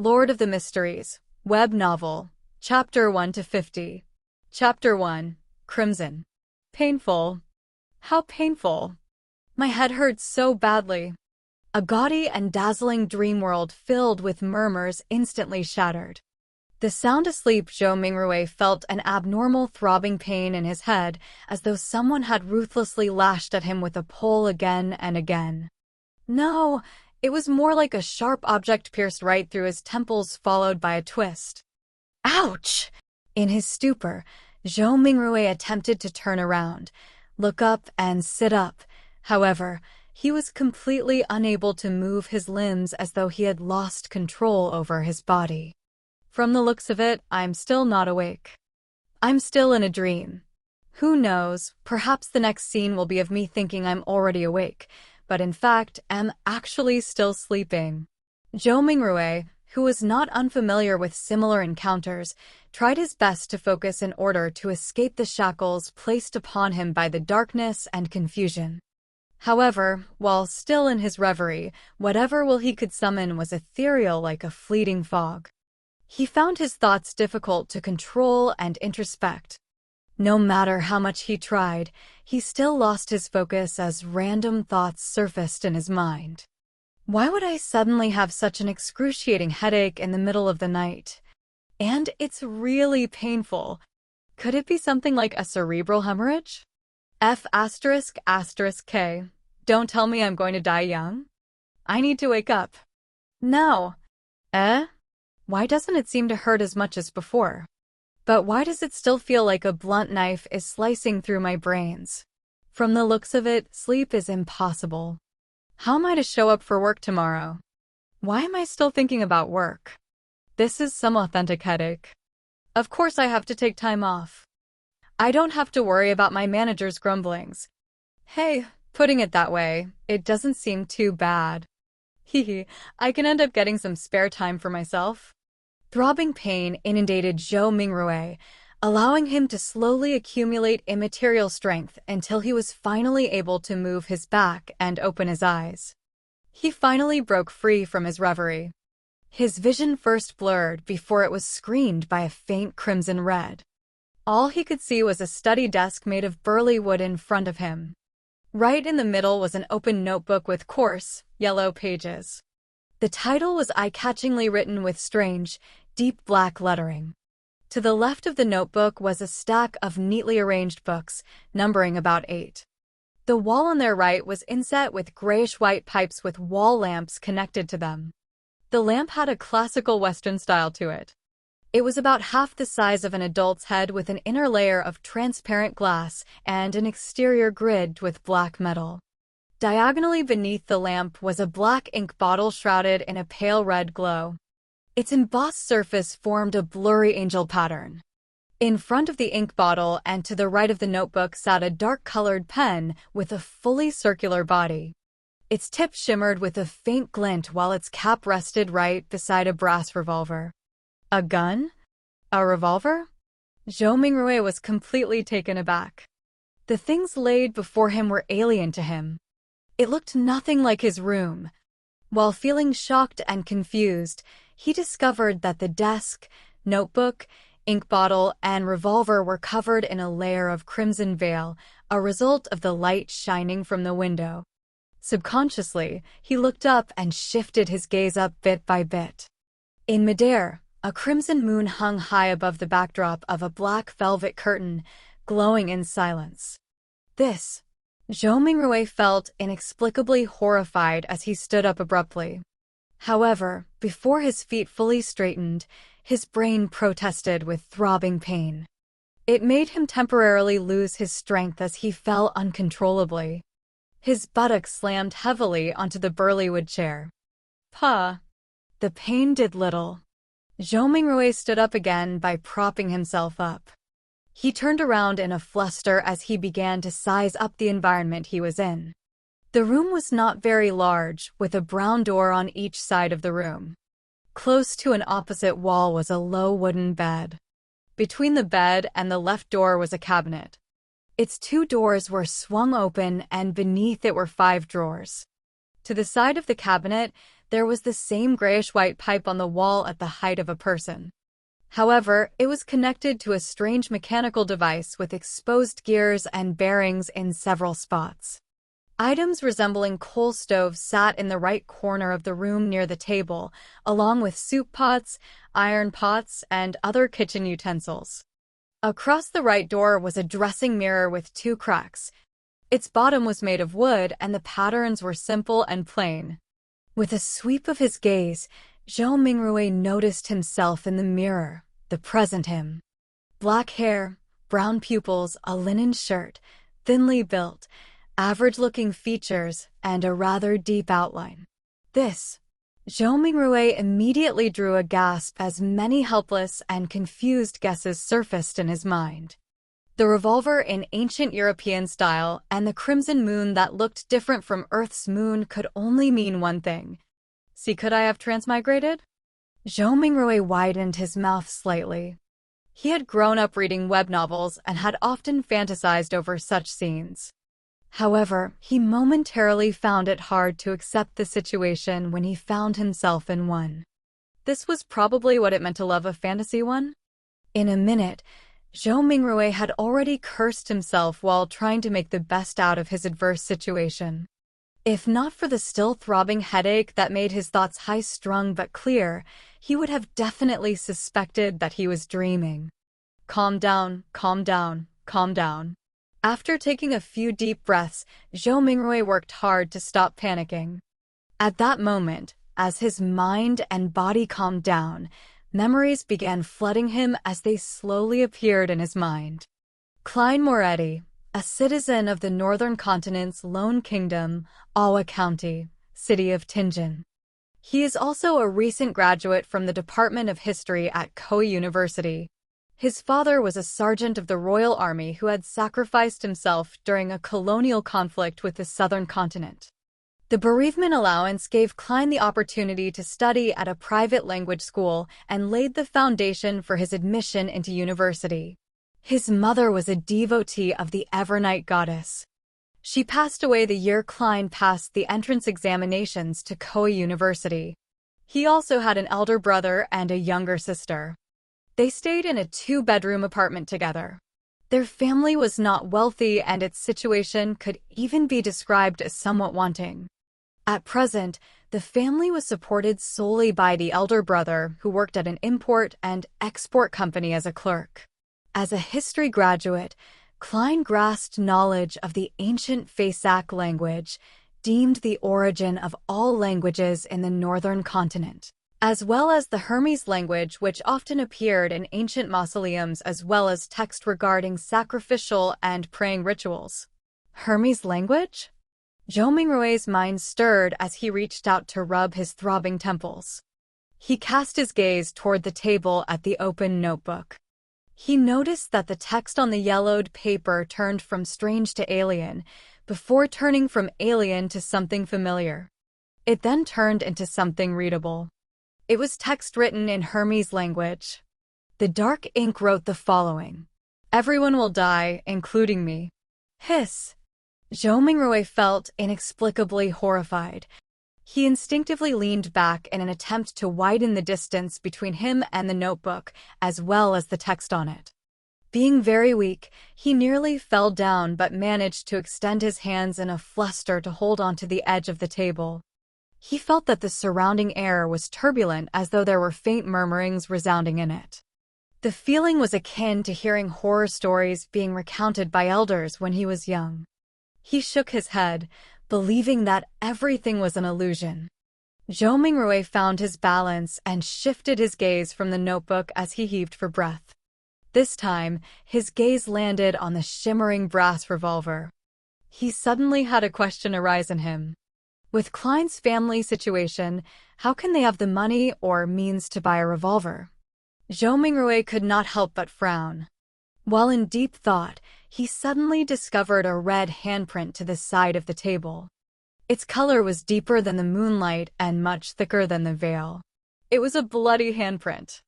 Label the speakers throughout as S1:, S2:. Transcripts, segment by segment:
S1: Lord of the Mysteries, web novel, Chapter 1 to 50. Chapter 1, Crimson. Painful. How painful. My head hurts so badly. A gaudy and dazzling dream world filled with murmurs instantly shattered. The sound asleep Zhou Mingrui felt an abnormal throbbing pain in his head, as though someone had ruthlessly lashed at him with a pole again and again. No, it was more like a sharp object pierced right through his temples, followed by a twist. Ouch! In his stupor, Zhou Mingrui attempted to turn around, look up and sit up. However, he was completely unable to move his limbs, as though he had lost control over his body. From the looks of it, I'm still not awake. I'm still in a dream. Who knows, perhaps the next scene will be of me thinking I'm already awake, but in fact am actually still sleeping. Zhou Mingrui, who was not unfamiliar with similar encounters, tried his best to focus in order to escape the shackles placed upon him by the darkness and confusion. However, while still in his reverie, whatever will he could summon was ethereal like a fleeting fog. He found his thoughts difficult to control and introspect. No matter how much he tried, he still lost his focus as random thoughts surfaced in his mind. Why would I suddenly have such an excruciating headache in the middle of the night? And it's really painful. Could it be something like a cerebral hemorrhage? F***K. Don't tell me I'm going to die young. I need to wake up. Now. Why doesn't it seem to hurt as much as before? But why does it still feel like a blunt knife is slicing through my brains? From the looks of it, sleep is impossible. How am I to show up for work tomorrow? Why am I still thinking about work? This is some authentic headache. Of course I have to take time off. I don't have to worry about my manager's grumblings. Hey, putting it that way, it doesn't seem too bad. Hehe, I can end up getting some spare time for myself. Throbbing pain inundated Zhou Mingrui, allowing him to slowly accumulate immaterial strength until he was finally able to move his back and open his eyes. He finally broke free from his reverie. His vision first blurred before it was screened by a faint crimson red. All he could see was a study desk made of burly wood in front of him. Right in the middle was an open notebook with coarse, yellow pages. The title was eye-catchingly written with strange, deep black lettering. To the left of the notebook was a stack of neatly arranged books, numbering about 8. The wall on their right was inset with grayish-white pipes with wall lamps connected to them. The lamp had a classical Western style to it. It was about half the size of an adult's head, with an inner layer of transparent glass and an exterior grid with black metal. Diagonally beneath the lamp was a black ink bottle shrouded in a pale red glow. Its embossed surface formed a blurry angel pattern. In front of the ink bottle and to the right of the notebook sat a dark-colored pen with a fully circular body. Its tip shimmered with a faint glint while its cap rested right beside a brass revolver. A gun? A revolver? Zhou Mingrui was completely taken aback. The things laid before him were alien to him. It looked nothing like his room. While feeling shocked and confused, he discovered that the desk, notebook, ink bottle, and revolver were covered in a layer of crimson veil, a result of the light shining from the window. Subconsciously, he looked up and shifted his gaze up bit by bit. In midair, a crimson moon hung high above the backdrop of a black velvet curtain, glowing in silence. This, Zhou Mingrui felt inexplicably horrified as he stood up abruptly. However, before his feet fully straightened, his brain protested with throbbing pain. It made him temporarily lose his strength as he fell uncontrollably. His buttocks slammed heavily onto the burly wood chair. Puh! The pain did little. Zhou Mingrui stood up again by propping himself up. He turned around in a fluster as he began to size up the environment he was in. The room was not very large, with a brown door on each side of the room. Close to an opposite wall was a low wooden bed. Between the bed and the left door was a cabinet. Its 2 doors were swung open, and beneath it were 5 drawers. To the side of the cabinet, there was the same grayish-white pipe on the wall at the height of a person. However, it was connected to a strange mechanical device with exposed gears and bearings in several spots. Items resembling coal stoves sat in the right corner of the room near the table, along with soup pots, iron pots, and other kitchen utensils. Across the right door was a dressing mirror with 2 cracks. Its bottom was made of wood, and the patterns were simple and plain. With a sweep of his gaze, Zhou Mingrui noticed himself in the mirror, the present him. Black hair, brown pupils, a linen shirt, thinly built, average-looking features, and a rather deep outline. This, Zhou Mingrui immediately drew a gasp as many helpless and confused guesses surfaced in his mind. The revolver in ancient European style and the crimson moon that looked different from Earth's moon could only mean one thing. See, could I have transmigrated? Zhou Mingrui widened his mouth slightly. He had grown up reading web novels and had often fantasized over such scenes. However, he momentarily found it hard to accept the situation when he found himself in one. This was probably what it meant to love a fantasy one. In a minute, Zhou Mingrui had already cursed himself while trying to make the best out of his adverse situation. If not for the still throbbing headache that made his thoughts high-strung but clear, he would have definitely suspected that he was dreaming. Calm down, calm down, calm down. After taking a few deep breaths, Zhou Mingrui worked hard to stop panicking. At that moment, as his mind and body calmed down, memories began flooding him as they slowly appeared in his mind. Klein Moretti, a citizen of the northern continent's lone kingdom, Awa County, city of Tianjin. He is also a recent graduate from the Department of History at Koei University. His father was a sergeant of the Royal Army who had sacrificed himself during a colonial conflict with the southern continent. The bereavement allowance gave Klein the opportunity to study at a private language school and laid the foundation for his admission into university. His mother was a devotee of the Evernight goddess. She passed away the year Klein passed the entrance examinations to Koei University. He also had an elder brother and a younger sister. They stayed in a 2-bedroom apartment together. Their family was not wealthy, and its situation could even be described as somewhat wanting. At present, the family was supported solely by the elder brother, who worked at an import and export company as a clerk. As a history graduate, Klein grasped knowledge of the ancient Faesak language, deemed the origin of all languages in the northern continent, as well as the Hermes language, which often appeared in ancient mausoleums, as well as text regarding sacrificial and praying rituals. Hermes language? Zhou Mingrui's mind stirred as he reached out to rub his throbbing temples. He cast his gaze toward the table at the open notebook. He noticed that the text on the yellowed paper turned from strange to alien, before turning from alien to something familiar. It then turned into something readable. It was text written in Hermes language. The dark ink wrote the following: "Everyone will die, including me." Hiss! Zhou Mingrui felt inexplicably horrified. He instinctively leaned back in an attempt to widen the distance between him and the notebook, as well as the text on it. Being very weak, he nearly fell down but managed to extend his hands in a fluster to hold onto the edge of the table. He felt that the surrounding air was turbulent, as though there were faint murmurings resounding in it. The feeling was akin to hearing horror stories being recounted by elders when he was young. He shook his head, believing that everything was an illusion. Zhou Mingrui found his balance and shifted his gaze from the notebook as he heaved for breath. This time, his gaze landed on the shimmering brass revolver. He suddenly had a question arise in him. With Klein's family situation, how can they have the money or means to buy a revolver? Zhou Mingrui could not help but frown. While in deep thought, he suddenly discovered a red handprint to the side of the table. Its color was deeper than the moonlight and much thicker than the veil. It was a bloody handprint.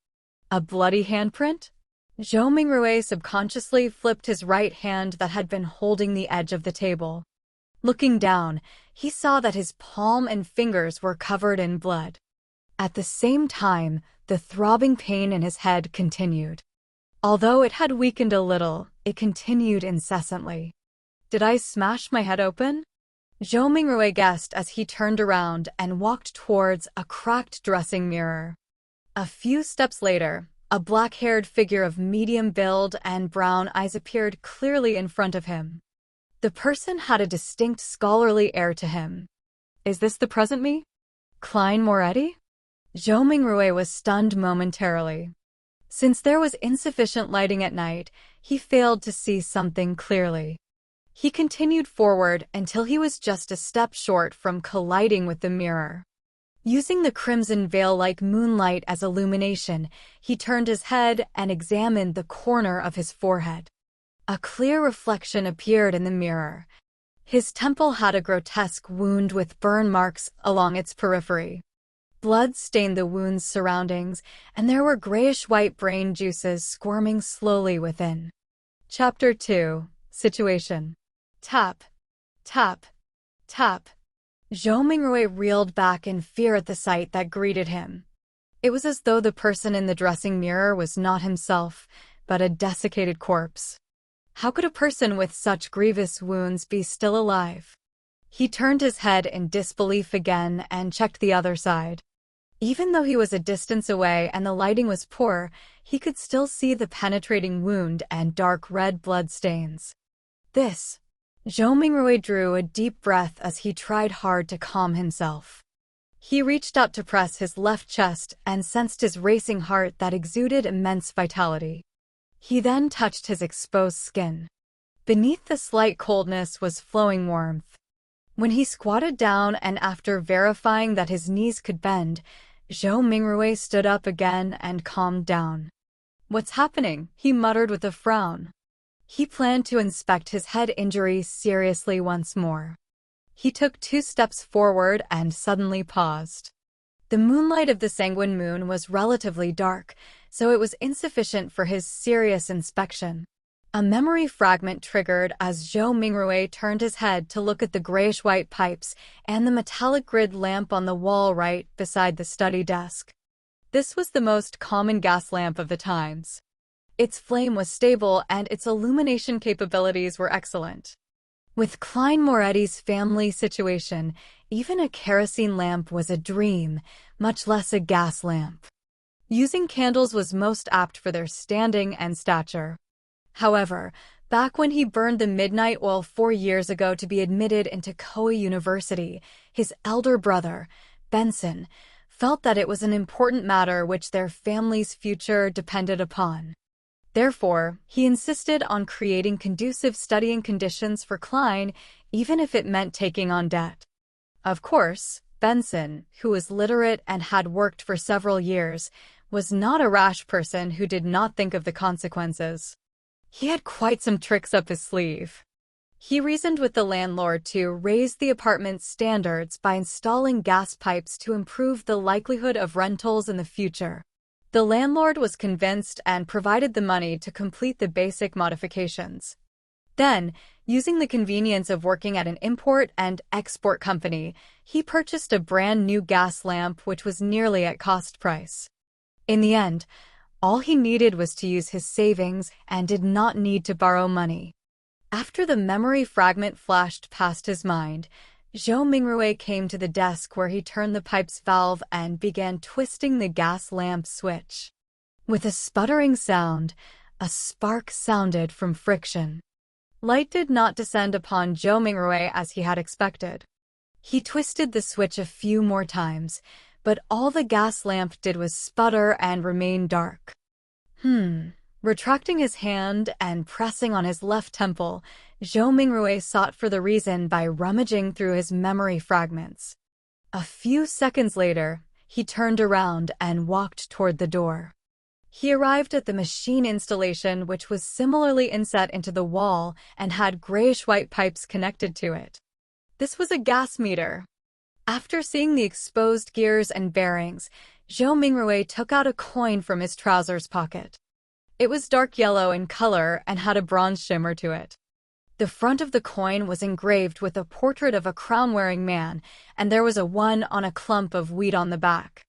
S1: A bloody handprint? Zhou Mingrui subconsciously flipped his right hand that had been holding the edge of the table. Looking down, he saw that his palm and fingers were covered in blood. At the same time, the throbbing pain in his head continued. Although it had weakened a little, it continued incessantly. Did I smash my head open? Zhou Mingrui guessed as he turned around and walked towards a cracked dressing mirror. A few steps later, a black-haired figure of medium build and brown eyes appeared clearly in front of him. The person had a distinct scholarly air to him. Is this the present me? Klein Moretti? Zhou Mingrui was stunned momentarily. Since there was insufficient lighting at night, he failed to see something clearly. He continued forward until he was just a step short from colliding with the mirror. Using the crimson veil-like moonlight as illumination, he turned his head and examined the corner of his forehead. A clear reflection appeared in the mirror. His temple had a grotesque wound with burn marks along its periphery. Blood stained the wound's surroundings, and there were grayish-white brain juices squirming slowly within. Chapter 2. Situation. Tap. Tap. Tap. Zhou Mingrui reeled back in fear at the sight that greeted him. It was as though the person in the dressing mirror was not himself, but a desiccated corpse. How could a person with such grievous wounds be still alive? He turned his head in disbelief again and checked the other side. Even though he was a distance away and the lighting was poor, he could still see the penetrating wound and dark red blood stains. Zhou Mingrui drew a deep breath as he tried hard to calm himself. He reached out to press his left chest and sensed his racing heart that exuded immense vitality. He then touched his exposed skin. Beneath the slight coldness was flowing warmth. When he squatted down and after verifying that his knees could bend, Zhou Mingrui stood up again and calmed down. What's happening? He muttered with a frown. He planned to inspect his head injury seriously once more. He took 2 steps forward and suddenly paused. The moonlight of the sanguine moon was relatively dark, so it was insufficient for his serious inspection. A memory fragment triggered as Zhou Mingrui turned his head to look at the grayish-white pipes and the metallic grid lamp on the wall right beside the study desk. This was the most common gas lamp of the times. Its flame was stable and its illumination capabilities were excellent. With Klein Moretti's family situation, even a kerosene lamp was a dream, much less a gas lamp. Using candles was most apt for their standing and stature. However, back when he burned the midnight oil 4 years ago to be admitted into Koei University, his elder brother, Benson, felt that it was an important matter which their family's future depended upon. Therefore, he insisted on creating conducive studying conditions for Klein, even if it meant taking on debt. Of course, Benson, who was literate and had worked for several years, was not a rash person who did not think of the consequences. He had quite some tricks up his sleeve. He reasoned with the landlord to raise the apartment's standards by installing gas pipes to improve the likelihood of rentals in the future. The landlord was convinced and provided the money to complete the basic modifications. Then, using the convenience of working at an import and export company, he purchased a brand new gas lamp which was nearly at cost price. In the end, all he needed was to use his savings and did not need to borrow money. After the memory fragment flashed past his mind, Zhou Mingrui came to the desk where he turned the pipe's valve and began twisting the gas lamp switch. With a sputtering sound, a spark sounded from friction. Light did not descend upon Zhou Mingrui as he had expected. He twisted the switch a few more times, but all the gas lamp did was sputter and remain dark. Retracting his hand and pressing on his left temple, Zhou Mingrui sought for the reason by rummaging through his memory fragments. A few seconds later, he turned around and walked toward the door. He arrived at the machine installation, which was similarly inset into the wall and had grayish-white pipes connected to it. This was a gas meter. After seeing the exposed gears and bearings, Zhou Mingrui took out a coin from his trousers pocket. It was dark yellow in color and had a bronze shimmer to it. The front of the coin was engraved with a portrait of a crown-wearing man, and there was a 1 on a clump of wheat on the back.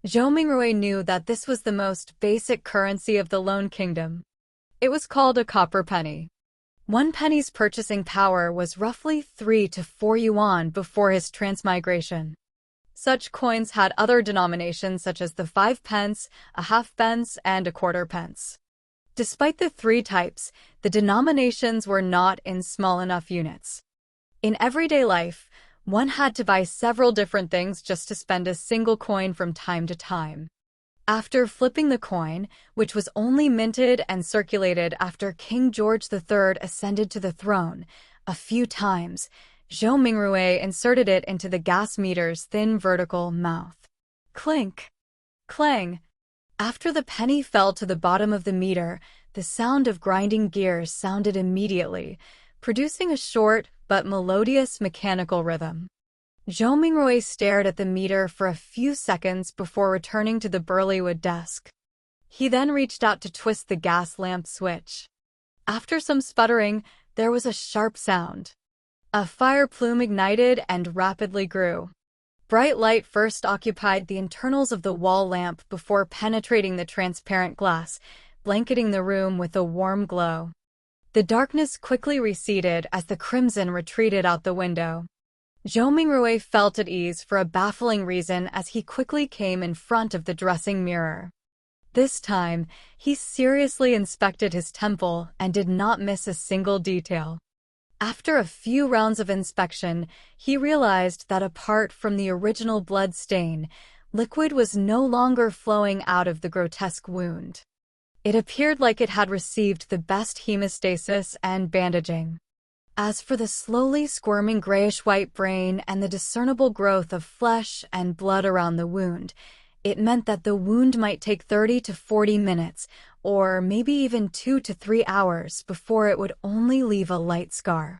S1: Zhou Mingrui knew that this was the most basic currency of the Lone Kingdom. It was called a copper penny. 1 penny's purchasing power was roughly 3 to 4 yuan before his transmigration. Such coins had other denominations such as the 5 pence, a half pence, and a quarter pence. Despite the 3 types, the denominations were not in small enough units. In everyday life, one had to buy several different things just to spend a single coin from time to time. After flipping the coin, which was only minted and circulated after King George III ascended to the throne, a few times, Zhou Mingrui inserted it into the gas meter's thin vertical mouth. Clink! Clang! After the penny fell to the bottom of the meter, the sound of grinding gears sounded immediately, producing a short but melodious mechanical rhythm. Zhou Mingrui stared at the meter for a few seconds before returning to the burlywood desk. He then reached out to twist the gas lamp switch. After some sputtering, there was a sharp sound. A fire plume ignited and rapidly grew. Bright light first occupied the internals of the wall lamp before penetrating the transparent glass, blanketing the room with a warm glow. The darkness quickly receded as the crimson retreated out the window. Zhou Mingrui felt at ease for a baffling reason as he quickly came in front of the dressing mirror. This time, he seriously inspected his temple and did not miss a single detail. After a few rounds of inspection, he realized that apart from the original blood stain, liquid was no longer flowing out of the grotesque wound. It appeared like it had received the best hemostasis and bandaging. As for the slowly squirming grayish-white brain and the discernible growth of flesh and blood around the wound, it meant that the wound might take 30 to 40 minutes, or maybe even 2 to 3 hours before it would only leave a light scar.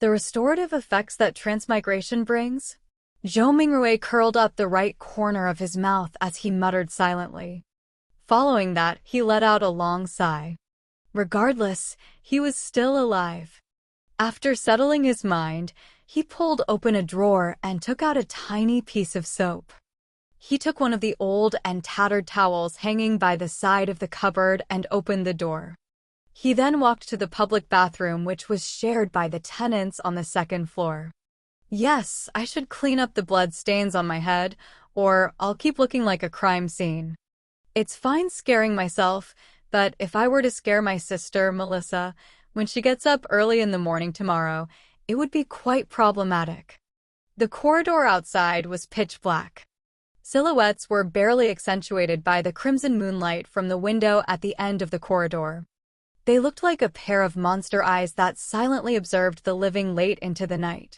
S1: The restorative effects that transmigration brings? Zhou Mingrui curled up the right corner of his mouth as he muttered silently. Following that, he let out a long sigh. Regardless, he was still alive. After settling his mind, he pulled open a drawer and took out a tiny piece of soap. He took one of the old and tattered towels hanging by the side of the cupboard and opened the door. He then walked to the public bathroom, which was shared by the tenants on the 2nd floor. Yes, I should clean up the blood stains on my head, or I'll keep looking like a crime scene. It's fine scaring myself, but if I were to scare my sister, Melissa, when she gets up early in the morning tomorrow, it would be quite problematic. The corridor outside was pitch black. Silhouettes were barely accentuated by the crimson moonlight from the window at the end of the corridor. They looked like a pair of monster eyes that silently observed the living late into the night.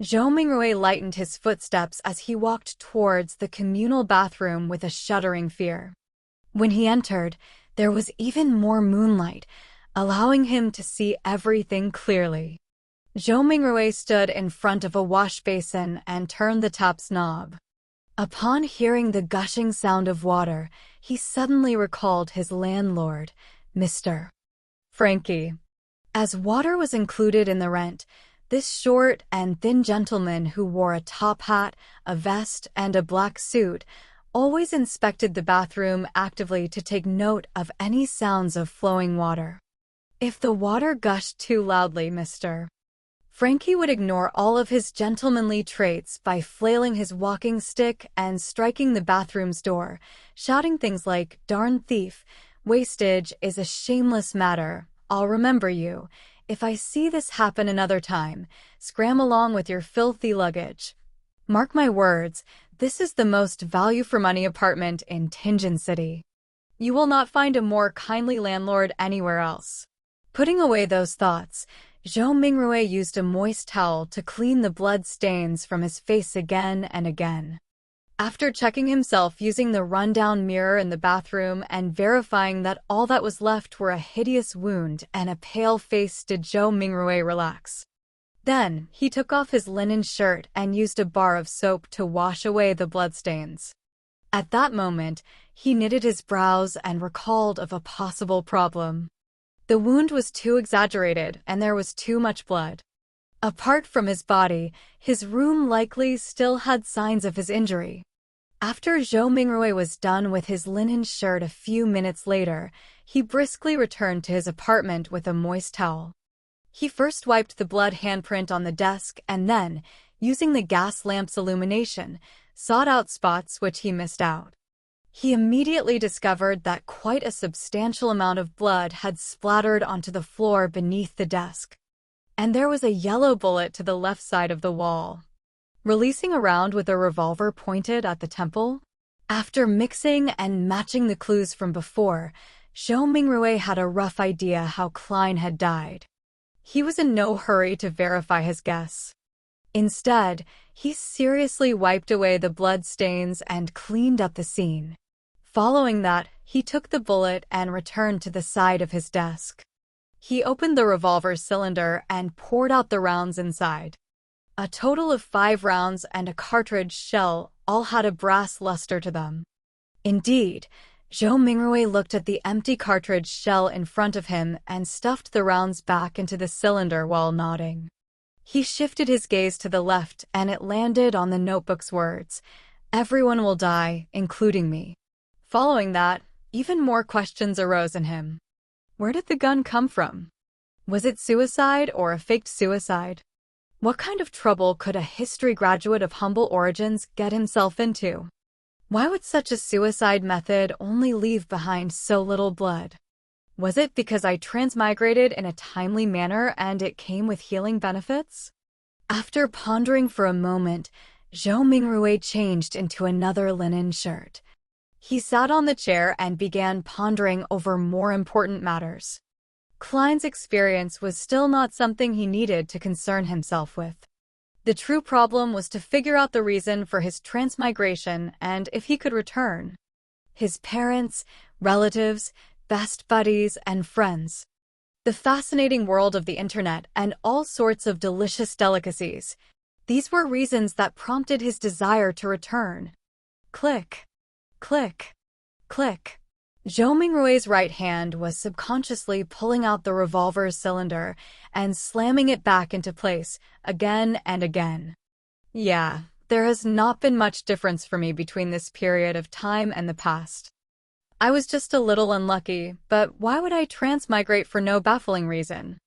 S1: Zhou Mingrui lightened his footsteps as he walked towards the communal bathroom with a shuddering fear. When he entered, there was even more moonlight, allowing him to see everything clearly. Zhou Mingrui stood in front of a wash basin and turned the tap's knob. Upon hearing the gushing sound of water, he suddenly recalled his landlord, Mr. Frankie. As water was included in the rent, this short and thin gentleman who wore a top hat, a vest, and a black suit always inspected the bathroom actively to take note of any sounds of flowing water. If the water gushed too loudly, Mr. Frankie would ignore all of his gentlemanly traits by flailing his walking stick and striking the bathroom's door, shouting things like, "Darn thief, wastage is a shameless matter, I'll remember you. If I see this happen another time, scram along with your filthy luggage." Mark my words, this is the most value-for-money apartment in Tianjin City. You will not find a more kindly landlord anywhere else. Putting away those thoughts, Zhou Mingrui used a moist towel to clean the blood stains from his face again and again. After checking himself using the rundown mirror in the bathroom and verifying that all that was left were a hideous wound and a pale face, did Zhou Mingrui relax. Then, he took off his linen shirt and used a bar of soap to wash away the bloodstains. At that moment, he knitted his brows and recalled of a possible problem. The wound was too exaggerated, and there was too much blood. Apart from his body, his room likely still had signs of his injury. After Zhou Mingrui was done with his linen shirt a few minutes later, he briskly returned to his apartment with a moist towel. He first wiped the blood handprint on the desk and then, using the gas lamp's illumination, sought out spots which he missed out. He immediately discovered that quite a substantial amount of blood had splattered onto the floor beneath the desk. And there was a yellow bullet to the left side of the wall. Releasing a round with a revolver pointed at the temple, after mixing and matching the clues from before, Zhou Mingrui had a rough idea how Klein had died. He was in no hurry to verify his guess. Instead, he seriously wiped away the blood stains and cleaned up the scene. Following that, he took the bullet and returned to the side of his desk. He opened the revolver cylinder and poured out the rounds inside. A total of 5 rounds and a cartridge shell all had a brass luster to them. Indeed, Zhou Mingrui looked at the empty cartridge shell in front of him and stuffed the rounds back into the cylinder while nodding. He shifted his gaze to the left and it landed on the notebook's words, "Everyone will die, including me." Following that, even more questions arose in him. Where did the gun come from? Was it suicide or a faked suicide? What kind of trouble could a history graduate of humble origins get himself into? Why would such a suicide method only leave behind so little blood? Was it because I transmigrated in a timely manner and it came with healing benefits? After pondering for a moment, Zhou Mingrui changed into another linen shirt. He sat on the chair and began pondering over more important matters. Klein's experience was still not something he needed to concern himself with. The true problem was to figure out the reason for his transmigration and if he could return. His parents, relatives, best buddies, and friends. The fascinating world of the internet and all sorts of delicious delicacies. These were reasons that prompted his desire to return. Click. Click. Click. Zhou Mingrui's right hand was subconsciously pulling out the revolver's cylinder and slamming it back into place again and again. Yeah, there has not been much difference for me between this period of time and the past. I was just a little unlucky, but why would I transmigrate for no baffling reason?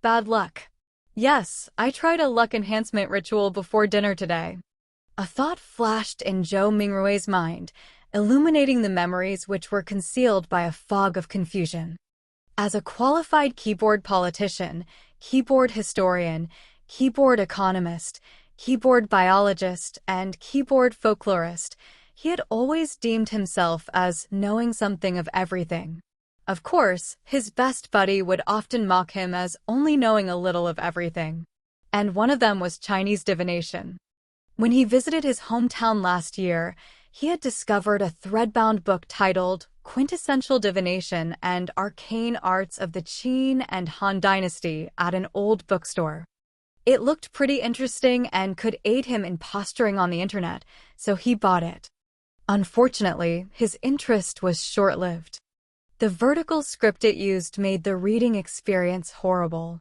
S1: Bad luck. Yes, I tried a luck enhancement ritual before dinner today. A thought flashed in Zhou Mingrui's mind, illuminating the memories which were concealed by a fog of confusion. As a qualified keyboard politician, keyboard historian, keyboard economist, keyboard biologist, and keyboard folklorist, he had always deemed himself as knowing something of everything. Of course, his best buddy would often mock him as only knowing a little of everything. And one of them was Chinese divination. When he visited his hometown last year, he had discovered a thread-bound book titled Quintessential Divination and Arcane Arts of the Qin and Han Dynasty at an old bookstore. It looked pretty interesting and could aid him in posturing on the internet, so he bought it. Unfortunately, his interest was short-lived. The vertical script it used made the reading experience horrible.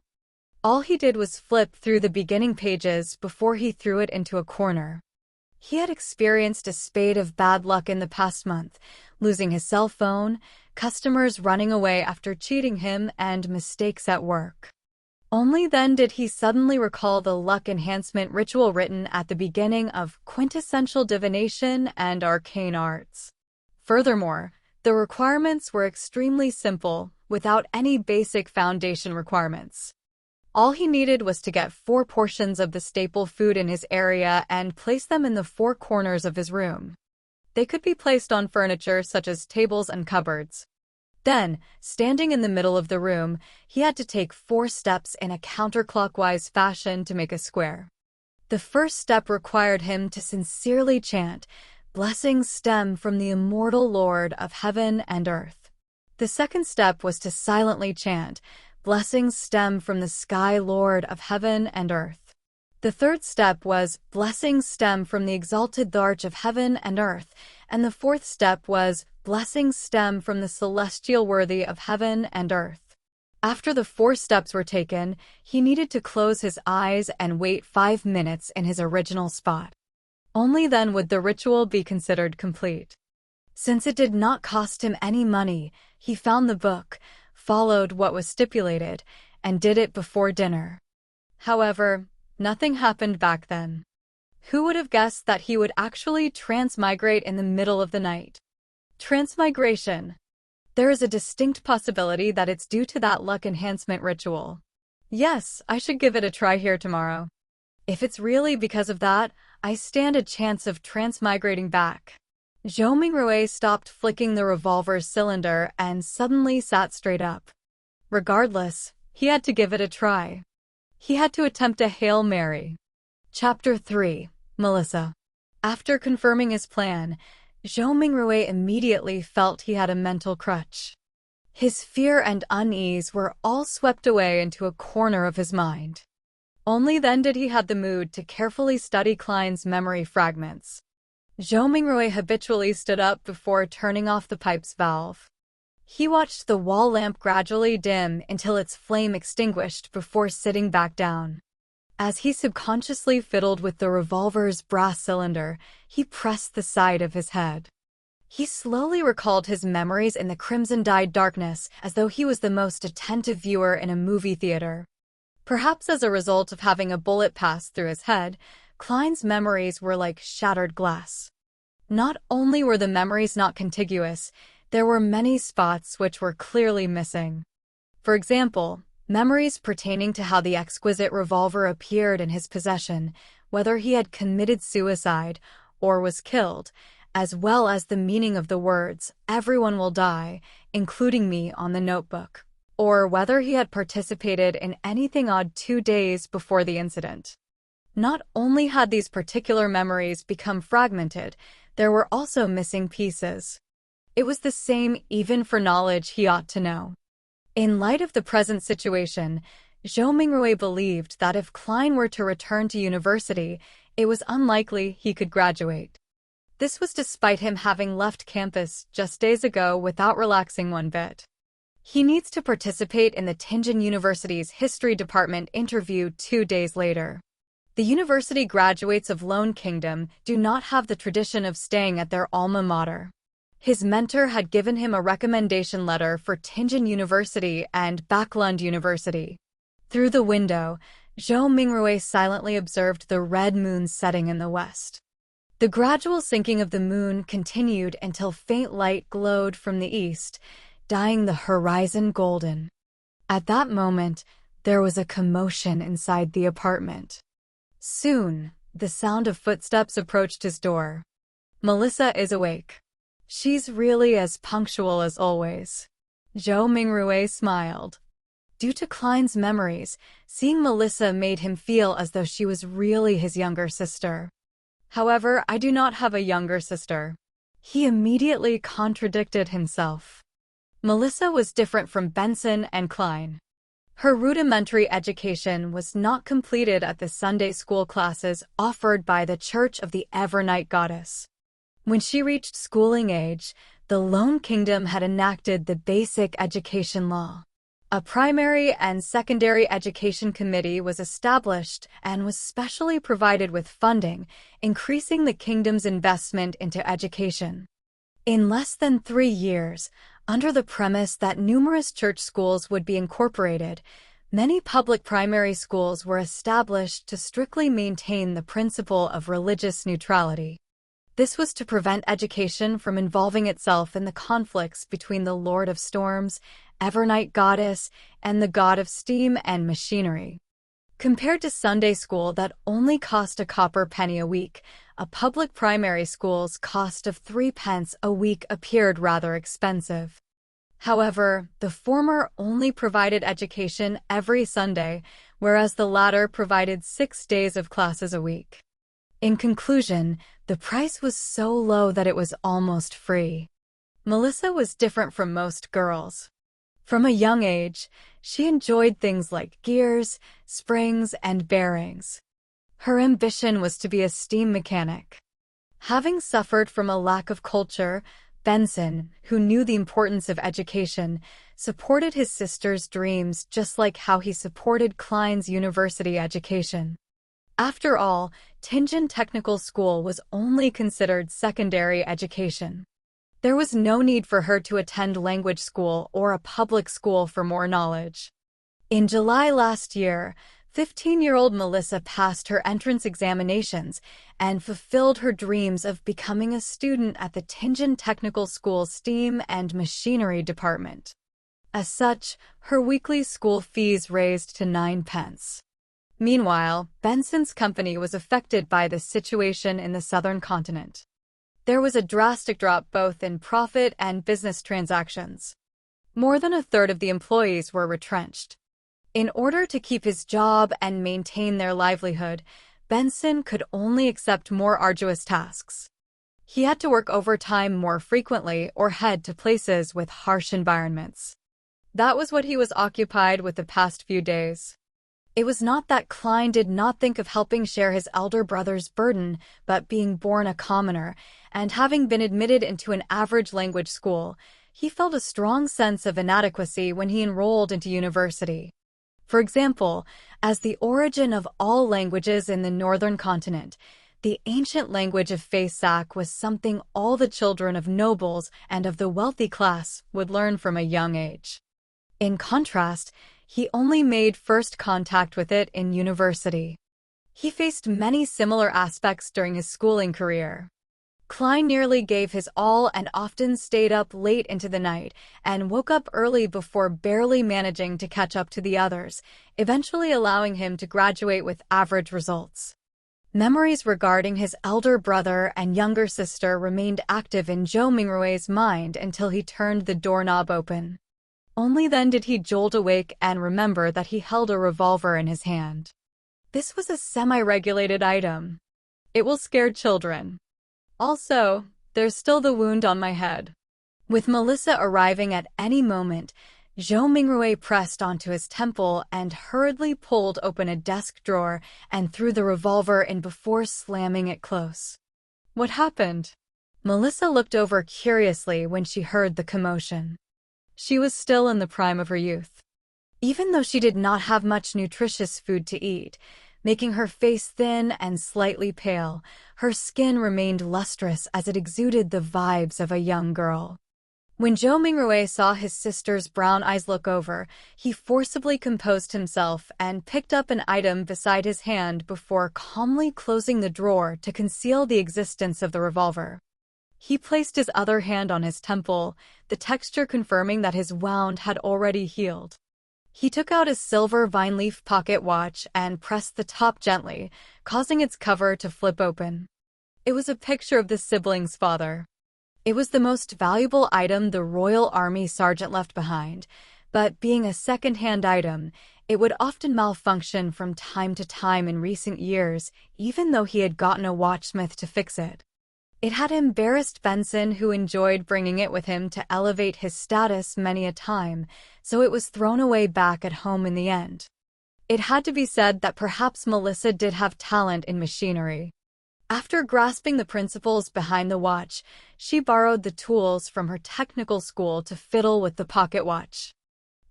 S1: All he did was flip through the beginning pages before he threw it into a corner. He had experienced a spate of bad luck in the past month, losing his cell phone, customers running away after cheating him, and mistakes at work. Only then did he suddenly recall the luck enhancement ritual written at the beginning of Quintessential Divination and Arcane Arts. Furthermore, the requirements were extremely simple, without any basic foundation requirements. All he needed was to get 4 portions of the staple food in his area and place them in the 4 corners of his room. They could be placed on furniture such as tables and cupboards. Then, standing in the middle of the room, he had to take 4 steps in a counterclockwise fashion to make a square. The first step required him to sincerely chant, "Blessings stem from the immortal Lord of heaven and earth." The second step was to silently chant, "Blessings stem from the sky Lord of heaven and earth." The third step was, "Blessings stem from the exalted arch of heaven and earth," and the fourth step was, "Blessings stem from the celestial worthy of heaven and earth." After the 4 steps were taken, he needed to close his eyes and wait 5 minutes in his original spot. Only then would the ritual be considered complete. Since it did not cost him any money, he found the book, followed what was stipulated, and did it before dinner. However, nothing happened back then. Who would have guessed that he would actually transmigrate in the middle of the night? Transmigration. There is a distinct possibility that it's due to that luck enhancement ritual. Yes, I should give it a try here tomorrow. If it's really because of that, I stand a chance of transmigrating back. Zhou Mingrui stopped flicking the revolver's cylinder and suddenly sat straight up. Regardless, he had to give it a try. He had to attempt a Hail Mary. Chapter 3. Melissa. After confirming his plan, Zhou Mingrui immediately felt he had a mental crutch. His fear and unease were all swept away into a corner of his mind. Only then did he have the mood to carefully study Klein's memory fragments. Zhou Mingrui habitually stood up before turning off the pipe's valve. He watched the wall lamp gradually dim until its flame extinguished before sitting back down. As he subconsciously fiddled with the revolver's brass cylinder, he pressed the side of his head. He slowly recalled his memories in the crimson-dyed darkness as though he was the most attentive viewer in a movie theater. Perhaps as a result of having a bullet pass through his head, Klein's memories were like shattered glass. Not only were the memories not contiguous, there were many spots which were clearly missing. For example, memories pertaining to how the exquisite revolver appeared in his possession, whether he had committed suicide or was killed, as well as the meaning of the words, "Everyone will die, including me," on the notebook, or whether he had participated in anything odd 2 days before the incident. Not only had these particular memories become fragmented, there were also missing pieces. It was the same even for knowledge he ought to know. In light of the present situation, Zhou Mingrui believed that if Klein were to return to university, it was unlikely he could graduate. This was despite him having left campus just days ago without relaxing one bit. He needs to participate in the Tianjin University's history department interview 2 days later. The university graduates of Lone Kingdom do not have the tradition of staying at their alma mater. His mentor had given him a recommendation letter for Tianjin University and Backlund University. Through the window, Zhou Mingrui silently observed the red moon setting in the west. The gradual sinking of the moon continued until faint light glowed from the east, dyeing the horizon golden. At that moment, there was a commotion inside the apartment. Soon, the sound of footsteps approached his door. Melissa is awake. She's really as punctual as always. Zhou Mingrui smiled. Due to Klein's memories, seeing Melissa made him feel as though she was really his younger sister. However, I do not have a younger sister. He immediately contradicted himself. Melissa was different from Benson and Klein. Her rudimentary education was not completed at the Sunday school classes offered by the Church of the Evernight Goddess. When she reached schooling age, the Lone Kingdom had enacted the Basic Education Law. A primary and secondary education committee was established and was specially provided with funding, increasing the kingdom's investment into education. In less than 3 years, under the premise that numerous church schools would be incorporated, many public primary schools were established to strictly maintain the principle of religious neutrality. This was to prevent education from involving itself in the conflicts between the Lord of Storms, Evernight Goddess, and the God of Steam and Machinery. Compared to Sunday school that only cost a copper penny a week, a public primary school's cost of 3 pence a week appeared rather expensive. However, the former only provided education every Sunday, whereas the latter provided 6 days of classes a week. In conclusion, the price was so low that it was almost free. Melissa was different from most girls. From a young age, she enjoyed things like gears, springs, and bearings. Her ambition was to be a steam mechanic. Having suffered from a lack of culture, Benson, who knew the importance of education, supported his sister's dreams just like how he supported Klein's university education. After all, Tianjin Technical School was only considered secondary education. There was no need for her to attend language school or a public school for more knowledge. In July last year, 15-year-old Melissa passed her entrance examinations and fulfilled her dreams of becoming a student at the Tianjin Technical School's STEAM and Machinery department. As such, her weekly school fees raised to 9 pence. Meanwhile, Benson's company was affected by the situation in the southern continent. There was a drastic drop both in profit and business transactions. More than a third of the employees were retrenched. In order to keep his job and maintain their livelihood, Benson could only accept more arduous tasks. He had to work overtime more frequently or head to places with harsh environments. That was what he was occupied with the past few days. It was not that Klein did not think of helping share his elder brother's burden, but being born a commoner, and having been admitted into an average language school, he felt a strong sense of inadequacy when he enrolled into university. For example, as the origin of all languages in the northern continent, the ancient language of Faisak was something all the children of nobles and of the wealthy class would learn from a young age. In contrast, he only made first contact with it in university. He faced many similar aspects during his schooling career. Klein nearly gave his all and often stayed up late into the night and woke up early before barely managing to catch up to the others, eventually allowing him to graduate with average results. Memories regarding his elder brother and younger sister remained active in Zhou Mingrui's mind until he turned the doorknob open. Only then did he jolt awake and remember that he held a revolver in his hand. This was a semi-regulated item. It will scare children. Also, there's still the wound on my head. With Melissa arriving at any moment, Zhou Mingrui pressed onto his temple and hurriedly pulled open a desk drawer and threw the revolver in before slamming it close. What happened? Melissa looked over curiously when she heard the commotion. She was still in the prime of her youth. Even though she did not have much nutritious food to eat, making her face thin and slightly pale, her skin remained lustrous as it exuded the vibes of a young girl. When Zhou Mingrui saw his sister's brown eyes look over, he forcibly composed himself and picked up an item beside his hand before calmly closing the drawer to conceal the existence of the revolver. He placed his other hand on his temple, the texture confirming that his wound had already healed. He took out a silver vine leaf pocket watch and pressed the top gently, causing its cover to flip open. It was a picture of the sibling's father. It was the most valuable item the Royal Army sergeant left behind, but being a second-hand item, it would often malfunction from time to time in recent years, even though he had gotten a watchsmith to fix it. It had embarrassed Benson, who enjoyed bringing it with him to elevate his status many a time, so it was thrown away back at home in the end. It had to be said that perhaps Melissa did have talent in machinery. After grasping the principles behind the watch, she borrowed the tools from her technical school to fiddle with the pocket watch.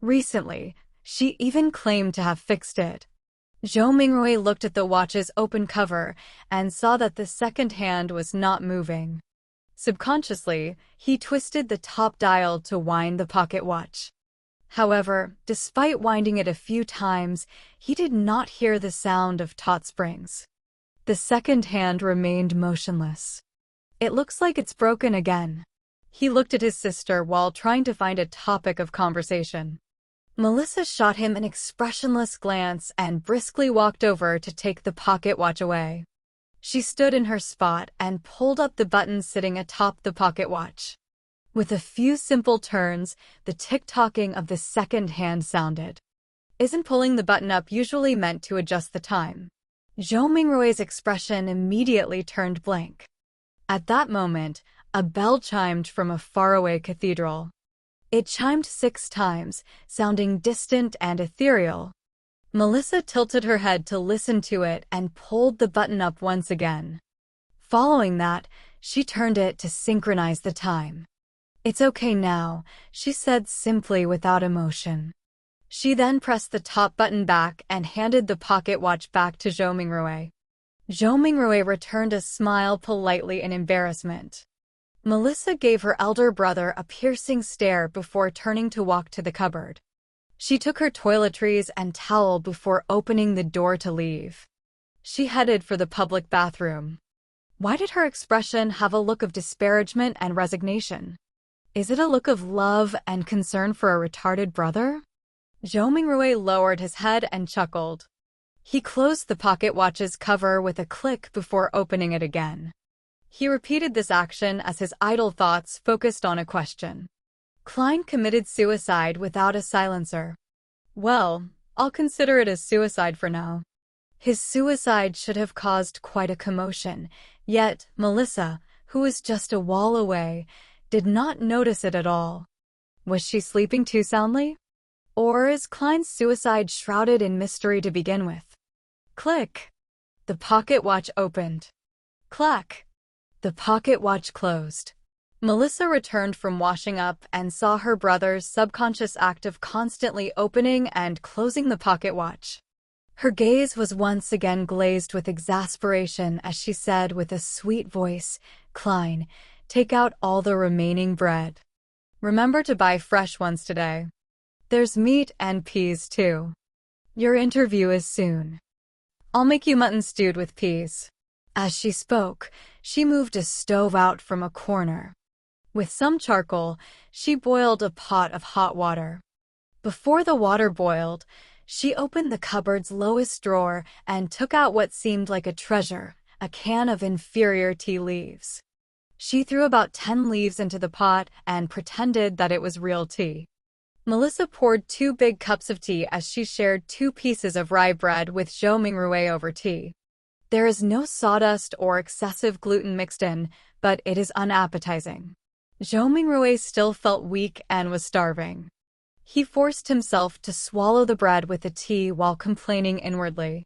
S1: Recently, she even claimed to have fixed it. Zhou Mingrui looked at the watch's open cover and saw that the second hand was not moving. Subconsciously, he twisted the top dial to wind the pocket watch. However, despite winding it a few times, he did not hear the sound of taut springs. The second hand remained motionless. It looks like it's broken again. He looked at his sister while trying to find a topic of conversation. Melissa shot him an expressionless glance and briskly walked over to take the pocket watch away. She stood in her spot and pulled up the button sitting atop the pocket watch. With a few simple turns, the tick-tocking of the second hand sounded. Isn't pulling the button up usually meant to adjust the time? Zhou Mingrui's expression immediately turned blank. At that moment, a bell chimed from a faraway cathedral. It chimed 6 times, sounding distant and ethereal. Melissa tilted her head to listen to it and pulled the button up once again. Following that, she turned it to synchronize the time. "It's okay now," she said simply without emotion. She then pressed the top button back and handed the pocket watch back to Zhou Mingrui. Zhou Mingrui returned a smile politely in embarrassment. Melissa gave her elder brother a piercing stare before turning to walk to the cupboard. She took her toiletries and towel before opening the door to leave. She headed for the public bathroom. Why did her expression have a look of disparagement and resignation? Is it a look of love and concern for a retarded brother? Zhou Mingrui lowered his head and chuckled. He closed the pocket watch's cover with a click before opening it again. He repeated this action as his idle thoughts focused on a question. Klein committed suicide without a silencer. Well, I'll consider it as suicide for now. His suicide should have caused quite a commotion, yet Melissa, who was just a wall away, did not notice it at all. Was she sleeping too soundly? Or is Klein's suicide shrouded in mystery to begin with? Click. The pocket watch opened. Clack. The pocket watch closed. Melissa returned from washing up and saw her brother's subconscious act of constantly opening and closing the pocket watch. Her gaze was once again glazed with exasperation as she said with a sweet voice, "Klein, take out all the remaining bread. Remember to buy fresh ones today. There's meat and peas too. Your interview is soon. I'll make you mutton stewed with peas." As she spoke, she moved a stove out from a corner. With some charcoal, she boiled a pot of hot water. Before the water boiled, she opened the cupboard's lowest drawer and took out what seemed like a treasure, a can of inferior tea leaves. She threw about 10 leaves into the pot and pretended that it was real tea. Melissa poured 2 big cups of tea as she shared 2 pieces of rye bread with Zhou Mingrui over tea. There is no sawdust or excessive gluten mixed in, but it is unappetizing. Zhou Mingrui still felt weak and was starving. He forced himself to swallow the bread with the tea while complaining inwardly.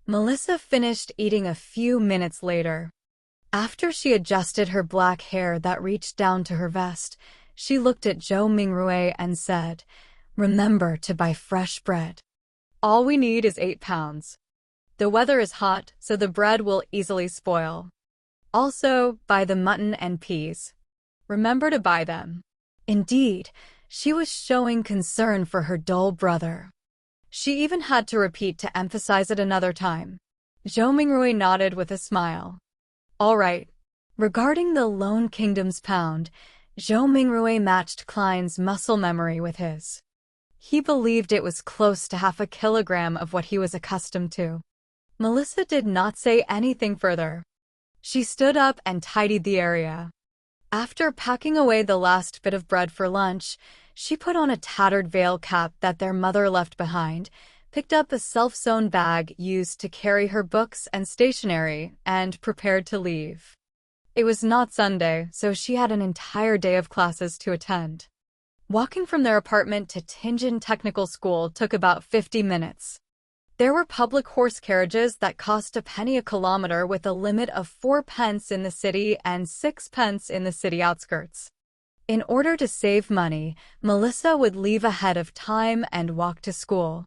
S1: Melissa finished eating a few minutes later. After she adjusted her black hair that reached down to her vest, she looked at Zhou Mingrui and said, "Remember to buy fresh bread. All we need is 8 pounds. The weather is hot, so the bread will easily spoil. Also, buy the mutton and peas. Remember to buy them." Indeed, she was showing concern for her dull brother. She even had to repeat to emphasize it another time. Zhou Mingrui nodded with a smile. All right. Regarding the Lone Kingdom's pound, Zhou Mingrui matched Klein's muscle memory with his. He believed it was close to 1/2 kilogram of what he was accustomed to. Melissa did not say anything further. She stood up and tidied the area. After packing away the last bit of bread for lunch, she put on a tattered veil cap that their mother left behind, picked up a self-sewn bag used to carry her books and stationery, and prepared to leave. It was not Sunday, so she had an entire day of classes to attend. Walking from their apartment to Tianjin Technical School took about 50 minutes. There were public horse carriages that cost a penny a kilometer with a limit of 4 pence in the city and 6 pence in the city outskirts. In order to save money, Melissa would leave ahead of time and walk to school.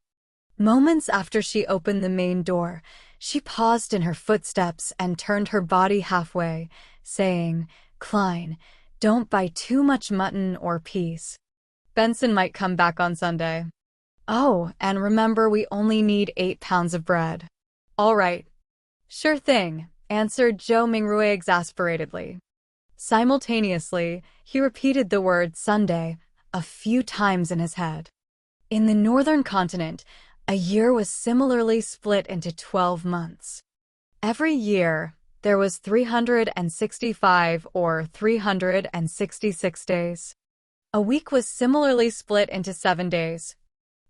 S1: Moments after she opened the main door, she paused in her footsteps and turned her body halfway, saying, "Klein, don't buy too much mutton or peas. Benson might come back on Sunday. Oh, and remember we only need 8 pounds of bread." "All right." "Sure thing," answered Zhou Mingrui exasperatedly. Simultaneously, he repeated the word Sunday a few times in his head. In the northern continent, a year was similarly split into 12 months. Every year, there was 365 or 366 days. A week was similarly split into 7 days.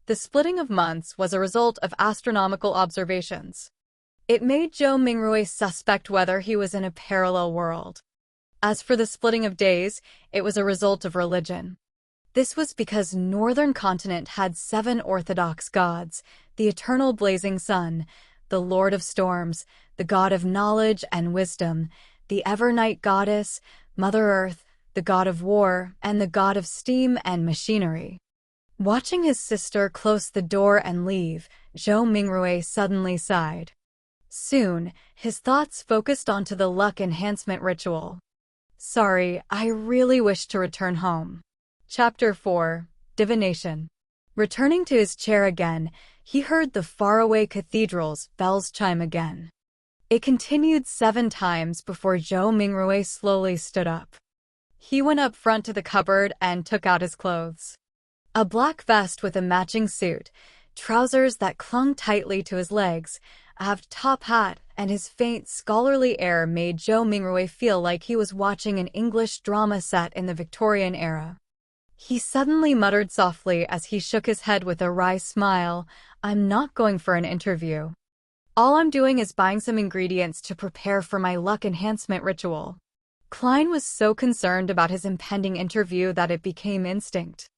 S1: The splitting of months was a result of astronomical observations. It made Zhou Mingrui suspect whether he was in a parallel world. As for the splitting of days, it was a result of religion. This was because northern continent had 7 orthodox gods, the eternal blazing sun, the Lord of storms, the god of knowledge and wisdom, the ever-night goddess, Mother Earth, the god of war, and the god of steam and machinery. Watching his sister close the door and leave, Zhou Mingrui suddenly sighed. Soon, his thoughts focused onto the luck enhancement ritual. Sorry, I really wish to return home. Chapter 4. Divination. Returning to his chair again, he heard the faraway cathedral's bells chime again. It continued 7 times before Zhou Mingrui slowly stood up. He went up front to the cupboard and took out his clothes. A black vest with a matching suit, trousers that clung tightly to his legs, a top hat, and his faint scholarly air made Zhou Mingrui feel like he was watching an English drama set in the Victorian era. He suddenly muttered softly as he shook his head with a wry smile, "I'm not going for an interview. All I'm doing is buying some ingredients to prepare for my luck enhancement ritual." Klein was so concerned about his impending interview that it became instinct.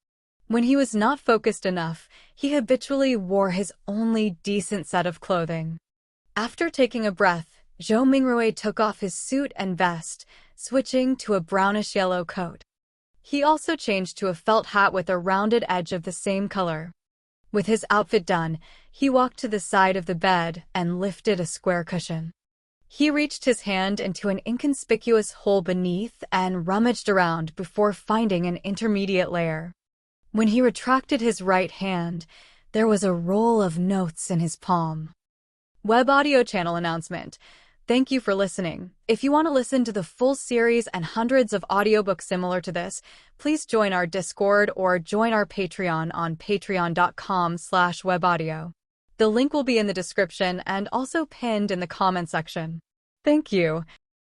S1: When he was not focused enough, he habitually wore his only decent set of clothing. After taking a breath, Zhou Mingrui took off his suit and vest, switching to a brownish-yellow coat. He also changed to a felt hat with a rounded edge of the same color. With his outfit done, he walked to the side of the bed and lifted a square cushion. He reached his hand into an inconspicuous hole beneath and rummaged around before finding an intermediate layer. When he retracted his right hand, there was a roll of notes in his palm. Web audio channel announcement. Thank you for listening. If you want to listen to the full series and hundreds of audiobooks similar to this, please join our Discord or join our Patreon on patreon.com/webaudio. The link will be in the description and also pinned in the comment section. Thank you.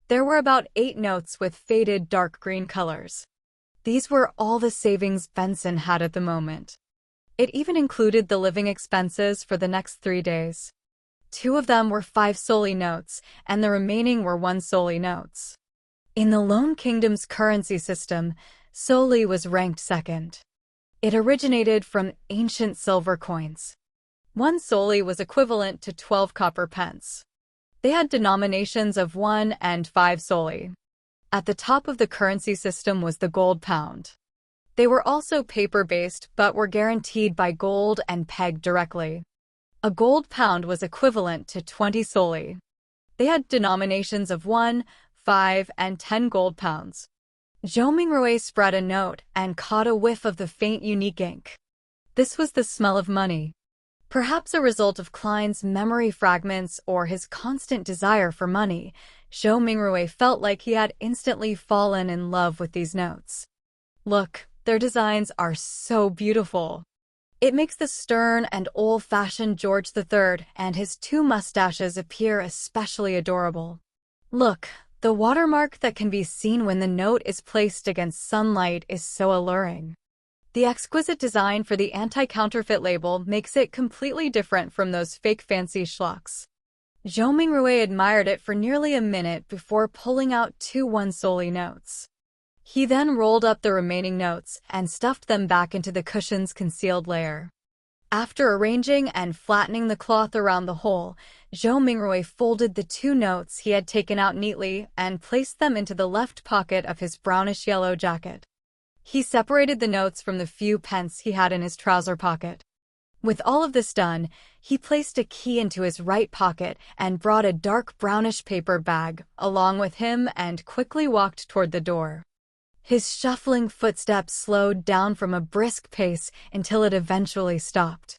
S1: There were about 8 notes with faded dark green colors. These were all the savings Benson had at the moment. It even included the living expenses for the next 3 days. 2 of them were 5 solely notes, and the remaining were 1 solely notes. In the Lone Kingdom's currency system, solely was ranked second. It originated from ancient silver coins. 1 solely was equivalent to 12 copper pence. They had denominations of 1 and 5 solely. At the top of the currency system was the gold pound. They were also paper-based but were guaranteed by gold and pegged directly. A gold pound was equivalent to 20 solely. They had denominations of 1, 5, and 10 gold pounds. Zhou Mingrui spread a note and caught a whiff of the faint unique ink. This was the smell of money. Perhaps a result of Klein's memory fragments or his constant desire for money, Zhou Mingrui felt like he had instantly fallen in love with these notes. Look, their designs are so beautiful. It makes the stern and old-fashioned George III and his 2 mustaches appear especially adorable. Look, the watermark that can be seen when the note is placed against sunlight is so alluring. The exquisite design for the anti-counterfeit label makes it completely different from those fake fancy schlucks. Zhou Mingrui admired it for nearly a minute before pulling out 2 1 solely notes. He then rolled up the remaining notes and stuffed them back into the cushion's concealed layer. After arranging and flattening the cloth around the hole, Zhou Mingrui folded the 2 notes he had taken out neatly and placed them into the left pocket of his brownish-yellow jacket. He separated the notes from the few pence he had in his trouser pocket. With all of this done, he placed a key into his right pocket and brought a dark brownish paper bag along with him and quickly walked toward the door. His shuffling footsteps slowed down from a brisk pace until it eventually stopped.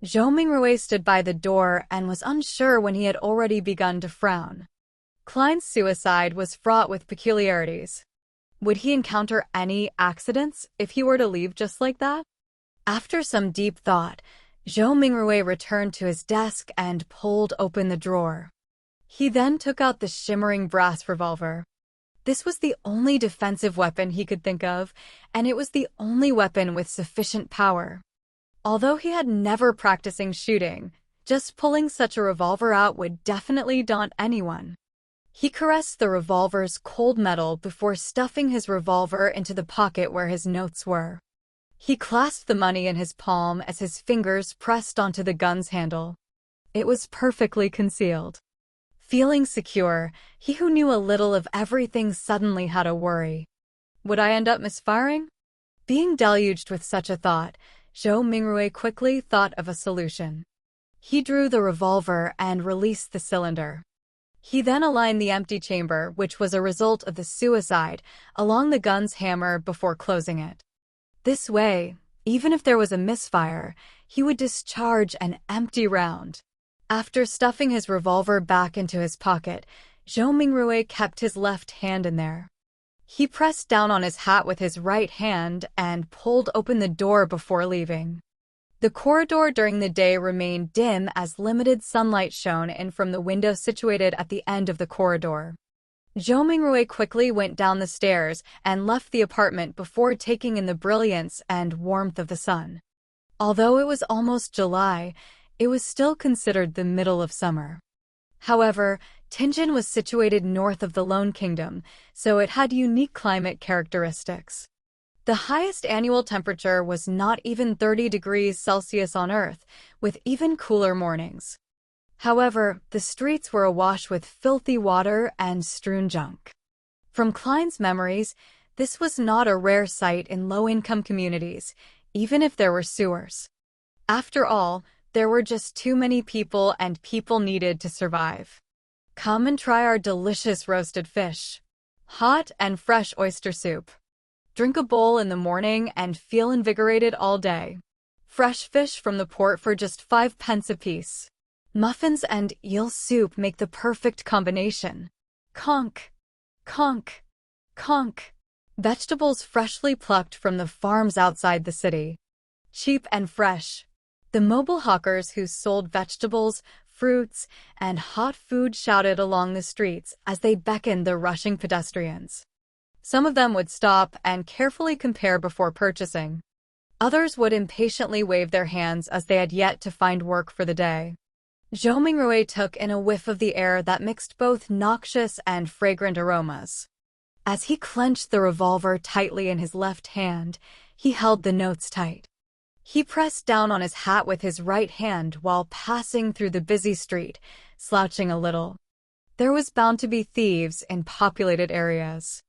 S1: Zhou Mingrui stood by the door and was unsure when he had already begun to frown. Klein's suicide was fraught with peculiarities. Would he encounter any accidents if he were to leave just like that? After some deep thought, Zhou Mingrui returned to his desk and pulled open the drawer. He then took out the shimmering brass revolver. This was the only defensive weapon he could think of, and it was the only weapon with sufficient power. Although he had never practicing shooting, just pulling such a revolver out would definitely daunt anyone. He caressed the revolver's cold metal before stuffing his revolver into the pocket where his notes were. He clasped the money in his palm as his fingers pressed onto the gun's handle. It was perfectly concealed. Feeling secure, he who knew a little of everything suddenly had a worry. Would I end up misfiring? Being deluged with such a thought, Zhou Mingrui quickly thought of a solution. He drew the revolver and released the cylinder. He then aligned the empty chamber, which was a result of the suicide, along the gun's hammer before closing it. This way, even if there was a misfire, he would discharge an empty round. After stuffing his revolver back into his pocket, Zhou Mingrui kept his left hand in there. He pressed down on his hat with his right hand and pulled open the door before leaving. The corridor during the day remained dim as limited sunlight shone in from the window situated at the end of the corridor. Zhou Mingrui quickly went down the stairs and left the apartment before taking in the brilliance and warmth of the sun. Although it was almost July, it was still considered the middle of summer. However, Tianjin was situated north of the Lone Kingdom, so it had unique climate characteristics. The highest annual temperature was not even 30 degrees Celsius on Earth, with even cooler mornings. However, the streets were awash with filthy water and strewn junk. From Klein's memories, this was not a rare sight in low-income communities, even if there were sewers. After all, there were just too many people and people needed to survive. Come and try our delicious roasted fish. Hot and fresh oyster soup. Drink a bowl in the morning and feel invigorated all day. Fresh fish from the port for just 5 pence apiece. Muffins and eel soup make the perfect combination. Conch, conch, conch. Vegetables freshly plucked from the farms outside the city. Cheap and fresh. The mobile hawkers who sold vegetables, fruits, and hot food shouted along the streets as they beckoned the rushing pedestrians. Some of them would stop and carefully compare before purchasing. Others would impatiently wave their hands as they had yet to find work for the day. Zhou Mingrui took in a whiff of the air that mixed both noxious and fragrant aromas. As he clenched the revolver tightly in his left hand, he held the notes tight. He pressed down on his hat with his right hand while passing through the busy street, slouching a little. There was bound to be thieves in populated areas.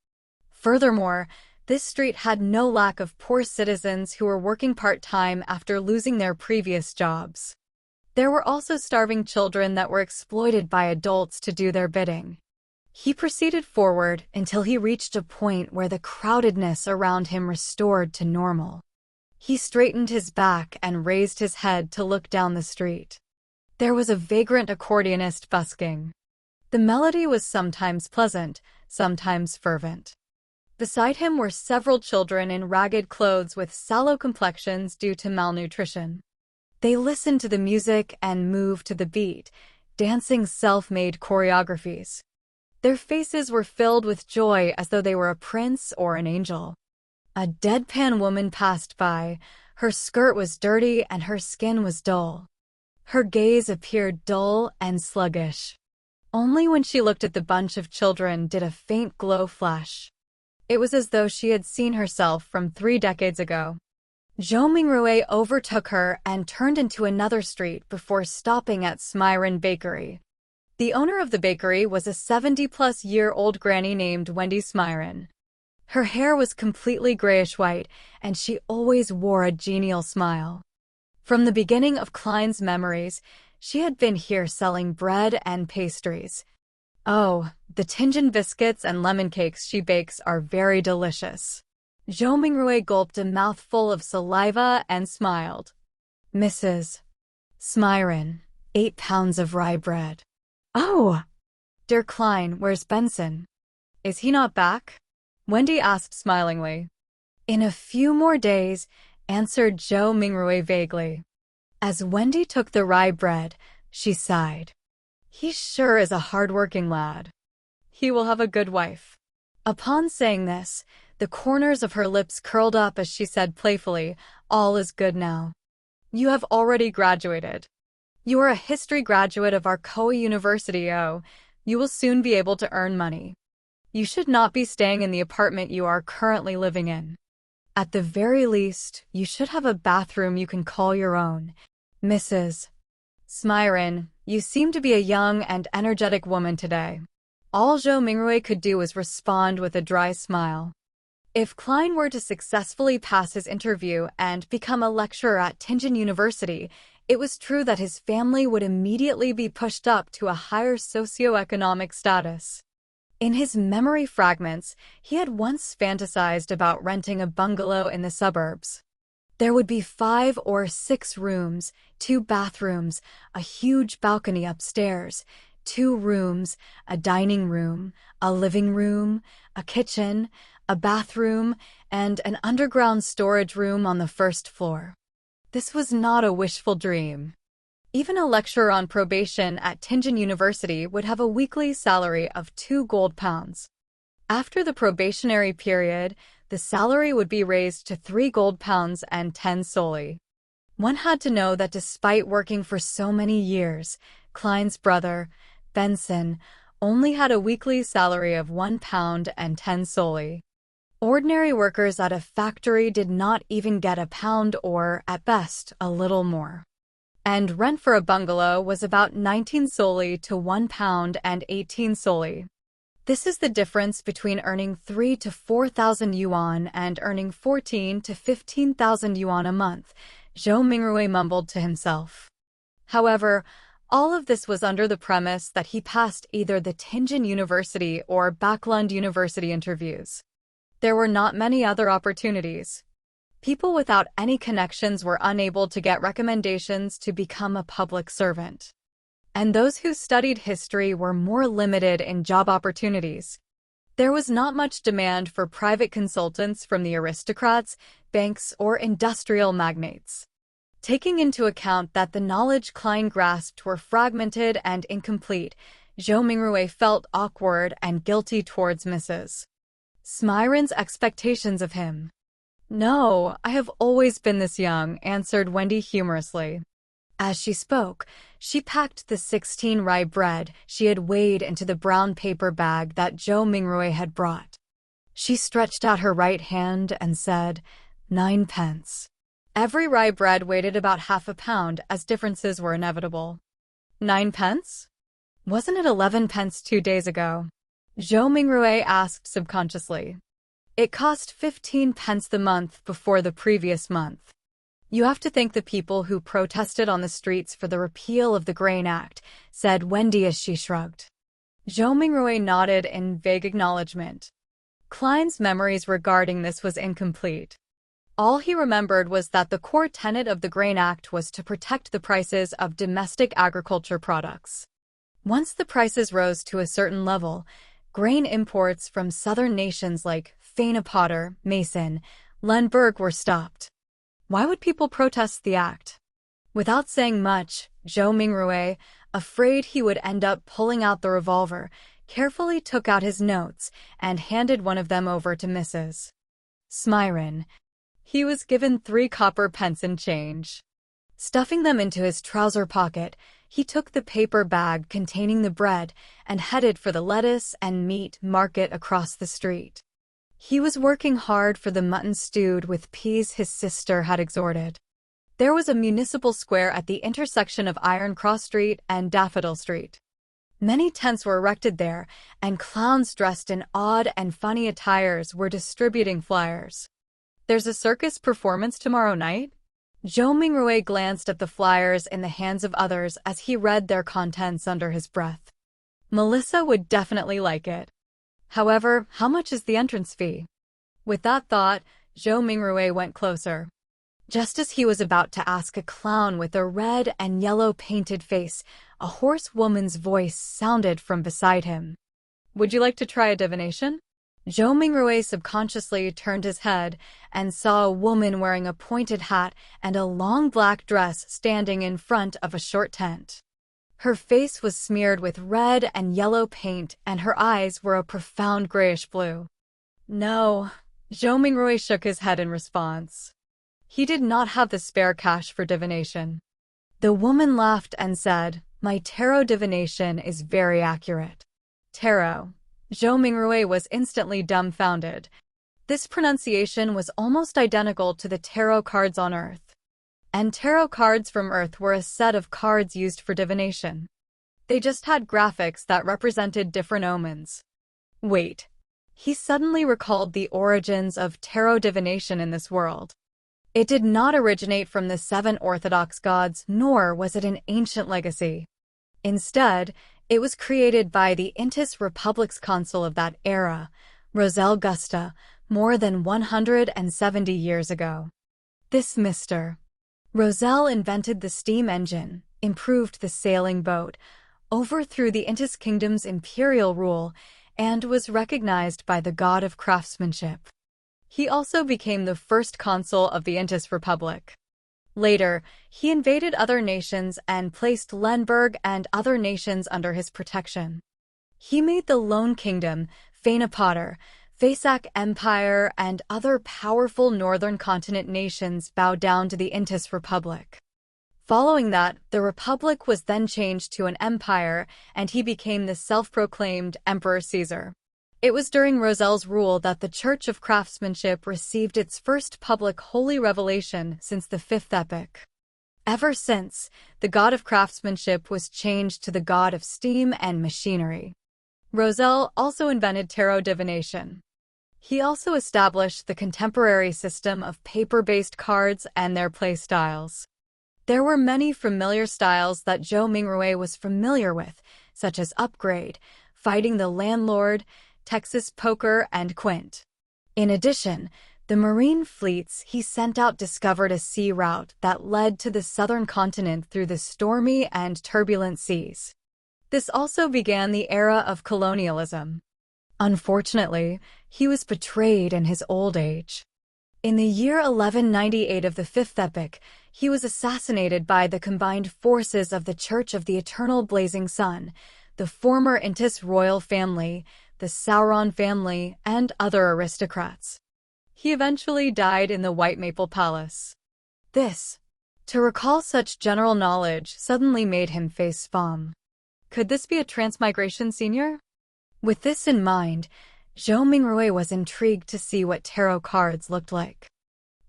S1: Furthermore, this street had no lack of poor citizens who were working part-time after losing their previous jobs. There were also starving children that were exploited by adults to do their bidding. He proceeded forward until he reached a point where the crowdedness around him restored to normal. He straightened his back and raised his head to look down the street. There was a vagrant accordionist busking. The melody was sometimes pleasant, sometimes fervent. Beside him were several children in ragged clothes with sallow complexions due to malnutrition. They listened to the music and moved to the beat, dancing self-made choreographies. Their faces were filled with joy as though they were a prince or an angel. A deadpan woman passed by. Her skirt was dirty and her skin was dull. Her gaze appeared dull and sluggish. Only when she looked at the bunch of children did a faint glow flash. It was as though she had seen herself from 3 decades ago. Zhou Mingrui overtook her and turned into another street before stopping at Smyron Bakery. The owner of the bakery was a 70-plus-year-old granny named Wendy Smyron. Her hair was completely grayish-white, and she always wore a genial smile. From the beginning of Klein's memories, she had been here selling bread and pastries. Oh, the Tianjin biscuits and lemon cakes she bakes are very delicious. Zhou Mingrui gulped a mouthful of saliva and smiled. Mrs. Smyron, 8 pounds of rye bread. Oh! Dear Klein, where's Benson? Is he not back? Wendy asked smilingly. In a few more days, answered Zhou Mingrui vaguely. As Wendy took the rye bread, she sighed. He sure is a hard-working lad. He will have a good wife. Upon saying this, the corners of her lips curled up as she said playfully, all is good now. You have already graduated. You are a history graduate of our Koei University. Oh, you will soon be able to earn money. You should not be staying in the apartment you are currently living in. At the very least, you should have a bathroom you can call your own. Mrs. Smyron, you seem to be a young and energetic woman today. All Zhou Mingrui could do was respond with a dry smile. If Klein were to successfully pass his interview and become a lecturer at Tianjin University, it was true that his family would immediately be pushed up to a higher socioeconomic status. In his memory fragments, he had once fantasized about renting a bungalow in the suburbs. There would be 5 or 6 rooms, 2 bathrooms, a huge balcony upstairs, 2 rooms, a dining room, a living room, a kitchen, a bathroom, and an underground storage room on the first floor. This was not a wishful dream. Even a lecturer on probation at Tianjin University would have a weekly salary of 2 gold pounds. After the probationary period, the salary would be raised to 3 gold pounds and 10 soldi. One had to know that despite working for so many years, Klein's brother, Benson, only had a weekly salary of 1 pound and 10 soldi. Ordinary workers at a factory did not even get a pound or, at best, a little more. And rent for a bungalow was about 19 soldi to 1 pound and 18 soldi. This is the difference between earning 3 to 4,000 yuan and earning 14 to 15,000 yuan a month, Zhou Mingrui mumbled to himself. However, all of this was under the premise that he passed either the Tianjin University or Backlund University interviews. There were not many other opportunities. People without any connections were unable to get recommendations to become a public servant. And those who studied history were more limited in job opportunities. There was not much demand for private consultants from the aristocrats, banks, or industrial magnates. Taking into account that the knowledge Klein grasped were fragmented and incomplete, Zhou Mingrui felt awkward and guilty towards Mrs. Smyron's expectations of him. "No, I have always been this young," answered Wendy humorously. As she spoke, she packed the 16 rye bread she had weighed into the brown paper bag that Zhou Mingrui had brought. She stretched out her right hand and said, 9 pence. Every rye bread weighed about half a pound, as differences were inevitable. 9 pence? Wasn't it 11 pence 2 days ago? Zhou Mingrui asked subconsciously. It cost 15 pence the month before the previous month. You have to thank the people who protested on the streets for the repeal of the Grain Act, said Wendy as she shrugged. Zhou Mingrui nodded in vague acknowledgement. Klein's memories regarding this was incomplete. All he remembered was that the core tenet of the Grain Act was to protect the prices of domestic agriculture products. Once the prices rose to a certain level, grain imports from southern nations like Potter, Mason, Lemberg were stopped. Why would people protest the act? Without saying much, Zhou Mingrui, afraid he would end up pulling out the revolver, carefully took out his notes and handed one of them over to Mrs. Smyron. He was given 3 copper pence in change. Stuffing them into his trouser pocket, he took the paper bag containing the bread and headed for the lettuce and meat market across the street. He was working hard for the mutton stewed with peas his sister had exhorted. There was a municipal square at the intersection of Iron Cross Street and Daffodil Street. Many tents were erected there, and clowns dressed in odd and funny attires were distributing flyers. There's a circus performance tomorrow night? Zhou Mingrui glanced at the flyers in the hands of others as he read their contents under his breath. Melissa would definitely like it. However, how much is the entrance fee? With that thought, Zhou Mingrui went closer. Just as he was about to ask a clown with a red and yellow painted face, a hoarse woman's voice sounded from beside him. Would you like to try a divination? Zhou Mingrui subconsciously turned his head and saw a woman wearing a pointed hat and a long black dress standing in front of a short tent. Her face was smeared with red and yellow paint, and her eyes were a profound grayish blue. No, Zhou Mingrui shook his head in response. He did not have the spare cash for divination. The woman laughed and said, "My tarot divination is very accurate." Tarot. Zhou Mingrui was instantly dumbfounded. This pronunciation was almost identical to the tarot cards on Earth. And tarot cards from Earth were a set of cards used for divination. They just had graphics that represented different omens. Wait, He suddenly recalled the origins of tarot divination in this world. It did not originate from the 7 Orthodox gods, nor was it an ancient legacy. Instead, it was created by the Intis Republic's consul of that era, Roselle Gusta, more than 170 years ago. This Mr. Roselle invented the steam engine, improved the sailing boat, overthrew the Intis kingdom's imperial rule, and was recognized by the god of craftsmanship. He also became the first consul of the Intis Republic. Later, he invaded other nations and placed Lemberg and other nations under his protection. He made the Lone Kingdom, Fenapotter, Fasak Empire, and other powerful northern continent nations bow down to the Intis Republic. Following that, the Republic was then changed to an empire, and he became the self-proclaimed Emperor Caesar. It was during Roselle's rule that the Church of Craftsmanship received its first public holy revelation since the 5th epoch. Ever since, the god of craftsmanship was changed to the god of steam and machinery. Roselle also invented tarot divination. He also established the contemporary system of paper-based cards and their play styles. There were many familiar styles that Zhou Mingrui was familiar with, such as Upgrade, Fighting the Landlord, Texas Poker, and Quint. In addition, the marine fleets he sent out discovered a sea route that led to the southern continent through the stormy and turbulent seas. This also began the era of colonialism. Unfortunately, he was betrayed in his old age. In the year 1198 of the 5th epoch, he was assassinated by the combined forces of the Church of the Eternal Blazing Sun, the former Intis royal family, the Sauron family, and other aristocrats. He eventually died in the White Maple Palace. To recall such general knowledge suddenly made him face spam. Could this be a transmigration, Senior? With this in mind, Zhou Mingrui was intrigued to see what tarot cards looked like.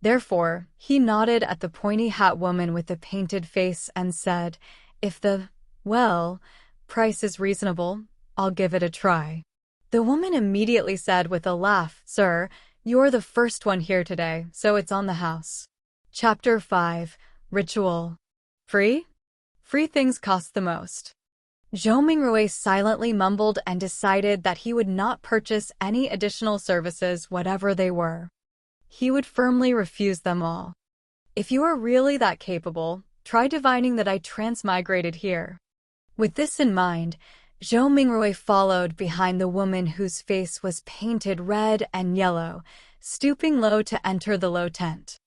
S1: Therefore, he nodded at the pointy hat woman with the painted face and said, "If the, price is reasonable, I'll give it a try." The woman immediately said with a laugh, "Sir, you're the first one here today, so it's on the house." Chapter 5, Ritual. Free? Free things cost the most. Zhou Mingrui silently mumbled and decided that he would not purchase any additional services, whatever they were. He would firmly refuse them all. If you are really that capable, try divining that I transmigrated here. With this in mind, Zhou Mingrui followed behind the woman whose face was painted red and yellow, stooping low to enter the low tent.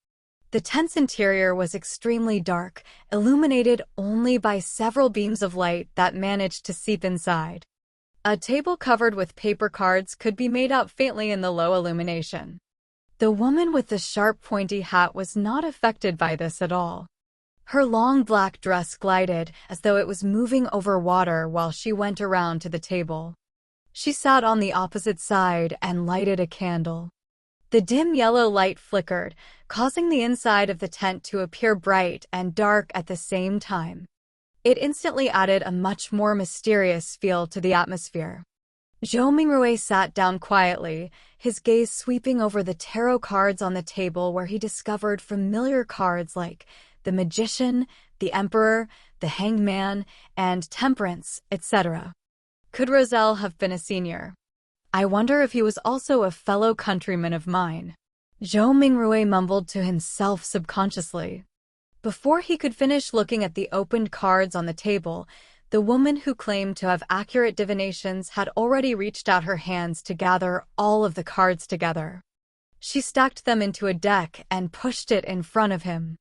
S1: The tent's interior was extremely dark, illuminated only by several beams of light that managed to seep inside. A table covered with paper cards could be made out faintly in the low illumination. The woman with the sharp pointy hat was not affected by this at all. Her long black dress glided as though it was moving over water while she went around to the table. She sat on the opposite side and lighted a candle. The dim yellow light flickered, causing the inside of the tent to appear bright and dark at the same time. It instantly added a much more mysterious feel to the atmosphere. Zhou Mingrui sat down quietly, his gaze sweeping over the tarot cards on the table where he discovered familiar cards like the Magician, the Emperor, the Hanged Man, and Temperance, etc. Could Roselle have been a senior? I wonder if he was also a fellow countryman of mine. Zhou Mingrui mumbled to himself subconsciously. Before he could finish looking at the opened cards on the table, the woman who claimed to have accurate divinations had already reached out her hands to gather all of the cards together. She stacked them into a deck and pushed it in front of him.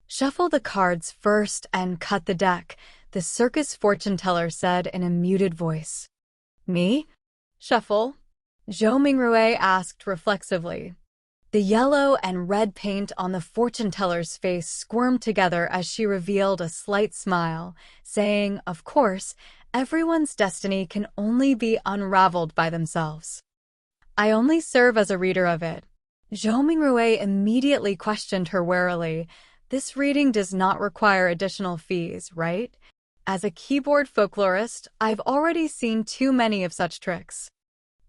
S1: "Shuffle the cards first and cut the deck," the circus fortune teller said in a muted voice. "Me? Shuffle?" Zhou Mingrui asked reflexively. The yellow and red paint on the fortune teller's face squirmed together as she revealed a slight smile, saying, "Of course, everyone's destiny can only be unraveled by themselves. I only serve as a reader of it." Zhou Mingrui immediately questioned her warily. "This reading does not require additional fees, right? As a keyboard folklorist, I've already seen too many of such tricks."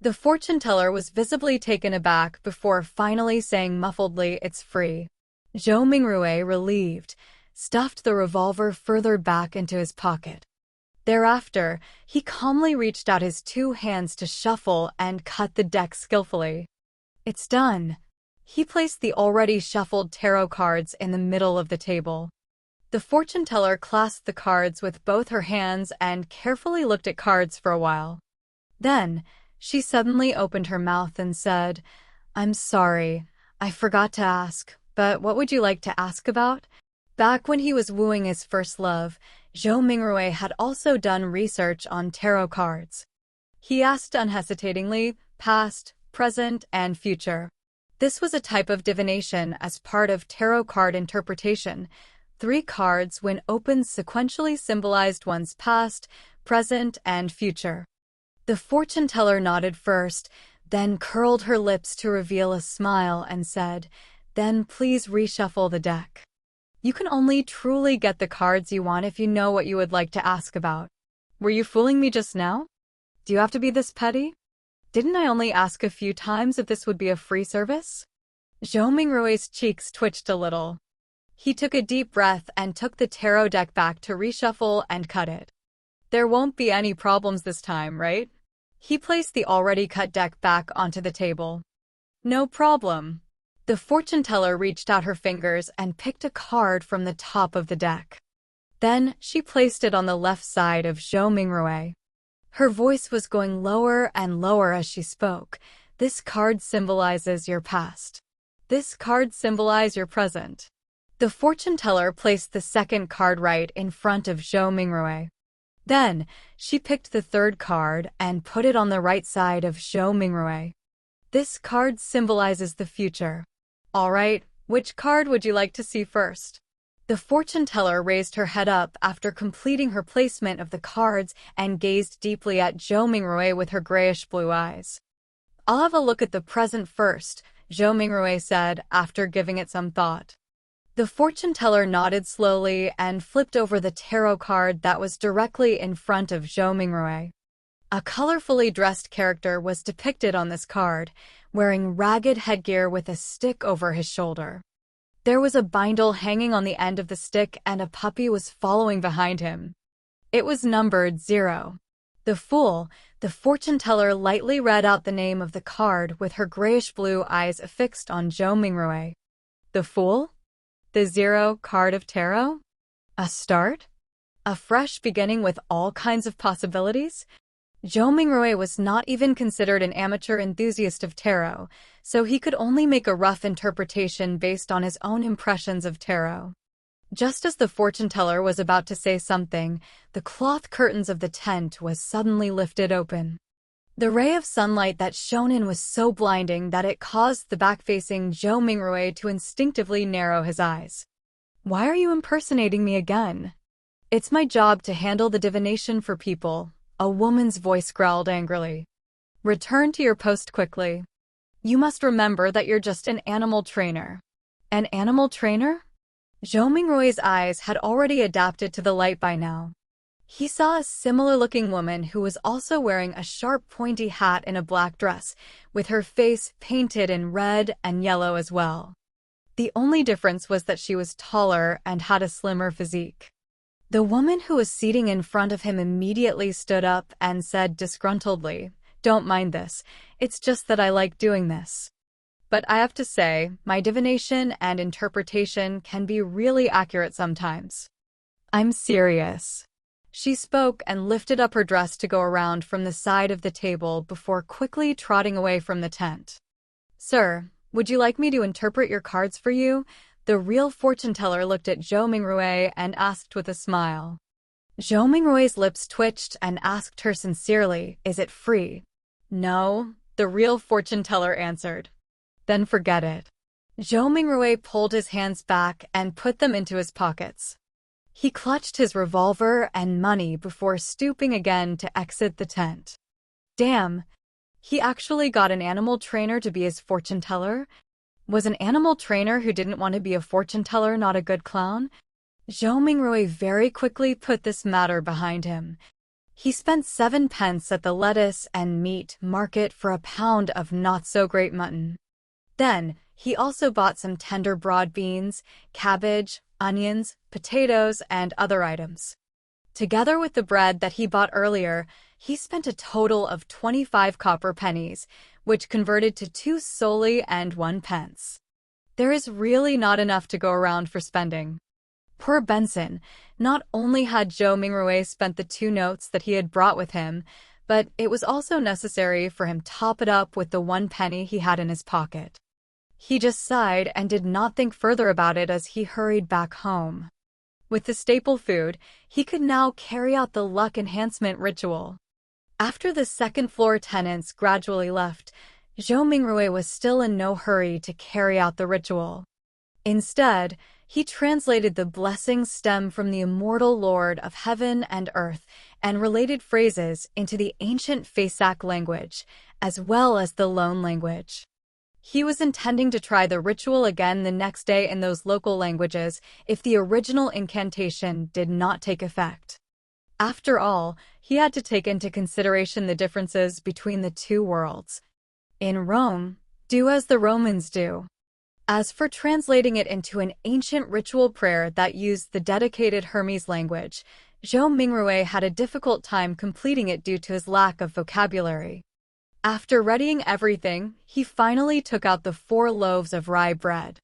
S1: The fortune teller was visibly taken aback before finally saying muffledly, "It's free." Zhou Mingrui, relieved, stuffed the revolver further back into his pocket. Thereafter, he calmly reached out his two hands to shuffle and cut the deck skillfully. "It's done." He placed the already shuffled tarot cards in the middle of the table. The fortune teller clasped the cards with both her hands and carefully looked at cards for a while. Then, she suddenly opened her mouth and said, "I'm sorry, I forgot to ask, but what would you like to ask about?" Back when he was wooing his first love, Zhou Mingrui had also done research on tarot cards. He asked unhesitatingly, past, present, and future. This was a type of divination as part of tarot card interpretation. 3 cards, when opened, sequentially symbolized one's past, present, and future. The fortune teller nodded first, then curled her lips to reveal a smile and said, "Then please reshuffle the deck. You can only truly get the cards you want if you know what you would like to ask about." "Were you fooling me just now? Do you have to be this petty? Didn't I only ask a few times if this would be a free service?" Zhou Mingrui's cheeks twitched a little. He took a deep breath and took the tarot deck back to reshuffle and cut it. "There won't be any problems this time, right?" He placed the already cut deck back onto the table. "No problem." The fortune teller reached out her fingers and picked a card from the top of the deck. Then she placed it on the left side of Zhou Mingrui. Her voice was going lower and lower as she spoke. "This card symbolizes your past. This card symbolizes your present." The fortune teller placed the second card right in front of Zhou Mingrui. Then, she picked the third card and put it on the right side of Zhou Mingrui. "This card symbolizes the future." "All right, which card would you like to see first?" The fortune teller raised her head up after completing her placement of the cards and gazed deeply at Zhou Mingrui with her grayish-blue eyes. "I'll have a look at the present first," Zhou Mingrui said after giving it some thought. The fortune teller nodded slowly and flipped over the tarot card that was directly in front of Zhou Mingrui. A colorfully dressed character was depicted on this card, wearing ragged headgear with a stick over his shoulder. There was a bindle hanging on the end of the stick and a puppy was following behind him. It was numbered 0. The Fool, the fortune teller lightly read out the name of the card with her grayish-blue eyes fixed on Zhou Mingrui. The Fool? The 0 card of tarot? A start? A fresh beginning with all kinds of possibilities? Zhou Mingrui was not even considered an amateur enthusiast of tarot, so he could only make a rough interpretation based on his own impressions of tarot. Just as the fortune teller was about to say something, the cloth curtains of the tent was suddenly lifted open. The ray of sunlight that shone in was so blinding that it caused the back-facing Zhou Mingrui to instinctively narrow his eyes. "Why are you impersonating me again?" "It's my job to handle the divination for people," a woman's voice growled angrily. "Return to your post quickly. You must remember that you're just an animal trainer." "An animal trainer?" Zhou Mingrui's eyes had already adapted to the light by now. He saw a similar-looking woman who was also wearing a sharp, pointy hat and a black dress, with her face painted in red and yellow as well. The only difference was that she was taller and had a slimmer physique. The woman who was seating in front of him immediately stood up and said disgruntledly, "Don't mind this, it's just that I like doing this. But I have to say, my divination and interpretation can be really accurate sometimes. I'm serious." She spoke and lifted up her dress to go around from the side of the table before quickly trotting away from the tent. "Sir, would you like me to interpret your cards for you?" The real fortune teller looked at Zhou Mingrui and asked with a smile. Zhou Mingrui's lips twitched and asked her sincerely, "Is it free?" "No," the real fortune teller answered. "Then forget it." Zhou Mingrui pulled his hands back and put them into his pockets. He clutched his revolver and money before stooping again to exit the tent. Damn, he actually got an animal trainer to be his fortune teller? Was an animal trainer who didn't want to be a fortune teller not a good clown? Zhou Mingrui very quickly put this matter behind him. He spent 7 pence at the lettuce and meat market for a pound of not-so-great mutton. Then, he also bought some tender broad beans, cabbage, onions, potatoes, and other items. Together with the bread that he bought earlier, he spent a total of 25 copper pennies, which converted to 2 soldi and 1 pence. There is really not enough to go around for spending. Poor Benson. Not only had Zhou Mingrui spent the 2 notes that he had brought with him, but it was also necessary for him to top it up with the 1 penny he had in his pocket. He just sighed and did not think further about it as he hurried back home. With the staple food, he could now carry out the luck enhancement ritual. After the second-floor tenants gradually left, Zhou Mingrui was still in no hurry to carry out the ritual. Instead, he translated the blessings stem from the immortal Lord of heaven and earth and related phrases into the ancient Fasak language, as well as the Lone language. He was intending to try the ritual again the next day in those local languages if the original incantation did not take effect. After all, he had to take into consideration the differences between the 2 worlds. In Rome, do as the Romans do. As for translating it into an ancient ritual prayer that used the dedicated Hermes language, Zhou Mingrui had a difficult time completing it due to his lack of vocabulary. After readying everything, he finally took out the 4 loaves of rye bread.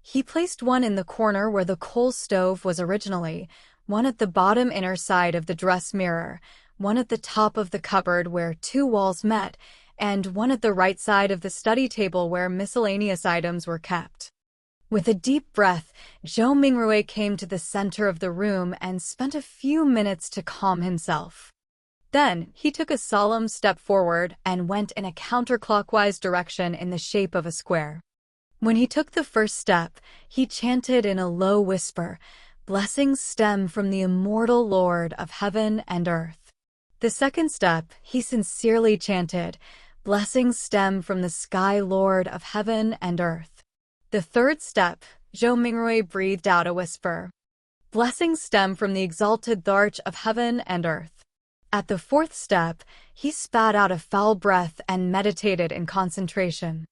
S1: He placed one in the corner where the coal stove was originally, one at the bottom inner side of the dress mirror, one at the top of the cupboard where 2 walls met, and one at the right side of the study table where miscellaneous items were kept. With a deep breath, Zhou Mingrui came to the center of the room and spent a few minutes to calm himself. Then, he took a solemn step forward and went in a counterclockwise direction in the shape of a square. When he took the first step, he chanted in a low whisper, "Blessings stem from the immortal Lord of heaven and earth." The second step, he sincerely chanted, "Blessings stem from the sky Lord of heaven and earth." The third step, Zhou Mingrui breathed out a whisper, "Blessings stem from the exalted Lord of heaven and earth." At the fourth step, he spat out a foul breath and meditated in concentration.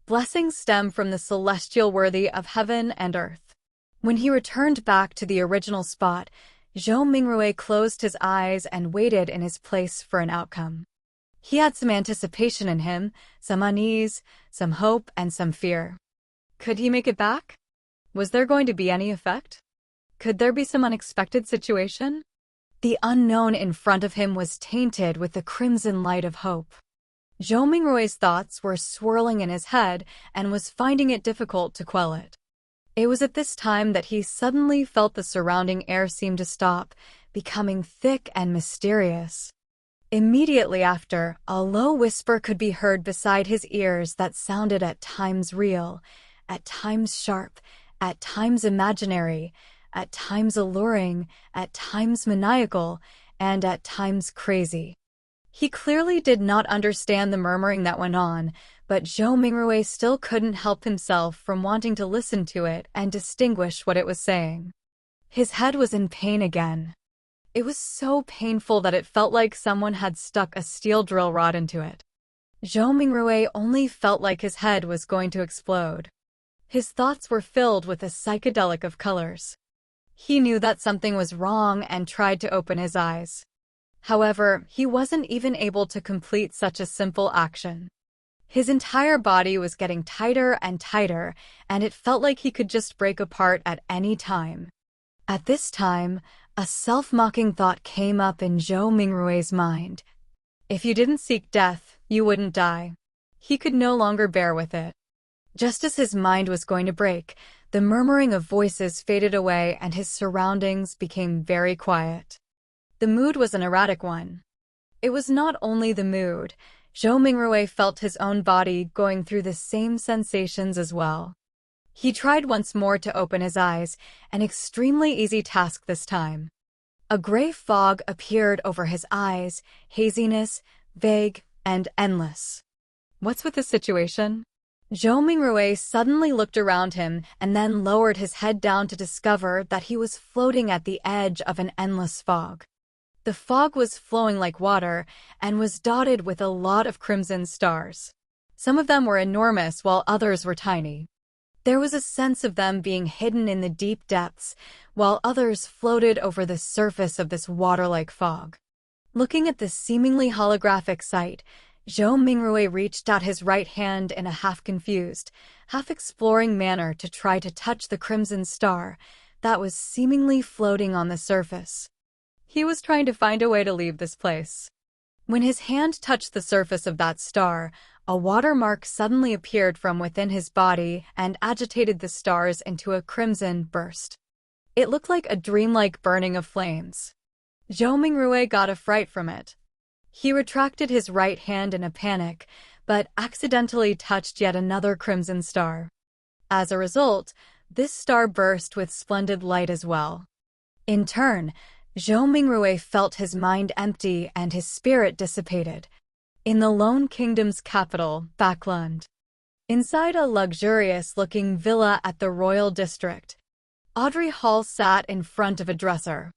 S1: Blessings stem from the celestial worthy of heaven and earth. When he returned back to the original spot, Zhou Mingrui closed his eyes and waited in his place for an outcome. He had some anticipation in him, some unease, some hope, and some fear. Could he make it back? Was there going to be any effect? Could there be some unexpected situation? The unknown in front of him was tainted with the crimson light of hope. Zhou Mingrui's thoughts were swirling in his head and was finding it difficult to quell it. It was at this time that he suddenly felt the surrounding air seem to stop, becoming thick and mysterious. Immediately after, a low whisper could be heard beside his ears that sounded at times real, at times sharp, at times imaginary, at times alluring, at times maniacal, and at times crazy. He clearly did not understand the murmuring that went on, but Zhou Mingrui still couldn't help himself from wanting to listen to it and distinguish what it was saying. His head was in pain again. It was so painful that it felt like someone had stuck a steel drill rod into it. Zhou Mingrui only felt like his head was going to explode. His thoughts were filled with a psychedelic of colors. He knew that something was wrong and tried to open his eyes. However, he wasn't even able to complete such a simple action. His entire body was getting tighter and tighter, and it felt like he could just break apart at any time. At this time, a self-mocking thought came up in Zhou Mingrui's mind. If you didn't seek death, you wouldn't die. He could no longer bear with it. Just as his mind was going to break, the murmuring of voices faded away and his surroundings became very quiet. The mood was an erratic one. It was not only the mood. Zhou Mingrui felt his own body going through the same sensations as well. He tried once more to open his eyes, an extremely easy task this time. A gray fog appeared over his eyes, haziness, vague, and endless. What's with this situation? Zhou Mingrui suddenly looked around him and then lowered his head down to discover that he was floating at the edge of an endless fog. The fog was flowing like water and was dotted with a lot of crimson stars. Some of them were enormous while others were tiny. There was a sense of them being hidden in the deep depths, while others floated over the surface of this water-like fog. Looking at this seemingly holographic sight, Zhou Mingrui reached out his right hand in a half-confused, half-exploring manner to try to touch the crimson star that was seemingly floating on the surface. He was trying to find a way to leave this place. When his hand touched the surface of that star, a watermark suddenly appeared from within his body and agitated the stars into a crimson burst. It looked like a dreamlike burning of flames. Zhou Mingrui got a fright from it. He retracted his right hand in a panic, but accidentally touched yet another crimson star. As a result, this star burst with splendid light as well. In turn, Zhou Mingrui felt his mind empty and his spirit dissipated. In the Lone Kingdom's capital, Baklund. Inside a luxurious-looking villa at the royal district, Audrey Hall sat in front of a dresser.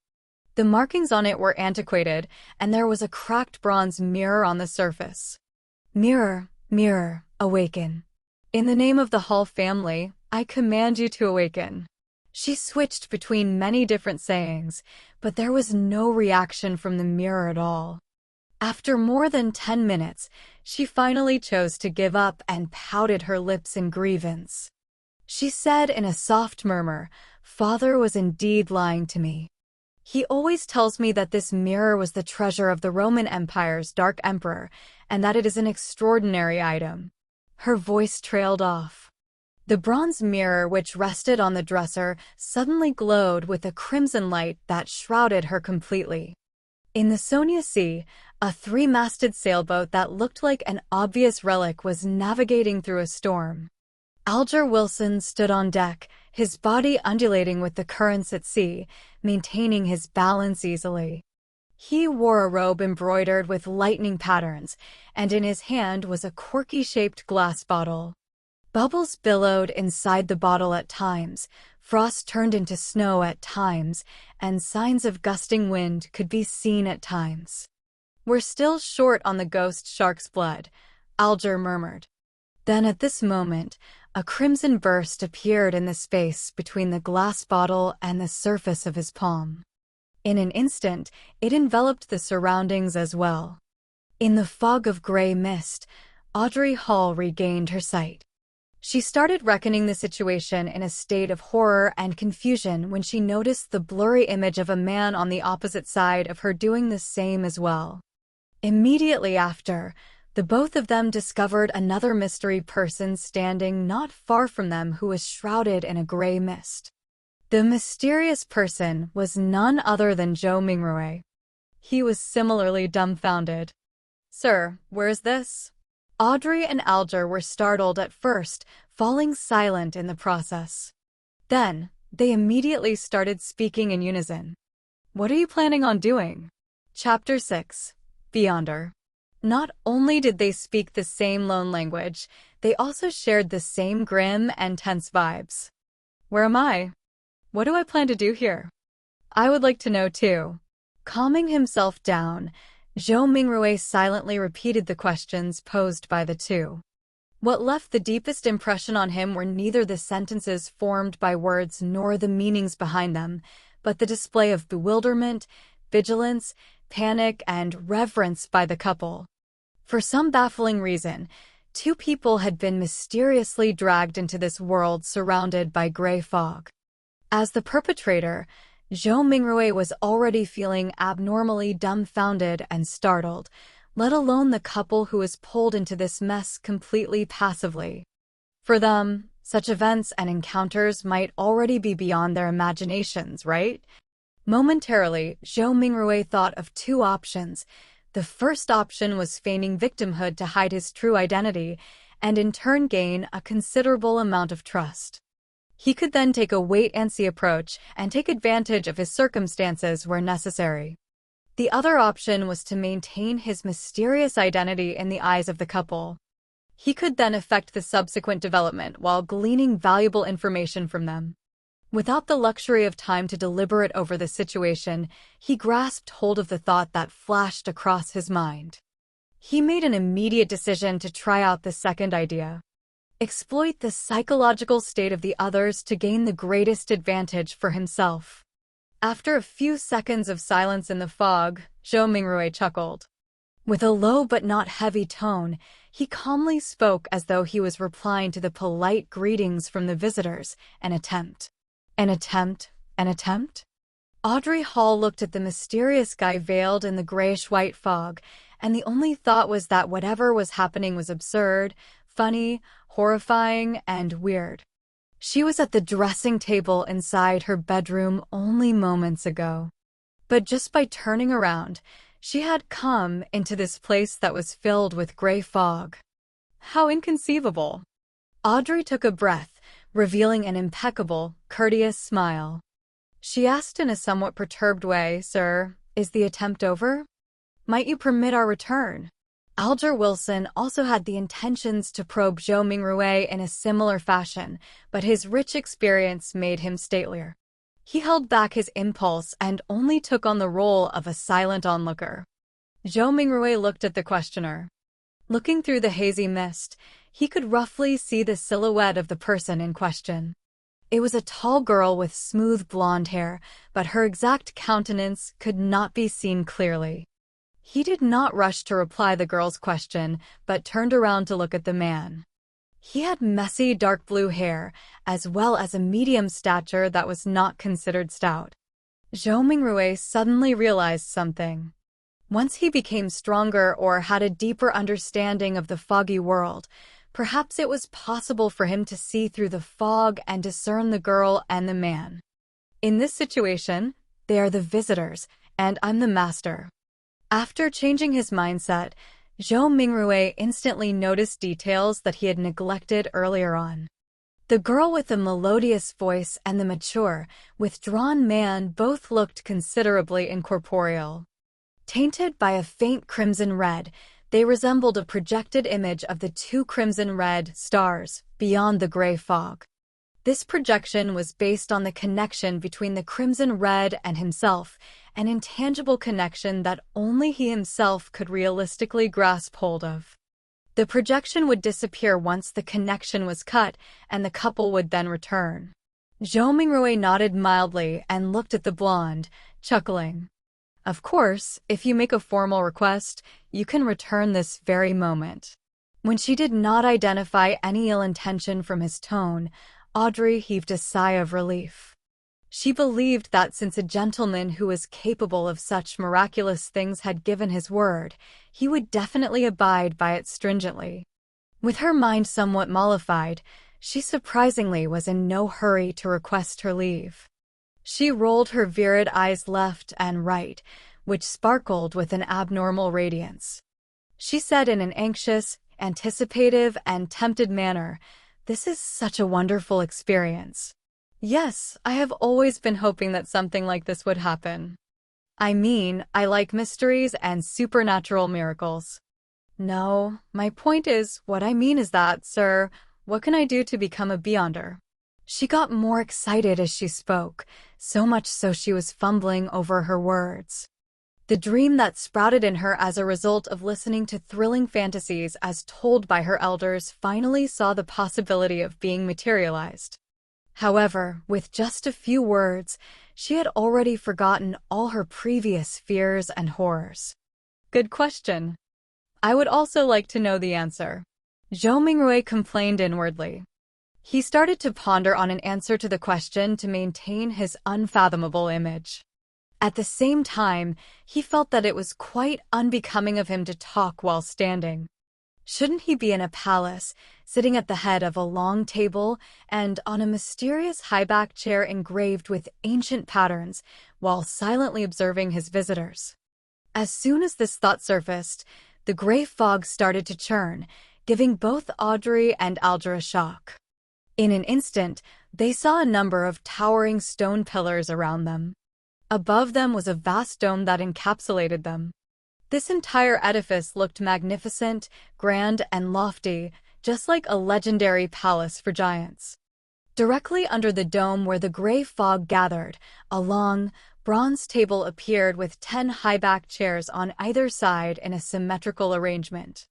S1: The markings on it were antiquated, and there was a cracked bronze mirror on the surface. "Mirror, mirror, awaken. In the name of the Hall family, I command you to awaken." She switched between many different sayings, but there was no reaction from the mirror at all. After more than 10 minutes, she finally chose to give up and pouted her lips in grievance. She said in a soft murmur, "Father was indeed lying to me. He always tells me that this mirror was the treasure of the Roman Empire's Dark Emperor, and that it is an extraordinary item." Her voice trailed off. The bronze mirror which rested on the dresser suddenly glowed with a crimson light that shrouded her completely. In the Sonia Sea, a three-masted sailboat that looked like an obvious relic was navigating through a storm. Alger Wilson stood on deck, his body undulating with the currents at sea, maintaining his balance easily. He wore a robe embroidered with lightning patterns, and in his hand was a quirky-shaped glass bottle. Bubbles billowed inside the bottle at times, frost turned into snow at times, and signs of gusting wind could be seen at times. "We're still short on the ghost shark's blood," Alger murmured. Then at this moment, a crimson burst appeared in the space between the glass bottle and the surface of his palm. In an instant, it enveloped the surroundings as well. In the fog of gray mist, Audrey Hall regained her sight. She started reckoning the situation in a state of horror and confusion when she noticed the blurry image of a man on the opposite side of her doing the same as well. Immediately after, the both of them discovered another mystery person standing not far from them who was shrouded in a gray mist. The mysterious person was none other than Zhou Mingrui. He was similarly dumbfounded. "Sir, where's this?" Audrey and Alger were startled at first, falling silent in the process. Then, they immediately started speaking in unison. "What are you planning on doing?" Chapter 6. Beyonder. Not only did they speak the same lone language, they also shared the same grim and tense vibes. "Where am I? What do I plan to do here? I would like to know too." Calming himself down, Zhou Mingrui silently repeated the questions posed by the two. What left the deepest impression on him were neither the sentences formed by words nor the meanings behind them, but the display of bewilderment, vigilance, panic, and reverence by the couple. For some baffling reason, two people had been mysteriously dragged into this world surrounded by gray fog. As the perpetrator, Zhou Mingrui was already feeling abnormally dumbfounded and startled, let alone the couple who was pulled into this mess completely passively. For them, such events and encounters might already be beyond their imaginations, right? Momentarily, Zhou Mingrui thought of two options. The first option was feigning victimhood to hide his true identity and in turn gain a considerable amount of trust. He could then take a wait-and-see approach and take advantage of his circumstances where necessary. The other option was to maintain his mysterious identity in the eyes of the couple. He could then affect the subsequent development while gleaning valuable information from them. Without the luxury of time to deliberate over the situation, he grasped hold of the thought that flashed across his mind. He made an immediate decision to try out the second idea. Exploit the psychological state of the others to gain the greatest advantage for himself. After a few seconds of silence in the fog, Zhou Mingrui chuckled. With a low but not heavy tone, he calmly spoke as though he was replying to the polite greetings from the visitors. An attempt. An attempt? An attempt? Audrey Hall looked at the mysterious guy veiled in the grayish-white fog, and the only thought was that whatever was happening was absurd, funny, horrifying, and weird. She was at the dressing table inside her bedroom only moments ago. But just by turning around, she had come into this place that was filled with gray fog. How inconceivable! Audrey took a breath, revealing an impeccable, courteous smile. She asked in a somewhat perturbed way, "Sir, is the attempt over? Might you permit our return?" Alger Wilson also had the intentions to probe Zhou Mingrui in a similar fashion, but his rich experience made him statelier. He held back his impulse and only took on the role of a silent onlooker. Zhou Mingrui looked at the questioner. Looking through the hazy mist, he could roughly see the silhouette of the person in question. It was a tall girl with smooth blonde hair, but her exact countenance could not be seen clearly. He did not rush to reply the girl's question, but turned around to look at the man. He had messy dark blue hair, as well as a medium stature that was not considered stout. Zhou Mingrui suddenly realized something. Once he became stronger or had a deeper understanding of the foggy world, perhaps it was possible for him to see through the fog and discern the girl and the man. In this situation, they are the visitors, and I'm the master. After changing his mindset, Zhou Mingrui instantly noticed details that he had neglected earlier on. The girl with the melodious voice and the mature, withdrawn man both looked considerably incorporeal. Tainted by a faint crimson red, they resembled a projected image of the two crimson-red stars beyond the gray fog. This projection was based on the connection between the crimson red and himself, an intangible connection that only he himself could realistically grasp hold of. The projection would disappear once the connection was cut, and the couple would then return. Zhou Mingrui nodded mildly and looked at the blonde, chuckling. Of course, if you make a formal request, you can return this very moment. When she did not identify any ill intention from his tone, Audrey heaved a sigh of relief. She believed that since a gentleman who was capable of such miraculous things had given his word, he would definitely abide by it stringently. With her mind somewhat mollified, she surprisingly was in no hurry to request her leave. She rolled her virid eyes left and right, which sparkled with an abnormal radiance. She said in an anxious, anticipative, and tempted manner, "This is such a wonderful experience. Yes, I have always been hoping that something like this would happen. I mean, I like mysteries and supernatural miracles." "No, my point is, what I mean is that, sir, what can I do to become a beyonder?" She got more excited as she spoke, so much so she was fumbling over her words. The dream that sprouted in her as a result of listening to thrilling fantasies as told by her elders finally saw the possibility of being materialized. However, with just a few words, she had already forgotten all her previous fears and horrors. "Good question. I would also like to know the answer." Zhou Mingrui complained inwardly. He started to ponder on an answer to the question to maintain his unfathomable image. At the same time, he felt that it was quite unbecoming of him to talk while standing. Shouldn't he be in a palace, sitting at the head of a long table and on a mysterious high-backed chair engraved with ancient patterns, while silently observing his visitors? As soon as this thought surfaced, the gray fog started to churn, giving both Audrey and Alger a shock. In an instant, they saw a number of towering stone pillars around them. Above them was a vast dome that encapsulated them. This entire edifice looked magnificent, grand, and lofty, just like a legendary palace for giants. Directly under the dome where the gray fog gathered, a long, bronze table appeared with 10 high-backed chairs on either side in a symmetrical arrangement.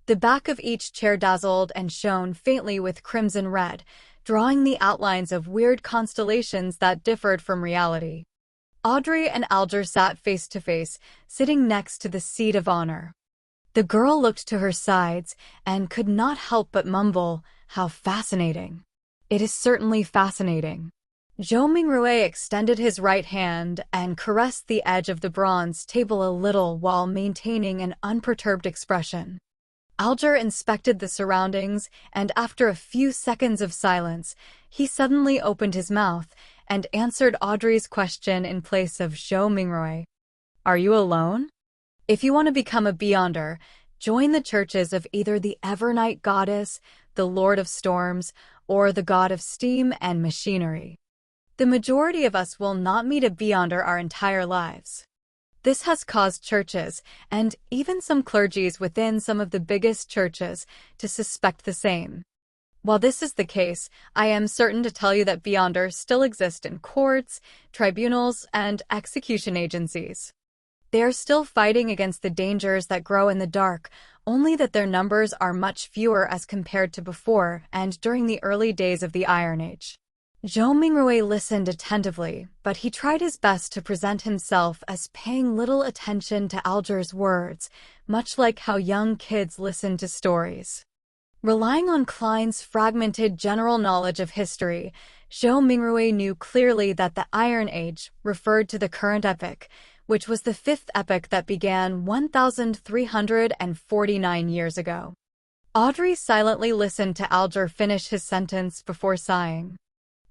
S1: The back of each chair dazzled and shone faintly with crimson red, drawing the outlines of weird constellations that differed from reality. Audrey and Alger sat face to face, sitting next to the seat of honor. The girl looked to her sides and could not help but mumble, "How fascinating." "It is certainly fascinating." Zhou Mingrui extended his right hand and caressed the edge of the bronze table a little while maintaining an unperturbed expression. Alger inspected the surroundings, and after a few seconds of silence, he suddenly opened his mouth and answered Audrey's question in place of Zhou Mingrui. "Are you alone? If you want to become a Beyonder, join the churches of either the Evernight Goddess, the Lord of Storms, or the God of Steam and Machinery. The majority of us will not meet a Beyonder our entire lives." This has caused churches, and even some clergies within some of the biggest churches, to suspect the same. While this is the case, I am certain to tell you that Beyonders still exist in courts, tribunals, and execution agencies. They are still fighting against the dangers that grow in the dark, only that their numbers are much fewer as compared to before and during the early days of the Iron Age. Zhou Mingrui listened attentively, but he tried his best to present himself as paying little attention to Alger's words, much like how young kids listen to stories. Relying on Klein's fragmented general knowledge of history, Zhou Mingrui knew clearly that the Iron Age referred to the current epoch, which was the fifth epoch that began 1,349 years ago. Audrey silently listened to Alger finish his sentence before sighing.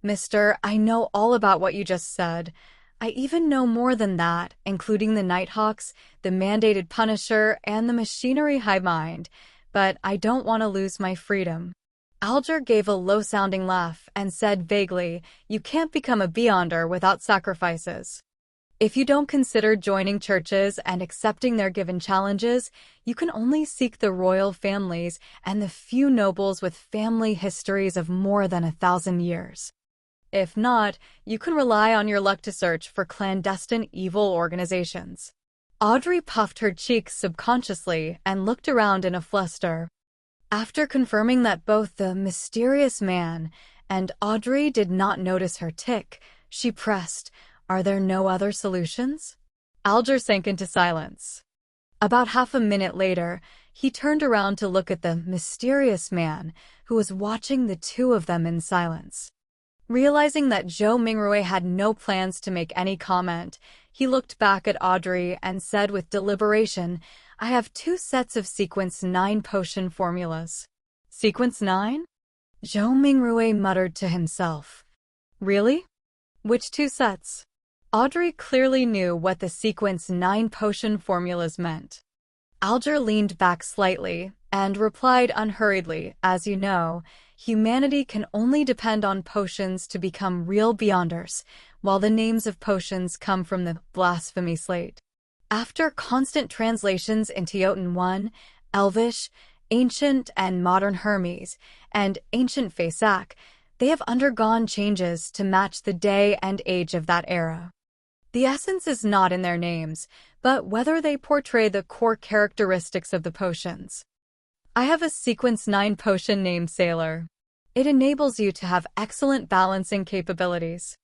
S1: "Mister, I know all about what you just said. I even know more than that, including the Nighthawks, the mandated Punisher, and the Machinery Hive Mind, but I don't want to lose my freedom." Alger gave a low-sounding laugh and said vaguely, "You can't become a Beyonder without sacrifices. If you don't consider joining churches and accepting their given challenges, you can only seek the royal families and the few nobles with family histories of more than 1,000 years. If not, you can rely on your luck to search for clandestine evil organizations." Audrey puffed her cheeks subconsciously and looked around in a fluster. After confirming that both the mysterious man and Audrey did not notice her tick, she pressed, "Are there no other solutions?" Alger sank into silence. About half a minute later, he turned around to look at the mysterious man who was watching the two of them in silence. Realizing that Zhou Mingrui had no plans to make any comment, he looked back at Audrey and said with deliberation, "I have 2 sets of Sequence 9 potion formulas." "Sequence 9? Zhou Mingrui muttered to himself. "Really? Which 2 sets?" Audrey clearly knew what the Sequence 9 potion formulas meant. Alger leaned back slightly and replied unhurriedly, "As you know, humanity can only depend on potions to become real Beyonders, while the names of potions come from the blasphemy slate. After constant translations into Jotun 1, Elvish, Ancient and Modern Hermes, and Ancient Fasak, they have undergone changes to match the day and age of that era. The essence is not in their names, but whether they portray the core characteristics of the potions. I have a Sequence 9 potion named Sailor. It enables you to have excellent balancing capabilities.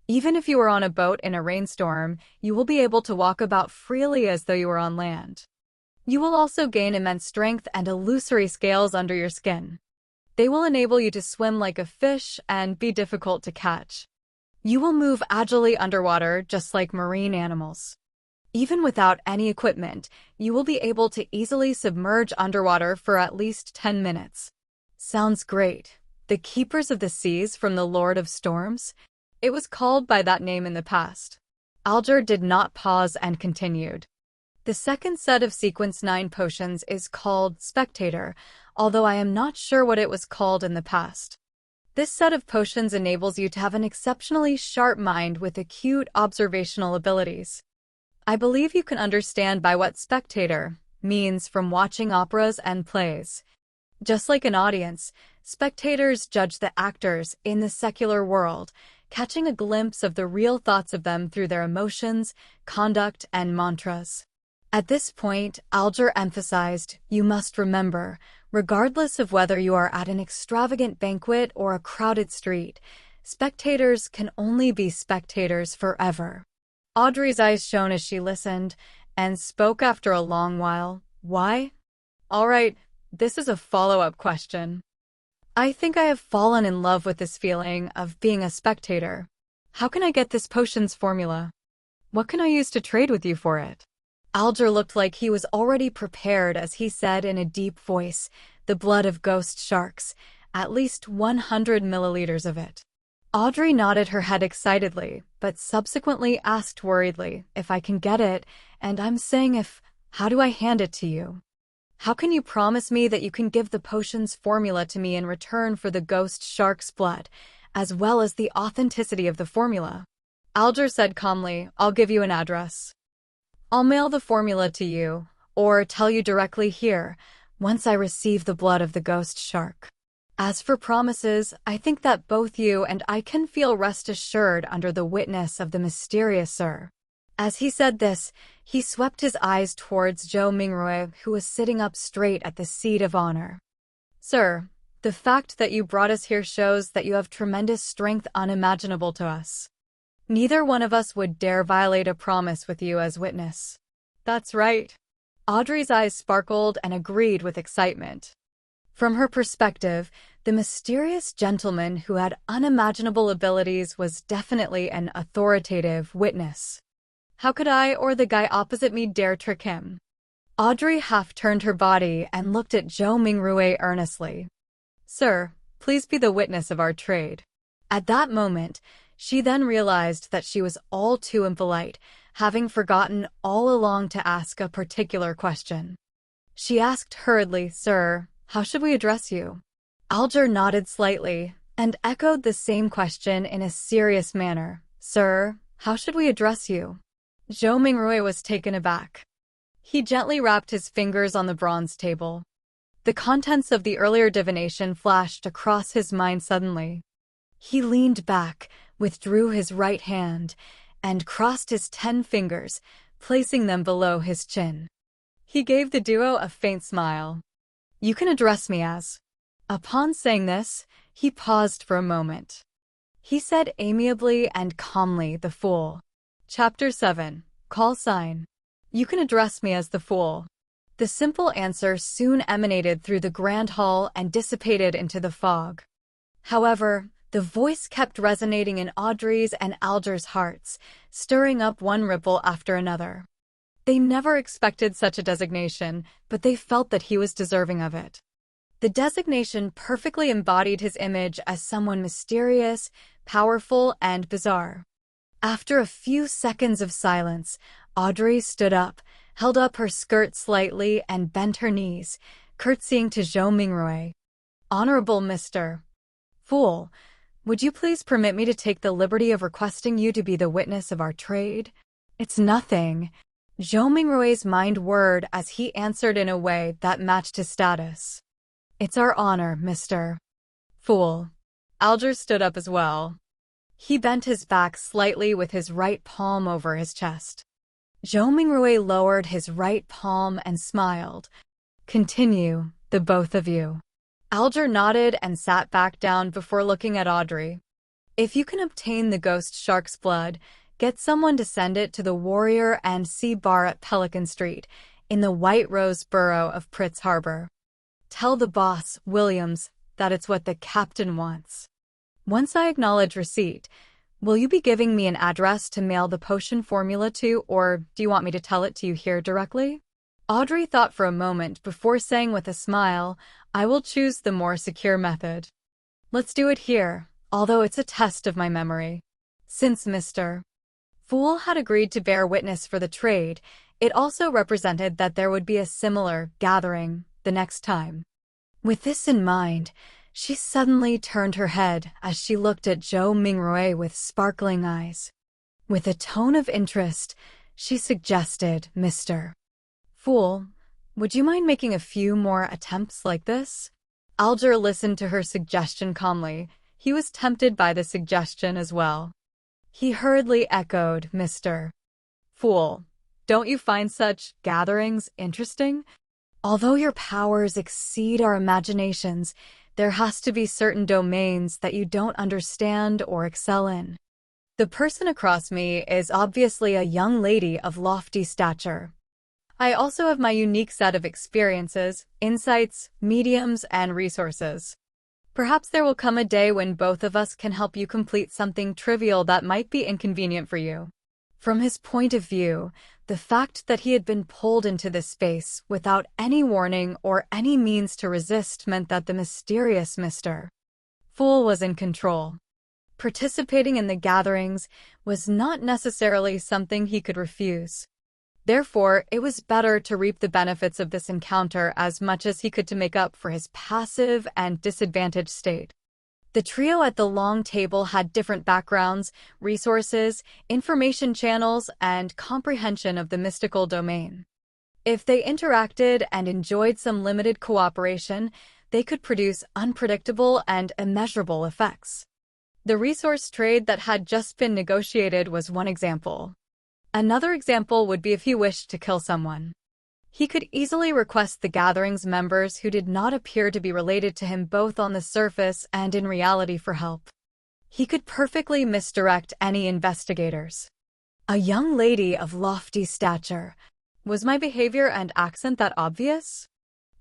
S1: Even if you are on a boat in a rainstorm, you will be able to walk about freely as though you were on land. You will also gain immense strength and illusory scales under your skin. They will enable you to swim like a fish and be difficult to catch. You will move agilely underwater just like marine animals. Even without any equipment, you will be able to easily submerge underwater for at least 10 minutes. Sounds great. The Keepers of the Seas from the Lord of Storms? It was called by that name in the past. Alger did not pause and continued. The second set of Sequence 9 potions is called Spectator, although I am not sure what it was called in the past. This set of potions enables you to have an exceptionally sharp mind with acute observational abilities. I believe you can understand by what spectator means from watching operas and plays. Just like an audience, Spectators judge the actors in the secular world, catching a glimpse of the real thoughts of them through their emotions, conduct, and mantras. At this point, Alger emphasized, "You must remember, regardless of whether you are at an extravagant banquet or a crowded street, spectators can only be spectators forever." Audrey's eyes shone as she listened, and spoke after a long while. "Why?" "All right, this is a follow-up question. I think I have fallen in love with this feeling of being a spectator. How can I get this potion's formula? What can I use to trade with you for it?" Alger looked like he was already prepared as he said in a deep voice, "The blood of ghost sharks, at least 100 milliliters of it." Audrey nodded her head excitedly, but subsequently asked worriedly, "If I can get it, and I'm saying how do I hand it to you? How can you promise me that you can give the potion's formula to me in return for the ghost shark's blood, as well as the authenticity of the formula?" Alger said calmly, "I'll give you an address. I'll mail the formula to you, or tell you directly here, once I receive the blood of the ghost shark. As for promises, I think that both you and I can feel rest assured under the witness of the mysterious Sir." As he said this, he swept his eyes towards Zhou Mingrui, who was sitting up straight at the seat of honor. "Sir, the fact that you brought us here shows that you have tremendous strength unimaginable to us. Neither one of us would dare violate a promise with you as witness." "That's right." Audrey's eyes sparkled and agreed with excitement. From her perspective, the mysterious gentleman who had unimaginable abilities was definitely an authoritative witness. How could I or the guy opposite me dare trick him? Audrey half turned her body and looked at Zhou Mingrui earnestly. "Sir, please be the witness of our trade." At that moment, she then realized that she was all too impolite, having forgotten all along to ask a particular question. She asked hurriedly, "Sir, how should we address you?" Alger nodded slightly and echoed the same question in a serious manner. "Sir, how should we address you?" Zhou Mingrui was taken aback. He gently rapped his fingers on the bronze table. The contents of the earlier divination flashed across his mind suddenly. He leaned back, withdrew his right hand, and crossed his 10 fingers, placing them below his chin. He gave the duo a faint smile. "You can address me as..." Upon saying this, he paused for a moment. He said amiably and calmly, "The Fool." Chapter 7. Call Sign. "You can address me as the Fool." The simple answer soon emanated through the grand hall and dissipated into the fog. However, the voice kept resonating in Audrey's and Alger's hearts, stirring up one ripple after another. They never expected such a designation, but they felt that he was deserving of it. The designation perfectly embodied his image as someone mysterious, powerful, and bizarre. After a few seconds of silence, Audrey stood up, held up her skirt slightly, and bent her knees, curtsying to Zhou Mingrui. "Honorable Mr. Fool, would you please permit me to take the liberty of requesting you to be the witness of our trade?" "It's nothing." Zhou Mingrui's mind whirred as he answered in a way that matched his status. "It's our honor, Mr. Fool." Alger stood up as well. He bent his back slightly with his right palm over his chest. Zhou Mingrui lowered his right palm and smiled. "Continue, the both of you." Alger nodded and sat back down before looking at Audrey. "If you can obtain the ghost shark's blood, get someone to send it to the Warrior and Sea Bar at Pelican Street, in the White Rose Borough of Pritz Harbor. Tell the boss, Williams, that it's what the captain wants. Once I acknowledge receipt, will you be giving me an address to mail the potion formula to, or do you want me to tell it to you here directly?" Audrey thought for a moment before saying with a smile, "I will choose the more secure method. Let's do it here, although it's a test of my memory." Since Mr. Fool had agreed to bear witness for the trade, it also represented that there would be a similar gathering the next time. With this in mind, she suddenly turned her head as she looked at Zhou Mingrui with sparkling eyes. With a tone of interest, she suggested, "Mr. Fool, would you mind making a few more attempts like this?" Alger listened to her suggestion calmly. He was tempted by the suggestion as well. He hurriedly echoed, "Mr. Fool, don't you find such gatherings interesting? Although your powers exceed our imaginations, there has to be certain domains that you don't understand or excel in." The person across me is obviously a young lady of lofty stature. I also have my unique set of experiences, insights, mediums, and resources. Perhaps there will come a day when both of us can help you complete something trivial that might be inconvenient for you. From his point of view, the fact that he had been pulled into this space without any warning or any means to resist meant that the mysterious Mr. Fool was in control. Participating in the gatherings was not necessarily something he could refuse. Therefore, it was better to reap the benefits of this encounter as much as he could to make up for his passive and disadvantaged state. The trio at the long table had different backgrounds, resources, information channels, and comprehension of the mystical domain. If they interacted and enjoyed some limited cooperation, they could produce unpredictable and immeasurable effects. The resource trade that had just been negotiated was one example. Another example would be if he wished to kill someone. He could easily request the gathering's members who did not appear to be related to him both on the surface and in reality for help. He could perfectly misdirect any investigators. A young lady of lofty stature. Was my behavior and accent that obvious?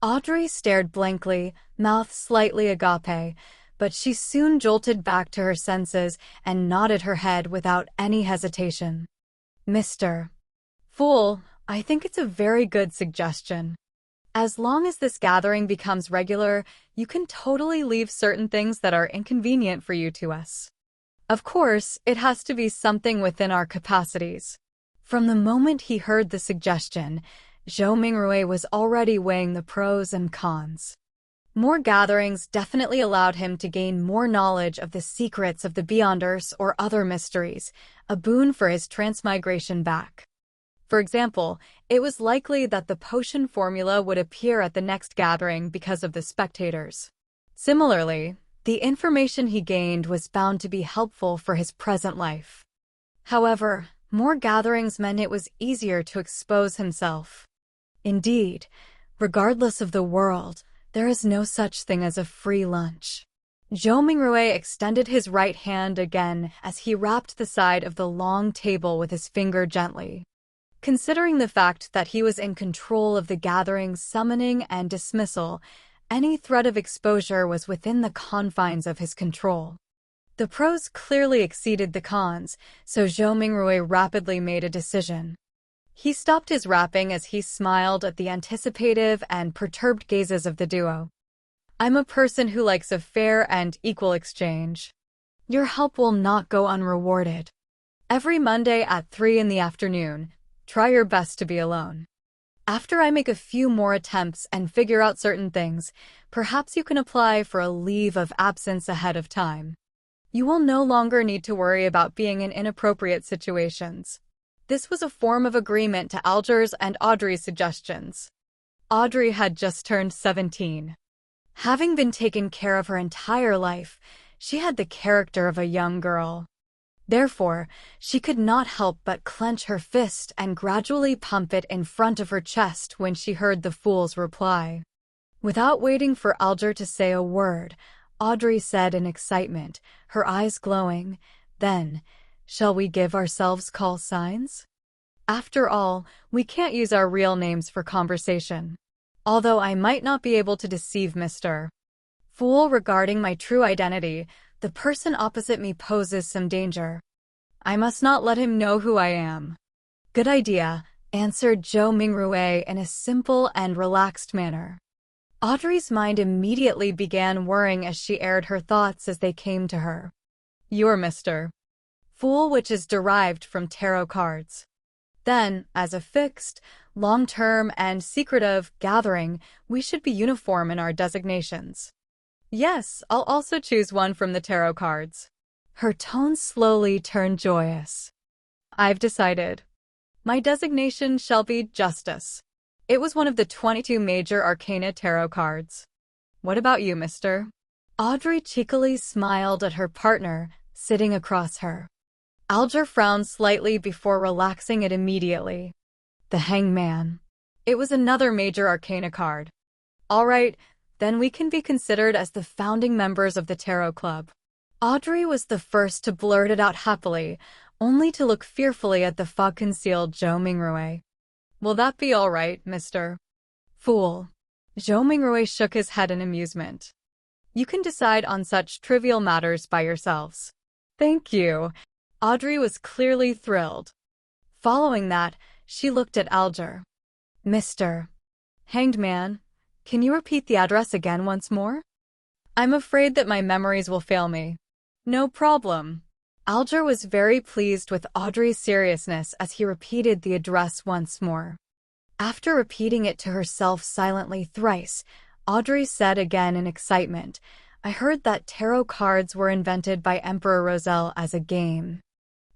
S1: Audrey stared blankly, mouth slightly agape, but she soon jolted back to her senses and nodded her head without any hesitation. "Mr. Fool, I think it's a very good suggestion. As long as this gathering becomes regular, you can totally leave certain things that are inconvenient for you to us. Of course, it has to be something within our capacities." From the moment he heard the suggestion, Zhou Mingrui was already weighing the pros and cons. More gatherings definitely allowed him to gain more knowledge of the secrets of the Beyonders or other mysteries, a boon for his transmigration back. For example, it was likely that the potion formula would appear at the next gathering because of the spectators. Similarly, the information he gained was bound to be helpful for his present life. However, more gatherings meant it was easier to expose himself. Indeed, regardless of the world, there is no such thing as a free lunch. Zhou Mingrui extended his right hand again as he rapped the side of the long table with his finger gently. Considering the fact that he was in control of the gathering's summoning and dismissal, any threat of exposure was within the confines of his control. The pros clearly exceeded the cons, so Zhou Mingrui rapidly made a decision. He stopped his rapping as he smiled at the anticipative and perturbed gazes of the duo. "I'm a person who likes a fair and equal exchange. Your help will not go unrewarded. Every Monday at 3 in the afternoon, try your best to be alone. After I make a few more attempts and figure out certain things, perhaps you can apply for a leave of absence ahead of time. You will no longer need to worry about being in inappropriate situations." This was a form of agreement to Alger's and Audrey's suggestions. Audrey had just turned 17. Having been taken care of her entire life, she had the character of a young girl. Therefore, she could not help but clench her fist and gradually pump it in front of her chest when she heard the fool's reply. Without waiting for Alger to say a word, Audrey said in excitement, her eyes glowing, "Then, shall we give ourselves call signs? After all, we can't use our real names for conversation. Although I might not be able to deceive Mr. Fool regarding my true identity, the person opposite me poses some danger. I must not let him know who I am." "Good idea," answered Zhou Mingrui in a simple and relaxed manner. Audrey's mind immediately began whirring as she aired her thoughts as they came to her. "You're Mr. Fool, which is derived from tarot cards. Then, as a fixed, long-term, and secretive gathering, we should be uniform in our designations." "Yes, I'll also choose one from the tarot cards." Her tone slowly turned joyous. "I've decided. My designation shall be Justice." It was one of the 22 major arcana tarot cards. What about you, mister? Audrey cheekily smiled at her partner, sitting across her. Alger frowned slightly before relaxing it immediately. The Hangman. It was another major arcana card. All right, then we can be considered as the founding members of the Tarot Club. Audrey was the first to blurt it out happily, only to look fearfully at the fog-concealed Zhou Mingrui. Will that be all right, mister? Fool. Zhou Mingrui shook his head in amusement. You can decide on such trivial matters by yourselves. Thank you. Audrey was clearly thrilled. Following that, she looked at Alger. Mr. Hanged Man, can you repeat the address again once more? I'm afraid that my memories will fail me. No problem. Alger was very pleased with Audrey's seriousness as he repeated the address once more. After repeating it to herself silently thrice, Audrey said again in excitement, I heard that tarot cards were invented by Emperor Roselle as a game.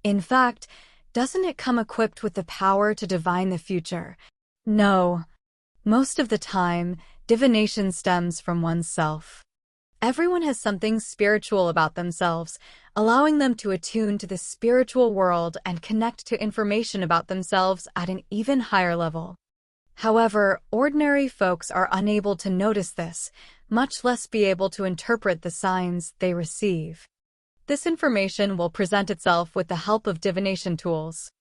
S1: In fact, doesn't it come equipped with the power to divine the future? No. Most of the time, divination stems from oneself. Everyone has something spiritual about themselves, allowing them to attune to the spiritual world and connect to information about themselves at an even higher level. However, ordinary folks are unable to notice this, much less be able to interpret the signs they receive. This information will present itself with the help of divination tools.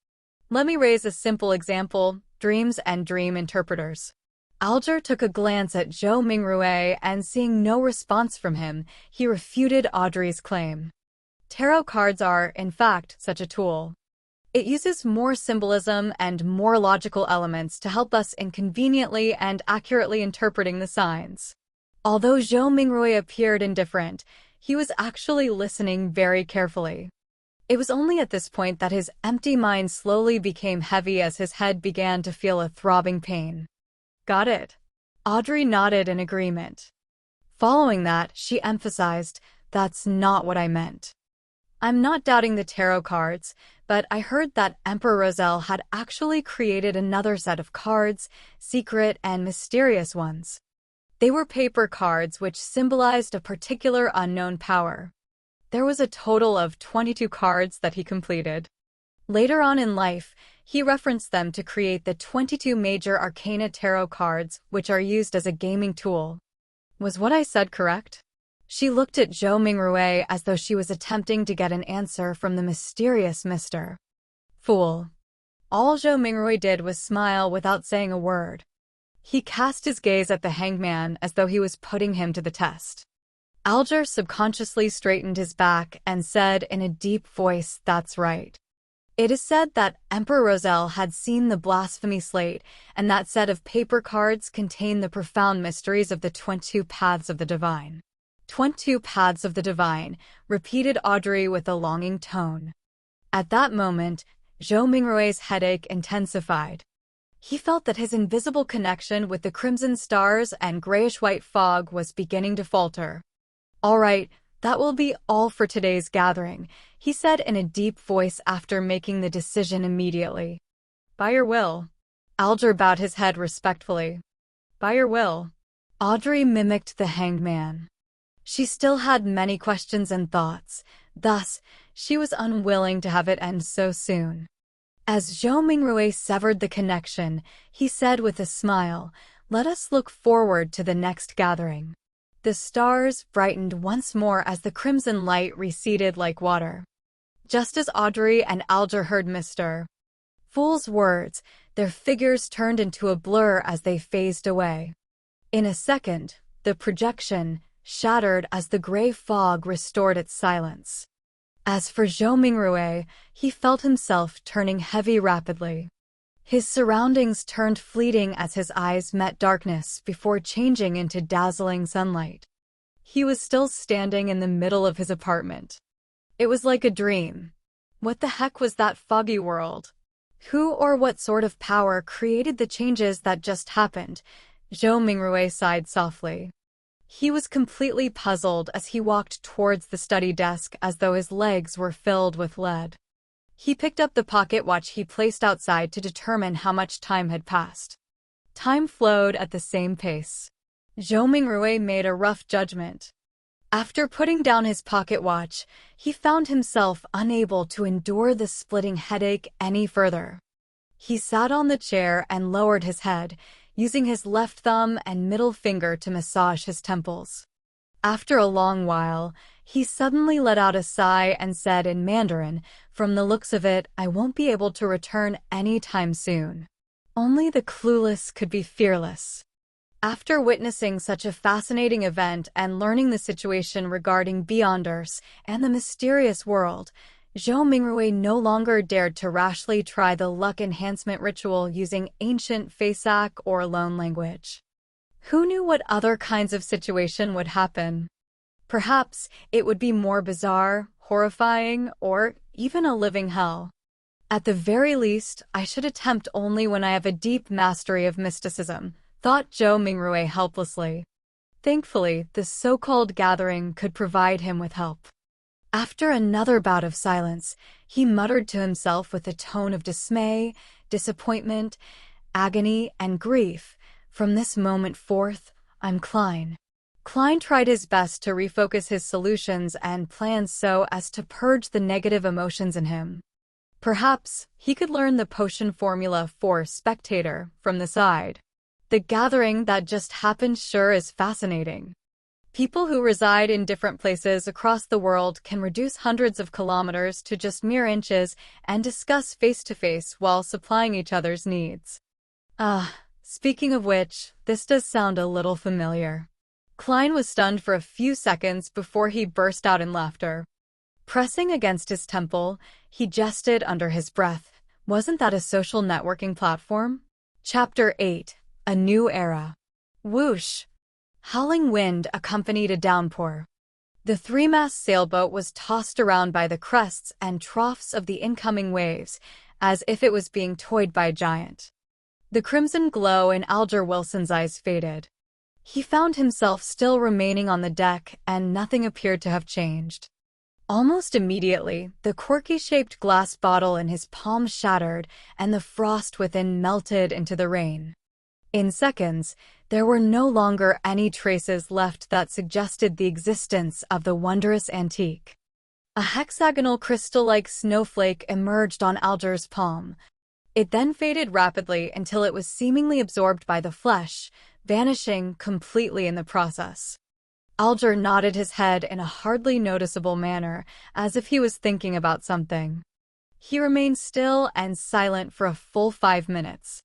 S1: Let me raise a simple example, dreams and dream interpreters. Alger took a glance at Zhou Mingrui and seeing no response from him, he refuted Audrey's claim. Tarot cards are, in fact, such a tool. It uses more symbolism and more logical elements to help us in conveniently and accurately interpreting the signs. Although Zhou Mingrui appeared indifferent, he was actually listening very carefully. It was only at this point that his empty mind slowly became heavy as his head began to feel a throbbing pain. Got it. Audrey nodded in agreement. Following that, she emphasized, that's not what I meant. I'm not doubting the tarot cards, but I heard that Emperor Roselle had actually created another set of cards, secret and mysterious ones. They were paper cards which symbolized a particular unknown power. There was a total of 22 cards that he completed. Later on in life, he referenced them to create the 22 major arcana tarot cards, which are used as a gaming tool. Was what I said correct? She looked at Zhou Mingrui as though she was attempting to get an answer from the mysterious Mr. Fool. All Zhou Mingrui did was smile without saying a word. He cast his gaze at the hangman as though he was putting him to the test. Alger subconsciously straightened his back and said in a deep voice, that's right. It is said that Emperor Roselle had seen the blasphemy slate, and that set of paper cards contained the profound mysteries of the 22 paths of the divine. 22 paths of the divine, repeated Audrey with a longing tone. At that moment, Zhou Mingrui's headache intensified. He felt that his invisible connection with the crimson stars and grayish-white fog was beginning to falter. All right, that will be all for today's gathering, he said in a deep voice after making the decision immediately. By your will. Alger bowed his head respectfully. By your will. Audrey mimicked the hangman. She still had many questions and thoughts, thus, she was unwilling to have it end so soon. As Zhou Mingrui severed the connection, he said with a smile, let us look forward to the next gathering. The stars brightened once more as the crimson light receded like water. Just as Audrey and Alger heard Mr. Fool's words, their figures turned into a blur as they phased away. In a second, the projection shattered as the gray fog restored its silence. As for Zhou Mingrui, he felt himself turning heavy rapidly. His surroundings turned fleeting as his eyes met darkness before changing into dazzling sunlight. He was still standing in the middle of his apartment. It was like a dream. What the heck was that foggy world? Who or what sort of power created the changes that just happened? Zhou Mingrui sighed softly. He was completely puzzled as he walked towards the study desk as though his legs were filled with lead. He picked up the pocket watch he placed outside to determine how much time had passed. Time flowed at the same pace. Zhou Mingrui made a rough judgment. After putting down his pocket watch, he found himself unable to endure the splitting headache any further. He sat on the chair and lowered his head, using his left thumb and middle finger to massage his temples. After a long while, he suddenly let out a sigh and said in Mandarin, "From the looks of it, I won't be able to return anytime soon." Only the clueless could be fearless. After witnessing such a fascinating event and learning the situation regarding Beyonders and the mysterious world, Zhou Mingrui no longer dared to rashly try the luck enhancement ritual using ancient Faisak or Loan language. Who knew what other kinds of situation would happen? Perhaps it would be more bizarre, horrifying, or even a living hell. At the very least, I should attempt only when I have a deep mastery of mysticism, thought Zhou Mingrui helplessly. Thankfully, this so-called gathering could provide him with help. After another bout of silence, he muttered to himself with a tone of dismay, disappointment, agony, and grief, "From this moment forth, I'm Klein." Klein tried his best to refocus his solutions and plans so as to purge the negative emotions in him. Perhaps he could learn the potion formula for spectator from the side. The gathering that just happened sure is fascinating. People who reside in different places across the world can reduce hundreds of kilometers to just mere inches and discuss face-to-face while supplying each other's needs. Speaking of which, this does sound a little familiar. Klein was stunned for a few seconds before he burst out in laughter. Pressing against his temple, he jested under his breath. Wasn't that a social networking platform? Chapter 8. A New Era. Whoosh! Howling wind accompanied a downpour. The three-mast sailboat was tossed around by the crests and troughs of the incoming waves, as if it was being toyed by a giant. The crimson glow in Alger Wilson's eyes faded. He found himself still remaining on the deck, and nothing appeared to have changed. Almost immediately, the quirky-shaped glass bottle in his palm shattered, and the frost within melted into the rain. In seconds, there were no longer any traces left that suggested the existence of the wondrous antique. A hexagonal crystal-like snowflake emerged on Alger's palm. It then faded rapidly until it was seemingly absorbed by the flesh, vanishing completely in the process. Alger nodded his head in a hardly noticeable manner, as if he was thinking about something. He remained still and silent for a full 5 minutes.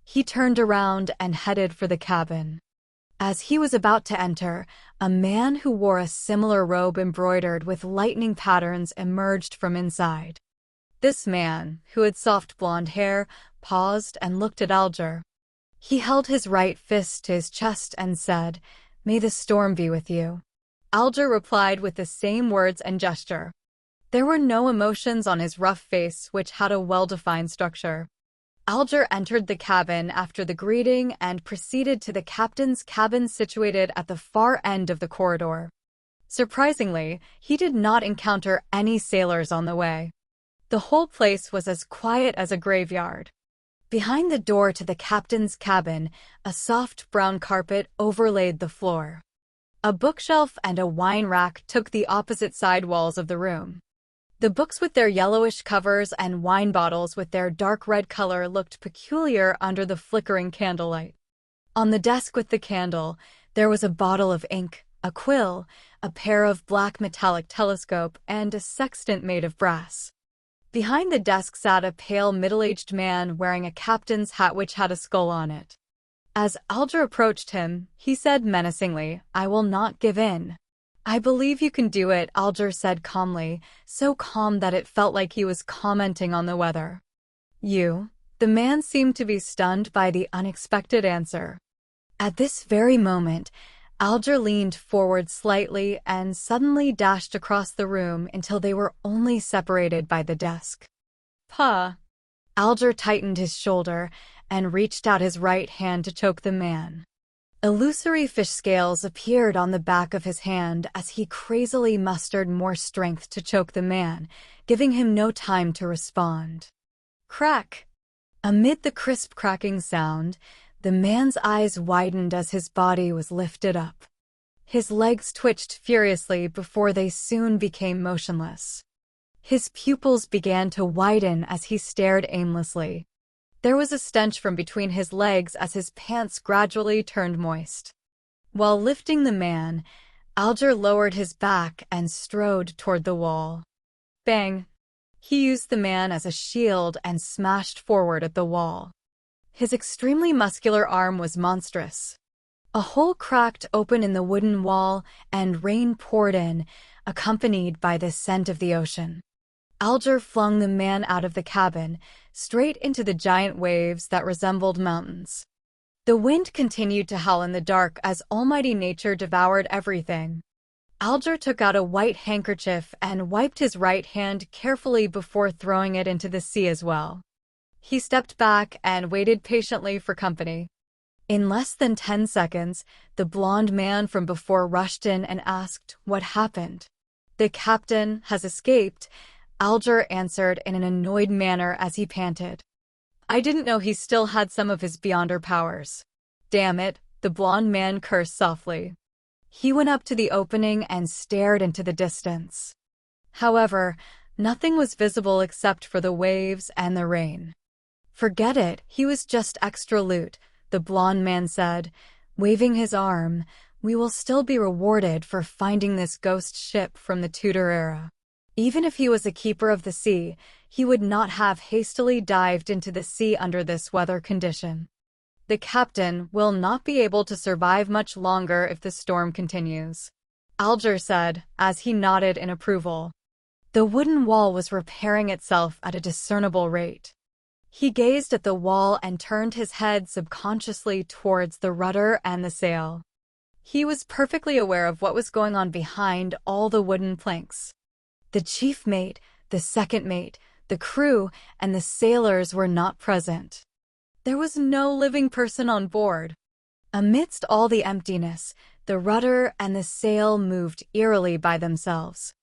S1: He turned around and headed for the cabin. As he was about to enter, a man who wore a similar robe embroidered with lightning patterns emerged from inside. This man, who had soft blonde hair, paused and looked at Alger. He held his right fist to his chest and said, "May the storm be with you." Alger replied with the same words and gesture. There were no emotions on his rough face, which had a well-defined structure. Alger entered the cabin after the greeting and proceeded to the captain's cabin situated at the far end of the corridor. Surprisingly, he did not encounter any sailors on the way. The whole place was as quiet as a graveyard. Behind the door to the captain's cabin, a soft brown carpet overlaid the floor. A bookshelf and a wine rack took the opposite side walls of the room. The books with their yellowish covers and wine bottles with their dark red color looked peculiar under the flickering candlelight. On the desk with the candle, there was a bottle of ink, a quill, a pair of black metallic telescope, and a sextant made of brass. Behind the desk sat a pale middle-aged man wearing a captain's hat which had a skull on it. As Alger approached him, he said menacingly, "I will not give in." "I believe you can do it," Alger said calmly, so calm that it felt like he was commenting on the weather. "You?" The man seemed to be stunned by the unexpected answer. At this very moment, Alger leaned forward slightly and suddenly dashed across the room until they were only separated by the desk. "Puh!" Alger tightened his shoulder and reached out his right hand to choke the man. Illusory fish scales appeared on the back of his hand as he crazily mustered more strength to choke the man, giving him no time to respond. Crack! Amid the crisp cracking sound, The man's eyes widened as his body was lifted up. His legs twitched furiously before they soon became motionless. His pupils began to widen as he stared aimlessly. There was a stench from between his legs as his pants gradually turned moist. While lifting the man, Alger lowered his back and strode toward the wall. Bang! He used the man as a shield and smashed forward at the wall. His extremely muscular arm was monstrous. A hole cracked open in the wooden wall, and rain poured in, accompanied by the scent of the ocean. Alger flung the man out of the cabin, straight into the giant waves that resembled mountains. The wind continued to howl in the dark as almighty nature devoured everything. Alger took out a white handkerchief and wiped his right hand carefully before throwing it into the sea as well. He stepped back and waited patiently for company. In less than 10 seconds, the blond man from before rushed in and asked what happened. "The captain has escaped," Alger answered in an annoyed manner as he panted. "I didn't know he still had some of his Beyonder powers." "Damn it," the blond man cursed softly. He went up to the opening and stared into the distance. However, nothing was visible except for the waves and the rain. "Forget it, he was just extra loot," the blond man said, waving his arm. "We will still be rewarded for finding this ghost ship from the Tudor era." Even if he was a keeper of the sea, he would not have hastily dived into the sea under this weather condition. "The captain will not be able to survive much longer if the storm continues," Alger said, as he nodded in approval. The wooden wall was repairing itself at a discernible rate. He gazed at the wall and turned his head subconsciously towards the rudder and the sail. He was perfectly aware of what was going on behind all the wooden planks. The chief mate, the second mate, the crew, and the sailors were not present. There was no living person on board. Amidst all the emptiness, the rudder and the sail moved eerily by themselves.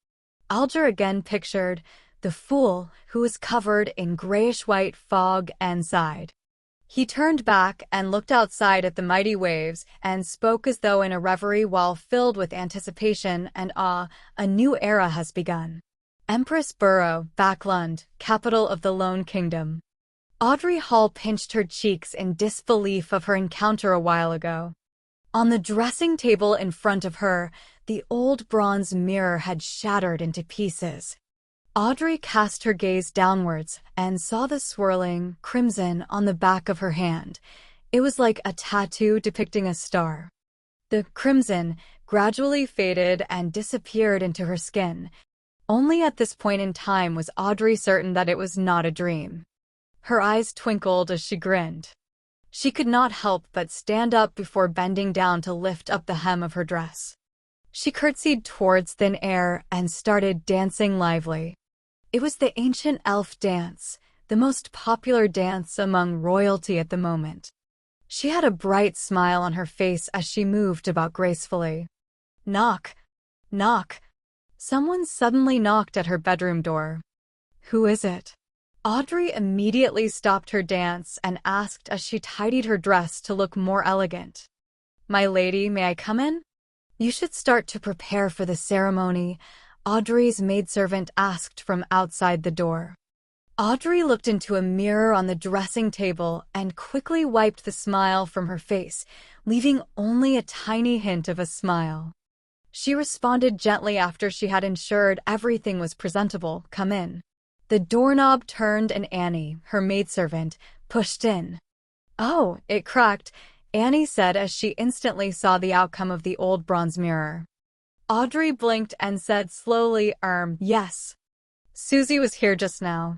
S1: Alger again pictured the fool who was covered in grayish-white fog and sighed. He turned back and looked outside at the mighty waves and spoke as though in a reverie while filled with anticipation and awe. "A new era has begun. Empress Borough, Backlund, capital of the Lone Kingdom." Audrey Hall pinched her cheeks in disbelief of her encounter a while ago. On the dressing table in front of her, the old bronze mirror had shattered into pieces. Audrey cast her gaze downwards and saw the swirling crimson on the back of her hand. It was like a tattoo depicting a star. The crimson gradually faded and disappeared into her skin. Only at this point in time was Audrey certain that it was not a dream. Her eyes twinkled as she grinned. She could not help but stand up before bending down to lift up the hem of her dress. She curtsied towards thin air and started dancing lively. It was the ancient elf dance, the most popular dance among royalty at the moment. She had a bright smile on her face as she moved about gracefully. Knock, knock. Someone suddenly knocked at her bedroom door. "Who is it?" Audrey immediately stopped her dance and asked as she tidied her dress to look more elegant. "My lady, may I come in?" "You should start to prepare for the ceremony," Audrey's maidservant asked from outside the door. Audrey looked into a mirror on the dressing table and quickly wiped the smile from her face, leaving only a tiny hint of a smile. She responded gently after she had ensured everything was presentable. "Come in." The doorknob turned and Annie, her maidservant, pushed in. "Oh, it cracked," Annie said as she instantly saw the outcome of the old bronze mirror. Audrey blinked and said slowly, yes. Susie was here just now.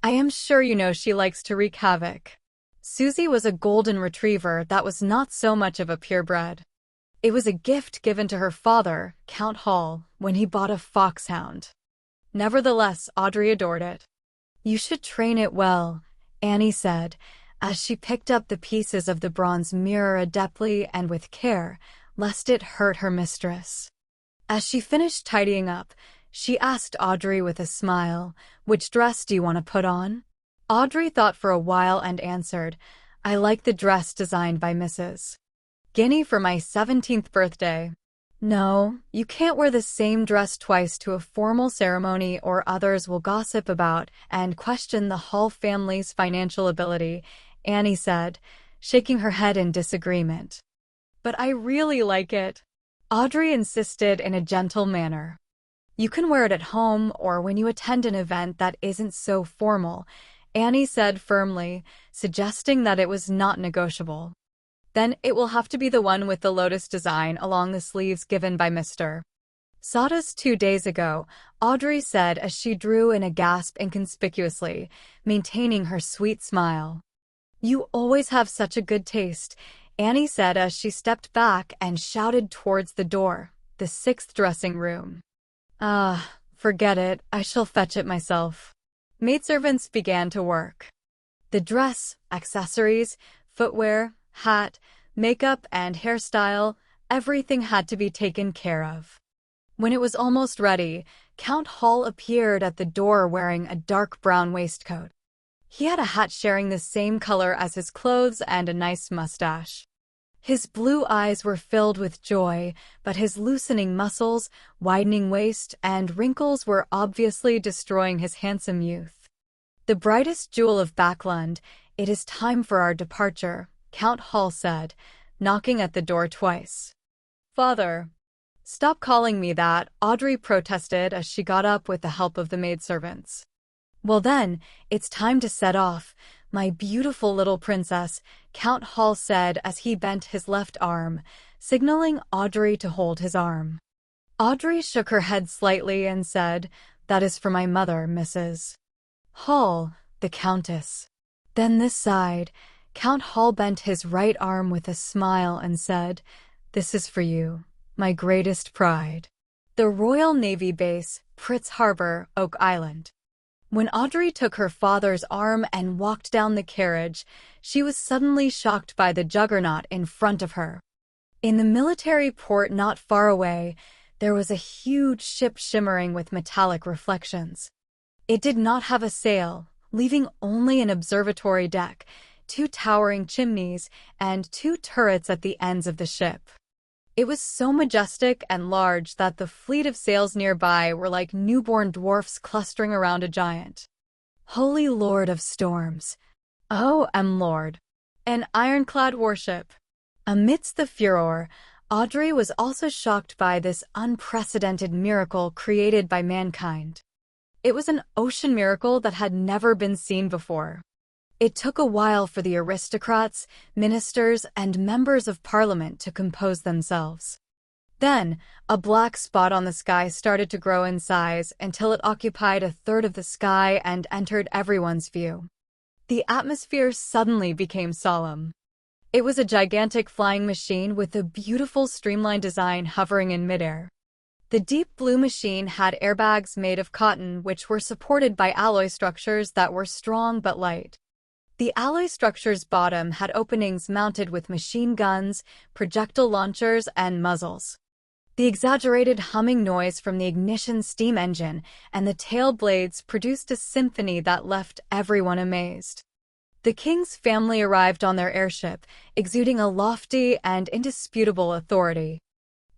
S1: I am sure you know she likes to wreak havoc." Susie was a golden retriever that was not so much of a purebred. It was a gift given to her father, Count Hall, when he bought a foxhound. Nevertheless, Audrey adored it. "You should train it well," Annie said, as she picked up the pieces of the bronze mirror adeptly and with care, lest it hurt her mistress. As she finished tidying up, she asked Audrey with a smile, "Which dress do you want to put on?" Audrey thought for a while and answered, I like the dress designed by Mrs. Guinea for my 17th birthday. No, you can't wear the same dress twice to a formal ceremony or others will gossip about and question the Hall family's financial ability, Annie said, shaking her head in disagreement. But I really like it. Audrey insisted in a gentle manner. You can wear it at home or when you attend an event that isn't so formal, Annie said firmly, suggesting that it was not negotiable. Then it will have to be the one with the lotus design along the sleeves given by Mr. Sawdust 2 days ago, Audrey said as she drew in a gasp inconspicuously, maintaining her sweet smile. You always have such a good taste, Annie said as she stepped back and shouted towards the door, the 6th dressing room. Ah, forget it, I shall fetch it myself. Maidservants began to work. The dress, accessories, footwear, hat, makeup, and hairstyle, everything had to be taken care of. When it was almost ready, Count Hall appeared at the door wearing a dark brown waistcoat. He had a hat sharing the same color as his clothes and a nice mustache. His blue eyes were filled with joy, but his loosening muscles, widening waist, and wrinkles were obviously destroying his handsome youth. The brightest jewel of Backlund, it is time for our departure, Count Hall said, knocking at the door twice. Father. Stop calling me that, Audrey protested as she got up with the help of the maidservants. Well then, it's time to set off, my beautiful little princess, Count Hall said as he bent his left arm, signaling Audrey to hold his arm. Audrey shook her head slightly and said, That is for my mother, Mrs. Hall, the Countess. Then this side, Count Hall bent his right arm with a smile and said, This is for you, my greatest pride. The Royal Navy Base, Pritz Harbor, Oak Island. When Audrey took her father's arm and walked down the carriage, she was suddenly shocked by the juggernaut in front of her. In the military port not far away, there was a huge ship shimmering with metallic reflections. It did not have a sail, leaving only an observatory deck, 2 towering chimneys, and 2 turrets at the ends of the ship. It was so majestic and large that the fleet of sails nearby were like newborn dwarfs clustering around a giant. Holy Lord of Storms! Oh, Lord! An ironclad warship. Amidst the furor, Audrey was also shocked by this unprecedented miracle created by mankind. It was an ocean miracle that had never been seen before. It took a while for the aristocrats, ministers, and members of parliament to compose themselves. Then, a black spot on the sky started to grow in size until it occupied 1/3 of the sky and entered everyone's view. The atmosphere suddenly became solemn. It was a gigantic flying machine with a beautiful streamlined design hovering in midair. The deep blue machine had airbags made of cotton which were supported by alloy structures that were strong but light. The alloy structure's bottom had openings mounted with machine guns, projectile launchers, and muzzles. The exaggerated humming noise from the ignition steam engine and the tail blades produced a symphony that left everyone amazed. The king's family arrived on their airship, exuding a lofty and indisputable authority.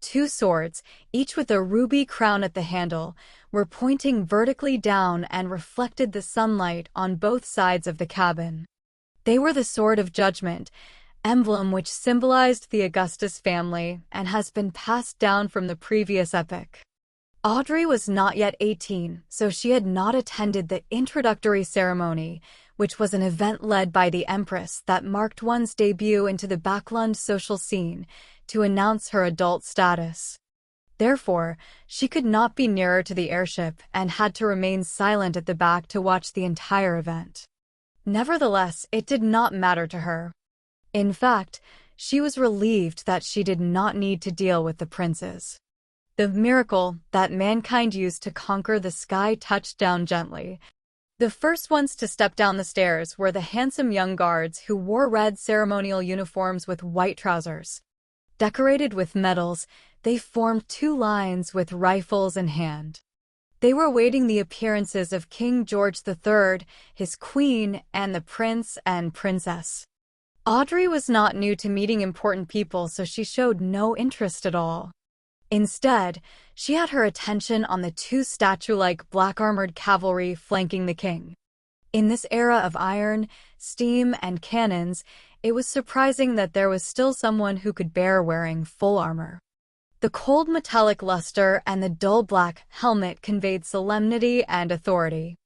S1: 2 swords, each with a ruby crown at the handle, were pointing vertically down and reflected the sunlight on both sides of the cabin. They were the Sword of Judgment, emblem which symbolized the Augustus family and has been passed down from the previous epoch. Audrey was not yet 18, so she had not attended the introductory ceremony, which was an event led by the Empress that marked one's debut into the Backlund social scene to announce her adult status. Therefore, she could not be nearer to the airship and had to remain silent at the back to watch the entire event. Nevertheless, it did not matter to her. In fact, she was relieved that she did not need to deal with the princes. The miracle that mankind used to conquer the sky touched down gently. The first ones to step down the stairs were the handsome young guards who wore red ceremonial uniforms with white trousers. Decorated with medals, they formed 2 lines with rifles in hand. They were awaiting the appearances of King George III, his queen, and the prince and princess. Audrey was not new to meeting important people, so she showed no interest at all. Instead, she had her attention on the two statue-like black-armored cavalry flanking the king. In this era of iron, steam, and cannons, it was surprising that there was still someone who could bear wearing full armor. The cold metallic luster and the dull black helmet conveyed solemnity and authority.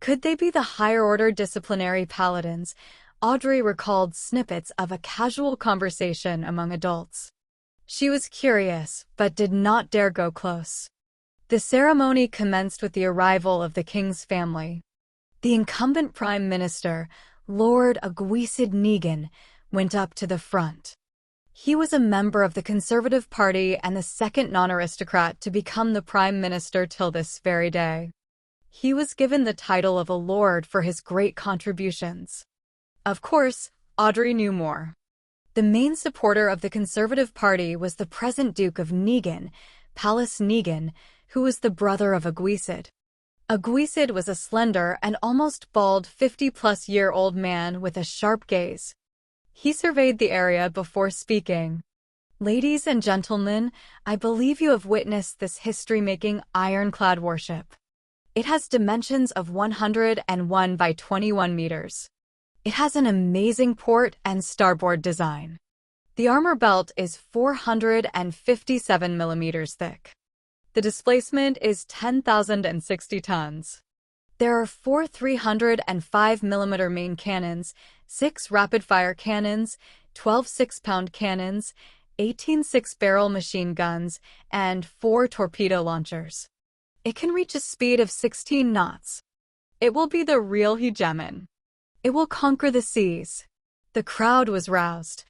S1: Could they be the higher-order disciplinary paladins? Audrey recalled snippets of a casual conversation among adults. She was curious, but did not dare go close. The ceremony commenced with the arrival of the king's family. The incumbent prime minister, Lord Aguisid Negan, went up to the front. He was a member of the Conservative Party and the second non-aristocrat to become the prime minister till this very day. He was given the title of a lord for his great contributions. Of course, Audrey knew more. The main supporter of the Conservative Party was the present Duke of Negan, Pallas Negan, who was the brother of Aguisid. Aguisid was a slender and almost bald 50-plus-year-old man with a sharp gaze. He surveyed the area before speaking. "Ladies and gentlemen, I believe you have witnessed this history-making ironclad warship. It has dimensions of 101 by 21 meters. It has an amazing port and starboard design. The armor belt is 457 millimeters thick. The displacement is 10,060 tons. There are 4 305mm main cannons, 6 rapid-fire cannons, 12 6-pound cannons, 18 6-barrel machine guns, and 4 torpedo launchers. It can reach a speed of 16 knots. It will be the real hegemon. It will conquer the seas." The crowd was roused.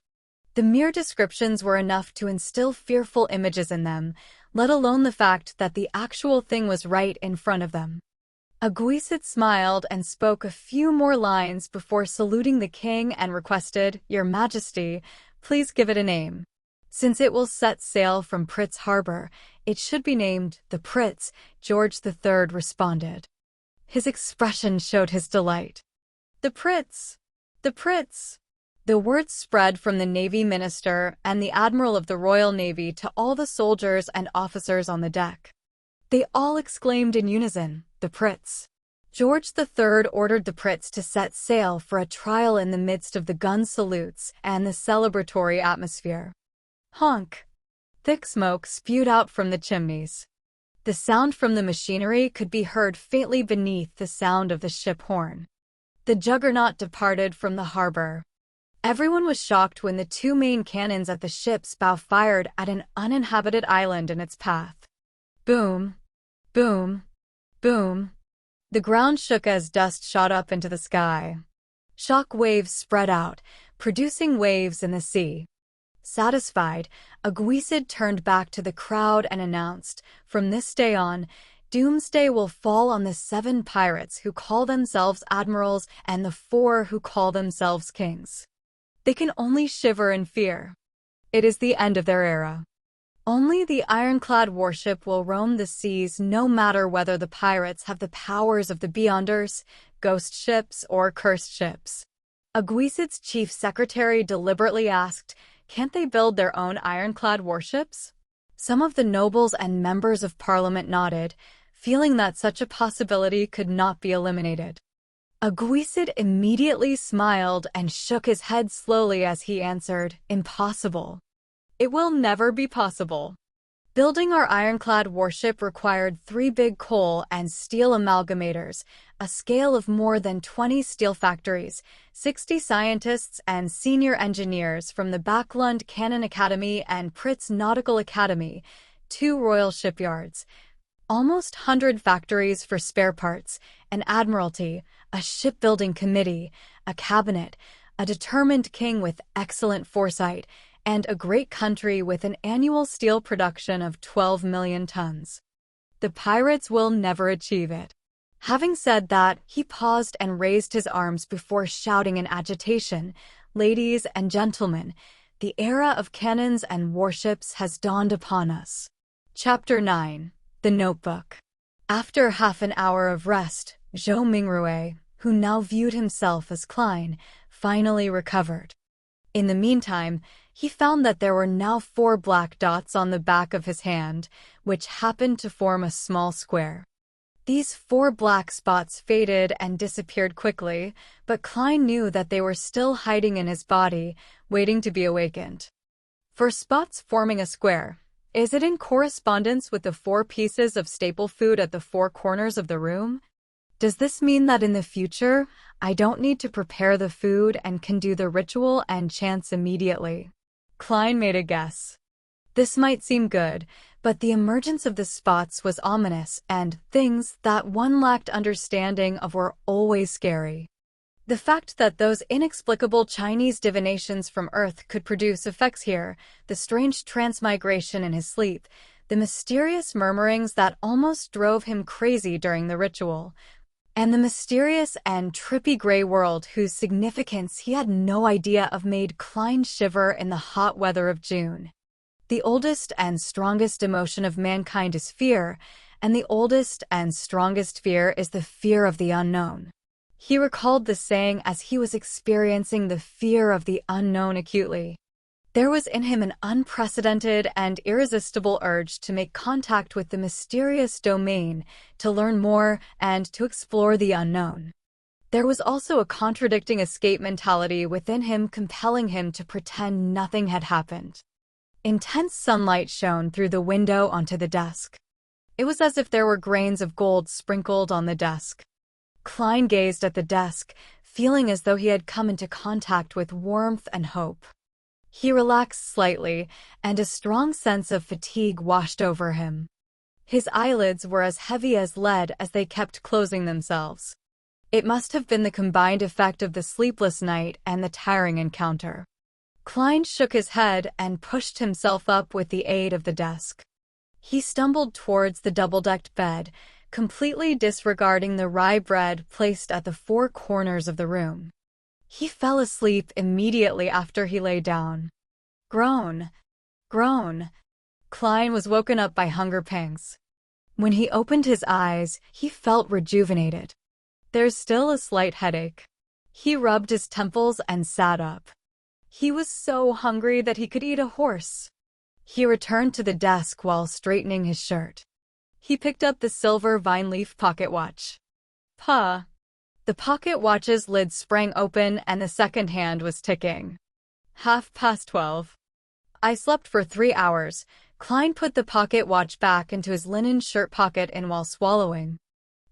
S1: The mere descriptions were enough to instill fearful images in them, let alone the fact that the actual thing was right in front of them. Aguisid smiled and spoke a few more lines before saluting the king and requested, "Your Majesty, please give it a name. Since it will set sail from Pritz Harbor, it should be named the Pritz," George III responded. His expression showed his delight. "The Pritz! The Pritz!" The words spread from the Navy Minister and the Admiral of the Royal Navy to all the soldiers and officers on the deck. They all exclaimed in unison, "The Pritz!" George III ordered the Pritz to set sail for a trial in the midst of the gun salutes and the celebratory atmosphere. Honk! Thick smoke spewed out from the chimneys. The sound from the machinery could be heard faintly beneath the sound of the ship horn. The juggernaut departed from the harbor. Everyone was shocked when the 2 main cannons at the ship's bow fired at an uninhabited island in its path. Boom! Boom! Boom! The ground shook as dust shot up into the sky. Shock waves spread out, producing waves in the sea. Satisfied, Aguisid turned back to the crowd and announced, "From this day on, doomsday will fall on the 7 pirates who call themselves admirals and the 4 who call themselves kings. They can only shiver in fear. It is the end of their era. Only the ironclad warship will roam the seas, no matter whether the pirates have the powers of the Beyonders, ghost ships, or cursed ships." Aguisid's chief secretary deliberately asked, "Can't they build their own ironclad warships?" Some of the nobles and members of parliament nodded, feeling that such a possibility could not be eliminated. Aguisid immediately smiled and shook his head slowly as he answered, "Impossible. It will never be possible. Building our ironclad warship required 3 big coal and steel amalgamators, a scale of more than 20 steel factories, 60 scientists and senior engineers from the Backlund Cannon Academy and Pritz Nautical Academy, 2 royal shipyards, almost 100 factories for spare parts, an admiralty, a shipbuilding committee, a cabinet, a determined king with excellent foresight, and a great country with an annual steel production of 12 million tons. The pirates will never achieve it." Having said that, he paused and raised his arms before shouting in agitation, "Ladies and gentlemen, the era of cannons and warships has dawned upon us." Chapter 9. The Notebook. After half an hour of rest, Zhou Mingrue, who now viewed himself as Klein, finally recovered. In the meantime, he found that there were now 4 black dots on the back of his hand, which happened to form a small square. These 4 black spots faded and disappeared quickly, but Klein knew that they were still hiding in his body, waiting to be awakened. For spots forming a square, is it in correspondence with the 4 pieces of staple food at the 4 corners of the room? Does this mean that in the future, I don't need to prepare the food and can do the ritual and chants immediately? Klein made a guess. This might seem good, but the emergence of the spots was ominous, and things that one lacked understanding of were always scary. The fact that those inexplicable Chinese divinations from Earth could produce effects here, the strange transmigration in his sleep, the mysterious murmurings that almost drove him crazy during the ritual, and the mysterious and trippy gray world whose significance he had no idea of made Klein shiver in the hot weather of June. The oldest and strongest emotion of mankind is fear, and the oldest and strongest fear is the fear of the unknown. He recalled the saying as he was experiencing the fear of the unknown acutely. There was in him an unprecedented and irresistible urge to make contact with the mysterious domain, to learn more, and to explore the unknown. There was also a contradicting escape mentality within him compelling him to pretend nothing had happened. Intense sunlight shone through the window onto the desk. It was as if there were grains of gold sprinkled on the desk. Klein gazed at the desk, feeling as though he had come into contact with warmth and hope. He relaxed slightly, and a strong sense of fatigue washed over him. His eyelids were as heavy as lead as they kept closing themselves. It must have been the combined effect of the sleepless night and the tiring encounter. Klein shook his head and pushed himself up with the aid of the desk. He stumbled towards the double-decked bed, completely disregarding the rye bread placed at the 4 corners of the room. He fell asleep immediately after he lay down. Groan. Groan. Klein was woken up by hunger pangs. When he opened his eyes, he felt rejuvenated. There's still a slight headache. He rubbed his temples and sat up. He was so hungry that he could eat a horse. He returned to the desk while straightening his shirt. He picked up the silver vine leaf pocket watch. Puh. The pocket watch's lid sprang open and the second hand was ticking. 12:30. I slept for 3 hours. Klein put the pocket watch back into his linen shirt pocket and while swallowing.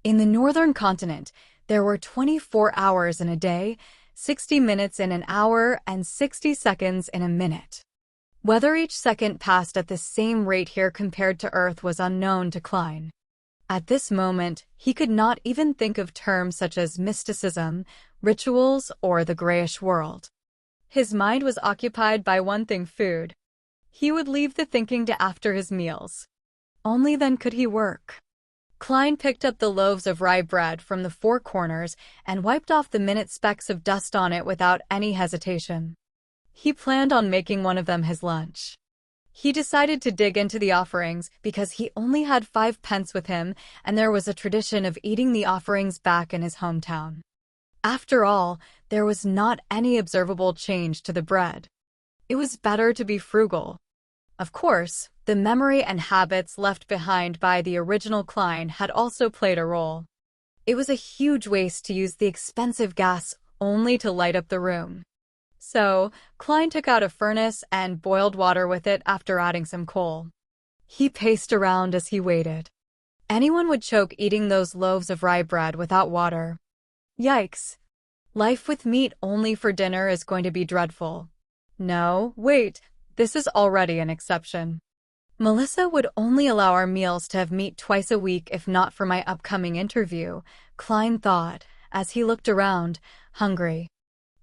S1: In the northern continent, there were 24 hours in a day, 60 minutes in an hour, and 60 seconds in a minute. Whether each second passed at the same rate here compared to Earth was unknown to Klein. At this moment, he could not even think of terms such as mysticism, rituals, or the grayish world. His mind was occupied by one thing: food. He would leave the thinking to after his meals. Only then could he work. Klein picked up the loaves of rye bread from the 4 corners and wiped off the minute specks of dust on it without any hesitation. He planned on making one of them his lunch. He decided to dig into the offerings because he only had 5 pence with him, and there was a tradition of eating the offerings back in his hometown. After all, there was not any observable change to the bread. It was better to be frugal. Of course, the memory and habits left behind by the original Klein had also played a role. It was a huge waste to use the expensive gas only to light up the room. So, Klein took out a furnace and boiled water with it after adding some coal. He paced around as he waited. Anyone would choke eating those loaves of rye bread without water. Yikes. Life with meat only for dinner is going to be dreadful. No, wait, this is already an exception. Melissa would only allow our meals to have meat twice a week if not for my upcoming interview, Klein thought, as he looked around, hungry.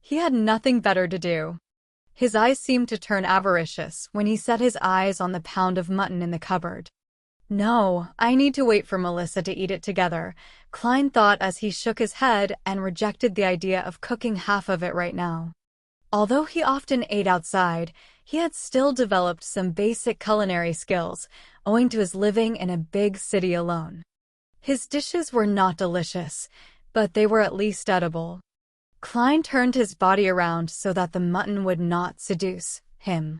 S1: He had nothing better to do. His eyes seemed to turn avaricious when he set his eyes on the pound of mutton in the cupboard. No, I need to wait for Melissa to eat it together, Klein thought as he shook his head and rejected the idea of cooking half of it right now. Although he often ate outside, he had still developed some basic culinary skills, owing to his living in a big city alone. His dishes were not delicious, but they were at least edible. Klein turned his body around so that the mutton would not seduce him.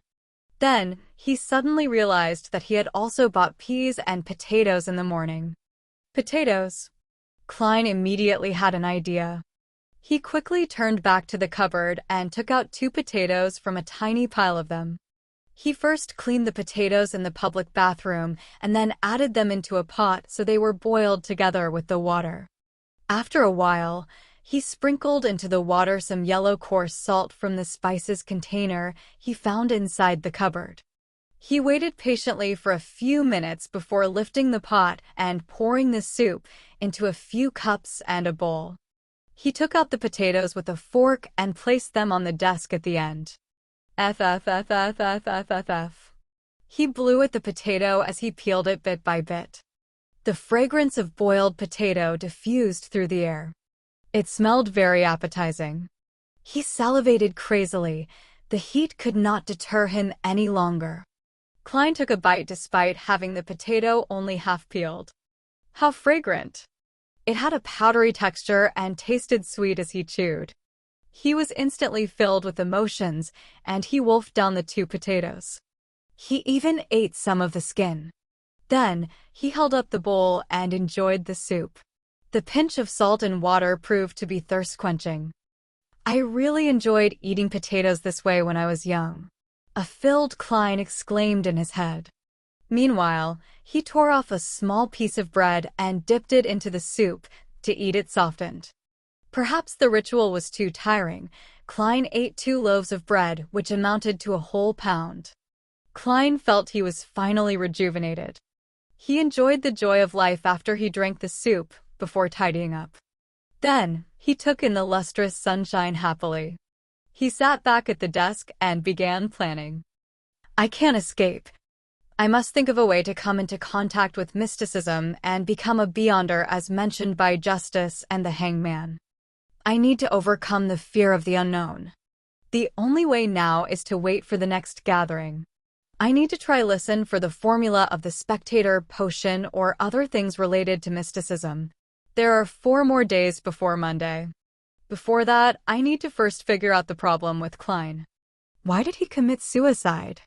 S1: Then, he suddenly realized that he had also bought peas and potatoes in the morning. Potatoes. Klein immediately had an idea. He quickly turned back to the cupboard and took out 2 potatoes from a tiny pile of them. He first cleaned the potatoes in the public bathroom and then added them into a pot so they were boiled together with the water. After a while, he sprinkled into the water some yellow coarse salt from the spices container he found inside the cupboard. He waited patiently for a few minutes before lifting the pot and pouring the soup into a few cups and a bowl. He took out the potatoes with a fork and placed them on the desk at the end. F. He blew at the potato as he peeled it bit by bit. The fragrance of boiled potato diffused through the air. It smelled very appetizing. He salivated crazily. The heat could not deter him any longer. Klein took a bite despite having the potato only half peeled. How fragrant! It had a powdery texture and tasted sweet as he chewed. He was instantly filled with emotions, and he wolfed down the 2 potatoes. He even ate some of the skin. Then, he held up the bowl and enjoyed the soup. The pinch of salt and water proved to be thirst-quenching. I really enjoyed eating potatoes this way when I was young. A filled Klein exclaimed in his head. Meanwhile, he tore off a small piece of bread and dipped it into the soup to eat it softened. Perhaps the ritual was too tiring. Klein ate 2 loaves of bread, which amounted to a whole pound. Klein felt he was finally rejuvenated. He enjoyed the joy of life after he drank the soup before tidying up. Then, he took in the lustrous sunshine happily. He sat back at the desk and began planning. I can't escape. I must think of a way to come into contact with mysticism and become a beyonder as mentioned by Justice and the Hangman. I need to overcome the fear of the unknown. The only way now is to wait for the next gathering. I need to try listen for the formula of the spectator potion or other things related to mysticism. There are 4 more days before Monday. Before that, I need to first figure out the problem with Klein. Why did he commit suicide?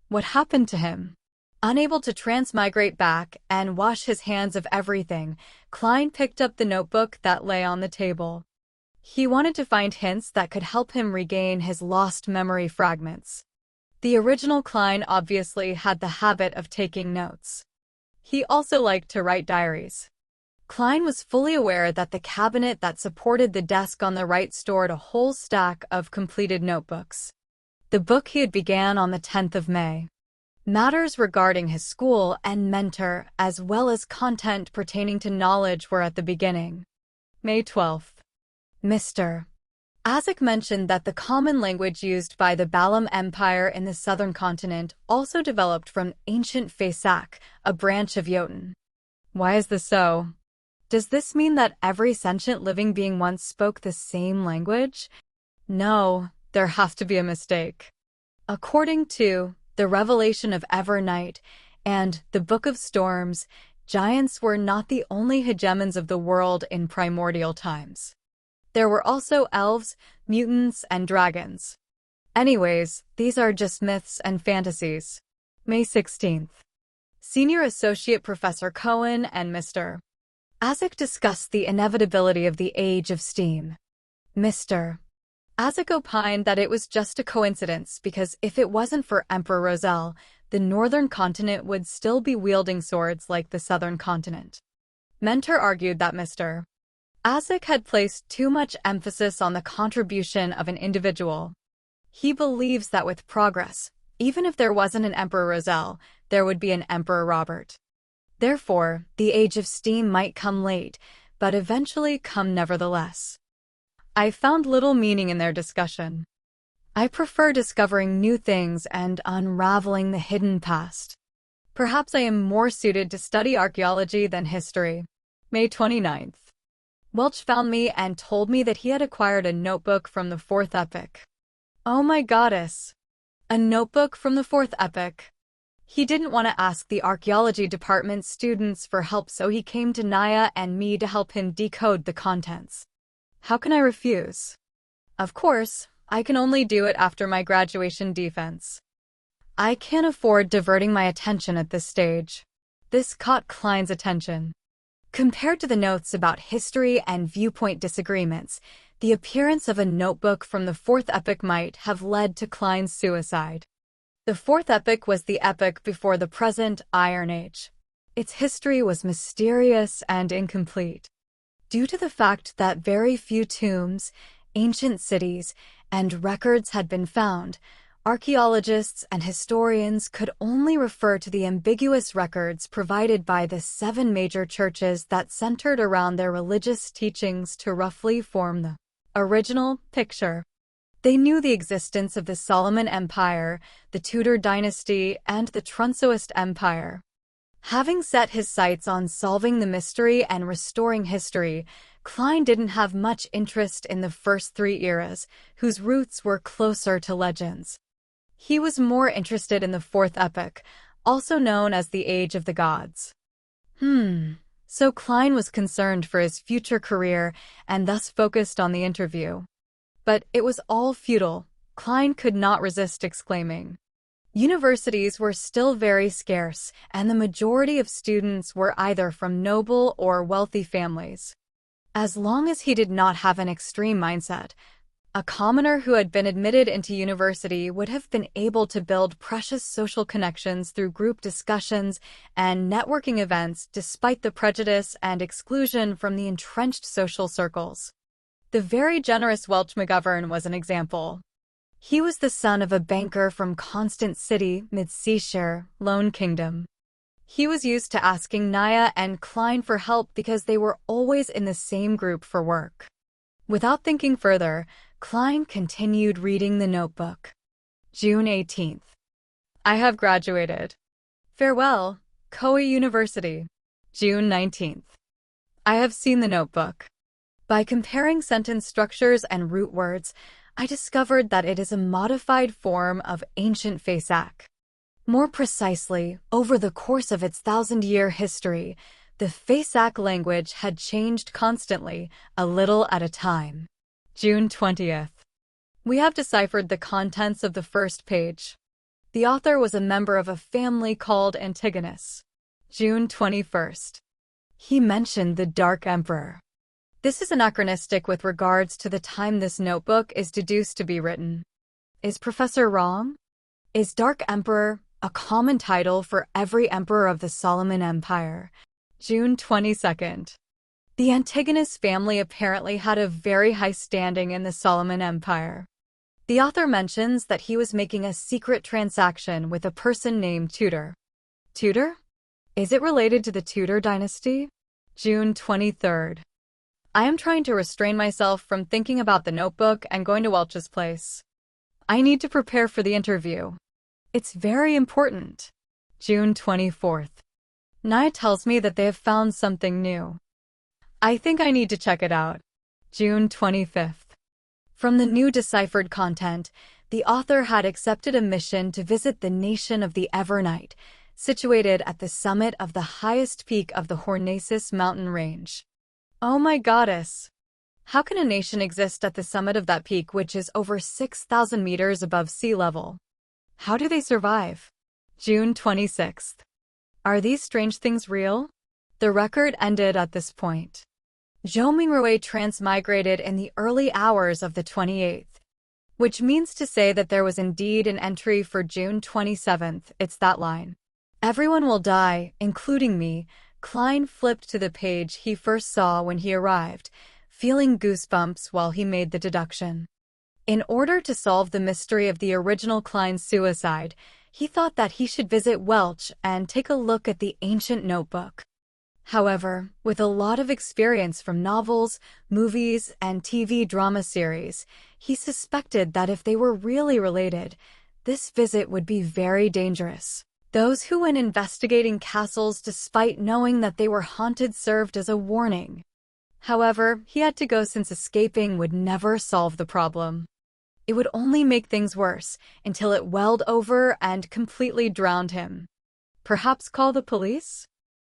S1: What happened to him? Unable to transmigrate back and wash his hands of everything, Klein picked up the notebook that lay on the table. He wanted to find hints that could help him regain his lost memory fragments. The original Klein obviously had the habit of taking notes. He also liked to write diaries. Klein was fully aware that the cabinet that supported the desk on the right stored a whole stack of completed notebooks. The book he had began on the 10th of May. Matters regarding his school and mentor, as well as content pertaining to knowledge, were at the beginning. May 12th. Mr. Azek mentioned that the common language used by the Balam Empire in the southern continent also developed from ancient Faisak, a branch of Jotun. Why is this so? Does this mean that every sentient living being once spoke the same language? No, there has to be a mistake. According to the Revelation of Evernight and the Book of Storms, giants were not the only hegemons of the world in primordial times. There were also elves, mutants, and dragons. Anyways, these are just myths and fantasies. May 16th. Senior Associate Professor Cohen and Mr. Azek discussed the inevitability of the Age of Steam. Mr. Azek opined that it was just a coincidence because if it wasn't for Emperor Roselle, the northern continent would still be wielding swords like the southern continent. Mentor argued that Mr. Azek had placed too much emphasis on the contribution of an individual. He believes that with progress, even if there wasn't an Emperor Roselle, there would be an Emperor Robert. Therefore, the Age of Steam might come late, but eventually come nevertheless. I found little meaning in their discussion. I prefer discovering new things and unraveling the hidden past. Perhaps I am more suited to study archaeology than history. May 29th. Welch found me and told me that he had acquired a notebook from the 4th epoch. Oh my goddess! A notebook from the 4th epoch. He didn't want to ask the archaeology department students for help, so he came to Naya and me to help him decode the contents. How can I refuse? Of course, I can only do it after my graduation defense. I can't afford diverting my attention at this stage. This caught Klein's attention. Compared to the notes about history and viewpoint disagreements, the appearance of a notebook from the Fourth Epoch might have led to Klein's suicide. The Fourth Epoch was the epoch before the present Iron Age. Its history was mysterious and incomplete. Due to the fact that very few tombs, ancient cities, and records had been found, archaeologists and historians could only refer to the ambiguous records provided by the 7 major churches that centered around their religious teachings to roughly form the original picture. They knew the existence of the Solomon Empire, the Tudor dynasty, and the Trunsoist Empire. Having set his sights on solving the mystery and restoring history, Klein didn't have much interest in the first 3 eras, whose roots were closer to legends. He was more interested in the Fourth Epoch, also known as the Age of the Gods. So Klein was concerned for his future career and thus focused on the interview. But it was all futile, Klein could not resist exclaiming. Universities were still very scarce, and the majority of students were either from noble or wealthy families. As long as he did not have an extreme mindset, a commoner who had been admitted into university would have been able to build precious social connections through group discussions and networking events despite the prejudice and exclusion from the entrenched social circles. The very generous Welch McGovern was an example. He was the son of a banker from Constant City, mid-Seashire, Lone Kingdom. He was used to asking Naya and Klein for help because they were always in the same group for work. Without thinking further, Klein continued reading the notebook. June 18th. I have graduated. Farewell, Koei University. June 19th. I have seen the notebook. By comparing sentence structures and root words, I discovered that it is a modified form of ancient Faesak. More precisely, over the course of its 1,000-year history, the Faesak language had changed constantly, a little at a time. June 20th. We have deciphered the contents of the first page. The author was a member of a family called Antigonus. June 21st. He mentioned the Dark Emperor. This is anachronistic with regards to the time this notebook is deduced to be written. Is Professor wrong? Is Dark Emperor a common title for every emperor of the Solomon Empire? June 22nd. The Antigonus family apparently had a very high standing in the Solomon Empire. The author mentions that he was making a secret transaction with a person named Tudor. Tudor? Is it related to the Tudor dynasty? June 23rd. I am trying to restrain myself from thinking about the notebook and going to Welch's place. I need to prepare for the interview. It's very important. June 24th. Naya tells me that they have found something new. I think I need to check it out. June 25th. From the new deciphered content, the author had accepted a mission to visit the nation of the Evernight, situated at the summit of the highest peak of the Hornacis mountain range. Oh my goddess! How can a nation exist at the summit of that peak, which is over 6,000 meters above sea level? How do they survive? June 26th. Are these strange things real? The record ended at this point. Zhou Mingrui transmigrated in the early hours of the 28th, which means to say that there was indeed an entry for June 27th. It's that line. Everyone will die, including me. Klein flipped to the page he first saw when he arrived, feeling goosebumps while he made the deduction. In order to solve the mystery of the original Klein's suicide, he thought that he should visit Welch and take a look at the ancient notebook. However, with a lot of experience from novels, movies, and TV drama series, he suspected that if they were really related, this visit would be very dangerous. Those who went investigating castles despite knowing that they were haunted served as a warning. However, he had to go since escaping would never solve the problem. It would only make things worse until it welled over and completely drowned him. Perhaps call the police?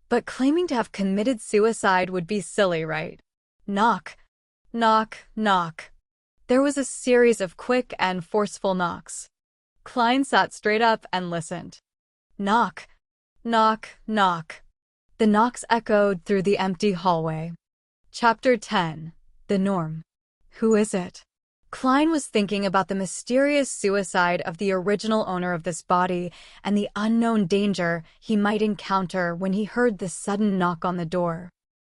S1: But claiming to have committed suicide would be silly, right? Knock. Knock, knock. There was a series of quick and forceful knocks. Klein sat straight up and listened. Knock, knock, knock. The knocks echoed through the empty hallway. Chapter 10. The Norm. Who is it? Klein was thinking about the mysterious suicide of the original owner of this body and the unknown danger he might encounter when he heard the sudden knock on the door.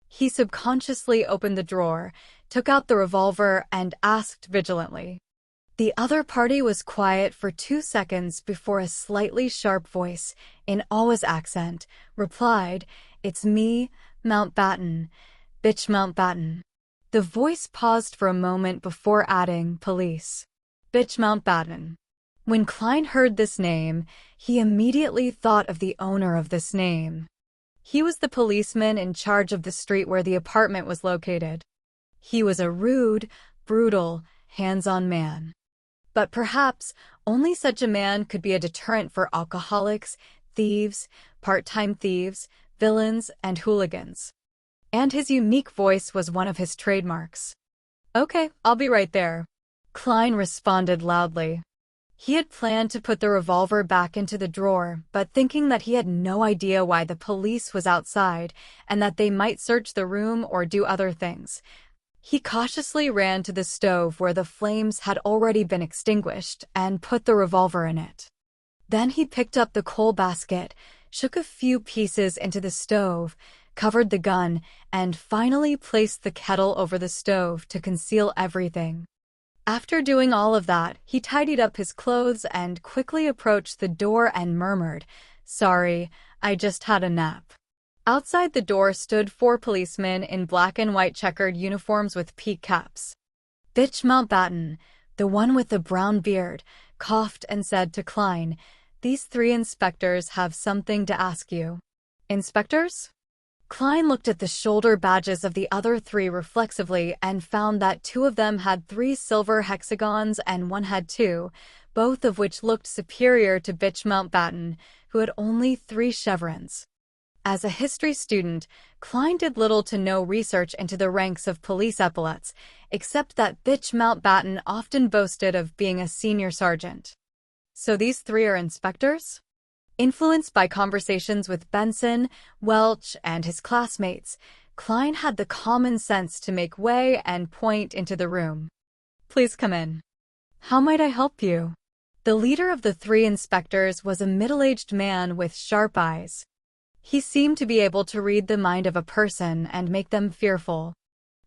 S1: He subconsciously opened the drawer, took out the revolver, and asked vigilantly. The other party was quiet for 2 seconds before a slightly sharp voice, in Awa's accent, replied, "It's me, Mountbatten. Bitch Mountbatten." The voice paused for a moment before adding, "Police. Bitch Mountbatten." When Klein heard this name, he immediately thought of the owner of this name. He was the policeman in charge of the street where the apartment was located. He was a rude, brutal, hands-on man. But perhaps only such a man could be a deterrent for alcoholics, thieves, part-time thieves, villains, and hooligans. And his unique voice was one of his trademarks. "Okay, I'll be right there," Klein responded loudly. He had planned to put the revolver back into the drawer, but thinking that he had no idea why the police was outside and that they might search the room or do other things, he cautiously ran to the stove where the flames had already been extinguished and put the revolver in it. Then he picked up the coal basket, shook a few pieces into the stove, covered the gun, and finally placed the kettle over the stove to conceal everything. After doing all of that, he tidied up his clothes and quickly approached the door and murmured, "Sorry, I just had a nap." Outside the door stood 4 policemen in black and white checkered uniforms with peak caps. Bitch Mountbatten, the one with the brown beard, coughed and said to Klein, "These 3 inspectors have something to ask you." "Inspectors?" Klein looked at the shoulder badges of the other 3 reflexively and found that 2 of them had 3 silver hexagons and 1 had 2, both of which looked superior to Bitch Mountbatten, who had only 3 chevrons. As a history student, Klein did little to no research into the ranks of police epaulets, except that Bitch Mountbatten often boasted of being a senior sergeant. So these 3 are inspectors? Influenced by conversations with Benson, Welch, and his classmates, Klein had the common sense to make way and point into the room. "Please come in." "How might I help you?" The leader of the 3 inspectors was a middle-aged man with sharp eyes. He seemed to be able to read the mind of a person and make them fearful.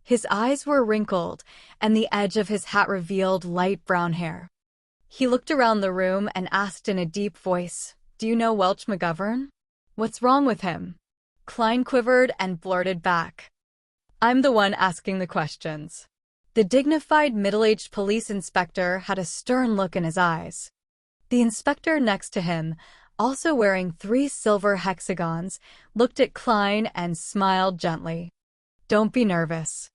S1: His eyes were wrinkled, and the edge of his hat revealed light brown hair. He looked around the room and asked in a deep voice, "Do you know Welch McGovern? What's wrong with him?" Klein quivered and blurted back, "I'm the one asking the questions." The dignified middle-aged police inspector had a stern look in his eyes. The inspector next to him, also wearing 3 silver hexagons, looked at Klein and smiled gently. "Don't be nervous.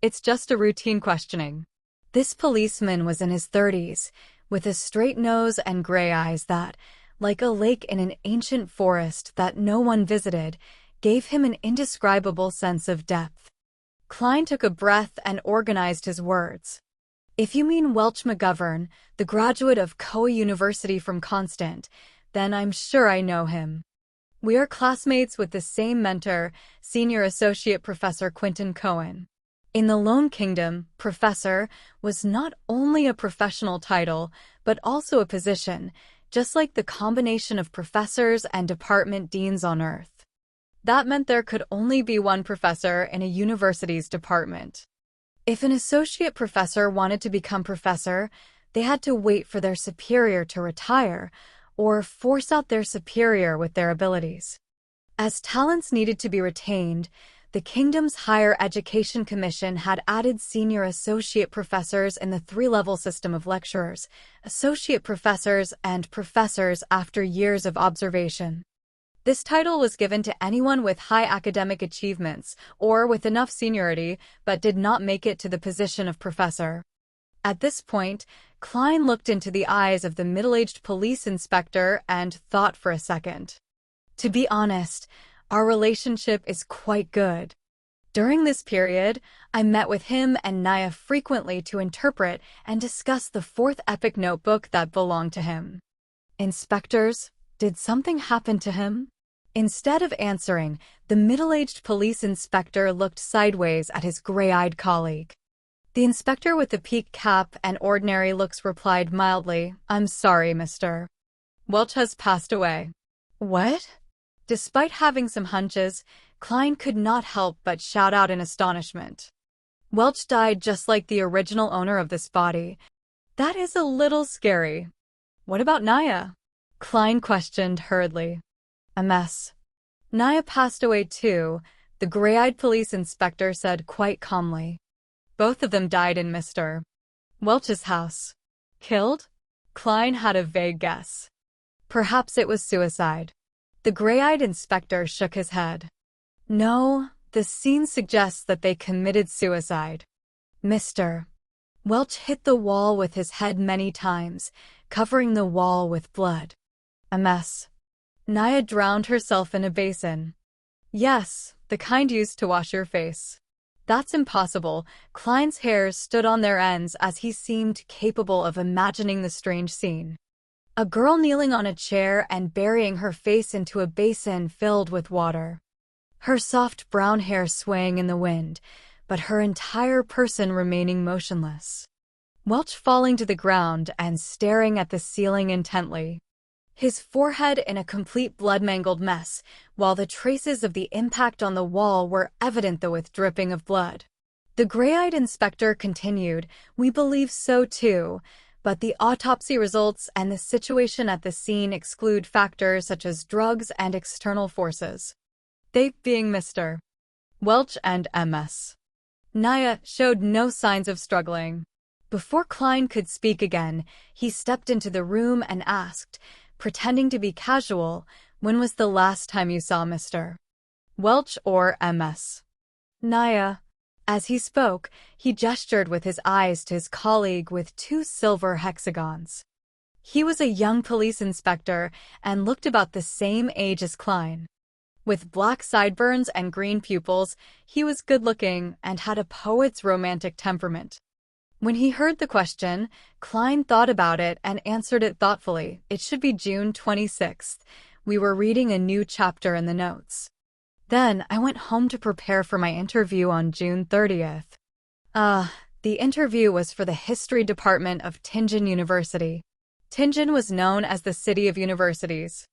S1: It's just a routine questioning." This policeman was in his 30s, with a straight nose and gray eyes that, like a lake in an ancient forest that no one visited, gave him an indescribable sense of depth. Klein took a breath and organized his words. "If you mean Welch McGovern, the graduate of Koa University from Constant, then I'm sure I know him. We are classmates with the same mentor, Senior Associate Professor Quentin Cohen." In the Lone Kingdom, professor was not only a professional title, but also a position, just like the combination of professors and department deans on Earth. That meant there could only be one professor in a university's department. If an associate professor wanted to become professor, they had to wait for their superior to retire, or force out their superior with their abilities. As talents needed to be retained, the Kingdom's Higher Education Commission had added senior associate professors in the 3-level system of lecturers, associate professors, and professors after years of observation. This title was given to anyone with high academic achievements or with enough seniority but did not make it to the position of professor. At this point, Klein looked into the eyes of the middle-aged police inspector and thought for a second. "To be honest, our relationship is quite good." During this period, I met with him and Naya frequently to interpret and discuss the fourth epic notebook that belonged to him. Inspectors, did something happen to him? Instead of answering, the middle-aged police inspector looked sideways at his gray-eyed colleague. The inspector with the peaked cap and ordinary looks replied mildly, "I'm sorry, Mr. Welch has passed away." What? Despite having some hunches, Klein could not help but shout out in astonishment. Welch died just like the original owner of this body. That is a little scary. What about Naya? Klein questioned hurriedly. A mess. Naya passed away too, the gray-eyed police inspector said quite calmly. Both of them died in Mr. Welch's house. Killed? Klein had a vague guess. Perhaps it was suicide. The gray-eyed inspector shook his head. No, the scene suggests that they committed suicide. Mr. Welch hit the wall with his head many times, covering the wall with blood. A mess. Naya drowned herself in a basin. Yes, the kind used to wash your face. That's impossible. Klein's hairs stood on their ends as he seemed capable of imagining the strange scene. A girl kneeling on a chair and burying her face into a basin filled with water. Her soft brown hair swaying in the wind, but her entire person remaining motionless. Welch falling to the ground and staring at the ceiling intently. His forehead in a complete blood-mangled mess, while the traces of the impact on the wall were evident though with dripping of blood. The gray-eyed inspector continued, "We believe so too, but the autopsy results and the situation at the scene exclude factors such as drugs and external forces. They being Mr. Welch and MS. Naya showed no signs of struggling. Before Klein could speak again, he stepped into the room and asked, pretending to be casual, "When was the last time you saw Mr. Welch or MS. Naya?" As he spoke, he gestured with his eyes to his colleague with 2 silver hexagons. He was a young police inspector and looked about the same age as Klein. With black sideburns and green pupils, he was good-looking and had a poet's romantic temperament. When he heard the question, Klein thought about it and answered it thoughtfully. It should be June 26th. We were reading a new chapter in the notes. Then I went home to prepare for my interview on June 30th. The interview was for the history department of Tianjin University. Tianjin was known as the city of universities.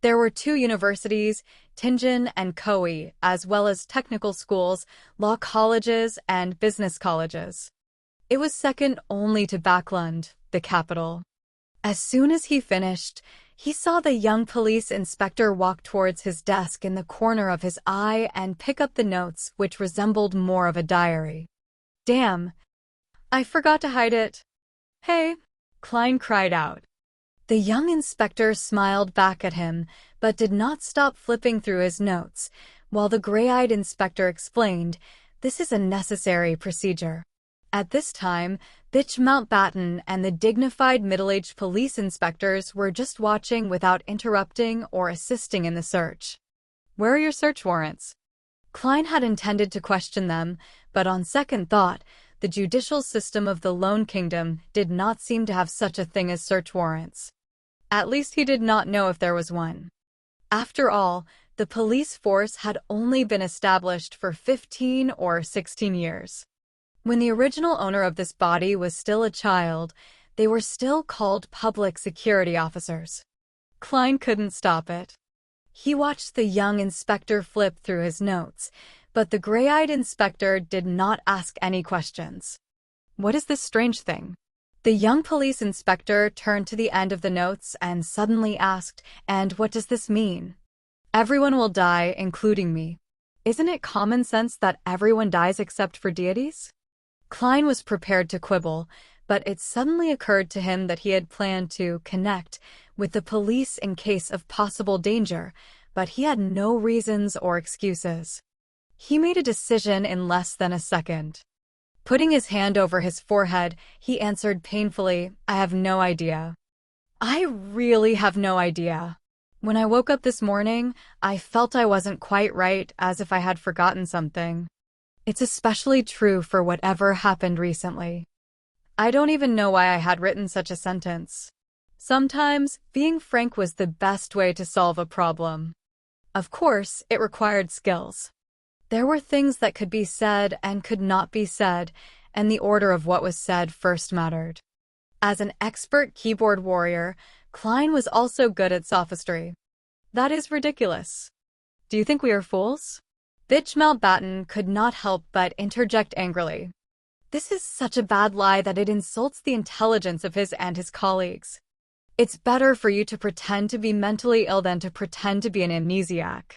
S1: There were 2 universities, Tianjin and Koei, as well as technical schools, law colleges, and business colleges. It was second only to Backlund, the capital. As soon as he finished, he saw the young police inspector walk towards his desk in the corner of his eye and pick up the notes, which resembled more of a diary. "Damn, I forgot to hide it." "Hey," Klein cried out. The young inspector smiled back at him, but did not stop flipping through his notes, while the gray-eyed inspector explained, "This is a necessary procedure." At this time, Bitch Mountbatten and the dignified middle-aged police inspectors were just watching without interrupting or assisting in the search. "Where are your search warrants?" Klein had intended to question them, but on second thought, the judicial system of the Lone Kingdom did not seem to have such a thing as search warrants. At least he did not know if there was one. After all, the police force had only been established for 15 or 16 years. When the original owner of this body was still a child, they were still called public security officers. Klein couldn't stop it. He watched the young inspector flip through his notes, but the gray-eyed inspector did not ask any questions. "What is this strange thing?" The young police inspector turned to the end of the notes and suddenly asked, "And what does this mean?" "Everyone will die, including me. Isn't it common sense that everyone dies except for deities?" Klein was prepared to quibble, but it suddenly occurred to him that he had planned to connect with the police in case of possible danger, but he had no reasons or excuses. He made a decision in less than a second. Putting his hand over his forehead, he answered painfully, "I have no idea. I really have no idea. When I woke up this morning, I felt I wasn't quite right, as if I had forgotten something." It's especially true for whatever happened recently. I don't even know why I had written such a sentence. Sometimes, being frank was the best way to solve a problem. Of course, it required skills. There were things that could be said and could not be said, and the order of what was said first mattered. As an expert keyboard warrior, Klein was also good at sophistry. That is ridiculous. Do you think we are fools? Bitch Mountbatten could not help but interject angrily. This is such a bad lie that it insults the intelligence of his and his colleagues. It's better for you to pretend to be mentally ill than to pretend to be an amnesiac.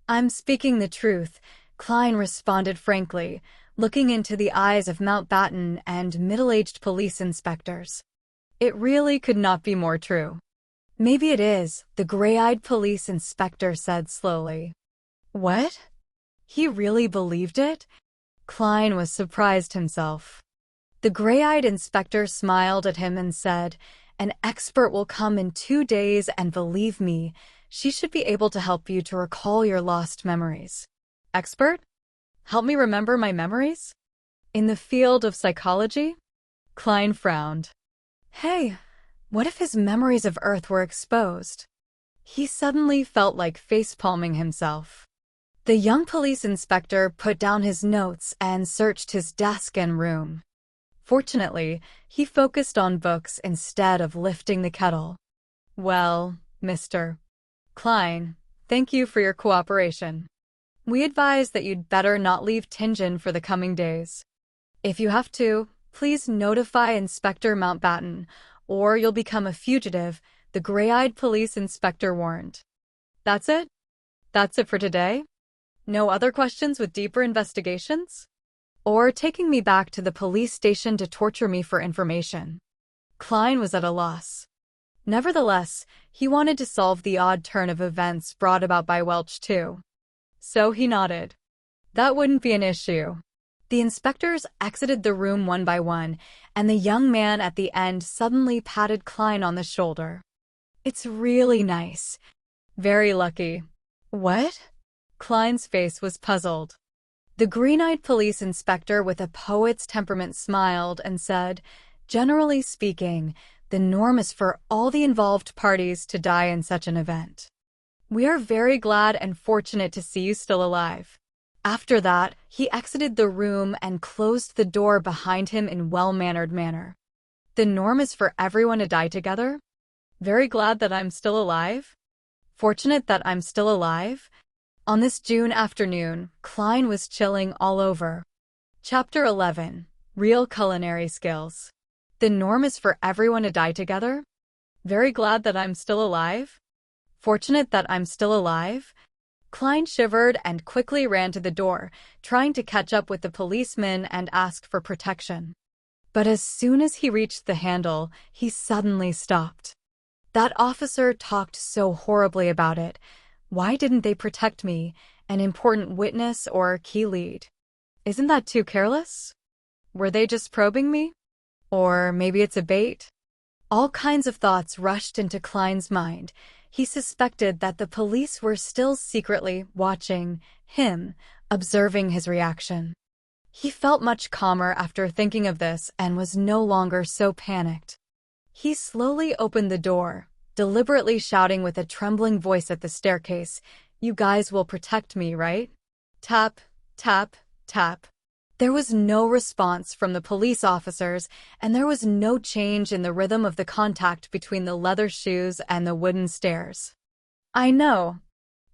S1: I'm speaking the truth, Klein responded frankly, looking into the eyes of Mountbatten and middle-aged police inspectors. It really could not be more true. Maybe it is, the gray-eyed police inspector said slowly. What? He really believed it? Klein was surprised himself. The gray-eyed inspector smiled at him and said, "An expert will come in 2 days, and believe me, she should be able to help you to recall your lost memories." Expert? Help me remember my memories? In the field of psychology? Klein frowned. Hey, what if his memories of Earth were exposed? He suddenly felt like facepalming himself. The young police inspector put down his notes and searched his desk and room. Fortunately, he focused on books instead of lifting the kettle. Well, Mr. Klein, thank you for your cooperation. We advise that you'd better not leave Tingen for the coming days. If you have to, please notify Inspector Mountbatten, or you'll become a fugitive, the gray-eyed police inspector warned. That's it? That's it for today? No other questions with deeper investigations? Or taking me back to the police station to torture me for information? Klein was at a loss. Nevertheless, he wanted to solve the odd turn of events brought about by Welch too. So he nodded. That wouldn't be an issue. The inspectors exited the room one by one, and the young man at the end suddenly patted Klein on the shoulder. It's really nice. Very lucky. What? Klein's face was puzzled. The green-eyed police inspector with a poet's temperament smiled and said, "Generally speaking, the norm is for all the involved parties to die in such an event. We are very glad and fortunate to see you still alive." After that, he exited the room and closed the door behind him in well-mannered manner. The norm is for everyone to die together? Very glad that I'm still alive? Fortunate that I'm still alive? On this June afternoon, Klein was chilling all over. Chapter 11. Real Culinary Skills. The norm is for everyone to die together? Very glad that I'm still alive? Fortunate that I'm still alive? Klein shivered and quickly ran to the door, trying to catch up with the policeman and ask for protection. But as soon as he reached the handle, he suddenly stopped. That officer talked so horribly about it. Why didn't they protect me, an important witness or key lead? Isn't that too careless? Were they just probing me? Or maybe it's a bait? All kinds of thoughts rushed into Klein's mind. He suspected that the police were still secretly watching him, observing his reaction. He felt much calmer after thinking of this and was no longer so panicked. He slowly opened the door, deliberately shouting with a trembling voice at the staircase, "You guys will protect me, right?" Tap, tap, tap. There was no response from the police officers, and there was no change in the rhythm of the contact between the leather shoes and the wooden stairs. "I know.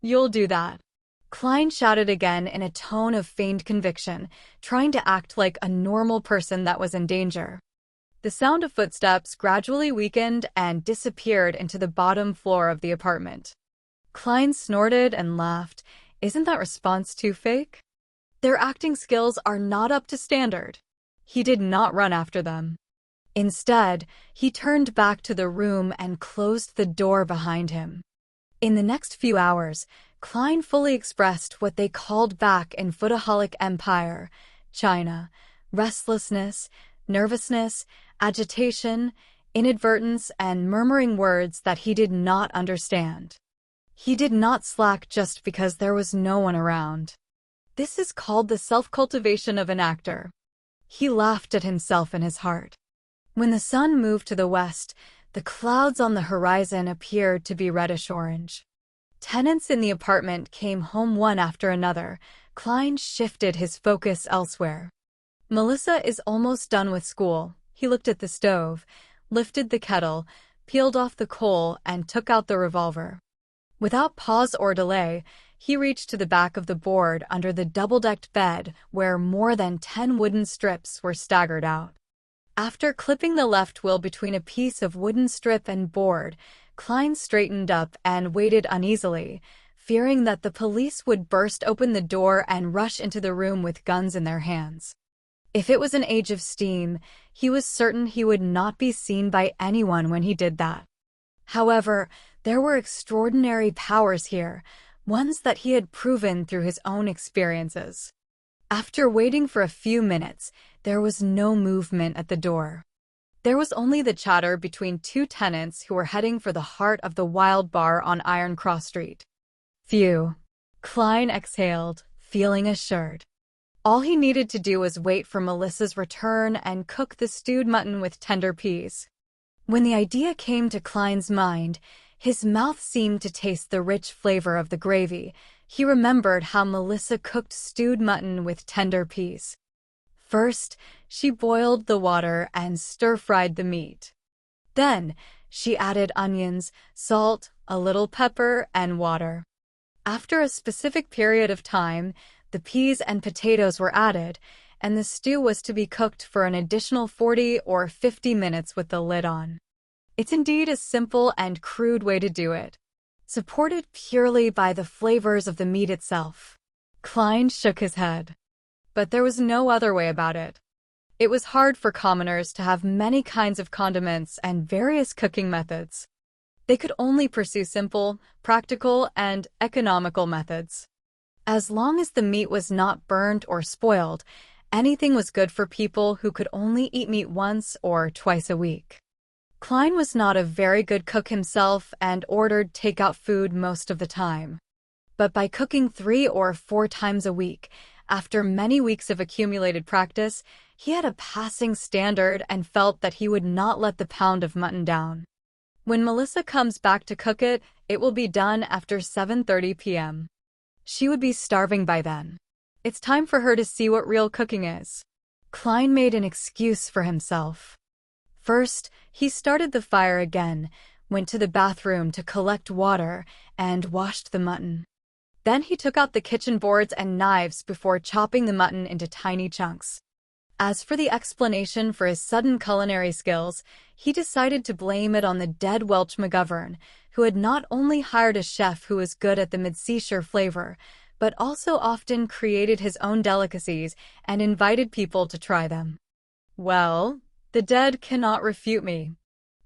S1: You'll do that," Klein shouted again in a tone of feigned conviction, trying to act like a normal person that was in danger. The sound of footsteps gradually weakened and disappeared into the bottom floor of the apartment. Klein snorted and laughed. Isn't that response too fake? Their acting skills are not up to standard. He did not run after them. Instead, he turned back to the room and closed the door behind him. In the next few hours, Klein fully expressed what they called back in Foodaholic Empire, China, restlessness, nervousness, agitation, inadvertence, and murmuring words that he did not understand. He did not slack just because there was no one around. This is called the self-cultivation of an actor. He laughed at himself in his heart. When the sun moved to the west, the clouds on the horizon appeared to be reddish-orange. Tenants in the apartment came home one after another. Klein shifted his focus elsewhere. Melissa is almost done with school. He looked at the stove, lifted the kettle, peeled off the coal, and took out the revolver. Without pause or delay, he reached to the back of the board under the double-decked bed where more than 10 wooden strips were staggered out. After clipping the left wheel between a piece of wooden strip and board, Klein straightened up and waited uneasily, fearing that the police would burst open the door and rush into the room with guns in their hands. If it was an age of steam, he was certain he would not be seen by anyone when he did that. However, there were extraordinary powers here, ones that he had proven through his own experiences. After waiting for a few minutes, there was no movement at the door. There was only the chatter between two tenants who were heading for the heart of the Wild Bar on Iron Cross Street. Phew. Klein exhaled, feeling assured. All he needed to do was wait for Melissa's return and cook the stewed mutton with tender peas. When the idea came to Klein's mind, his mouth seemed to taste the rich flavor of the gravy. He remembered how Melissa cooked stewed mutton with tender peas. First, she boiled the water and stir-fried the meat. Then, she added onions, salt, a little pepper, and water. After a specific period of time, the peas and potatoes were added, and the stew was to be cooked for an additional 40 or 50 minutes with the lid on. It's indeed a simple and crude way to do it, supported purely by the flavors of the meat itself. Klein shook his head. But there was no other way about it. It was hard for commoners to have many kinds of condiments and various cooking methods. They could only pursue simple, practical, and economical methods. As long as the meat was not burned or spoiled, anything was good for people who could only eat meat once or twice a week. Klein was not a very good cook himself and ordered takeout food most of the time. But by cooking 3 or 4 times a week, after many weeks of accumulated practice, he had a passing standard and felt that he would not let the pound of mutton down. When Melissa comes back to cook it, it will be done after 7:30 p.m. She would be starving by then. It's time for her to see what real cooking is. Klein made an excuse for himself. First, he started the fire again, went to the bathroom to collect water, and washed the mutton. Then he took out the kitchen boards and knives before chopping the mutton into tiny chunks. As for the explanation for his sudden culinary skills, he decided to blame it on the dead Welch McGovern, who had not only hired a chef who was good at the mid-seashore flavor, but also often created his own delicacies and invited people to try them. Well, the dead cannot refute me.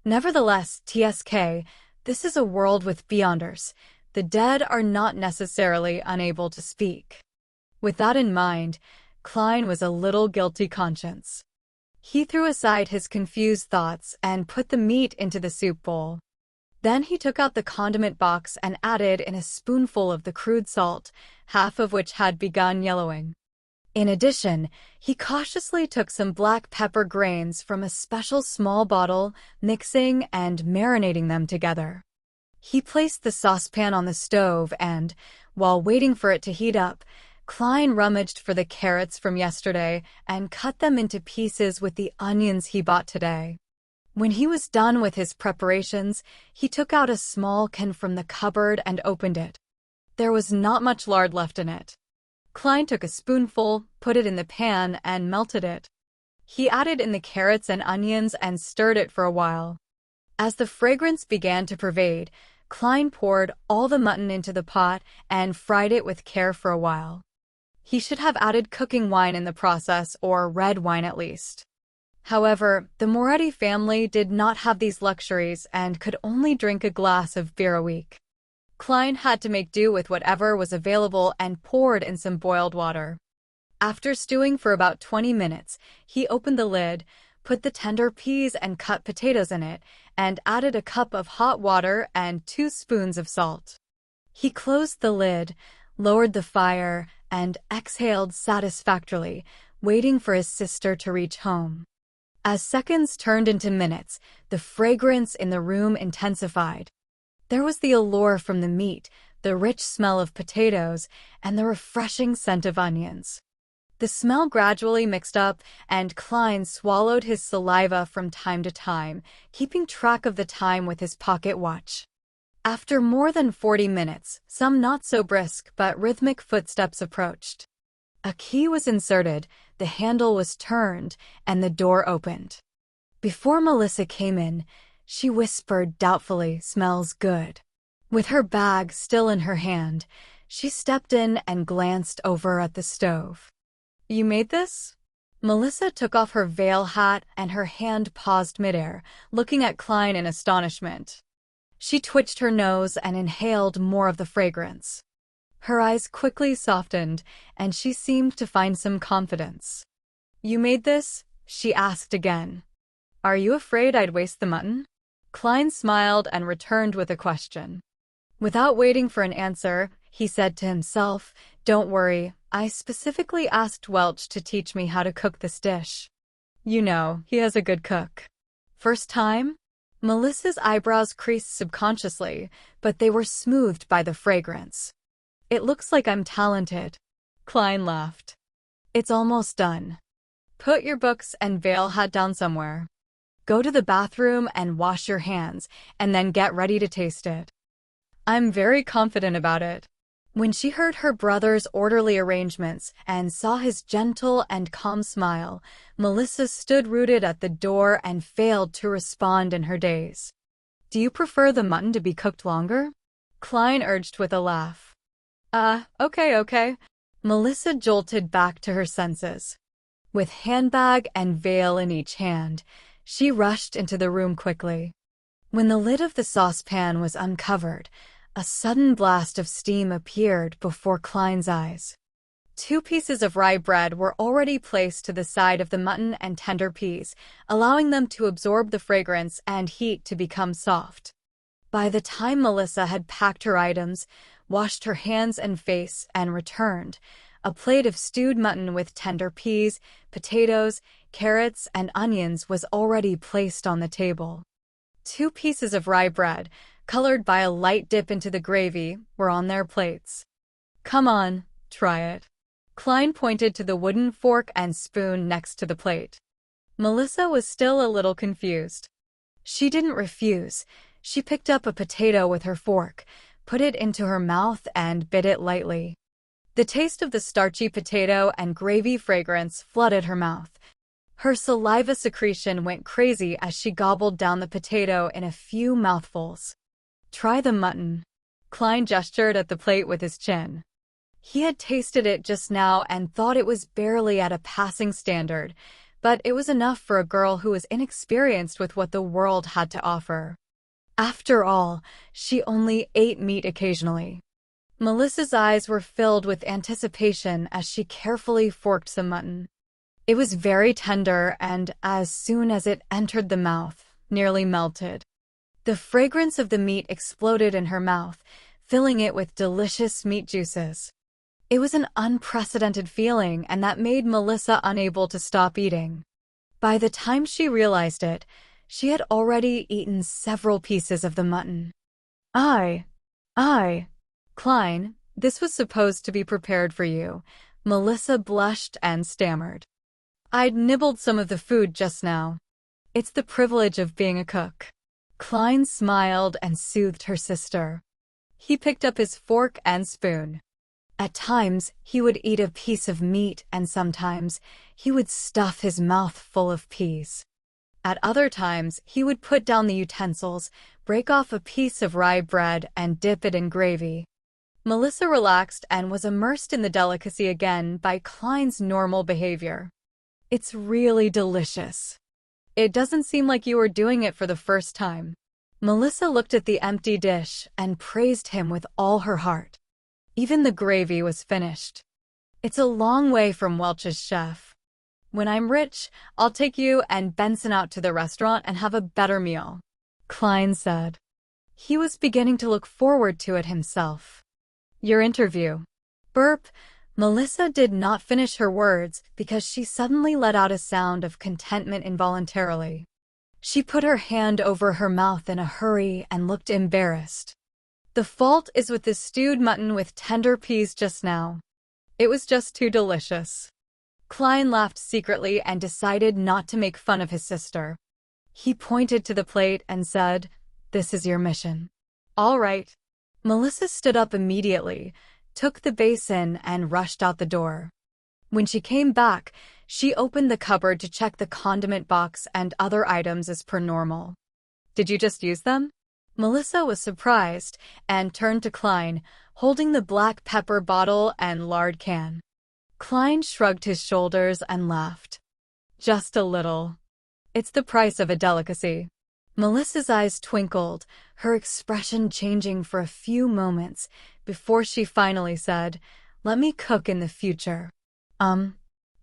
S1: Nevertheless, TSK, this is a world with beyonders. The dead are not necessarily unable to speak. With that in mind, Klein was a little guilty conscience. He threw aside his confused thoughts and put the meat into the soup bowl. Then he took out the condiment box and added in a spoonful of the crude salt, half of which had begun yellowing. In addition, he cautiously took some black pepper grains from a special small bottle, mixing and marinating them together. He placed the saucepan on the stove and, while waiting for it to heat up, Klein rummaged for the carrots from yesterday and cut them into pieces with the onions he bought today. When he was done with his preparations, he took out a small can from the cupboard and opened it. There was not much lard left in it. Klein took a spoonful, put it in the pan, and melted it. He added in the carrots and onions and stirred it for a while. As the fragrance began to pervade, Klein poured all the mutton into the pot and fried it with care for a while. He should have added cooking wine in the process, or red wine at least. However, the Moretti family did not have these luxuries and could only drink a glass of beer a week. Klein had to make do with whatever was available and poured in some boiled water. After stewing for about 20 minutes, he opened the lid, put the tender peas and cut potatoes in it, and added a cup of hot water and 2 spoons of salt. He closed the lid, lowered the fire, and exhaled satisfactorily, waiting for his sister to reach home. As seconds turned into minutes, the fragrance in the room intensified. There was the allure from the meat, the rich smell of potatoes, and the refreshing scent of onions. The smell gradually mixed up, and Klein swallowed his saliva from time to time, keeping track of the time with his pocket watch. After more than 40 minutes, some not so brisk but rhythmic footsteps approached. A key was inserted, the handle was turned, and the door opened. Before Melissa came in, she whispered doubtfully, "Smells good." With her bag still in her hand, she stepped in and glanced over at the stove. "You made this?" Melissa took off her veil hat and her hand paused midair, looking at Klein in astonishment. She twitched her nose and inhaled more of the fragrance. Her eyes quickly softened, and she seemed to find some confidence. "You made this?" she asked again. "Are you afraid I'd waste the mutton?" Klein smiled and returned with a question. Without waiting for an answer, he said to himself, "Don't worry, I specifically asked Welch to teach me how to cook this dish. You know, he is a good cook." First time? Melissa's eyebrows creased subconsciously, but they were smoothed by the fragrance. "It looks like I'm talented." Klein laughed. "It's almost done. Put your books and veil hat down somewhere. Go to the bathroom and wash your hands, and then get ready to taste it." "I'm very confident about it." When she heard her brother's orderly arrangements and saw his gentle and calm smile, Melissa stood rooted at the door and failed to respond in her daze. "Do you prefer the mutton to be cooked longer?" Klein urged with a laugh. Okay. Melissa jolted back to her senses. With handbag and veil in each hand, she rushed into the room quickly. When the lid of the saucepan was uncovered, a sudden blast of steam appeared before Klein's eyes. 2 pieces of rye bread were already placed to the side of the mutton and tender peas, allowing them to absorb the fragrance and heat to become soft. By the time Melissa had packed her items, washed her hands and face, and returned, a plate of stewed mutton with tender peas, potatoes, carrots, and onions was already placed on the table. 2 pieces of rye bread, colored by a light dip into the gravy, were on their plates. "Come on, try it." Klein pointed to the wooden fork and spoon next to the plate. Melissa was still a little confused. She didn't refuse. She picked up a potato with her fork, put it into her mouth, and bit it lightly. The taste of the starchy potato and gravy fragrance flooded her mouth. Her saliva secretion went crazy as she gobbled down the potato in a few mouthfuls. "Try the mutton." Klein gestured at the plate with his chin. He had tasted it just now and thought it was barely at a passing standard, but it was enough for a girl who was inexperienced with what the world had to offer. After all, she only ate meat occasionally. Melissa's eyes were filled with anticipation as she carefully forked some mutton. It was very tender and, as soon as it entered the mouth, nearly melted. The fragrance of the meat exploded in her mouth, filling it with delicious meat juices. It was an unprecedented feeling, and that made Melissa unable to stop eating. By the time she realized it, she had already eaten several pieces of the mutton. I. Klein, this was supposed to be prepared for you." Melissa blushed and stammered. "I'd nibbled some of the food just now. It's the privilege of being a cook." Klein smiled and soothed her sister. He picked up his fork and spoon. At times, he would eat a piece of meat, and sometimes he would stuff his mouth full of peas. At other times, he would put down the utensils, break off a piece of rye bread, and dip it in gravy. Melissa relaxed and was immersed in the delicacy again by Klein's normal behavior. "It's really delicious. It doesn't seem like you were doing it for the first time." Melissa looked at the empty dish and praised him with all her heart. Even the gravy was finished. "It's a long way from Welch's chef. When I'm rich, I'll take you and Benson out to the restaurant and have a better meal," Klein said. He was beginning to look forward to it himself. "Your interview." Burp. Melissa did not finish her words because she suddenly let out a sound of contentment involuntarily. She put her hand over her mouth in a hurry and looked embarrassed. The fault is with the stewed mutton with tender peas just now. It was just too delicious. Klein laughed secretly and decided not to make fun of his sister. He pointed to the plate and said, "This is your mission." "All right." Melissa stood up immediately, took the basin, and rushed out the door. When she came back, she opened the cupboard to check the condiment box and other items as per normal. "Did you just use them?" Melissa was surprised and turned to Klein, holding the black pepper bottle and lard can. Klein shrugged his shoulders and laughed. "Just a little. It's the price of a delicacy." Melissa's eyes twinkled, her expression changing for a few moments before she finally said, "Let me cook in the future."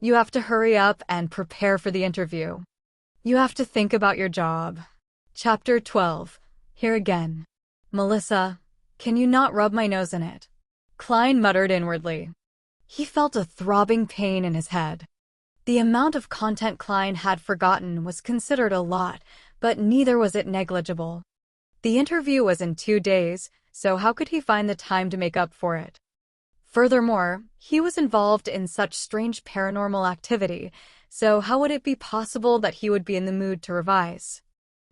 S1: You have to hurry up and prepare for the interview. You have to think about your job." Chapter 12. Here again. "Melissa, can you not rub my nose in it?" Klein muttered inwardly. He felt a throbbing pain in his head. The amount of content Klein had forgotten was considered a lot, but neither was it negligible. The interview was in 2 days, so how could he find the time to make up for it? Furthermore, he was involved in such strange paranormal activity, so how would it be possible that he would be in the mood to revise?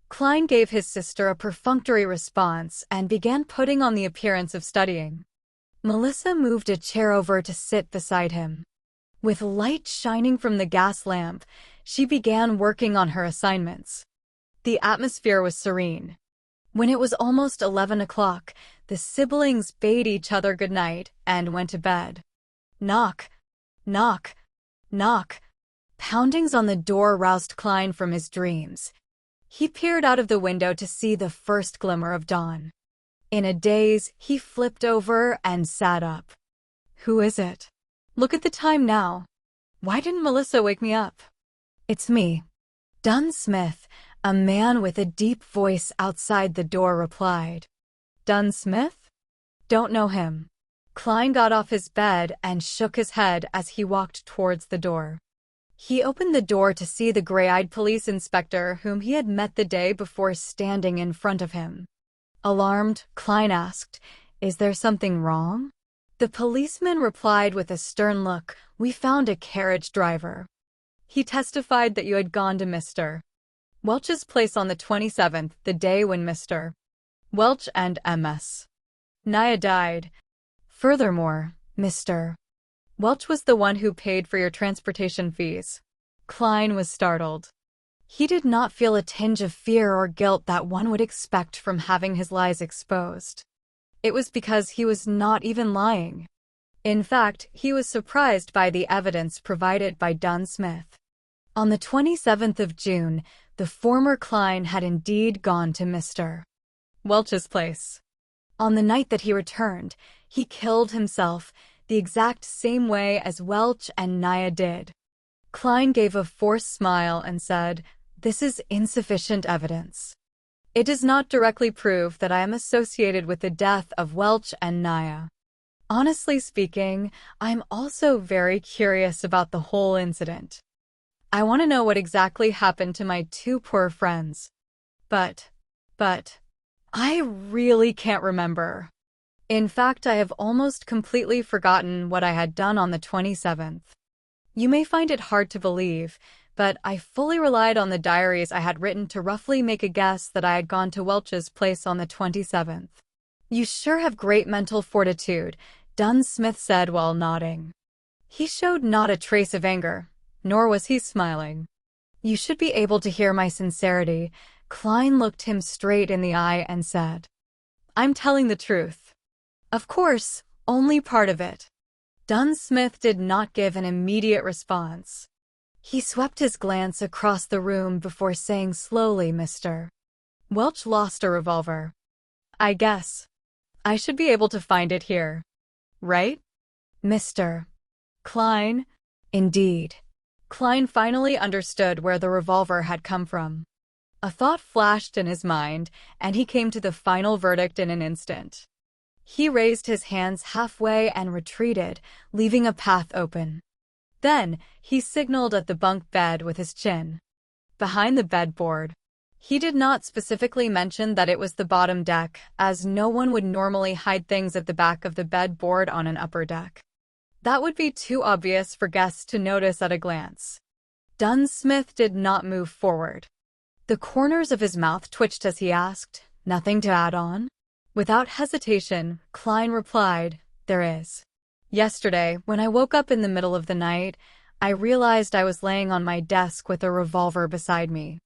S1: Klein gave his sister a perfunctory response and began putting on the appearance of studying. Melissa moved a chair over to sit beside him. With light shining from the gas lamp, she began working on her assignments. The atmosphere was serene. When it was almost 11 o'clock, the siblings bade each other goodnight and went to bed. Knock, knock, knock. Poundings on the door roused Klein from his dreams. He peered out of the window to see the first glimmer of dawn. In a daze, he flipped over and sat up. "Who is it? Look at the time now. Why didn't Melissa wake me up?" "It's me." Dunn Smith, a man with a deep voice outside the door, replied. "Dunn Smith? Don't know him." Klein got off his bed and shook his head as he walked towards the door. He opened the door to see the gray-eyed police inspector whom he had met the day before standing in front of him. Alarmed, Klein asked, "Is there something wrong?" The policeman replied with a stern look, "We found a carriage driver. He testified that you had gone to Mr. Welch's place on the 27th, the day when Mr. Welch and Ms. Naya died. Furthermore, Mr. Welch was the one who paid for your transportation fees." Klein was startled. He did not feel a tinge of fear or guilt that one would expect from having his lies exposed. It was because he was not even lying. In fact, he was surprised by the evidence provided by Dunn Smith. On the 27th of June, the former Klein had indeed gone to Mr. Welch's place. On the night that he returned, he killed himself the exact same way as Welch and Naya did. Klein gave a forced smile and said, "This is insufficient evidence. It does not directly prove that I am associated with the death of Welch and Naya. Honestly speaking, I'm also very curious about the whole incident. I want to know what exactly happened to my 2 poor friends. But, I really can't remember. In fact, I have almost completely forgotten what I had done on the 27th. You may find it hard to believe, but I fully relied on the diaries I had written to roughly make a guess that I had gone to Welch's place on the 27th. You sure have great mental fortitude," Dunn Smith said while nodding. He showed not a trace of anger, nor was he smiling. "You should be able to hear my sincerity." Klein looked him straight in the eye and said, "I'm telling the truth. Of course, only part of it." Dunn Smith did not give an immediate response. He swept his glance across the room before saying slowly, "Mr. Welch lost a revolver. I guess I should be able to find it here, right?" "Mr. Klein?" Indeed. Klein finally understood where the revolver had come from. A thought flashed in his mind, and he came to the final verdict in an instant. He raised his hands halfway and retreated, leaving a path open. Then, he signaled at the bunk bed with his chin. Behind the bedboard. He did not specifically mention that it was the bottom deck, as no one would normally hide things at the back of the bedboard on an upper deck. That would be too obvious for guests to notice at a glance. Dunsmith did not move forward. The corners of his mouth twitched as he asked, "Nothing to add on?" Without hesitation, Klein replied, "There is. Yesterday, when I woke up in the middle of the night, I realized I was laying on my desk with a revolver beside me.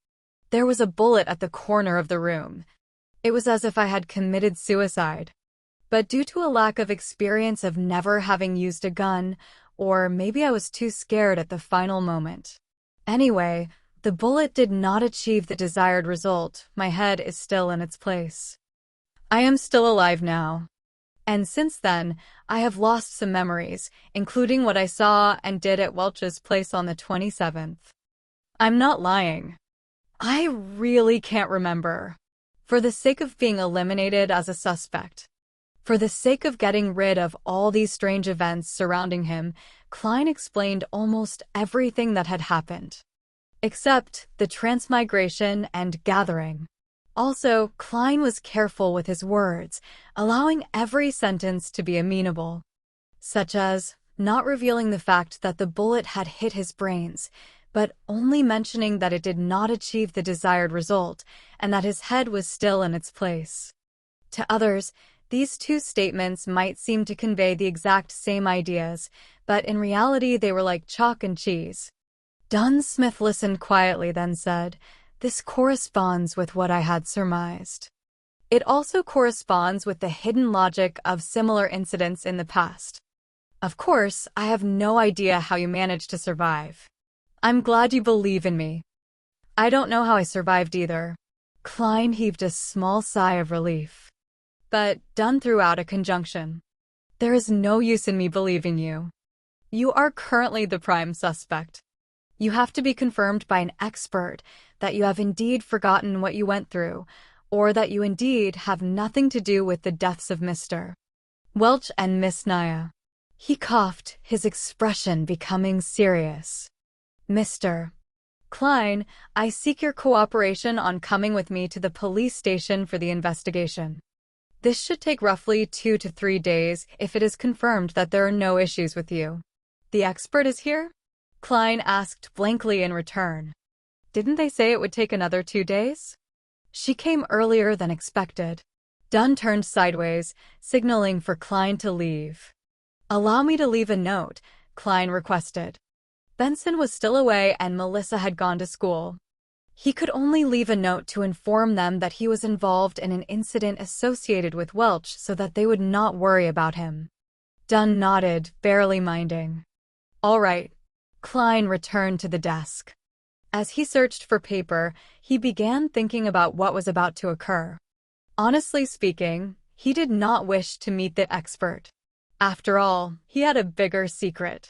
S1: There was a bullet at the corner of the room. It was as if I had committed suicide. But due to a lack of experience of never having used a gun, or maybe I was too scared at the final moment. Anyway, the bullet did not achieve the desired result. My head is still in its place. I am still alive now. And since then, I have lost some memories, including what I saw and did at Welch's place on the 27th. I'm not lying. I really can't remember. For the sake of being eliminated as a suspect. For the sake of getting rid of all these strange events surrounding him, Klein explained almost everything that had happened. Except the transmigration and gathering. Also, Klein was careful with his words, allowing every sentence to be amenable. Such as, not revealing the fact that the bullet had hit his brains, but only mentioning that it did not achieve the desired result, and that his head was still in its place. To others, these two statements might seem to convey the exact same ideas, but in reality they were like chalk and cheese. Dunsmith listened quietly, then said, "This corresponds with what I had surmised. It also corresponds with the hidden logic of similar incidents in the past. Of course, I have no idea how you managed to survive. I'm glad you believe in me. I don't know how I survived either." Klein heaved a small sigh of relief. But Dunn threw out a conjunction. "There is no use in me believing you. You are currently the prime suspect. You have to be confirmed by an expert that you have indeed forgotten what you went through, or that you indeed have nothing to do with the deaths of Mr. Welch and Miss Naya." He coughed, his expression becoming serious. "Mr. Klein, I seek your cooperation on coming with me to the police station for the investigation. This should take roughly 2 to 3 days if it is confirmed that there are no issues with you." "The expert is here?" Klein asked blankly in return. "Didn't they say it would take another 2 days?" "She came earlier than expected." Dunn turned sideways, signaling for Klein to leave. "Allow me to leave a note," Klein requested. Benson was still away and Melissa had gone to school. He could only leave a note to inform them that he was involved in an incident associated with Welch so that they would not worry about him. Dunn nodded, barely minding. "All right." Klein returned to the desk. As he searched for paper, he began thinking about what was about to occur. Honestly speaking, he did not wish to meet the expert. After all, he had a bigger secret.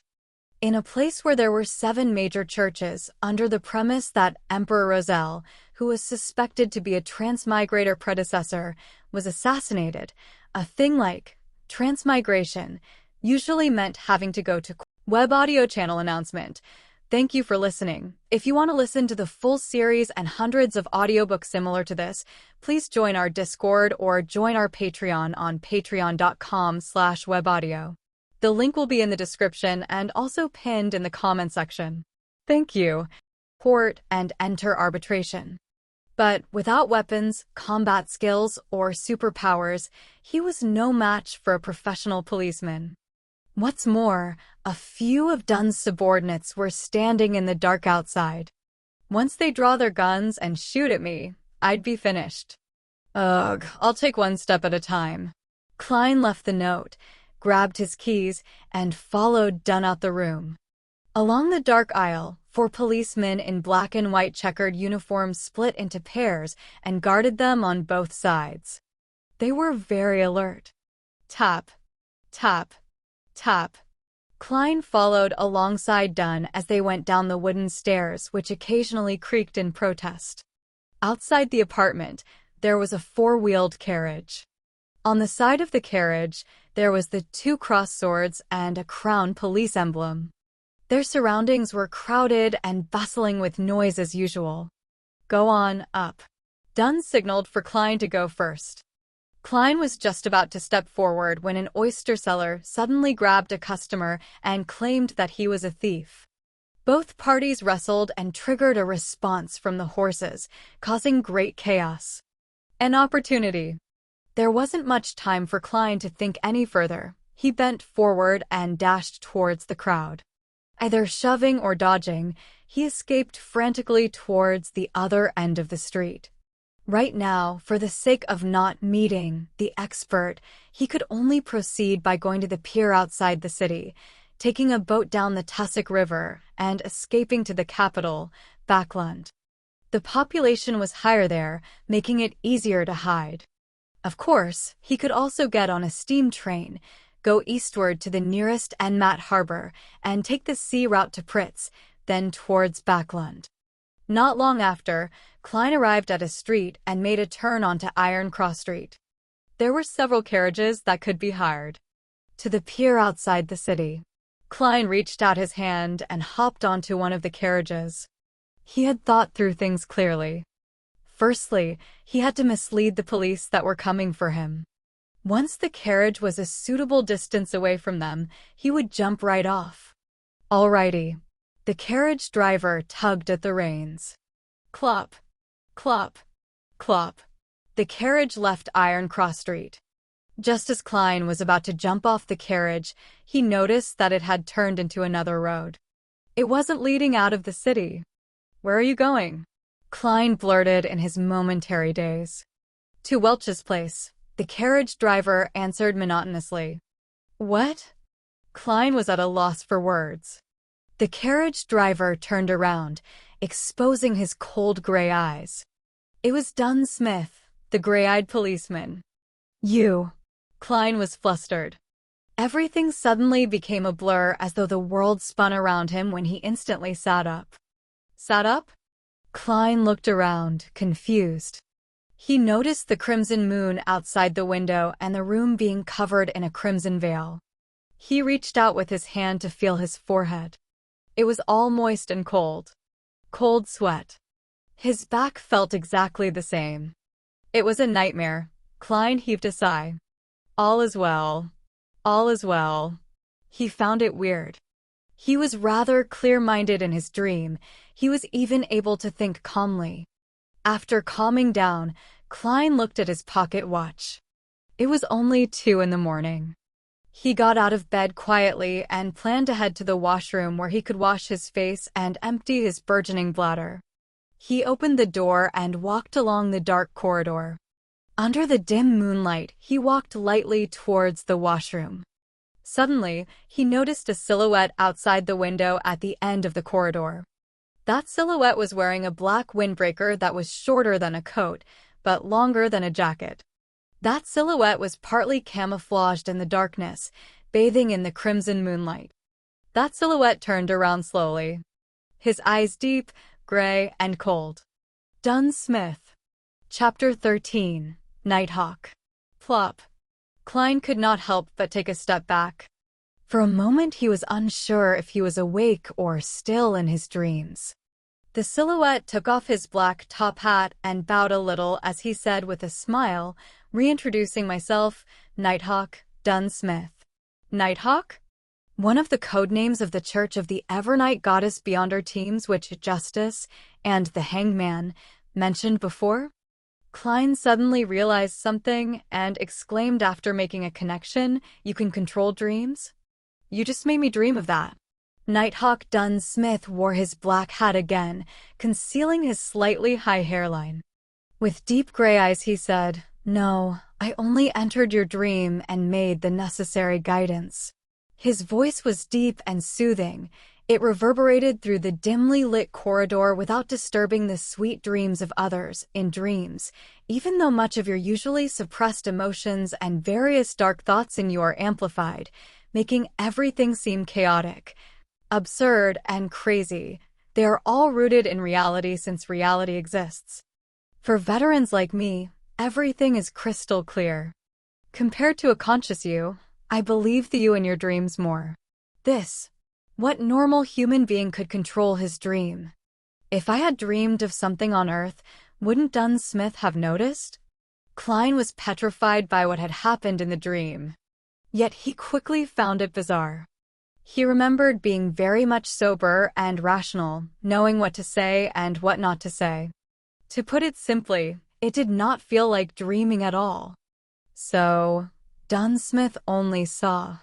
S1: In a place where there were 7 major churches, under the premise that Emperor Roselle, who was suspected to be a transmigrator predecessor, was assassinated, a thing like transmigration usually meant having to go to web audio channel announcement. Thank you for listening. If you want to listen to the full series and hundreds of audiobooks similar to this, please join our Discord or join our Patreon on patreon.com/webaudio. The link will be in the description and also pinned in the comment section. Thank you. Court and enter arbitration. But without weapons, combat skills, or superpowers, he was no match for a professional policeman. What's more, a few of Dunn's subordinates were standing in the dark outside. Once they draw their guns and shoot at me, I'd be finished. Ugh, I'll take one step at a time. Klein left the note, grabbed his keys, and followed Dunn out the room. Along the dark aisle, 4 policemen in black and white checkered uniforms split into pairs and guarded them on both sides. They were very alert. Tap, tap, tap. Klein followed alongside Dunn as they went down the wooden stairs, which occasionally creaked in protest. Outside the apartment, there was a 4-wheeled carriage. On the side of the carriage, there was the two crossed swords and a crown police emblem. Their surroundings were crowded and bustling with noise as usual. "Go on, up." Dunn signaled for Klein to go first. Klein was just about to step forward when an oyster seller suddenly grabbed a customer and claimed that he was a thief. Both parties wrestled and triggered a response from the horses, causing great chaos. An opportunity. There wasn't much time for Klein to think any further. He bent forward and dashed towards the crowd. Either shoving or dodging, he escaped frantically towards the other end of the street. Right now, for the sake of not meeting the expert, he could only proceed by going to the pier outside the city, taking a boat down the Tussock River, and escaping to the capital, Backlund. The population was higher there, making it easier to hide. Of course, he could also get on a steam train, go eastward to the nearest Enmat harbor, and take the sea route to Pritz, then towards Backlund. Not long after, Klein arrived at a street and made a turn onto Iron Cross Street. There were several carriages that could be hired. To the pier outside the city. Klein reached out his hand and hopped onto one of the carriages. He had thought through things clearly. Firstly, he had to mislead the police that were coming for him. Once the carriage was a suitable distance away from them, he would jump right off. Alrighty. The carriage driver tugged at the reins. Clop, clop, clop. The carriage left Iron Cross Street. Just as Klein was about to jump off the carriage, he noticed that it had turned into another road. It wasn't leading out of the city. "Where are you going?" Klein blurted in his momentary daze. "To Welch's place," the carriage driver answered monotonously. "What?" Klein was at a loss for words. The carriage driver turned around, exposing his cold gray eyes. It was Dunn Smith, the gray-eyed policeman. "You." Klein was flustered. Everything suddenly became a blur, as though the world spun around him when he instantly sat up. "Sat up?" Klein looked around, confused. He noticed the crimson moon outside the window and the room being covered in a crimson veil. He reached out with his hand to feel his forehead. It was all moist and cold. Cold sweat. His back felt exactly the same. It was a nightmare. Klein heaved a sigh. All is well. All is well. He found it weird. He was rather clear-minded in his dream. He was even able to think calmly. After calming down, Klein looked at his pocket watch. It was only 2 in the morning. He got out of bed quietly and planned to head to the washroom where he could wash his face and empty his burgeoning bladder. He opened the door and walked along the dark corridor. Under the dim moonlight, he walked lightly towards the washroom. Suddenly, he noticed a silhouette outside the window at the end of the corridor. That silhouette was wearing a black windbreaker that was shorter than a coat, but longer than a jacket. That silhouette was partly camouflaged in the darkness, bathing in the crimson moonlight. That silhouette turned around slowly. His eyes deep, gray, and cold. Dunn Smith. Chapter 13. Nighthawk. Plop. Klein could not help but take a step back. For a moment he was unsure if he was awake or still in his dreams. The silhouette took off his black top hat and bowed a little as he said with a smile, reintroducing myself, Nighthawk, Dunn Smith. Nighthawk? One of the codenames of the Church of the Evernight Goddess beyond our teams which Justice and the Hangman mentioned before? Klein suddenly realized something and exclaimed after making a connection, "You can control dreams? You just made me dream of that." Nighthawk Dunn Smith wore his black hat again, concealing his slightly high hairline. With deep gray eyes he said, "No, I only entered your dream and made the necessary guidance." His voice was deep and soothing. It reverberated through the dimly lit corridor without disturbing the sweet dreams of others. In dreams, even though much of your usually suppressed emotions and various dark thoughts in you are amplified, making everything seem chaotic, absurd, and crazy, they are all rooted in reality since reality exists. For veterans like me, everything is crystal clear. Compared to a conscious you, I believe the you in your dreams more. What normal human being could control his dream? If I had dreamed of something on Earth, wouldn't Dunn Smith have noticed? Klein was petrified by what had happened in the dream. Yet he quickly found it bizarre. He remembered being very much sober and rational, knowing what to say and what not to say. To put it simply, it did not feel like dreaming at all. So, Dunn Smith only saw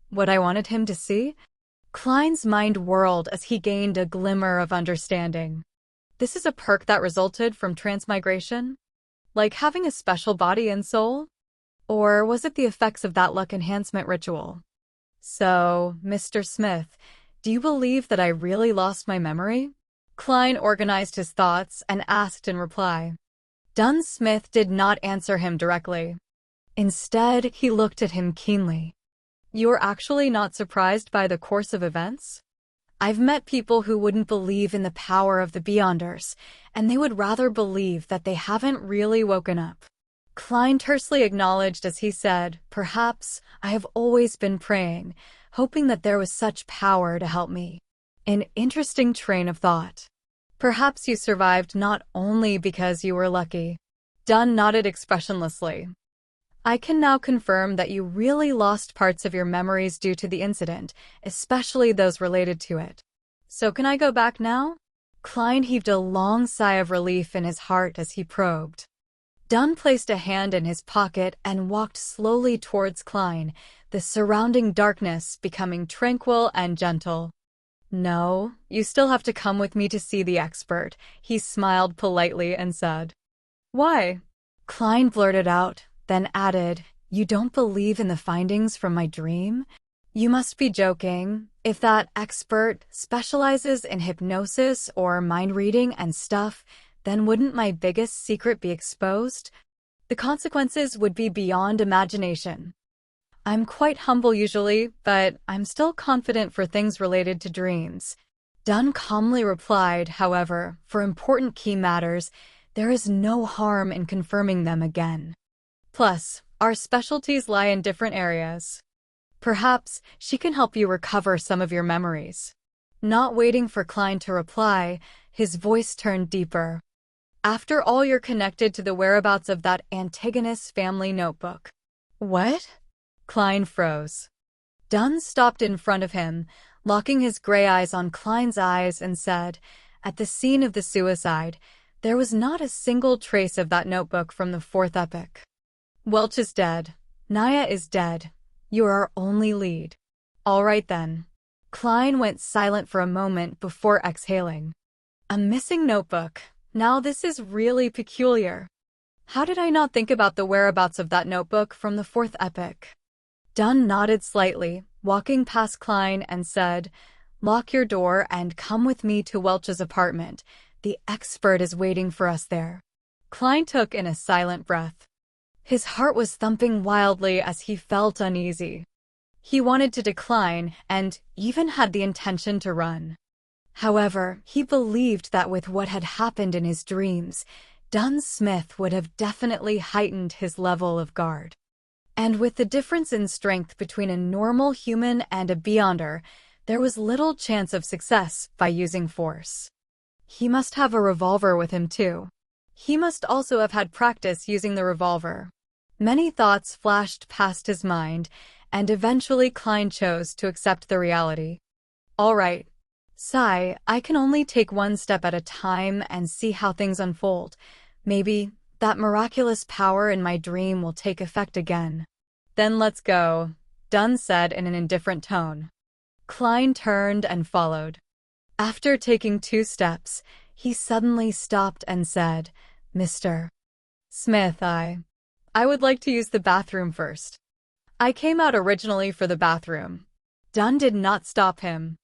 S1: what I wanted him to see? Klein's mind whirled as he gained a glimmer of understanding. This is a perk that resulted from transmigration? Like having a special body and soul? Or was it the effects of that luck enhancement ritual? So, Mr. Smith, do you believe that I really lost my memory? Klein organized his thoughts and asked in reply. Dunn Smith did not answer him directly. Instead, he looked at him keenly. You're actually not surprised by the course of events? I've met people who wouldn't believe in the power of the Beyonders, and they would rather believe that they haven't really woken up. Klein tersely acknowledged as he said, perhaps I have always been praying, hoping that there was such power to help me. An interesting train of thought. Perhaps you survived not only because you were lucky. Dunn nodded expressionlessly. I can now confirm that you really lost parts of your memories due to the incident, especially those related to it. So can I go back now? Klein heaved a long sigh of relief in his heart as he probed. Dunn placed a hand in his pocket and walked slowly towards Klein, the surrounding darkness becoming tranquil and gentle. No, you still have to come with me to see the expert, he smiled politely and said. Why? Klein blurted out, then added, you don't believe in the findings from my dream? You must be joking. If that expert specializes in hypnosis or mind reading and stuff, then wouldn't my biggest secret be exposed? The consequences would be beyond imagination. I'm quite humble usually, but I'm still confident for things related to dreams. Dunn calmly replied, however, for important key matters, there is no harm in confirming them again. Plus, our specialties lie in different areas. Perhaps she can help you recover some of your memories. Not waiting for Klein to reply, his voice turned deeper. After all, you're connected to the whereabouts of that Antigonus family notebook. What? Klein froze. Dunn stopped in front of him, locking his gray eyes on Klein's eyes and said, at the scene of the suicide, there was not a single trace of that notebook from the fourth epoch. Welch is dead. Naya is dead. You're our only lead. All right then. Klein went silent for a moment before exhaling. A missing notebook. Now this is really peculiar. How did I not think about the whereabouts of that notebook from the fourth epoch? Dunn nodded slightly, walking past Klein and said, lock your door and come with me to Welch's apartment. The expert is waiting for us there. Klein took in a silent breath. His heart was thumping wildly as he felt uneasy. He wanted to decline and even had the intention to run. However, he believed that with what had happened in his dreams, Dunn Smith would have definitely heightened his level of guard. And with the difference in strength between a normal human and a Beyonder, there was little chance of success by using force. He must have a revolver with him too. He must also have had practice using the revolver. Many thoughts flashed past his mind, and eventually Klein chose to accept the reality. All right. Sigh, I can only take one step at a time and see how things unfold. Maybe that miraculous power in my dream will take effect again. Then let's go, Dunn said in an indifferent tone. Klein turned and followed. After taking 2 steps, he suddenly stopped and said, Mr. Smith, I would like to use the bathroom first. I came out originally for the bathroom. Dunn did not stop him.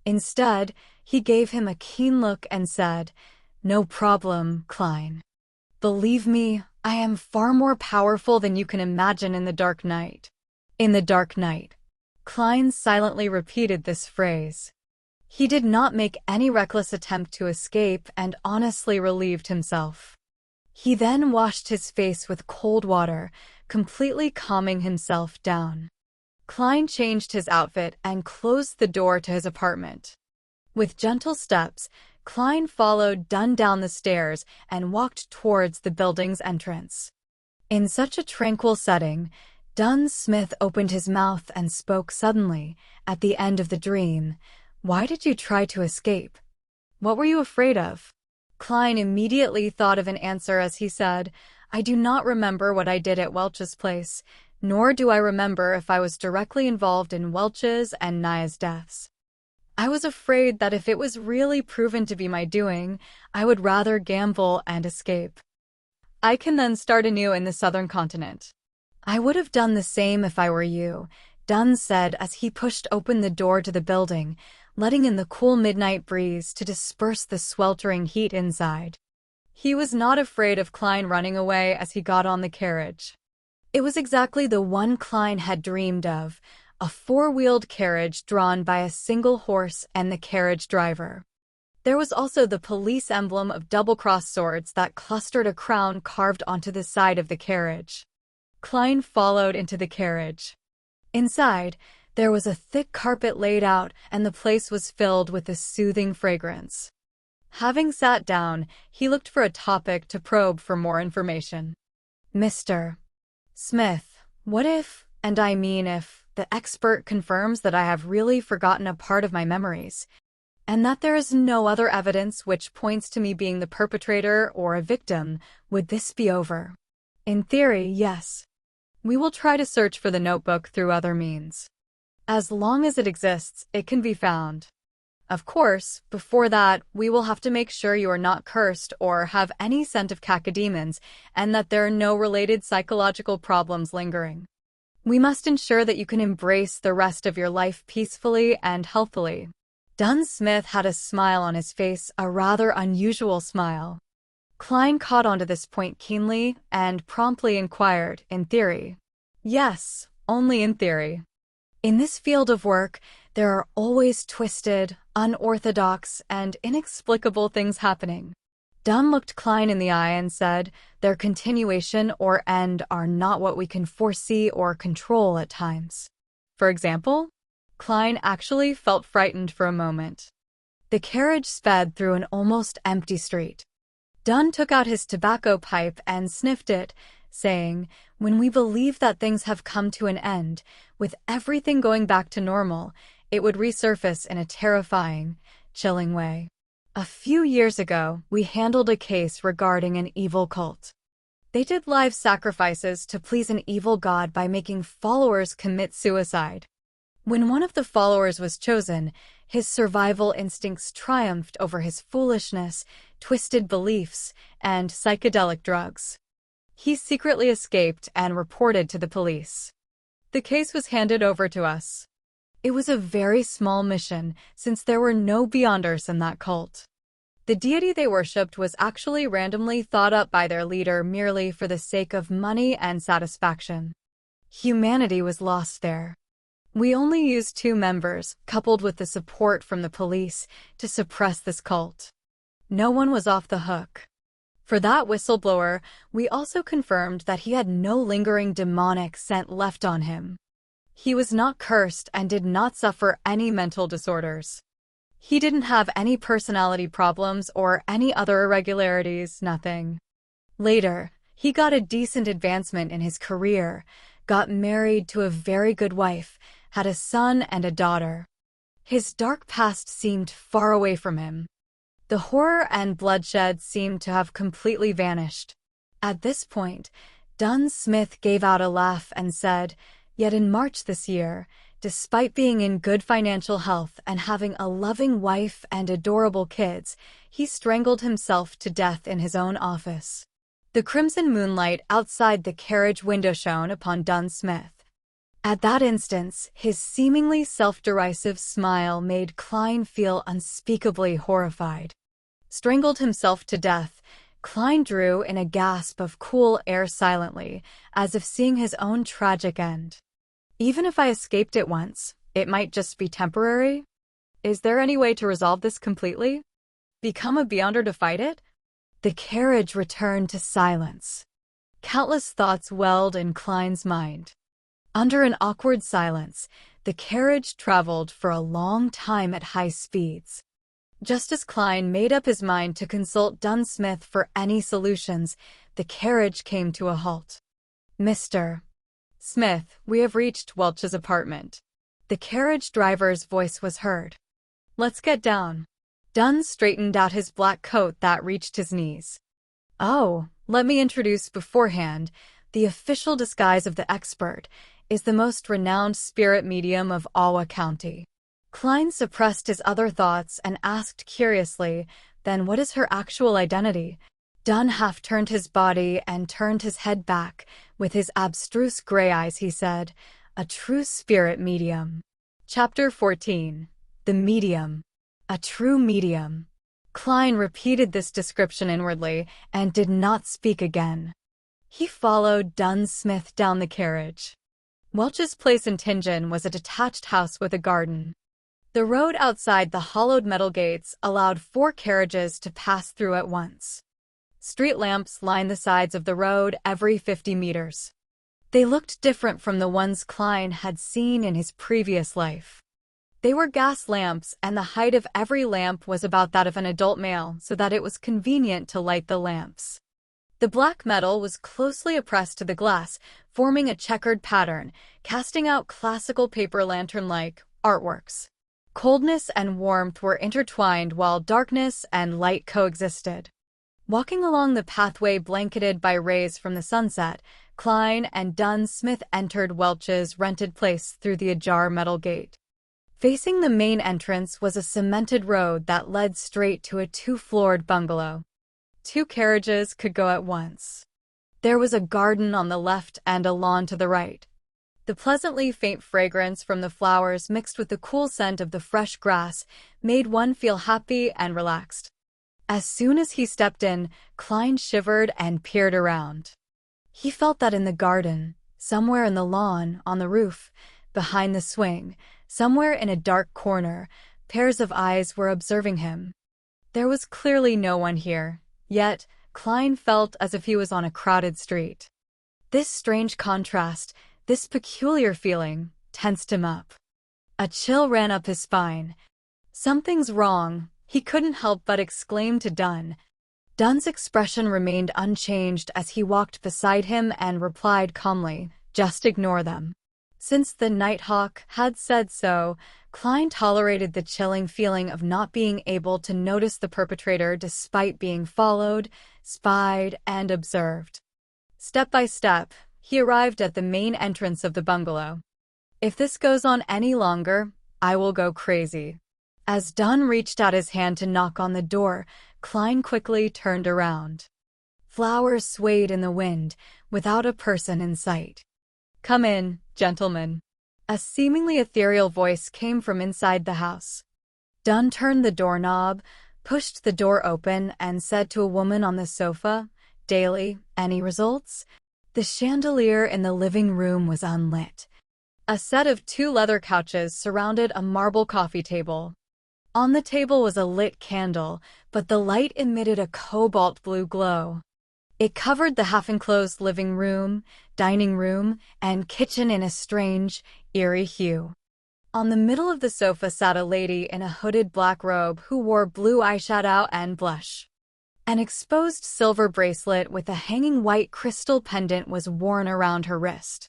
S1: Instead, he gave him a keen look and said, no problem, Klein. Believe me, I am far more powerful than you can imagine in the dark night. In the dark night. Klein silently repeated this phrase. He did not make any reckless attempt to escape and honestly relieved himself. He then washed his face with cold water, completely calming himself down. Klein changed his outfit and closed the door to his apartment. With gentle steps, Klein followed Dunn down the stairs and walked towards the building's entrance. In such a tranquil setting, Dunn Smith opened his mouth and spoke suddenly, at the end of the dream. "Why did you try to escape? What were you afraid of?" Klein immediately thought of an answer as he said, "I do not remember what I did at Welch's place, nor do I remember if I was directly involved in Welch's and Naya's deaths. I was afraid that if it was really proven to be my doing, I would rather gamble and escape. I can then start anew in the southern continent." "I would have done the same if I were you," Dunn said as he pushed open the door to the building, letting in the cool midnight breeze to disperse the sweltering heat inside. He was not afraid of Klein running away as he got on the carriage. It was exactly the one Klein had dreamed of, a four-wheeled carriage drawn by a single horse and the carriage driver. There was also the police emblem of double-crossed swords that clustered a crown carved onto the side of the carriage. Klein followed into the carriage. Inside, there was a thick carpet laid out and the place was filled with a soothing fragrance. Having sat down, he looked for a topic to probe for more information. "Mr. Smith, what if, and I mean if, the expert confirms that I have really forgotten a part of my memories, and that there is no other evidence which points to me being the perpetrator or a victim, would this be over?" "In theory, yes. We will try to search for the notebook through other means. As long as it exists, it can be found. Of course, before that, we will have to make sure you are not cursed or have any scent of cacodemons and that there are no related psychological problems lingering. We must ensure that you can embrace the rest of your life peacefully and healthily." Dunn Smith had a smile on his face, a rather unusual smile. Klein caught onto this point keenly and promptly inquired, "In theory?" "Yes, only in theory. In this field of work, there are always twisted, unorthodox, and inexplicable things happening." Dunn looked Klein in the eye and said, "Their continuation or end are not what we can foresee or control at times." "For example?" Klein actually felt frightened for a moment. The carriage sped through an almost empty street. Dunn took out his tobacco pipe and sniffed it, saying, "When we believe that things have come to an end, with everything going back to normal, it would resurface in a terrifying, chilling way. A few years ago, we handled a case regarding an evil cult. They did live sacrifices to please an evil god by making followers commit suicide. When one of the followers was chosen, his survival instincts triumphed over his foolishness, twisted beliefs, and psychedelic drugs. He secretly escaped and reported to the police. The case was handed over to us. It was a very small mission, since there were no Beyonders in that cult. The deity they worshipped was actually randomly thought up by their leader merely for the sake of money and satisfaction. Humanity was lost there. We only used 2 members, coupled with the support from the police, to suppress this cult. No one was off the hook. For that whistleblower, we also confirmed that he had no lingering demonic scent left on him. He was not cursed and did not suffer any mental disorders. He didn't have any personality problems or any other irregularities, nothing. Later, he got a decent advancement in his career, got married to a very good wife, had a son and a daughter. His dark past seemed far away from him. The horror and bloodshed seemed to have completely vanished. At this point, Dunn Smith gave out a laugh and said, "Yet in March this year, despite being in good financial health and having a loving wife and adorable kids, he strangled himself to death in his own office." The crimson moonlight outside the carriage window shone upon Dunn Smith. At that instant, his seemingly self-derisive smile made Klein feel unspeakably horrified. Strangled himself to death, Klein drew in a gasp of cool air silently, as if seeing his own tragic end. "Even if I escaped it once, it might just be temporary? Is there any way to resolve this completely? Become a Beyonder to fight it?" The carriage returned to silence. Countless thoughts welled in Klein's mind. Under an awkward silence, the carriage traveled for a long time at high speeds. Just as Klein made up his mind to consult Dunsmith for any solutions, the carriage came to a halt. "Mr. Smith, we have reached Welch's apartment." The carriage driver's voice was heard. "Let's get down." Dunn straightened out his black coat that reached his knees. "Oh, let me introduce beforehand, the official disguise of the expert is the most renowned spirit medium of Awa County." Klein suppressed his other thoughts and asked curiously, "Then what is her actual identity?" Dunn half turned his body and turned his head back. With his abstruse gray eyes, he said, "A true spirit medium." Chapter 14. The Medium. A true medium. Klein repeated this description inwardly and did not speak again. He followed Dunsmith down the carriage. Welch's place in Tingen was a detached house with a garden. The road outside the hollowed metal gates allowed 4 carriages to pass through at once. Street lamps lined the sides of the road every 50 meters. They looked different from the ones Klein had seen in his previous life. They were gas lamps, and the height of every lamp was about that of an adult male, so that it was convenient to light the lamps. The black metal was closely pressed to the glass, forming a checkered pattern, casting out classical paper lantern-like artworks. Coldness and warmth were intertwined while darkness and light coexisted. Walking along the pathway blanketed by rays from the sunset, Klein and Dunsmith entered Welch's rented place through the ajar metal gate. Facing the main entrance was a cemented road that led straight to a 2-floored bungalow. 2 carriages could go at once. There was a garden on the left and a lawn to the right. The pleasantly faint fragrance from the flowers mixed with the cool scent of the fresh grass made one feel happy and relaxed. As soon as he stepped in, Klein shivered and peered around. He felt that in the garden, somewhere in the lawn, on the roof, behind the swing, somewhere in a dark corner, pairs of eyes were observing him. There was clearly no one here, yet Klein felt as if he was on a crowded street. This strange contrast, this peculiar feeling, tensed him up. A chill ran up his spine. "Something's wrong," he couldn't help but exclaim to Dunn. Dunn's expression remained unchanged as he walked beside him and replied calmly, "Just ignore them." Since the Nighthawk had said so, Klein tolerated the chilling feeling of not being able to notice the perpetrator despite being followed, spied, and observed. Step by step, he arrived at the main entrance of the bungalow. "If this goes on any longer, I will go crazy." As Dunn reached out his hand to knock on the door, Klein quickly turned around. Flowers swayed in the wind, without a person in sight. "Come in, gentlemen." A seemingly ethereal voice came from inside the house. Dunn turned the doorknob, pushed the door open, and said to a woman on the sofa, "Daly, any results?" The chandelier in the living room was unlit. A set of 2 leather couches surrounded a marble coffee table. On the table was a lit candle, but the light emitted a cobalt blue glow. It covered the half-enclosed living room, dining room, and kitchen in a strange, eerie hue. On the middle of the sofa sat a lady in a hooded black robe who wore blue eyeshadow and blush. An exposed silver bracelet with a hanging white crystal pendant was worn around her wrist.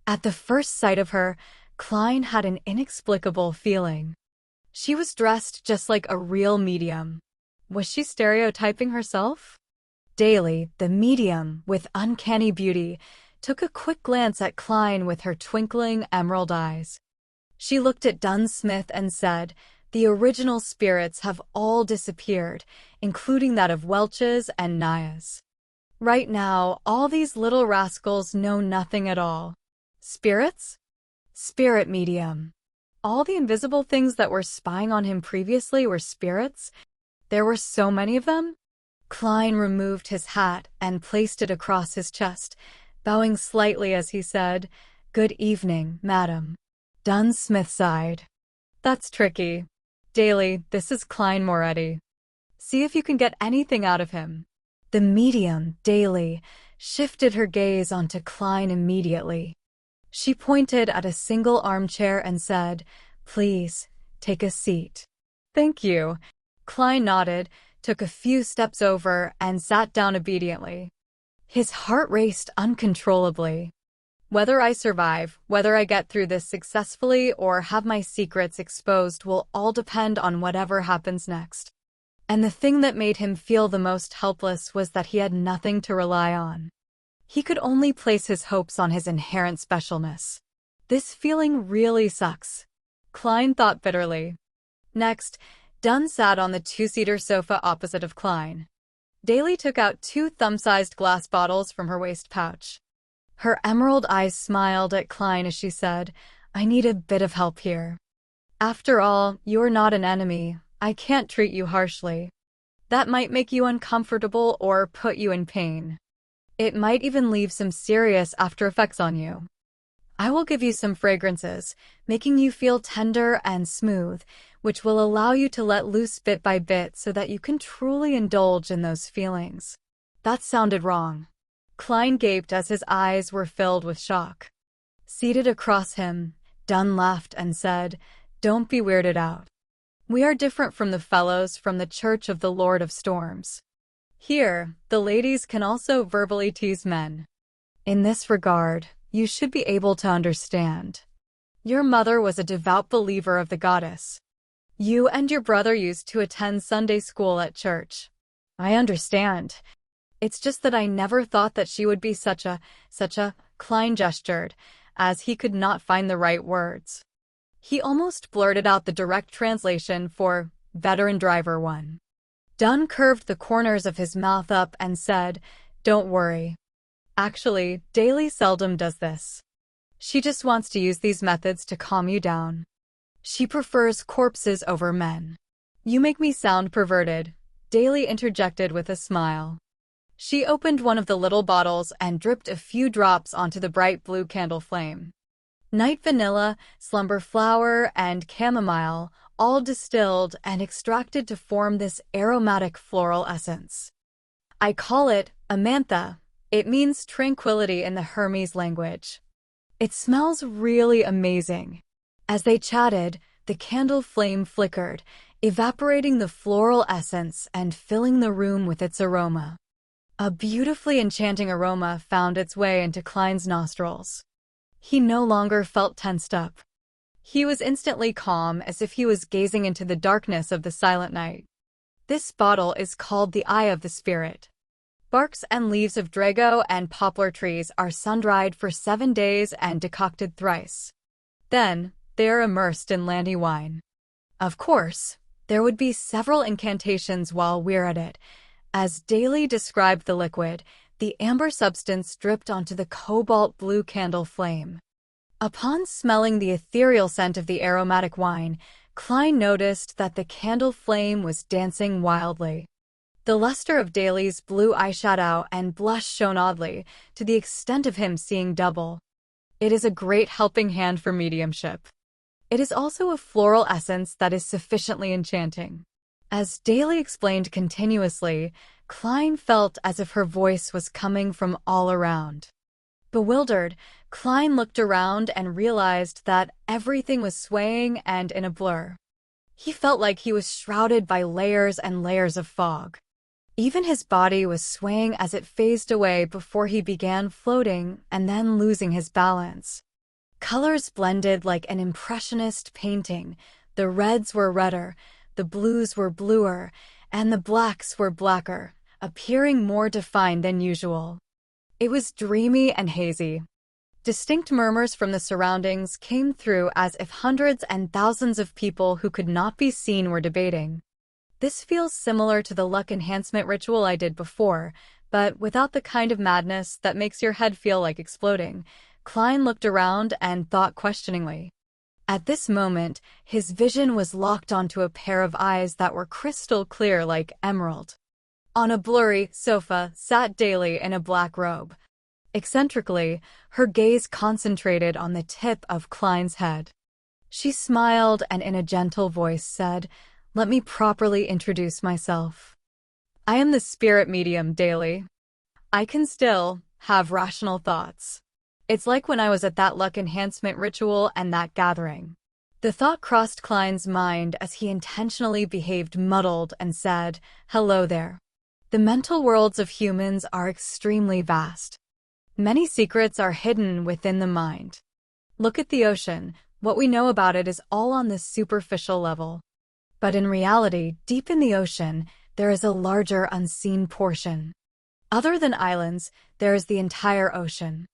S1: At the first sight of her, Klein had an inexplicable feeling. She was dressed just like a real medium. Was she stereotyping herself? Daly, the medium, with uncanny beauty, took a quick glance at Klein with her twinkling emerald eyes. She looked at Dunsmith and said, "The original spirits have all disappeared, including that of Welch's and Naya's. Right now, all these little rascals know nothing at all." Spirits? Spirit medium. All the invisible things that were spying on him previously were spirits? There were so many of them? Klein removed his hat and placed it across his chest, bowing slightly as he said, "Good evening, madam." Dunsmith sighed. "That's tricky. Daly, this is Klein Moretti. See if you can get anything out of him." The medium, Daly, shifted her gaze onto Klein immediately. She pointed at a single armchair and said, "Please, take a seat." "Thank you." Klein nodded, took a few steps over, and sat down obediently. His heart raced uncontrollably. Whether I survive, whether I get through this successfully or have my secrets exposed will all depend on whatever happens next. And the thing that made him feel the most helpless was that he had nothing to rely on. He could only place his hopes on his inherent specialness. This feeling really sucks, Klein thought bitterly. Next, Dunn sat on the two-seater sofa opposite of Klein. Daly took out 2 thumb-sized glass bottles from her waist pouch. Her emerald eyes smiled at Klein as she said, "I need a bit of help here. After all, you're not an enemy. I can't treat you harshly. That might make you uncomfortable or put you in pain. It might even leave some serious after effects on you. I will give you some fragrances, making you feel tender and smooth, which will allow you to let loose bit by bit so that you can truly indulge in those feelings." That sounded wrong. Klein gaped as his eyes were filled with shock. Seated across him, Dunn laughed and said, "Don't be weirded out. We are different from the fellows from the Church of the Lord of Storms. Here, the ladies can also verbally tease men. In this regard, you should be able to understand. Your mother was a devout believer of the goddess. You and your brother used to attend Sunday school at church. I understand. It's just that I never thought that she would be such a, Klein gestured, as he could not find the right words. He almost blurted out the direct translation for veteran driver one. Dunn curved the corners of his mouth up and said, "Don't worry. Actually, Daly seldom does this. She just wants to use these methods to calm you down. She prefers corpses over men." "You make me sound perverted," Daly interjected with a smile. She opened one of the little bottles and dripped a few drops onto the bright blue candle flame. Night vanilla, slumber flower, and chamomile, all distilled and extracted to form this aromatic floral essence. I call it amantha. It means tranquility in the Hermes language. It smells really amazing. As they chatted, the candle flame flickered, evaporating the floral essence and filling the room with its aroma. A beautifully enchanting aroma found its way into Klein's nostrils. He no longer felt tensed up. He was instantly calm, as if he was gazing into the darkness of the silent night. This bottle is called the Eye of the Spirit. Barks and leaves of drago and poplar trees are sun-dried for 7 days and decocted thrice. Then, they are immersed in Landy wine. Of course, there would be several incantations while we're at it. As Daly described the liquid, the amber substance dripped onto the cobalt blue candle flame. Upon smelling the ethereal scent of the aromatic wine, Klein noticed that the candle flame was dancing wildly. The luster of Daly's blue eyeshadow and blush shone oddly, to the extent of him seeing double. It is a great helping hand for mediumship. It is also a floral essence that is sufficiently enchanting. As Daly explained continuously, Klein felt as if her voice was coming from all around. Bewildered, Klein looked around and realized that everything was swaying and in a blur. He felt like he was shrouded by layers and layers of fog. Even his body was swaying as it phased away before he began floating and then losing his balance. Colors blended like an impressionist painting. The reds were redder, the blues were bluer, and the blacks were blacker, appearing more defined than usual. It was dreamy and hazy. Distinct murmurs from the surroundings came through as if hundreds and thousands of people who could not be seen were debating. This feels similar to the luck enhancement ritual I did before, but without the kind of madness that makes your head feel like exploding. Klein looked around and thought questioningly. At this moment, his vision was locked onto a pair of eyes that were crystal clear like emerald. On a blurry sofa sat Daly in a black robe. Eccentrically, her gaze concentrated on the tip of Klein's head. She smiled and in a gentle voice said, "Let me properly introduce myself. I am the spirit medium, Daly. I can still have rational thoughts. It's like when I was at that luck enhancement ritual and that gathering. The thought crossed Klein's mind as he intentionally behaved muddled and said, "Hello there." The mental worlds of humans are extremely vast. Many secrets are hidden within the mind. Look at the ocean. What we know about it is all on this superficial level. But in reality, deep in the ocean, there is a larger unseen portion. Other than islands, there is the entire ocean.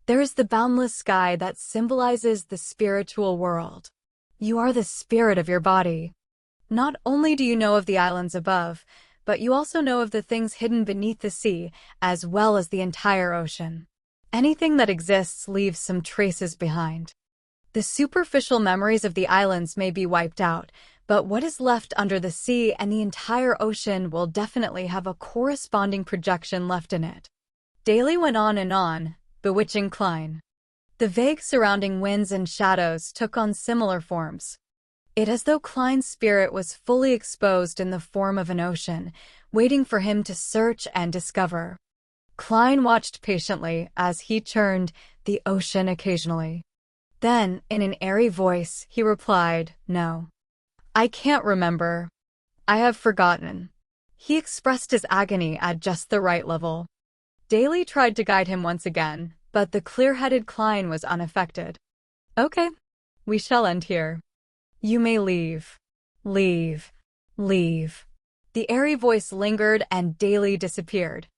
S1: There is the boundless sky that symbolizes the spiritual world. You are the spirit of your body. Not only do you know of the islands above, but you also know of the things hidden beneath the sea, as well as the entire ocean. Anything that exists leaves some traces behind. The superficial memories of the islands may be wiped out, but what is left under the sea and the entire ocean will definitely have a corresponding projection left in it. Daly went on, bewitching Klein. The vague surrounding winds and shadows took on similar forms. It as though Klein's spirit was fully exposed in the form of an ocean, waiting for him to search and discover. Klein watched patiently as he churned the ocean occasionally. Then, in an airy voice, he replied, "No. I can't remember. I have forgotten." He expressed his agony at just the right level. Daly tried to guide him once again, but the clear-headed Klein was unaffected. "Okay, we shall end here. You may leave. Leave. Leave." The airy voice lingered and Daly disappeared.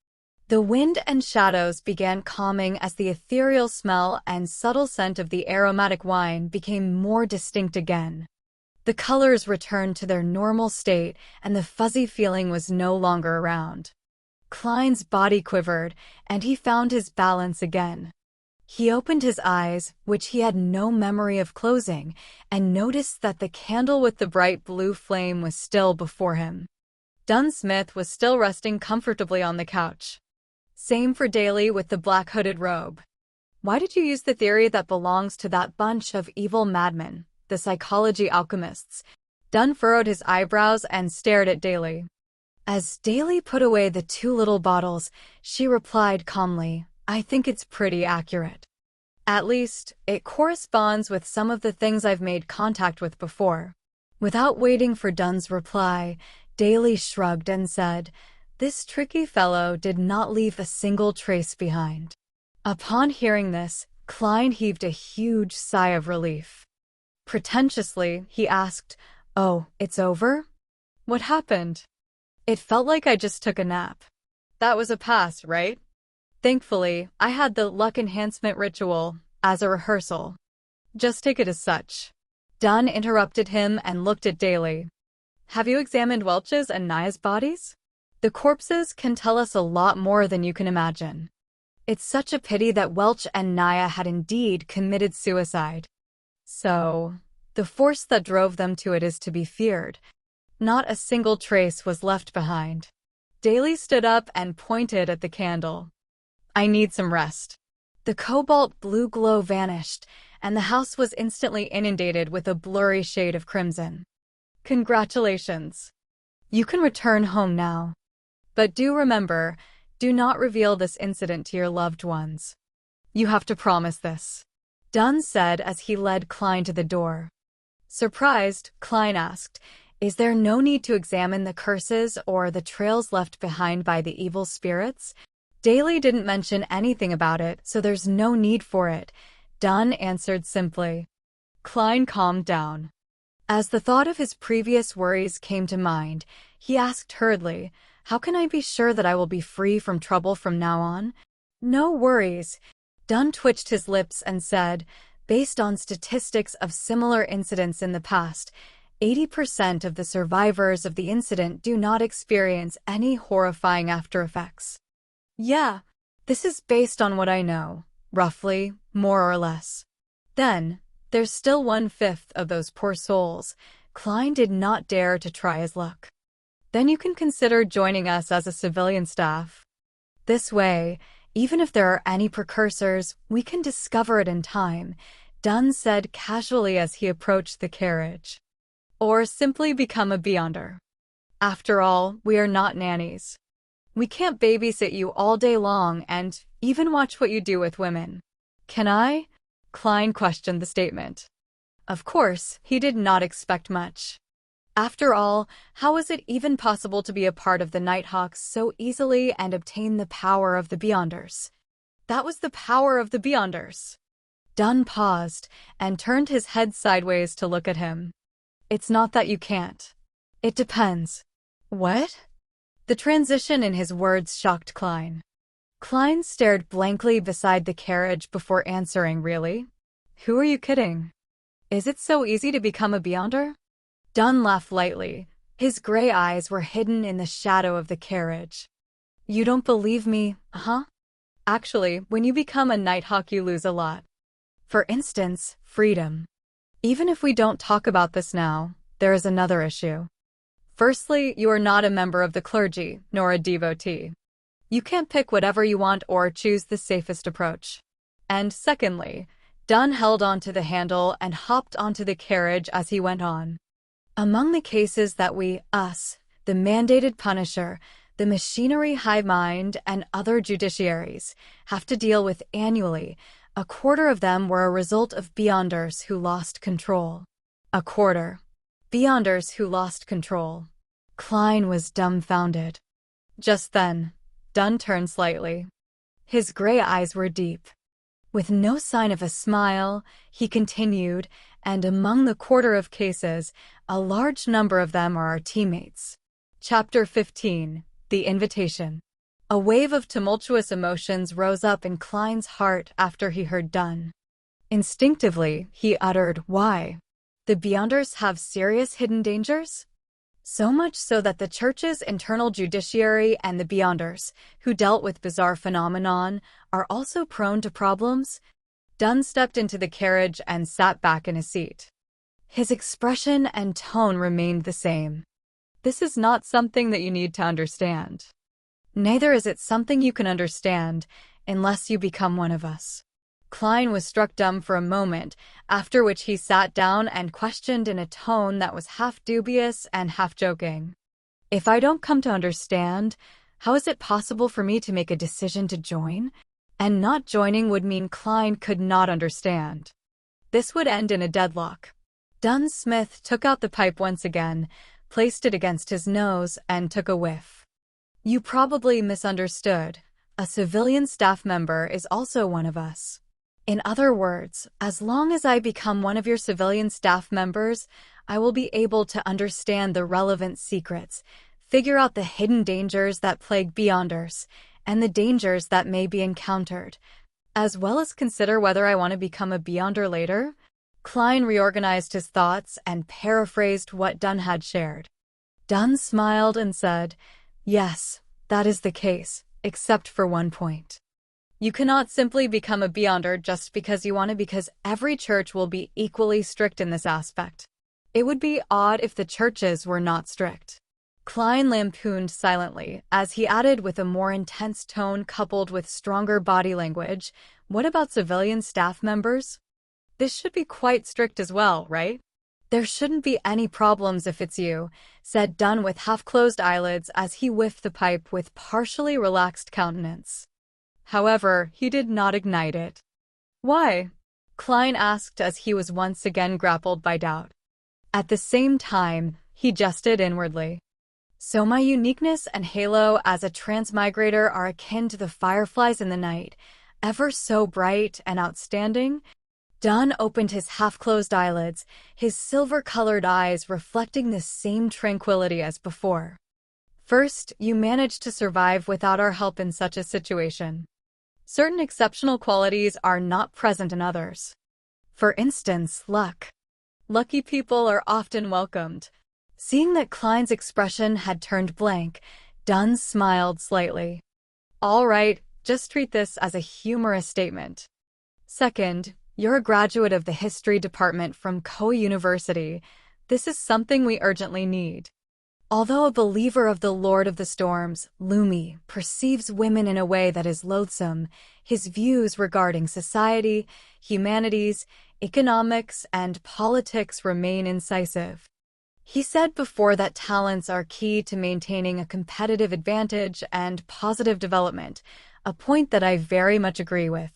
S1: The wind and shadows began calming as the ethereal smell and subtle scent of the aromatic wine became more distinct again. The colors returned to their normal state and the fuzzy feeling was no longer around. Klein's body quivered, and he found his balance again. He opened his eyes, which he had no memory of closing, and noticed that the candle with the bright blue flame was still before him. Dunn Smith was still resting comfortably on the couch. Same for Daly with the black hooded robe. "Why did you use the theory that belongs to that bunch of evil madmen, the psychology alchemists?" Dunn furrowed his eyebrows and stared at Daly. As Daly put away the 2 little bottles, she replied calmly, "I think it's pretty accurate. At least, it corresponds with some of the things I've made contact with before." Without waiting for Dunn's reply, Daly shrugged and said, "This tricky fellow did not leave a single trace behind." Upon hearing this, Klein heaved a huge sigh of relief. Pretentiously, he asked, "Oh, it's over? What happened?" "It felt like I just took a nap." "That was a pass, right?" "Thankfully, I had the luck enhancement ritual as a rehearsal." "Just take it as such." Dunn interrupted him and looked at Daly. "Have you examined Welch's and Naya's bodies? The corpses can tell us a lot more than you can imagine. It's such a pity that Welch and Naya had indeed committed suicide. So, the force that drove them to it is to be feared. Not a single trace was left behind." Daly stood up and pointed at the candle. "I need some rest." The cobalt blue glow vanished, and the house was instantly inundated with a blurry shade of crimson. "Congratulations. You can return home now. But do remember, do not reveal this incident to your loved ones. You have to promise this," Dunn said as he led Klein to the door. Surprised, Klein asked, "Is there no need to examine the curses or the trails left behind by the evil spirits?" Daly didn't mention anything about it, so there's no need for it, Dunn answered simply. Klein calmed down. As the thought of his previous worries came to mind, he asked hurriedly, "How can I be sure that I will be free from trouble from now on?" "No worries." Dunn twitched his lips and said, "Based on statistics of similar incidents in the past, 80% of the survivors of the incident do not experience any horrifying aftereffects." "Yeah, this is based on what I know, roughly, more or less." "Then, there's still 1/5 of those poor souls." Klein did not dare to try his luck. "Then you can consider joining us as a civilian staff. This way, even if there are any precursors, we can discover it in time," Dunn said casually as he approached the carriage. "Or simply become a beyonder. After all, we are not nannies." We can't babysit you all day long and even watch what you do with women. Can I? Klein questioned the statement. Of course, he did not expect much. After all, how was it even possible to be a part of the Nighthawks so easily and obtain the power of the Beyonders? That was the power of the Beyonders. Dunn paused and turned his head sideways to look at him. It's not that you can't. It depends. What? The transition in his words shocked Klein. Klein stared blankly beside the carriage before answering, really? Who are you kidding? Is it so easy to become a Beyonder? Dunn laughed lightly. His gray eyes were hidden in the shadow of the carriage. You don't believe me, huh? Actually, when you become a Nighthawk, you lose a lot. For instance, freedom. Even if we don't talk about this now, there is another issue. Firstly, you are not a member of the clergy, nor a devotee. You can't pick whatever you want or choose the safest approach. And secondly, Dunn held onto the handle and hopped onto the carriage as he went on. Among the cases that the mandated punisher, the machinery hive mind, and other judiciaries, have to deal with annually, a quarter of them were a result of Beyonders who lost control. A quarter. Beyonders who lost control. Klein was dumbfounded. Just then, Dunn turned slightly. His gray eyes were deep. With no sign of a smile, he continued, and among the quarter of cases, a large number of them are our teammates. Chapter 15. The Invitation. A wave of tumultuous emotions rose up in Klein's heart after he heard Dunn. Instinctively, he uttered, "Why? The Beyonders have serious hidden dangers?" So much so that the Church's internal judiciary and the Beyonders, who dealt with bizarre phenomenon, are also prone to problems? Dunn stepped into the carriage and sat back in his seat. His expression and tone remained the same. This is not something that you need to understand. Neither is it something you can understand unless you become one of us. Klein was struck dumb for a moment, after which he sat down and questioned in a tone that was half dubious and half joking. If I don't come to understand, how is it possible for me to make a decision to join? And not joining would mean Klein could not understand. This would end in a deadlock. Dunn Smith took out the pipe once again, placed it against his nose, and took a whiff. You probably misunderstood. A civilian staff member is also one of us. In other words, as long as I become one of your civilian staff members, I will be able to understand the relevant secrets, figure out the hidden dangers that plague Beyonders, and the dangers that may be encountered, as well as consider whether I want to become a Beyonder later. Klein reorganized his thoughts and paraphrased what Dunn had shared. Dunn smiled and said, "Yes, that is the case, except for one point. You cannot simply become a Beyonder just because you want to, because every church will be equally strict in this aspect. It would be odd if the churches were not strict." Klein lampooned silently, as he added with a more intense tone coupled with stronger body language, "What about civilian staff members? This should be quite strict as well, right?" "There shouldn't be any problems if it's you," said Dunn with half-closed eyelids as he whiffed the pipe with partially relaxed countenance. However, he did not ignite it. "Why?" Klein asked as he was once again grappled by doubt. At the same time, he jested inwardly. So my uniqueness and halo as a transmigrator are akin to the fireflies in the night, ever so bright and outstanding? Dunn opened his half-closed eyelids, his silver-colored eyes reflecting the same tranquility as before. "First, you managed to survive without our help in such a situation. Certain exceptional qualities are not present in others. For instance, luck. Lucky people are often welcomed." Seeing that Klein's expression had turned blank, Dunn smiled slightly. "All right, just treat this as a humorous statement. Second, you're a graduate of the history department from Ko University. This is something we urgently need. Although a believer of the Lord of the Storms, Lumi perceives women in a way that is loathsome, his views regarding society, humanities, economics, and politics remain incisive. He said before that talents are key to maintaining a competitive advantage and positive development, a point that I very much agree with.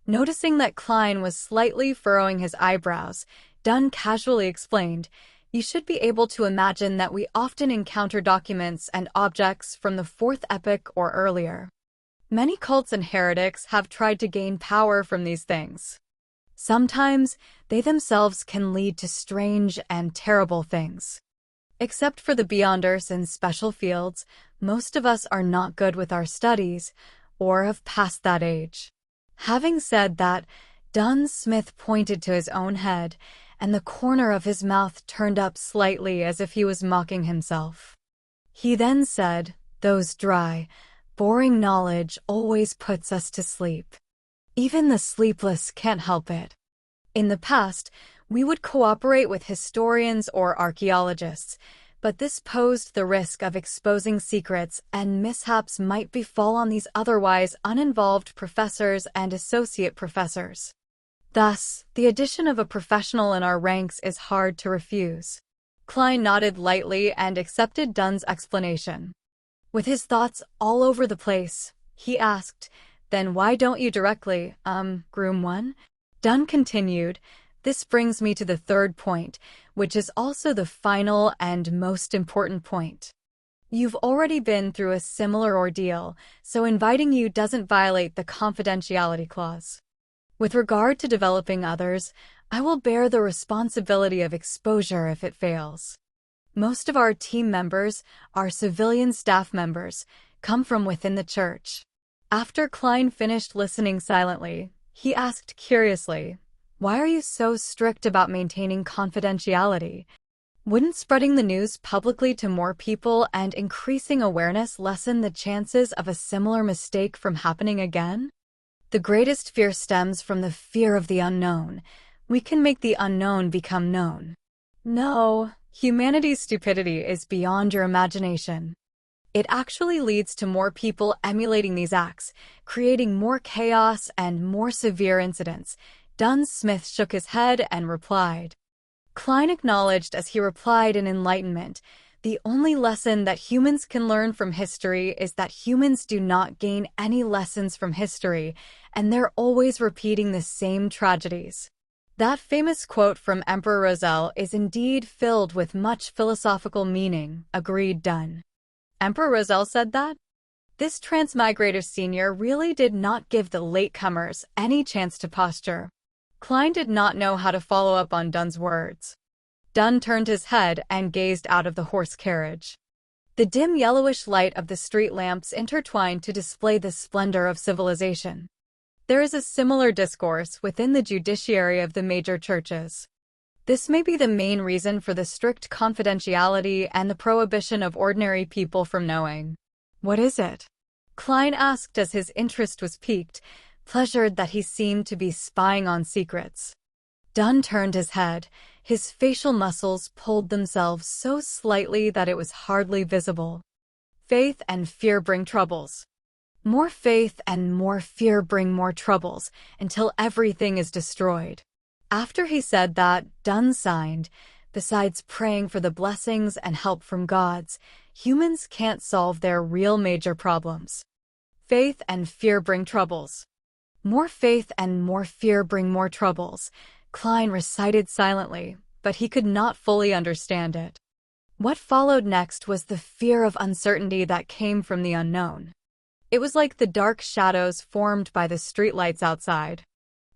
S1: Noticing that Klein was slightly furrowing his eyebrows, Dunn casually explained, "You should be able to imagine that we often encounter documents and objects from the Fourth Epoch or earlier. Many cults and heretics have tried to gain power from these things. Sometimes, they themselves can lead to strange and terrible things. Except for the Beyonders in special fields, most of us are not good with our studies, or have passed that age." Having said that, Dunn Smith pointed to his own head, and the corner of his mouth turned up slightly as if he was mocking himself. He then said, "Those dry, boring knowledge always puts us to sleep. Even the sleepless can't help it." In the past, we would cooperate with historians or archaeologists, but this posed the risk of exposing secrets, and mishaps might befall on these otherwise uninvolved professors and associate professors. Thus, the addition of a professional in our ranks is hard to refuse. Klein nodded lightly and accepted Dunn's explanation. With his thoughts all over the place, he asked, "Then why don't you directly, groom one?" Dunn continued, "This brings me to the third point, which is also the final and most important point. You've already been through a similar ordeal, so inviting you doesn't violate the confidentiality clause. With regard to developing others, I will bear the responsibility of exposure if it fails. Most of our team members, our civilian staff members, come from within the church." After Klein finished listening silently, he asked curiously, "Why are you so strict about maintaining confidentiality? Wouldn't spreading the news publicly to more people and increasing awareness lessen the chances of a similar mistake from happening again? The greatest fear stems from the fear of the unknown. We can make the unknown become known." No, humanity's stupidity is beyond your imagination. It actually leads to more people emulating these acts, creating more chaos and more severe incidents. Dunn Smith shook his head and replied. Klein acknowledged as he replied in enlightenment, "The only lesson that humans can learn from history is that humans do not gain any lessons from history, and they're always repeating the same tragedies." That famous quote from Emperor Roselle is indeed filled with much philosophical meaning, agreed Dunn. Emperor Roselle said that? This transmigrator senior really did not give the latecomers any chance to posture. Klein did not know how to follow up on Dunn's words. Dunn turned his head and gazed out of the horse carriage. The dim yellowish light of the street lamps intertwined to display the splendor of civilization. There is a similar discourse within the judiciary of the major churches. This may be the main reason for the strict confidentiality and the prohibition of ordinary people from knowing. What is it? Klein asked as his interest was piqued, pleasured that he seemed to be spying on secrets. Dunn turned his head. His facial muscles pulled themselves so slightly that it was hardly visible. Faith and fear bring troubles. More faith and more fear bring more troubles, until everything is destroyed. After he said that, Dunn signed, "Besides praying for the blessings and help from gods, humans can't solve their real major problems. Faith and fear bring troubles. More faith and more fear bring more troubles," Klein recited silently, but he could not fully understand it. What followed next was the fear of uncertainty that came from the unknown. It was like the dark shadows formed by the streetlights outside.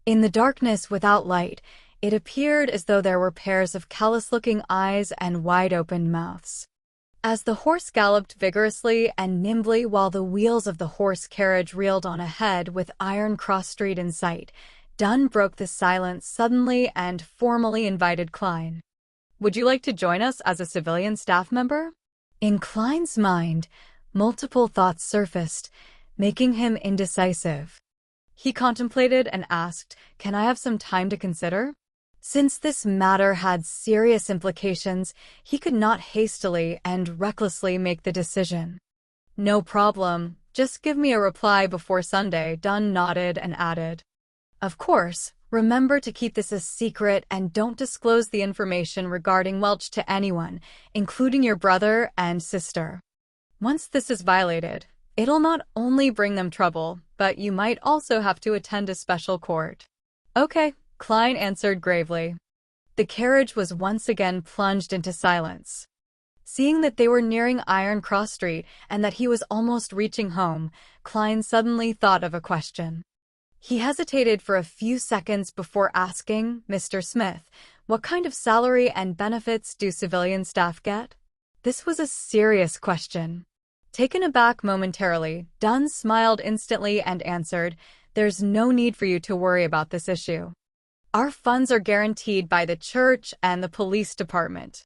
S1: In the darkness without light, it appeared as though there were pairs of callous-looking eyes and wide-open mouths. As the horse galloped vigorously and nimbly while the wheels of the horse carriage reeled on ahead with Iron Cross Street in sight, Dunn broke the silence suddenly and formally invited Klein. "Would you like to join us as a civilian staff member?" In Klein's mind, multiple thoughts surfaced, making him indecisive. He contemplated and asked, "Can I have some time to consider?" Since this matter had serious implications, he could not hastily and recklessly make the decision. "No problem. Just give me a reply before Sunday," Dunn nodded and added. "Of course, Remember to keep this a secret and don't disclose the information regarding Welch to anyone, including your brother and sister. Once this is violated, it'll not only bring them trouble, but you might also have to attend a special court. Okay, Klein answered gravely. The carriage was once again plunged into silence. Seeing that they were nearing Iron Cross Street and that he was almost reaching home, Klein suddenly thought of a question. He hesitated for a few seconds before asking Mr. Smith, "What kind of salary and benefits do civilian staff get?" This was a serious question. Taken aback momentarily, Dunn smiled instantly and answered, "There's no need for you to worry about this issue. Our funds are guaranteed by the church and the police department.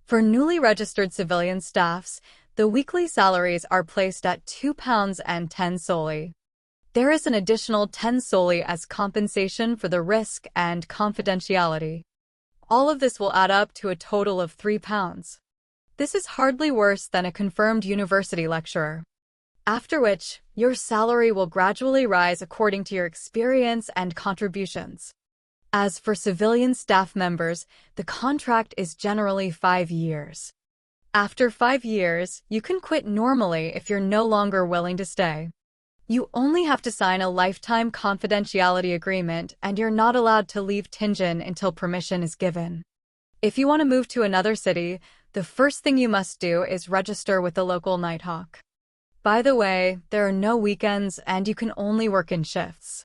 S1: For newly registered civilian staffs, the weekly salaries are placed at £2.10 solely. There is an additional 10 solely as compensation for the risk and confidentiality. All of this will add up to a total of £3. This is hardly worse than a confirmed university lecturer. After which, your salary will gradually rise according to your experience and contributions. As for civilian staff members, the contract is generally 5 years. After 5 years, you can quit normally if you're no longer willing to stay. You only have to sign a lifetime confidentiality agreement and you're not allowed to leave Tianjin until permission is given. If you want to move to another city, the first thing you must do is register with the local Nighthawk. By the way, there are no weekends and you can only work in shifts.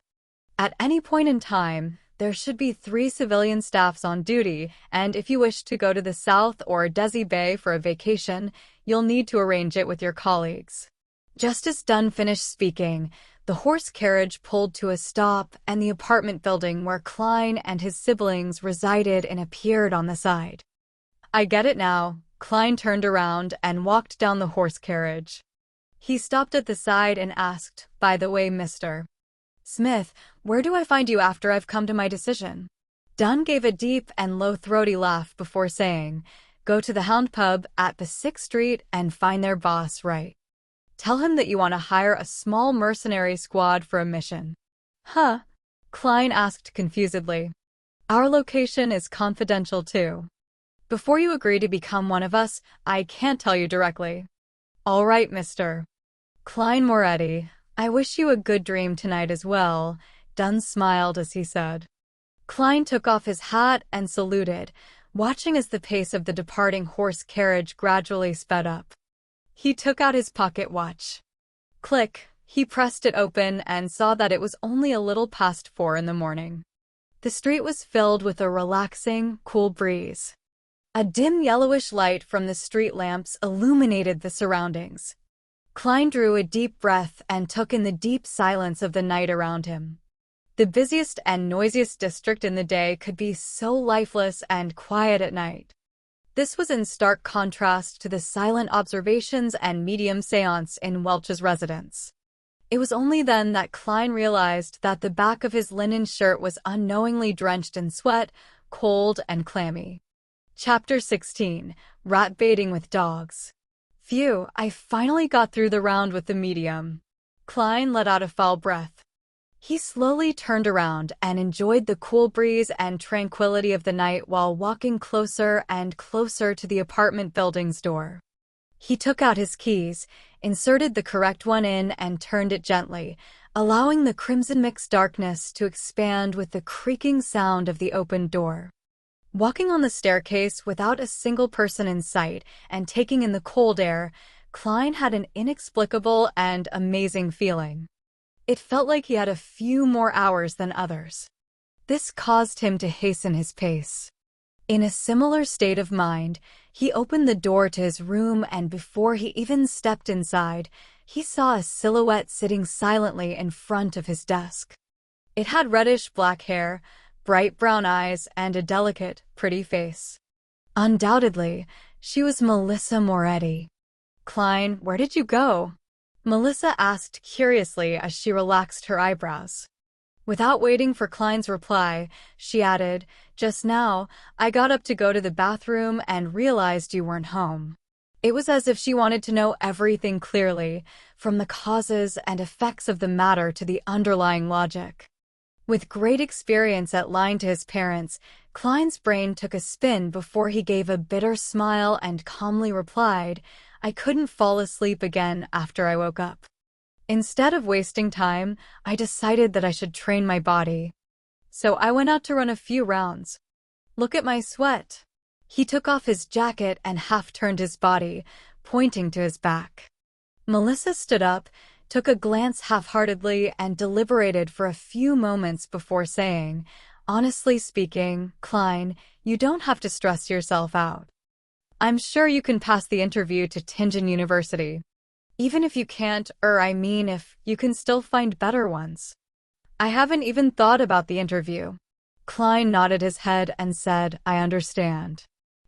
S1: At any point in time, there should be 3 civilian staffs on duty, and if you wish to go to the South or Desi Bay for a vacation, you'll need to arrange it with your colleagues. Just as Dunn finished speaking, the horse carriage pulled to a stop and the apartment building where Klein and his siblings resided appeared on the side. I get it now. Klein turned around and walked down the horse carriage. He stopped at the side and asked, "By the way, Mr. Smith, where do I find you after I've come to my decision?" Dunn gave a deep and low-throaty laugh before saying, "Go to the Hound Pub at the 6th Street and find their boss right. Tell him that you want to hire a small mercenary squad for a mission." "Huh?" Klein asked confusedly. "Our location is confidential too. Before you agree to become one of us, I can't tell you directly." "All right, Mr. Klein Moretti. I wish you a good dream tonight as well," Dunn smiled as he said. Klein took off his hat and saluted, watching as the pace of the departing horse carriage gradually sped up. He took out his pocket watch. Click, he pressed it open and saw that it was only a little past 4 in the morning. The street was filled with a relaxing, cool breeze. A dim yellowish light from the street lamps illuminated the surroundings. Klein drew a deep breath and took in the deep silence of the night around him. The busiest and noisiest district in the day could be so lifeless and quiet at night. This was in stark contrast to the silent observations and medium seance in Welch's residence. It was only then that Klein realized that the back of his linen shirt was unknowingly drenched in sweat, cold and clammy. Chapter 16. Rat Baiting with Dogs. Phew, I finally got through the round with the medium. Klein let out a foul breath. He slowly turned around and enjoyed the cool breeze and tranquility of the night while walking closer and closer to the apartment building's door. He took out his keys, inserted the correct one in, and turned it gently, allowing the crimson-mixed darkness to expand with the creaking sound of the opened door. Walking on the staircase without a single person in sight and taking in the cold air, Klein had an inexplicable and amazing feeling. It felt like he had a few more hours than others. This caused him to hasten his pace. In a similar state of mind, he opened the door to his room, and before he even stepped inside, he saw a silhouette sitting silently in front of his desk. It had reddish-black hair, bright brown eyes, and a delicate, pretty face. Undoubtedly, she was Melissa Moretti. "Klein, where did you go?" Melissa asked curiously as she relaxed her eyebrows. Without waiting for Klein's reply, she added, "Just now, I got up to go to the bathroom and realized you weren't home." It was as if she wanted to know everything clearly, from the causes and effects of the matter to the underlying logic. With great experience at lying to his parents, Klein's brain took a spin before he gave a bitter smile and calmly replied, "I couldn't fall asleep again after I woke up. Instead of wasting time, I decided that I should train my body. So I went out to run a few rounds. Look at my sweat." He took off his jacket and half-turned his body, pointing to his back. Melissa stood up, took a glance half-heartedly, and deliberated for a few moments before saying, "Honestly speaking, Klein, you don't have to stress yourself out. I'm sure you can pass the interview to Tingen University. Even if you can't, if you can still find better ones." "I haven't even thought about the interview." Klein nodded his head and said, "I understand."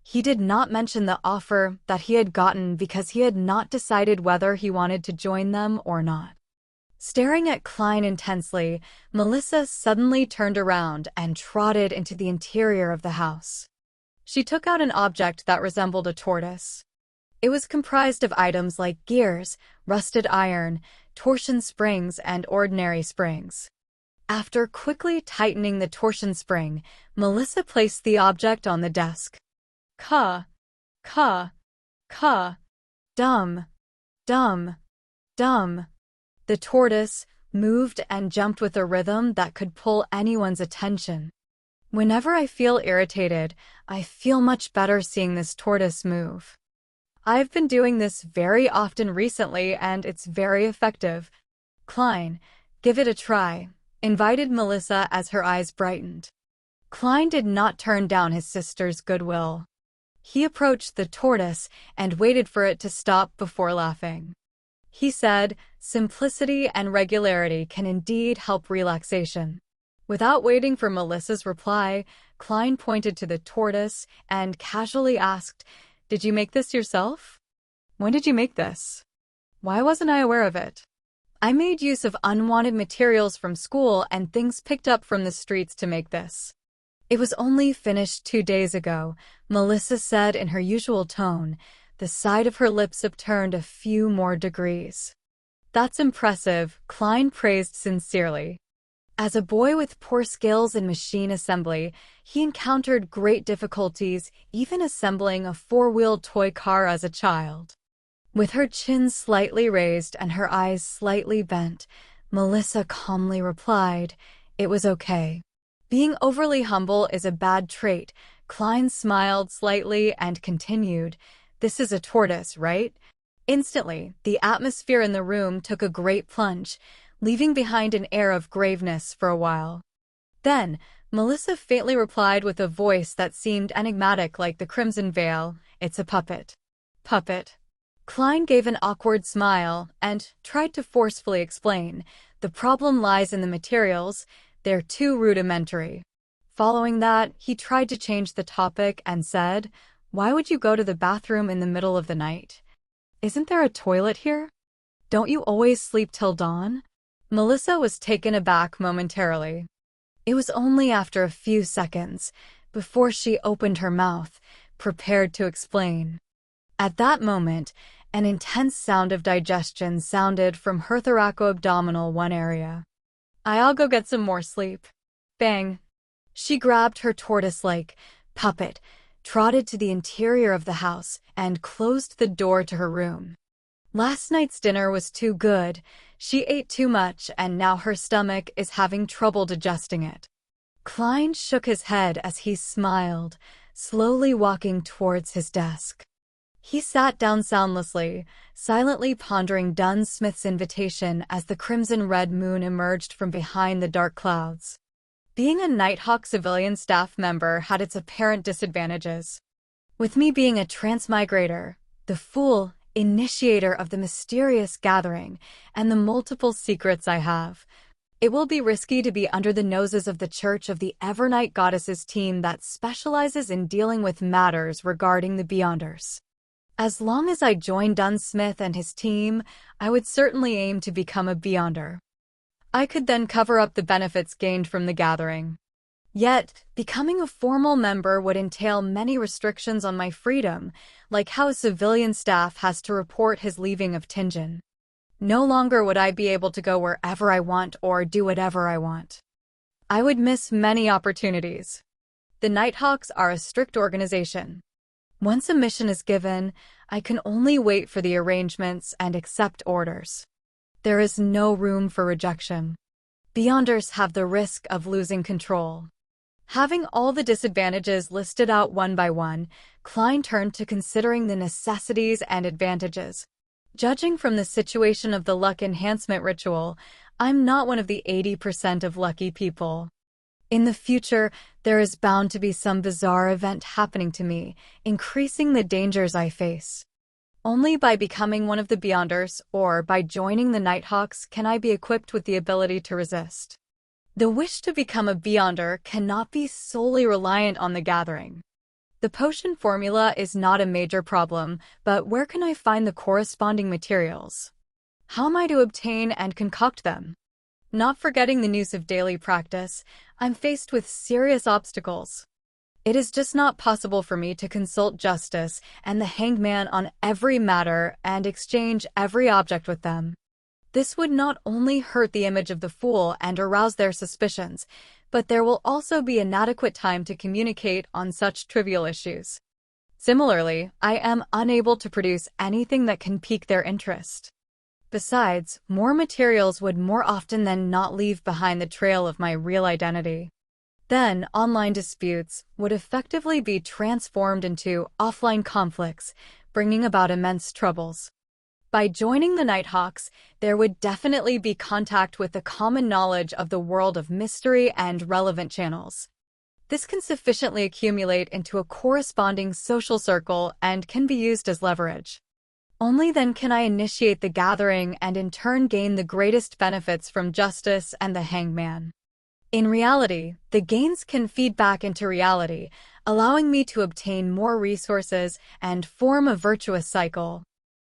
S1: He did not mention the offer that he had gotten because he had not decided whether he wanted to join them or not. Staring at Klein intensely, Melissa suddenly turned around and trotted into the interior of the house. She took out an object that resembled a tortoise. It was comprised of items like gears, rusted iron, torsion springs, and ordinary springs. After quickly tightening the torsion spring, Melissa placed the object on the desk. Ka, ka, ka, dum, dum, dum. The tortoise moved and jumped with a rhythm that could pull anyone's attention. Whenever I feel irritated, I feel much better seeing this tortoise move. I've been doing this very often recently and it's very effective. Klein, give it a try, invited Melissa as her eyes brightened. Klein did not turn down his sister's goodwill. He approached the tortoise and waited for it to stop before laughing. He said, "Simplicity and regularity can indeed help relaxation." Without waiting for Melissa's reply, Klein pointed to the tortoise and casually asked, "Did you make this yourself? When did you make this? Why wasn't I aware of it?" "I made use of unwanted materials from school and things picked up from the streets to make this. It was only finished 2 days ago," Melissa said in her usual tone, the side of her lips upturned a few more degrees. "That's impressive," Klein praised sincerely. As a boy with poor skills in machine assembly, he encountered great difficulties even assembling a 4-wheeled toy car as a child. With her chin slightly raised and her eyes slightly bent, Melissa calmly replied, "It was okay." Being overly humble is a bad trait. Klein smiled slightly and continued, "This is a tortoise, right?" Instantly, the atmosphere in the room took a great plunge, leaving behind an air of graveness for a while. Then, Melissa faintly replied with a voice that seemed enigmatic like the crimson veil, "It's a puppet." "Puppet?" Klein gave an awkward smile and tried to forcefully explain, "The problem lies in the materials. They're too rudimentary." Following that, he tried to change the topic and said, "Why would you go to the bathroom in the middle of the night? Isn't there a toilet here? Don't you always sleep till dawn?" Melissa was taken aback momentarily. It was only after a few seconds before she opened her mouth, prepared to explain. At that moment, an intense sound of digestion sounded from her thoraco-abdominal one area. "I'll go get some more sleep." Bang! She grabbed her tortoise-like puppet, trotted to the interior of the house, and closed the door to her room. Last night's dinner was too good. She ate too much, and now her stomach is having trouble digesting it. Klein shook his head as he smiled, slowly walking towards his desk. He sat down soundlessly, silently pondering Dunn Smith's invitation as the crimson-red moon emerged from behind the dark clouds. Being a Nighthawk civilian staff member had its apparent disadvantages. With me being a transmigrator, the full initiator of the mysterious gathering, and the multiple secrets I have, it will be risky to be under the noses of the Church of the Evernight Goddesses team that specializes in dealing with matters regarding the Beyonders. As long as I join Dunn Smith and his team, I would certainly aim to become a Beyonder. I could then cover up the benefits gained from the gathering. Yet, becoming a formal member would entail many restrictions on my freedom, like how a civilian staff has to report his leaving of Tingen. No longer would I be able to go wherever I want or do whatever I want. I would miss many opportunities. The Nighthawks are a strict organization. Once a mission is given, I can only wait for the arrangements and accept orders. There is no room for rejection. Beyonders have the risk of losing control. Having all the disadvantages listed out one by one, Klein turned to considering the necessities and advantages. Judging from the situation of the luck enhancement ritual, I'm not one of the 80% of lucky people. In the future, there is bound to be some bizarre event happening to me, increasing the dangers I face. Only by becoming one of the Beyonders or by joining the Nighthawks can I be equipped with the ability to resist. The wish to become a Beyonder cannot be solely reliant on the gathering. The potion formula is not a major problem, but where can I find the corresponding materials? How am I to obtain and concoct them? Not forgetting the news of daily practice, I'm faced with serious obstacles. It is just not possible for me to consult justice and the hangman on every matter and exchange every object with them. This would not only hurt the image of the fool and arouse their suspicions, but there will also be inadequate time to communicate on such trivial issues. Similarly, I am unable to produce anything that can pique their interest. Besides, more materials would more often than not leave behind the trail of my real identity. Then, online disputes would effectively be transformed into offline conflicts, bringing about immense troubles. By joining the Nighthawks, there would definitely be contact with the common knowledge of the world of mystery and relevant channels. This can sufficiently accumulate into a corresponding social circle and can be used as leverage. Only then can I initiate the gathering and in turn gain the greatest benefits from justice and the hangman. In reality, the gains can feed back into reality, allowing me to obtain more resources and form a virtuous cycle.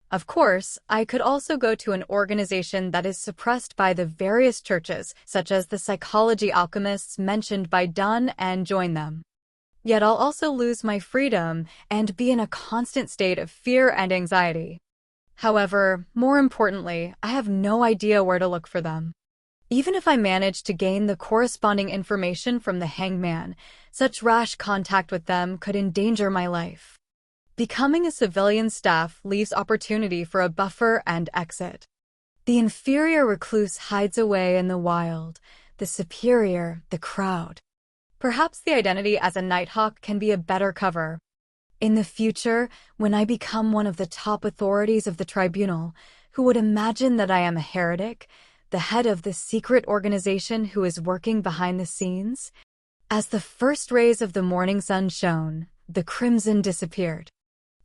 S1: Of course, I could also go to an organization that is suppressed by the various churches, such as the psychology alchemists mentioned by Dunn, and join them. Yet I'll also lose my freedom and be in a constant state of fear and anxiety. However, more importantly, I have no idea where to look for them. Even if I manage to gain the corresponding information from the hangman, such rash contact with them could endanger my life. Becoming a civilian staff leaves opportunity for a buffer and exit. The inferior recluse hides away in the wild, the superior, the crowd. Perhaps the identity as a Nighthawk can be a better cover. In the future, when I become one of the top authorities of the tribunal, who would imagine that I am a heretic, the head of the secret organization who is working behind the scenes? As the first rays of the morning sun shone, the crimson disappeared.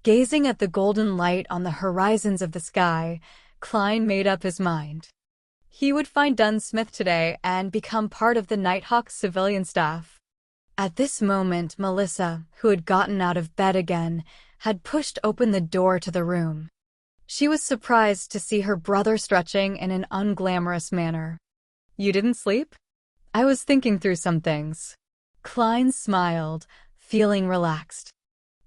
S1: Gazing at the golden light on the horizons of the sky, Klein made up his mind. He would find Dunn Smith today and become part of the Nighthawks civilian staff. At this moment, Melissa, who had gotten out of bed again, had pushed open the door to the room. She was surprised to see her brother stretching in an unglamorous manner. "You didn't sleep?" "I was thinking through some things." Klein smiled, feeling relaxed.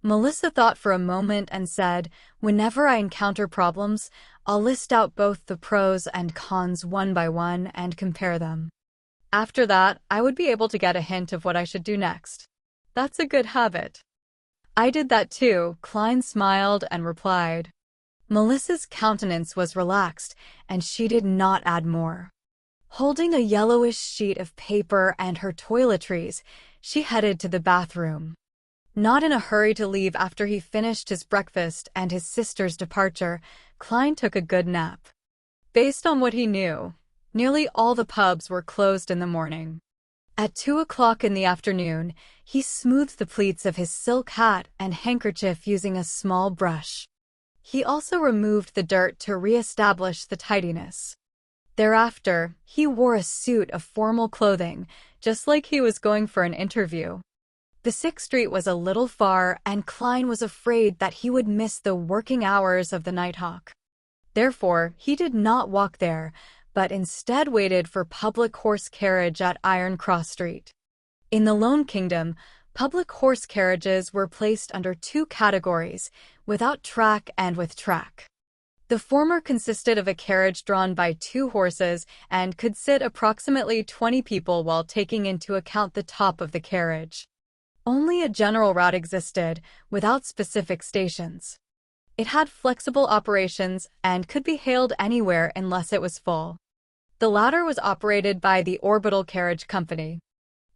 S1: Melissa thought for a moment and said, "Whenever I encounter problems, I'll list out both the pros and cons one by one and compare them. After that, I would be able to get a hint of what I should do next." "That's a good habit." "I did that too," Klein smiled and replied. Melissa's countenance was relaxed, and she did not add more. Holding a yellowish sheet of paper and her toiletries, she headed to the bathroom. Not in a hurry to leave after he finished his breakfast and his sister's departure, Klein took a good nap. Based on what he knew, nearly all the pubs were closed in the morning. At 2 o'clock in the afternoon, he smoothed the pleats of his silk hat and handkerchief using a small brush. He also removed the dirt to re-establish the tidiness. Thereafter, he wore a suit of formal clothing, just like he was going for an interview. The 6th Street was a little far, and Klein was afraid that he would miss the working hours of the Nighthawk. Therefore, he did not walk there, but instead waited for public horse carriage at Iron Cross Street. In the Lone Kingdom, public horse carriages were placed under 2 categories, without track and with track. The former consisted of a carriage drawn by 2 horses and could sit approximately 20 people while taking into account the top of the carriage. Only a general route existed, without specific stations. It had flexible operations and could be hailed anywhere unless it was full. The latter was operated by the Orbital Carriage Company.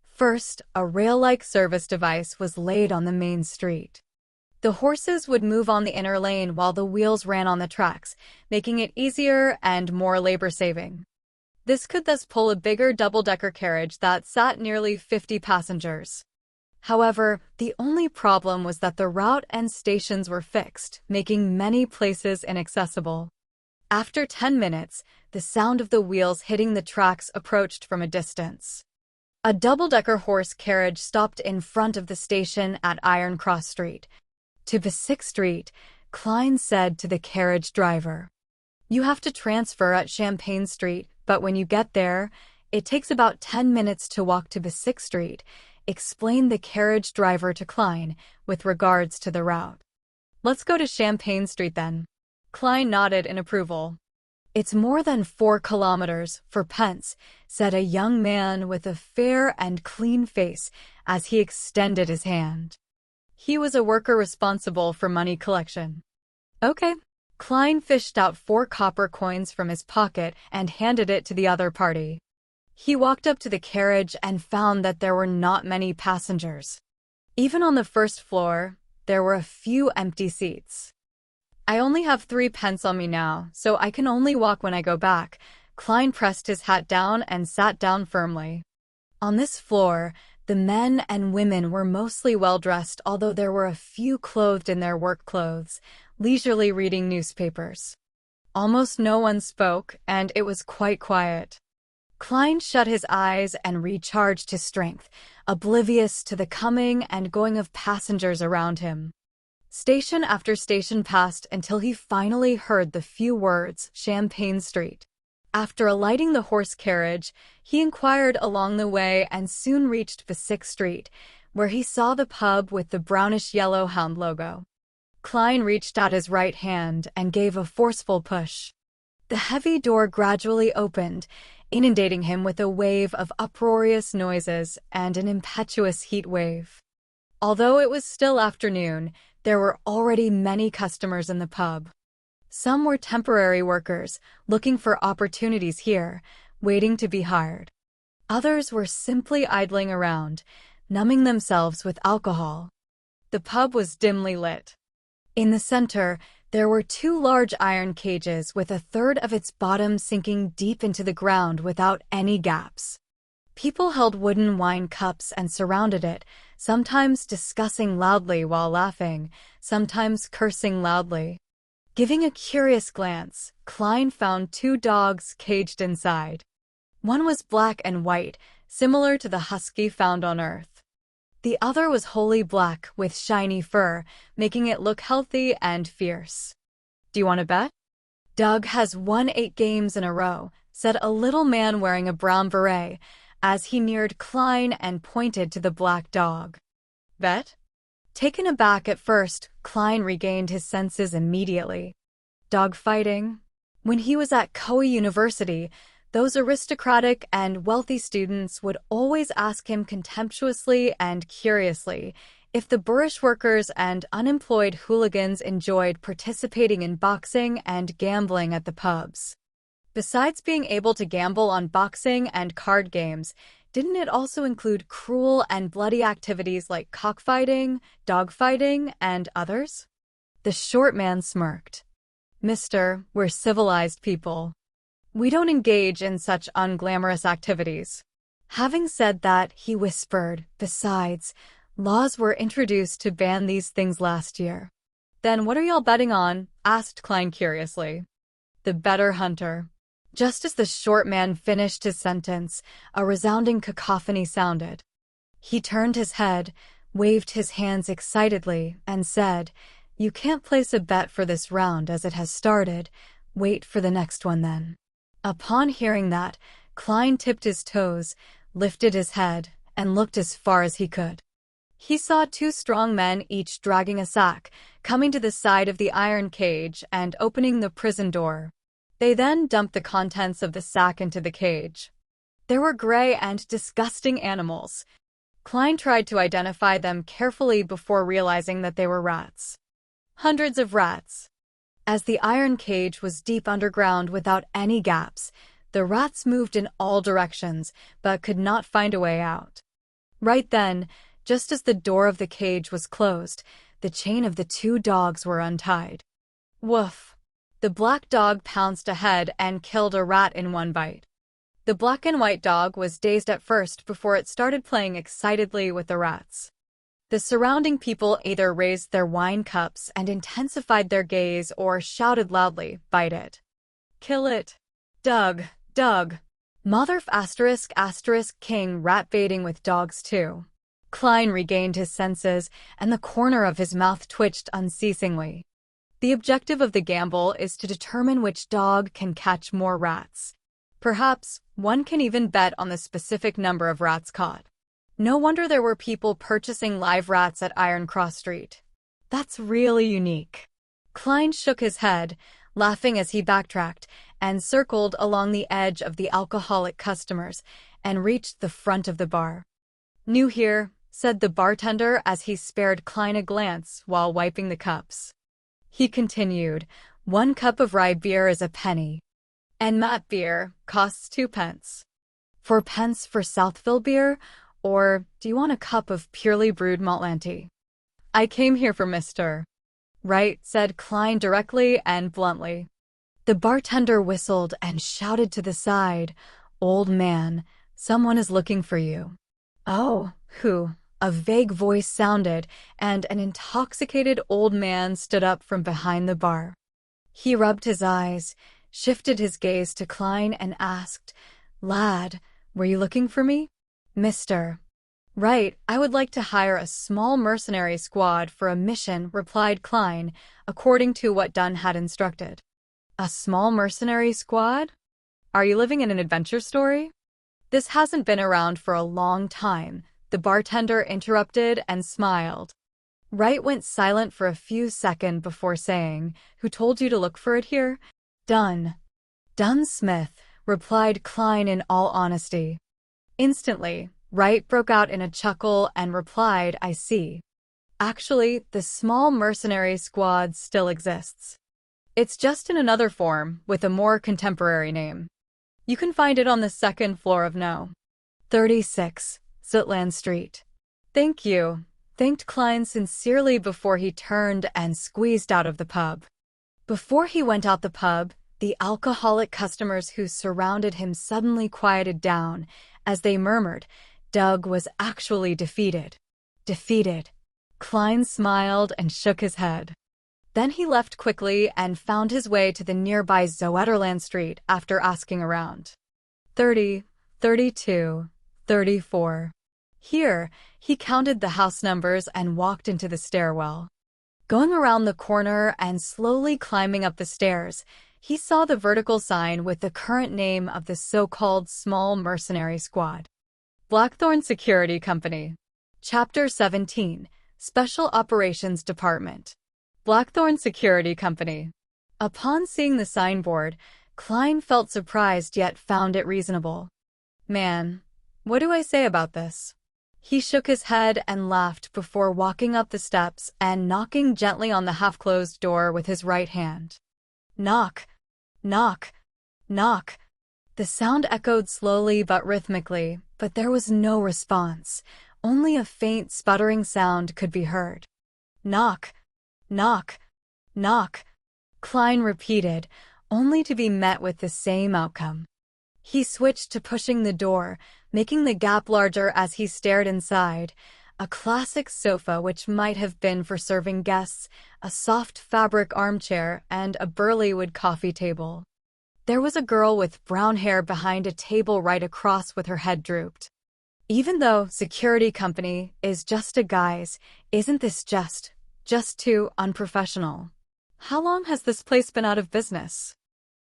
S1: First, a rail-like service device was laid on the main street. The horses would move on the inner lane while the wheels ran on the tracks, making it easier and more labor-saving. This could thus pull a bigger double-decker carriage that sat nearly 50 passengers. However, the only problem was that the route and stations were fixed, making many places inaccessible. After 10 minutes, the sound of the wheels hitting the tracks approached from a distance. A double-decker horse carriage stopped in front of the station at Iron Cross Street. To Basic Street, Klein said to the carriage driver, "You have to transfer at Champagne Street, but when you get there, it takes about 10 minutes to walk to Basic Street," explained the carriage driver to Klein with regards to the route. "Let's go to Champagne Street then." Klein nodded in approval. "It's more than 4 kilometers, for pence," said a young man with a fair and clean face as he extended his hand. He was a worker responsible for money collection. "Okay." Klein fished out 4 copper coins from his pocket and handed it to the other party. He walked up to the carriage and found that there were not many passengers. Even on the first floor, there were a few empty seats. "I only have 3 pence on me now, so I can only walk when I go back." Klein pressed his hat down and sat down firmly. On this floor, the men and women were mostly well-dressed, although there were a few clothed in their work clothes, leisurely reading newspapers. Almost no one spoke, and it was quite quiet. Klein shut his eyes and recharged his strength, oblivious to the coming and going of passengers around him. Station after station passed until he finally heard the few words, "Champagne Street." After alighting the horse carriage, he inquired along the way and soon reached Basic Street, where he saw the pub with the brownish-yellow hound logo. Klein reached out his right hand and gave a forceful push. The heavy door gradually opened, inundating him with a wave of uproarious noises and an impetuous heat wave. Although it was still afternoon, there were already many customers in the pub. Some were temporary workers, looking for opportunities here, waiting to be hired. Others were simply idling around, numbing themselves with alcohol. The pub was dimly lit. In the center, there were 2 large iron cages with a third of its bottom sinking deep into the ground without any gaps. People held wooden wine cups and surrounded it, sometimes discussing loudly while laughing, sometimes cursing loudly. Giving a curious glance, Klein found 2 dogs caged inside. One was black and white, similar to the husky found on Earth. The other was wholly black with shiny fur, making it look healthy and fierce. "Do you want to bet?" "Doug has won 8 games in a row," said a little man wearing a brown beret, as he neared Klein and pointed to the black dog. "Bet?" Taken aback at first, Klein regained his senses immediately. Dog fighting? When he was at Koei University, those aristocratic and wealthy students would always ask him contemptuously and curiously if the boorish workers and unemployed hooligans enjoyed participating in boxing and gambling at the pubs. Besides being able to gamble on boxing and card games, didn't it also include cruel and bloody activities like cockfighting, dogfighting, and others? The short man smirked. "Mister, we're civilized people. We don't engage in such unglamorous activities." Having said that, he whispered, "Besides, laws were introduced to ban these things last year." "Then what are y'all betting on?" asked Klein curiously. "The better hunter." Just as the short man finished his sentence, a resounding cacophony sounded. He turned his head, waved his hands excitedly, and said, "You can't place a bet for this round as it has started. Wait for the next one then." Upon hearing that, Klein tipped his toes, lifted his head, and looked as far as he could. He saw two strong men, each dragging a sack, coming to the side of the iron cage and opening the prison door. They then dumped the contents of the sack into the cage. There were gray and disgusting animals. Klein tried to identify them carefully before realizing that they were rats. Hundreds of rats. As the iron cage was deep underground without any gaps, the rats moved in all directions but could not find a way out. Right then, just as the door of the cage was closed, the chain of the two dogs were untied. Woof! The black dog pounced ahead and killed a rat in one bite. The black and white dog was dazed at first before it started playing excitedly with the rats. The surrounding people either raised their wine cups and intensified their gaze or shouted loudly, "Bite it! Kill it! Doug! Doug!" Motherf *** king rat baiting with dogs too. Klein regained his senses, and the corner of his mouth twitched unceasingly. The objective of the gamble is to determine which dog can catch more rats. Perhaps one can even bet on the specific number of rats caught. No wonder there were people purchasing live rats at Iron Cross Street. That's really unique. Klein shook his head, laughing as he backtracked and circled along the edge of the alcoholic customers and reached the front of the bar. "New here," said the bartender as he spared Klein a glance while wiping the cups. He continued, "1 cup of rye beer is a penny. And Matt beer costs 2 pence. 4 pence for Southville beer, or do you want a cup of purely brewed Maltlanti?" "I came here for Mr. Right," said Klein directly and bluntly. The bartender whistled and shouted to the side, "Old man, someone is looking for you." "Oh, who?" A vague voice sounded, and an intoxicated old man stood up from behind the bar. He rubbed his eyes, shifted his gaze to Klein, and asked, "Lad, were you looking for me?" "Mr. Right, I would like to hire a small mercenary squad for a mission," replied Klein, according to what Dunn had instructed. "A small mercenary squad? Are you living in an adventure story?" "This hasn't been around for a long time," the bartender interrupted and smiled. Wright went silent for a few seconds before saying, "Who told you to look for it here?" "Dunn. Dunn Smith," replied Klein in all honesty. Instantly, Wright broke out in a chuckle and replied, "I see. Actually, the small mercenary squad still exists. It's just in another form, with a more contemporary name. You can find it on the 2nd floor of No. 36, Zutland Street." "Thank you," thanked Klein sincerely before he turned and squeezed out of the pub. Before he went out the pub, the alcoholic customers who surrounded him suddenly quieted down as they murmured, "Doug was actually defeated." Defeated. Klein smiled and shook his head. Then he left quickly and found his way to the nearby Zoeterland Street after asking around. 30, 32, 34. Here, he counted the house numbers and walked into the stairwell. Going around the corner and slowly climbing up the stairs, he saw the vertical sign with the current name of the so-called small mercenary squad. Blackthorn Security Company. Chapter 17, Special Operations Department. Blackthorn Security Company. Upon seeing the signboard, Klein felt surprised yet found it reasonable. "Man, what do I say about this?" He shook his head and laughed before walking up the steps and knocking gently on the half-closed door with his right hand. Knock, knock, knock. The sound echoed slowly but rhythmically, but there was no response. Only a faint sputtering sound could be heard. Knock, knock, knock. Klein repeated, only to be met with the same outcome. He switched to pushing the door, making the gap larger as he stared inside. A classic sofa which might have been for serving guests, a soft fabric armchair, and a burly wood coffee table. There was a girl with brown hair behind a table right across with her head drooped. Even though security company is just a guise, isn't this just too unprofessional? How long has this place been out of business?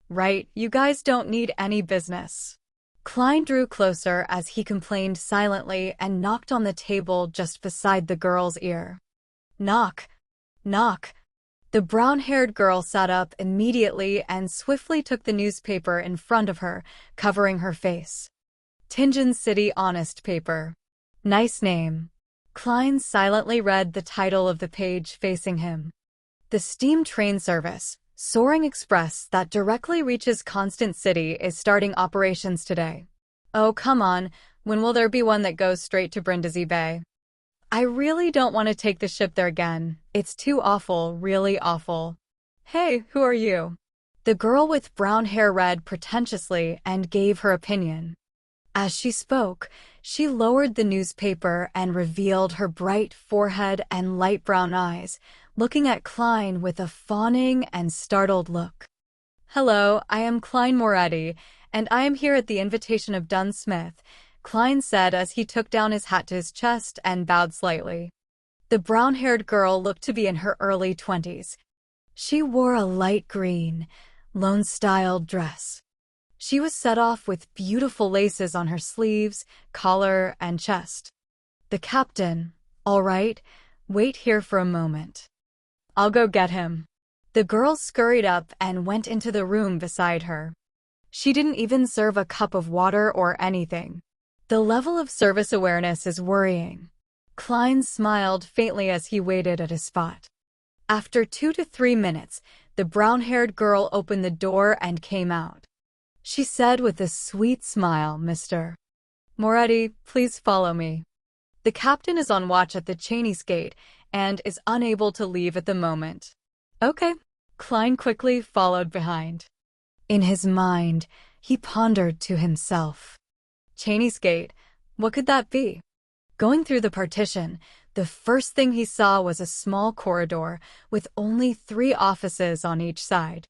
S1: Right, you guys don't need any business. Klein drew closer as he complained silently and knocked on the table just beside the girl's ear. Knock, knock. The brown-haired girl sat up immediately and swiftly took the newspaper in front of her, covering her face. Tianjin City Honest Paper. Nice name. Klein silently read the title of the page facing him. The steam train service, Soaring Express, that directly reaches Constant City is starting operations today. Oh, come on, when will there be one that goes straight to Brindisi Bay? I really don't want to take the ship there again. It's too awful, really awful. Hey, who are you? The girl with brown hair read pretentiously and gave her opinion. As she spoke, she lowered the newspaper and revealed her bright forehead and light brown eyes, looking at Klein with a fawning and startled look. Hello, I am Klein Moretti, and I am here at the invitation of Dunn Smith, Klein said as he took down his hat to his chest and bowed slightly. The brown-haired girl looked to be in her early 20s. She wore a light green, Lone-styled dress. She was set off with beautiful laces on her sleeves, collar, and chest. The captain, all right, wait here for a moment. I'll go get him. The girl scurried up and went into the room beside her. She didn't even serve a cup of water or anything. The level of service awareness is worrying. Klein smiled faintly as he waited at his spot. After 2 to 3 minutes, the brown-haired girl opened the door and came out. She said with a sweet smile, Mr. Moretti, please follow me. The captain is on watch at the Chinese gate and is unable to leave at the moment. Okay. Klein quickly followed behind. In his mind, he pondered to himself. Chinese gate, what could that be? Going through the partition, the first thing he saw was a small corridor with only 3 offices on each side.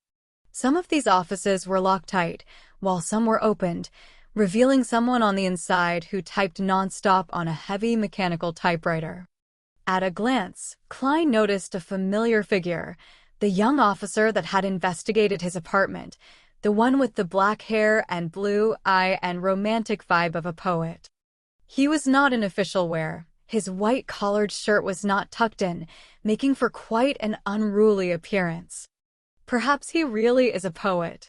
S1: Some of these offices were locked tight, while some were opened, revealing someone on the inside who typed nonstop on a heavy mechanical typewriter. At a glance, Klein noticed a familiar figure, the young officer that had investigated his apartment, the one with the black hair and blue eye and romantic vibe of a poet. He was not in official wear. His white collared shirt was not tucked in, making for quite an unruly appearance. Perhaps he really is a poet.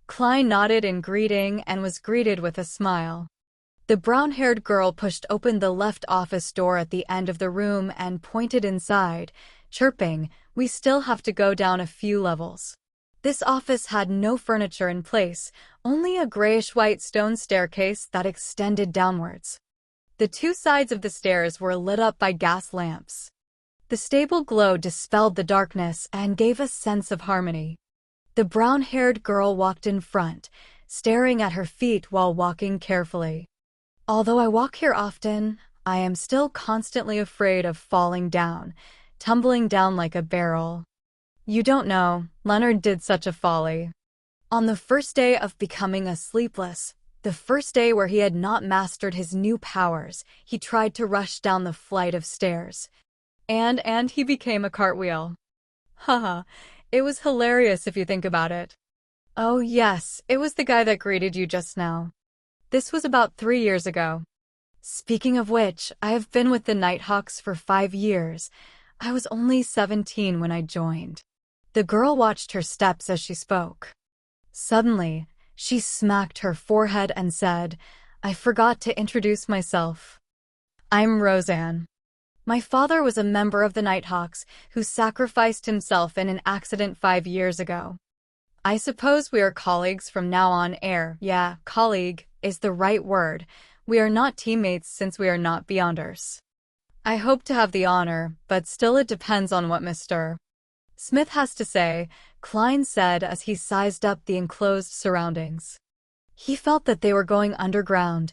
S1: Klein nodded in greeting and was greeted with a smile. The brown-haired girl pushed open the left office door at the end of the room and pointed inside, chirping, "We still have to go down a few levels." This office had no furniture in place, only a grayish-white stone staircase that extended downwards. The 2 sides of the stairs were lit up by gas lamps. The stable glow dispelled the darkness and gave a sense of harmony. The brown-haired girl walked in front, staring at her feet while walking carefully. Although I walk here often, I am still constantly afraid of falling down, tumbling down like a barrel. You don't know, Leonard did such a folly. On the first day of becoming a sleepless, the first day where he had not mastered his new powers, he tried to rush down the flight of stairs. And he became a cartwheel. Haha, it was hilarious if you think about it. Oh yes, it was the guy that greeted you just now. This was about 3 years ago. Speaking of which, I have been with the Nighthawks for 5 years. I was only 17 when I joined. The girl watched her steps as she spoke. Suddenly, she smacked her forehead and said, I forgot to introduce myself. I'm Roseanne. My father was a member of the Nighthawks who sacrificed himself in an accident 5 years ago. I suppose we are colleagues from now on. Yeah, colleague is the right word. We are not teammates since we are not Beyonders. I hope to have the honor, but still it depends on what Mr. Smith has to say, Klein said as he sized up the enclosed surroundings. He felt that they were going underground.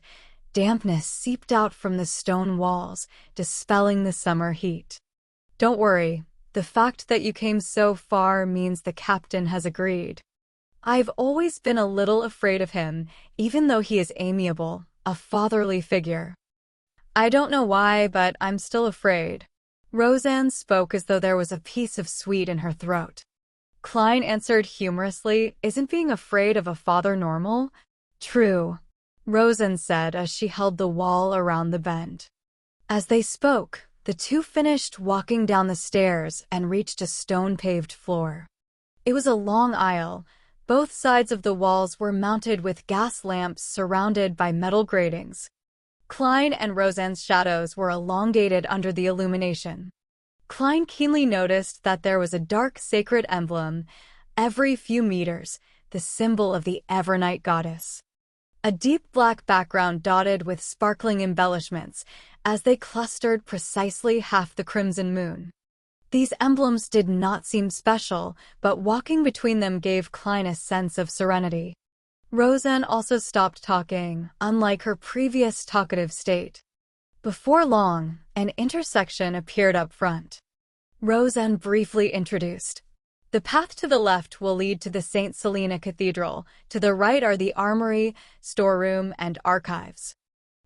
S1: Dampness seeped out from the stone walls, dispelling the summer heat. Don't worry, the fact that you came so far means the captain has agreed. I've always been a little afraid of him, even though he is amiable, a fatherly figure. I don't know why, but I'm still afraid. Roseanne spoke as though there was a piece of sweet in her throat. Klein answered humorously, Isn't being afraid of a father normal? True. Rosen said as she held the wall around the bend. As they spoke, the two finished walking down the stairs and reached a stone-paved floor. It was a long aisle. Both sides of the walls were mounted with gas lamps surrounded by metal gratings. Klein and Roseanne's shadows were elongated under the illumination. Klein keenly noticed that there was a dark sacred emblem every few meters, the symbol of the Evernight goddess. A deep black background dotted with sparkling embellishments as they clustered precisely half the crimson moon. These emblems did not seem special, but walking between them gave Klein a sense of serenity. Roseanne also stopped talking, unlike her previous talkative state. Before long, an intersection appeared up front. Roseanne briefly introduced. The path to the left will lead to the St. Selena Cathedral. To the right are the armory, storeroom, and archives.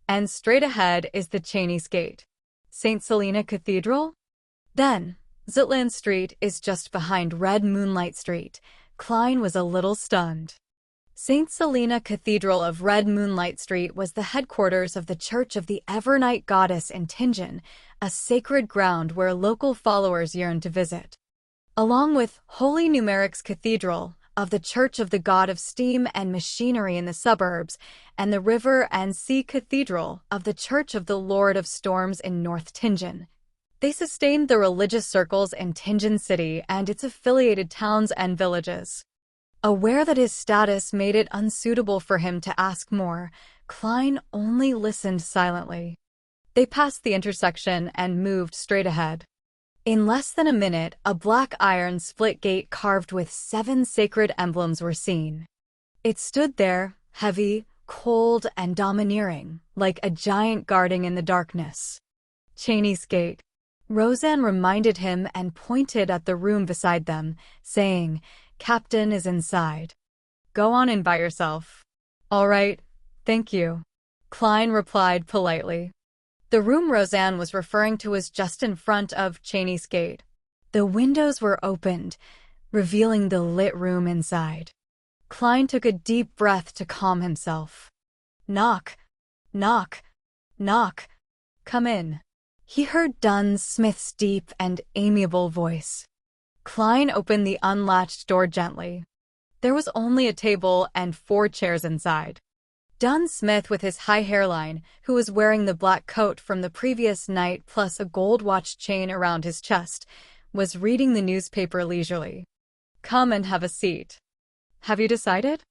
S1: And straight ahead is the Cheney's Gate. St. Selena Cathedral? Then, Zutland Street is just behind Red Moonlight Street. Klein was a little stunned. St. Selena Cathedral of Red Moonlight Street was the headquarters of the Church of the Evernight Goddess in Tingen, a sacred ground where local followers yearned to visit. Along with Holy Numeric's Cathedral, of the Church of the God of Steam and Machinery in the suburbs, and the River and Sea Cathedral of the Church of the Lord of Storms in North Tingen. They sustained the religious circles in Tingen City and its affiliated towns and villages. Aware that his status made it unsuitable for him to ask more, Klein only listened silently. They passed the intersection and moved straight ahead. In less than a minute, a black iron split gate carved with 7 sacred emblems were seen. It stood there, heavy, cold, and domineering, like a giant guarding in the darkness. Cheney's Gate. Roseanne reminded him and pointed at the room beside them, saying, "Captain is inside. Go on in by yourself." "All right, thank you," Klein replied politely. The room Roseanne was referring to was just in front of Cheney's Gate. The windows were opened, revealing the lit room inside. Klein took a deep breath to calm himself. "Knock, knock, knock. Come in." He heard Dunn Smith's deep and amiable voice. Klein opened the unlatched door gently. There was only a table and 4 chairs inside. Dunn Smith, with his high hairline, who was wearing the black coat from the previous night plus a gold watch chain around his chest, was reading the newspaper leisurely. "Come and have a seat. Have you decided?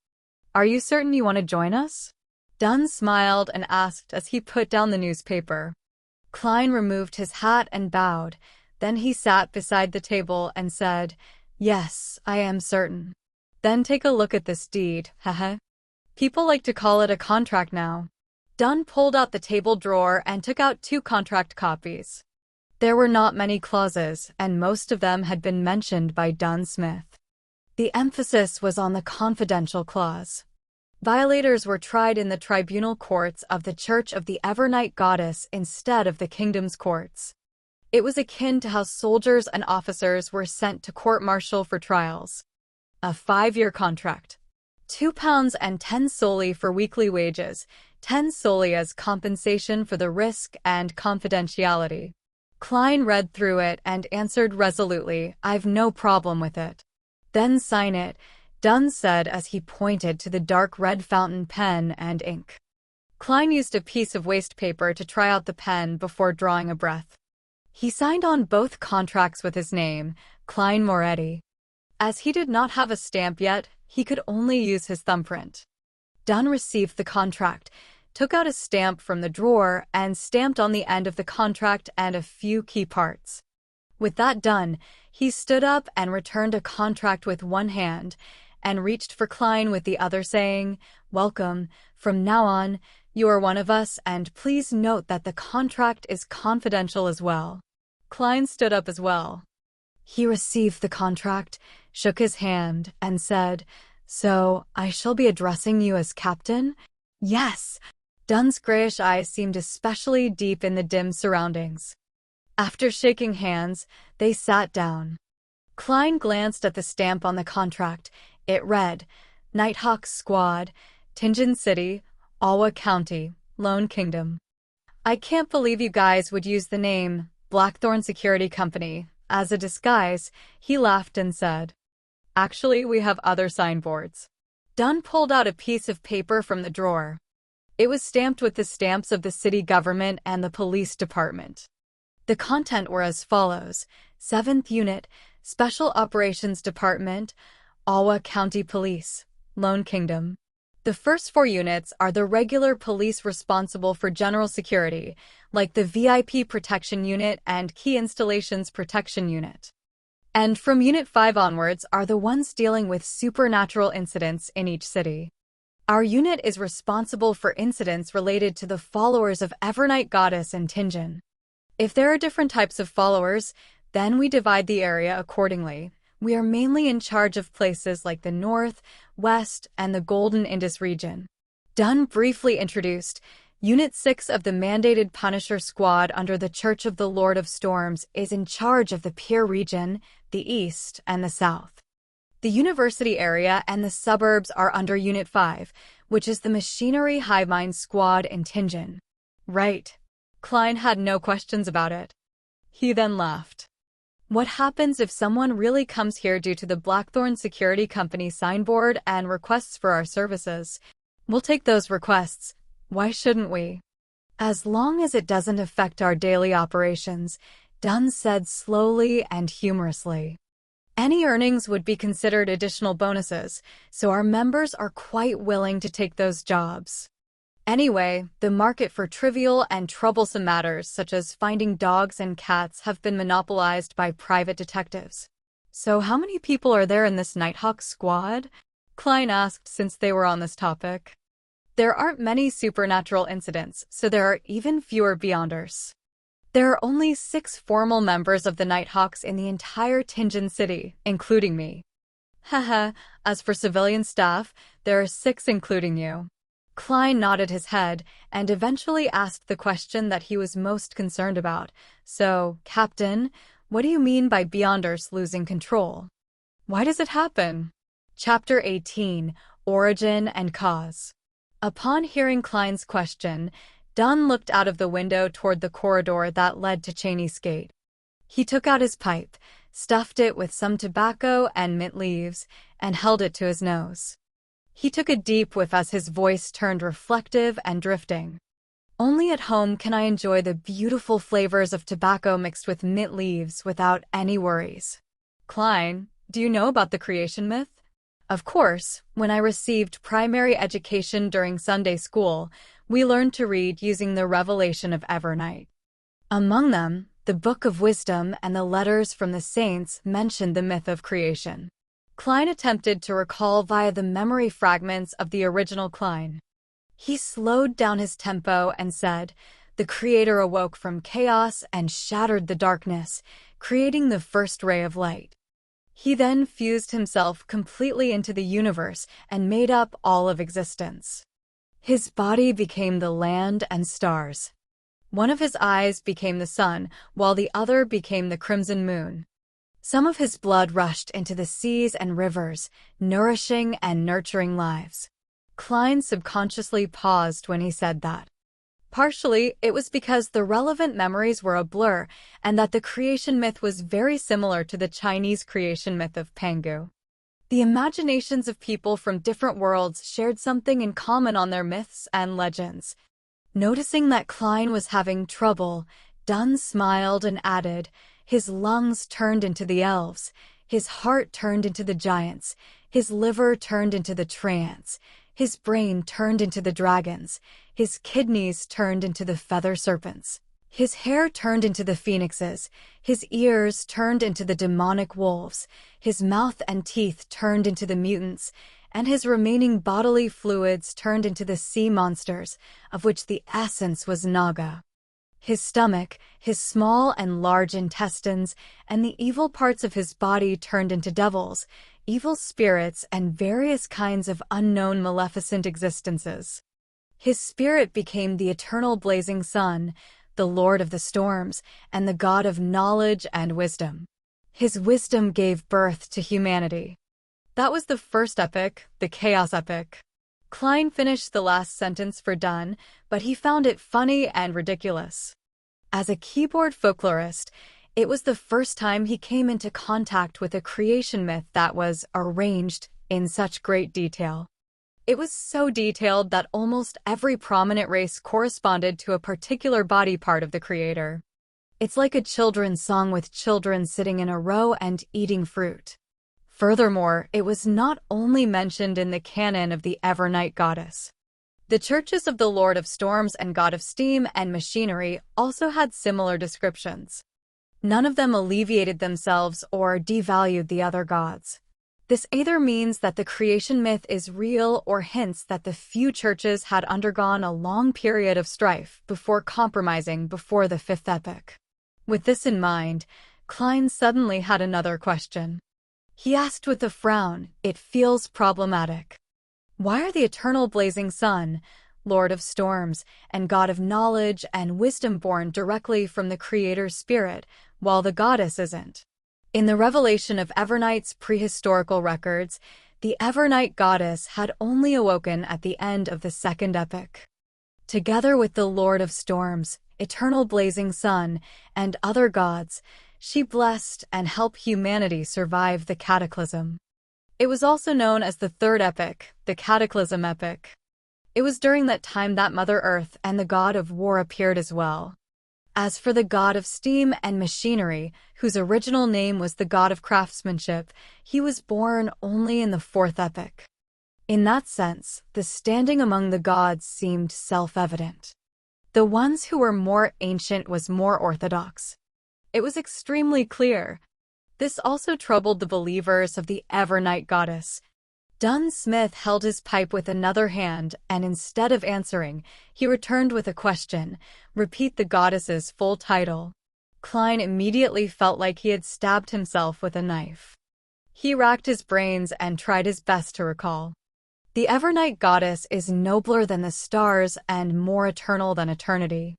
S1: Are you certain you want to join us?" Dunn smiled and asked as he put down the newspaper. Klein removed his hat and bowed. Then he sat beside the table and said, "Yes, I am certain." "Then take a look at this deed, haha. People like to call it a contract now." Dunn pulled out the table drawer and took out 2 contract copies. There were not many clauses, and most of them had been mentioned by Dunn Smith. The emphasis was on the confidential clause. Violators were tried in the tribunal courts of the Church of the Evernight Goddess instead of the kingdom's courts. It was akin to how soldiers and officers were sent to court-martial for trials. A 5-year contract. £2 and 10 soldi for weekly wages, 10 soldi as compensation for the risk and confidentiality. Klein read through it and answered resolutely, "I've no problem with it." "Then sign it," Dunn said as he pointed to the dark red fountain pen and ink. Klein used a piece of waste paper to try out the pen before drawing a breath. He signed on both contracts with his name, Klein Moretti. As he did not have a stamp yet, he could only use his thumbprint. Dunn received the contract, took out a stamp from the drawer, and stamped on the end of the contract and a few key parts. With that done, he stood up and returned a contract with one hand, and reached for Klein with the other, saying, "Welcome. From now on, you are one of us, and please note that the contract is confidential as well." Klein stood up as well. He received the contract, shook his hand, and said, "So, I shall be addressing you as Captain?" "Yes." Dunn's grayish eyes seemed especially deep in the dim surroundings. After shaking hands, they sat down. Klein glanced at the stamp on the contract. It read, "Nighthawk Squad, Tingen City, Awa County, Lone Kingdom. I can't believe you guys would use the name Blackthorn Security Company as a disguise, he laughed and said. Actually, we have other signboards. Dunn pulled out a piece of paper from the drawer. It was stamped with the stamps of the city government and the police department. The content were as follows: 7th Unit, Special Operations Department, Awa County Police, Lone Kingdom. The first 4 units are the regular police responsible for general security, like the VIP Protection Unit and Key Installations Protection Unit. And from Unit 5 onwards are the ones dealing with supernatural incidents in each city. Our unit is responsible for incidents related to the followers of Evernight Goddess and Tinjin. If there are different types of followers, then we divide the area accordingly. We are mainly in charge of places like the North, West, and the Golden Indus region. Dunn briefly introduced, Unit 6 of the mandated Punisher Squad under the Church of the Lord of Storms is in charge of the Pier region, the East, and the South. The university area and the suburbs are under Unit 5, which is the Machinery Hive Mind Squad in Tinjin. Right. Klein had no questions about it. He then laughed. What happens if someone really comes here due to the Blackthorn Security Company signboard and requests for our services? We'll take those requests. Why shouldn't we? As long as it doesn't affect our daily operations, Dunn said slowly and humorously. Any earnings would be considered additional bonuses, so our members are quite willing to take those jobs. Anyway, the market for trivial and troublesome matters such as finding dogs and cats have been monopolized by private detectives. So how many people are there in this Nighthawk squad? Klein asked since they were on this topic. There aren't many supernatural incidents, so there are even fewer Beyonders. There are only 6 formal members of the Nighthawks in the entire Tinjin city, including me. Haha, as for civilian staff, there are 6 including you. Klein nodded his head and eventually asked the question that he was most concerned about. So, Captain, what do you mean by Beyonders losing control? Why does it happen? Chapter 18, Origin and Cause. Upon hearing Klein's question, Dunn looked out of the window toward the corridor that led to Cheney's gate. He took out his pipe, stuffed it with some tobacco and mint leaves, and held it to his nose. He took a deep whiff as his voice turned reflective and drifting. Only at home can I enjoy the beautiful flavors of tobacco mixed with mint leaves without any worries. Klein, do you know about the creation myth? Of course, when I received primary education during Sunday school, we learned to read using the revelation of Evernight. Among them, the Book of Wisdom and the letters from the saints mentioned the myth of creation. Klein attempted to recall via the memory fragments of the original Klein. He slowed down his tempo and said, "The Creator awoke from chaos and shattered the darkness, creating the first ray of light. He then fused himself completely into the universe and made up all of existence. His body became the land and stars. One of his eyes became the sun, while the other became the crimson moon. Some of his blood rushed into the seas and rivers, nourishing and nurturing lives." Klein subconsciously paused when he said that. Partially, it was because the relevant memories were a blur and that the creation myth was very similar to the Chinese creation myth of Pangu. The imaginations of people from different worlds shared something in common on their myths and legends. Noticing that Klein was having trouble, Dunn smiled and added, "His lungs turned into the elves, his heart turned into the giants, his liver turned into the Treants, his brain turned into the dragons, his kidneys turned into the feather serpents, his hair turned into the phoenixes, his ears turned into the demonic wolves, his mouth and teeth turned into the mutants, and his remaining bodily fluids turned into the sea monsters, of which the essence was Naga. His stomach, his small and large intestines, and the evil parts of his body turned into devils, evil spirits, and various kinds of unknown maleficent existences. His spirit became the eternal blazing sun, the Lord of the storms, and the God of knowledge and wisdom. His wisdom gave birth to humanity." That was the first epic, the Chaos Epic. Klein finished the last sentence for Dunn, but he found it funny and ridiculous. As a keyboard folklorist, it was the first time he came into contact with a creation myth that was arranged in such great detail. It was so detailed that almost every prominent race corresponded to a particular body part of the creator. It's like a children's song with children sitting in a row and eating fruit. Furthermore, it was not only mentioned in the canon of the Evernight goddess. The churches of the Lord of Storms and God of Steam and Machinery also had similar descriptions. None of them alleviated themselves or devalued the other gods. This either means that the creation myth is real or hints that the few churches had undergone a long period of strife before compromising before the fifth epoch. With this in mind, Klein suddenly had another question. He asked with a frown. It feels problematic. Why are the eternal blazing sun, Lord of Storms, and God of Knowledge and Wisdom born directly from the Creator's spirit, while the goddess isn't? In the revelation of Evernight's prehistorical records, the Evernight goddess had only awoken at the end of the second epoch. Together with the Lord of Storms, eternal blazing sun, and other gods, she blessed and helped humanity survive the cataclysm. It was also known as the third epoch, the Cataclysm epoch. It was during that time that Mother Earth and the god of war appeared as well. As for the god of steam and machinery, whose original name was the god of craftsmanship, he was born only in the fourth epoch. In that sense, the standing among the gods seemed self-evident. The ones who were more ancient was more orthodox. It was extremely clear. This also troubled the believers of the Evernight goddess. Dunn Smith held his pipe with another hand, and instead of answering, he returned with a question. Repeat the goddess's full title. Klein immediately felt like he had stabbed himself with a knife. He racked his brains and tried his best to recall. The Evernight goddess is nobler than the stars and more eternal than eternity.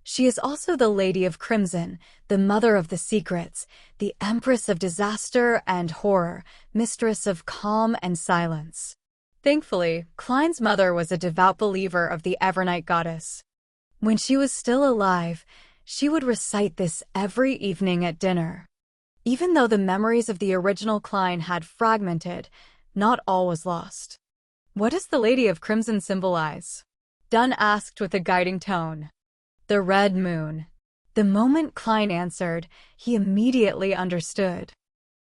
S1: She is also the Lady of Crimson, the Mother of the Secrets, the Empress of Disaster and Horror, Mistress of Calm and Silence. Thankfully, Klein's mother was a devout believer of the Evernight goddess. When she was still alive, she would recite this every evening at dinner. Even though the memories of the original Klein had fragmented, not all was lost. What does the Lady of Crimson symbolize? Dunn asked with a guiding tone. The red moon. The moment Klein answered, he immediately understood.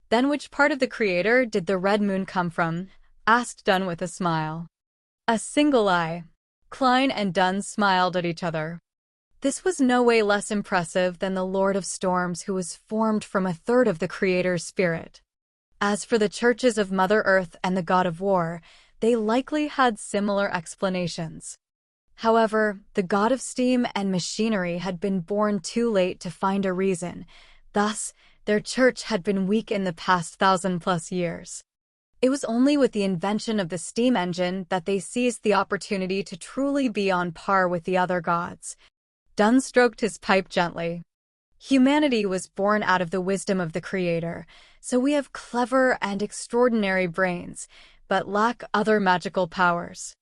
S1: Then which part of the creator did the red moon come from? Asked Dunn with a smile. A single eye. Klein and Dunn smiled at each other. This was no way less impressive than the Lord of Storms, who was formed from a third of the creator's spirit. As for the churches of Mother Earth and the God of War, they likely had similar explanations. However, the god of steam and machinery had been born too late to find a reason. Thus, their church had been weak in the past 1,000+ years. It was only with the invention of the steam engine that they seized the opportunity to truly be on par with the other gods. Dunn stroked his pipe gently. Humanity was born out of the wisdom of the Creator, so we have clever and extraordinary brains, but lack other magical powers.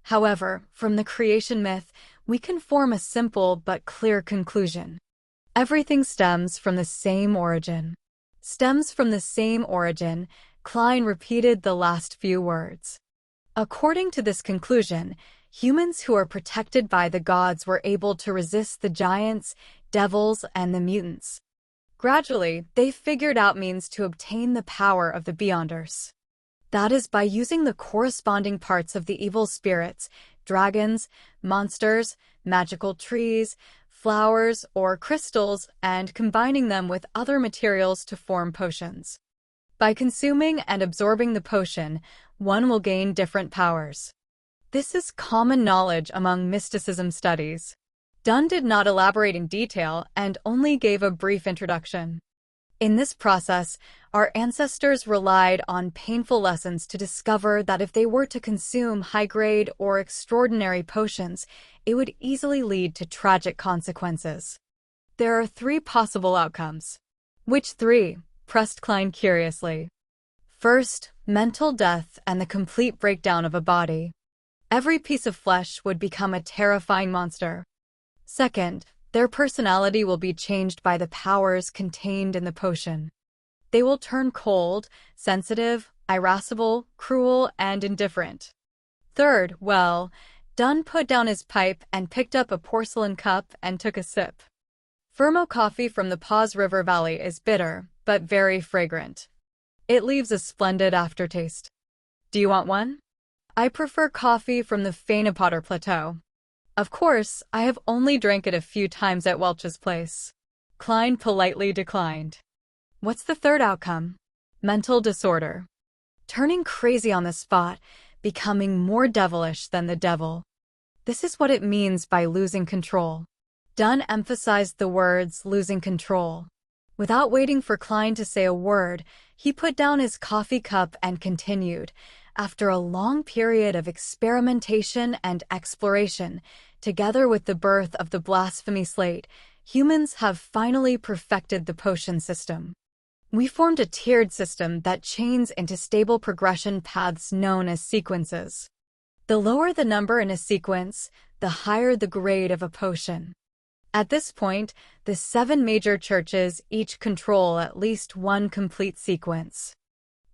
S1: However, from the creation myth, we can form a simple but clear conclusion. Everything stems from the same origin. Stems from the same origin, Klein repeated the last few words. According to this conclusion, humans who are protected by the gods were able to resist the giants, devils, and the mutants. Gradually, they figured out means to obtain the power of the Beyonders. That is by using the corresponding parts of the evil spirits, dragons, monsters, magical trees, flowers, or crystals, and combining them with other materials to form potions. By consuming and absorbing the potion, one will gain different powers. This is common knowledge among mysticism studies. Dunn did not elaborate in detail and only gave a brief introduction. In this process, our ancestors relied on painful lessons to discover that if they were to consume high-grade or extraordinary potions, it would easily lead to tragic consequences. There are 3 possible outcomes. Which 3? Pressed Klein curiously. First, mental death and the complete breakdown of a body. Every piece of flesh would become a terrifying monster. Second, their personality will be changed by the powers contained in the potion. They will turn cold, sensitive, irascible, cruel, and indifferent. Third, well, Dunn put down his pipe and picked up a porcelain cup and took a sip. Fermo coffee from the Paws River Valley is bitter, but very fragrant. It leaves a splendid aftertaste. Do you want one? I prefer coffee from the Fainapotter Plateau. Of course, I have only drank it a few times at Welch's place. Klein politely declined. What's the third outcome? Mental disorder. Turning crazy on the spot, becoming more devilish than the devil. This is what it means by losing control. Dunn emphasized the words losing control. Without waiting for Klein to say a word, he put down his coffee cup and continued. After a long period of experimentation and exploration, together with the birth of the blasphemy slate, humans have finally perfected the potion system. We formed a tiered system that chains into stable progression paths known as sequences. The lower the number in a sequence, the higher the grade of a potion. At this point, the 7 major churches each control at least one complete sequence.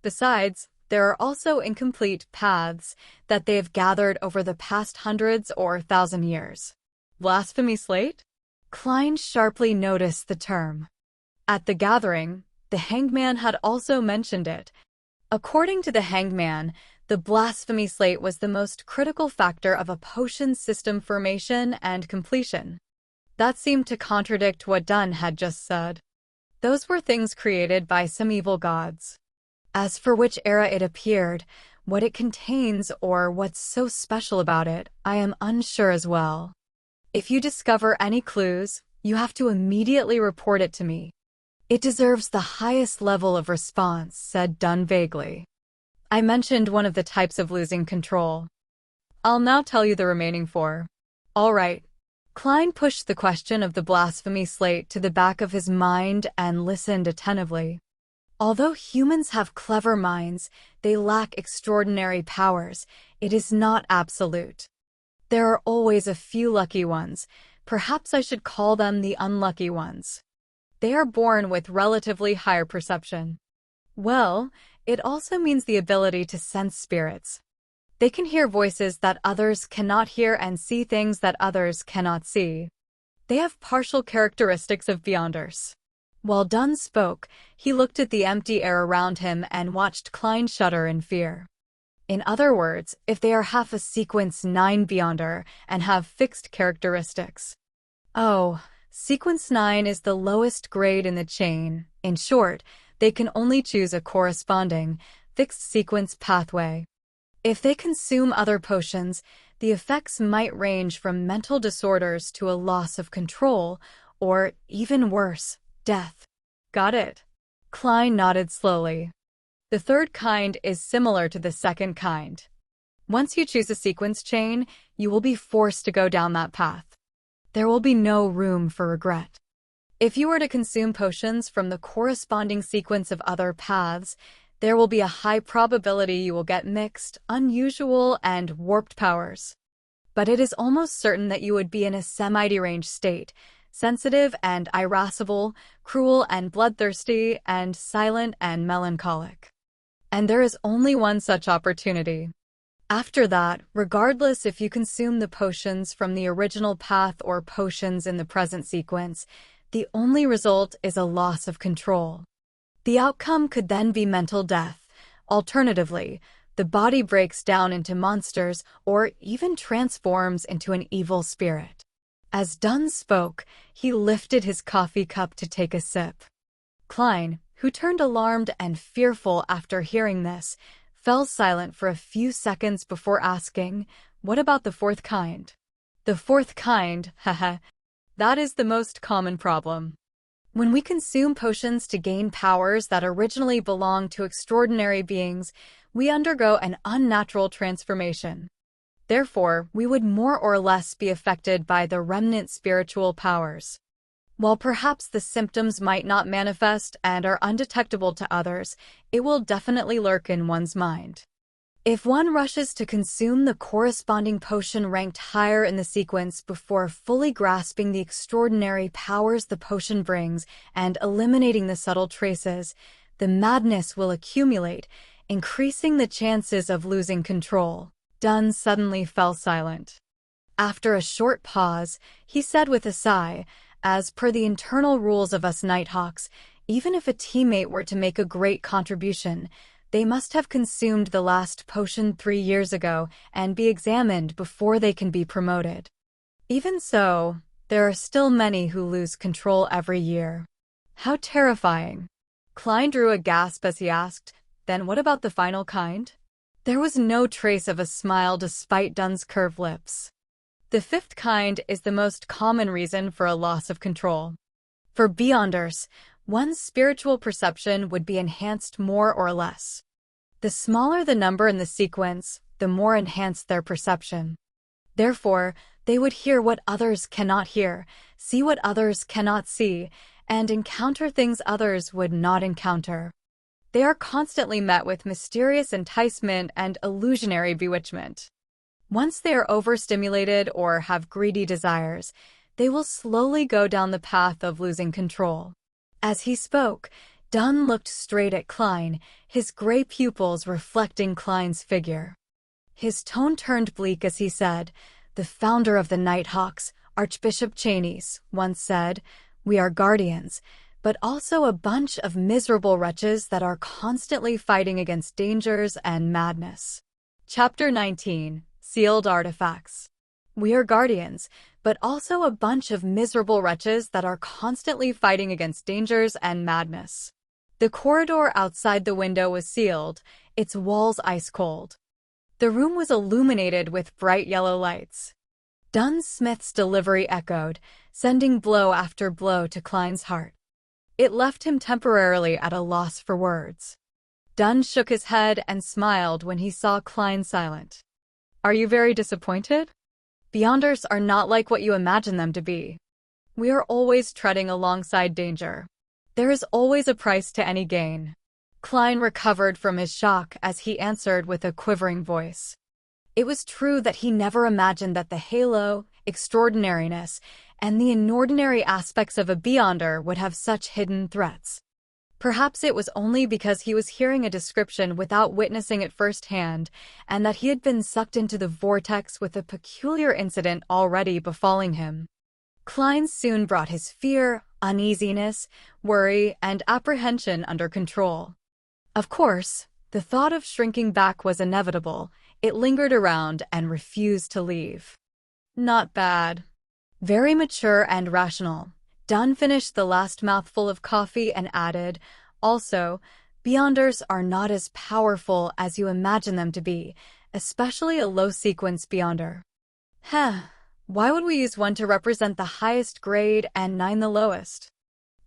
S1: Besides, there are also incomplete paths that they have gathered over the past hundreds or 1,000 years. Blasphemy slate? Klein sharply noticed the term. At the gathering, the hangman had also mentioned it. According to the hangman, the blasphemy slate was the most critical factor of a potion system formation and completion. That seemed to contradict what Dunn had just said. Those were things created by some evil gods. As for which era it appeared, what it contains, or what's so special about it, I am unsure as well. If you discover any clues, you have to immediately report it to me. It deserves the highest level of response, said Dunn vaguely. I mentioned one of the types of losing control. I'll now tell you the remaining 4. All right. Klein pushed the question of the blasphemy slate to the back of his mind and listened attentively. Although humans have clever minds, they lack extraordinary powers. It is not absolute. There are always a few lucky ones. Perhaps I should call them the unlucky ones. They are born with relatively higher perception. Well, it also means the ability to sense spirits. They can hear voices that others cannot hear and see things that others cannot see. They have partial characteristics of Beyonders. While Dunn spoke, he looked at the empty air around him and watched Klein shudder in fear. In other words, if they are half a sequence 9 Beyonder and have fixed characteristics. Oh, sequence 9 is the lowest grade in the chain. In short, they can only choose a corresponding, fixed sequence pathway. If they consume other potions, the effects might range from mental disorders to a loss of control, or, even worse, death. Got it? Klein nodded slowly. The third kind is similar to the second kind. Once you choose a sequence chain, you will be forced to go down that path. There will be no room for regret. If you were to consume potions from the corresponding sequence of other paths, there will be a high probability you will get mixed, unusual, and warped powers. But it is almost certain that you would be in a semi-deranged state, sensitive and irascible, cruel and bloodthirsty, and silent and melancholic. And there is only one such opportunity. After that, regardless if you consume the potions from the original path or potions in the present sequence, the only result is a loss of control. The outcome could then be mental death. Alternatively, the body breaks down into monsters or even transforms into an evil spirit. As Dunn spoke, he lifted his coffee cup to take a sip. Klein, who turned alarmed and fearful after hearing this, fell silent for a few seconds before asking, "What about the fourth kind?" The fourth kind, haha. That is the most common problem. When we consume potions to gain powers that originally belonged to extraordinary beings, we undergo an unnatural transformation. Therefore, we would more or less be affected by the remnant spiritual powers. While perhaps the symptoms might not manifest and are undetectable to others, it will definitely lurk in one's mind. If one rushes to consume the corresponding potion ranked higher in the sequence before fully grasping the extraordinary powers the potion brings and eliminating the subtle traces, the madness will accumulate, increasing the chances of losing control. Dunn suddenly fell silent. After a short pause, he said with a sigh, "As per the internal rules of us Nighthawks, even if a teammate were to make a great contribution, they must have consumed the last potion 3 years ago and be examined before they can be promoted. Even so, there are still many who lose control every year." How terrifying. Klein drew a gasp as he asked, "Then what about the final kind?" There was no trace of a smile despite Dunn's curved lips. The fifth kind is the most common reason for a loss of control. For Beyonders, one's spiritual perception would be enhanced more or less. The smaller the number in the sequence, the more enhanced their perception. Therefore, they would hear what others cannot hear, see what others cannot see, and encounter things others would not encounter. They are constantly met with mysterious enticement and illusionary bewitchment. Once they are overstimulated or have greedy desires, they will slowly go down the path of losing control. As he spoke, Dunn looked straight at Klein, his gray pupils reflecting Klein's figure. His tone turned bleak as he said, "The founder of the Nighthawks, Archbishop Chanes, once said, 'We are guardians, but also a bunch of miserable wretches that are constantly fighting against dangers and madness.'" Chapter 19, Sealed Artifacts. We are guardians, but also a bunch of miserable wretches that are constantly fighting against dangers and madness. The corridor outside the window was sealed, its walls ice-cold. The room was illuminated with bright yellow lights. Dunn Smith's delivery echoed, sending blow after blow to Klein's heart. It left him temporarily at a loss for words. Dunn shook his head and smiled when he saw Klein silent. "Are you very disappointed? Beyonders are not like what you imagine them to be. We are always treading alongside danger. There is always a price to any gain." Klein recovered from his shock as he answered with a quivering voice. It was true that he never imagined that the halo, extraordinariness, and the inordinary aspects of a Beyonder would have such hidden threats. Perhaps it was only because he was hearing a description without witnessing it firsthand, and that he had been sucked into the vortex with a peculiar incident already befalling him. Klein soon brought his fear, uneasiness, worry, and apprehension under control. Of course, the thought of shrinking back was inevitable. It lingered around and refused to leave. Not bad. Very mature and rational. Dunn finished the last mouthful of coffee and added, "Also, Beyonders are not as powerful as you imagine them to be, especially a low-sequence Beyonder." Why would we use 1 to represent the highest grade and 9 the lowest?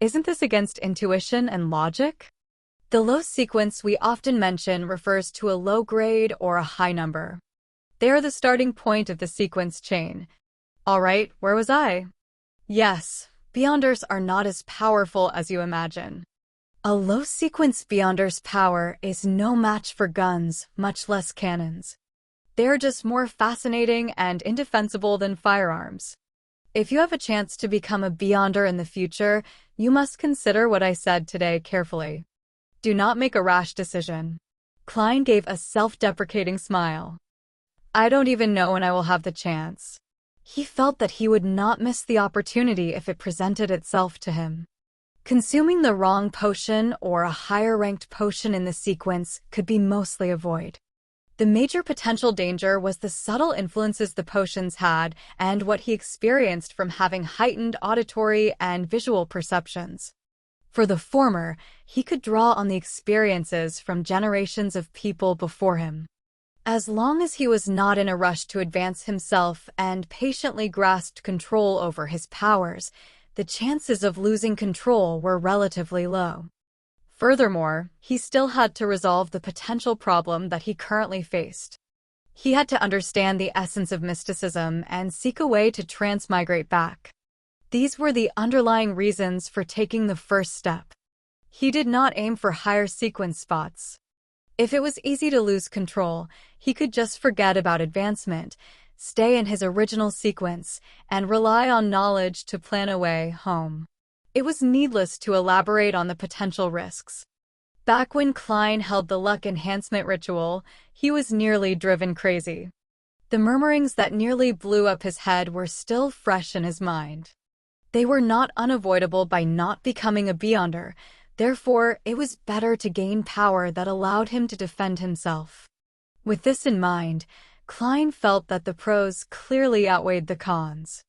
S1: Isn't this against intuition and logic? The low sequence we often mention refers to a low grade or a high number. They are the starting point of the sequence chain. All right, where was I? Yes, Beyonders are not as powerful as you imagine. A low sequence Beyonder's power is no match for guns, much less cannons. They are just more fascinating and indefensible than firearms. If you have a chance to become a Beyonder in the future, you must consider what I said today carefully. Do not make a rash decision. Klein gave a self-deprecating smile. I don't even know when I will have the chance. He felt that he would not miss the opportunity if it presented itself to him. Consuming the wrong potion or a higher-ranked potion in the sequence could be mostly avoided. The major potential danger was the subtle influences the potions had and what he experienced from having heightened auditory and visual perceptions. For the former, he could draw on the experiences from generations of people before him. As long as he was not in a rush to advance himself and patiently grasped control over his powers, the chances of losing control were relatively low. Furthermore, he still had to resolve the potential problem that he currently faced. He had to understand the essence of mysticism and seek a way to transmigrate back. These were the underlying reasons for taking the first step. He did not aim for higher sequence spots. If it was easy to lose control, he could just forget about advancement, stay in his original sequence, and rely on knowledge to plan a way home. It was needless to elaborate on the potential risks. Back when Klein held the luck enhancement ritual, he was nearly driven crazy. The murmurings that nearly blew up his head were still fresh in his mind. They were not unavoidable by not becoming a Beyonder, therefore it was better to gain power that allowed him to defend himself. With this in mind, Klein felt that the pros clearly outweighed the cons.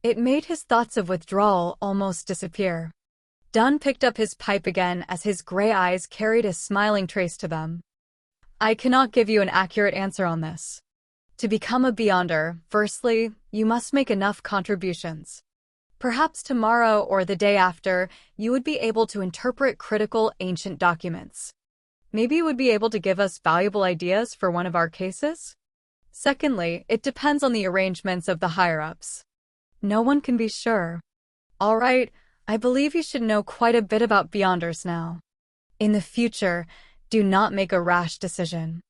S1: It made his thoughts of withdrawal almost disappear. Dunn picked up his pipe again as his gray eyes carried a smiling trace to them. I cannot give you an accurate answer on this. To become a Beyonder, firstly, you must make enough contributions. Perhaps tomorrow or the day after, you would be able to interpret critical ancient documents. Maybe you would be able to give us valuable ideas for one of our cases? Secondly, it depends on the arrangements of the higher-ups. No one can be sure. All right, I believe you should know quite a bit about Beyonders now. In the future, do not make a rash decision.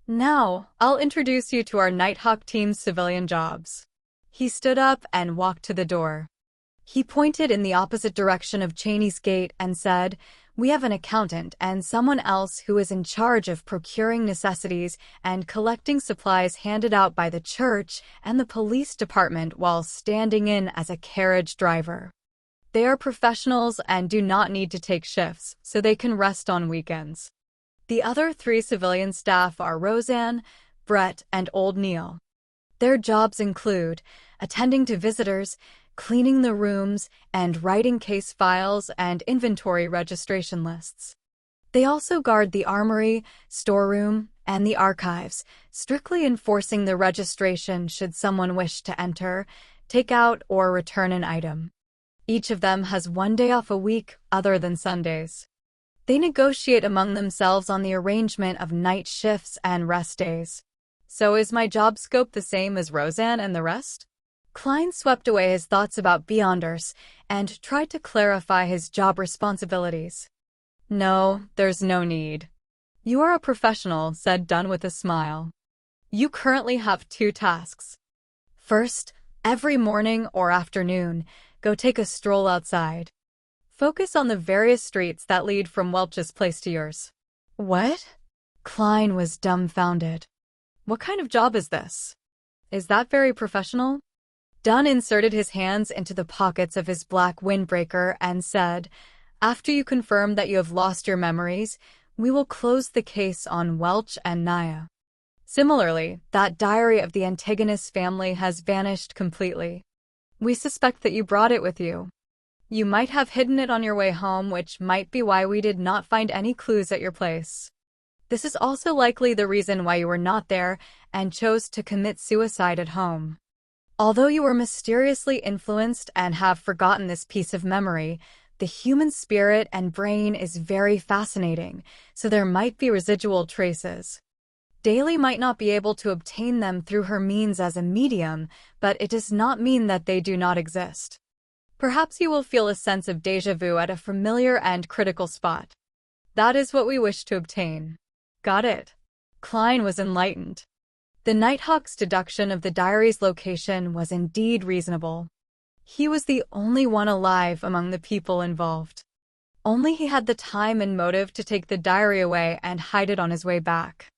S1: Now, I'll introduce you to our Nighthawk team's civilian jobs. He stood up and walked to the door. He pointed in the opposite direction of Cheney's gate and said, "We have an accountant and someone else who is in charge of procuring necessities and collecting supplies handed out by the church and the police department while standing in as a carriage driver. They are professionals and do not need to take shifts, so they can rest on weekends." The other 3 civilian staff are Roseanne, Brett, and Old Neil. Their jobs include attending to visitors, cleaning the rooms, and writing case files and inventory registration lists. They also guard the armory, storeroom, and the archives, strictly enforcing the registration should someone wish to enter, take out, or return an item. Each of them has 1 day off a week, other than Sundays. They negotiate among themselves on the arrangement of night shifts and rest days. So is my job scope the same as Roseanne and the rest? Klein swept away his thoughts about Beyonders and tried to clarify his job responsibilities. No, there's no need. You are a professional, said Dunn with a smile. You currently have 2 tasks. First, every morning or afternoon, go take a stroll outside. Focus on the various streets that lead from Welch's place to yours. What? Klein was dumbfounded. What kind of job is this? Is that very professional? Dunn inserted his hands into the pockets of his black windbreaker and said, "After you confirm that you have lost your memories, we will close the case on Welch and Naya. Similarly, that diary of the Antigonus family has vanished completely. We suspect that you brought it with you. You might have hidden it on your way home, which might be why we did not find any clues at your place. This is also likely the reason why you were not there and chose to commit suicide at home. Although you were mysteriously influenced and have forgotten this piece of memory, the human spirit and brain is very fascinating, so there might be residual traces. Daly might not be able to obtain them through her means as a medium, but it does not mean that they do not exist. Perhaps you will feel a sense of déjà vu at a familiar and critical spot. That is what we wish to obtain." Got it. Klein was enlightened. The Nighthawk's deduction of the diary's location was indeed reasonable. He was the only one alive among the people involved. Only he had the time and motive to take the diary away and hide it on his way back.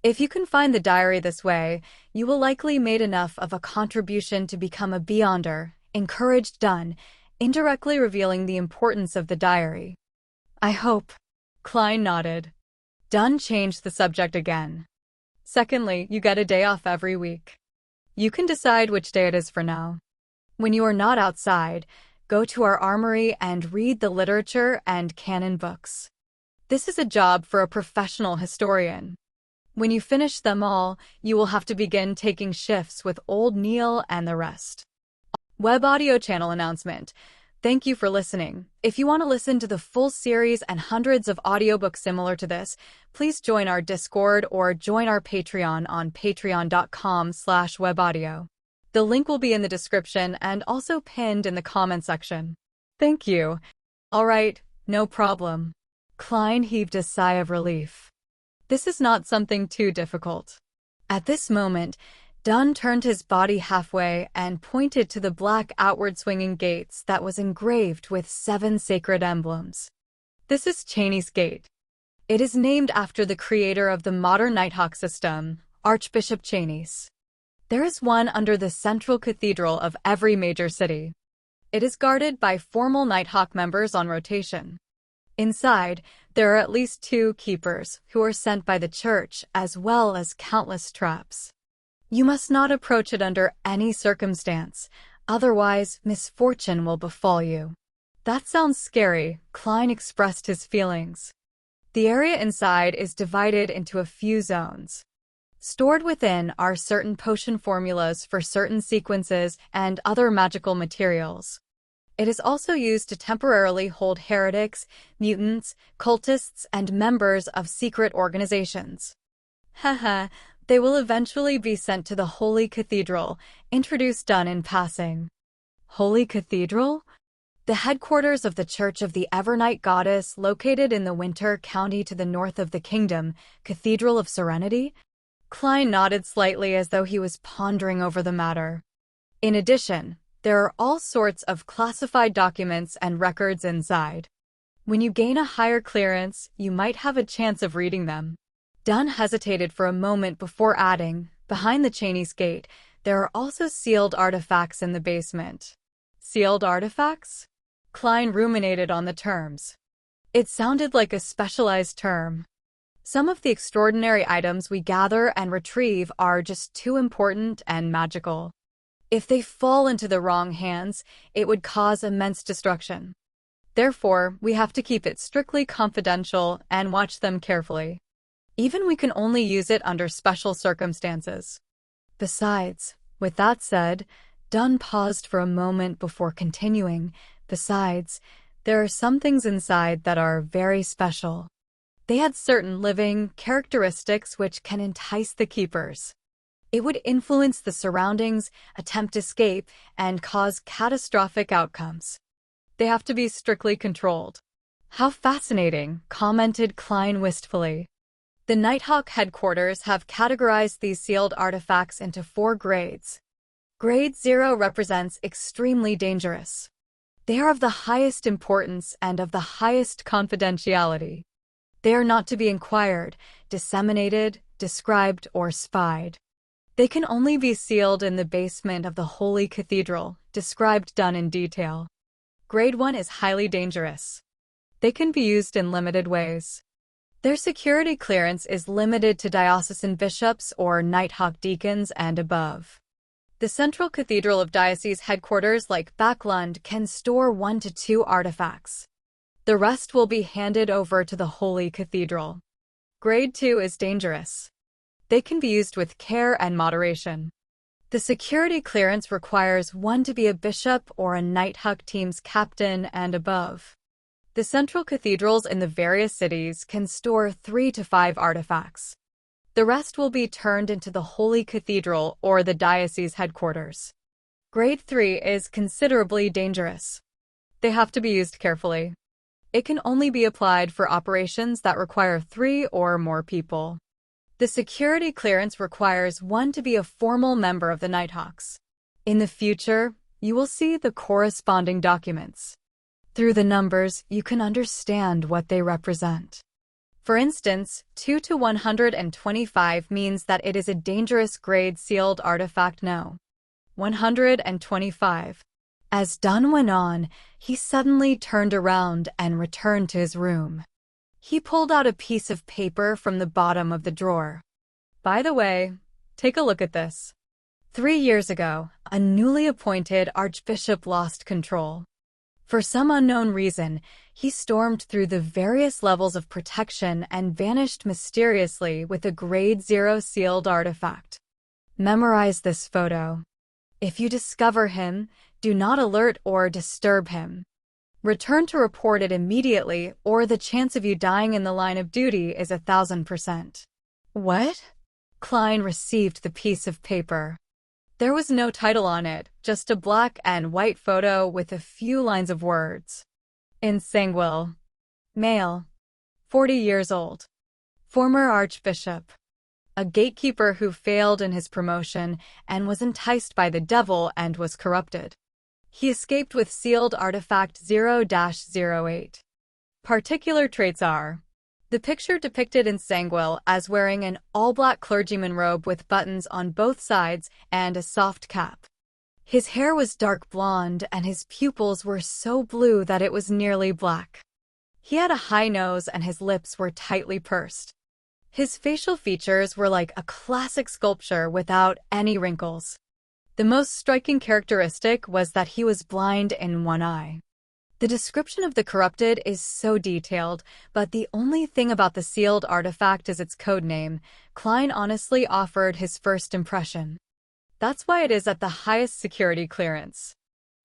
S1: If you can find the diary this way, you will likely made enough of a contribution to become a Beyonder, encouraged Dunn, indirectly revealing the importance of the diary. I hope. Klein nodded. Dunn changed the subject again. Secondly, you get a day off every week. You can decide which day it is for now. When you are not outside, go to our armory and read the literature and canon books. This is a job for a professional historian. When you finish them all, you will have to begin taking shifts with Old Neil and the rest. Web audio channel announcement. Thank you for listening. If you want to listen to the full series and hundreds of audiobooks similar to this, please join our Discord or join our Patreon on patreon.com/webaudio. The link will be in the description and also pinned in the comment section. Thank you. All right, no problem. Klein heaved a sigh of relief. This is not something too difficult. At this moment, Dunn turned his body halfway and pointed to the black outward-swinging gates that was engraved with 7 sacred emblems. This is Cheney's Gate. It is named after the creator of the modern Nighthawk system, Archbishop Cheney's. There is one under the central cathedral of every major city. It is guarded by formal Nighthawk members on rotation. Inside, there are at least 2 keepers who are sent by the church, as well as countless traps. You must not approach it under any circumstance, otherwise misfortune will befall you. That sounds scary, Klein expressed his feelings. The area inside is divided into a few zones. Stored within are certain potion formulas for certain sequences and other magical materials. It is also used to temporarily hold heretics, mutants, cultists, and members of secret organizations. Haha, they will eventually be sent to the Holy Cathedral, introduced Dunn in passing. Holy Cathedral? The headquarters of the Church of the Evernight Goddess, located in the Winter County to the north of the kingdom, Cathedral of Serenity? Klein nodded slightly as though he was pondering over the matter. In addition, there are all sorts of classified documents and records inside. When you gain a higher clearance, you might have a chance of reading them. Dunn hesitated for a moment before adding, behind the Cheney's Gate, there are also sealed artifacts in the basement. Sealed artifacts? Klein ruminated on the terms. It sounded like a specialized term. Some of the extraordinary items we gather and retrieve are just too important and magical. If they fall into the wrong hands, it would cause immense destruction. Therefore, we have to keep it strictly confidential and watch them carefully. Even we can only use it under special circumstances. Besides, with that said, Dunn paused for a moment before continuing. Besides, there are some things inside that are very special. They had certain living characteristics which can entice the keepers. It would influence the surroundings, attempt escape, and cause catastrophic outcomes. They have to be strictly controlled. How fascinating, commented Klein wistfully. The Nighthawk headquarters have categorized these sealed artifacts into 4 grades. Grade 0 represents extremely dangerous. They are of the highest importance and of the highest confidentiality. They are not to be inquired, disseminated, described, or spied. They can only be sealed in the basement of the Holy Cathedral, described Dunn in detail. Grade 1 is highly dangerous. They can be used in limited ways. Their security clearance is limited to diocesan bishops or Nighthawk deacons and above. The Central Cathedral of Diocese headquarters like Backlund can store 1 to 2 artifacts. The rest will be handed over to the Holy Cathedral. Grade 2 is dangerous. They can be used with care and moderation. The security clearance requires 1 to be a bishop or a Nighthawk team's captain and above. The central cathedrals in the various cities can store 3 to 5 artifacts. The rest will be turned into the Holy Cathedral or the diocese headquarters. Grade 3 is considerably dangerous. They have to be used carefully. It can only be applied for operations that require 3 or more people. The security clearance requires 1 to be a formal member of the Nighthawks. In the future, you will see the corresponding documents. Through the numbers, you can understand what they represent. For instance, 2 to 125 means that it is a dangerous grade sealed artifact. No. 125. As Dunn went on, he suddenly turned around and returned to his room. He pulled out a piece of paper from the bottom of the drawer. By the way, take a look at this. 3 years ago, a newly appointed archbishop lost control. For some unknown reason, he stormed through the various levels of protection and vanished mysteriously with a grade 0 sealed artifact. Memorize this photo. If you discover him, do not alert or disturb him. Return to report it immediately, or the chance of you dying in the line of duty is 1,000%. What? Klein received the piece of paper. There was no title on it, just a black and white photo with a few lines of words. In Sanguil. Male. 40 years old. Former Archbishop. A gatekeeper who failed in his promotion and was enticed by the devil and was corrupted. He escaped with sealed artifact 0-08. Particular traits are: the picture depicted in Sanguil as wearing an all-black clergyman robe with buttons on both sides and a soft cap. His hair was dark blonde and his pupils were so blue that it was nearly black. He had a high nose and his lips were tightly pursed. His facial features were like a classic sculpture without any wrinkles. The most striking characteristic was that he was blind in one eye. The description of the corrupted is so detailed, but the only thing about the sealed artifact is its code name. Klein honestly offered his first impression. That's why it is at the highest security clearance.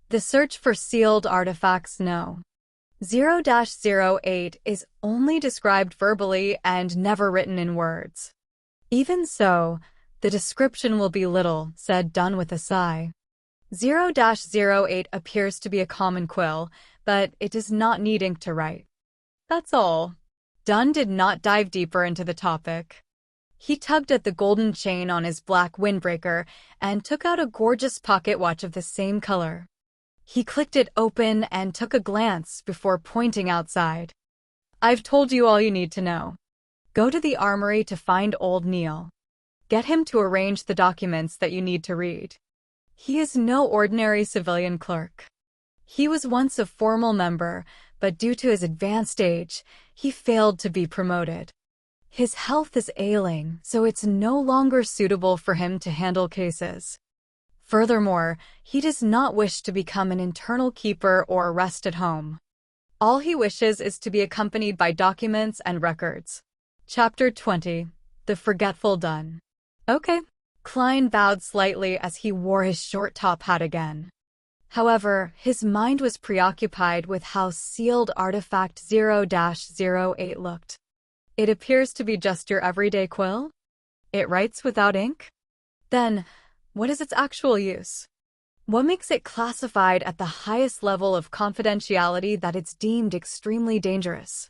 S1: The search for sealed artifacts no. 0-08 is only described verbally and never written in words. Even so, the description will be little, said Dunn with a sigh. 0-08 appears to be a common quill, but it does not need ink to write. That's all. Dunn did not dive deeper into the topic. He tugged at the golden chain on his black windbreaker and took out a gorgeous pocket watch of the same color. He clicked it open and took a glance before pointing outside. I've told you all you need to know. Go to the armory to find old Neil. Get him to arrange the documents that you need to read. He is no ordinary civilian clerk. He was once a formal member, but due to his advanced age, he failed to be promoted. His health is ailing, so it's no longer suitable for him to handle cases. Furthermore, he does not wish to become an internal keeper or rest at home. All he wishes is to be accompanied by documents and records. Chapter 20. The Forgetful Dunn. Okay. Klein bowed slightly as he wore his short top hat again. However, his mind was preoccupied with how sealed artifact 0-08 looked. It appears to be just your everyday quill? It writes without ink? Then, what is its actual use? What makes it classified at the highest level of confidentiality that it's deemed extremely dangerous?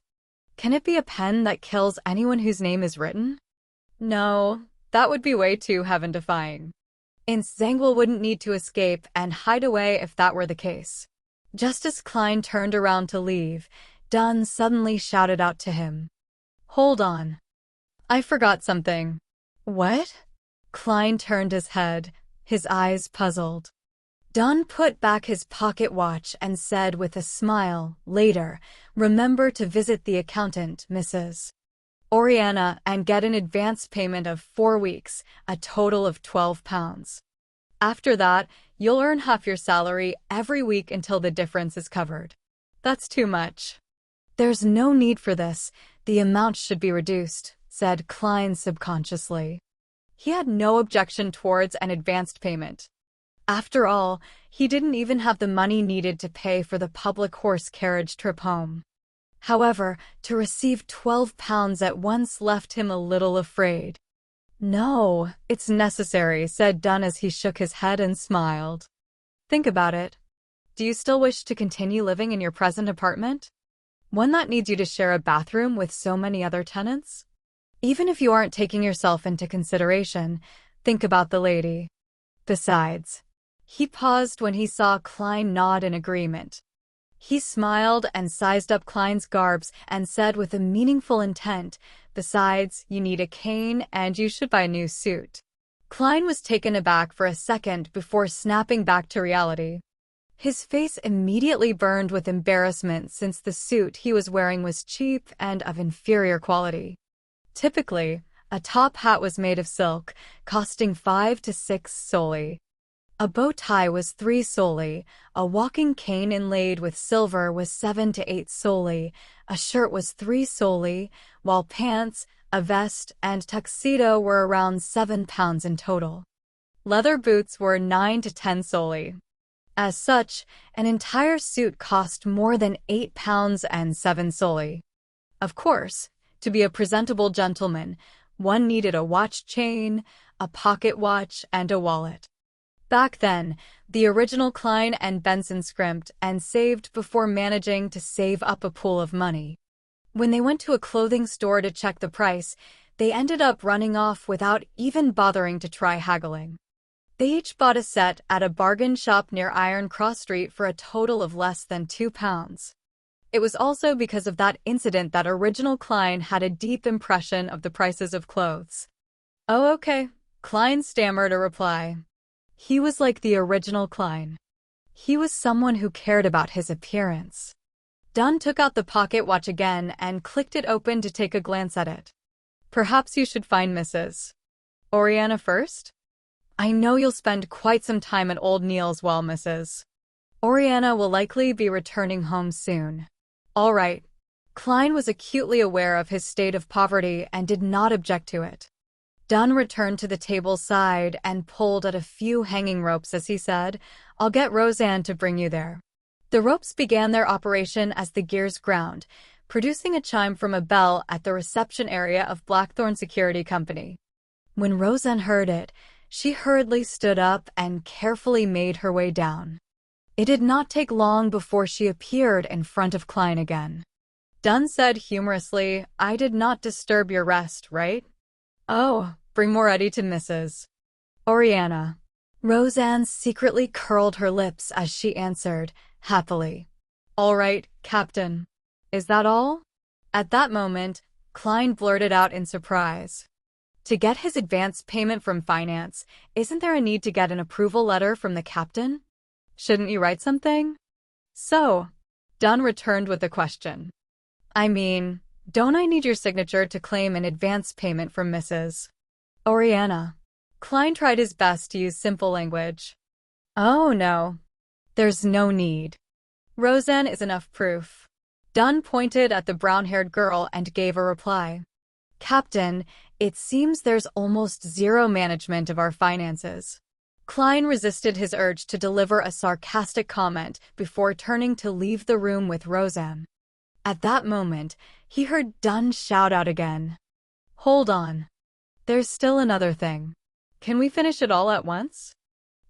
S1: Can it be a pen that kills anyone whose name is written? No, that would be way too heaven-defying. Zangwill wouldn't need to escape and hide away if that were the case. Just as Klein turned around to leave, Dunn suddenly shouted out to him. Hold on. I forgot something. What? Klein turned his head, his eyes puzzled. Dunn put back his pocket watch and said with a smile, later, remember to visit the accountant, Mrs. Oriana, and get an advance payment of 4 weeks, a total of £12. After that, you'll earn half your salary every week until the difference is covered. That's too much. There's no need for this. The amount should be reduced, said Klein subconsciously. He had no objection towards an advanced payment. After all, he didn't even have the money needed to pay for the public horse carriage trip home. However, to receive £12 at once left him a little afraid. No, it's necessary, said Dunn as he shook his head and smiled. Think about it. Do you still wish to continue living in your present apartment? One that needs you to share a bathroom with so many other tenants? Even if you aren't taking yourself into consideration, think about the lady. Besides, he paused when he saw Klein nod in agreement. He smiled and sized up Klein's garbs and said with a meaningful intent, besides, you need a cane and you should buy a new suit. Klein was taken aback for a second before snapping back to reality. His face immediately burned with embarrassment since the suit he was wearing was cheap and of inferior quality. Typically, a top hat was made of silk, costing 5 to 6 soldi. A bow tie was 3 soldi, a walking cane inlaid with silver was 7 to 8 soldi, a shirt was 3 soldi, while pants, a vest, and tuxedo were around £7 in total. Leather boots were 9 to 10 soldi. As such, an entire suit cost more than £8 and 7 soldi. Of course, to be a presentable gentleman, one needed a watch chain, a pocket watch, and a wallet. Back then, the original Klein and Benson scrimped and saved before managing to save up a pool of money. When they went to a clothing store to check the price, they ended up running off without even bothering to try haggling. They each bought a set at a bargain shop near Iron Cross Street for a total of less than £2. It was also because of that incident that original Klein had a deep impression of the prices of clothes. "Oh, okay," Klein stammered a reply. He was like the original Klein. He was someone who cared about his appearance. Dunn took out the pocket watch again and clicked it open to take a glance at it. "Perhaps you should find Mrs. Oriana first? I know you'll spend quite some time at Old Neil's while Mrs. Oriana will likely be returning home soon." All right. Klein was acutely aware of his state of poverty and did not object to it. Dunn returned to the table's side and pulled at a few hanging ropes as he said, "I'll get Roseanne to bring you there." The ropes began their operation as the gears ground, producing a chime from a bell at the reception area of Blackthorn Security Company. When Roseanne heard it, she hurriedly stood up and carefully made her way down. It did not take long before she appeared in front of Klein again. Dunn said humorously, "I did not disturb your rest, right?" "Oh, bring Moretti to Mrs. Oriana." Roseanne secretly curled her lips as she answered, happily, "All right, Captain." "Is that all?" At that moment, Klein blurted out in surprise. To get his advance payment from finance, isn't there a need to get an approval letter from the captain? Shouldn't you write something? So, Dunn returned with a question. "I mean, don't I need your signature to claim an advance payment from Mrs. Oriana?" Klein tried his best to use simple language. "Oh no. There's no need. Roseanne is enough proof." Dunn pointed at the brown-haired girl and gave a reply. "Captain, it seems there's almost zero management of our finances." Klein resisted his urge to deliver a sarcastic comment before turning to leave the room with Roseanne. At that moment, he heard Dunn shout out again. "Hold on. There's still another thing. Can we finish it all at once?"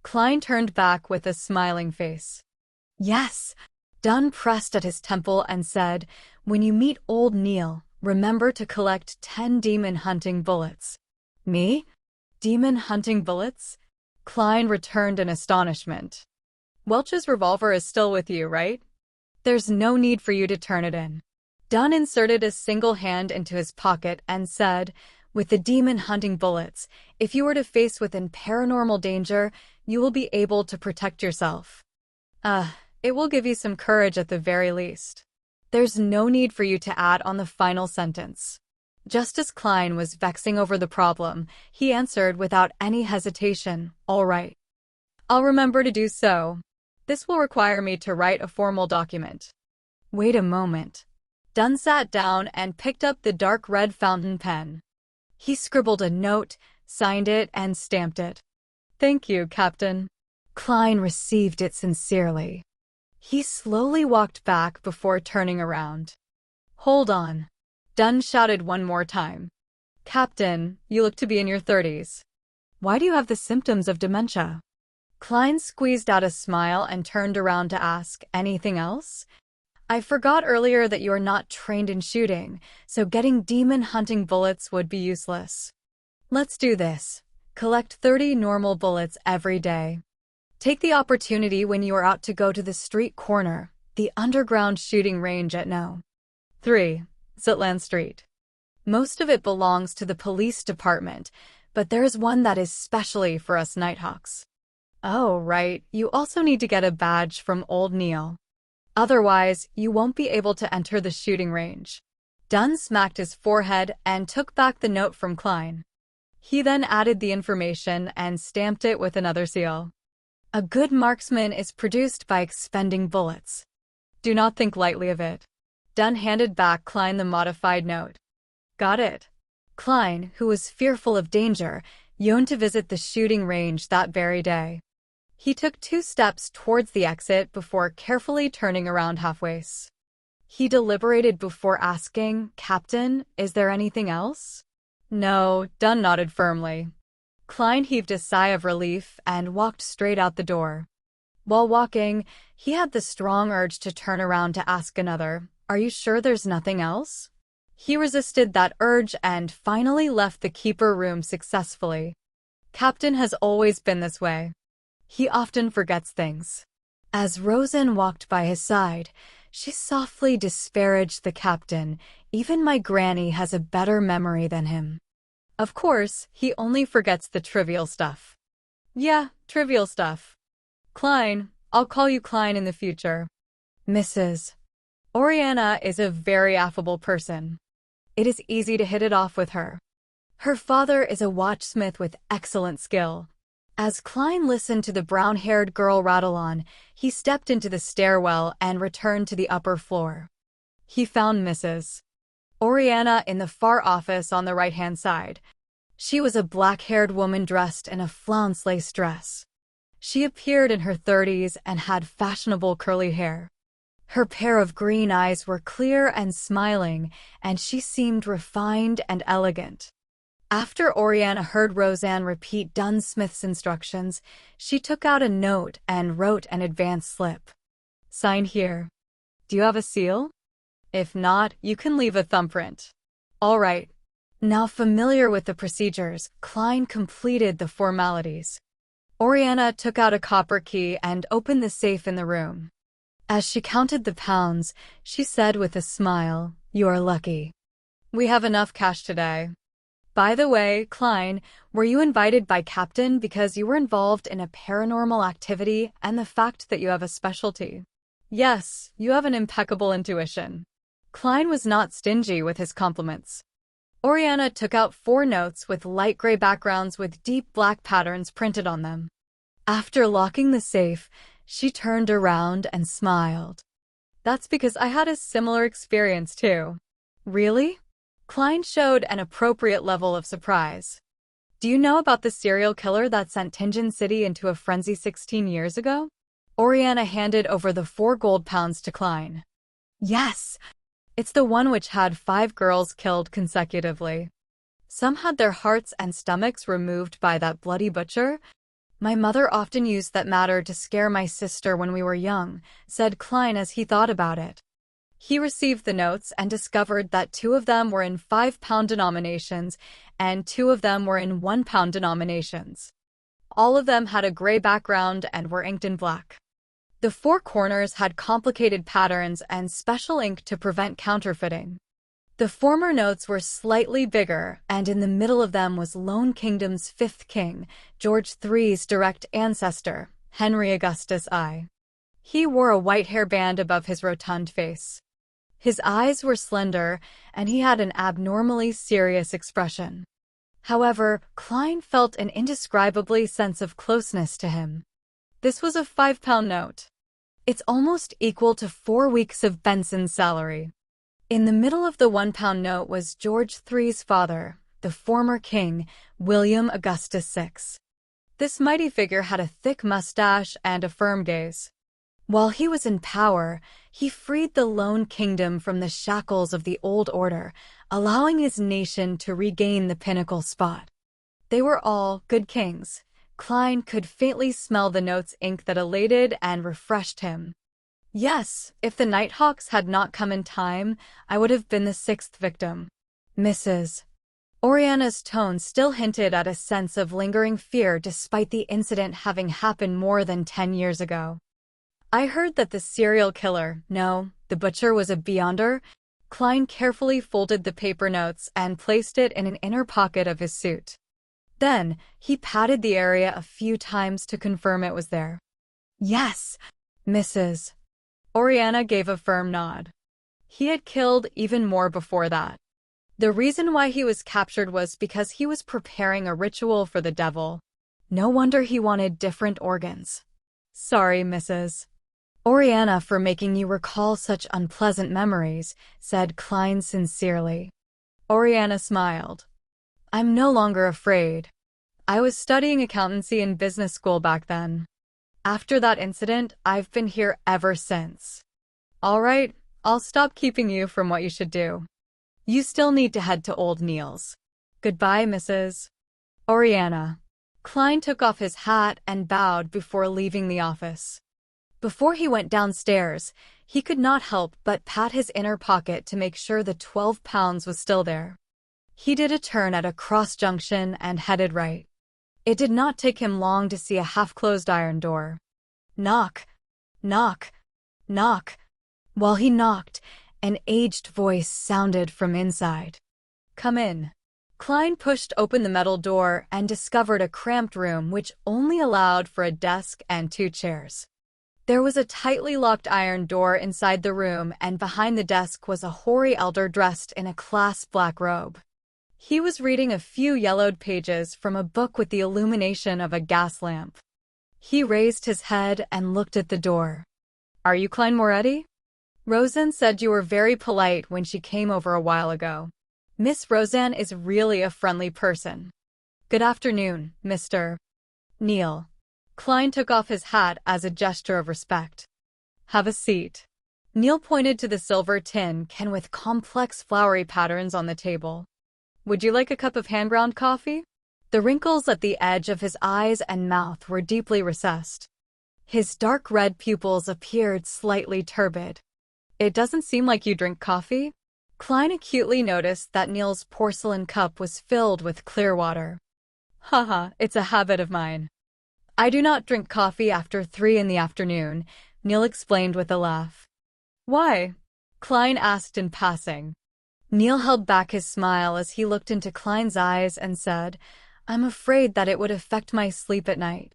S1: Klein turned back with a smiling face. "Yes." Dunn pressed at his temple and said, "When you meet Old Neil, remember to collect 10 demon-hunting bullets." "Me? Demon-hunting bullets?" Klein returned in astonishment. "Welch's revolver is still with you, right? There's no need for you to turn it in." Dunn inserted a single hand into his pocket and said, "With the demon-hunting bullets, if you were to face within paranormal danger, you will be able to protect yourself. It will give you some courage at the very least." There's no need for you to add on the final sentence. Just as Klein was vexing over the problem, he answered without any hesitation, "All right. I'll remember to do so. This will require me to write a formal document." Wait a moment. Dunn sat down and picked up the dark red fountain pen. He scribbled a note, signed it, and stamped it. "Thank you, Captain." Klein received it sincerely. He slowly walked back before turning around. "Hold on." Dunn shouted one more time. "Captain, you look to be in your 30s. Why do you have the symptoms of dementia?" Klein squeezed out a smile and turned around to ask, "Anything else?" "I forgot earlier that you are not trained in shooting, so getting demon-hunting bullets would be useless. Let's do this. Collect 30 normal bullets every day. Take the opportunity when you are out to go to the street corner, the underground shooting range at No. 3, Zitland Street. Most of it belongs to the police department, but there is one that is specially for us Nighthawks. Oh, right, you also need to get a badge from Old Neil. Otherwise, you won't be able to enter the shooting range." Dunn smacked his forehead and took back the note from Klein. He then added the information and stamped it with another seal. "A good marksman is produced by expending bullets. Do not think lightly of it." Dunn handed back Klein the modified note. "Got it." Klein, who was fearful of danger, yearned to visit the shooting range that very day. He took 2 steps towards the exit before carefully turning around halfway. He deliberated before asking, "Captain, is there anything else?" "No," Dunn nodded firmly. Klein heaved a sigh of relief and walked straight out the door. While walking, he had the strong urge to turn around to ask another, Are you sure there's nothing else? He resisted that urge and finally left the keeper room successfully. Captain has always been this way. He often forgets things. As Roseanne walked by his side, she softly disparaged the captain. Even my granny has a better memory than him. Of course, he only forgets the trivial stuff. Yeah, trivial stuff. Klein, I'll call you Klein in the future. Mrs. Oriana is a very affable person. It is easy to hit it off with her. Her father is a watchsmith with excellent skill. As Klein listened to the brown-haired girl rattle on, he stepped into the stairwell and returned to the upper floor. He found Mrs. Oriana in the far office on the right-hand side. She was a black-haired woman dressed in a flounce lace dress. She appeared in her 30s and had fashionable curly hair. Her pair of green eyes were clear and smiling, and she seemed refined and elegant. After Oriana heard Roseanne repeat Dunsmith's instructions, she took out a note and wrote an advance slip. Sign here. Do you have a seal? If not, you can leave a thumbprint. All right. Now familiar with the procedures, Klein completed the formalities. Oriana took out a copper key and opened the safe in the room. As she counted the pounds, she said with a smile, "You are lucky. We have enough cash today." By the way, Klein, were you invited by Captain because you were involved in a paranormal activity and the fact that you have a specialty? Yes, you have an impeccable intuition. Klein was not stingy with his compliments. Oriana took out 4 notes with light gray backgrounds with deep black patterns printed on them. After locking the safe, she turned around and smiled. That's because I had a similar experience too. Really? Klein showed an appropriate level of surprise. Do you know about the serial killer that sent Tingen City into a frenzy 16 years ago? Oriana handed over the 4 gold pounds to Klein. Yes, it's the one which had 5 girls killed consecutively. Some had their hearts and stomachs removed by that bloody butcher. My mother often used that matter to scare my sister when we were young, said Klein as he thought about it. He received the notes and discovered that 2 of them were in 5-pound denominations and 2 of them were in 1-pound denominations. All of them had a gray background and were inked in black. The 4 corners had complicated patterns and special ink to prevent counterfeiting. The former notes were slightly bigger, and in the middle of them was Lone Kingdom's 5th king, George III's direct ancestor, Henry Augustus I. He wore a white hairband above his rotund face. His eyes were slender, and he had an abnormally serious expression. However, Klein felt an indescribable sense of closeness to him. This was a 5-pound note. It's almost equal to 4 weeks of Benson's salary. In the middle of the 1-pound note was George III's father, the former king, William Augustus VI. This mighty figure had a thick mustache and a firm gaze. While he was in power, he freed the Lone Kingdom from the shackles of the old order, allowing his nation to regain the pinnacle spot. They were all good kings. Klein could faintly smell the note's ink that elated and refreshed him. Yes, if the Nighthawks had not come in time, I would have been the 6th victim. Mrs. Oriana's tone still hinted at a sense of lingering fear despite the incident having happened more than 10 years ago. I heard that the serial killer, no, the butcher was a beyonder. Klein carefully folded the paper notes and placed it in an inner pocket of his suit. Then, he patted the area a few times to confirm it was there. Yes, Mrs. Oriana gave a firm nod. He had killed even more before that. The reason why he was captured was because he was preparing a ritual for the devil. No wonder he wanted different organs. Sorry, Mrs. Oriana, for making you recall such unpleasant memories, said Klein sincerely. Oriana smiled. I'm no longer afraid. I was studying accountancy in business school back then. After that incident, I've been here ever since. All right, I'll stop keeping you from what you should do. You still need to head to Old Neil's. Goodbye, Mrs. Oriana. Klein took off his hat and bowed before leaving the office. Before he went downstairs, he could not help but pat his inner pocket to make sure the 12 pounds was still there. He did a turn at a cross junction and headed right. It did not take him long to see a half-closed iron door. Knock, knock, knock. While he knocked, an aged voice sounded from inside. Come in. Klein pushed open the metal door and discovered a cramped room which only allowed for a desk and 2 chairs. There was a tightly locked iron door inside the room, and behind the desk was a hoary elder dressed in a class black robe. He was reading a few yellowed pages from a book with the illumination of a gas lamp. He raised his head and looked at the door. Are you Klein Moretti? Roseanne said you were very polite when she came over a while ago. Miss Roseanne is really a friendly person. Good afternoon, Mr. Neil. Klein took off his hat as a gesture of respect. Have a seat. Neil pointed to the silver tin can with complex flowery patterns on the table. Would you like a cup of hand-ground coffee? The wrinkles at the edge of his eyes and mouth were deeply recessed. His dark red pupils appeared slightly turbid. It doesn't seem like you drink coffee. Klein acutely noticed that Neil's porcelain cup was filled with clear water. Haha, it's a habit of mine. I do not drink coffee after 3 in the afternoon, Neil explained with a laugh. Why? Klein asked in passing. Neil held back his smile as he looked into Klein's eyes and said, I'm afraid that it would affect my sleep at night.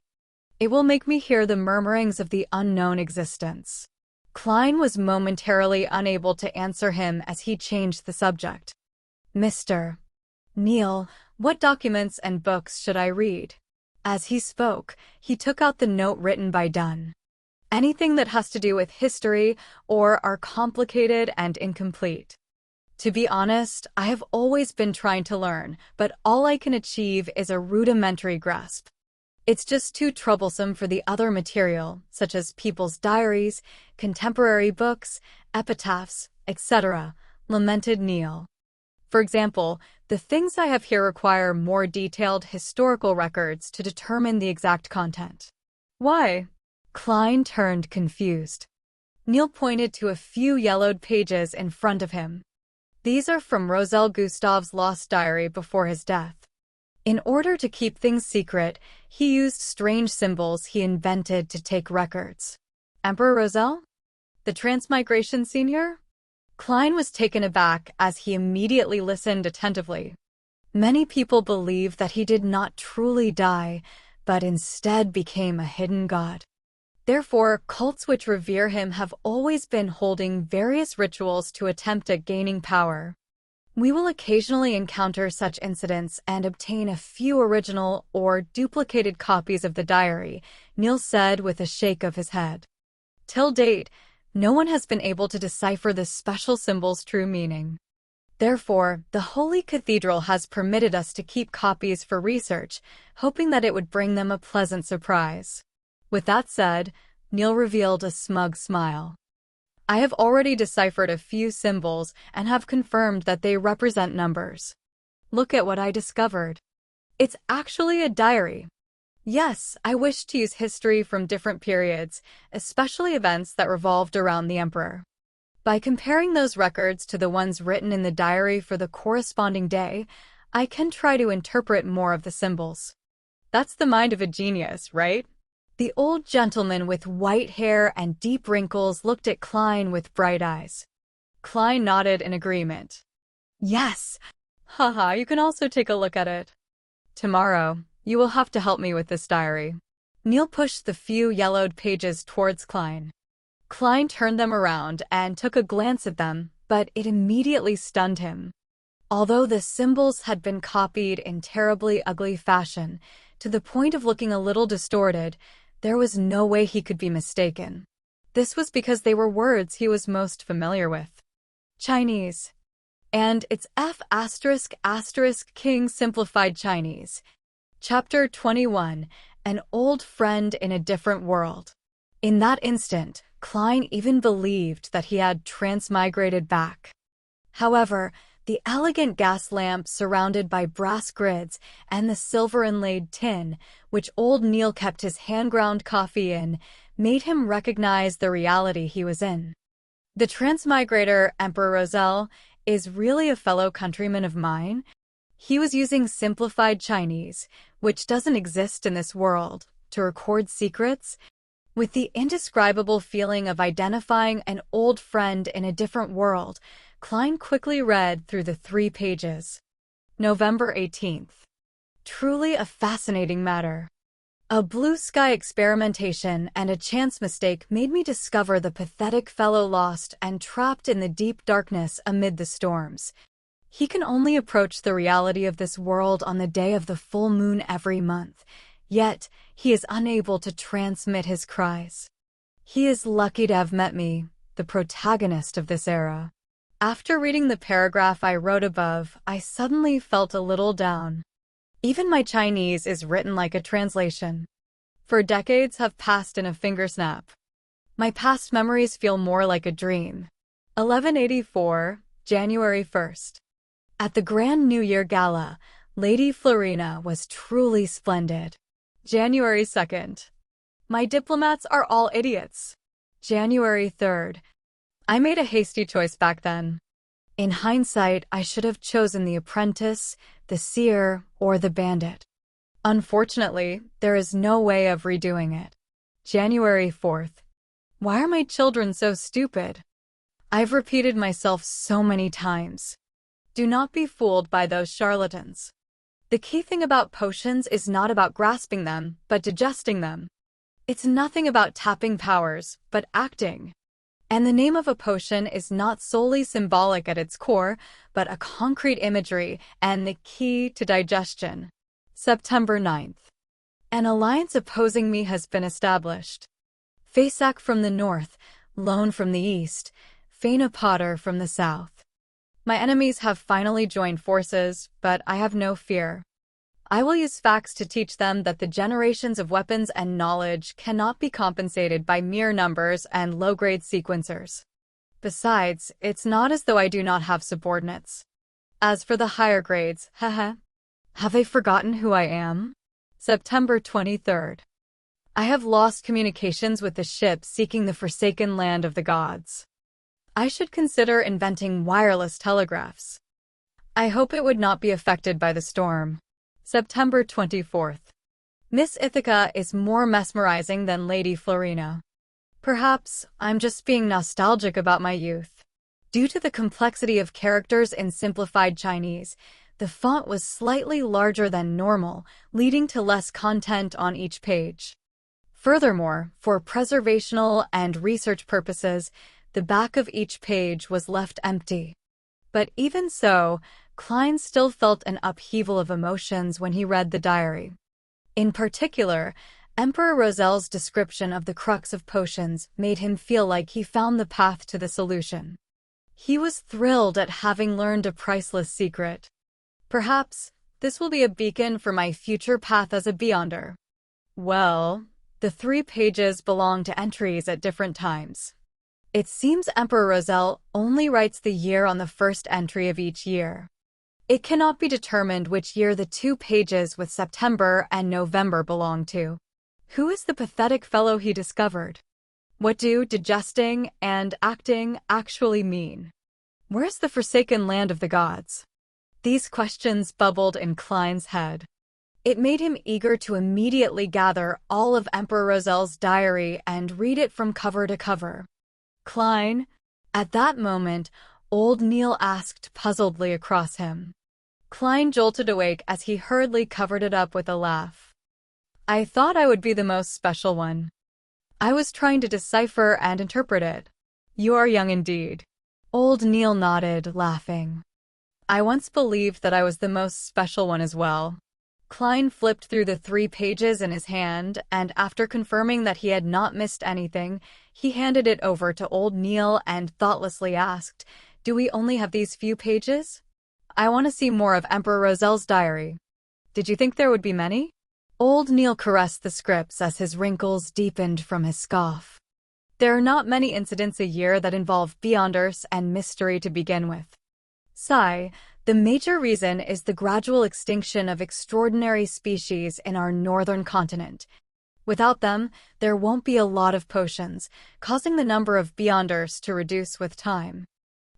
S1: It will make me hear the murmurings of the unknown existence. Klein was momentarily unable to answer him as he changed the subject. Mr. Neil, what documents and books should I read? As he spoke, he took out the note written by Dunn. Anything that has to do with history or are complicated and incomplete. To be honest, I have always been trying to learn, but all I can achieve is a rudimentary grasp. It's just too troublesome for the other material, such as people's diaries, contemporary books, epitaphs, etc., lamented Neil. For example, the things I have here require more detailed historical records to determine the exact content. Why? Klein turned confused. Neil pointed to a few yellowed pages in front of him. These are from Roselle Gustav's lost diary before his death. In order to keep things secret, he used strange symbols he invented to take records. Emperor Roselle? The transmigration senior? Klein was taken aback as he immediately listened attentively. Many people believe that he did not truly die, but instead became a hidden god. Therefore, cults which revere him have always been holding various rituals to attempt at gaining power. We will occasionally encounter such incidents and obtain a few original or duplicated copies of the diary, Neil said with a shake of his head. Till date, no one has been able to decipher the special symbol's true meaning. Therefore, the Holy Cathedral has permitted us to keep copies for research, hoping that it would bring them a pleasant surprise. With that said, Neil revealed a smug smile. I have already deciphered a few symbols and have confirmed that they represent numbers. Look at what I discovered. It's actually a diary. Yes, I wish to use history from different periods, especially events that revolved around the emperor. By comparing those records to the ones written in the diary for the corresponding day, I can try to interpret more of the symbols. That's the mind of a genius, right? The old gentleman with white hair and deep wrinkles looked at Klein with bright eyes. Klein nodded in agreement. Yes. Haha, you can also take a look at it. Tomorrow, you will have to help me with this diary. Neil pushed the few yellowed pages towards Klein. Klein turned them around and took a glance at them, but it immediately stunned him. Although the symbols had been copied in terribly ugly fashion, to the point of looking a little distorted, there was no way he could be mistaken. This was because they were words he was most familiar with. Chinese. And it's F***King Simplified Chinese. Chapter 21, An Old Friend in a Different World. In that instant, Klein even believed that he had transmigrated back. However, the elegant gas lamp surrounded by brass grids and the silver-inlaid tin, which old Neil kept his hand-ground coffee in, made him recognize the reality he was in. The transmigrator, Emperor Roselle, is really a fellow countryman of mine. He was using simplified Chinese, which doesn't exist in this world, to record secrets. With the indescribable feeling of identifying an old friend in a different world, Klein quickly read through the 3 pages. November 18th. Truly a fascinating matter. A blue sky experimentation and a chance mistake made me discover the pathetic fellow lost and trapped in the deep darkness amid the storms. He can only approach the reality of this world on the day of the full moon every month, yet he is unable to transmit his cries. He is lucky to have met me, the protagonist of this era. After reading the paragraph I wrote above, I suddenly felt a little down. Even my Chinese is written like a translation. For decades have passed in a finger snap. My past memories feel more like a dream. 1184, January 1st. At the Grand New Year Gala, Lady Florina was truly splendid. January 2nd. My diplomats are all idiots. January 3rd. I made a hasty choice back then. In hindsight, I should have chosen the apprentice, the seer, or the bandit. Unfortunately, there is no way of redoing it. January 4th. Why are my children so stupid? I've repeated myself so many times. Do not be fooled by those charlatans. The key thing about potions is not about grasping them, but digesting them. It's nothing about tapping powers, but acting. And the name of a potion is not solely symbolic at its core, but a concrete imagery and the key to digestion. September 9th. An alliance opposing me has been established. Fasak from the north, Lone from the east, Faina Potter from the south. My enemies have finally joined forces, but I have no fear. I will use facts to teach them that the generations of weapons and knowledge cannot be compensated by mere numbers and low-grade sequencers. Besides, it's not as though I do not have subordinates. As for the higher grades, haha. Have they forgotten who I am? September 23rd. I have lost communications with the ship seeking the forsaken land of the gods. I should consider inventing wireless telegraphs. I hope it would not be affected by the storm. September 24th. Miss Ithaca is more mesmerizing than Lady Florina. Perhaps I'm just being nostalgic about my youth. Due to the complexity of characters in simplified Chinese, the font was slightly larger than normal, leading to less content on each page. Furthermore, for preservational and research purposes, the back of each page was left empty. But even so, Klein still felt an upheaval of emotions when he read the diary. In particular, Emperor Roselle's description of the crux of potions made him feel like he found the path to the solution. He was thrilled at having learned a priceless secret. Perhaps this will be a beacon for my future path as a Beyonder. Well, the 3 pages belong to entries at different times. It seems Emperor Roselle only writes the year on the first entry of each year. It cannot be determined which year the 2 pages with September and November belong to. Who is the pathetic fellow he discovered? What do digesting and acting actually mean? Where's the forsaken land of the gods? These questions bubbled in Klein's head. It made him eager to immediately gather all of Emperor Roselle's diary and read it from cover to cover. Klein? At that moment, old Neil asked puzzledly across him. Klein jolted awake as he hurriedly covered it up with a laugh. I thought I would be the most special one. I was trying to decipher and interpret it. You are young indeed. Old Neil nodded, laughing. I once believed that I was the most special one as well. Klein flipped through the 3 pages in his hand, and after confirming that he had not missed anything, he handed it over to old Neil and thoughtlessly asked, Do we only have these few pages? I want to see more of Emperor Roselle's diary. Did you think there would be many? Old Neil caressed the scripts as his wrinkles deepened from his scoff. There are not many incidents a year that involve Beyonders and mystery to begin with. Sigh, the major reason is the gradual extinction of extraordinary species in our northern continent. Without them, there won't be a lot of potions, causing the number of Beyonders to reduce with time.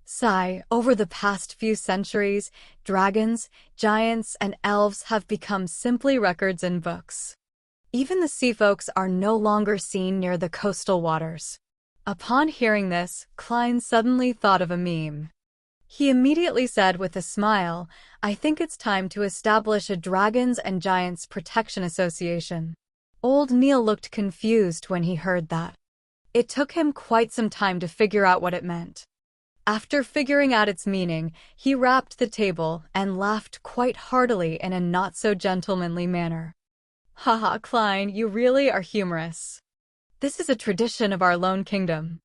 S1: Sigh, over the past few centuries, dragons, giants, and elves have become simply records in books. Even the sea folks are no longer seen near the coastal waters. Upon hearing this, Klein suddenly thought of a meme. He immediately said with a smile, "I think it's time to establish a Dragons and Giants Protection Association." Old Neil looked confused when he heard that. It took him quite some time to figure out what it meant. After figuring out its meaning, he rapped the table and laughed quite heartily in a not-so-gentlemanly manner. "Haha, Klein, you really are humorous. This is a tradition of our lone kingdom.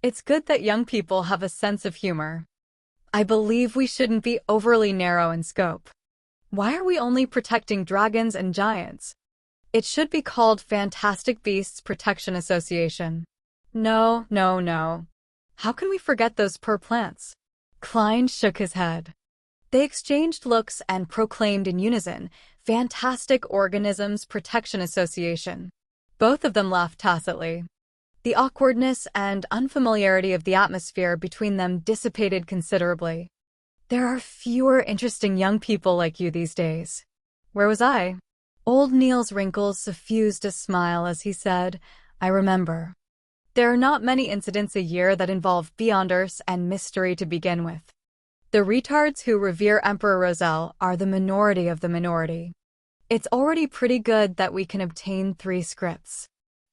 S1: It's good that young people have a sense of humor. I believe we shouldn't be overly narrow in scope. Why are we only protecting dragons and giants? It should be called Fantastic Beasts Protection Association. No, no, no. How can we forget those poor plants?" Klein shook his head. They exchanged looks and proclaimed in unison, "Fantastic Organisms Protection Association." Both of them laughed tacitly. The awkwardness and unfamiliarity of the atmosphere between them dissipated considerably. There are fewer interesting young people like you these days. Where was I? Old Neil's wrinkles suffused a smile as he said, "I remember. There are not many incidents a year that involve Beyonders and mystery to begin with. The retards who revere Emperor Roselle are the minority of the minority. It's already pretty good that we can obtain 3 scripts.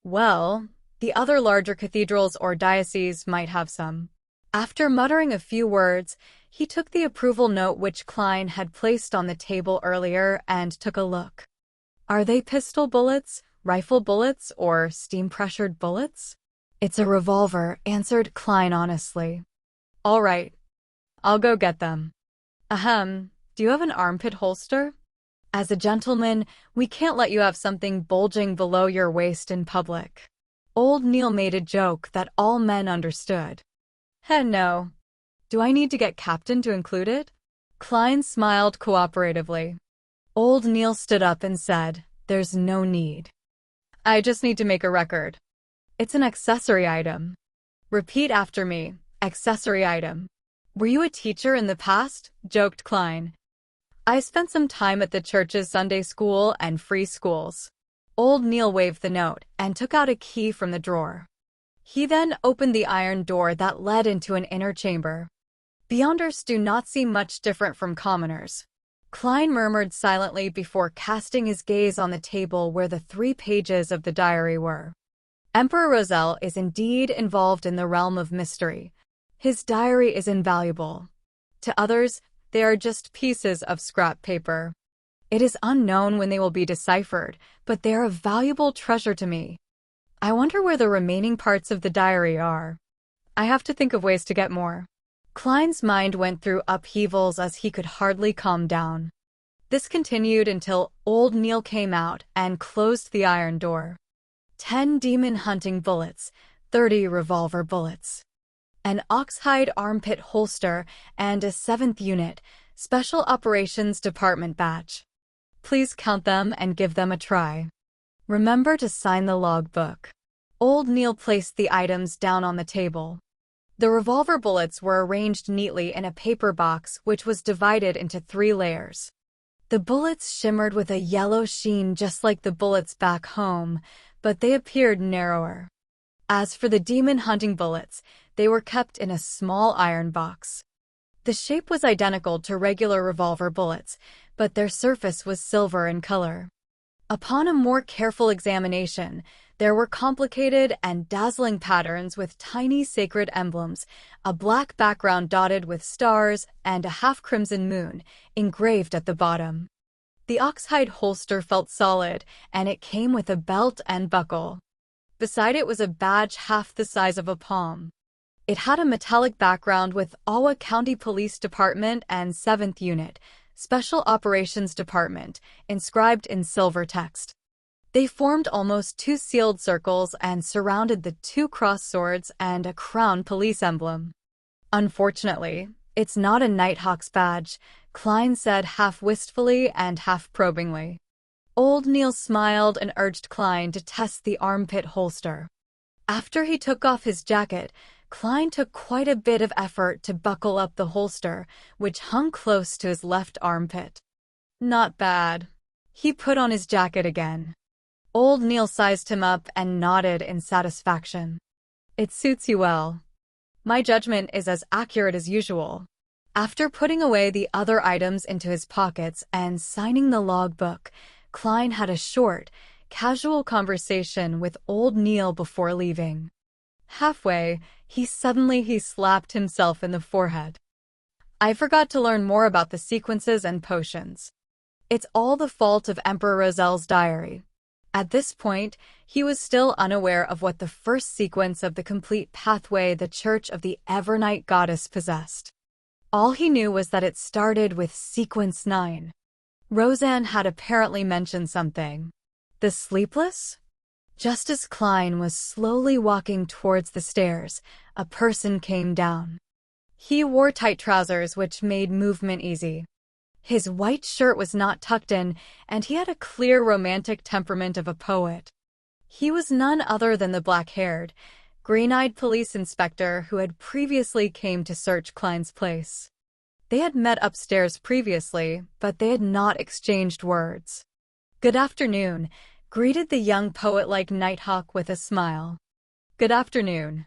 S1: Well, the other larger cathedrals or dioceses might have some." After muttering a few words, he took the approval note which Klein had placed on the table earlier and took a look. "Are they pistol bullets, rifle bullets, or steam-pressured bullets?" "It's a revolver," answered Klein honestly. "All right. I'll go get them." "Ahem, do you have an armpit holster? As a gentleman, we can't let you have something bulging below your waist in public." Old Neil made a joke that all men understood. No. Do I need to get captain to include it?" Klein smiled cooperatively. Old Neil stood up and said, "There's no need. I just need to make a record. It's an accessory item." "Repeat after me, accessory item." "Were you a teacher in the past?" joked Klein. "I spent some time at the church's Sunday school and free schools." Old Neil waved the note and took out a key from the drawer. He then opened the iron door that led into an inner chamber. "Beyonders do not seem much different from commoners," Klein murmured silently before casting his gaze on the table where the 3 pages of the diary were. "Emperor Roselle is indeed involved in the realm of mystery. His diary is invaluable. To others, they are just pieces of scrap paper. It is unknown when they will be deciphered, but they are a valuable treasure to me. I wonder where the remaining parts of the diary are. I have to think of ways to get more." Klein's mind went through upheavals as he could hardly calm down. This continued until Old Neil came out and closed the iron door. 10 demon hunting bullets, 30 revolver bullets, an oxhide armpit holster, and a 7th unit, Special Operations Department badge. Please count them and give them a try. Remember to sign the logbook. Old Neil placed the items down on the table. The revolver bullets were arranged neatly in a paper box which was divided into 3 layers. The bullets shimmered with a yellow sheen just like the bullets back home, but they appeared narrower. As for the demon hunting bullets, they were kept in a small iron box. The shape was identical to regular revolver bullets, but their surface was silver in color. Upon a more careful examination, there were complicated and dazzling patterns with tiny sacred emblems, a black background dotted with stars, and a half-crimson moon engraved at the bottom. The oxhide holster felt solid, and it came with a belt and buckle. Beside it was a badge half the size of a palm. It had a metallic background with Awa County Police Department and 7th Unit, Special Operations Department, inscribed in silver text. They formed almost 2 sealed circles and surrounded the 2 cross swords and a crown police emblem. "Unfortunately, it's not a Nighthawk's badge," Klein said half wistfully and half probingly. Old Neil smiled and urged Klein to test the armpit holster. After he took off his jacket, Klein took quite a bit of effort to buckle up the holster, which hung close to his left armpit. Not bad. He put on his jacket again. Old Neil sized him up and nodded in satisfaction. It suits you well. My judgment is as accurate as usual. After putting away the other items into his pockets and signing the logbook, Klein had a short, casual conversation with Old Neil before leaving. Halfway, he slapped himself in the forehead. I forgot to learn more about the sequences and potions. It's all the fault of Emperor Rozel's diary. At this point, he was still unaware of what the first sequence of the complete pathway the Church of the Evernight Goddess possessed. All he knew was that it started with Sequence 9. Roseanne had apparently mentioned something. The sleepless? Just as Klein was slowly walking towards the stairs, a person came down. He wore tight trousers, which made movement easy. His white shirt was not tucked in, and he had a clear romantic temperament of a poet. He was none other than the black-haired, green-eyed police inspector who had previously came to search Klein's place. They had met upstairs previously, but they had not exchanged words. Good afternoon, greeted the young poet like Nighthawk with a smile. Good afternoon.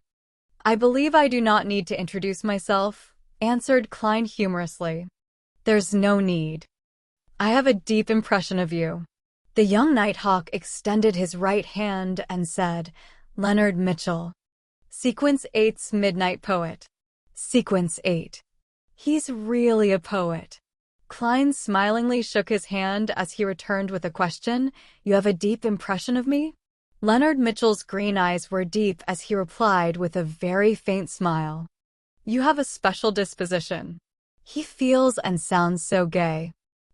S1: I believe I do not need to introduce myself, answered Klein humorously. There's no need. I have a deep impression of you. The young Nighthawk extended his right hand and said, Leonard Mitchell. Sequence 8's Midnight Poet. Sequence 8. He's really a poet. Klein smilingly shook his hand as he returned with a question. You have a deep impression of me? Leonard Mitchell's green eyes were deep as he replied with a very faint smile. You have a special disposition. He feels and sounds so gay.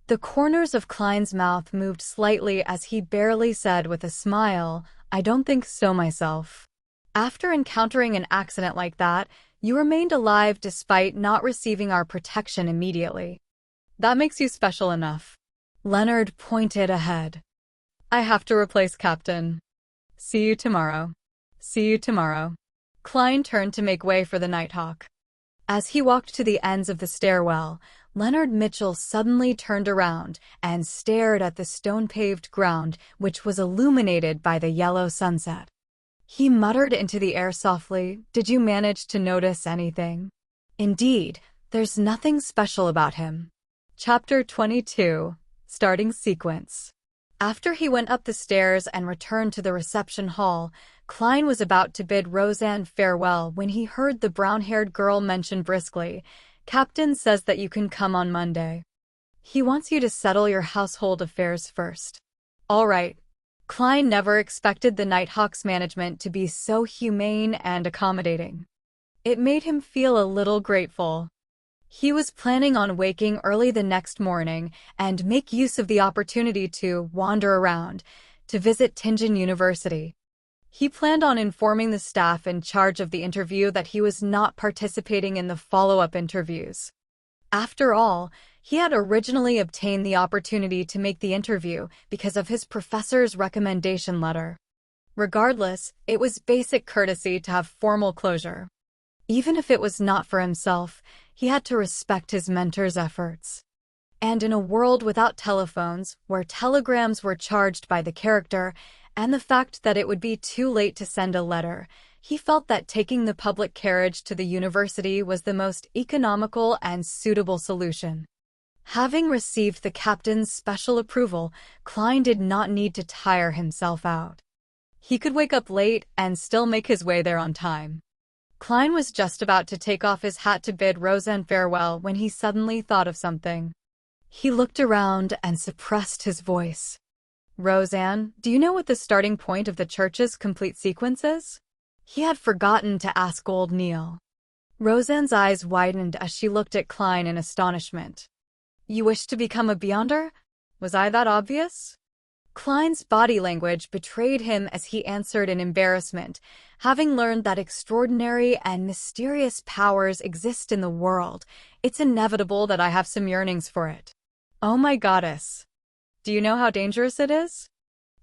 S1: The corners of Klein's mouth moved slightly as he barely said with a smile, I don't think so myself. After encountering an accident like that, you remained alive despite not receiving our protection immediately. That makes you special enough. Leonard pointed ahead. I have to replace Captain. See you tomorrow. See you tomorrow. Klein turned to make way for the Nighthawk. As he walked to the ends of the stairwell, Leonard Mitchell suddenly turned around and stared at the stone-paved ground, which was illuminated by the yellow sunset. He muttered into the air softly, Did you manage to notice anything? Indeed, there's nothing special about him. Chapter 22, Starting Sequence. After he went up the stairs and returned to the reception hall, Klein was about to bid Roseanne farewell when he heard the brown-haired girl mention briskly, Captain says that you can come on Monday. He wants you to settle your household affairs first. All right. Klein never expected the Nighthawk's management to be so humane and accommodating. It made him feel a little grateful. He was planning on waking early the next morning and make use of the opportunity to wander around, to visit Tingen University. He planned on informing the staff in charge of the interview that he was not participating in the follow-up interviews. After all, he had originally obtained the opportunity to make the interview because of his professor's recommendation letter. Regardless, it was basic courtesy to have formal closure. Even if it was not for himself, he had to respect his mentor's efforts. And in a world without telephones, where telegrams were charged by the character, and the fact that it would be too late to send a letter, he felt that taking the public carriage to the university was the most economical and suitable solution. Having received the captain's special approval, Klein did not need to tire himself out. He could wake up late and still make his way there on time. Klein was just about to take off his hat to bid Roseanne farewell when he suddenly thought of something. He looked around and suppressed his voice. Roseanne, do you know what the starting point of the church's complete sequence is? He had forgotten to ask old Neil. Roseanne's eyes widened as she looked at Klein in astonishment. You wish to become a Beyonder? Was I that obvious? Klein's body language betrayed him as he answered in embarrassment, having learned that extraordinary and mysterious powers exist in the world. It's inevitable that I have some yearnings for it. Oh my goddess. Do you know how dangerous it is?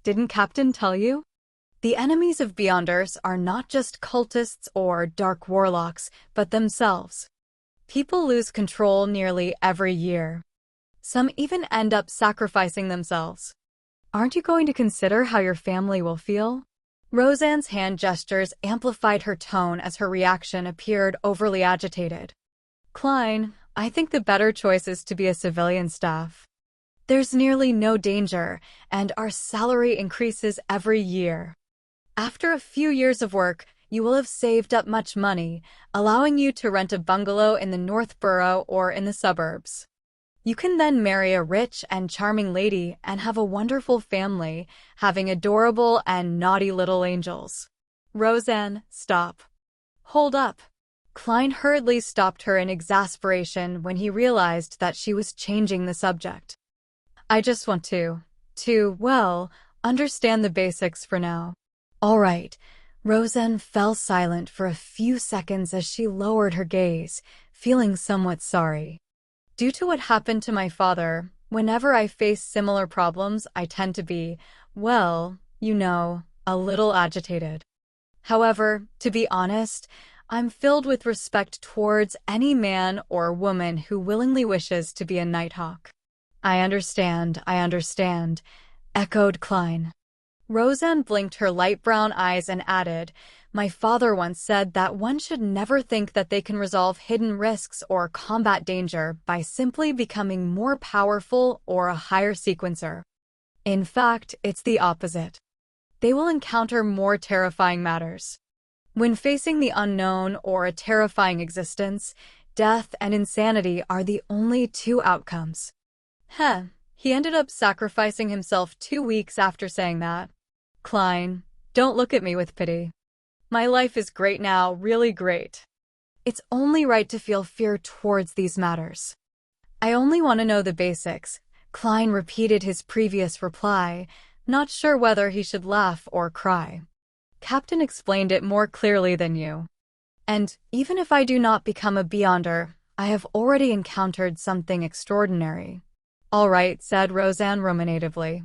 S1: Didn't Captain tell you? The enemies of Beyonders are not just cultists or dark warlocks, but themselves. People lose control nearly every year. Some even end up sacrificing themselves. Aren't you going to consider how your family will feel? Roseanne's hand gestures amplified her tone as her reaction appeared overly agitated. Klein, I think the better choice is to be a civilian staff. There's nearly no danger, and our salary increases every year. After a few years of work, you will have saved up much money, allowing you to rent a bungalow in the North Borough or in the suburbs. You can then marry a rich and charming lady and have a wonderful family, having adorable and naughty little angels. Roseanne, stop. Hold up. Klein hurriedly stopped her in exasperation when he realized that she was changing the subject. I just want to, understand the basics for now. All right. Roseanne fell silent for a few seconds as she lowered her gaze, feeling somewhat sorry. Due to what happened to my father, whenever I face similar problems, I tend to be, a little agitated. However, to be honest, I'm filled with respect towards any man or woman who willingly wishes to be a Nighthawk. I understand, echoed Klein. Roseanne blinked her light brown eyes and added, My father once said that one should never think that they can resolve hidden risks or combat danger by simply becoming more powerful or a higher sequencer. In fact, it's the opposite. They will encounter more terrifying matters. When facing the unknown or a terrifying existence, death and insanity are the only two outcomes. He ended up sacrificing himself 2 weeks after saying that. Klein, don't look at me with pity. My life is great now, really great. It's only right to feel fear towards these matters. I only want to know the basics. Klein repeated his previous reply, not sure whether he should laugh or cry. Captain explained it more clearly than you. And even if I do not become a Beyonder, I have already encountered something extraordinary. All right, said Roseanne ruminatively.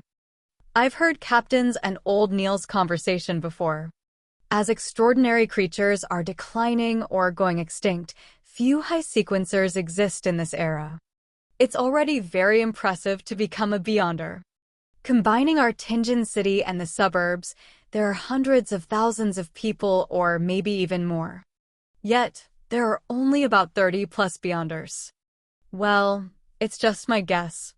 S1: I've heard Captain's and old Neil's conversation before. As extraordinary creatures are declining or going extinct, few high sequencers exist in this era. It's already very impressive to become a Beyonder. Combining our Tingen city and the suburbs, there are hundreds of thousands of people or maybe even more. Yet, there are only about 30 plus Beyonders. Well, it's just my guess.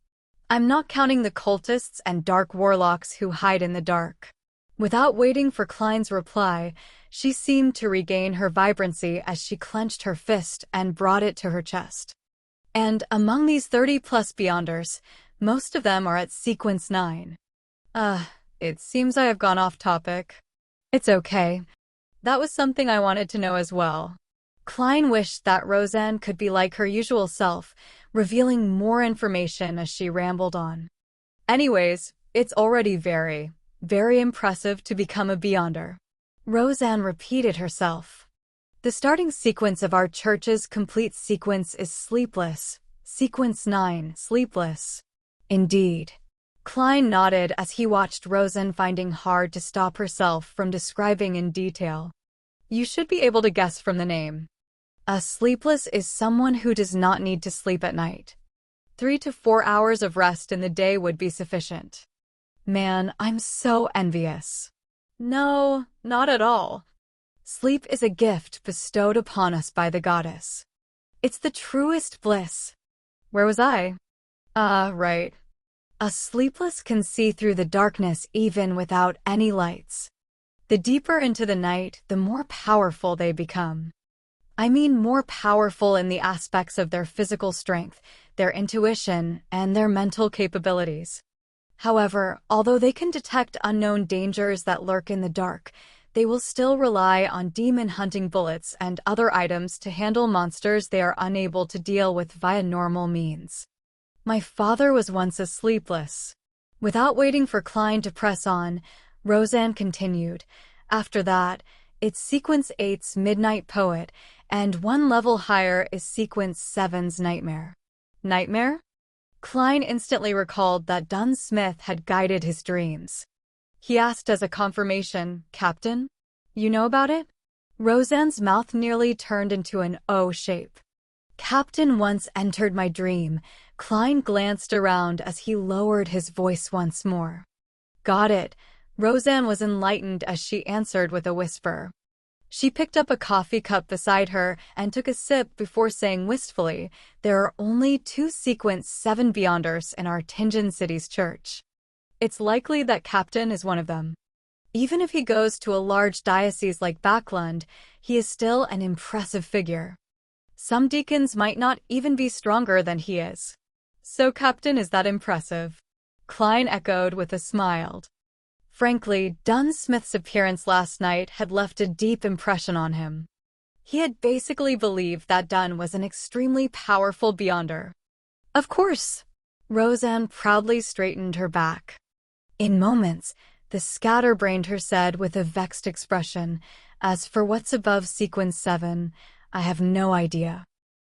S1: I'm not counting the cultists and dark warlocks who hide in the dark. Without waiting for Klein's reply, she seemed to regain her vibrancy as she clenched her fist and brought it to her chest. And among these 30 plus Beyonders, most of them are at sequence 9. It seems I have gone off topic. It's okay. That was something I wanted to know as well. Klein wished that Roseanne could be like her usual self, revealing more information as she rambled on. Anyways, it's already very impressive to become a Beyonder. Roseanne repeated herself. The starting sequence of our church's complete sequence is sleepless. Sequence 9, sleepless. Indeed. Klein nodded as he watched Roseanne finding hard to stop herself from describing in detail. You should be able to guess from the name. A sleepless is someone who does not need to sleep at night. 3 to 4 hours of rest in the day would be sufficient. Man, I'm so envious. No, not at all. Sleep is a gift bestowed upon us by the goddess. It's the truest bliss. Where was I? Right. A sleepless can see through the darkness even without any lights. The deeper into the night, the more powerful they become. I mean more powerful in the aspects of their physical strength, their intuition, and their mental capabilities. However, although they can detect unknown dangers that lurk in the dark, they will still rely on demon-hunting bullets and other items to handle monsters they are unable to deal with via normal means. My father was once a sleepless. Without waiting for Klein to press on, Roseanne continued. After that, it's Sequence 8's Midnight Poet, and one level higher is Sequence 7's Nightmare. Nightmare? Klein instantly recalled that Dunn Smith had guided his dreams. He asked as a confirmation, "Captain, you know about it?" Roseanne's mouth nearly turned into an O shape. "Captain once entered my dream." Klein glanced around as he lowered his voice once more. "Got it." Roseanne was enlightened as she answered with a whisper. She picked up a coffee cup beside her and took a sip before saying wistfully, "There are only 2 Sequence 7 Beyonders in our Tianjin City's church. It's likely that Captain is one of them. Even if he goes to a large diocese like Backlund, he is still an impressive figure. Some deacons might not even be stronger than he is." "So Captain is that impressive?" Klein echoed with a smile. Frankly, Dunn Smith's appearance last night had left a deep impression on him. He had basically believed that Dunn was an extremely powerful Beyonder. "Of course." Roseanne proudly straightened her back. "In moments," the scatterbrained her said with a vexed expression, "as for what's above Sequence 7, I have no idea.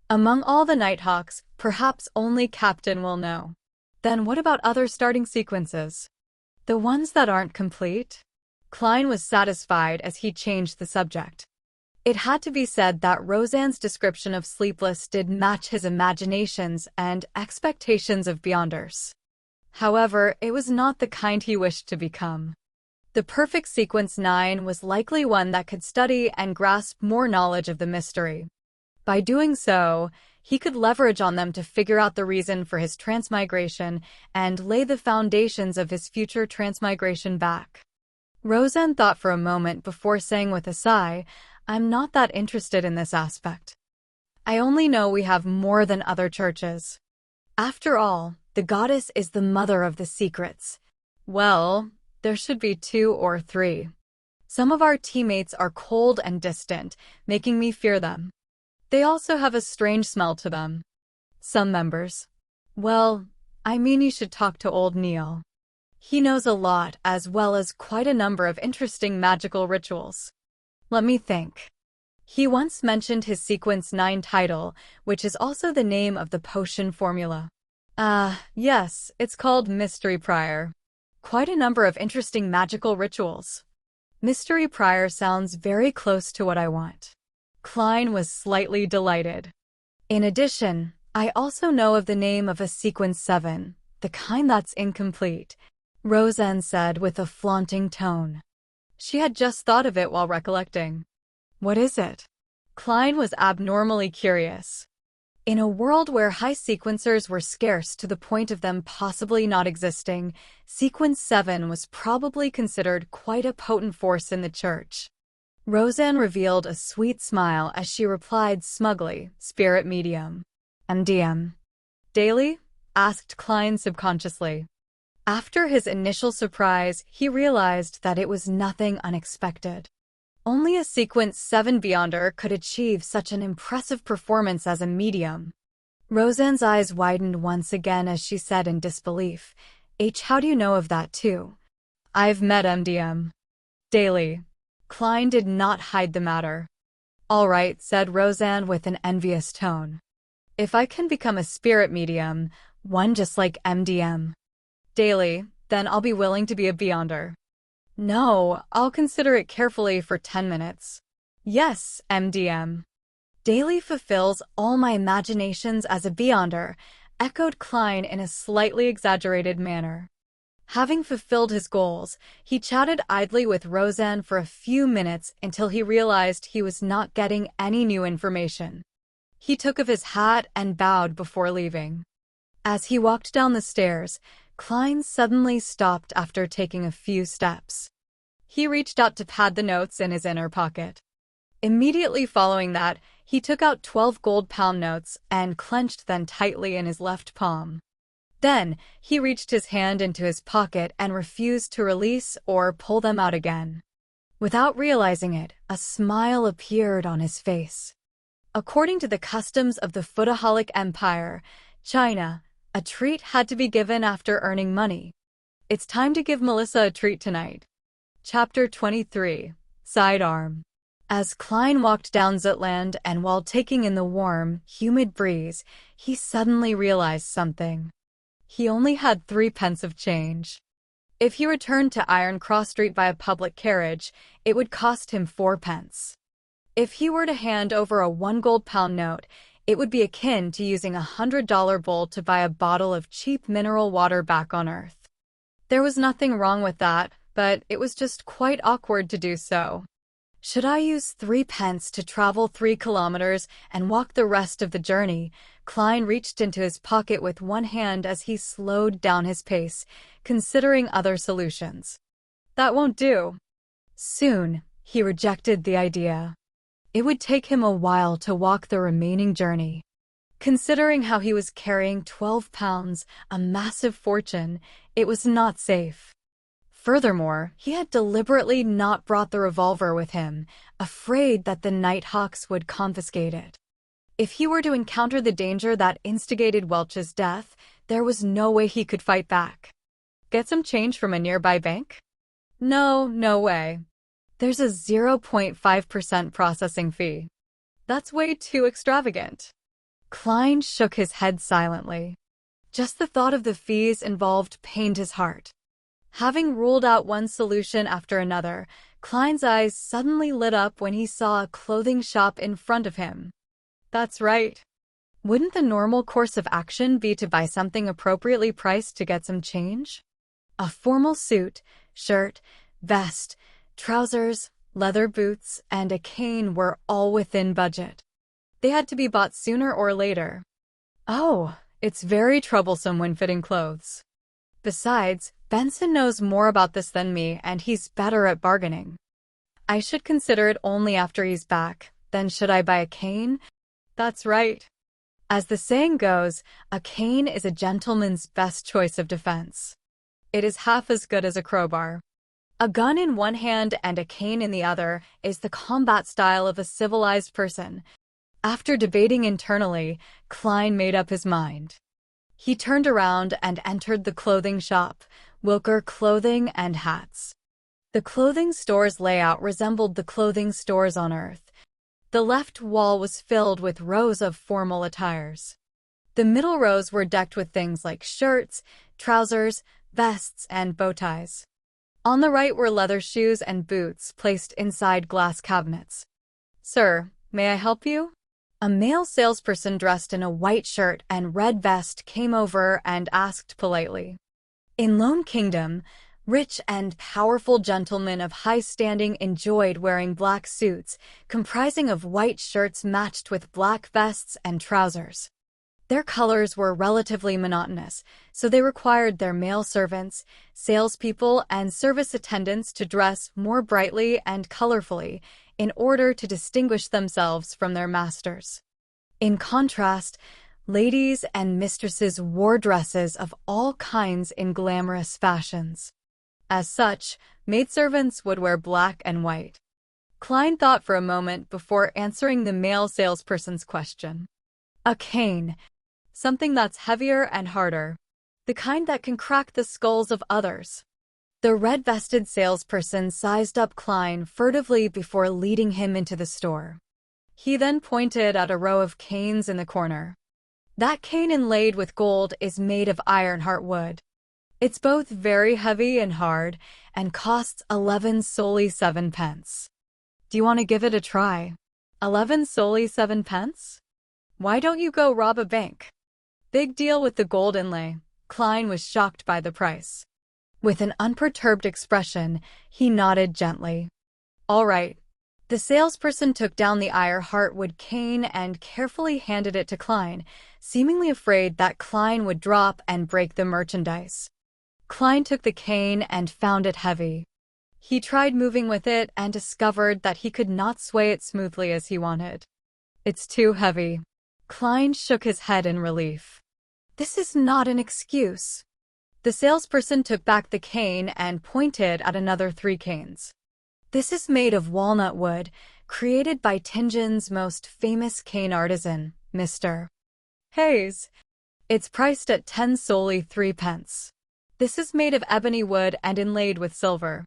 S1: Among all the Nighthawks, perhaps only Captain will know." "Then what about other starting sequences? The ones that aren't complete?" Klein was satisfied as he changed the subject. It had to be said that Roseanne's description of Sleepless did match his imaginations and expectations of Beyonders. However, it was not the kind he wished to become. The perfect Sequence 9 was likely one that could study and grasp more knowledge of the mystery. By doing so, he could leverage on them to figure out the reason for his transmigration and lay the foundations of his future transmigration back. Roseanne thought for a moment before saying with a sigh, "I'm not that interested in this aspect. I only know we have more than other churches. After all, the goddess is the mother of the secrets. Well, there should be 2 or 3. Some of our teammates are cold and distant, making me fear them. They also have a strange smell to them. Some members. Well, I mean, you should talk to old Neil. He knows a lot as well as quite a number of interesting magical rituals. Let me think. He once mentioned his Sequence 9 title, which is also the name of the potion formula. Yes, it's called Mystery Prior. Quite a number of interesting magical rituals. Mystery Prior sounds very close to what I want." Klein was slightly delighted. "In addition, I also know of the name of a Sequence 7, the kind that's incomplete," Roseanne said with a flaunting tone. She had just thought of it while recollecting. "What is it?" Klein was abnormally curious. In a world where high sequencers were scarce to the point of them possibly not existing, Sequence 7 was probably considered quite a potent force in the church. Roseanne revealed a sweet smile as she replied smugly, "Spirit medium." "MDM. Daily?" asked Klein subconsciously. After his initial surprise, he realized that it was nothing unexpected. Only a Sequence 7 Beyonder could achieve such an impressive performance as a medium. Roseanne's eyes widened once again as she said in disbelief, How do you know of that too?" "I've met MDM. Daily." Klein did not hide the matter. "All right," said Roseanne with an envious tone. "If I can become a spirit medium, one just like MDM. Daily, then I'll be willing to be a Beyonder." "No, I'll consider it carefully for 10 minutes. "Yes, MDM. Daily fulfills all my imaginations as a Beyonder," echoed Klein in a slightly exaggerated manner. Having fulfilled his goals, he chatted idly with Roseanne for a few minutes until he realized he was not getting any new information. He took off his hat and bowed before leaving. As he walked down the stairs, Klein suddenly stopped after taking a few steps. He reached out to pad the notes in his inner pocket. Immediately following that, he took out 12 gold pound notes and clenched them tightly in his left palm. Then, he reached his hand into his pocket and refused to release or pull them out again. Without realizing it, a smile appeared on his face. According to the customs of the Foodaholic Empire, China, a treat had to be given after earning money. It's time to give Melissa a treat tonight. Chapter 23. Sidearm. As Klein walked down Zutland and while taking in the warm, humid breeze, he suddenly realized something. He only had 3 pence of change. If he returned to Iron Cross Street by a public carriage, it would cost him 4 pence. If he were to hand over a 1 gold-pound note, it would be akin to using a $100 bowl to buy a bottle of cheap mineral water back on Earth. There was nothing wrong with that, but it was just quite awkward to do so. Should I use 3 pence to travel 3 kilometers and walk the rest of the journey? Klein reached into his pocket with one hand as he slowed down his pace, considering other solutions. That won't do. Soon, he rejected the idea. It would take him a while to walk the remaining journey. Considering how he was carrying 12 pounds, a massive fortune, it was not safe. Furthermore, he had deliberately not brought the revolver with him, afraid that the Nighthawks would confiscate it. If he were to encounter the danger that instigated Welch's death, there was no way he could fight back. Get some change from a nearby bank? No way. There's a 0.5% processing fee. That's way too extravagant. Klein shook his head silently. Just the thought of the fees involved pained his heart. Having ruled out one solution after another, Klein's eyes suddenly lit up when he saw a clothing shop in front of him. That's right. Wouldn't the normal course of action be to buy something appropriately priced to get some change? A formal suit, shirt, vest, trousers, leather boots, and a cane were all within budget. They had to be bought sooner or later. Oh, it's very troublesome when fitting clothes. Besides, Benson knows more about this than me, and he's better at bargaining. I should consider it only after he's back. Then should I buy a cane? That's right. As the saying goes, a cane is a gentleman's best choice of defense. It is half as good as a crowbar. A gun in one hand and a cane in the other is the combat style of a civilized person. After debating internally, Klein made up his mind. He turned around and entered the clothing shop, Wilker Clothing and Hats. The clothing store's layout resembled the clothing stores on Earth. The left wall was filled with rows of formal attires. The middle rows were decked with things like shirts, trousers, vests, and bow ties. On the right were leather shoes and boots placed inside glass cabinets. Sir, may I help you? A male salesperson dressed in a white shirt and red vest came over and asked politely. In Lone Kingdom, rich and powerful gentlemen of high standing enjoyed wearing black suits, comprising of white shirts matched with black vests and trousers. Their colors were relatively monotonous, so they required their male servants, salespeople, and service attendants to dress more brightly and colorfully in order to distinguish themselves from their masters. In contrast, ladies and mistresses wore dresses of all kinds in glamorous fashions. As such, maidservants would wear black and white. Klein thought for a moment before answering the male salesperson's question. A cane. Something that's heavier and harder. The kind that can crack the skulls of others. The red-vested salesperson sized up Klein furtively before leading him into the store. He then pointed at a row of canes in the corner. That cane inlaid with gold is made of Ironheart wood. It's both very heavy and hard, and costs 11 solely 7 pence. Do you want to give it a try? 11 solely 7 pence? Why don't you go rob a bank? Big deal with the gold inlay. Klein was shocked by the price. With an unperturbed expression, he nodded gently. All right. The salesperson took down the Ironheart wood cane and carefully handed it to Klein, seemingly afraid that Klein would drop and break the merchandise. Klein took the cane and found it heavy. He tried moving with it and discovered that he could not sway it smoothly as he wanted. It's too heavy. Klein shook his head in relief. This is not an excuse. The salesperson took back the cane and pointed at another 3 canes. This is made of walnut wood, created by Tingen's most famous cane artisan, Mr. Hayes. It's priced at 10 solely 3 pence. This is made of ebony wood and inlaid with silver.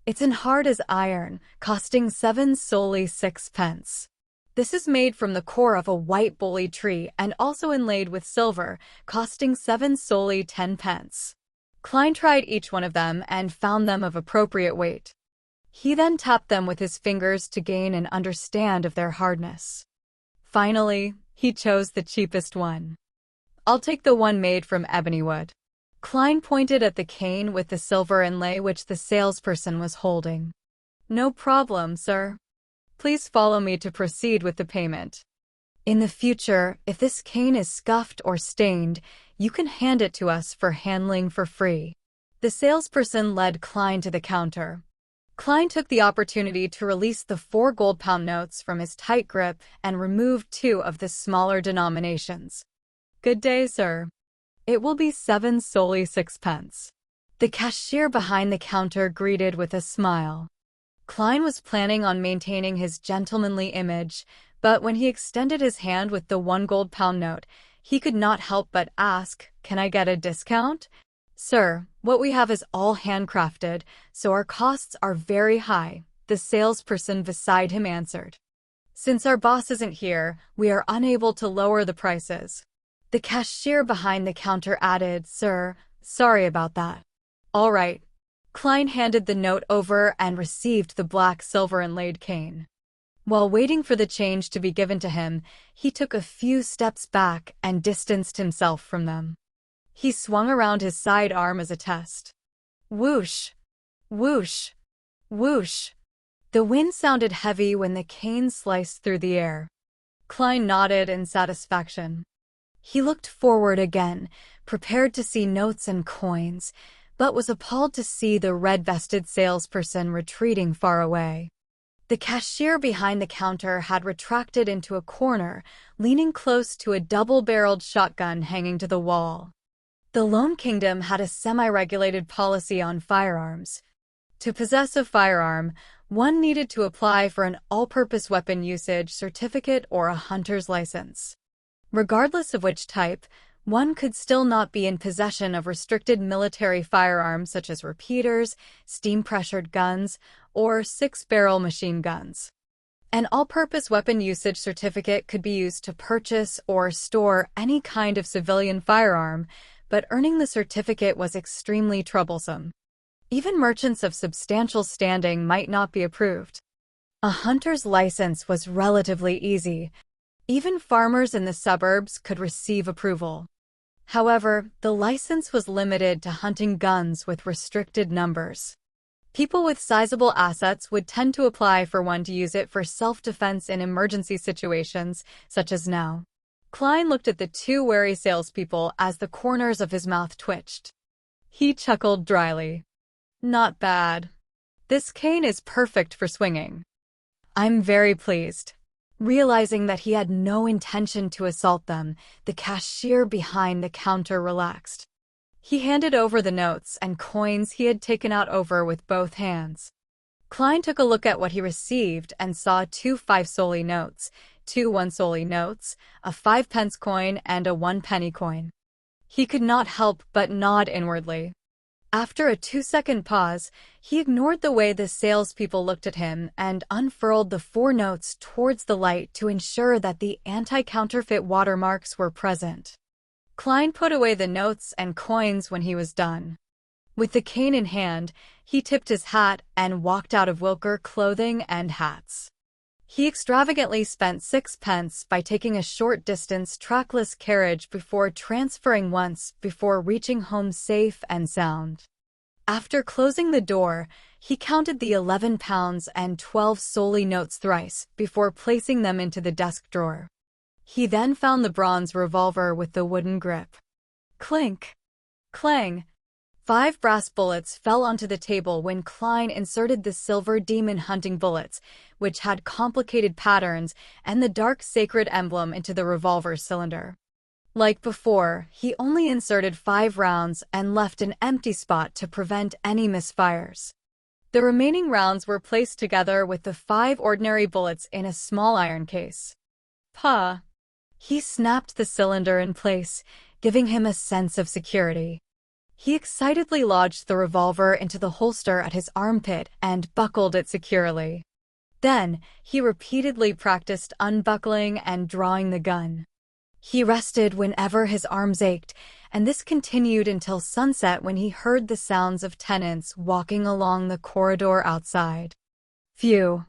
S1: It's in hard as iron, costing 7 solely 6 pence. This is made from the core of a white bolly tree and also inlaid with silver, costing 7 solely 10 pence. Klein tried each one of them and found them of appropriate weight. He then tapped them with his fingers to gain an understand of their hardness. Finally, he chose the cheapest one. "I'll take the one made from ebony wood." Klein pointed at the cane with the silver inlay which the salesperson was holding. "No problem, sir. Please follow me to proceed with the payment. In the future, if this cane is scuffed or stained, you can hand it to us for handling for free." The salesperson led Klein to the counter. Klein took the opportunity to release the 4 gold-pound notes from his tight grip and removed 2 of the smaller denominations. "Good day, sir. It will be 7 solely 6 pence." The cashier behind the counter greeted with a smile. Klein was planning on maintaining his gentlemanly image, but when he extended his hand with the 1 gold-pound note, he could not help but ask, "Can I get a discount?" "Sir, what we have is all handcrafted, so our costs are very high," the salesperson beside him answered. "Since our boss isn't here, we are unable to lower the prices." The cashier behind the counter added, "Sir, sorry about that." "All right." Klein handed the note over and received the black silver inlaid cane. While waiting for the change to be given to him, he took a few steps back and distanced himself from them. He swung around his side arm as a test. Whoosh! Whoosh! Whoosh! The wind sounded heavy when the cane sliced through the air. Klein nodded in satisfaction. He looked forward again, prepared to see notes and coins, but was appalled to see the red-vested salesperson retreating far away. The cashier behind the counter had retracted into a corner, leaning close to a double-barreled shotgun hanging to the wall. The Lone Kingdom had a semi-regulated policy on firearms. To possess a firearm, one needed to apply for an all-purpose weapon usage certificate or a hunter's license. Regardless of which type, one could still not be in possession of restricted military firearms such as repeaters, steam-pressured guns, or 6-barrel machine guns. An all-purpose weapon usage certificate could be used to purchase or store any kind of civilian firearm, but earning the certificate was extremely troublesome. Even merchants of substantial standing might not be approved. A hunter's license was relatively easy. Even farmers in the suburbs could receive approval. However, the license was limited to hunting guns with restricted numbers. People with sizable assets would tend to apply for one to use it for self-defense in emergency situations, such as now. Klein looked at the 2 wary salespeople as the corners of his mouth twitched. He chuckled dryly. "Not bad. This cane is perfect for swinging." "I'm very pleased." Realizing that he had no intention to assault them, the cashier behind the counter relaxed. He handed over the notes and coins he had taken out over with both hands. Klein took a look at what he received and saw 2 5-solely notes, 2 1-solely notes, a 5-pence coin, and a 1-penny coin. He could not help but nod inwardly. After a 2-second pause, he ignored the way the salespeople looked at him and unfurled the 4 notes towards the light to ensure that the anti-counterfeit watermarks were present. Klein put away the notes and coins when he was done. With the cane in hand, he tipped his hat and walked out of Wilker Clothing and Hats. He extravagantly spent 6 pence by taking a short-distance trackless carriage before transferring once before reaching home safe and sound. After closing the door, he counted the 11 pounds and 12 solely notes thrice before placing them into the desk drawer. He then found the bronze revolver with the wooden grip. Clink! Clang! 5 brass bullets fell onto the table when Klein inserted the silver demon hunting bullets, which had complicated patterns, and the dark sacred emblem into the revolver's cylinder. Like before, he only inserted 5 rounds and left an empty spot to prevent any misfires. The remaining rounds were placed together with the 5 ordinary bullets in a small iron case. Pah! He snapped the cylinder in place, giving him a sense of security. He excitedly lodged the revolver into the holster at his armpit and buckled it securely. Then, he repeatedly practiced unbuckling and drawing the gun. He rested whenever his arms ached, and this continued until sunset when he heard the sounds of tenants walking along the corridor outside. Phew.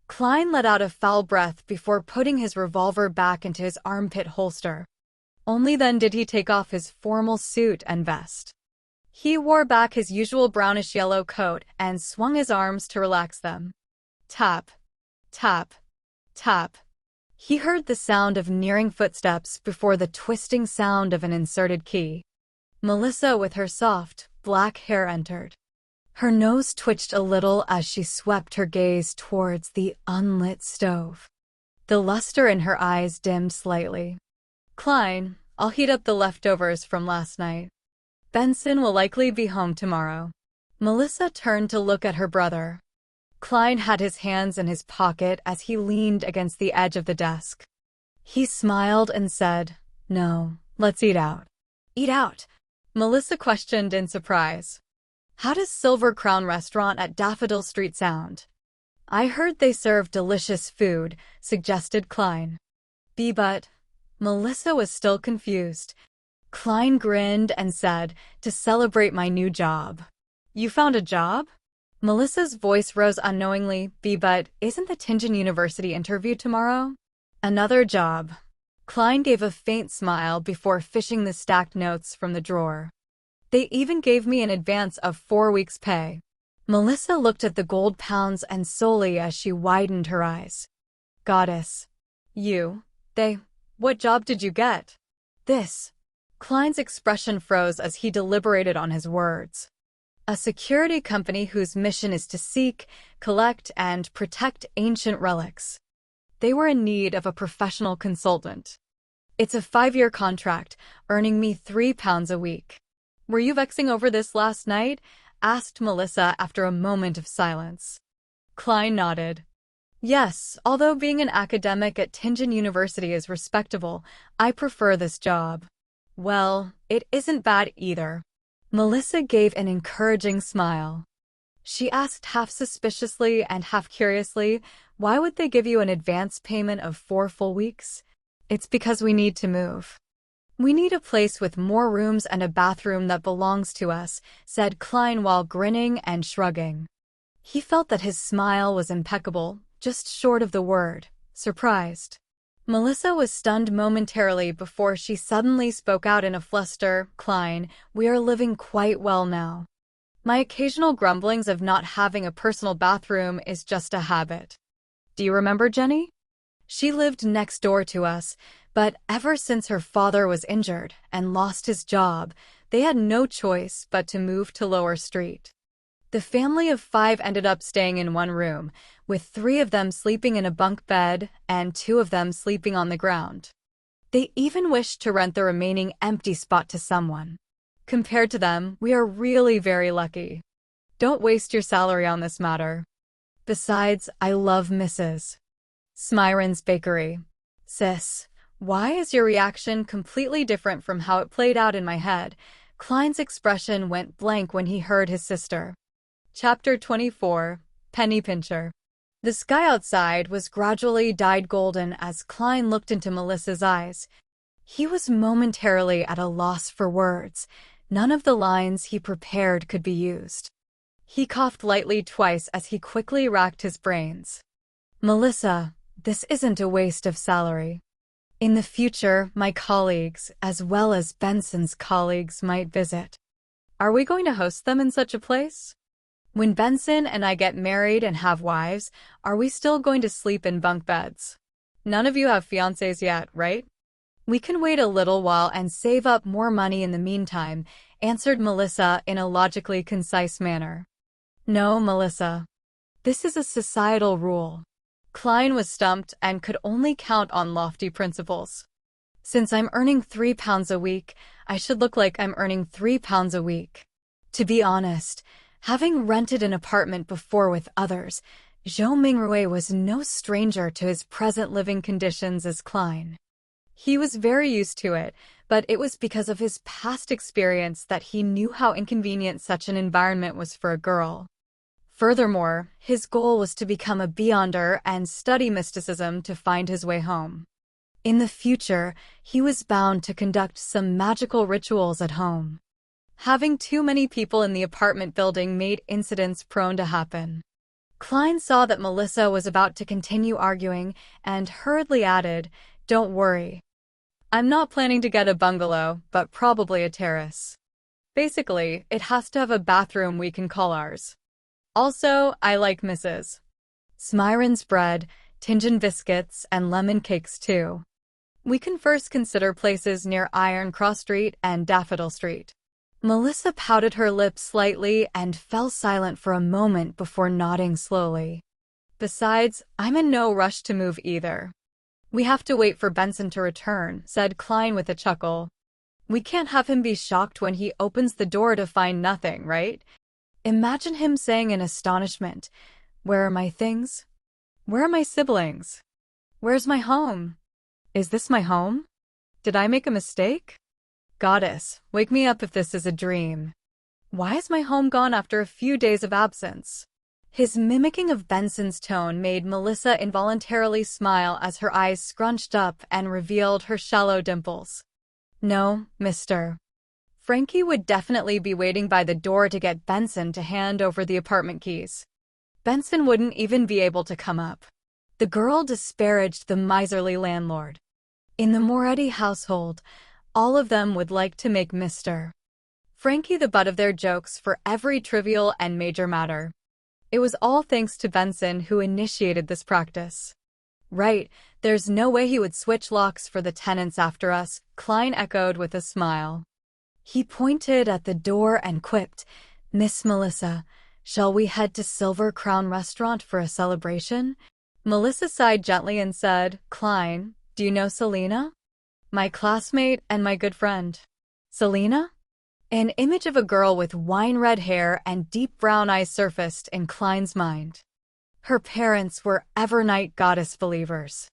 S1: Klein let out a foul breath before putting his revolver back into his armpit holster. Only then did he take off his formal suit and vest. He wore back his usual brownish-yellow coat and swung his arms to relax them. Tap, tap, tap. He heard the sound of nearing footsteps before the twisting sound of an inserted key. Melissa with her soft, black hair entered. Her nose twitched a little as she swept her gaze towards the unlit stove. The luster in her eyes dimmed slightly. Klein, I'll heat up the leftovers from last night. Benson will likely be home tomorrow. Melissa turned to look at her brother. Klein had his hands in his pocket as he leaned against the edge of the desk. He smiled and said, "No, let's eat out." "Eat out?" Melissa questioned in surprise. "How does Silver Crown Restaurant at Daffodil Street sound?" "I heard they serve delicious food," suggested Klein. But Melissa was still confused. Klein grinned and said, "To celebrate my new job." "You found a job?" Melissa's voice rose unknowingly. But isn't the Tingen University interview tomorrow?" "Another job." Klein gave a faint smile before fishing the stacked notes from the drawer. "They even gave me an advance of 4 weeks' pay." Melissa looked at the gold pounds and solely as she widened her eyes. "Goddess. What job did you get?" "This." Klein's expression froze as he deliberated on his words. "A security company whose mission is to seek, collect, and protect ancient relics. They were in need of a professional consultant. It's a 5-year contract, earning me £3 a week." "Were you vexing over this last night?" asked Melissa after a moment of silence. Klein nodded. "Yes, although being an academic at Tingen University is respectable, I prefer this job." "Well, it isn't bad either." Melissa gave an encouraging smile. She asked half suspiciously and half curiously, "Why would they give you an advance payment of 4 full weeks?" "It's because we need to move. We need a place with more rooms and a bathroom that belongs to us," said Klein while grinning and shrugging. He felt that his smile was impeccable, just short of the word surprised. Melissa was stunned momentarily before she suddenly spoke out in a fluster. "Klein, we are living quite well now. My occasional grumblings of not having a personal bathroom is just a habit. Do you remember Jenny? She lived next door to us, but ever since her father was injured and lost his job, they had no choice but to move to Lower Street. The family of 5 ended up staying in one room, with 3 of them sleeping in a bunk bed and 2 of them sleeping on the ground. They even wished to rent the remaining empty spot to someone. Compared to them, we are really very lucky. Don't waste your salary on this matter. Besides, I love Mrs. Smyron's bakery." "Sis, why is your reaction completely different from how it played out in my head?" Klein's expression went blank when he heard his sister. Chapter 24, Penny Pincher. The sky outside was gradually dyed golden as Klein looked into Melissa's eyes. He was momentarily at a loss for words. None of the lines he prepared could be used. He coughed lightly twice as he quickly racked his brains. "Melissa, this isn't a waste of salary. In the future, my colleagues, as well as Benson's colleagues, might visit. Are we going to host them in such a place? When Benson and I get married and have wives, are we still going to sleep in bunk beds? None of you have fiancés yet, right? We can wait a little while and save up more money in the meantime," answered Melissa in a logically concise manner. "No, Melissa. This is a societal rule." Klein was stumped and could only count on lofty principles. "Since I'm earning £3 a week, I should look like I'm earning £3 a week. To be honest, having rented an apartment before with others, Zhou Mingrui was no stranger to his present living conditions as Klein. He was very used to it, but it was because of his past experience that he knew how inconvenient such an environment was for a girl. Furthermore, his goal was to become a beyonder and study mysticism to find his way home. In the future, he was bound to conduct some magical rituals at home. Having too many people in the apartment building made incidents prone to happen. Klein saw that Melissa was about to continue arguing and hurriedly added, "Don't worry. I'm not planning to get a bungalow, but probably a terrace. Basically, it has to have a bathroom we can call ours. Also, I like Mrs. Smyron's bread, Tingen biscuits, and lemon cakes too. We can first consider places near Iron Cross Street and Daffodil Street." Melissa pouted her lips slightly and fell silent for a moment before nodding slowly. "Besides, I'm in no rush to move either. We have to wait for Benson to return," said Klein with a chuckle. "We can't have him be shocked when he opens the door to find nothing, right? Imagine him saying in astonishment, 'Where are my things? Where are my siblings? Where's my home? Is this my home? Did I make a mistake? Goddess, wake me up if this is a dream. Why is my home gone after a few days of absence?'" His mimicking of Benson's tone made Melissa involuntarily smile as her eyes scrunched up and revealed her shallow dimples. "No, mister. Frankie would definitely be waiting by the door to get Benson to hand over the apartment keys. Benson wouldn't even be able to come up." The girl disparaged the miserly landlord. In the Moretti household, all of them would like to make Mr. Frankie the butt of their jokes for every trivial and major matter. It was all thanks to Benson who initiated this practice. "Right, there's no way he would switch locks for the tenants after us," Klein echoed with a smile. He pointed at the door and quipped, "Miss Melissa, shall we head to Silver Crown Restaurant for a celebration?" Melissa sighed gently and said, "Klein, do you know Selena? My classmate and my good friend." "Selena?" An image of a girl with wine-red hair and deep brown eyes surfaced in Klein's mind. Her parents were Evernight goddess believers.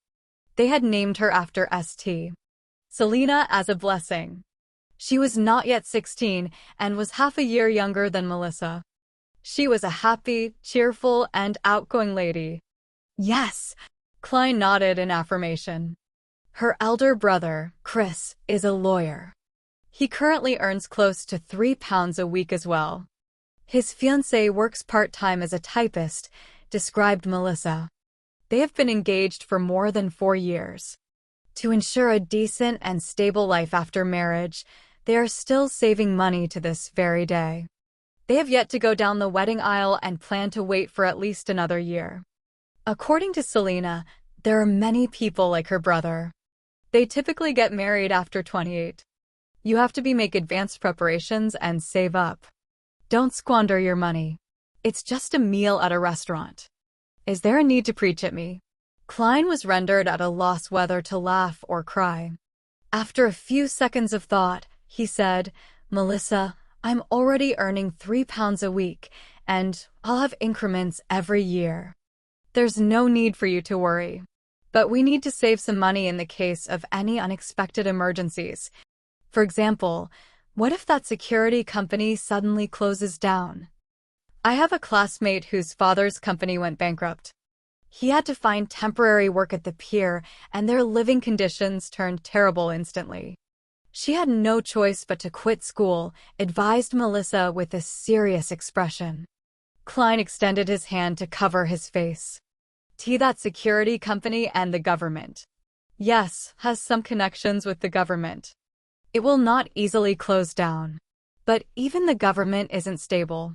S1: They had named her after St. Selena as a blessing. She was not yet 16 and was half a year younger than Melissa. She was a happy, cheerful, and outgoing lady. "Yes," Klein nodded in affirmation. "Her elder brother, Chris, is a lawyer. He currently earns close to £3 a week as well. His fiancée works part-time as a typist," described Melissa. "They have been engaged for more than 4 years. To ensure a decent and stable life after marriage, they are still saving money to this very day. They have yet to go down the wedding aisle and plan to wait for at least another year." According to Selena, there are many people like her brother. They typically get married after 28. You have to make advanced preparations and save up. Don't squander your money. It's just a meal at a restaurant. Is there a need to preach at me? Klein was rendered at a loss whether to laugh or cry. After a few seconds of thought, he said, "Melissa, I'm already earning £3 a week, and I'll have increments every year. There's no need for you to worry. But we need to save some money in the case of any unexpected emergencies. For example, what if that security company suddenly closes down? I have a classmate whose father's company went bankrupt. He had to find temporary work at the pier, and their living conditions turned terrible instantly. She had no choice but to quit school," advised Melissa with a serious expression. Klein extended his hand to cover his face. "That security company and the government." "Yes, has some connections with the government. It will not easily close down. But even the government isn't stable.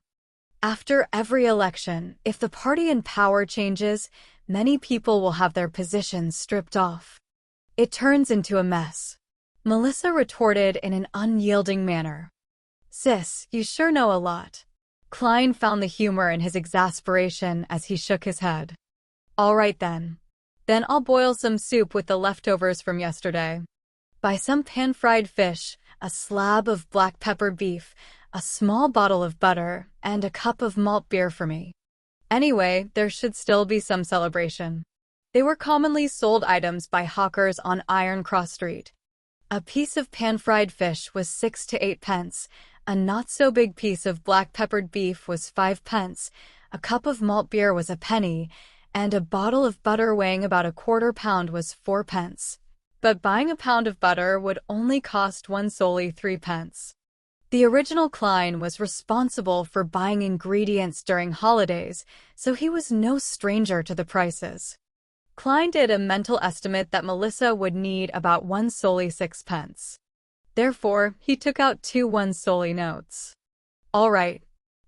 S1: After every election, if the party in power changes, many people will have their positions stripped off. It turns into a mess." Melissa retorted in an unyielding manner. "Sis, you sure know a lot." Klein found the humor in his exasperation as he shook his head. "All right then. Then I'll boil some soup with the leftovers from yesterday. Buy some pan-fried fish, a slab of black pepper beef, a small bottle of butter, and a cup of malt beer for me. Anyway, there should still be some celebration." They were commonly sold items by hawkers on Iron Cross Street. A piece of pan-fried fish was 6 to 8 pence, a not-so-big piece of black-peppered beef was 5 pence, a cup of malt beer was a penny, and a bottle of butter weighing about a quarter pound was 4 pence. But buying a pound of butter would only cost one solely 3 pence. The original Klein was responsible for buying ingredients during holidays, so he was no stranger to the prices. Klein did a mental estimate that Melissa would need about one solely 6 pence. Therefore, he took out 2 one solely notes. All right.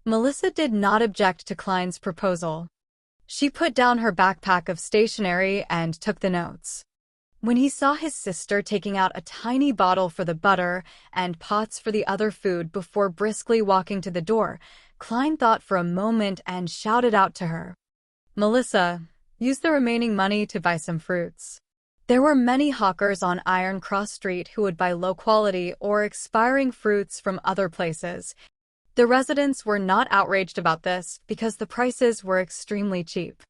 S1: Melissa did not object to Klein's proposal. She put down her backpack of stationery and took the notes. When he saw his sister taking out a tiny bottle for the butter and pots for the other food before briskly walking to the door, Klein thought for a moment and shouted out to her, "Melissa, use the remaining money to buy some fruits." There were many hawkers on Iron Cross Street who would buy low-quality or expiring fruits from other places. The residents were not outraged about this because the prices were extremely cheap.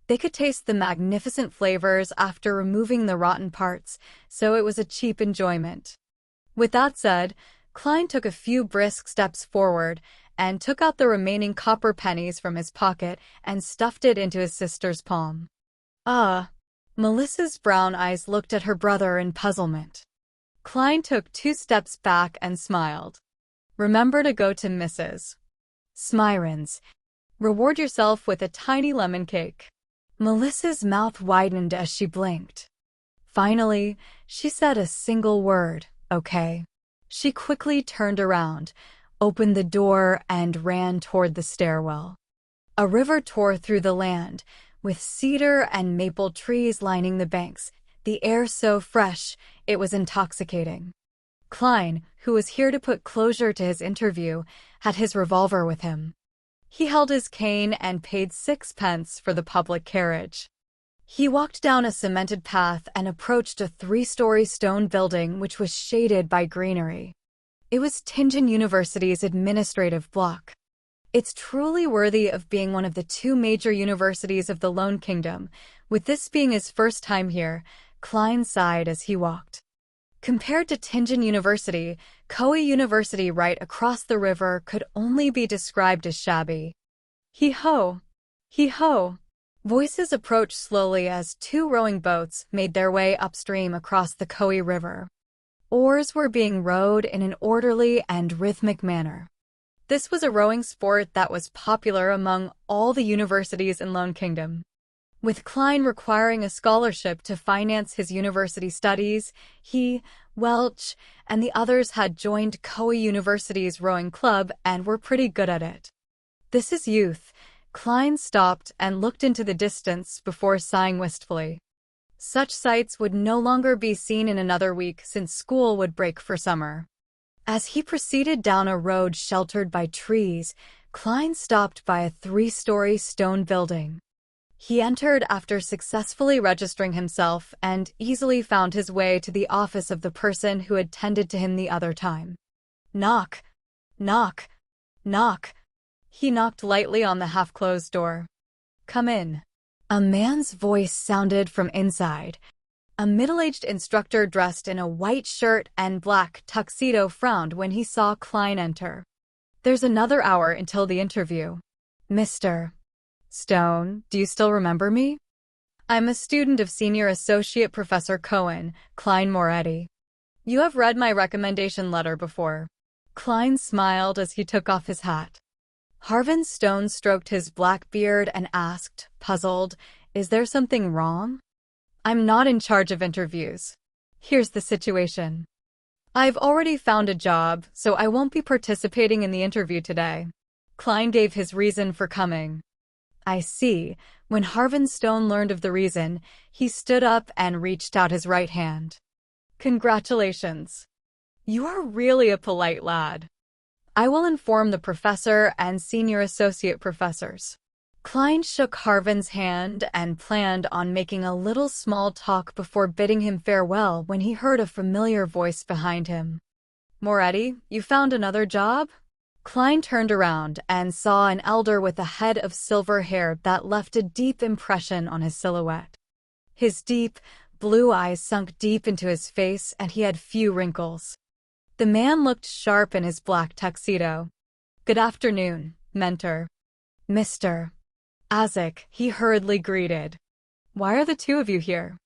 S1: They could taste the magnificent flavors after removing the rotten parts, so it was a cheap enjoyment. With that said, Klein took a few brisk steps forward and took out the remaining copper pennies from his pocket and stuffed it into his sister's palm. Melissa's brown eyes looked at her brother in puzzlement. Klein took 2 steps back and smiled. "Remember to go to Mrs. Smyron's. Reward yourself with a tiny lemon cake." Melissa's mouth widened as she blinked. Finally, she said a single word, "Okay." She quickly turned around, opened the door, and ran toward the stairwell. A river tore through the land, with cedar and maple trees lining the banks, the air so fresh it was intoxicating. Klein, who was here to put closure to his interview, had his revolver with him. He held his cane and paid 6 pence for the public carriage. He walked down a cemented path and approached a 3-story stone building which was shaded by greenery. It was Tianjin University's administrative block. It's truly worthy of being one of the 2 major universities of the Lone Kingdom. With this being his first time here, Klein sighed as he walked. Compared to Tianjin University, Koei University right across the river could only be described as shabby. Hee-ho! Hee-ho! Voices approached slowly as 2 rowing boats made their way upstream across the Koei River. Oars were being rowed in an orderly and rhythmic manner. This was a rowing sport that was popular among all the universities in Lone Kingdom. With Klein requiring a scholarship to finance his university studies, he, Welch, and the others had joined Koei University's rowing club and were pretty good at it. "This is youth." Klein stopped and looked into the distance before sighing wistfully. Such sights would no longer be seen in another week since school would break for summer. As he proceeded down a road sheltered by trees, Klein stopped by a 3-story stone building. He entered after successfully registering himself and easily found his way to the office of the person who had tended to him the other time. Knock, knock, knock. He knocked lightly on the half-closed door. "Come in." A man's voice sounded from inside. A middle-aged instructor dressed in a white shirt and black tuxedo frowned when he saw Klein enter. "There's another hour until the interview. Mr. Stone, do you still remember me? I'm a student of Senior Associate Professor Cohen, Klein Moretti. You have read my recommendation letter before." Klein smiled as he took off his hat. Harvin Stone stroked his black beard and asked, puzzled, "Is there something wrong?" "I'm not in charge of interviews. Here's the situation. I've already found a job, so I won't be participating in the interview today." Klein gave his reason for coming. "I see." When Harvin Stone learned of the reason, he stood up and reached out his right hand. "Congratulations. You are really a polite lad. I will inform the professor and senior associate professors." Klein shook Harvin's hand and planned on making a little small talk before bidding him farewell when he heard a familiar voice behind him. "Moretti, you found another job?" Klein turned around and saw an elder with a head of silver hair that left a deep impression on his silhouette. His deep, blue eyes sunk deep into his face and he had few wrinkles. The man looked sharp in his black tuxedo. "Good afternoon, mentor." "Mr. Isaac, he hurriedly greeted. Why are the two of you here?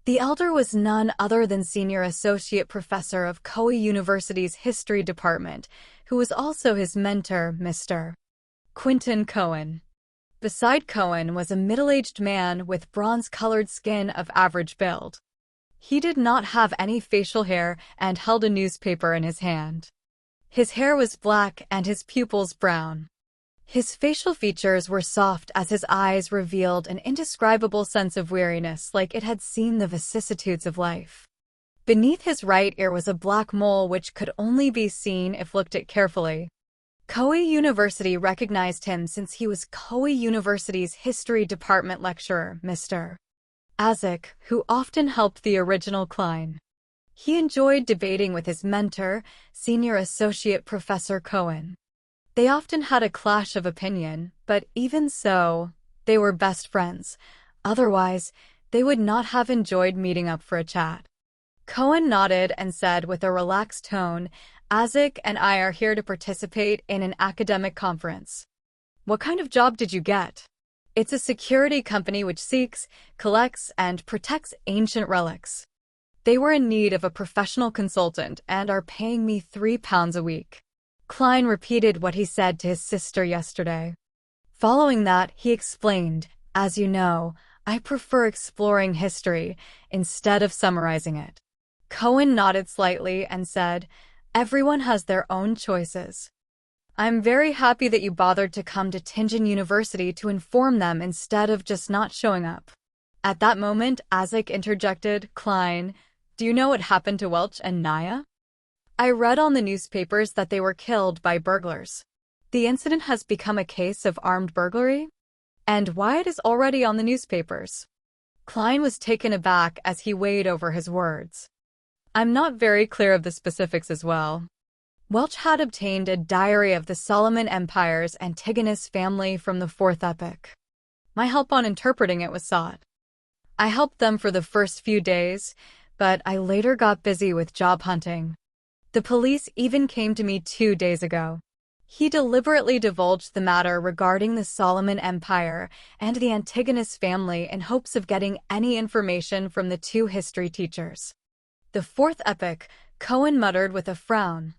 S1: The elder was none other than Senior Associate Professor of Koei University's History Department, who was also his mentor, Mr. Quentin Cohen. Beside Cohen was a middle-aged man with bronze-colored skin of average build. He did not have any facial hair and held a newspaper in his hand. His hair was black and his pupils brown. His facial features were soft as his eyes revealed an indescribable sense of weariness, like it had seen the vicissitudes of life. Beneath his right ear was a black mole which could only be seen if looked at carefully. Koei University recognized him since he was Koei University's History Department lecturer, Mr. Isaac, who often helped the original Klein. He enjoyed debating with his mentor, Senior Associate Professor Cohen. They often had a clash of opinion, but even so, they were best friends. Otherwise, they would not have enjoyed meeting up for a chat. Cohen nodded and said with a relaxed tone, Isaac and I are here to participate in an academic conference. What kind of job did you get? It's a security company which seeks, collects, and protects ancient relics. They were in need of a professional consultant and are paying me £3 a week. Klein repeated what he said to his sister yesterday. Following that, he explained, as you know, I prefer exploring history instead of summarizing it. Cohen nodded slightly and said, everyone has their own choices. I'm very happy that you bothered to come to Tingen University to inform them instead of just not showing up. At that moment, Isaac interjected, Klein, do you know what happened to Welch and Naya? I read on the newspapers that they were killed by burglars. The incident has become a case of armed burglary? And why it is already on the newspapers? Klein was taken aback as he weighed over his words. I'm not very clear of the specifics as well. Welch had obtained a diary of the Solomon Empire's Antigonus family from the Fourth Epoch. My help on interpreting it was sought. I helped them for the first few days, but I later got busy with job hunting. The police even came to me 2 days ago. He deliberately divulged the matter regarding the Solomon Empire and the Antigonus family in hopes of getting any information from the two history teachers. The Fourth Epoch, Cohen muttered with a frown.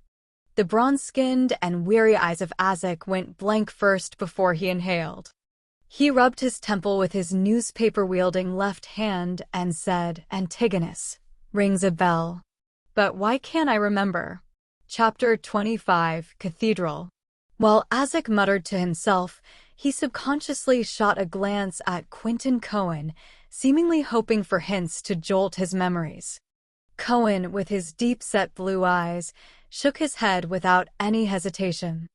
S1: The bronze-skinned and weary eyes of Isaac went blank first before he inhaled. He rubbed his temple with his newspaper-wielding left hand and said, Antigonus. Rings a bell. But why can't I remember? Chapter 25, Cathedral. While Isaac muttered to himself, he subconsciously shot a glance at Quentin Cohen, seemingly hoping for hints to jolt his memories. Cohen, with his deep-set blue eyes, shook his head without any hesitation.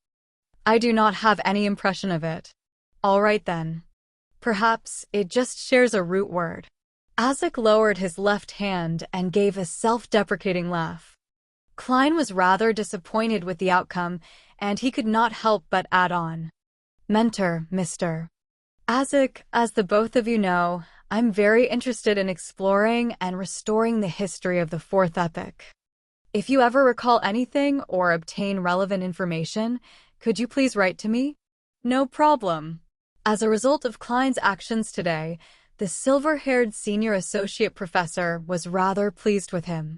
S1: I do not have any impression of it. All right then. Perhaps it just shares a root word. Isaac lowered his left hand and gave a self-deprecating laugh. Klein was rather disappointed with the outcome, and he could not help but add on. Mentor, Mr. Isaac, as the both of you know, I'm very interested in exploring and restoring the history of the Fourth Epoch. If you ever recall anything or obtain relevant information, could you please write to me? No problem. As a result of Klein's actions today, the silver-haired senior associate professor was rather pleased with him.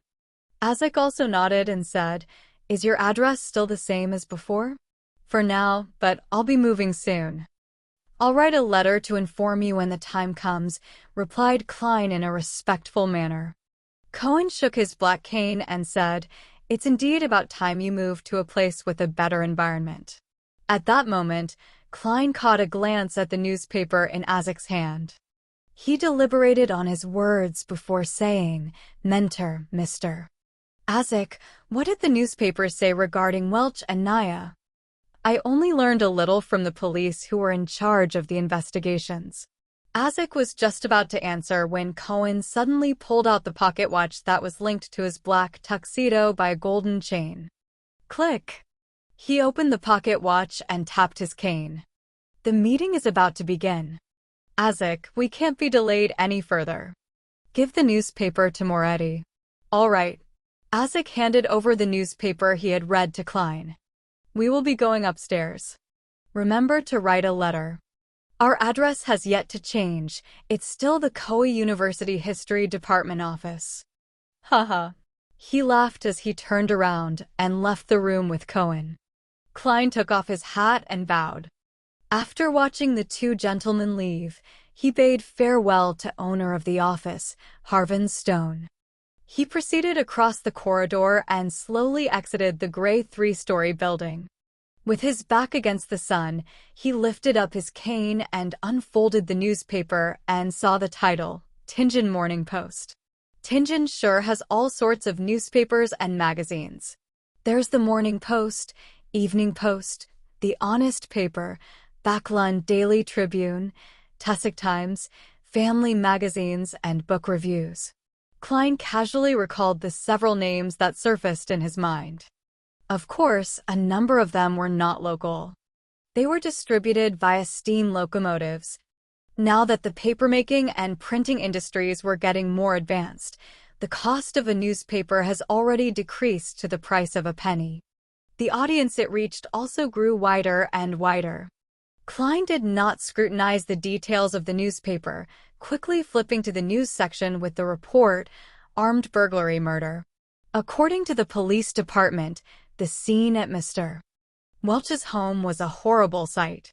S1: Isaac also nodded and said, Is your address still the same as before? For now, but I'll be moving soon. I'll write a letter to inform you when the time comes, replied Klein in a respectful manner. Cohen shook his black cane and said, It's indeed about time you moved to a place with a better environment. At that moment, Klein caught a glance at the newspaper in Isaac's hand. He deliberated on his words before saying, Mentor, Mr. Isaac, what did the newspapers say regarding Welch and Naya? I only learned a little from the police who were in charge of the investigations. Isaac was just about to answer when Cohen suddenly pulled out the pocket watch that was linked to his black tuxedo by a golden chain. Click! He opened the pocket watch and tapped his cane. The meeting is about to begin. Isaac, we can't be delayed any further. Give the newspaper to Moretti. All right. Isaac handed over the newspaper he had read to Klein. We will be going upstairs. Remember to write a letter. Our address has yet to change. It's still the Koei University History Department office. Haha. He laughed as he turned around and left the room with Cohen. Klein took off his hat and bowed. After watching the two gentlemen leave, he bade farewell to owner of the office, Harvin Stone. He proceeded across the corridor and slowly exited the gray three-story building. With his back against the sun, he lifted up his cane and unfolded the newspaper and saw the title, Tianjin Morning Post. Tianjin sure has all sorts of newspapers and magazines. There's the Morning Post, Evening Post, the Honest Paper, Baklun Daily Tribune, Tussock Times, family magazines, and book reviews. Klein casually recalled the several names that surfaced in his mind. Of course, a number of them were not local. They were distributed via steam locomotives. Now that the papermaking and printing industries were getting more advanced, the cost of a newspaper has already decreased to the price of a penny. The audience it reached also grew wider and wider. Klein did not scrutinize the details of the newspaper, quickly flipping to the news section with the report, Armed Burglary Murder. According to the police department, the scene at Mr. Welch's home was a horrible sight.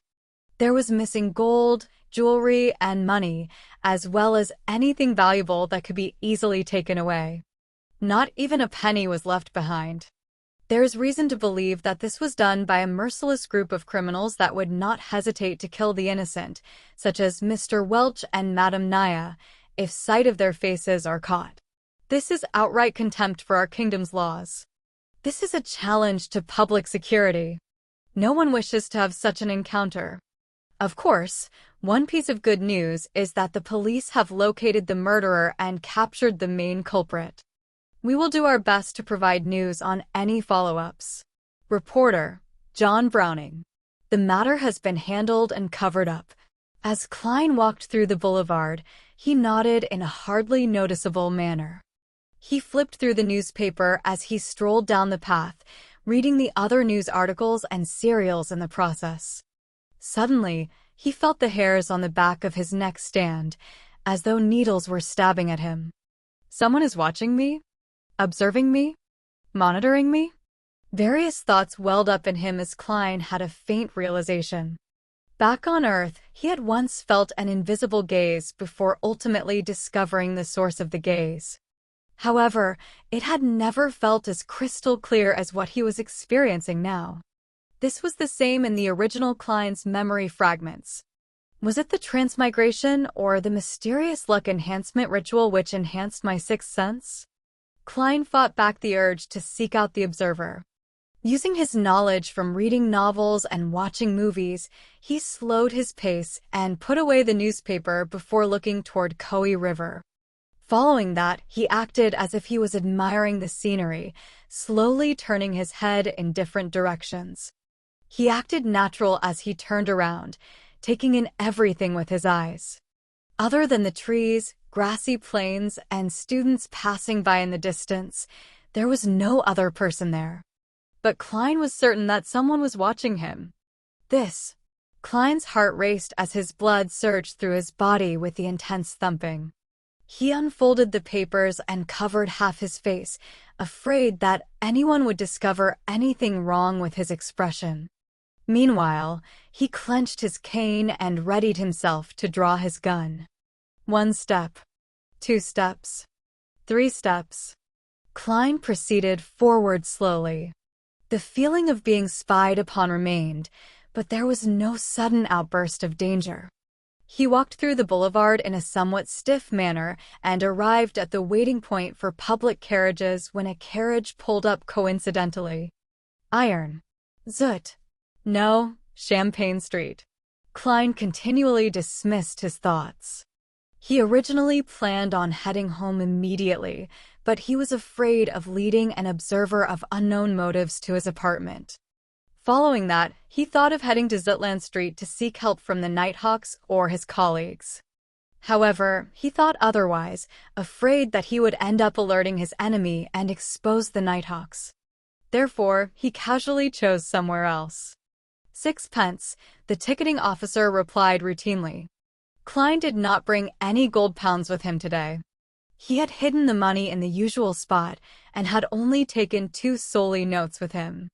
S1: There was missing gold, jewelry, and money, as well as anything valuable that could be easily taken away. Not even a penny was left behind. There is reason to believe that this was done by a merciless group of criminals that would not hesitate to kill the innocent, such as Mr. Welch and Madame Naya, if sight of their faces are caught. This is outright contempt for our kingdom's laws. This is a challenge to public security. No one wishes to have such an encounter. Of course, one piece of good news is that the police have located the murderer and captured the main culprit. We will do our best to provide news on any follow-ups. Reporter, John Browning. The matter has been handled and covered up. As Klein walked through the boulevard, he nodded in a hardly noticeable manner. He flipped through the newspaper as he strolled down the path, reading the other news articles and serials in the process. Suddenly, he felt the hairs on the back of his neck stand, as though needles were stabbing at him. Someone is watching me? Observing me? Monitoring me? Various thoughts welled up in him as Klein had a faint realization. Back on Earth, he had once felt an invisible gaze before ultimately discovering the source of the gaze. However, it had never felt as crystal clear as what he was experiencing now. This was the same in the original Klein's memory fragments. Was it the transmigration or the mysterious luck enhancement ritual which enhanced my sixth sense? Klein fought back the urge to seek out the observer. Using his knowledge from reading novels and watching movies, he slowed his pace and put away the newspaper before looking toward Koei River. Following that, he acted as if he was admiring the scenery, slowly turning his head in different directions. He acted natural as he turned around, taking in everything with his eyes. Other than the trees, grassy plains, and students passing by in the distance, there was no other person there. But Klein was certain that someone was watching him. Klein's heart raced as his blood surged through his body with the intense thumping. He unfolded the papers and covered half his face, afraid that anyone would discover anything wrong with his expression. Meanwhile, he clenched his cane and readied himself to draw his gun. 1 step, 2 steps, 3 steps. Klein proceeded forward slowly. The feeling of being spied upon remained, but there was no sudden outburst of danger. He walked through the boulevard in a somewhat stiff manner and arrived at the waiting point for public carriages when a carriage pulled up coincidentally. Iron. Zut. No, Champagne Street. Klein continually dismissed his thoughts. He originally planned on heading home immediately, but he was afraid of leading an observer of unknown motives to his apartment. Following that, he thought of heading to Zutland Street to seek help from the Nighthawks or his colleagues. However, he thought otherwise, afraid that he would end up alerting his enemy and expose the Nighthawks. Therefore, he casually chose somewhere else. 6 pence, the ticketing officer replied routinely. Klein did not bring any gold pounds with him today. He had hidden the money in the usual spot and had only taken 2 solely notes with him.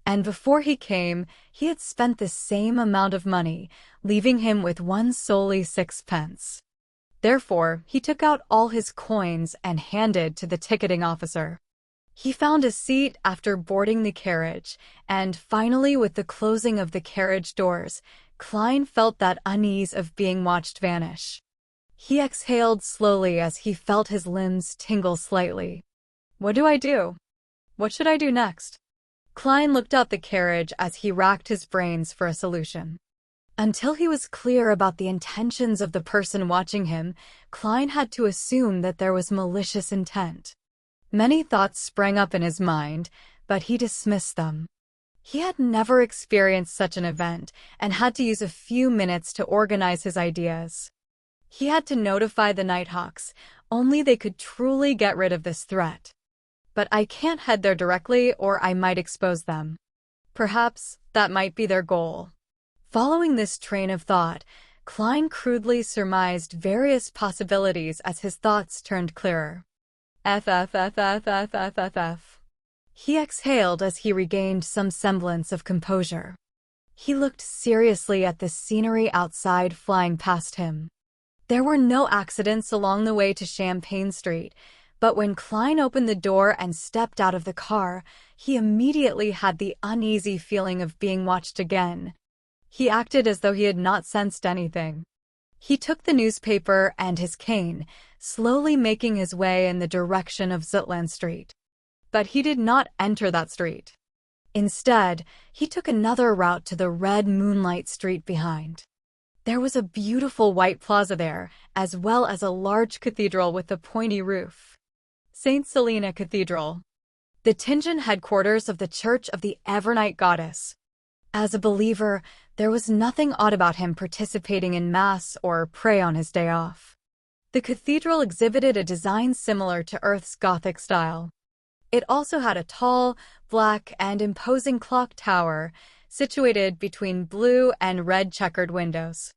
S1: And before he came, he had spent the same amount of money, leaving him with 1 solely 6 pence. Therefore, he took out all his coins and handed to the ticketing officer. He found a seat after boarding the carriage, and finally, with the closing of the carriage doors, Klein felt that unease of being watched vanish. He exhaled slowly as he felt his limbs tingle slightly. What do I do? What should I do next? Klein looked out the carriage as he racked his brains for a solution. Until he was clear about the intentions of the person watching him, Klein had to assume that there was malicious intent. Many thoughts sprang up in his mind, but he dismissed them. He had never experienced such an event and had to use a few minutes to organize his ideas. He had to notify the Nighthawks, only they could truly get rid of this threat. But I can't head there directly or I might expose them. Perhaps that might be their goal. Following this train of thought, Klein crudely surmised various possibilities as his thoughts turned clearer. He exhaled as he regained some semblance of composure. He looked seriously at the scenery outside flying past him. There were no accidents along the way to Champagne Street, but when Klein opened the door and stepped out of the car, he immediately had the uneasy feeling of being watched again. He acted as though he had not sensed anything. He took the newspaper and his cane, slowly making his way in the direction of Zutland Street. But he did not enter that street. Instead, he took another route to the red moonlight street behind. There was a beautiful white plaza there, as well as a large cathedral with a pointy roof. St. Selena Cathedral, the Tingen headquarters of the Church of the Evernight Goddess. As a believer, there was nothing odd about him participating in Mass or pray on his day off. The cathedral exhibited a design similar to Earth's Gothic style. It also had a tall, black, and imposing clock tower situated between blue and red checkered windows.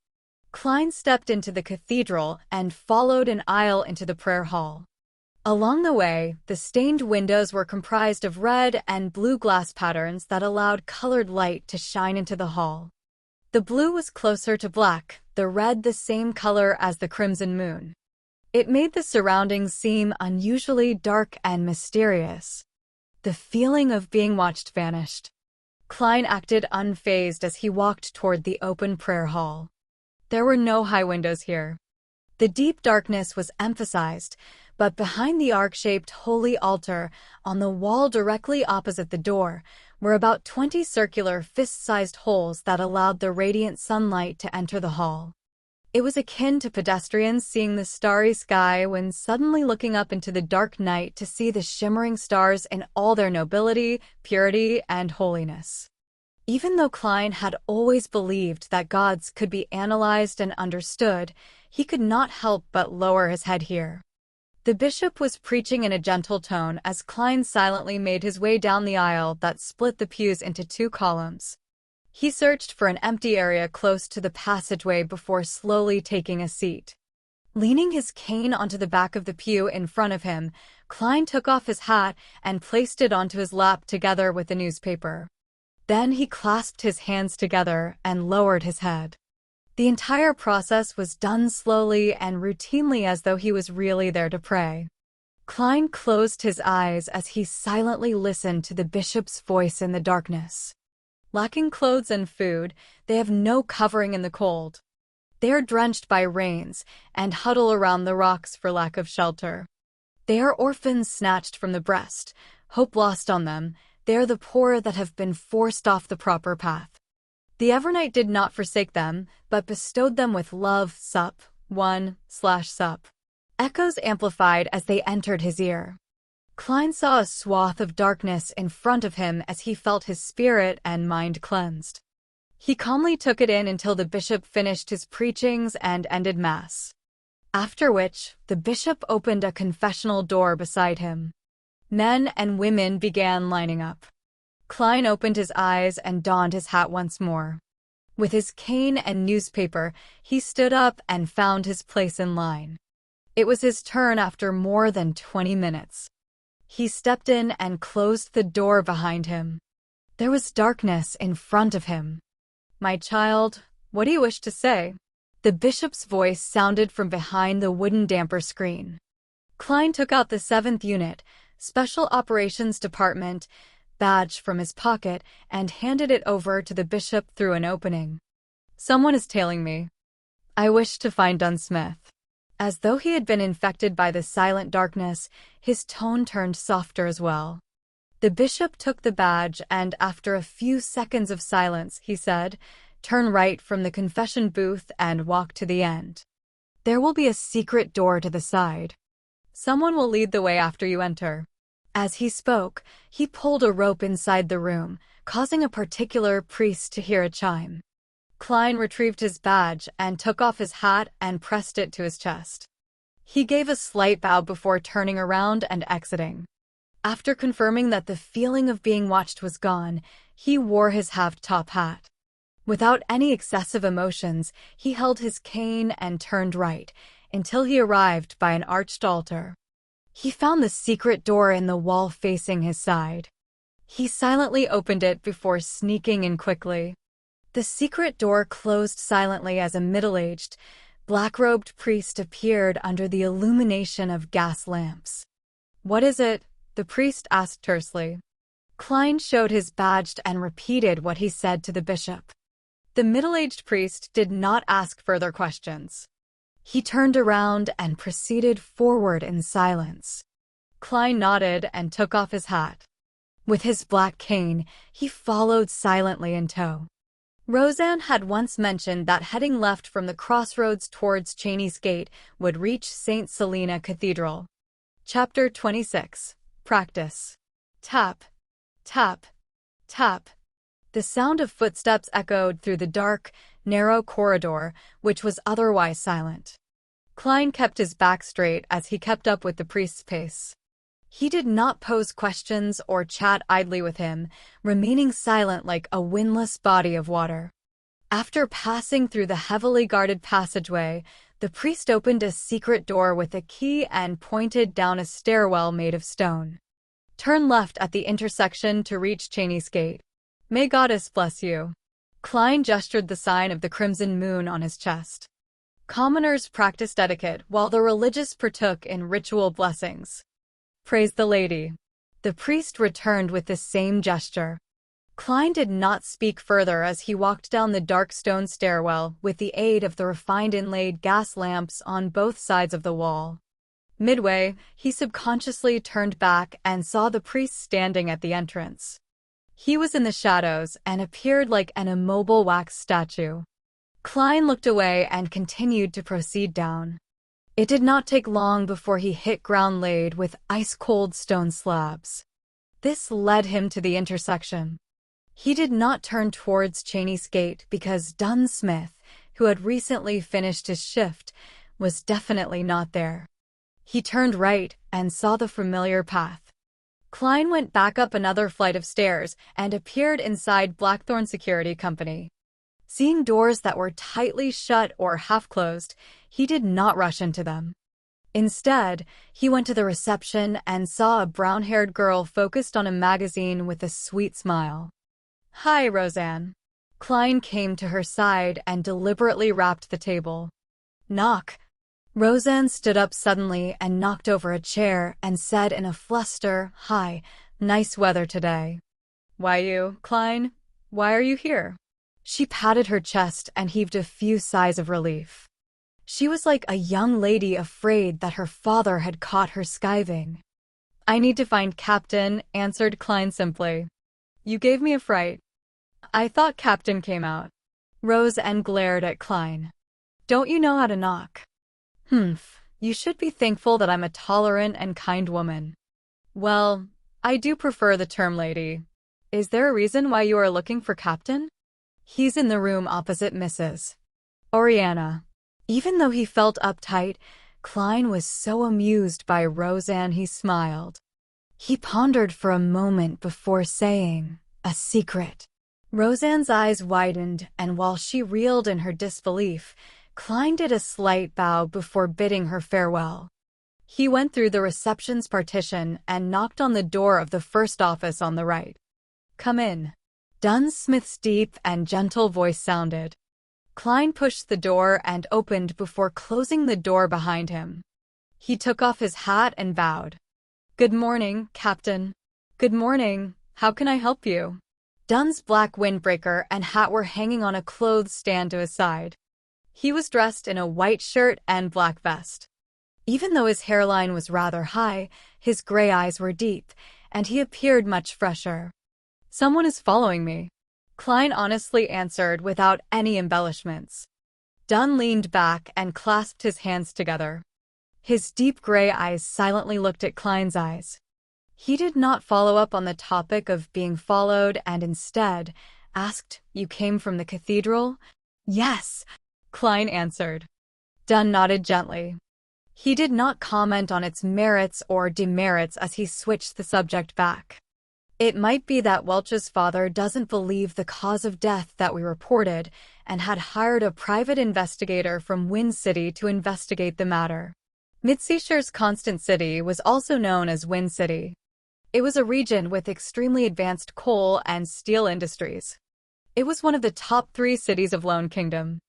S1: Klein stepped into the cathedral and followed an aisle into the prayer hall. Along the way, the stained windows were comprised of red and blue glass patterns that allowed colored light to shine into the hall. The blue was closer to black, the red the same color as the crimson moon. It made the surroundings seem unusually dark and mysterious. The feeling of being watched vanished. Klein acted unfazed as he walked toward the open prayer hall. There were no high windows here. The deep darkness was emphasized, but behind the arc-shaped holy altar, on the wall directly opposite the door, were about 20 circular fist-sized holes that allowed the radiant sunlight to enter the hall. It was akin to pedestrians seeing the starry sky when suddenly looking up into the dark night to see the shimmering stars in all their nobility, purity, and holiness. Even though Klein had always believed that gods could be analyzed and understood, he could not help but lower his head here. The bishop was preaching in a gentle tone as Klein silently made his way down the aisle that split the pews into 2 columns. He searched for an empty area close to the passageway before slowly taking a seat. Leaning his cane onto the back of the pew in front of him, Klein took off his hat and placed it onto his lap together with the newspaper. Then he clasped his hands together and lowered his head. The entire process was done slowly and routinely as though he was really there to pray. Klein closed his eyes as he silently listened to the bishop's voice in the darkness. Lacking clothes and food, they have no covering in the cold. They are drenched by rains and huddle around the rocks for lack of shelter. They are orphans snatched from the breast, hope lost on them. They are the poor that have been forced off the proper path. The Evernight did not forsake them, but bestowed them with love. Sup, 1/sup. Echoes amplified as they entered his ear. Klein saw a swath of darkness in front of him as he felt his spirit and mind cleansed. He calmly took it in until the bishop finished his preachings and ended Mass. After which, the bishop opened a confessional door beside him. Men and women began lining up. Klein opened his eyes and donned his hat once more. With his cane and newspaper, he stood up and found his place in line. It was his turn after more than 20 minutes. He stepped in and closed the door behind him. There was darkness in front of him. "My child, what do you wish to say?" The bishop's voice sounded from behind the wooden damper screen. Klein took out the 7th Unit, Special Operations Department, badge from his pocket and handed it over to the bishop through an opening. "Someone is tailing me. I wish to find Dunsmith." As though he had been infected by the silent darkness, his tone turned softer as well. The bishop took the badge and, after a few seconds of silence, he said, "Turn right from the confession booth and walk to the end. There will be a secret door to the side. Someone will lead the way after you enter." As he spoke, he pulled a rope inside the room, causing a particular priest to hear a chime. Klein retrieved his badge and took off his hat and pressed it to his chest. He gave a slight bow before turning around and exiting. After confirming that the feeling of being watched was gone, he wore his half-top hat. Without any excessive emotions, he held his cane and turned right, until he arrived by an arched altar. He found the secret door in the wall facing his side. He silently opened it before sneaking in quickly. The secret door closed silently as a middle-aged, black-robed priest appeared under the illumination of gas lamps. "What is it?" the priest asked tersely. Klein showed his badge and repeated what he said to the bishop. The middle-aged priest did not ask further questions. He turned around and proceeded forward in silence. Klein nodded and took off his hat. With his black cane, he followed silently in tow. Roseanne had once mentioned that heading left from the crossroads towards Cheney's Gate would reach St. Selena Cathedral. Chapter 26. Practice. Tap, tap, tap. The sound of footsteps echoed through the dark, narrow corridor, which was otherwise silent. Klein kept his back straight as he kept up with the priest's pace. He did not pose questions or chat idly with him, remaining silent like a windless body of water. After passing through the heavily guarded passageway, the priest opened a secret door with a key and pointed down a stairwell made of stone. "Turn left at the intersection to reach Cheney's Gate. May Goddess bless you." Klein gestured the sign of the crimson moon on his chest. Commoners practiced etiquette while the religious partook in ritual blessings. "Praise the Lady." The priest returned with the same gesture. Klein did not speak further as he walked down the dark stone stairwell with the aid of the refined inlaid gas lamps on both sides of the wall. Midway, he subconsciously turned back and saw the priest standing at the entrance. He was in the shadows and appeared like an immobile wax statue. Klein looked away and continued to proceed down. It did not take long before he hit ground laid with ice-cold stone slabs. This led him to the intersection. He did not turn towards Cheney's Gate because Dunsmith, who had recently finished his shift, was definitely not there. He turned right and saw the familiar path. Klein went back up another flight of stairs and appeared inside Blackthorn Security Company. Seeing doors that were tightly shut or half-closed, he did not rush into them. Instead, he went to the reception and saw a brown-haired girl focused on a magazine with a sweet smile. "Hi, Roseanne." Klein came to her side and deliberately rapped the table. "Knock." Roseanne stood up suddenly and knocked over a chair and said in a fluster, "Hi, nice weather today." "Why you, Klein? Why are you here?" She patted her chest and heaved a few sighs of relief. She was like a young lady afraid that her father had caught her skiving. "I need to find Captain," answered Klein simply. "You gave me a fright. I thought Captain came out." Roseanne glared at Klein. "Don't you know how to knock?" "Humph, you should be thankful that I'm a tolerant and kind woman." "Well, I do prefer the term lady. Is there a reason why you are looking for Captain?" "He's in the room opposite Mrs. Oriana." Even though he felt uptight, Klein was so amused by Roseanne he smiled. He pondered for a moment before saying, A secret. Roseanne's eyes widened, and while she reeled in her disbelief, Klein did a slight bow before bidding her farewell. He went through the reception's partition and knocked on the door of the first office on the right. "Come in." Dunsmith's deep and gentle voice sounded. Klein pushed the door and opened before closing the door behind him. He took off his hat and bowed. "Good morning, Captain." "Good morning. How can I help you?" Dunn's black windbreaker and hat were hanging on a clothes stand to his side. He was dressed in a white shirt and black vest. Even though his hairline was rather high, his gray eyes were deep, and he appeared much fresher. "Someone is following me," Klein honestly answered without any embellishments. Dunn leaned back and clasped his hands together. His deep gray eyes silently looked at Klein's eyes. He did not follow up on the topic of being followed and instead asked, "You came from the cathedral?" "Yes," Klein answered. Dunn nodded gently. He did not comment on its merits or demerits as he switched the subject back. "It might be that Welch's father doesn't believe the cause of death that we reported and had hired a private investigator from Wind City to investigate the matter." Midshire's Constant City was also known as Wind City. It was a region with extremely advanced coal and steel industries. It was one of the top 3 cities of Lone Kingdom.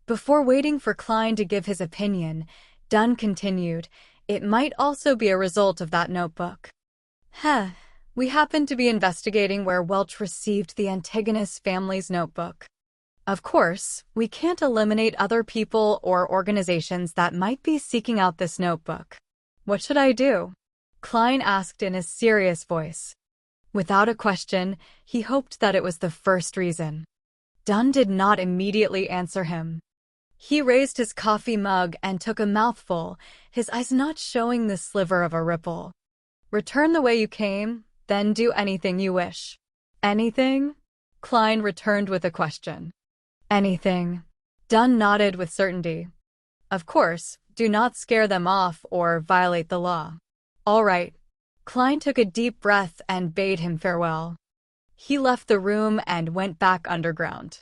S1: Before waiting for Klein to give his opinion, Dunn continued, "It might also be a result of that notebook." We happen to be investigating where Welch received the Antigonus family's notebook. Of course, we can't eliminate other people or organizations that might be seeking out this notebook. What should I do?" Klein asked in a serious voice. Without a question, he hoped that it was the first reason. Dunn did not immediately answer him. He raised his coffee mug and took a mouthful, his eyes not showing the sliver of a ripple. "Return the way you came, then do anything you wish." "Anything?" Klein returned with a question. "Anything." Dunn nodded with certainty. "Of course, do not scare them off or violate the law." "All right." Klein took a deep breath and bade him farewell. He left the room and went back underground.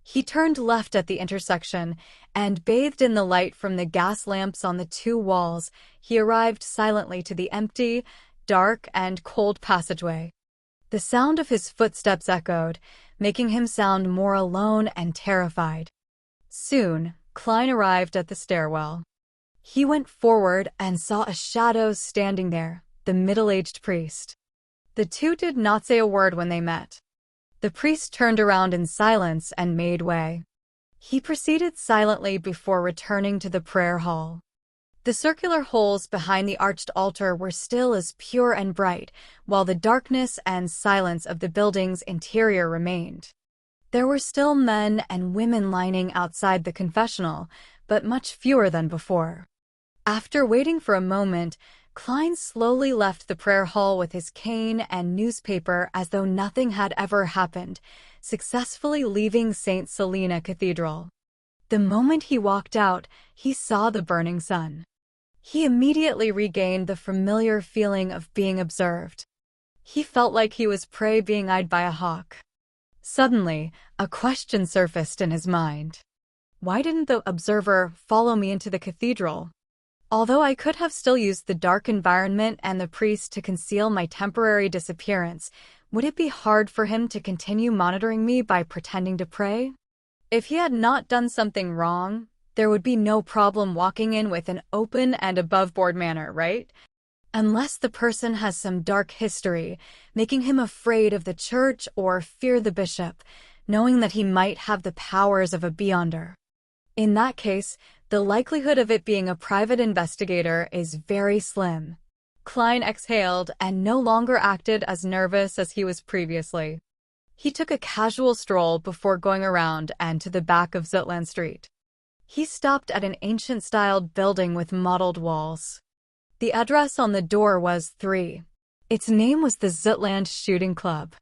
S1: He turned left at the intersection, and bathed in the light from the gas lamps on the 2 walls, he arrived silently to the empty, dark, and cold passageway. The sound of his footsteps echoed, making him sound more alone and terrified. Soon, Klein arrived at the stairwell. He went forward and saw a shadow standing there, the middle-aged priest. The two did not say a word when they met. The priest turned around in silence and made way. He proceeded silently before returning to the prayer hall. The circular holes behind the arched altar were still as pure and bright, while the darkness and silence of the building's interior remained. There were still men and women lining outside the confessional, but much fewer than before. After waiting for a moment, Klein slowly left the prayer hall with his cane and newspaper as though nothing had ever happened, successfully leaving St. Selena Cathedral. The moment he walked out, he saw the burning sun. He immediately regained the familiar feeling of being observed. He felt like he was prey being eyed by a hawk. Suddenly, a question surfaced in his mind. Why didn't the observer follow me into the cathedral? Although I could have still used the dark environment and the priest to conceal my temporary disappearance, would it be hard for him to continue monitoring me by pretending to pray? If he had not done something wrong, there would be no problem walking in with an open and above-board manner, right? Unless the person has some dark history, making him afraid of the church or fear the bishop, knowing that he might have the powers of a beyonder. In that case, the likelihood of it being a private investigator is very slim. Klein exhaled and no longer acted as nervous as he was previously. He took a casual stroll before going around and to the back of Zutland Street. He stopped at an ancient-styled building with mottled walls. The address on the door was 3. Its name was the Zutland Shooting Club.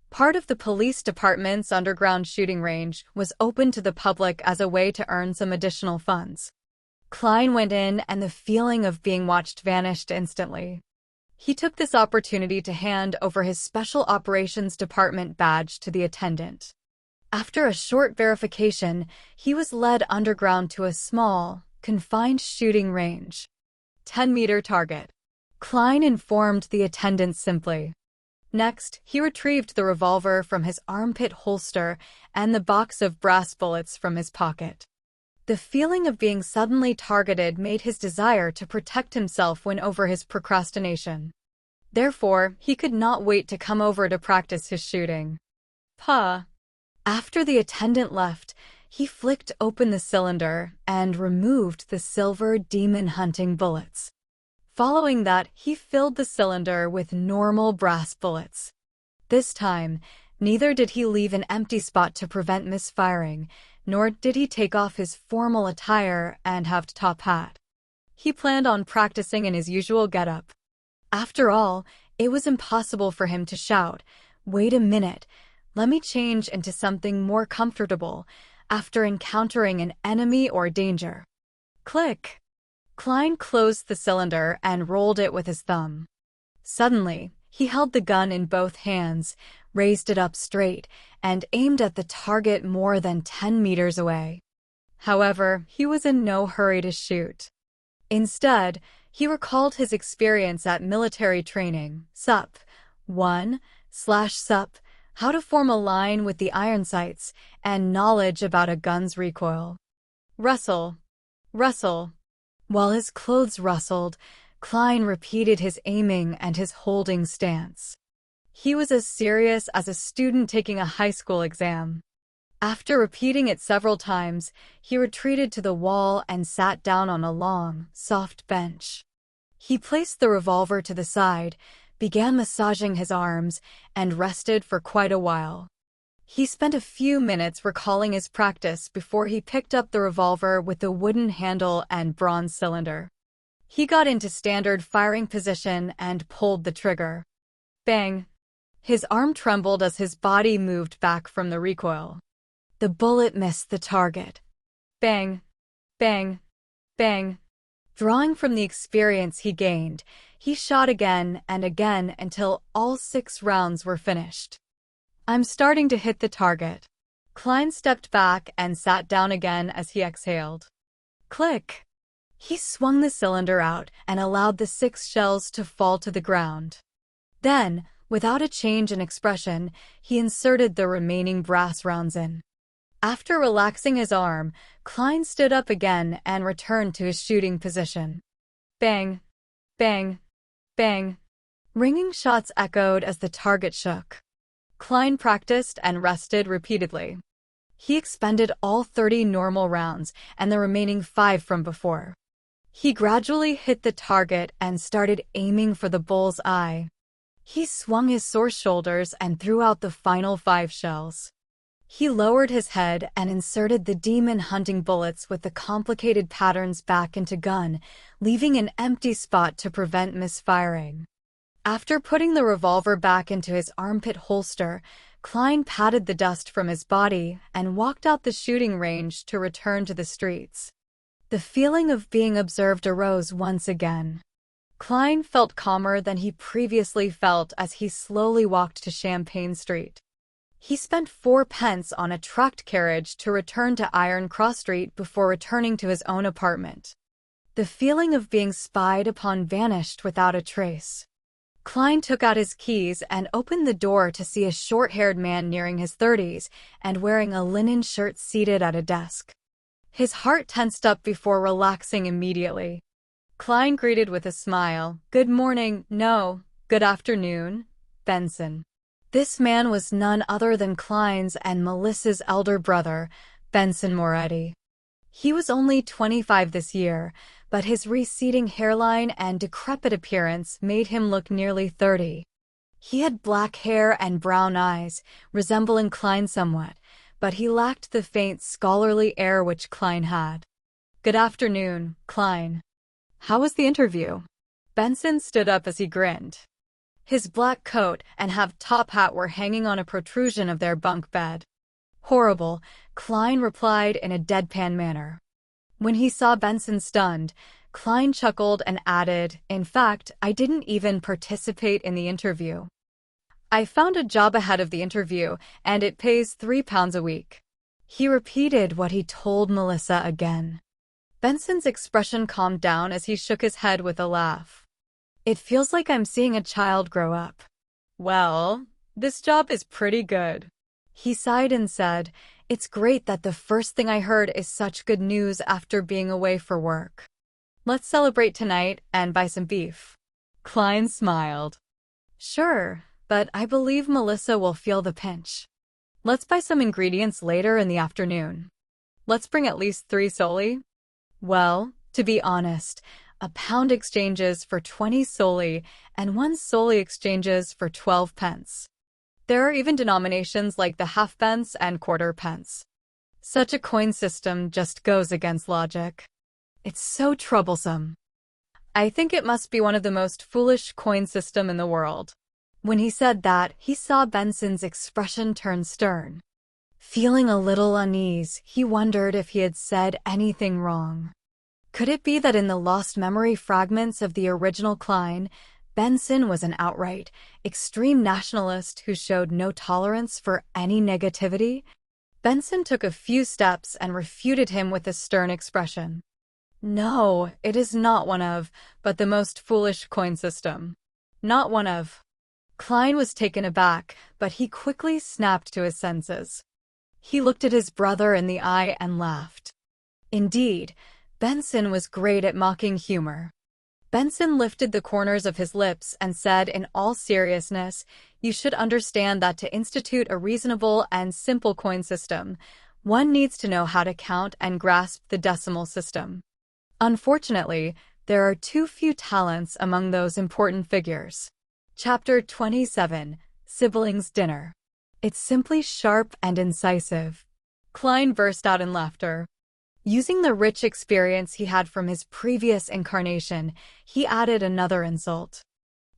S1: Part of the police department's underground shooting range was open to the public as a way to earn some additional funds. Klein went in and the feeling of being watched vanished instantly. He took this opportunity to hand over his Special Operations Department badge to the attendant. After a short verification, he was led underground to a small, confined shooting range. 10-meter target. Klein informed the attendant simply. Next, he retrieved the revolver from his armpit holster and the box of brass bullets from his pocket. The feeling of being suddenly targeted made his desire to protect himself win over his procrastination. Therefore, he could not wait to come over to practice his shooting. After the attendant left, he flicked open the cylinder and removed the silver demon-hunting bullets. Following that, he filled the cylinder with normal brass bullets. This time, neither did he leave an empty spot to prevent misfiring, nor did he take off his formal attire and have top hat. He planned on practicing in his usual getup. After all, it was impossible for him to shout, "Wait a minute, let me change into something more comfortable," after encountering an enemy or danger. Click! Klein closed the cylinder and rolled it with his thumb. Suddenly, he held the gun in both hands, raised it up straight, and aimed at the target more than 10 meters away. However, he was in no hurry to shoot. Instead, he recalled his experience at military training, SUP 1/SUP, how to form a line with the iron sights, and knowledge about a gun's recoil. Rustle. Rustle. While his clothes rustled, Klein repeated his aiming and his holding stance. He was as serious as a student taking a high school exam. After repeating it several times, he retreated to the wall and sat down on a long, soft bench. He placed the revolver to the side, began massaging his arms, and rested for quite a while. He spent a few minutes recalling his practice before he picked up the revolver with the wooden handle and bronze cylinder. He got into standard firing position and pulled the trigger. Bang! His arm trembled as his body moved back from the recoil. The bullet missed the target. Bang! Bang! Bang! Drawing from the experience he gained, he shot again and again until all 6 rounds were finished. "I'm starting to hit the target." Klein stepped back and sat down again as he exhaled. Click! He swung the cylinder out and allowed the 6 shells to fall to the ground. Then, without a change in expression, he inserted the remaining brass rounds in. After relaxing his arm, Klein stood up again and returned to his shooting position. Bang! Bang! Bang! Ringing shots echoed as the target shook. Klein practiced and rested repeatedly. He expended all 30 normal rounds and the remaining 5 from before. He gradually hit the target and started aiming for the bull's eye. He swung his sore shoulders and threw out the final 5 shells. He lowered his head and inserted the demon-hunting bullets with the complicated patterns back into gun, leaving an empty spot to prevent misfiring. After putting the revolver back into his armpit holster, Klein patted the dust from his body and walked out the shooting range to return to the streets. The feeling of being observed arose once again. Klein felt calmer than he previously felt as he slowly walked to Champagne Street. He spent 4 pence on a trucked carriage to return to Iron Cross Street before returning to his own apartment. The feeling of being spied upon vanished without a trace. Klein took out his keys and opened the door to see a short-haired man nearing his 30s and wearing a linen shirt seated at a desk. His heart tensed up before relaxing immediately. Klein greeted with a smile. "Good morning, no, good afternoon, Benson." This man was none other than Klein's and Melissa's elder brother, Benson Moretti. He was only 25 this year, but his receding hairline and decrepit appearance made him look nearly 30. He had black hair and brown eyes, resembling Klein somewhat, but he lacked the faint scholarly air which Klein had. "Good afternoon, Klein. How was the interview?" Benson stood up as he grinned. His black coat and top hat were hanging on a protrusion of their bunk bed. "Horrible," Klein replied in a deadpan manner. When he saw Benson stunned, Klein chuckled and added, "In fact, I didn't even participate in the interview. I found a job ahead of the interview, and it pays £3 a week." He repeated what he told Melissa again. Benson's expression calmed down as he shook his head with a laugh. "It feels like I'm seeing a child grow up." "Well, this job is pretty good." He sighed and said, "It's great that the first thing I heard is such good news after being away for work. Let's celebrate tonight and buy some beef." Klein smiled. "Sure, but I believe Melissa will feel the pinch. Let's buy some ingredients later in the afternoon. Let's bring at least 3 soli." Well, to be honest, a pound exchanges for 20 soli and 1 soli exchanges for 12 pence. There are even denominations like the halfpence and quarter pence. Such a coin system just goes against logic. It's so troublesome. I think it must be one of the most foolish coin system in the world. When he said that, he saw Benson's expression turn stern. Feeling a little uneasy, he wondered if he had said anything wrong. Could it be that in the lost memory fragments of the original Klein, Benson was an outright, extreme nationalist who showed no tolerance for any negativity? Benson took a few steps and refuted him with a stern expression. "No, it is not one of, but the most foolish coin system. Not one of." Klein was taken aback, but he quickly snapped to his senses. He looked at his brother in the eye and laughed. Indeed, Benson was great at mocking humor. Benson lifted the corners of his lips and said in all seriousness, "You should understand that to institute a reasonable and simple coin system, one needs to know how to count and grasp the decimal system. Unfortunately, there are too few talents among those important figures." Chapter 27, Siblings' Dinner. "It's simply sharp and incisive." Klein burst out in laughter. Using the rich experience he had from his previous incarnation, he added another insult.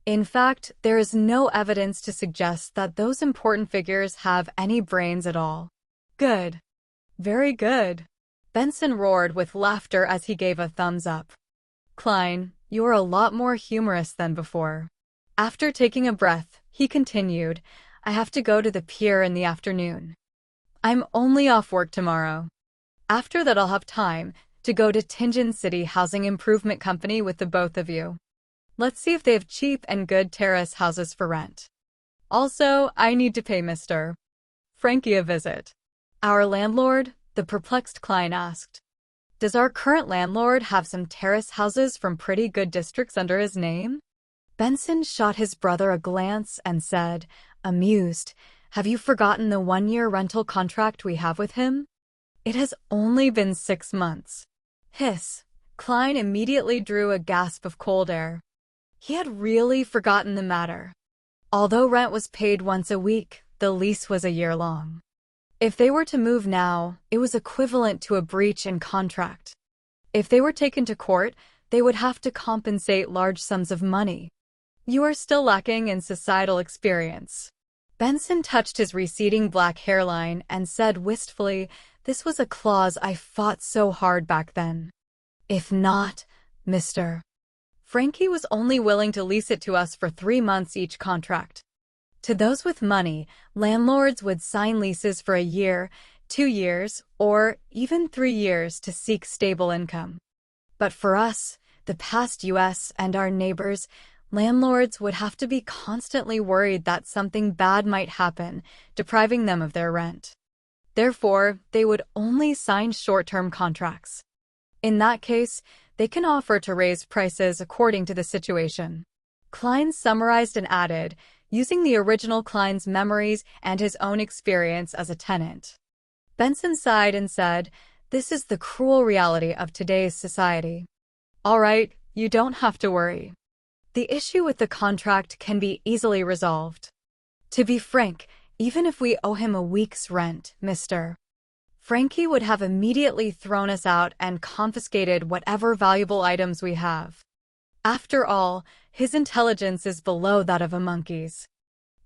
S1: "In fact, there is no evidence to suggest that those important figures have any brains at all." "Good. Very good." Benson roared with laughter as he gave a thumbs up. "Klein, you're a lot more humorous than before." After taking a breath, he continued, "I have to go to the pier in the afternoon. I'm only off work tomorrow. After that I'll have time to go to Tingen City Housing Improvement Company with the both of you. Let's see if they have cheap and good terrace houses for rent. Also, I need to pay Mr. Frankie a visit." "Our landlord?" the perplexed Klein asked. "Does our current landlord have some terrace houses from pretty good districts under his name?" Benson shot his brother a glance and said, amused, "Have you forgotten the 1-year rental contract we have with him? It has only been 6 months. Hiss. Klein immediately drew a gasp of cold air. He had really forgotten the matter. Although rent was paid once a week, the lease was a year long. If they were to move now, it was equivalent to a breach in contract. If they were taken to court, they would have to compensate large sums of money. "You are still lacking in societal experience." Benson touched his receding black hairline and said wistfully, "This was a clause I fought so hard back then." "If not, Mr. Frankie was only willing to lease it to us for 3 months each contract. To those with money, landlords would sign leases for a year, 2 years, or even 3 years to seek stable income. But for us, the past U.S. and our neighbors, landlords would have to be constantly worried that something bad might happen, depriving them of their rent. Therefore, they would only sign short-term contracts. In that case, they can offer to raise prices according to the situation." Klein summarized and added, using the original Klein's memories and his own experience as a tenant. Benson sighed and said, "This is the cruel reality of today's society. All right, you don't have to worry. The issue with the contract can be easily resolved. To be frank, even if we owe him a week's rent, Mr. Frankie would have immediately thrown us out and confiscated whatever valuable items we have. After all, his intelligence is below that of a monkey's.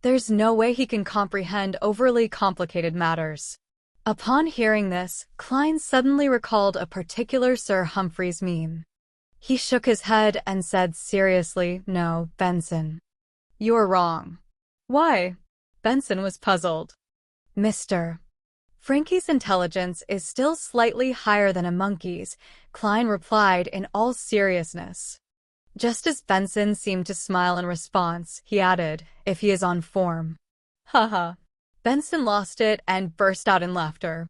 S1: There's no way he can comprehend overly complicated matters." Upon hearing this, Klein suddenly recalled a particular Sir Humphrey's meme. He shook his head and said seriously, "No, Benson. You're wrong." "Why?" Benson was puzzled. "Mr. Frankie's intelligence is still slightly higher than a monkey's," Klein replied in all seriousness. Just as Benson seemed to smile in response, he added, "If he is on form." Haha. Benson lost it and burst out in laughter.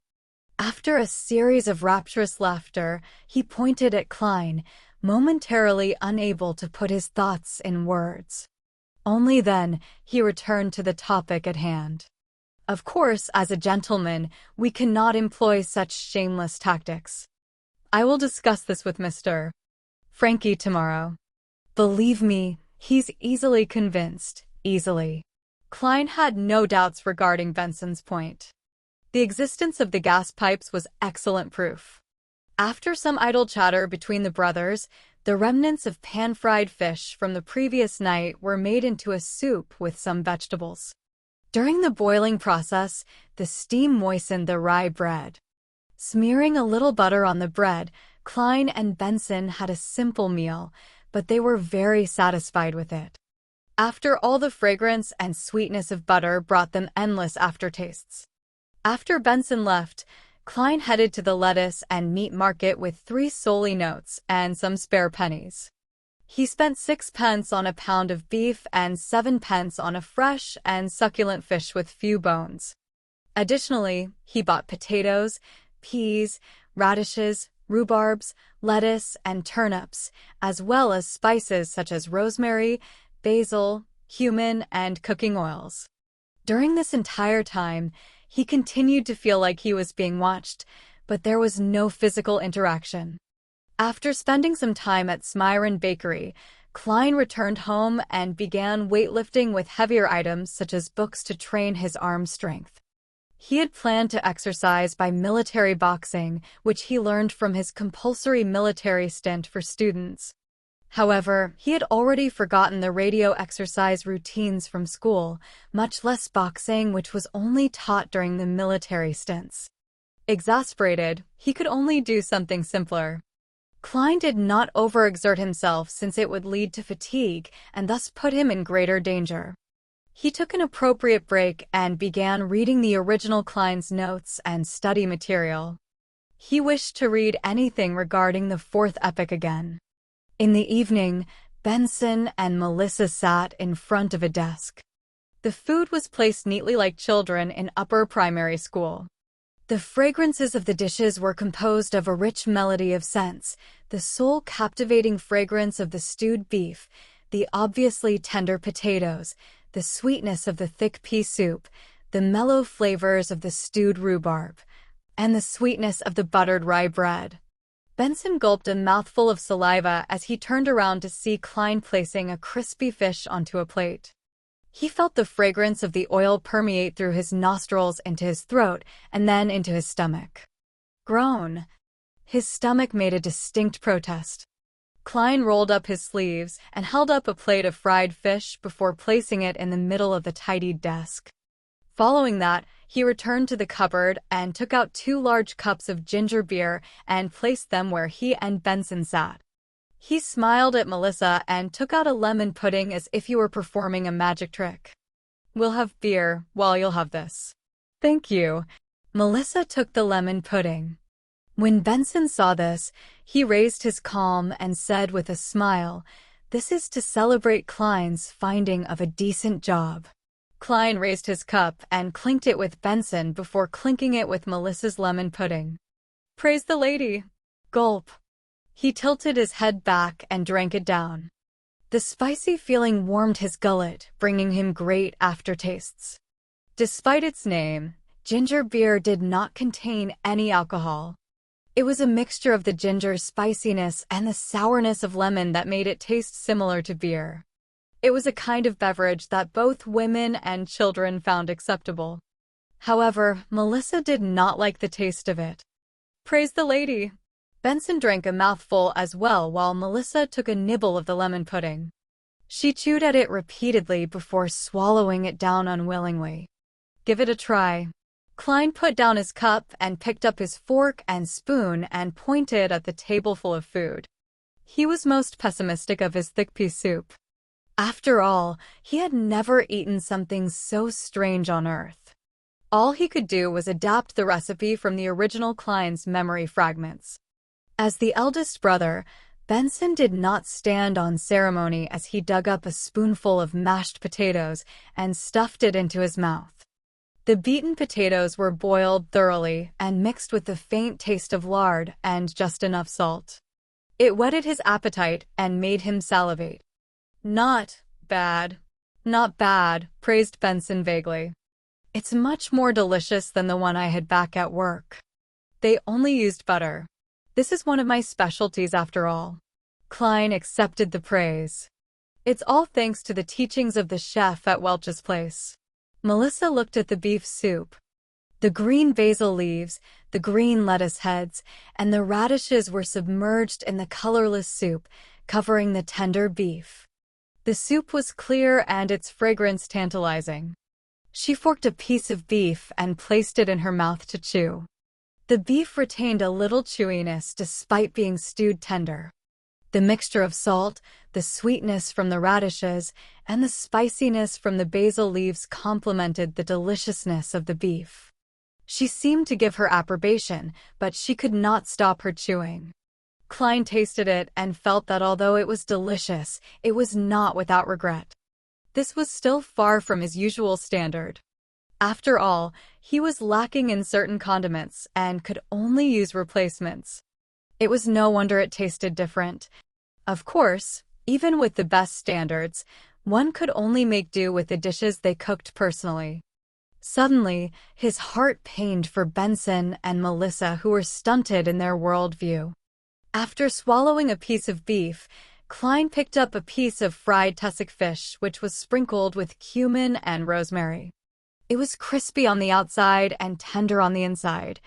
S1: After a series of rapturous laughter, he pointed at Klein, momentarily unable to put his thoughts in words. Only then, he returned to the topic at hand. "Of course, as a gentleman, we cannot employ such shameless tactics. I will discuss this with Mr. Frankie tomorrow. Believe me, he's easily convinced, easily." Klein had no doubts regarding Benson's point. The existence of the gas pipes was excellent proof. After some idle chatter between the brothers, the remnants of pan-fried fish from the previous night were made into a soup with some vegetables. During the boiling process, the steam moistened the rye bread. Smearing a little butter on the bread, Klein and Benson had a simple meal, but they were very satisfied with it. After all, the fragrance and sweetness of butter brought them endless aftertastes. After Benson left, Klein headed to the lettuce and meat market with 3 solely notes and some spare pennies. He spent 6 pence on a pound of beef and 7 pence on a fresh and succulent fish with few bones. Additionally, he bought potatoes, peas, radishes, rhubarbs, lettuce, and turnips, as well as spices such as rosemary, basil, cumin, and cooking oils. During this entire time, he continued to feel like he was being watched, but there was no physical interaction. After spending some time at Smyron Bakery, Klein returned home and began weightlifting with heavier items such as books to train his arm strength. He had planned to exercise by military boxing, which he learned from his compulsory military stint for students. However, he had already forgotten the radio exercise routines from school, much less boxing, which was only taught during the military stints. Exasperated, he could only do something simpler. Klein did not overexert himself since it would lead to fatigue and thus put him in greater danger. He took an appropriate break and began reading the original Klein's notes and study material. He wished to read anything regarding the 4th epoch again. In the evening, Benson and Melissa sat in front of a desk. The food was placed neatly like children in upper primary school. The fragrances of the dishes were composed of a rich melody of scents, the soul captivating fragrance of the stewed beef, the obviously tender potatoes, the sweetness of the thick pea soup, the mellow flavors of the stewed rhubarb, and the sweetness of the buttered rye bread. Benson gulped a mouthful of saliva as he turned around to see Klein placing a crispy fish onto a plate. He felt the fragrance of the oil permeate through his nostrils into his throat and then into his stomach. Groan. His stomach made a distinct protest. Klein rolled up his sleeves and held up a plate of fried fish before placing it in the middle of the tidied desk. Following that, he returned to the cupboard and took out 2 large cups of ginger beer and placed them where he and Benson sat. He smiled at Melissa and took out a lemon pudding as if he were performing a magic trick. "We'll have beer while you'll have this." "Thank you." Melissa took the lemon pudding. When Benson saw this, he raised his calm and said with a smile, "This is to celebrate Klein's finding of a decent job." Klein raised his cup and clinked it with Benson before clinking it with Melissa's lemon pudding. "Praise the lady." Gulp. He tilted his head back and drank it down. The spicy feeling warmed his gullet, bringing him great aftertastes. Despite its name, ginger beer did not contain any alcohol. It was a mixture of the ginger's spiciness and the sourness of lemon that made it taste similar to beer. It was a kind of beverage that both women and children found acceptable. However, Melissa did not like the taste of it. "Praise the lady." Benson drank a mouthful as well while Melissa took a nibble of the lemon pudding. She chewed at it repeatedly before swallowing it down unwillingly. "Give it a try." Klein put down his cup and picked up his fork and spoon and pointed at the tableful of food. He was most pessimistic of his thick pea soup. After all, he had never eaten something so strange on Earth. All he could do was adapt the recipe from the original Klein's memory fragments. As the eldest brother, Benson did not stand on ceremony as he dug up a spoonful of mashed potatoes and stuffed it into his mouth. The beaten potatoes were boiled thoroughly and mixed with the faint taste of lard and just enough salt. It whetted his appetite and made him salivate. Not bad. Not bad, praised Benson vaguely. It's much more delicious than the one I had back at work. They only used butter. This is one of my specialties after all. Klein accepted the praise. It's all thanks to the teachings of the chef at Welch's place. Melissa looked at the beef soup. The green basil leaves, the green lettuce heads, and the radishes were submerged in the colorless soup, covering the tender beef. The soup was clear and its fragrance tantalizing. She forked a piece of beef and placed it in her mouth to chew. The beef retained a little chewiness despite being stewed tender. The mixture of salt, the sweetness from the radishes, and the spiciness from the basil leaves complemented the deliciousness of the beef. She seemed to give her approbation, but she could not stop her chewing. Klein tasted it and felt that although it was delicious, it was not without regret. This was still far from his usual standard. After all, he was lacking in certain condiments and could only use replacements. It was no wonder it tasted different. Of course, even with the best standards, one could only make do with the dishes they cooked personally. Suddenly, his heart pained for Benson and Melissa, who were stunted in their worldview. After swallowing a piece of beef, Klein picked up a piece of fried tussock fish which was sprinkled with cumin and rosemary. It was crispy on the outside and tender on the inside.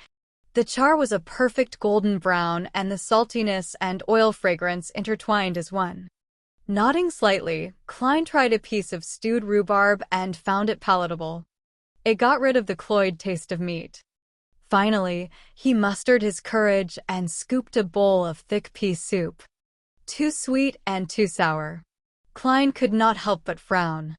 S1: The char was a perfect golden brown and the saltiness and oil fragrance intertwined as one. Nodding slightly, Klein tried a piece of stewed rhubarb and found it palatable. It got rid of the cloyed taste of meat. Finally, he mustered his courage and scooped a bowl of thick pea soup. Too sweet and too sour. Klein could not help but frown.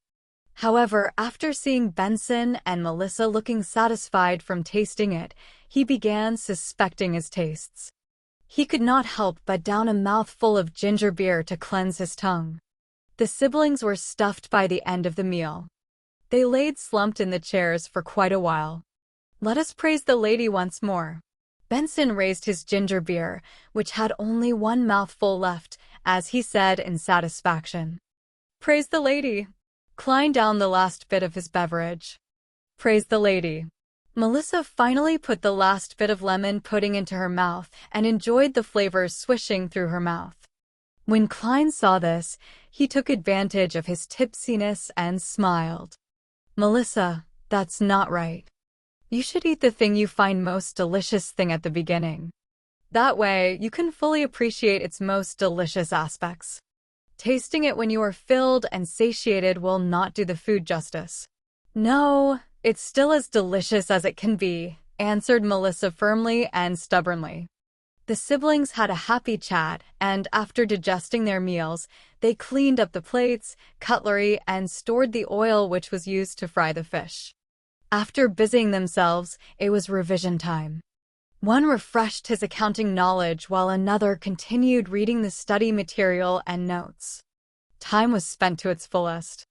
S1: However, after seeing Benson and Melissa looking satisfied from tasting it, he began suspecting his tastes. He could not help but down a mouthful of ginger beer to cleanse his tongue. The siblings were stuffed by the end of the meal. They laid slumped in the chairs for quite a while. Let us praise the lady once more. Benson raised his ginger beer, which had only one mouthful left, as he said in satisfaction. Praise the lady. Klein downed the last bit of his beverage. Praise the lady. Melissa finally put the last bit of lemon pudding into her mouth and enjoyed the flavors swishing through her mouth. When Klein saw this, he took advantage of his tipsiness and smiled. Melissa, that's not right. You should eat the thing you find most delicious thing at the beginning. That way, you can fully appreciate its most delicious aspects. Tasting it when you are filled and satiated will not do the food justice. No, it's still as delicious as it can be, answered Melissa firmly and stubbornly. The siblings had a happy chat, and after digesting their meals, they cleaned up the plates, cutlery, and stored the oil which was used to fry the fish. After busying themselves, it was revision time. One refreshed his accounting knowledge while another continued reading the study material and notes. Time was spent to its fullest.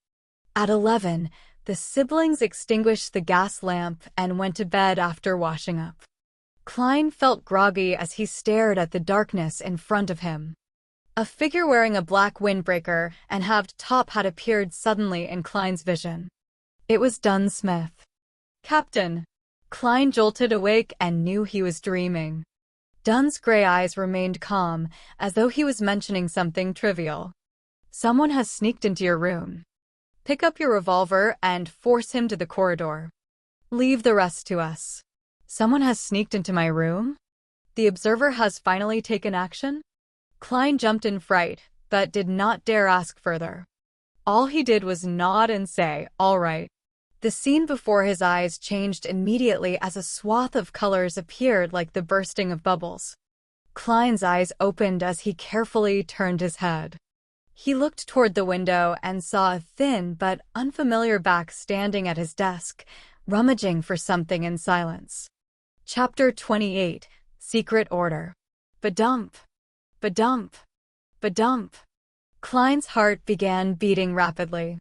S1: At 11, the siblings extinguished the gas lamp and went to bed after washing up. Klein felt groggy as he stared at the darkness in front of him. A figure wearing a black windbreaker and halved top had appeared suddenly in Klein's vision. It was Dunn Smith. Captain. Klein jolted awake and knew he was dreaming. Dunn's gray eyes remained calm, as though he was mentioning something trivial. Someone has sneaked into your room. Pick up your revolver and force him to the corridor. Leave the rest to us. Someone has sneaked into my room? The observer has finally taken action? Klein jumped in fright, but did not dare ask further. All he did was nod and say, "All right." The scene before his eyes changed immediately as a swath of colors appeared like the bursting of bubbles. Klein's eyes opened as he carefully turned his head. He looked toward the window and saw a thin but unfamiliar back standing at his desk, rummaging for something in silence. Chapter 28, Secret Order. Badump. Badump. Badump. Klein's heart began beating rapidly.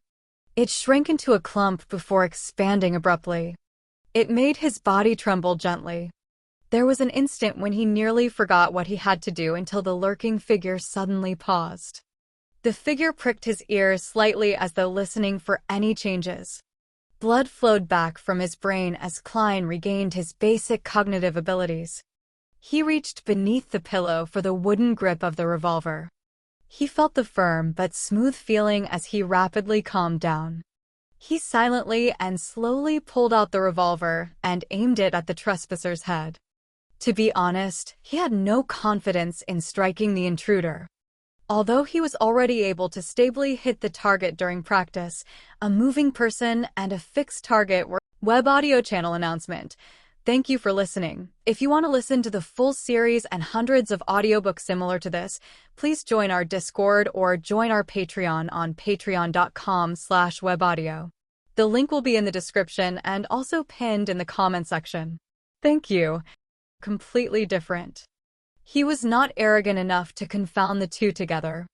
S1: It shrank into a clump before expanding abruptly. It made his body tremble gently. There was an instant when he nearly forgot what he had to do until the lurking figure suddenly paused. The figure pricked his ears slightly as though listening for any changes. Blood flowed back from his brain as Klein regained his basic cognitive abilities. He reached beneath the pillow for the wooden grip of the revolver. He felt the firm but smooth feeling as he rapidly calmed down. He silently and slowly pulled out the revolver and aimed it at the trespasser's head. To be honest, he had no confidence in striking the intruder. Although he was already able to stably hit the target during practice, a moving person and a fixed target were web audio channel announcement. Thank you for listening. If you want to listen to the full series and hundreds of audiobooks similar to this, please join our Discord or join our Patreon on patreon.com/webaudio. The link will be in the description and also pinned in the comment section. Thank you. Completely different. He was not arrogant enough to confound the two together.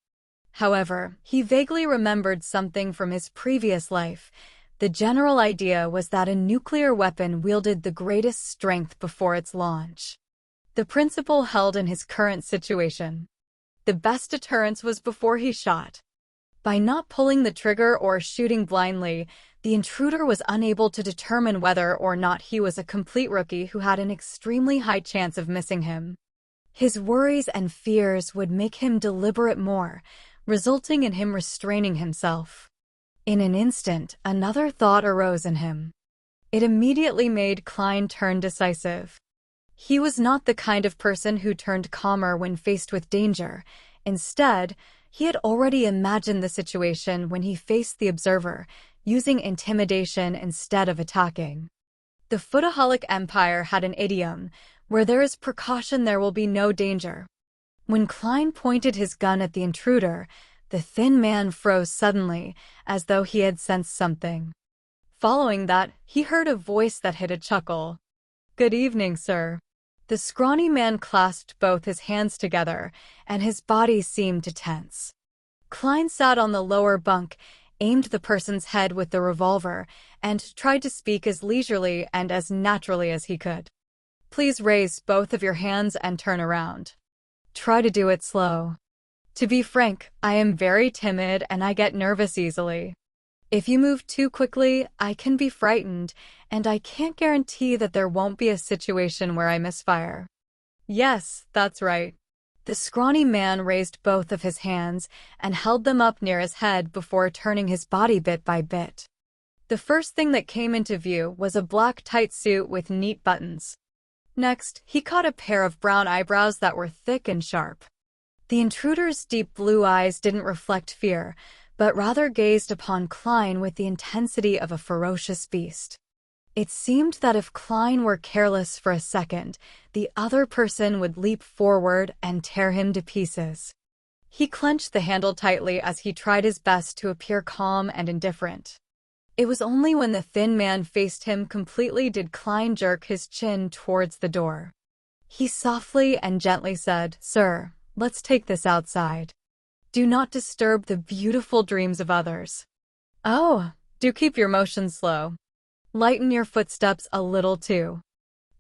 S1: However, he vaguely remembered something from his previous life. The general idea was that a nuclear weapon wielded the greatest strength before its launch. The principle held in his current situation. The best deterrence was before he shot. By not pulling the trigger or shooting blindly, the intruder was unable to determine whether or not he was a complete rookie who had an extremely high chance of missing him. His worries and fears would make him deliberate more, resulting in him restraining himself. In an instant, another thought arose in him. It immediately made Klein turn decisive. He was not the kind of person who turned calmer when faced with danger. Instead, he had already imagined the situation when he faced the observer, using intimidation instead of attacking. The Footaholic Empire had an idiom, where there is precaution there will be no danger. When Klein pointed his gun at the intruder, the thin man froze suddenly, as though he had sensed something. Following that, he heard a voice that hid a chuckle. "Good evening, sir." The scrawny man clasped both his hands together, and his body seemed to tense. Klein sat on the lower bunk, aimed the person's head with the revolver, and tried to speak as leisurely and as naturally as he could. "Please raise both of your hands and turn around. Try to do it slow. To be frank, I am very timid and I get nervous easily. If you move too quickly, I can be frightened, and I can't guarantee that there won't be a situation where I misfire." "Yes, that's right." The scrawny man raised both of his hands and held them up near his head before turning his body bit by bit. The first thing that came into view was a black tight suit with neat buttons. Next, he caught a pair of brown eyebrows that were thick and sharp. The intruder's deep blue eyes didn't reflect fear, but rather gazed upon Klein with the intensity of a ferocious beast. It seemed that if Klein were careless for a second, the other person would leap forward and tear him to pieces. He clenched the handle tightly as he tried his best to appear calm and indifferent. It was only when the thin man faced him completely did Klein jerk his chin towards the door. He softly and gently said, "Sir, let's take this outside. Do not disturb the beautiful dreams of others. Oh, do keep your motion slow. Lighten your footsteps a little too.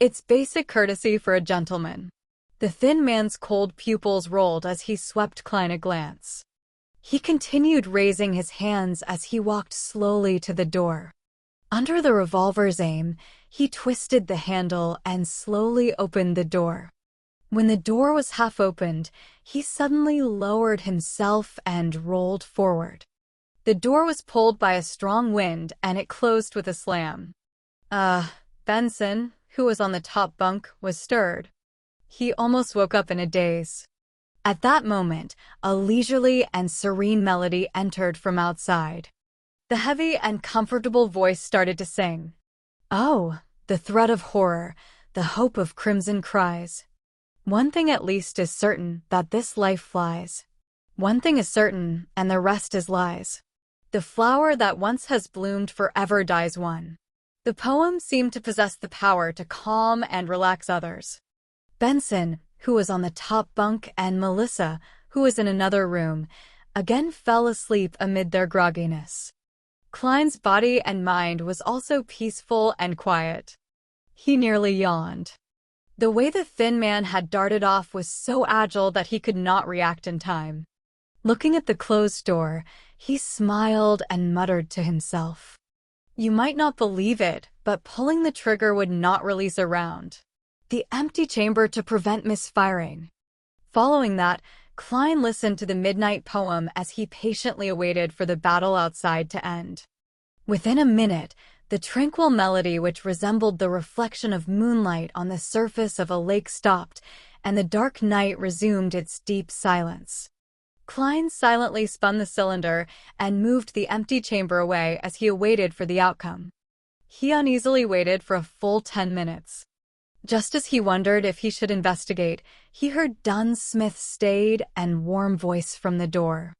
S1: It's basic courtesy for a gentleman." The thin man's cold pupils rolled as he swept Klein a glance. He continued raising his hands as he walked slowly to the door. Under the revolver's aim, he twisted the handle and slowly opened the door. When the door was half opened, he suddenly lowered himself and rolled forward. The door was pulled by a strong wind and it closed with a slam. Benson, who was on the top bunk, was stirred. He almost woke up in a daze. At that moment, a leisurely and serene melody entered from outside. The heavy and comfortable voice started to sing. Oh, the threat of horror, the hope of crimson cries. One thing at least is certain, that this life flies. One thing is certain, and the rest is lies. The flower that once has bloomed forever dies one. The poem seemed to possess the power to calm and relax others. Benson, who was on the top bunk, and Melissa, who was in another room, again fell asleep amid their grogginess. Klein's body and mind was also peaceful and quiet. He nearly yawned. The way the thin man had darted off was so agile that he could not react in time. Looking at the closed door, he smiled and muttered to himself. You might not believe it, but pulling the trigger would not release a round. The empty chamber to prevent misfiring. Following that, Klein listened to the midnight poem as he patiently awaited for the battle outside to end. Within a minute, the tranquil melody which resembled the reflection of moonlight on the surface of a lake stopped, and the dark night resumed its deep silence. Klein silently spun the cylinder and moved the empty chamber away as he awaited for the outcome. He uneasily waited for a full 10 minutes. Just as he wondered if he should investigate, he heard Dunn Smith's staid and warm voice from the door.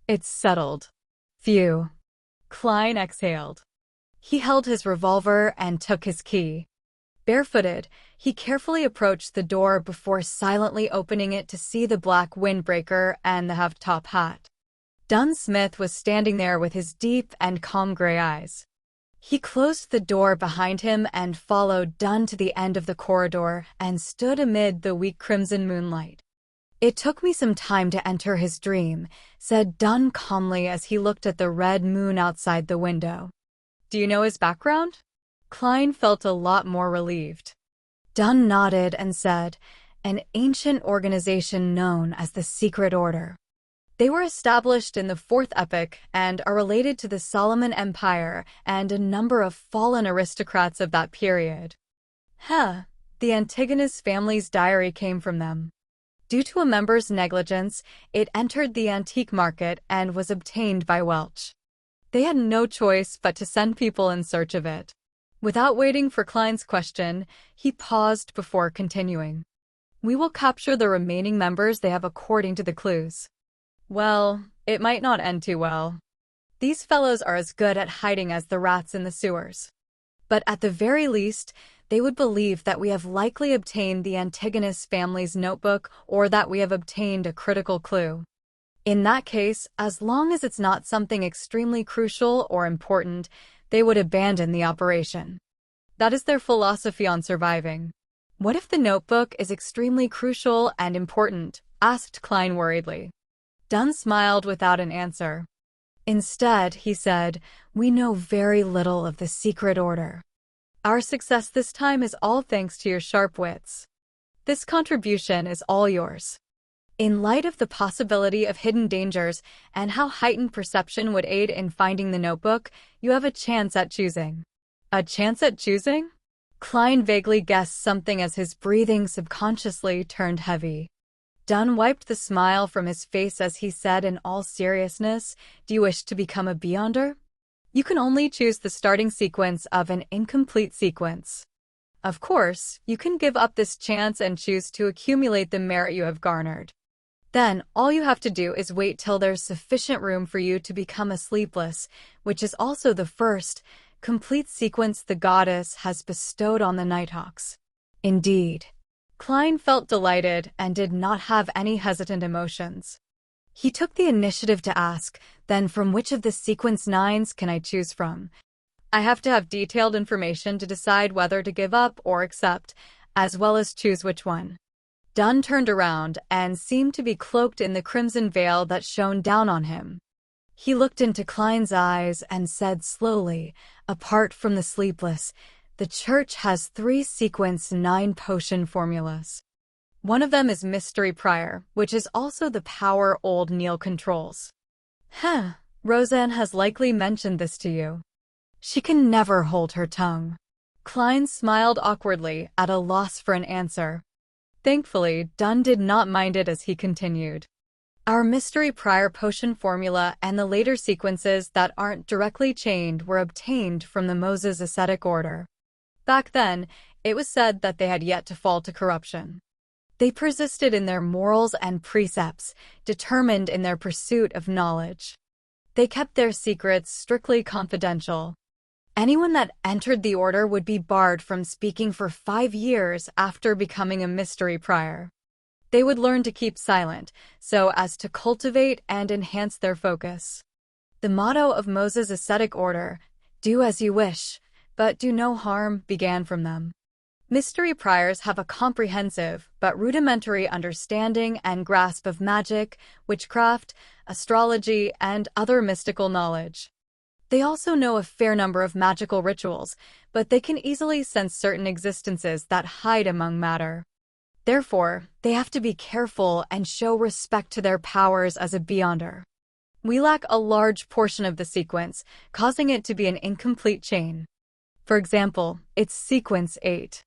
S1: It's settled. Phew. Klein exhaled. He held his revolver and took his key. Barefooted, he carefully approached the door before silently opening it to see the black windbreaker and the half-top hat. Dunn Smith was standing there with his deep and calm gray eyes. He closed the door behind him and followed Dunn to the end of the corridor and stood amid the weak crimson moonlight. It took me some time to enter his dream, said Dunn calmly as he looked at the red moon outside the window. Do you know his background? Klein felt a lot more relieved. Dunn nodded and said, an ancient organization known as the Secret Order. They were established in the Fourth Epoch and are related to the Solomon Empire and a number of fallen aristocrats of that period. The Antigonus family's diary came from them. Due to a member's negligence, it entered the antique market and was obtained by Welch. They had no choice but to send people in search of it. Without waiting for Klein's question, he paused before continuing. We will capture the remaining members they have according to the clues. Well, it might not end too well. These fellows are as good at hiding as the rats in the sewers. But at the very least, they would believe that we have likely obtained the Antigonus family's notebook or that we have obtained a critical clue. In that case, as long as it's not something extremely crucial or important, they would abandon the operation. That is their philosophy on surviving. What if the notebook is extremely crucial and important? Asked Klein worriedly. Dunn smiled without an answer. Instead, he said, we know very little of the Secret Order. Our success this time is all thanks to your sharp wits. This contribution is all yours. In light of the possibility of hidden dangers and how heightened perception would aid in finding the notebook, you have a chance at choosing. A chance at choosing? Klein vaguely guessed something as his breathing subconsciously turned heavy. Dunn wiped the smile from his face as he said in all seriousness, do you wish to become a Beyonder? You can only choose the starting sequence of an incomplete sequence. Of course, you can give up this chance and choose to accumulate the merit you have garnered. Then, all you have to do is wait till there's sufficient room for you to become a sleepless, which is also the first, complete sequence the goddess has bestowed on the Nighthawks. Indeed. Klein felt delighted and did not have any hesitant emotions. He took the initiative to ask, then from which of the sequence 9s can I choose from? I have to have detailed information to decide whether to give up or accept, as well as choose which one. Dunn turned around and seemed to be cloaked in the crimson veil that shone down on him. He looked into Klein's eyes and said slowly, apart from the sleepless, the church has 3 sequence 9 potion formulas. One of them is Mystery Prior, which is also the power old Neil controls. Roseanne has likely mentioned this to you. She can never hold her tongue. Klein smiled awkwardly, at a loss for an answer. Thankfully, Dunn did not mind it as he continued. Our Mystery Prior potion formula and the later sequences that aren't directly chained were obtained from the Moses Ascetic Order. Back then, it was said that they had yet to fall to corruption. They persisted in their morals and precepts, determined in their pursuit of knowledge. They kept their secrets strictly confidential. Anyone that entered the order would be barred from speaking for 5 years after becoming a mystery prior. They would learn to keep silent, so as to cultivate and enhance their focus. The motto of Moses' ascetic order, "Do as you wish, but do no harm," began from them. Mystery priors have a comprehensive but rudimentary understanding and grasp of magic, witchcraft, astrology, and other mystical knowledge. They also know a fair number of magical rituals, but they can easily sense certain existences that hide among matter. Therefore, they have to be careful and show respect to their powers as a beyonder. We lack a large portion of the sequence, causing it to be an incomplete chain. For example, it's sequence 8.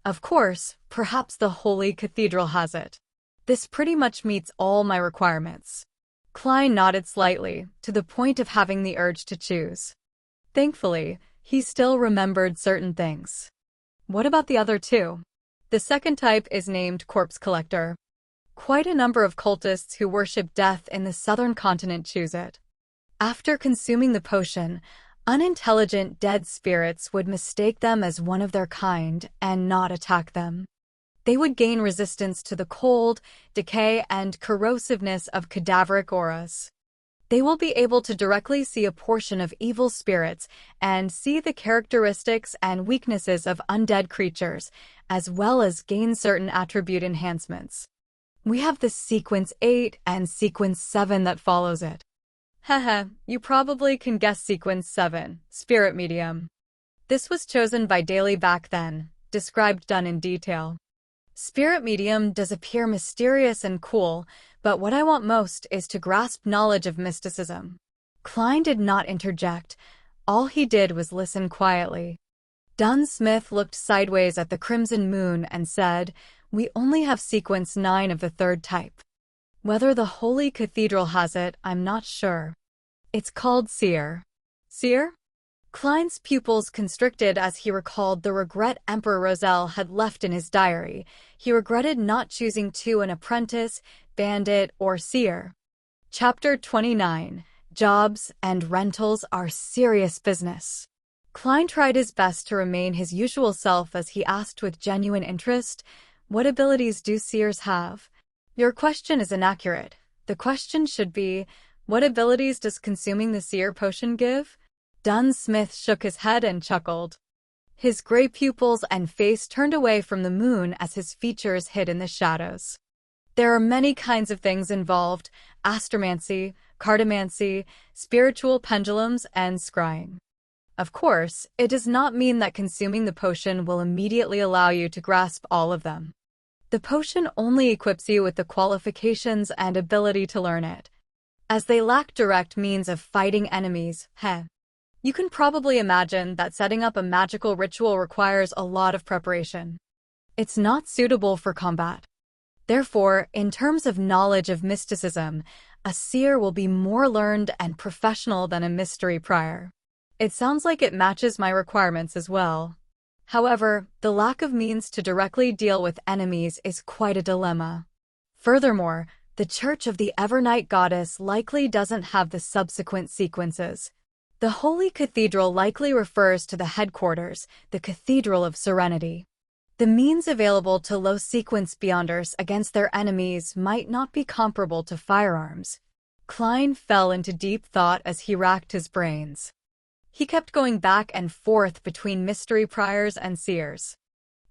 S1: Of course, perhaps the Holy Cathedral has it. This pretty much meets all my requirements. Klein nodded slightly, to the point of having the urge to choose. Thankfully, he still remembered certain things. What about the other two? The second type is named Corpse Collector. Quite a number of cultists who worship death in the southern continent choose it. After consuming the potion, unintelligent dead spirits would mistake them as one of their kind and not attack them. They would gain resistance to the cold, decay, and corrosiveness of cadaveric auras. They will be able to directly see a portion of evil spirits and see the characteristics and weaknesses of undead creatures, as well as gain certain attribute enhancements. We have the sequence 8 and sequence 7 that follows it. Haha, you probably can guess sequence 7, Spirit Medium. This was chosen by Daly back then, described done in detail. Spirit Medium does appear mysterious and cool, but what I want most is to grasp knowledge of mysticism. Klein did not interject. All he did was listen quietly. Dunn Smith looked sideways at the crimson moon and said, "We only have sequence 9 of the third type. Whether the Holy Cathedral has it, I'm not sure. It's called Seer." Seer? Klein's pupils constricted as he recalled the regret Emperor Roselle had left in his diary. He regretted not choosing an apprentice, bandit, or seer. Chapter 29. Jobs and rentals are serious business. Klein tried his best to remain his usual self as he asked with genuine interest, "What abilities do seers have?" Your question is inaccurate. The question should be, what abilities does consuming the seer potion give? Dunn Smith shook his head and chuckled. His gray pupils and face turned away from the moon as his features hid in the shadows. There are many kinds of things involved: astromancy, cartomancy, spiritual pendulums, and scrying. Of course, it does not mean that consuming the potion will immediately allow you to grasp all of them. The potion only equips you with the qualifications and ability to learn it. As they lack direct means of fighting enemies, you can probably imagine that setting up a magical ritual requires a lot of preparation. It's not suitable for combat. Therefore, in terms of knowledge of mysticism, a seer will be more learned and professional than a mystery prior. It sounds like it matches my requirements as well. However, the lack of means to directly deal with enemies is quite a dilemma. Furthermore, the Church of the Evernight Goddess likely doesn't have the subsequent sequences. The Holy Cathedral likely refers to the headquarters, the Cathedral of Serenity. The means available to low-sequence beyonders against their enemies might not be comparable to firearms. Klein fell into deep thought as he racked his brains. He kept going back and forth between mystery priors and seers.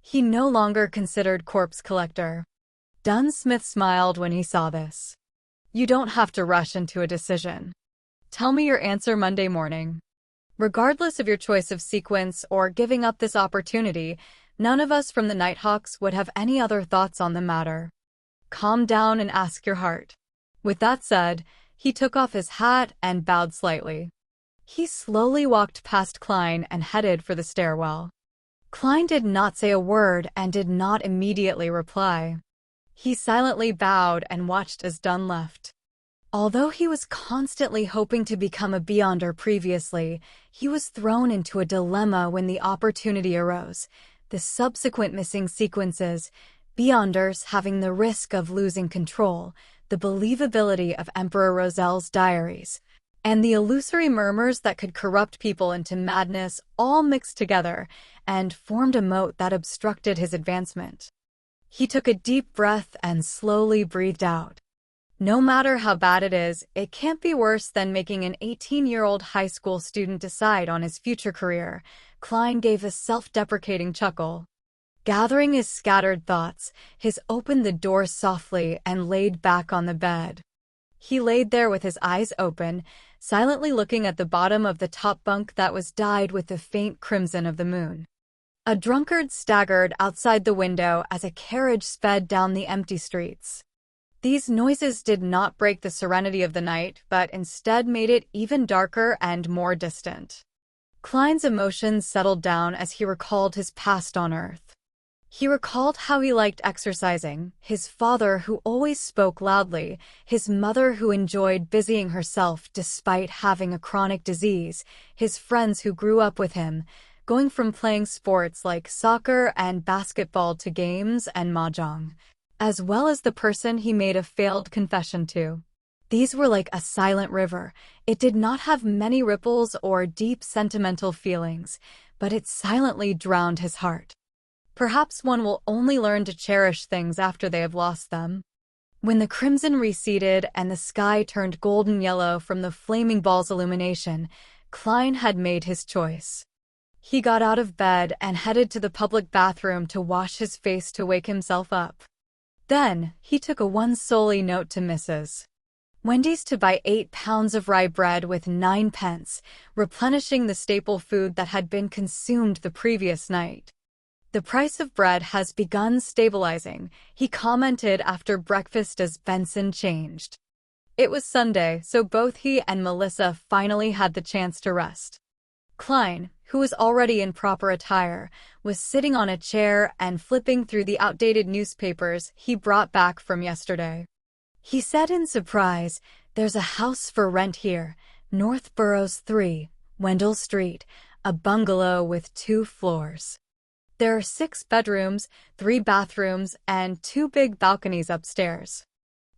S1: He no longer considered Corpse Collector. Dunn Smith smiled when he saw this. You don't have to rush into a decision. Tell me your answer Monday morning. Regardless of your choice of sequence or giving up this opportunity, none of us from the Nighthawks would have any other thoughts on the matter. Calm down and ask your heart. With that said, he took off his hat and bowed slightly. He slowly walked past Klein and headed for the stairwell. Klein did not say a word and did not immediately reply. He silently bowed and watched as Dunn left. Although he was constantly hoping to become a beyonder previously, he was thrown into a dilemma when the opportunity arose. The subsequent missing sequences, Beyonders having the risk of losing control, the believability of Emperor Roselle's diaries, and the illusory murmurs that could corrupt people into madness all mixed together and formed a moat that obstructed his advancement. He took a deep breath and slowly breathed out. No matter how bad it is, it can't be worse than making an 18-year-old high school student decide on his future career. Klein gave a self-deprecating chuckle. Gathering his scattered thoughts, he opened the door softly and laid back on the bed. He laid there with his eyes open, silently looking at the bottom of the top bunk that was dyed with the faint crimson of the moon. A drunkard staggered outside the window as a carriage sped down the empty streets. These noises did not break the serenity of the night, but instead made it even darker and more distant. Klein's emotions settled down as he recalled his past on Earth. He recalled how he liked exercising, his father who always spoke loudly, his mother who enjoyed busying herself despite having a chronic disease, his friends who grew up with him, going from playing sports like soccer and basketball to games and mahjong, as well as the person he made a failed confession to. These were like a silent river. It did not have many ripples or deep sentimental feelings, but it silently drowned his heart. Perhaps one will only learn to cherish things after they have lost them. When the crimson receded and the sky turned golden yellow from the flaming ball's illumination, Klein had made his choice. He got out of bed and headed to the public bathroom to wash his face to wake himself up. Then, he took a one-solely note to Mrs. Wendy's to buy 8 pounds of rye bread with 9 pence, replenishing the staple food that had been consumed the previous night. The price of bread has begun stabilizing, he commented after breakfast as Benson changed. It was Sunday, so both he and Melissa finally had the chance to rest. Klein, who was already in proper attire, was sitting on a chair and flipping through the outdated newspapers he brought back from yesterday. He said in surprise, "There's a house for rent here, North Burrows 3, Wendell Street, a bungalow with 2 floors. There are 6 bedrooms, 3 bathrooms, and 2 big balconies upstairs.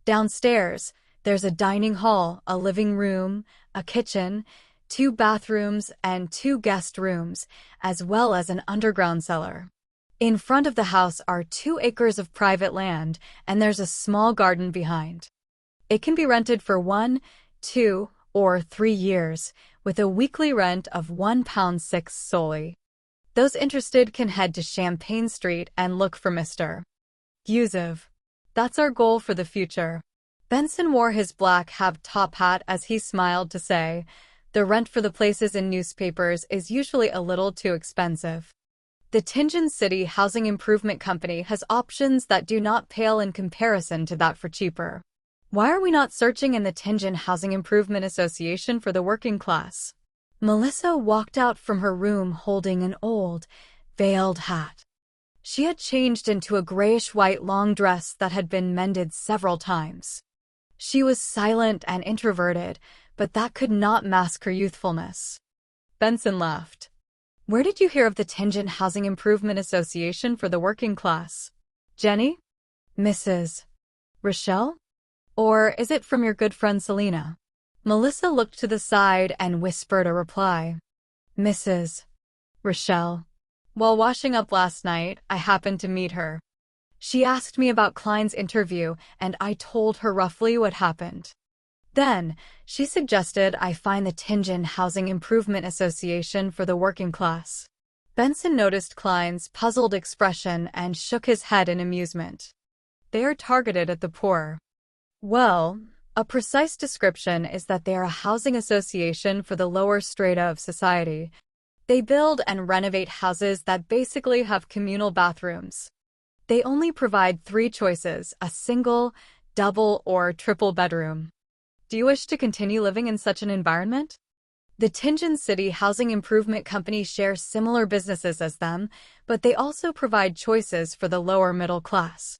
S1: Downstairs, there's a dining hall, a living room, a kitchen, 2 bathrooms, and 2 guest rooms, as well as an underground cellar. In front of the house are 2 acres of private land, and there's a small garden behind. It can be rented for 1, 2, or 3 years, with a weekly rent of £1.06 solely. Those interested can head to Champagne Street and look for Mr. Yusuf. That's our goal for the future." Benson wore his black top hat as he smiled to say, "The rent for the places in newspapers is usually a little too expensive. The Tianjin City Housing Improvement Company has options that do not pale in comparison to that for cheaper. Why are we not searching in the Tianjin Housing Improvement Association for the working class?" Melissa walked out from her room holding an old, veiled hat. She had changed into a grayish-white long dress that had been mended several times. She was silent and introverted, but that could not mask her youthfulness. Benson laughed. "Where did you hear of the Tianjin Housing Improvement Association for the working class? Jenny? Mrs. Rochelle? Or is it from your good friend Selena?" Melissa looked to the side and whispered a reply. "Mrs. Rochelle. While washing up last night, I happened to meet her. She asked me about Klein's interview, and I told her roughly what happened. Then, she suggested I find the Tianjin Housing Improvement Association for the working class." Benson noticed Klein's puzzled expression and shook his head in amusement. "They are targeted at the poor." "Well, a precise description is that they are a housing association for the lower strata of society. They build and renovate houses that basically have communal bathrooms. They only provide 3 choices, a single, double, or triple bedroom. Do you wish to continue living in such an environment? The Tianjin City Housing Improvement Company shares similar businesses as them, but they also provide choices for the lower middle class.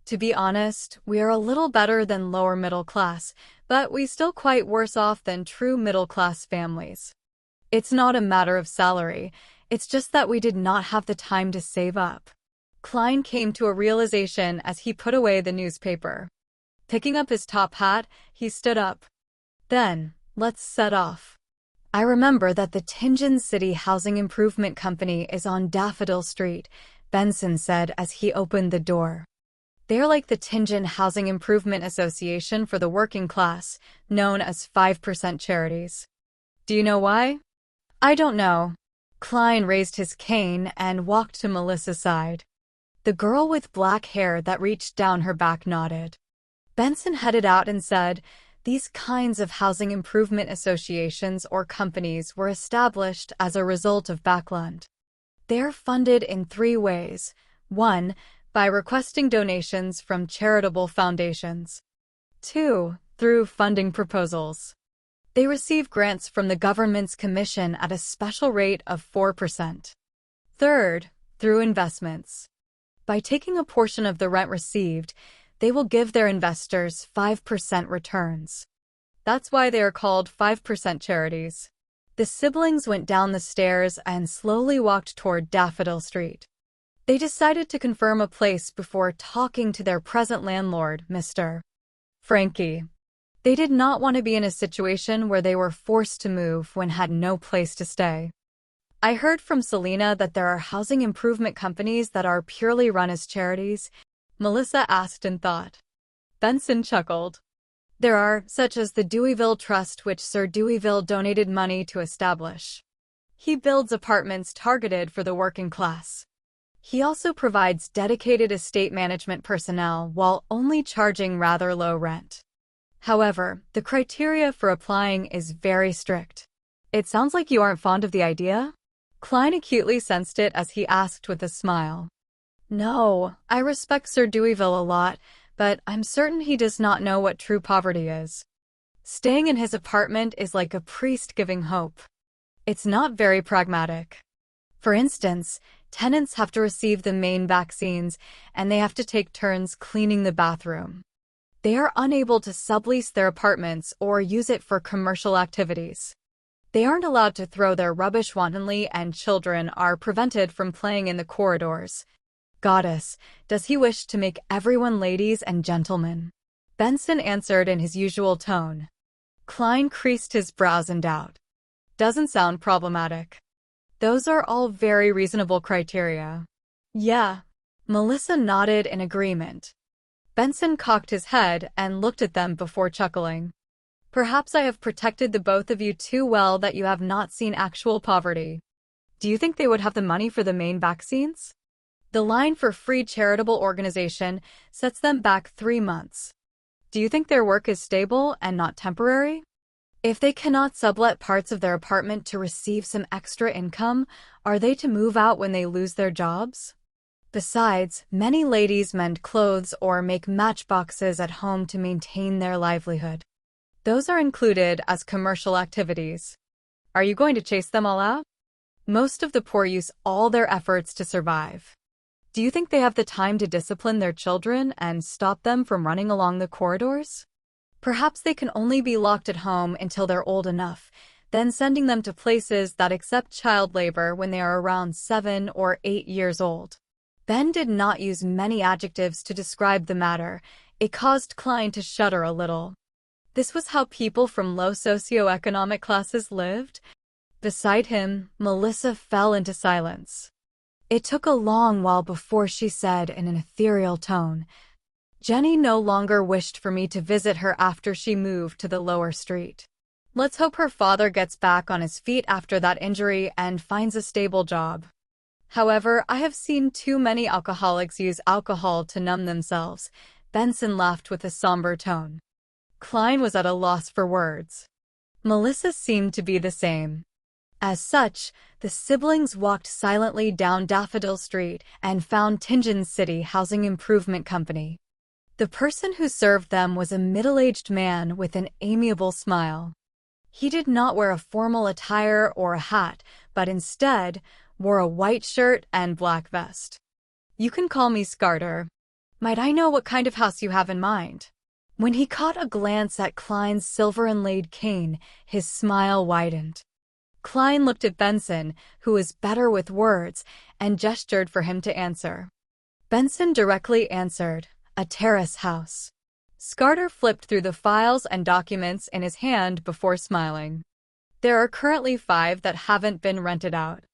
S1: To be honest, we are a little better than lower middle class, but we still quite worse off than true middle class families. It's not a matter of salary, it's just that we did not have the time to save up. Klein came to a realization as he put away the newspaper. Picking up his top hat, he stood up. Then, let's set off. I remember that the Tianjin City Housing Improvement Company is on Daffodil Street, Benson said as he opened the door. They're like the Tianjin Housing Improvement Association for the working class, known as 5% charities. Do you know why? I don't know. Klein raised his cane and walked to Melissa's side. The girl with black hair that reached down her back nodded. Benson headed out and said, these kinds of housing improvement associations or companies were established as a result of Backlund. They're funded in 3 ways. 1, by requesting donations from charitable foundations. 2, through funding proposals. They receive grants from the government's commission at a special rate of 4%. 3rd, through investments. By taking a portion of the rent received, they will give their investors 5% returns. That's why they are called 5% charities. The siblings went down the stairs and slowly walked toward Daffodil Street. They decided to confirm a place before talking to their present landlord, Mr. Frankie. They did not want to be in a situation where they were forced to move when had no place to stay. I heard from Selena that there are housing improvement companies that are purely run as charities, Melissa asked in thought. Benson chuckled. There are, such as the Deweyville Trust, which Sir Deweyville donated money to establish. He builds apartments targeted for the working class. He also provides dedicated estate management personnel while only charging rather low rent. However, the criteria for applying is very strict. It sounds like you aren't fond of the idea? Klein acutely sensed it as he asked with a smile. No, I respect Sir Deweyville a lot, but I'm certain he does not know what true poverty is. Staying in his apartment is like a priest giving hope. It's not very pragmatic. For instance, tenants have to receive the main vaccines, and they have to take turns cleaning the bathroom. They are unable to sublease their apartments or use it for commercial activities. They aren't allowed to throw their rubbish wantonly, and children are prevented from playing in the corridors. Goddess, does he wish to make everyone ladies and gentlemen? Benson answered in his usual tone. Klein creased his brows in doubt. Doesn't sound problematic. Those are all very reasonable criteria. Yeah. Melissa nodded in agreement. Benson cocked his head and looked at them before chuckling. Perhaps I have protected the both of you too well that you have not seen actual poverty. Do you think they would have the money for the main vaccines? The line for free charitable organization sets them back 3 months. Do you think their work is stable and not temporary? If they cannot sublet parts of their apartment to receive some extra income, are they to move out when they lose their jobs? Besides, many ladies mend clothes or make matchboxes at home to maintain their livelihood. Those are included as commercial activities. Are you going to chase them all out? Most of the poor use all their efforts to survive. Do you think they have the time to discipline their children and stop them from running along the corridors? Perhaps they can only be locked at home until they're old enough, then sending them to places that accept child labor when they are around 7 or 8 years old. Ben did not use many adjectives to describe the matter. It caused Klein to shudder a little. This was how people from low socioeconomic classes lived? Beside him, Melissa fell into silence. It took a long while before she said in an ethereal tone, Jenny no longer wished for me to visit her after she moved to the lower street. Let's hope her father gets back on his feet after that injury and finds a stable job. However, I have seen too many alcoholics use alcohol to numb themselves. Benson laughed with a somber tone. Klein was at a loss for words. Melissa seemed to be the same. As such, the siblings walked silently down Daffodil Street and found Tianjin City Housing Improvement Company. The person who served them was a middle-aged man with an amiable smile. He did not wear a formal attire or a hat, but instead wore a white shirt and black vest. You can call me Scarter. Might I know what kind of house you have in mind? When he caught a glance at Klein's silver-inlaid cane, his smile widened. Klein looked at Benson, who was better with words, and gestured for him to answer. Benson directly answered, "A terrace house." Scarter flipped through the files and documents in his hand before smiling. "There are currently 5 that haven't been rented out.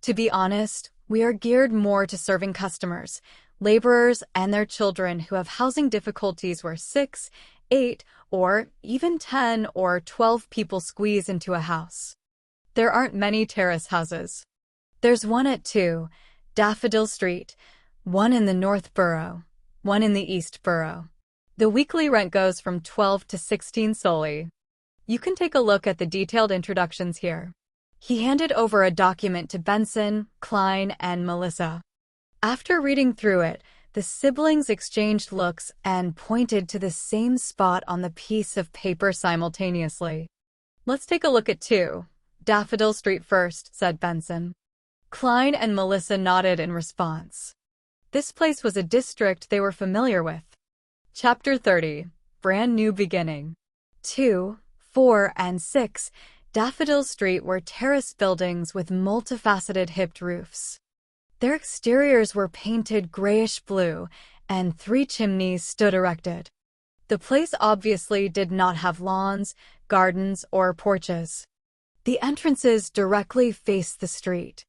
S1: To be honest, we are geared more to serving customers, laborers, and their children who have housing difficulties where 6, 8, or even 10 or 12 people squeeze into a house. There aren't many terrace houses. There's one at 2 Daffodil Street, one in the North Borough, one in the East Borough. The weekly rent goes from 12 to 16 solely. You can take a look at the detailed introductions here." He handed over a document to Benson, Klein, and Melissa. After reading through it, the siblings exchanged looks and pointed to the same spot on the piece of paper simultaneously. "Let's take a look at 2 Daffodil Street first," said Benson. Klein and Melissa nodded in response. This place was a district they were familiar with. Chapter 30. Brand New Beginning. 2, 4, and 6 Daffodil Street were terrace buildings with multifaceted hipped roofs. Their exteriors were painted grayish-blue, and 3 chimneys stood erected. The place obviously did not have lawns, gardens, or porches. The entrances directly faced the street.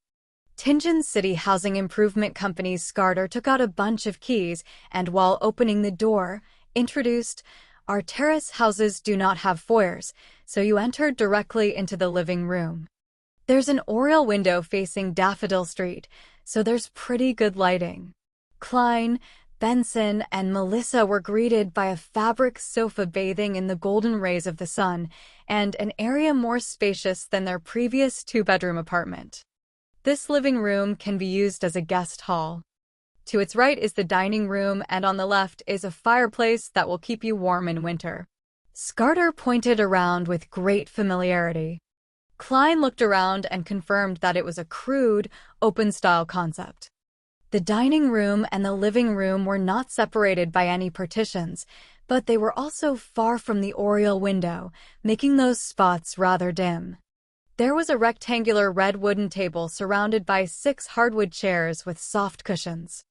S1: Tianjin City Housing Improvement Company's Scarter took out a bunch of keys and, while opening the door, introduced, "Our terrace houses do not have foyers, so you enter directly into the living room. There's an oriel window facing Daffodil Street, so there's pretty good lighting." Klein, Benson, and Melissa were greeted by a fabric sofa bathing in the golden rays of the sun, and an area more spacious than their previous 2-bedroom apartment. This living room can be used as a guest hall. To its right is the dining room, and on the left is a fireplace that will keep you warm in winter. Scarter pointed around with great familiarity. Klein looked around and confirmed that it was a crude, open-style concept. The dining room and the living room were not separated by any partitions, but they were also far from the oriel window, making those spots rather dim. There was a rectangular red wooden table surrounded by 6 hardwood chairs with soft cushions.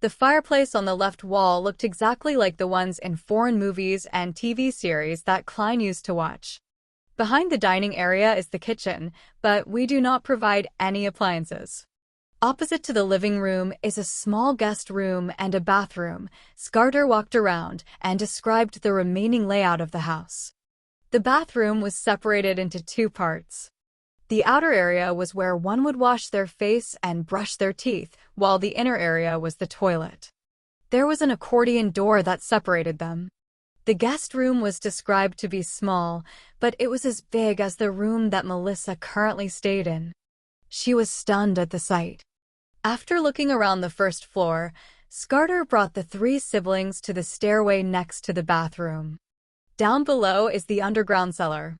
S1: The fireplace on the left wall looked exactly like the ones in foreign movies and TV series that Klein used to watch. Behind the dining area is the kitchen, but we do not provide any appliances. Opposite to the living room is a small guest room and a bathroom. Scarter walked around and described the remaining layout of the house. The bathroom was separated into 2 parts. The outer area was where one would wash their face and brush their teeth, while the inner area was the toilet. There was an accordion door that separated them. The guest room was described to be small, but it was as big as the room that Melissa currently stayed in. She was stunned at the sight. After looking around the first floor, Scarter brought the 3 siblings to the stairway next to the bathroom. Down below is the underground cellar.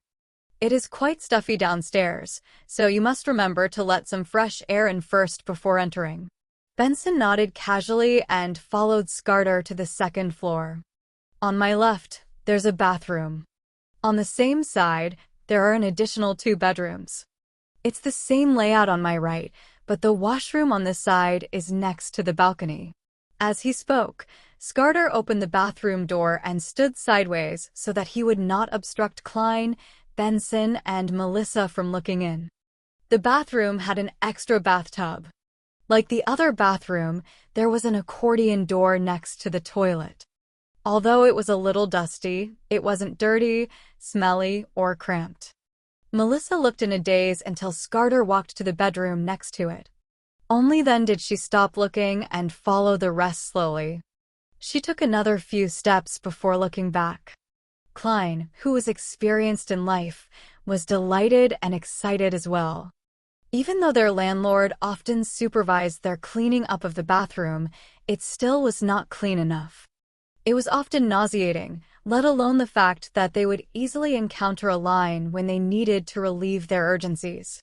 S1: It is quite stuffy downstairs, so you must remember to let some fresh air in first before entering. Benson nodded casually and followed Scarter to the 2nd floor. On my left, there's a bathroom. On the same side, there are an additional 2 bedrooms. It's the same layout on my right, but the washroom on this side is next to the balcony. As he spoke, Scarter opened the bathroom door and stood sideways so that he would not obstruct Klein, Benson, and Melissa from looking in. The bathroom had an extra bathtub. Like the other bathroom, there was an accordion door next to the toilet. Although it was a little dusty, it wasn't dirty, smelly, or cramped. Melissa looked in a daze until Scarter walked to the bedroom next to it. Only then did she stop looking and follow the rest slowly. She took another few steps before looking back. Klein, who was experienced in life, was delighted and excited as well. Even though their landlord often supervised their cleaning up of the bathroom, it still was not clean enough. It was often nauseating, let alone the fact that they would easily encounter a line when they needed to relieve their urgencies.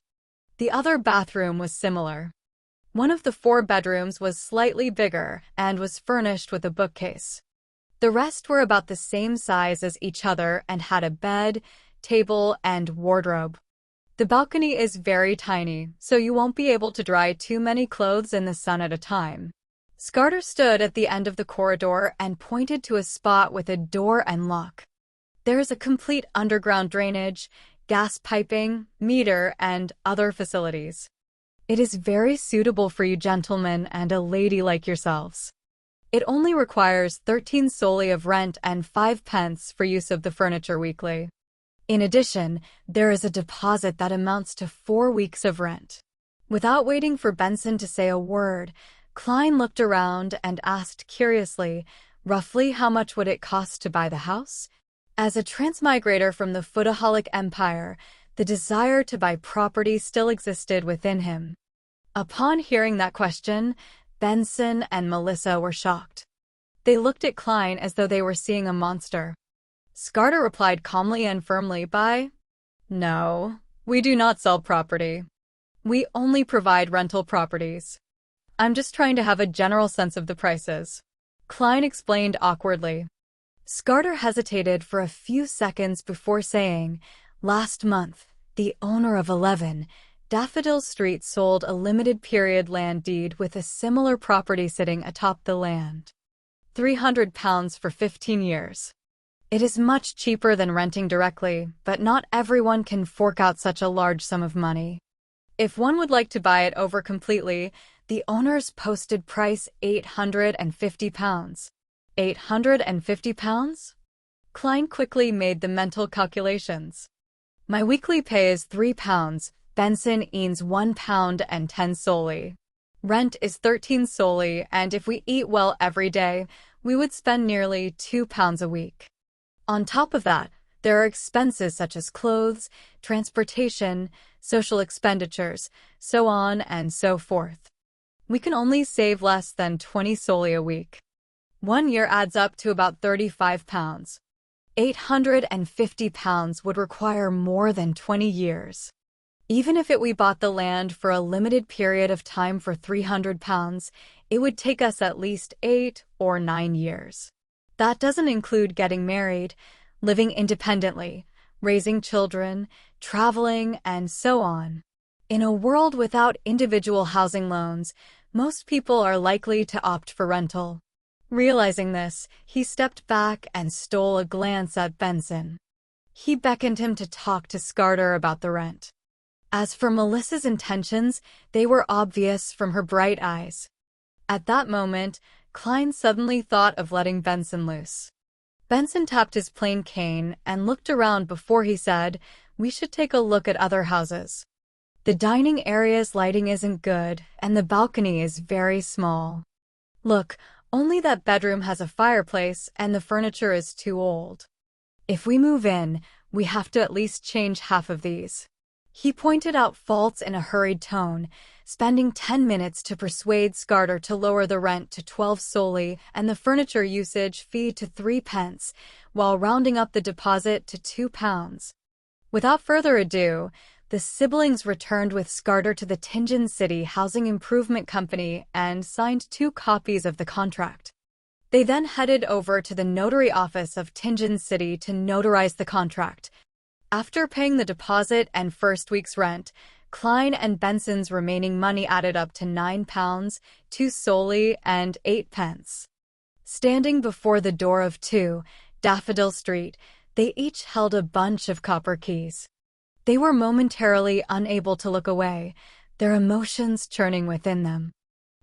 S1: The other bathroom was similar. One of the 4 bedrooms was slightly bigger and was furnished with a bookcase. The rest were about the same size as each other and had a bed, table, and wardrobe. The balcony is very tiny, so you won't be able to dry too many clothes in the sun at a time. Scarter stood at the end of the corridor and pointed to a spot with a door and lock. There is a complete underground drainage, gas piping, meter, and other facilities. It is very suitable for you gentlemen and a lady like yourselves. It only requires 13 soldi of rent and 5 pence for use of the furniture weekly. In addition, there is a deposit that amounts to 4 weeks of rent. Without waiting for Benson to say a word, Klein looked around and asked curiously, roughly how much would it cost to buy the house? As a transmigrator from the Foodaholic Empire, the desire to buy property still existed within him. Upon hearing that question, Benson and Melissa were shocked. They looked at Klein as though they were seeing a monster. Scarter replied calmly and firmly by, "No, we do not sell property. We only provide rental properties. I'm just trying to have a general sense of the prices," Klein explained awkwardly. Scarter hesitated for a few seconds before saying, "Last month, the owner of 11 Daffodil Street sold a limited-period land deed with a similar property sitting atop the land. £300 for 15 years. It is much cheaper than renting directly, but not everyone can fork out such a large sum of money. If one would like to buy it over completely, the owner's posted price £850. £850? Klein quickly made the mental calculations. My weekly pay is £3. Benson earns £1 and 10 soldi. Rent is 13 soldi, and if we eat well every day, we would spend nearly £2 a week. On top of that, there are expenses such as clothes, transportation, social expenditures, so on and so forth. We can only save less than 20 soldi a week. 1 year adds up to about £35. £850 would require more than 20 years. Even if we bought the land for a limited period of time for £300, it would take us at least 8 or 9 years. That doesn't include getting married, living independently, raising children, traveling, and so on. In a world without individual housing loans, most people are likely to opt for rental. Realizing this, he stepped back and stole a glance at Benson. He beckoned him to talk to Scarter about the rent. As for Melissa's intentions, they were obvious from her bright eyes. At that moment, Klein suddenly thought of letting Benson loose. Benson tapped his plain cane and looked around before he said, "We should take a look at other houses. The dining area's lighting isn't good, and the balcony is very small. Look, only that bedroom has a fireplace and the furniture is too old. If we move in, we have to at least change half of these." He pointed out faults in a hurried tone, spending 10 minutes to persuade Scarter to lower the rent to 12 soldi and the furniture usage fee to 3 pence, while rounding up the deposit to £2. Without further ado, the siblings returned with Scarter to the Tingen City Housing Improvement Company and signed 2 copies of the contract. They then headed over to the notary office of Tingen City to notarize the contract. After paying the deposit and first week's rent, Klein and Benson's remaining money added up to £9, 2 soldi, and 8 pence. Standing before the door of 2 Daffodil Street, they each held a bunch of copper keys. They were momentarily unable to look away, their emotions churning within them.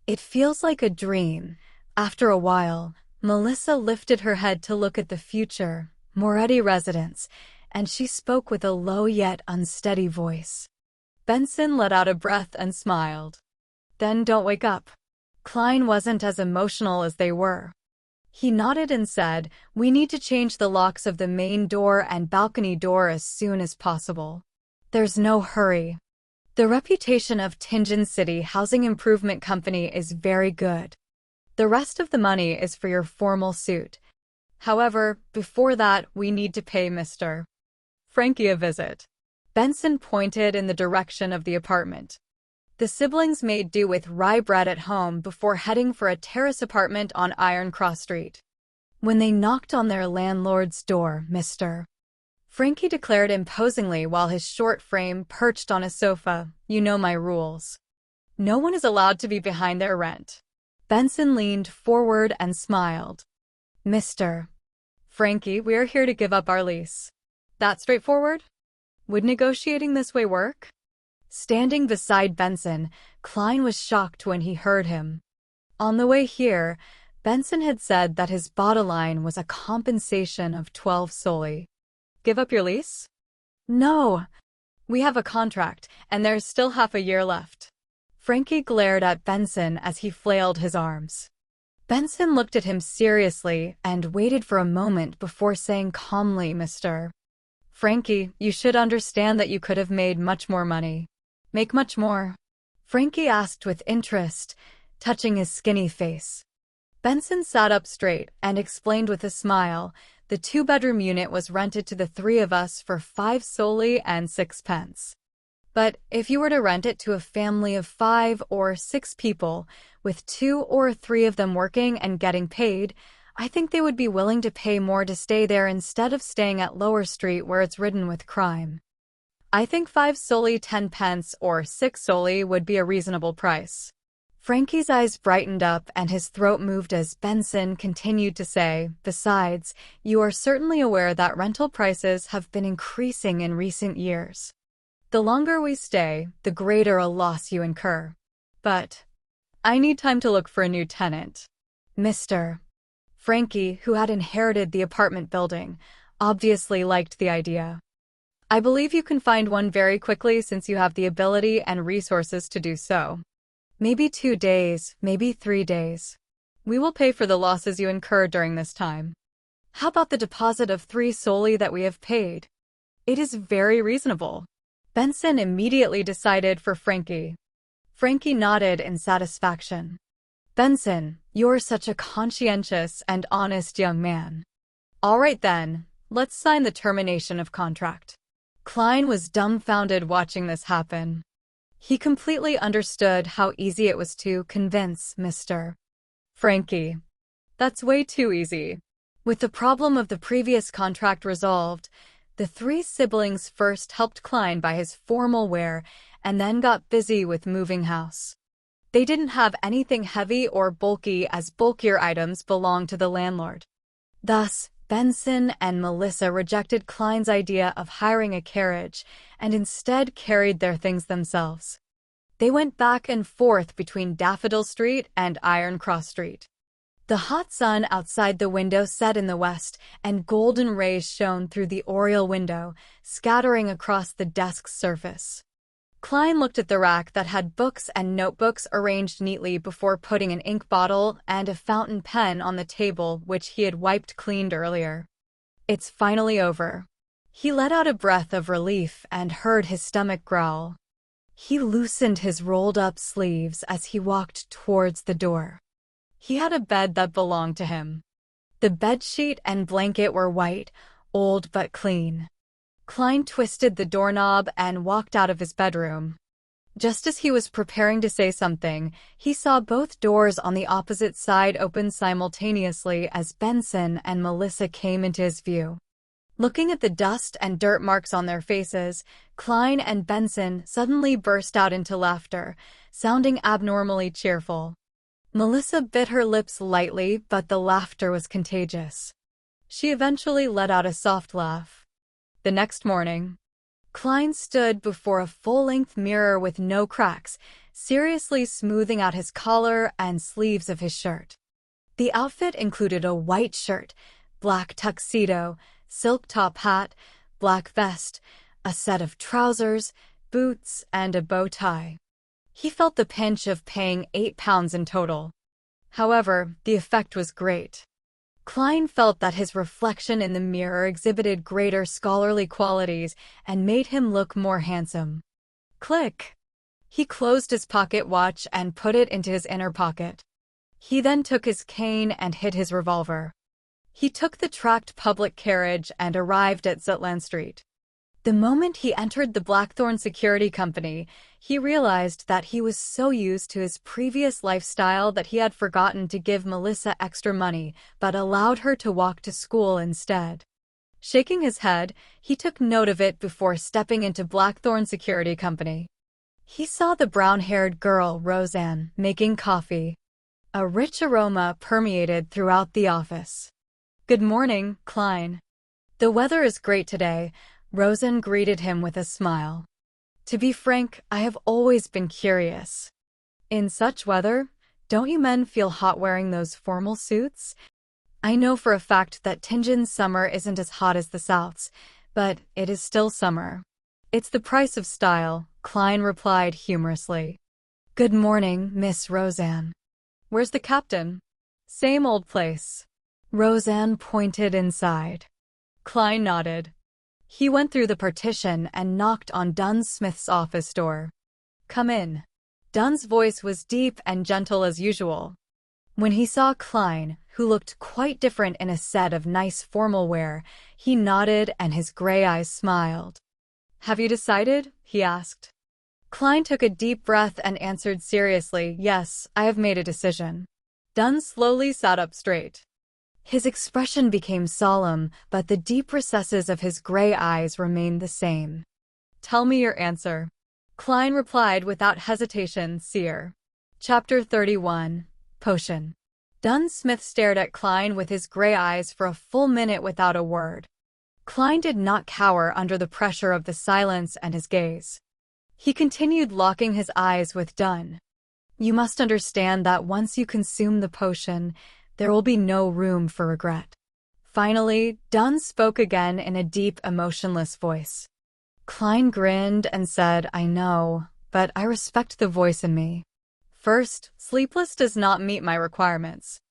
S1: It feels like a dream. After a while, Melissa lifted her head to look at the future Moretti residence, and she spoke with a low yet unsteady voice. Benson let out a breath and smiled. "Then don't wake up." Klein wasn't as emotional as they were. He nodded and said, "We need to change the locks of the main door and balcony door as soon as possible. There's no hurry. The reputation of Tingen City Housing Improvement Company is very good. The rest of the money is for your formal suit. However, before that, we need to pay Mr. Frankie a visit." Benson pointed in the direction of the apartment. The siblings made do with rye bread at home before heading for a terrace apartment on Iron Cross Street. When they knocked on their landlord's door, Mr. Frankie declared imposingly while his short frame perched on a sofa, "You know my rules. No one is allowed to be behind their rent." Benson leaned forward and smiled. Mr. Frankie, we are here to give up our lease. That straightforward? Would negotiating this way work? Standing beside Benson, Klein was shocked when he heard him. On the way here, Benson had said that his bottom line was a compensation of 12 soldi. Give up your lease? No. We have a contract, and there's still half a year left. Frankie glared at Benson as he flailed his arms. Benson looked at him seriously and waited for a moment before saying calmly, Mr. Frankie, you should understand that you could have made much more money. Make much more? Frankie asked with interest, touching his skinny face. Benson sat up straight and explained with a smile. The 2-bedroom unit was rented to the 3 of us for 5 soldi and 6 pence. But if you were to rent it to a family of 5 or 6 people, with 2 or 3 of them working and getting paid, I think they would be willing to pay more to stay there instead of staying at Lower Street where it's ridden with crime. I think 5 soldi 10 pence or 6 soldi would be a reasonable price. Frankie's eyes brightened up and his throat moved as Benson continued to say, besides, you are certainly aware that rental prices have been increasing in recent years. The longer we stay, the greater a loss you incur. But I need time to look for a new tenant. Mr. Frankie, who had inherited the apartment building, obviously liked the idea. I believe you can find one very quickly since you have the ability and resources to do so. Maybe 2 days, maybe 3 days. We will pay for the losses you incur during this time. How about the deposit of 3 soldi that we have paid? It is very reasonable. Benson immediately decided for Frankie. Frankie nodded in satisfaction. Benson, you're such a conscientious and honest young man. All right then, let's sign the termination of contract. Klein was dumbfounded watching this happen. He completely understood how easy it was to convince Mr. Frankie. That's way too easy. With the problem of the previous contract resolved, the 3 siblings first helped Klein buy his formal wear and then got busy with moving house. They didn't have anything heavy or bulky as bulkier items belonged to the landlord. Thus, Benson and Melissa rejected Klein's idea of hiring a carriage and instead carried their things themselves. They went back and forth between Daffodil Street and Iron Cross Street. The hot sun outside the window set in the west, and golden rays shone through the oriel window, scattering across the desk's surface. Klein looked at the rack that had books and notebooks arranged neatly before putting an ink bottle and a fountain pen on the table which he had wiped cleaned earlier. It's finally over. He let out a breath of relief and heard his stomach growl. He loosened his rolled-up sleeves as he walked towards the door. He had a bed that belonged to him. The bedsheet and blanket were white, old but clean. Klein twisted the doorknob and walked out of his bedroom. Just as he was preparing to say something, he saw both doors on the opposite side open simultaneously as Benson and Melissa came into his view. Looking at the dust and dirt marks on their faces, Klein and Benson suddenly burst out into laughter, sounding abnormally cheerful. Melissa bit her lips lightly, but the laughter was contagious. She eventually let out a soft laugh. The next morning, Klein stood before a full-length mirror with no cracks, seriously smoothing out his collar and sleeves of his shirt. The outfit included a white shirt, black tuxedo, silk top hat, black vest, a set of trousers, boots, and a bow tie. He felt the pinch of paying £8 in total. However, the effect was great. Klein felt that his reflection in the mirror exhibited greater scholarly qualities and made him look more handsome. Click! He closed his pocket watch and put it into his inner pocket. He then took his cane and hid his revolver. He took the tracked public carriage and arrived at Zetland Street. The moment he entered the Blackthorn Security Company, he realized that he was so used to his previous lifestyle that he had forgotten to give Melissa extra money, but allowed her to walk to school instead. Shaking his head, he took note of it before stepping into Blackthorn Security Company. He saw the brown-haired girl, Roseanne, making coffee. A rich aroma permeated throughout the office. "Good morning, Klein. The weather is great today," Rosen greeted him with a smile. "To be frank, I have always been curious. In such weather, don't you men feel hot wearing those formal suits? I know for a fact that Tingin's summer isn't as hot as the South's, but it is still summer." "It's the price of style," Klein replied humorously. "Good morning, Miss Roseanne. Where's the captain?" "Same old place." Roseanne pointed inside. Klein nodded. He went through the partition and knocked on Dunn Smith's office door. "Come in." Dunn's voice was deep and gentle as usual. When he saw Klein, who looked quite different in a set of nice formal wear, he nodded and his gray eyes smiled. "Have you decided?" he asked. Klein took a deep breath and answered seriously, "Yes, I have made a decision." Dunn slowly sat up straight. His expression became solemn, but the deep recesses of his gray eyes remained the same. "Tell me your answer." Klein replied without hesitation, "Seer." Chapter 31. Potion. Dunn Smith stared at Klein with his gray eyes for a full minute without a word. Klein did not cower under the pressure of the silence and his gaze. He continued, locking his eyes with Dunn. "You must understand that once you consume the potion, there will be no room for regret." Finally, Dunn spoke again in a deep, emotionless voice. Klein grinned and said, "I know, but I respect the voice in me. First, Sleepless does not meet my requirements."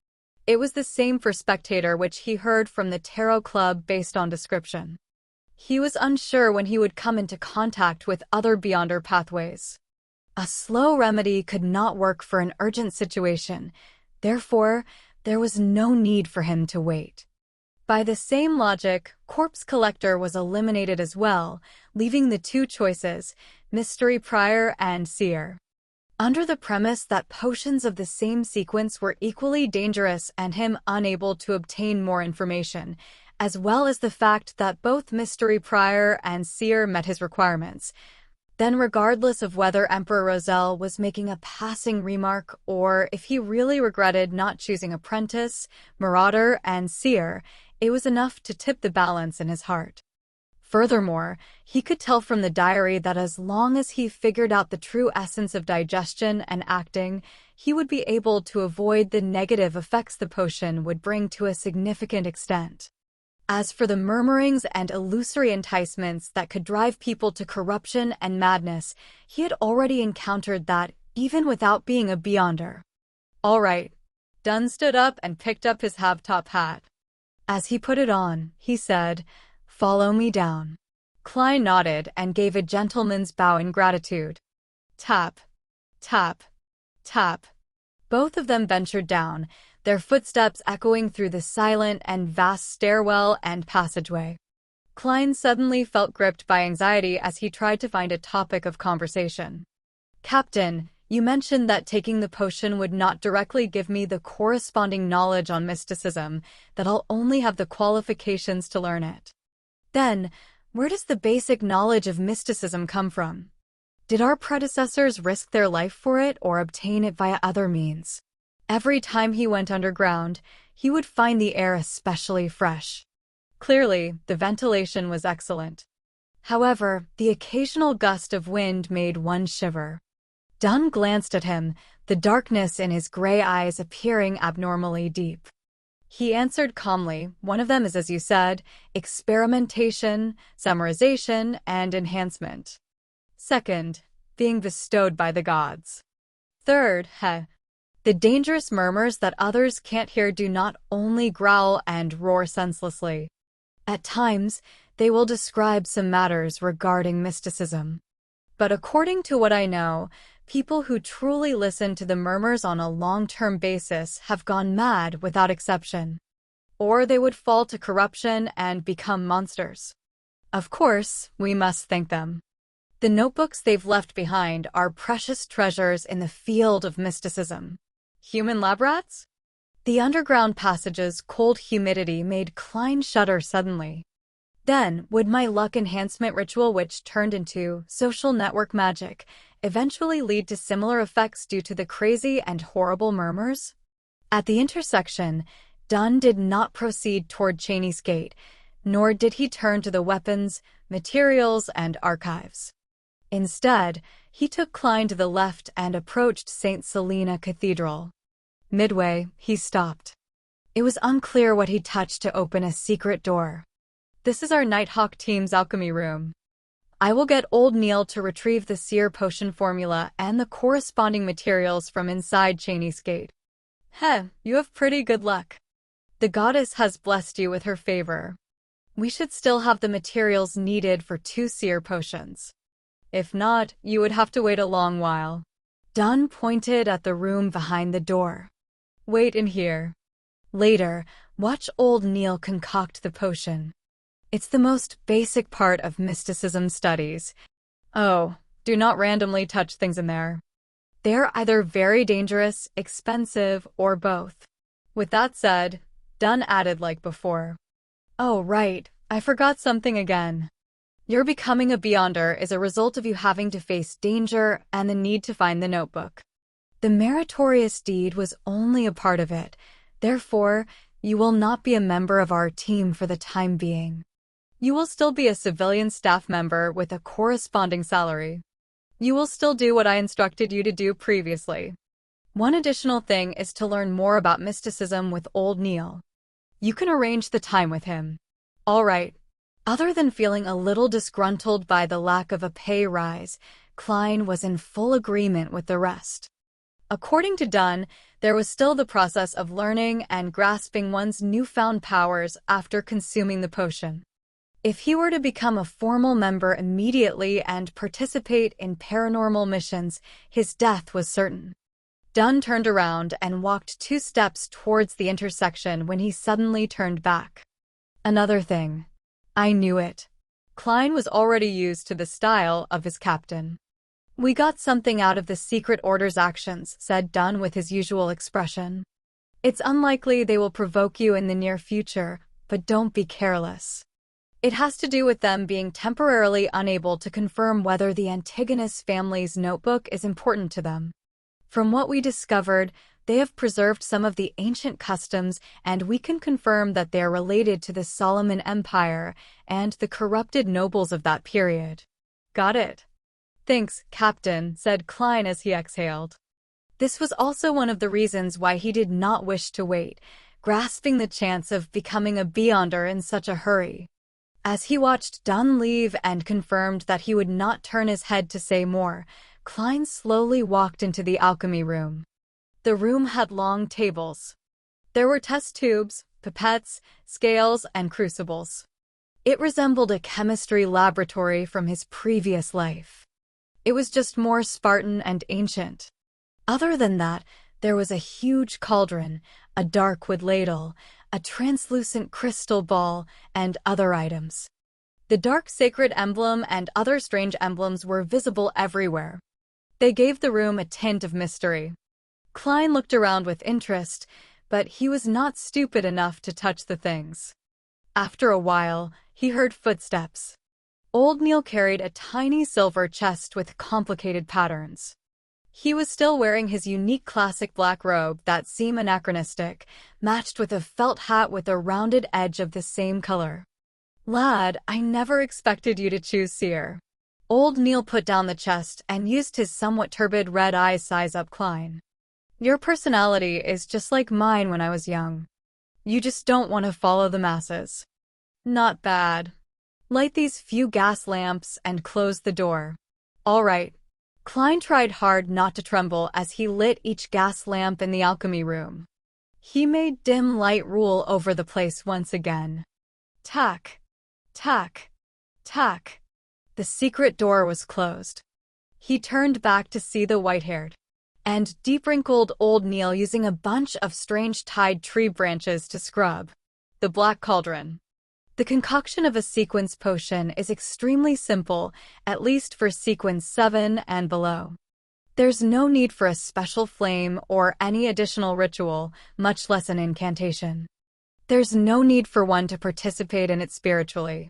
S1: It was the same for Spectator, which he heard from the Tarot Club based on description. He was unsure when he would come into contact with other Beyonder pathways. A slow remedy could not work for an urgent situation, therefore, there was no need for him to wait. By the same logic, Corpse Collector was eliminated as well, leaving the two choices, Mystery Prior and Seer. Under the premise that potions of the same sequence were equally dangerous and him unable to obtain more information, as well as the fact that both Mystery Prior and Seer met his requirements, then regardless of whether Emperor Roselle was making a passing remark or if he really regretted not choosing Apprentice, Marauder, and Seer, it was enough to tip the balance in his heart. Furthermore, he could tell from the diary that as long as he figured out the true essence of digestion and acting, he would be able to avoid the negative effects the potion would bring to a significant extent. As for the murmurings and illusory enticements that could drive people to corruption and madness, he had already encountered that even without being a Beyonder. "All right." Dunn stood up and picked up his half-top hat. As he put it on, he said, "Follow me down." Klein nodded and gave a gentleman's bow in gratitude. Tap, tap, tap. Both of them ventured down, their footsteps echoing through the silent and vast stairwell and passageway. Klein suddenly felt gripped by anxiety as he tried to find a topic of conversation. "Captain, you mentioned that taking the potion would not directly give me the corresponding knowledge on mysticism, that I'll only have the qualifications to learn it. Then, where does the basic knowledge of mysticism come from? Did our predecessors risk their life for it or obtain it via other means?" Every time he went underground, he would find the air especially fresh. Clearly, the ventilation was excellent. However, the occasional gust of wind made one shiver. Dunn glanced at him, the darkness in his gray eyes appearing abnormally deep. He answered calmly, "One of them is, as you said, experimentation, summarization, and enhancement. Second, being bestowed by the gods. Third, the dangerous murmurs that others can't hear do not only growl and roar senselessly. At times, they will describe some matters regarding mysticism. But according to what I know, people who truly listen to the murmurs on a long-term basis have gone mad without exception. Or they would fall to corruption and become monsters. Of course, we must thank them. The notebooks they've left behind are precious treasures in the field of mysticism." Human lab rats? The underground passage's cold humidity made Klein shudder suddenly. Then, would my luck enhancement ritual, which turned into social network magic, eventually lead to similar effects due to the crazy and horrible murmurs? At the intersection, Dunn did not proceed toward Cheney's gate, nor did he turn to the weapons, materials, and archives. Instead, he took Klein to the left and approached St. Selena Cathedral. Midway, he stopped. It was unclear what he touched to open a secret door. "This is our Nighthawk team's alchemy room. I will get Old Neil to retrieve the seer potion formula and the corresponding materials from inside Cheney's gate." "Heh, you have pretty good luck. The goddess has blessed you with her favor. We should still have the materials needed for 2 seer potions. If not, you would have to wait a long while." Dunn pointed at the room behind the door. "Wait in here. Later, watch Old Neil concoct the potion. It's the most basic part of mysticism studies. Oh, do not randomly touch things in there. They're either very dangerous, expensive, or both." With that said, Dunn added like before, "Oh, right, I forgot something again. Your becoming a Beyonder is a result of you having to face danger and the need to find the notebook. The meritorious deed was only a part of it. Therefore, you will not be a member of our team for the time being. You will still be a civilian staff member with a corresponding salary. You will still do what I instructed you to do previously. One additional thing is to learn more about mysticism with Old Neil. You can arrange the time with him." All right. Other than feeling a little disgruntled by the lack of a pay rise, Klein was in full agreement with the rest. According to Dunn, there was still the process of learning and grasping one's newfound powers after consuming the potion. If he were to become a formal member immediately and participate in paranormal missions, his death was certain. Dunn turned around and walked 2 steps towards the intersection when he suddenly turned back. "Another thing. I knew it." Klein was already used to the style of his captain. "We got something out of the Secret Order's actions," said Dunn with his usual expression. "It's unlikely they will provoke you in the near future, but don't be careless. It has to do with them being temporarily unable to confirm whether the Antigonus family's notebook is important to them. From what we discovered, they have preserved some of the ancient customs, and we can confirm that they are related to the Solomon Empire and the corrupted nobles of that period." "Got it. Thanks, Captain," said Klein as he exhaled. This was also one of the reasons why he did not wish to wait, grasping the chance of becoming a Beyonder in such a hurry. As he watched Dunn leave and confirmed that he would not turn his head to say more, Klein slowly walked into the alchemy room. The room had long tables. There were test tubes, pipettes, scales, and crucibles. It resembled a chemistry laboratory from his previous life. It was just more Spartan and ancient. Other than that, there was a huge cauldron, a dark wood ladle, a translucent crystal ball, and other items. The dark sacred emblem and other strange emblems were visible everywhere. They gave the room a tint of mystery. Klein looked around with interest, but he was not stupid enough to touch the things. After a while, he heard footsteps. Old Neil carried a tiny silver chest with complicated patterns. He was still wearing his unique classic black robe that seemed anachronistic, matched with a felt hat with a rounded edge of the same color. "Lad, I never expected you to choose Seer." Old Neil put down the chest and used his somewhat turbid red eyes size up Klein. "Your personality is just like mine when I was young. You just don't want to follow the masses." "Not bad. Light these few gas lamps and close the door." "All right." Klein tried hard not to tremble as he lit each gas lamp in the alchemy room. He made dim light rule over the place once again. Tack, tack, tack. The secret door was closed. He turned back to see the white-haired and deep-wrinkled Old Neil using a bunch of strange tied tree branches to scrub the black cauldron. The concoction of a sequence potion is extremely simple, at least for sequence 7 and below. There's no need for a special flame or any additional ritual, much less an incantation. There's no need for one to participate in it spiritually.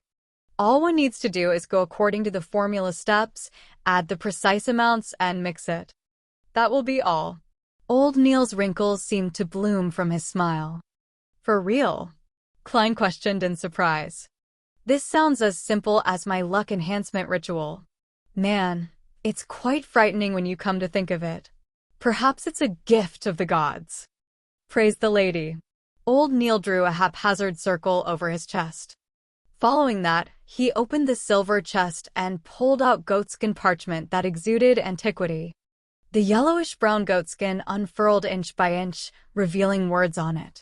S1: All one needs to do is go according to the formula steps, add the precise amounts, and mix it. That will be all. Old Neil's wrinkles seemed to bloom from his smile. For real? Klein questioned in surprise. This sounds as simple as my luck enhancement ritual. Man, it's quite frightening when you come to think of it. Perhaps it's a gift of the gods. Praise the lady. Old Neil drew a haphazard circle over his chest. Following that, he opened the silver chest and pulled out goatskin parchment that exuded antiquity. The yellowish-brown goatskin unfurled inch by inch, revealing words on it.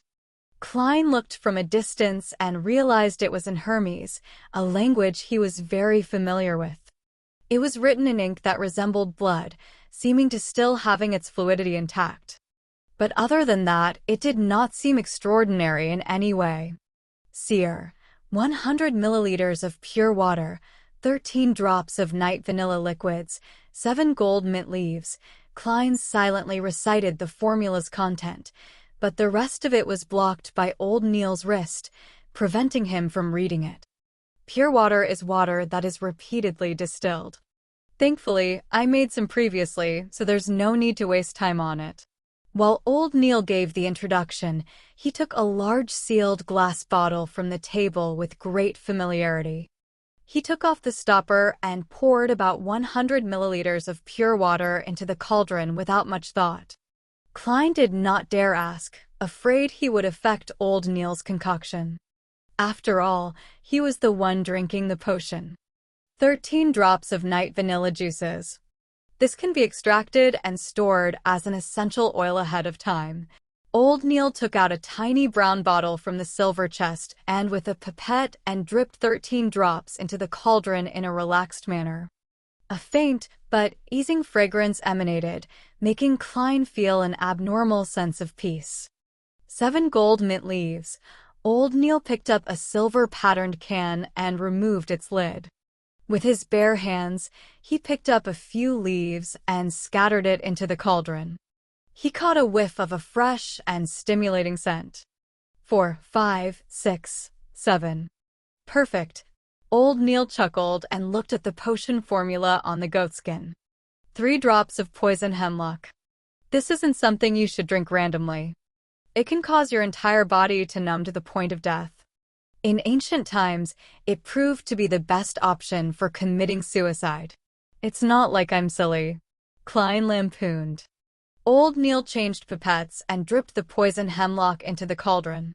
S1: Klein looked from a distance and realized it was in Hermes, a language he was very familiar with. It was written in ink that resembled blood, seeming to still having its fluidity intact. But other than that, it did not seem extraordinary in any way. Seer, 100 milliliters of pure water, 13 drops of night vanilla liquids, 7 gold mint leaves. Klein silently recited the formula's content, but the rest of it was blocked by Old Neil's wrist, preventing him from reading it. Pure water is water that is repeatedly distilled. Thankfully, I made some previously, so there's no need to waste time on it. While Old Neil gave the introduction, he took a large sealed glass bottle from the table with great familiarity. He took off the stopper and poured about 100 milliliters of pure water into the cauldron without much thought. Klein did not dare ask, afraid he would affect Old Neil's concoction. After all, he was the one drinking the potion. 13 drops of night vanilla juices. This can be extracted and stored as an essential oil ahead of time. Old Neil took out a tiny brown bottle from the silver chest and with a pipette and dripped 13 drops into the cauldron in a relaxed manner. A faint but easing fragrance emanated, making Klein feel an abnormal sense of peace. 7 gold mint leaves. Old Neil picked up a silver-patterned can and removed its lid. With his bare hands, he picked up a few leaves and scattered it into the cauldron. He caught a whiff of a fresh and stimulating scent. 4, 5, 6, 7. Perfect. Old Neil chuckled and looked at the potion formula on the goatskin. 3 drops of poison hemlock. This isn't something you should drink randomly. It can cause your entire body to numb to the point of death. In ancient times, it proved to be the best option for committing suicide. It's not like I'm silly. Klein lampooned. Old Neil changed pipettes and dripped the poison hemlock into the cauldron.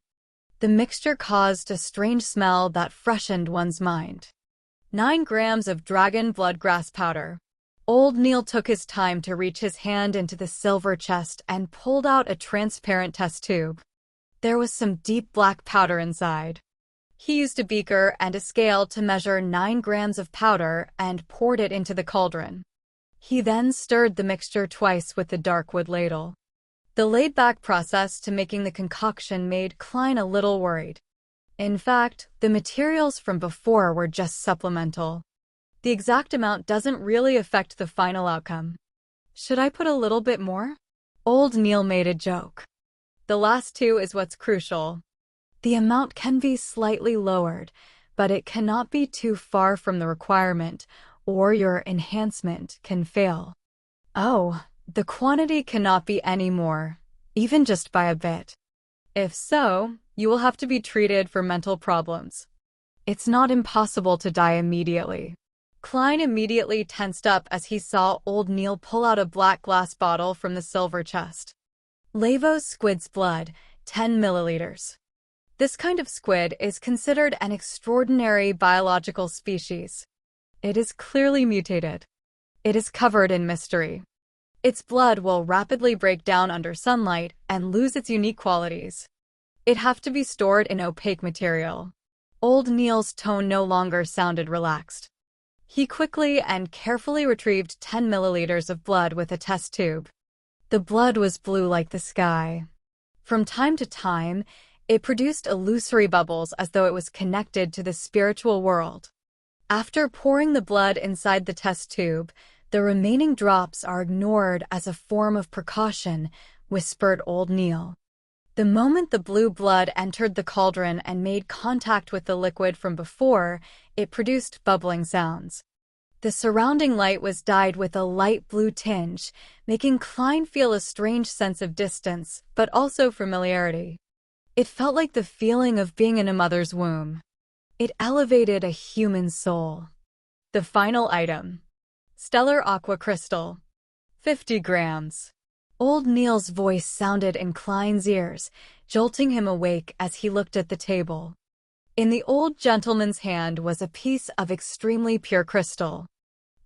S1: The mixture caused a strange smell that freshened one's mind. 9 grams of dragon bloodgrass powder. Old Neil took his time to reach his hand into the silver chest and pulled out a transparent test tube. There was some deep black powder inside. He used a beaker and a scale to measure 9 grams of powder and poured it into the cauldron. He then stirred the mixture twice with the dark wood ladle. The laid-back process to making the concoction made Klein a little worried. In fact, the materials from before were just supplemental. The exact amount doesn't really affect the final outcome. Should I put a little bit more? Old Neil made a joke. The last 2 is what's crucial. The amount can be slightly lowered, but it cannot be too far from the requirement, or your enhancement can fail. Oh, the quantity cannot be any more, even just by a bit. If so, you will have to be treated for mental problems. It's not impossible to die immediately. Klein immediately tensed up as he saw Old Neil pull out a black glass bottle from the silver chest. Lavos squid's blood, 10 milliliters. This kind of squid is considered an extraordinary biological species. It is clearly mutated. It is covered in mystery. Its blood will rapidly break down under sunlight and lose its unique qualities. It have to be stored in opaque material. Old Neil's tone no longer sounded relaxed. He quickly and carefully retrieved 10 milliliters of blood with a test tube. The blood was blue like the sky. From time to time, it produced illusory bubbles as though it was connected to the spiritual world. After pouring the blood inside the test tube, the remaining drops are ignored as a form of precaution, whispered Old Neil. The moment the blue blood entered the cauldron and made contact with the liquid from before, it produced bubbling sounds. The surrounding light was dyed with a light blue tinge, making Klein feel a strange sense of distance, but also familiarity. It felt like the feeling of being in a mother's womb. It elevated a human soul. The final item. Stellar Aqua Crystal. 50 grams. Old Neil's voice sounded in Klein's ears, jolting him awake as he looked at the table. In the old gentleman's hand was a piece of extremely pure crystal.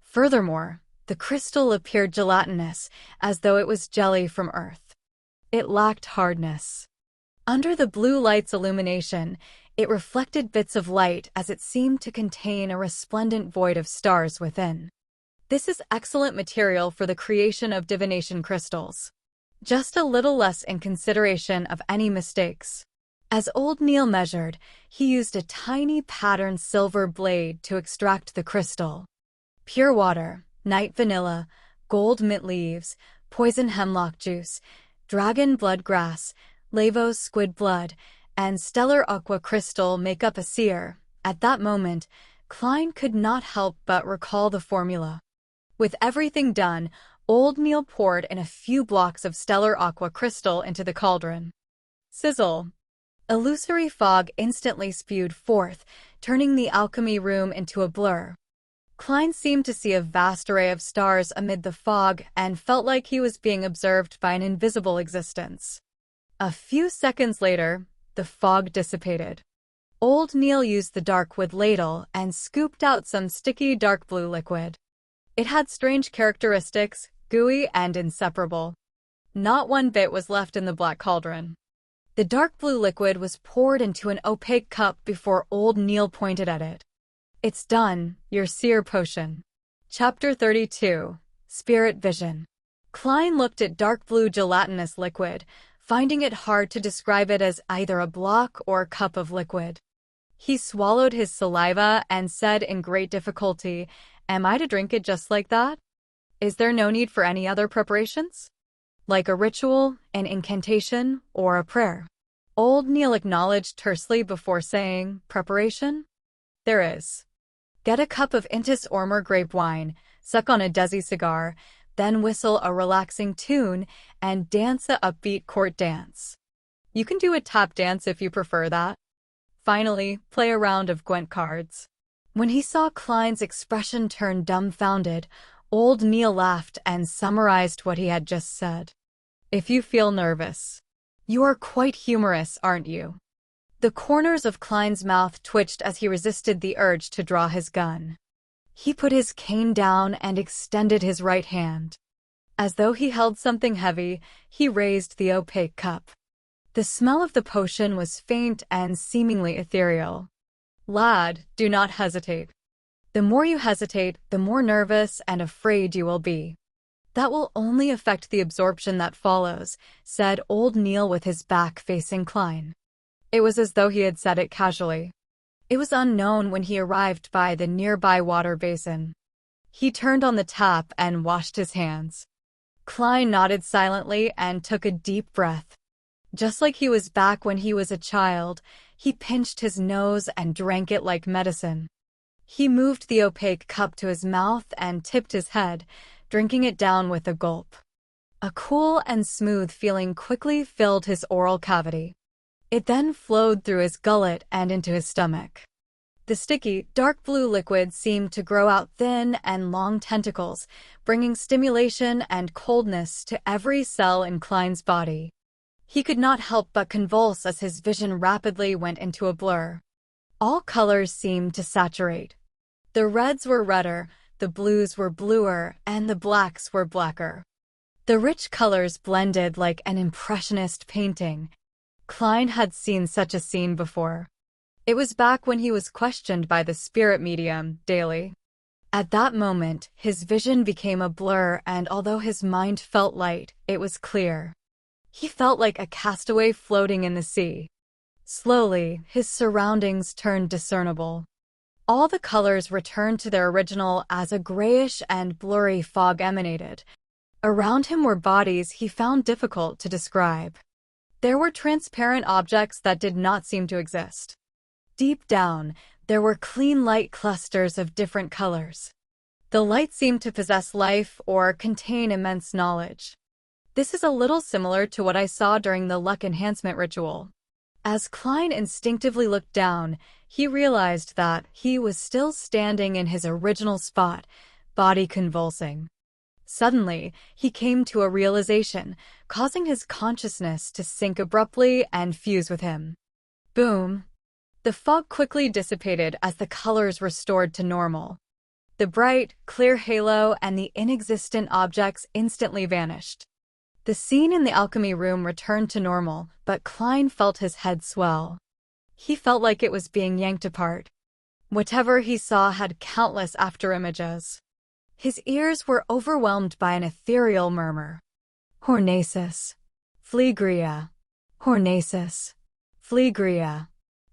S1: Furthermore, the crystal appeared gelatinous, as though it was jelly from Earth. It lacked hardness. Under the blue light's illumination, it reflected bits of light as it seemed to contain a resplendent void of stars within. This is excellent material for the creation of divination crystals. Just a little less in consideration of any mistakes. As old Neil measured, he used a tiny patterned silver blade to extract the crystal. Pure water, night vanilla, gold mint leaves, poison hemlock juice, dragon blood grass, Lavos squid blood, and stellar aqua crystal make up a seer. At that moment, Klein could not help but recall the formula. With everything done, old Neil poured in a few blocks of stellar aqua crystal into the cauldron. Sizzle! Illusory fog instantly spewed forth, turning the alchemy room into a blur. Klein seemed to see a vast array of stars amid the fog and felt like he was being observed by an invisible existence. A few seconds later, the fog dissipated. Old Neil used the dark wood ladle and scooped out some sticky dark blue liquid. It had strange characteristics, gooey and inseparable. Not one bit was left in the black cauldron. The dark blue liquid was poured into an opaque cup before old Neil pointed at it. It's done, your seer potion. Chapter 32. Spirit Vision. Klein looked at dark blue gelatinous liquid, finding it hard to describe it as either a block or a cup of liquid. He swallowed his saliva and said in great difficulty, "Am I to drink it just like that? Is there no need for any other preparations? Like a ritual, an incantation, or a prayer?" Old Neil acknowledged tersely before saying, "Preparation? There is. Get a cup of Intis Ormer grape wine, suck on a Desi cigar, then whistle a relaxing tune and dance a upbeat court dance. You can do a tap dance if you prefer that. Finally, play a round of Gwent cards." When he saw Klein's expression turn dumbfounded, old Neil laughed and summarized what he had just said. "If you feel nervous, you are quite humorous, aren't you?" The corners of Klein's mouth twitched as he resisted the urge to draw his gun. He put his cane down and extended his right hand. As though he held something heavy, he raised the opaque cup. The smell of the potion was faint and seemingly ethereal. "Lad, do not hesitate. The more you hesitate, the more nervous and afraid you will be. That will only affect the absorption that follows," said old Neil with his back facing Klein. It was as though he had said it casually. It was unknown when he arrived by the nearby water basin. He turned on the tap and washed his hands. Klein nodded silently and took a deep breath. Just like he was back when he was a child, he pinched his nose and drank it like medicine. He moved the opaque cup to his mouth and tipped his head, drinking it down with a gulp. A cool and smooth feeling quickly filled his oral cavity. It then flowed through his gullet and into his stomach. The sticky, dark blue liquid seemed to grow out thin and long tentacles, bringing stimulation and coldness to every cell in Klein's body. He could not help but convulse as his vision rapidly went into a blur. All colors seemed to saturate. The reds were redder, the blues were bluer, and the blacks were blacker. The rich colors blended like an impressionist painting. Klein had seen such a scene before. It was back when he was questioned by the spirit medium daily. At that moment, his vision became a blur, and although his mind felt light, it was clear. He felt like a castaway floating in the sea. Slowly, his surroundings turned discernible. All the colors returned to their original as a grayish and blurry fog emanated. Around him were bodies he found difficult to describe. There were transparent objects that did not seem to exist. Deep down, there were clean light clusters of different colors. The light seemed to possess life or contain immense knowledge. This is a little similar to what I saw during the luck enhancement ritual. As Klein instinctively looked down, he realized that he was still standing in his original spot, body convulsing. Suddenly, he came to a realization, causing his consciousness to sink abruptly and fuse with him. Boom! The fog quickly dissipated as the colors restored to normal. The bright, clear halo and the inexistent objects instantly vanished. The scene in the alchemy room returned to normal, but Klein felt his head swell. He felt like it was being yanked apart. Whatever he saw had countless afterimages. His ears were overwhelmed by an ethereal murmur. Hornacis. Phlegria. Hornacis. Phlegria.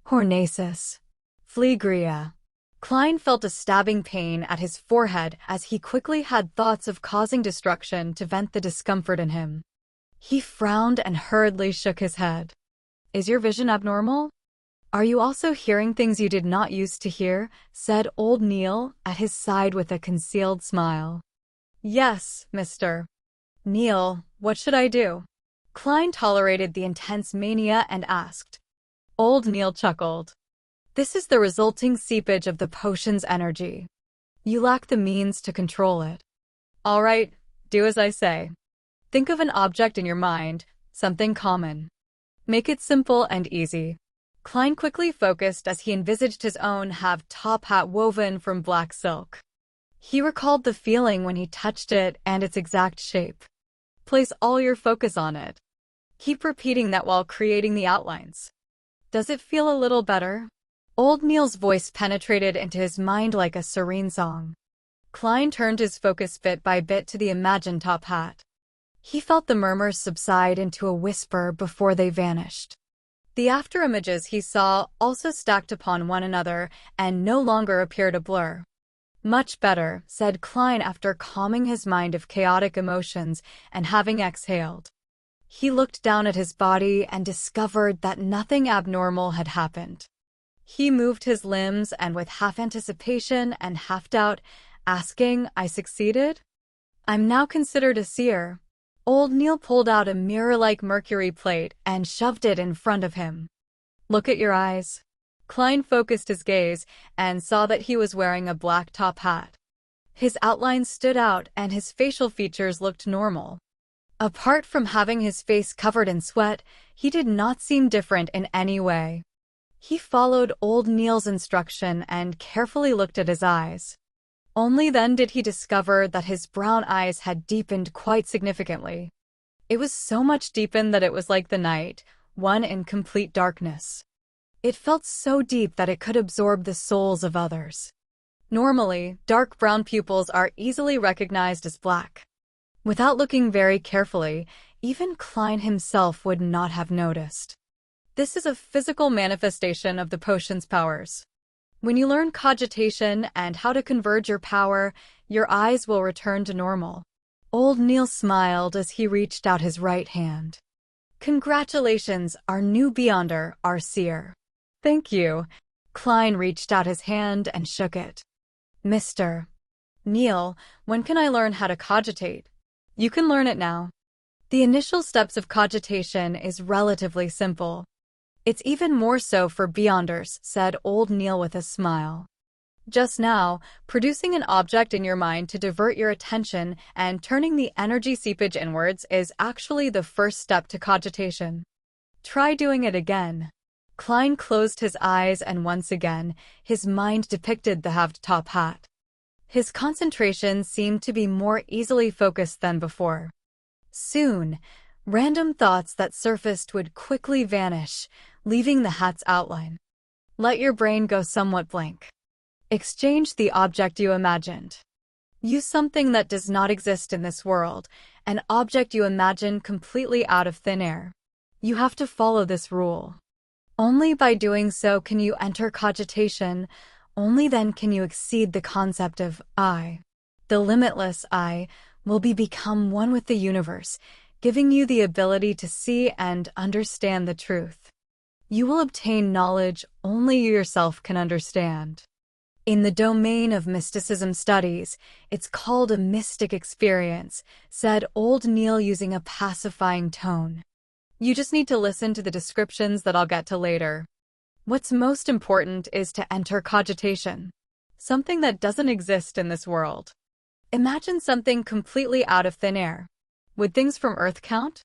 S1: Hornacis. Phlegria. Klein felt a stabbing pain at his forehead as he quickly had thoughts of causing destruction to vent the discomfort in him. He frowned and hurriedly shook his head. Is your vision abnormal? Are you also hearing things you did not used to hear? Said old Neil at his side with a concealed smile. Yes, Mr. Neil, what should I do? Klein tolerated the intense mania and asked. Old Neil chuckled. This is the resulting seepage of the potion's energy. You lack the means to control it. All right, do as I say. Think of an object in your mind, something common. Make it simple and easy. Klein quickly focused as he envisaged his own top hat woven from black silk. He recalled the feeling when he touched it and its exact shape. Place all your focus on it. Keep repeating that while creating the outlines. Does it feel a little better? Old Neil's voice penetrated into his mind like a serene song. Klein turned his focus bit by bit to the imagined top hat. He felt the murmurs subside into a whisper before they vanished. The afterimages he saw also stacked upon one another and no longer appeared a blur. Much better, said Klein after calming his mind of chaotic emotions and having exhaled. He looked down at his body and discovered that nothing abnormal had happened. He moved his limbs and with half anticipation and half doubt, asking, I succeeded? I'm now considered a seer. Old Neil pulled out a mirror-like mercury plate and shoved it in front of him. Look at your eyes. Klein focused his gaze and saw that he was wearing a black top hat. His outlines stood out and his facial features looked normal. Apart from having his face covered in sweat, he did not seem different in any way. He followed old Neil's instruction and carefully looked at his eyes. Only then did he discover that his brown eyes had deepened quite significantly. It was so much deepened that it was like the night, one in complete darkness. It felt so deep that it could absorb the souls of others. Normally, dark brown pupils are easily recognized as black. Without looking very carefully, even Klein himself would not have noticed. This is a physical manifestation of the potion's powers. When you learn cogitation and how to converge your power, your eyes will return to normal. Old Neil smiled as he reached out his right hand. Congratulations, our new Beyonder, our seer. Thank you. Klein reached out his hand and shook it. Mr. Neil, when can I learn how to cogitate? You can learn it now. The initial steps of cogitation is relatively simple. It's even more so for Beyonders, said old Neil with a smile. Just now, producing an object in your mind to divert your attention and turning the energy seepage inwards is actually the first step to cogitation. Try doing it again. Klein closed his eyes and once again, his mind depicted the halved top hat. His concentration seemed to be more easily focused than before. Soon, random thoughts that surfaced would quickly vanish, leaving the hat's outline. Let your brain go somewhat blank. Exchange the object you imagined. Use something that does not exist in this world, an object you imagine completely out of thin air. You have to follow this rule. Only by doing so can you enter cogitation, only then can you exceed the concept of I. The limitless I will become one with the universe, giving you the ability to see and understand the truth. You will obtain knowledge only you yourself can understand. In the domain of mysticism studies, it's called a mystic experience, said old Neil using a pacifying tone. You just need to listen to the descriptions that I'll get to later. What's most important is to enter cogitation, something that doesn't exist in this world. Imagine something completely out of thin air. Would things from Earth count?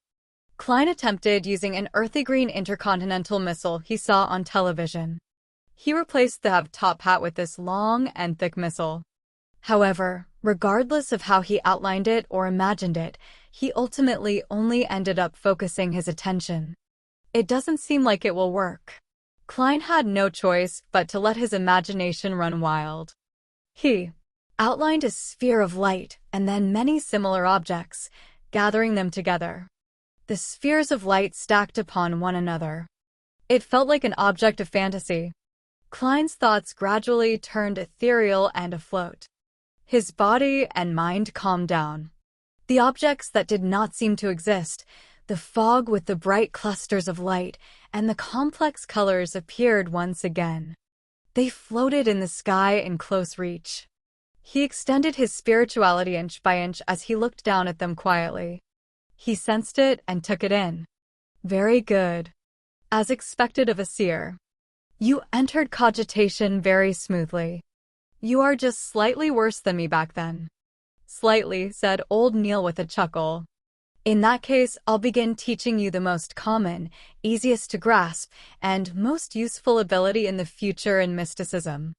S1: Klein attempted using an earthy green intercontinental missile he saw on television. He replaced the top hat with this long and thick missile. However, regardless of how he outlined it or imagined it, he ultimately only ended up focusing his attention. It doesn't seem like it will work. Klein had no choice but to let his imagination run wild. He outlined a sphere of light and then many similar objects, gathering them together. The spheres of light stacked upon one another. It felt like an object of fantasy. Klein's thoughts gradually turned ethereal and afloat. His body and mind calmed down. The objects that did not seem to exist, the fog with the bright clusters of light, and the complex colors appeared once again. They floated in the sky in close reach. He extended his spirituality inch by inch as he looked down at them quietly. He sensed it and took it in. Very good. As expected of a seer. You entered cogitation very smoothly. You are just slightly worse than me back then. Slightly, said old Neil with a chuckle. In that case, I'll begin teaching you the most common, easiest to grasp, and most useful ability in the future in mysticism.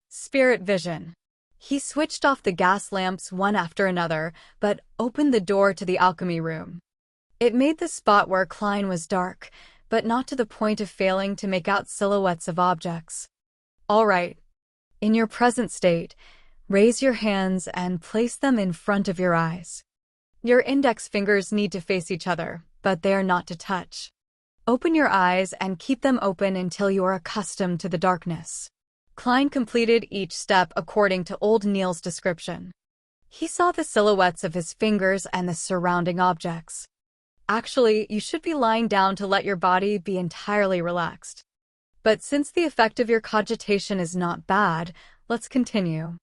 S1: Spirit vision. He switched off the gas lamps one after another, but opened the door to the alchemy room. It made the spot where Klein was dark, but not to the point of failing to make out silhouettes of objects. All right. In your present state, raise your hands and place them in front of your eyes. Your index fingers need to face each other, but they are not to touch. Open your eyes and keep them open until you are accustomed to the darkness. Klein completed each step according to old Neil's description. He saw the silhouettes of his fingers and the surrounding objects. Actually, you should be lying down to let your body be entirely relaxed. But since the effect of your cogitation is not bad, let's continue.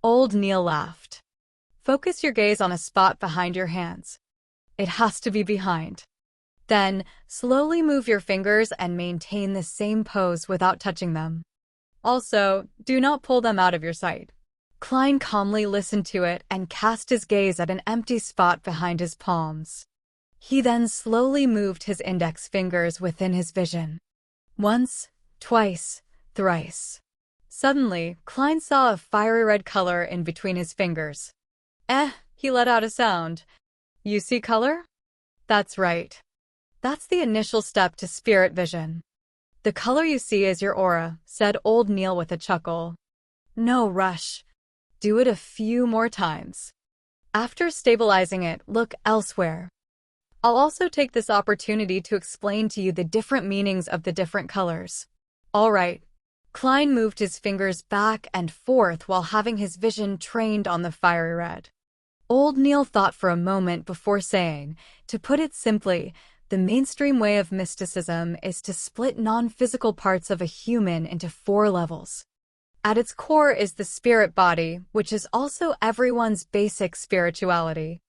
S1: Old Neil laughed. Focus your gaze on a spot behind your hands. It has to be behind. Then, slowly move your fingers and maintain the same pose without touching them. Also, do not pull them out of your sight. Klein calmly listened to it and cast his gaze at an empty spot behind his palms. He then slowly moved his index fingers within his vision. Once, twice, thrice. Suddenly, Klein saw a fiery red color in between his fingers. He let out a sound. You see color? That's right. That's the initial step to spirit vision. The color you see is your aura, said old Neil with a chuckle. No rush. Do it a few more times. After stabilizing it, look elsewhere. I'll also take this opportunity to explain to you the different meanings of the different colors. All right. Klein moved his fingers back and forth while having his vision trained on the fiery red. Old Neil thought for a moment before saying, to put it simply, the mainstream way of mysticism is to split non-physical parts of a human into 4 levels. At its core is the spirit body, which is also everyone's basic spirituality.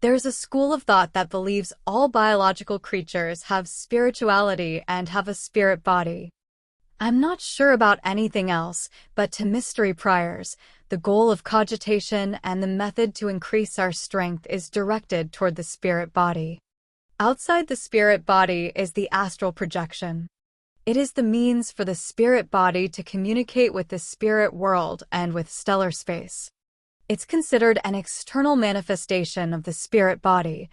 S1: There's a school of thought that believes all biological creatures have spirituality and have a spirit body. I'm not sure about anything else, but to mystery priors, the goal of cogitation and the method to increase our strength is directed toward the spirit body. Outside the spirit body is the astral projection. It is the means for the spirit body to communicate with the spirit world and with stellar space. It's considered an external manifestation of the spirit body.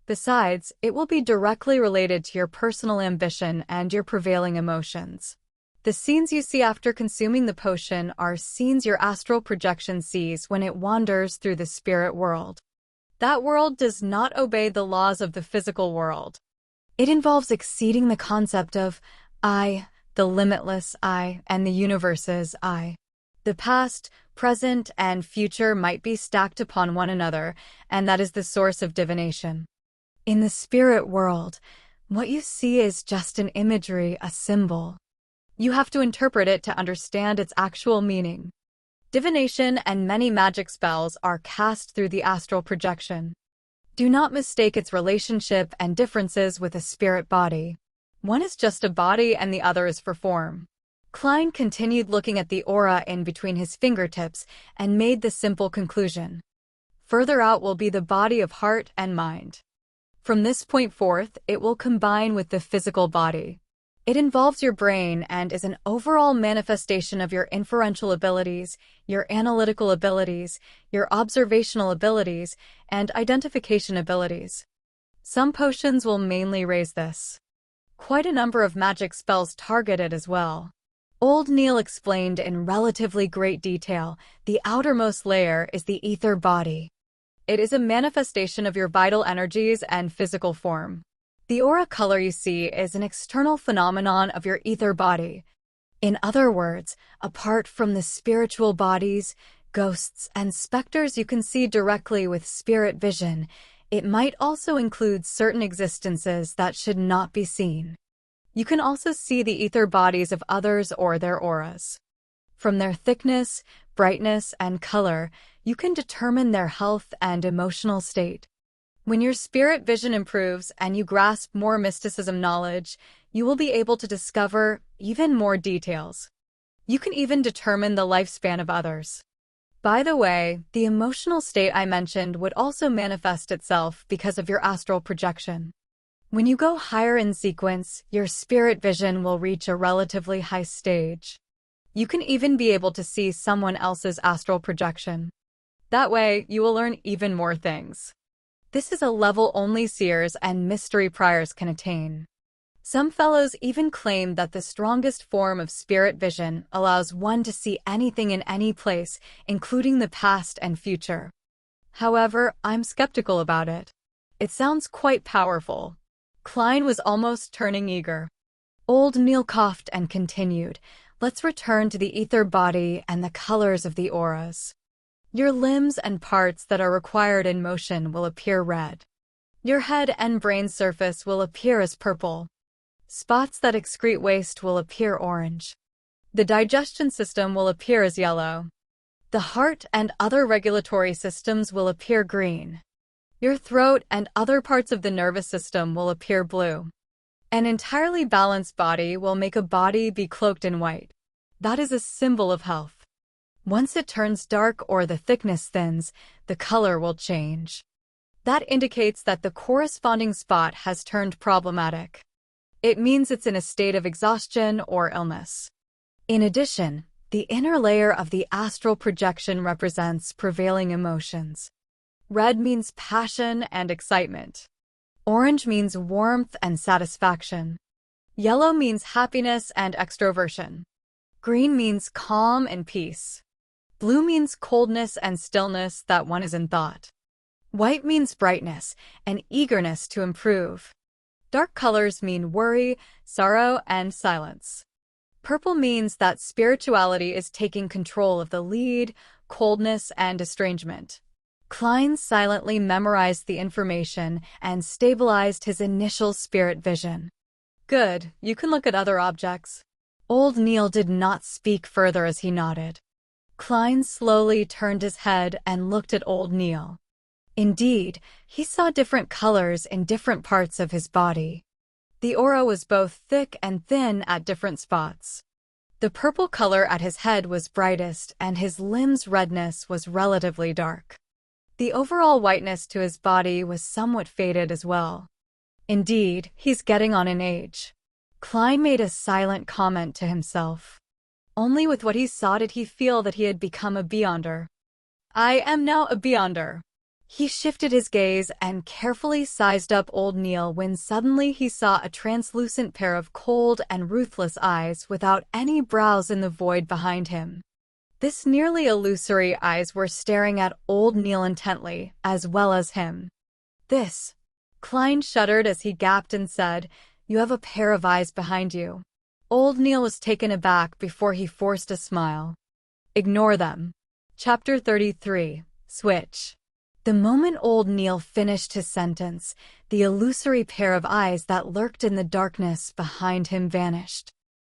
S1: Besides, it will be directly related to your personal ambition and your prevailing emotions. The scenes you see after consuming the potion are scenes your astral projection sees when it wanders through the spirit world. That world does not obey the laws of the physical world. It involves exceeding the concept of I, the limitless I, and the universe's I. The past, present, and future might be stacked upon one another, and that is the source of divination. In the spirit world, what you see is just an imagery, a symbol. You have to interpret it to understand its actual meaning. Divination and many magic spells are cast through the astral projection. Do not mistake its relationship and differences with a spirit body. One is just a body and the other is for form. Klein continued looking at the aura in between his fingertips and made the simple conclusion. Further out will be the body of heart and mind. From this point forth, it will combine with the physical body. It involves your brain and is an overall manifestation of your inferential abilities, your analytical abilities, your observational abilities, and identification abilities. Some potions will mainly raise this. Quite a number of magic spells target it as well. Old Neil explained in relatively great detail, the outermost layer is the ether body. It is a manifestation of your vital energies and physical form. The aura color you see is an external phenomenon of your ether body. In other words, apart from the spiritual bodies, ghosts, and specters you can see directly with spirit vision, it might also include certain existences that should not be seen. You can also see the ether bodies of others or their auras. From their thickness, brightness, and color, you can determine their health and emotional state. When your spirit vision improves and you grasp more mysticism knowledge, you will be able to discover even more details. You can even determine the lifespan of others. By the way, the emotional state I mentioned would also manifest itself because of your astral projection. When you go higher in sequence, your spirit vision will reach a relatively high stage. You can even be able to see someone else's astral projection. That way, you will learn even more things. This is a level only seers and mystery priors can attain. Some fellows even claim that the strongest form of spirit vision allows one to see anything in any place, including the past and future. However, I'm skeptical about it. It sounds quite powerful. Klein was almost turning eager. Old Neil coughed and continued, let's return to the ether body and the colors of the auras. Your limbs and parts that are required in motion will appear red. Your head and brain surface will appear as purple. Spots that excrete waste will appear orange. The digestion system will appear as yellow. The heart and other regulatory systems will appear green. Your throat and other parts of the nervous system will appear blue. An entirely balanced body will make a body be cloaked in white. That is a symbol of health. Once it turns dark or the thickness thins, the color will change. That indicates that the corresponding spot has turned problematic. It means it's in a state of exhaustion or illness. In addition, the inner layer of the astral projection represents prevailing emotions. Red means passion and excitement. Orange means warmth and satisfaction. Yellow means happiness and extroversion. Green means calm and peace. Blue means coldness and stillness that one is in thought. White means brightness and eagerness to improve. Dark colors mean worry, sorrow, and silence. Purple means that spirituality is taking control of the lead, coldness, and estrangement. Klein silently memorized the information and stabilized his initial spirit vision. Good, you can look at other objects. Old Neil did not speak further as he nodded. Klein slowly turned his head and looked at Old Neil. Indeed, he saw different colors in different parts of his body. The aura was both thick and thin at different spots. The purple color at his head was brightest and his limbs' redness was relatively dark. The overall whiteness to his body was somewhat faded as well. Indeed, he's getting on in age. Klein made a silent comment to himself. Only with what he saw did he feel that he had become a beyonder. I am now a beyonder. He shifted his gaze and carefully sized up Old Neil when suddenly he saw a translucent pair of cold and ruthless eyes without any brows in the void behind him. This nearly illusory eyes were staring at Old Neil intently, as well as him. This. Klein shuddered as he gaped and said, "You have a pair of eyes behind you." Old Neil was taken aback before he forced a smile. Ignore them. Chapter 33. Switch. The moment Old Neil finished his sentence, the illusory pair of eyes that lurked in the darkness behind him vanished.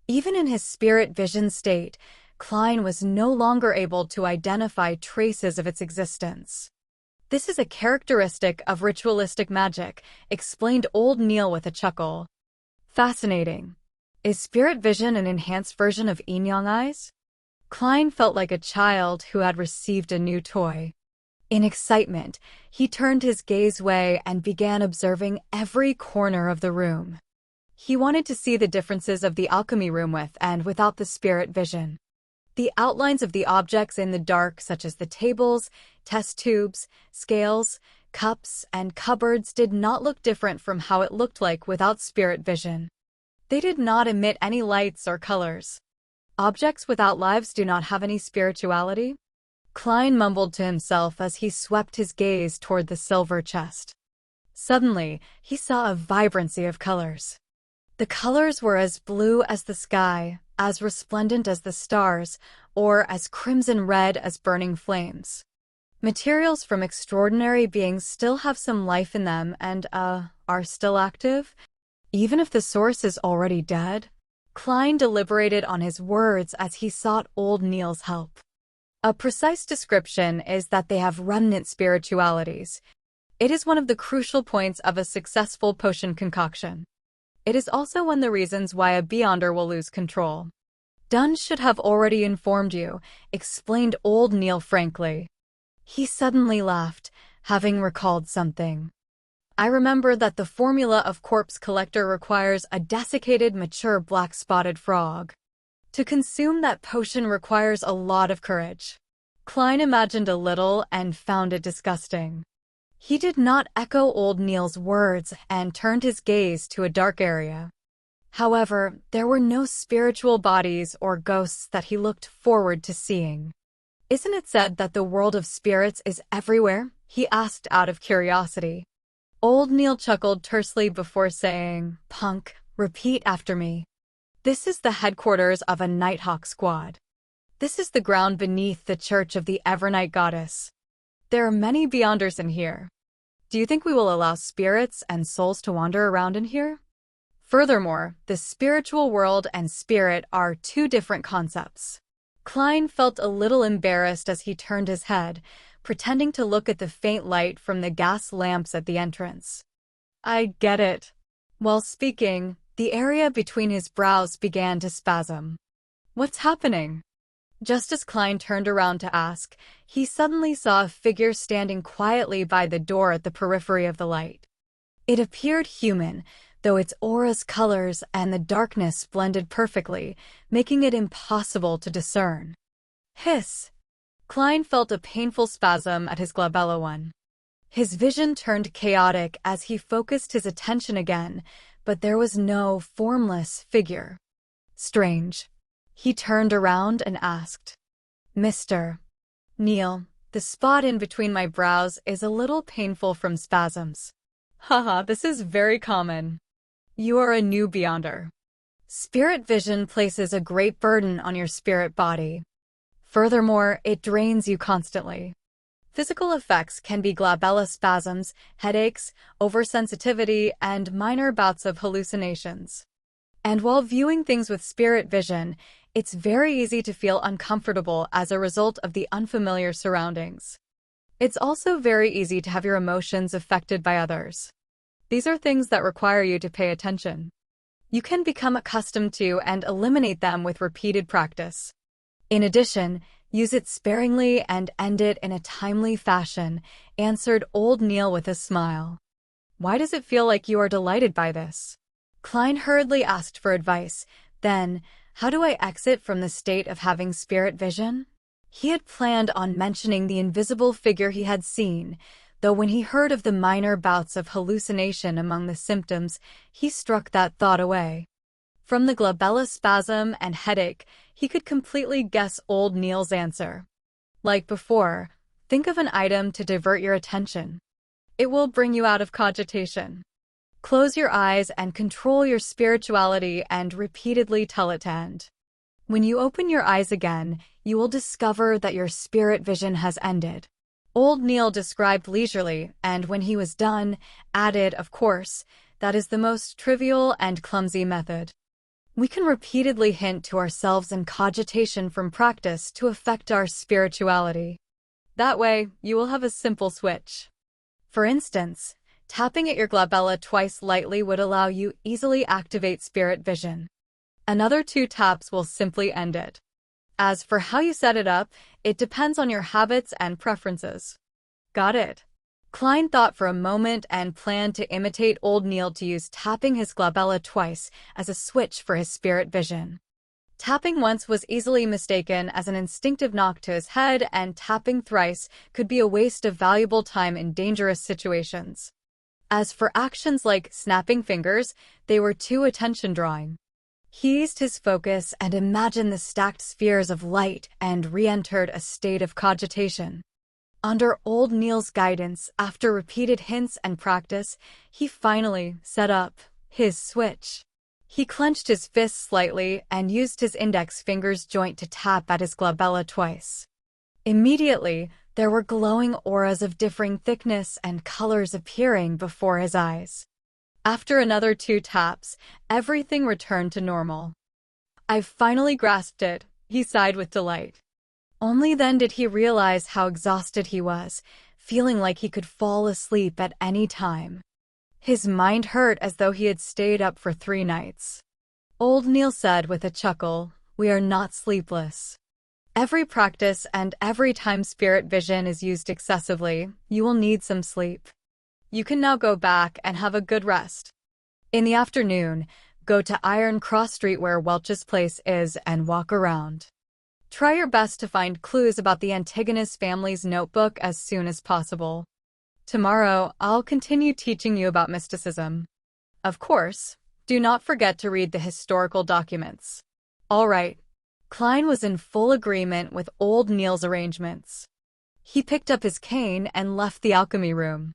S1: Even in his spirit vision state, Klein was no longer able to identify traces of its existence. "This is a characteristic of ritualistic magic," explained old Neil with a chuckle. "Fascinating. Is spirit vision an enhanced version of yin-yang eyes?" Klein felt like a child who had received a new toy. In excitement, he turned his gaze away and began observing every corner of the room. He wanted to see the differences of the alchemy room with and without the spirit vision. The outlines of the objects in the dark, such as the tables, test tubes, scales, cups, and cupboards, did not look different from how it looked like without spirit vision. They did not emit any lights or colors. Objects without lives do not have any spirituality? Klein mumbled to himself as he swept his gaze toward the silver chest. Suddenly, he saw a vibrancy of colors. The colors were as blue as the sky, as resplendent as the stars, or as crimson red as burning flames. Materials from extraordinary beings still have some life in them and, are still active, even if the source is already dead? Klein deliberated on his words as he sought old Neil's help. A precise description is that they have remnant spiritualities. It is one of the crucial points of a successful potion concoction. It is also one of the reasons why a Beyonder will lose control. "Dunn should have already informed you," explained old Neil frankly. He suddenly laughed, having recalled something. "I remember that the formula of Corpse Collector requires a desiccated, mature black-spotted frog. To consume that potion requires a lot of courage." Klein imagined a little and found it disgusting. He did not echo old Neil's words and turned his gaze to a dark area. However, there were no spiritual bodies or ghosts that he looked forward to seeing. "Isn't it said that the world of spirits is everywhere?" he asked out of curiosity. Old Neil chuckled tersely before saying, "Punk, repeat after me. This is the headquarters of a Nighthawk squad. This is the ground beneath the church of the Evernight goddess. There are many Beyonders in here. Do you think we will allow spirits and souls to wander around in here? Furthermore, the spiritual world and spirit are two different concepts." Klein felt a little embarrassed as he turned his head, pretending to look at the faint light from the gas lamps at the entrance. "I get it." While speaking, the area between his brows began to spasm. "What's happening?" Just as Klein turned around to ask, he suddenly saw a figure standing quietly by the door at the periphery of the light. It appeared human, though its aura's colors and the darkness blended perfectly, making it impossible to discern. Hiss! Klein felt a painful spasm at his glabella one. His vision turned chaotic as he focused his attention again, but there was no formless figure. Strange. He turned around and asked, "Mr. Neil, the spot in between my brows is a little painful from spasms." "Haha, this is very common. You are a new Beyonder. Spirit vision places a great burden on your spirit body. Furthermore, it drains you constantly. Physical effects can be glabella spasms, headaches, oversensitivity, and minor bouts of hallucinations. And while viewing things with spirit vision, it's very easy to feel uncomfortable as a result of the unfamiliar surroundings. It's also very easy to have your emotions affected by others. These are things that require you to pay attention. You can become accustomed to and eliminate them with repeated practice. In addition, use it sparingly and end it in a timely fashion," answered old Neil with a smile. "Why does it feel like you are delighted by this?" Klein hurriedly asked for advice. Then, how do I exit from the state of having spirit vision? He had planned on mentioning the invisible figure he had seen, though when he heard of the minor bouts of hallucination among the symptoms, he struck that thought away. From the glabella spasm and headache, he could completely guess old Neil's answer. Like before, think of an item to divert your attention. It will bring you out of cogitation. Close your eyes and control your spirituality and repeatedly tell it to end. When you open your eyes again, you will discover that your spirit vision has ended. Old Neil described leisurely, and when he was done, added, "Of course, that is the most trivial and clumsy method. We can repeatedly hint to ourselves in cogitation from practice to affect our spirituality. That way, you will have a simple switch. For instance, tapping at your glabella twice lightly would allow you easily activate spirit vision. Another 2 taps will simply end it. As for how you set it up, it depends on your habits and preferences. Got it? Klein thought for a moment and planned to imitate old Neil to use tapping his glabella twice as a switch for his spirit vision. Tapping once was easily mistaken as an instinctive knock to his head, and tapping thrice could be a waste of valuable time in dangerous situations. As for actions like snapping fingers, they were too attention-drawing. He eased his focus and imagined the stacked spheres of light and re-entered a state of cogitation. Under old Neil's guidance, after repeated hints and practice, he finally set up his switch. He clenched his fists slightly and used his index finger's joint to tap at his glabella twice. Immediately, there were glowing auras of differing thickness and colors appearing before his eyes. After another 2 taps, everything returned to normal. "I've finally grasped it," he sighed with delight. Only then did he realize how exhausted he was, feeling like he could fall asleep at any time. His mind hurt as though he had stayed up for 3 nights. Old Neil said with a chuckle, "We are not sleepless. Every practice and every time spirit vision is used excessively, you will need some sleep. You can now go back and have a good rest. In the afternoon, go to Iron Cross Street where Welch's place is and walk around. Try your best to find clues about the Antigonus family's notebook as soon as possible. Tomorrow, I'll continue teaching you about mysticism. Of course, do not forget to read the historical documents." All right. Klein was in full agreement with old Neil's arrangements. He picked up his cane and left the alchemy room.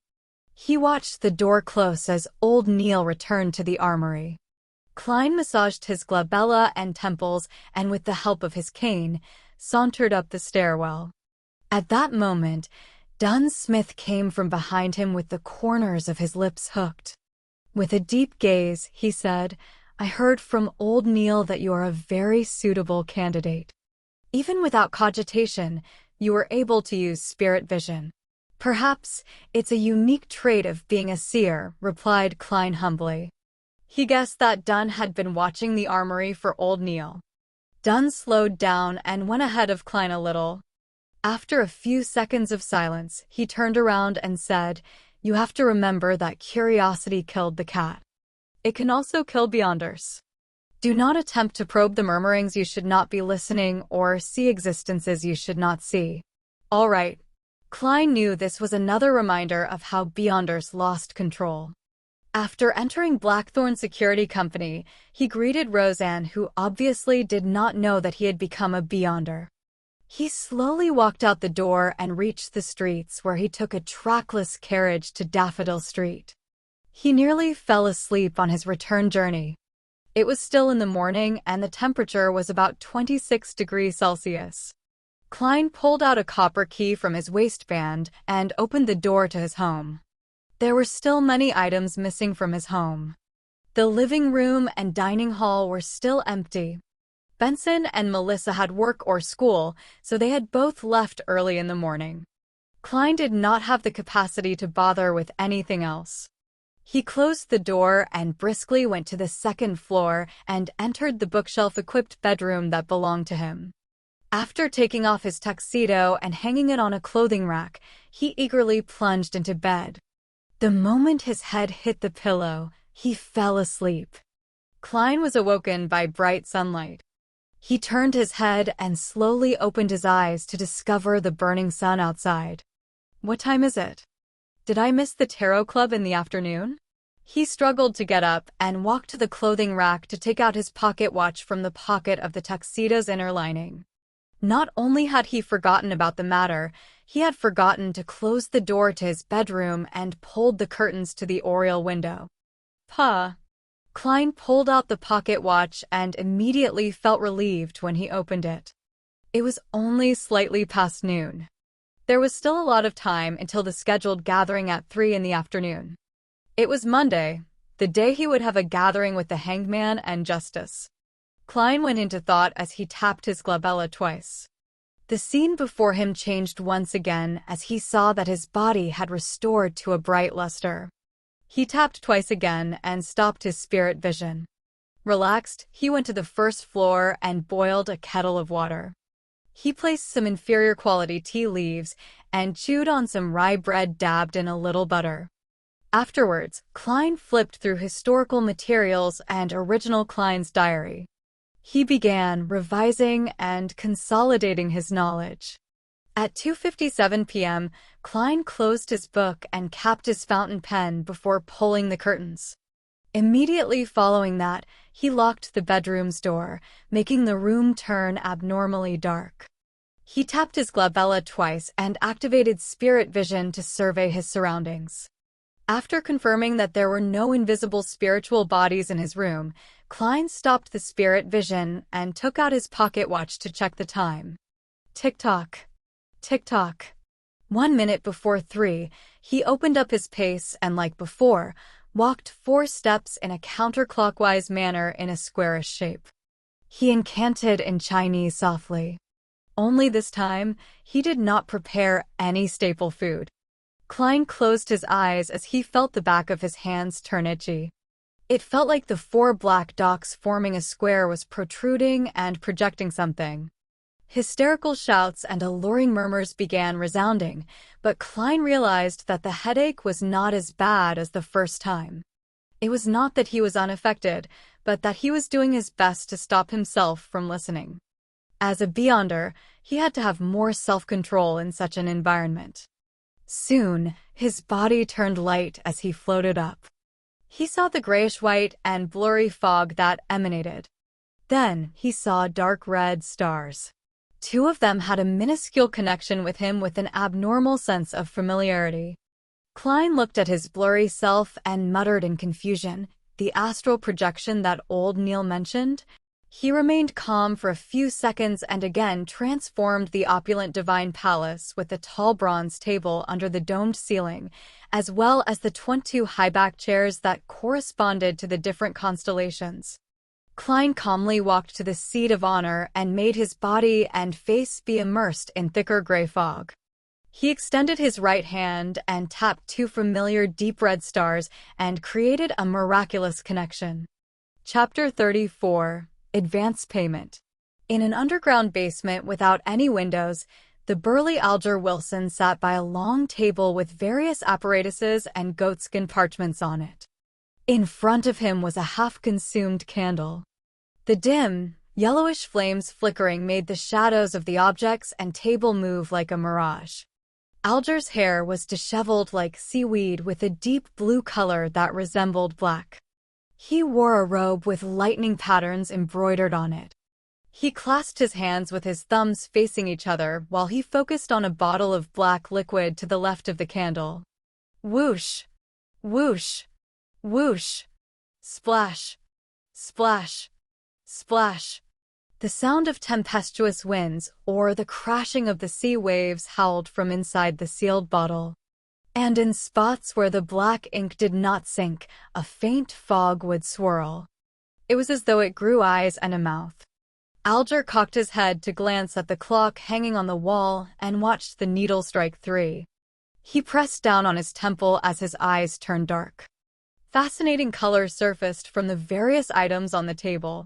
S1: He watched the door close as old Neil returned to the armory. Klein massaged his glabella and temples and, with the help of his cane, sauntered up the stairwell. At that moment, Dunn Smith came from behind him with the corners of his lips hooked. With a deep gaze, he said, "I heard from old Neil that you are a very suitable candidate. Even without cogitation, you were able to use spirit vision." "Perhaps it's a unique trait of being a seer," replied Klein humbly. He guessed that Dunn had been watching the armory for old Neil. Dunn slowed down and went ahead of Klein a little. After a few seconds of silence, he turned around and said, "You have to remember that curiosity killed the cat. It can also kill beyonders. Do not attempt to probe the murmurings you should not be listening or see existences you should not see." All right. Klein knew this was another reminder of how beyonders lost control. After entering Blackthorn Security Company, he greeted Roseanne, who obviously did not know that he had become a beyonder. He slowly walked out the door and reached the streets, where he took a trackless carriage to Daffodil Street. He nearly fell asleep on his return journey. It was still in the morning and the temperature was about 26 degrees Celsius. Klein pulled out a copper key from his waistband and opened the door to his home. There were still many items missing from his home. The living room and dining hall were still empty. Benson and Melissa had work or school, so they had both left early in the morning. Klein did not have the capacity to bother with anything else. He closed the door and briskly went to the 2nd floor and entered the bookshelf-equipped bedroom that belonged to him. After taking off his tuxedo and hanging it on a clothing rack, he eagerly plunged into bed. The moment his head hit the pillow, he fell asleep. Klein was awoken by bright sunlight. He turned his head and slowly opened his eyes to discover the burning sun outside. What time is it? Did I miss the tarot club in the afternoon? He struggled to get up and walked to the clothing rack to take out his pocket watch from the pocket of the tuxedo's inner lining. Not only had he forgotten about the matter, he had forgotten to close the door to his bedroom and pulled the curtains to the oriel window. Puh. Klein pulled out the pocket watch and immediately felt relieved when he opened it. It was only slightly past noon. There was still a lot of time until the scheduled gathering at 3 in the afternoon. It was Monday, the day he would have a gathering with the hangman and justice. Klein went into thought as he tapped his glabella twice. The scene before him changed once again as he saw that his body had restored to a bright luster. He tapped twice again and stopped his spirit vision. Relaxed, he went to the first floor and boiled a kettle of water. He placed some inferior quality tea leaves and chewed on some rye bread dabbed in a little butter. Afterwards, Klein flipped through historical materials and original Klein's diary. He began revising and consolidating his knowledge. At 2:57 p.m., Klein closed his book and capped his fountain pen before pulling the curtains. Immediately following that, he locked the bedroom's door, making the room turn abnormally dark. He tapped his glabella twice and activated spirit vision to survey his surroundings. After confirming that there were no invisible spiritual bodies in his room, Klein stopped the spirit vision and took out his pocket watch to check the time. Tick-tock. Tick-tock. 1 minute before 3, he opened up his pace and, like before, walked 4 steps in a counterclockwise manner in a squarish shape. He incanted in Chinese softly. Only this time, he did not prepare any staple food. Klein closed his eyes as he felt the back of his hands turn itchy. It felt like the 4 black dots forming a square was protruding and projecting something. Hysterical shouts and alluring murmurs began resounding, but Klein realized that the headache was not as bad as the first time. It was not that he was unaffected, but that he was doing his best to stop himself from listening. As a Beyonder, he had to have more self-control in such an environment. Soon, his body turned light as he floated up. He saw the grayish-white and blurry fog that emanated. Then, he saw dark red stars. 2 of them had a minuscule connection with him with an abnormal sense of familiarity. Klein looked at his blurry self and muttered in confusion, "The astral projection that old Neil mentioned?" He remained calm for a few seconds and again transformed the opulent divine palace with the tall bronze table under the domed ceiling, as well as the 22 high-back chairs that corresponded to the different constellations. Klein calmly walked to the seat of honor and made his body and face be immersed in thicker gray fog. He extended his right hand and tapped 2 familiar deep red stars and created a miraculous connection. Chapter 34. Advance Payment. In an underground basement without any windows, the burly Alger Wilson sat by a long table with various apparatuses and goatskin parchments on it. In front of him was a half-consumed candle. The dim, yellowish flames flickering made the shadows of the objects and table move like a mirage. Alger's hair was disheveled like seaweed with a deep blue color that resembled black. He wore a robe with lightning patterns embroidered on it. He clasped his hands with his thumbs facing each other while he focused on a bottle of black liquid to the left of the candle. Whoosh! Whoosh! Whoosh! Splash! Splash! Splash! The sound of tempestuous winds or the crashing of the sea waves howled from inside the sealed bottle. And in spots where the black ink did not sink, a faint fog would swirl. It was as though it grew eyes and a mouth. Alger cocked his head to glance at the clock hanging on the wall and watched the needle strike 3. He pressed down on his temple as his eyes turned dark. Fascinating colors surfaced from the various items on the table.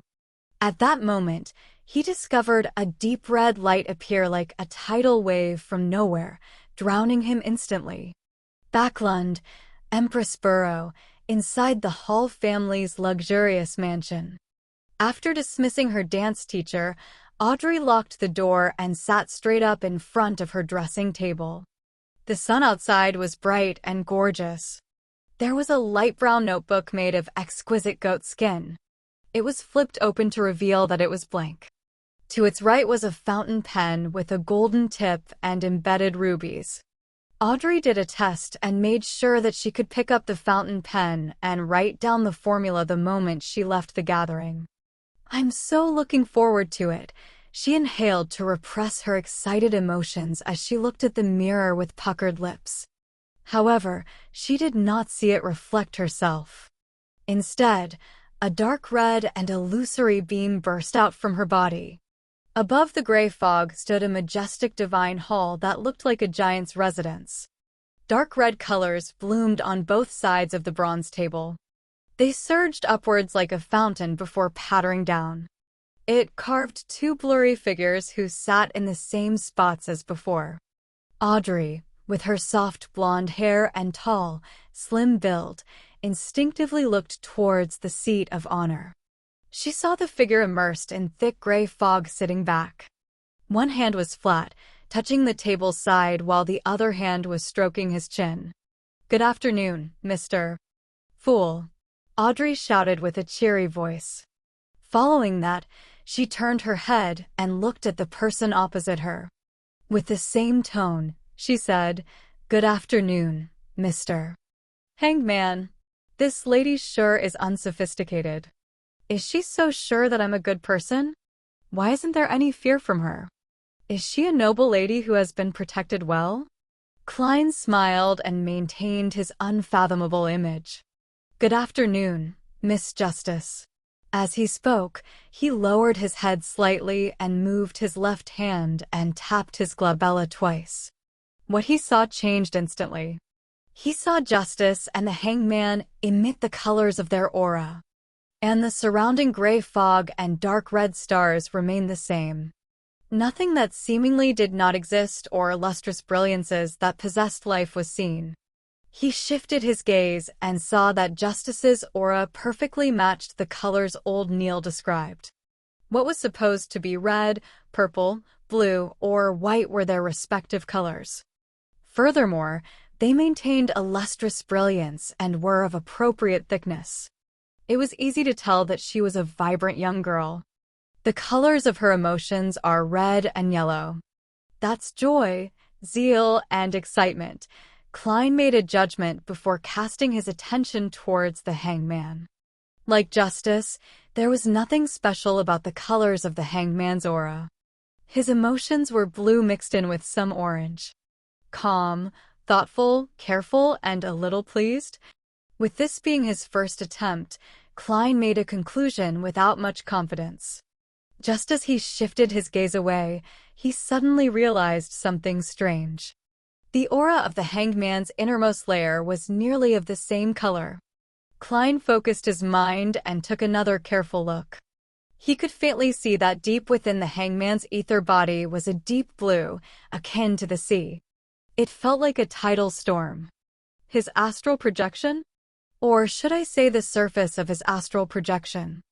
S1: At that moment, he discovered a deep red light appear like a tidal wave from nowhere, drowning him instantly. Backlund, Empress Burrow, inside the Hall family's luxurious mansion. After dismissing her dance teacher, Audrey locked the door and sat straight up in front of her dressing table. The sun outside was bright and gorgeous. There was a light brown notebook made of exquisite goat skin. It was flipped open to reveal that it was blank. To its right was a fountain pen with a golden tip and embedded rubies. Audrey did a test and made sure that she could pick up the fountain pen and write down the formula the moment she left the gathering. "I'm so looking forward to it," she inhaled to repress her excited emotions as she looked at the mirror with puckered lips. However, she did not see it reflect herself. Instead, A dark red and illusory beam burst out from her body. Above the gray fog stood a majestic divine hall that looked like a giant's residence. Dark red colors bloomed on both sides of the bronze table. They surged upwards like a fountain before pattering down. It carved two blurry figures who sat in the same spots as before. Audrey, with her soft blonde hair and tall, slim build, instinctively looked towards the seat of honor. She saw the figure immersed in thick gray fog sitting back. One hand was flat, touching the table's side while the other hand was stroking his chin. "Good afternoon, Mr. Fool," Audrey shouted with a cheery voice. Following that, she turned her head and looked at the person opposite her. With the same tone, she said, "Good afternoon, Mr. Hangman. This lady sure is unsophisticated. Is she so sure that I'm a good person? Why isn't there any fear from her? Is she a noble lady who has been protected well?" Klein smiled and maintained his unfathomable image. "Good afternoon, Miss Justice." As he spoke, he lowered his head slightly and moved his left hand and tapped his glabella twice. What he saw changed instantly. He saw Justice and the Hangman emit the colors of their aura, and the surrounding gray fog and dark red stars remained the same. Nothing that seemingly did not exist or lustrous brilliances that possessed life was seen. He shifted his gaze and saw that Justice's aura perfectly matched the colors old Neil described. What was supposed to be red, purple, blue, or white were their respective colors. Furthermore, they maintained a lustrous brilliance and were of appropriate thickness. It was easy to tell that she was a vibrant young girl. The colors of her emotions are red and yellow. That's joy, zeal, and excitement. Klein made a judgment before casting his attention towards the Hangman. Like Justice, there was nothing special about the colors of the Hangman's aura. His emotions were blue mixed in with some orange. Calm, thoughtful, careful, and a little pleased. With this being his first attempt, Klein made a conclusion without much confidence. Just as he shifted his gaze away, he suddenly realized something strange. The aura of the Hangman's innermost layer was nearly of the same color. Klein focused his mind and took another careful look. He could faintly see that deep within the Hangman's ether body was a deep blue, akin to the sea. It felt like a tidal storm. His astral projection? Or should I say the surface of his astral projection?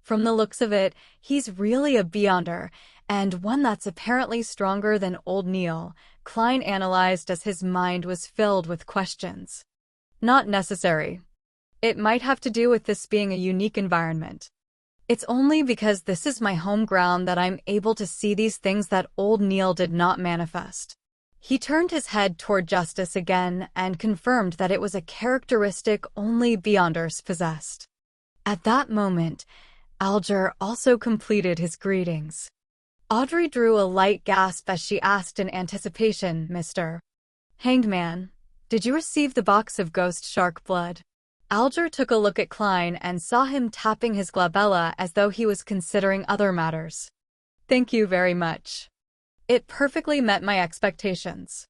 S1: From the looks of it, he's really a beyonder, and one that's apparently stronger than old Neil, Klein analyzed as his mind was filled with questions. Not necessary. It might have to do with this being a unique environment. It's only because this is my home ground that I'm able to see these things that old Neil did not manifest. He turned his head toward Justice again and confirmed that it was a characteristic only Beyonders possessed. At that moment, Alger also completed his greetings. Audrey drew a light gasp as she asked in anticipation, "Mr. Hangman, did you receive the box of ghost shark blood?" Alger took a look at Klein and saw him tapping his glabella as though he was considering other matters. "Thank you very much. It perfectly met my expectations.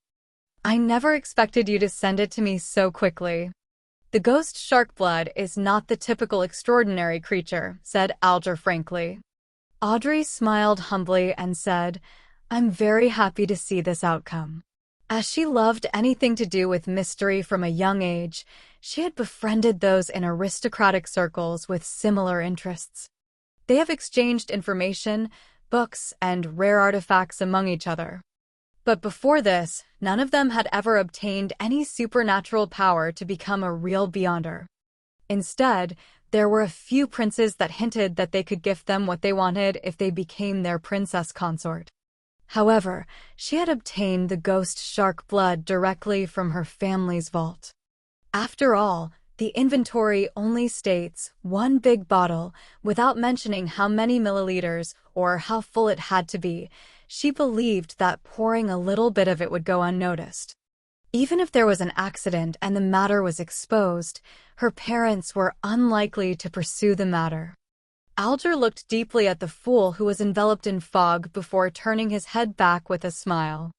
S1: I never expected you to send it to me so quickly." "The ghost shark blood is not the typical extraordinary creature," said Alger frankly. Audrey smiled humbly and said, "I'm very happy to see this outcome." As she loved anything to do with mystery from a young age, she had befriended those in aristocratic circles with similar interests. They have exchanged information, books, and rare artifacts among each other. But before this, none of them had ever obtained any supernatural power to become a real Beyonder. Instead, there were a few princes that hinted that they could gift them what they wanted if they became their princess consort. However, she had obtained the ghost shark blood directly from her family's vault. After all, the inventory only states one big bottle, without mentioning how many milliliters or how full it had to be. She believed that pouring a little bit of it would go unnoticed. Even if there was an accident and the matter was exposed, her parents were unlikely to pursue the matter. Alger looked deeply at the fool who was enveloped in fog before turning his head back with a smile.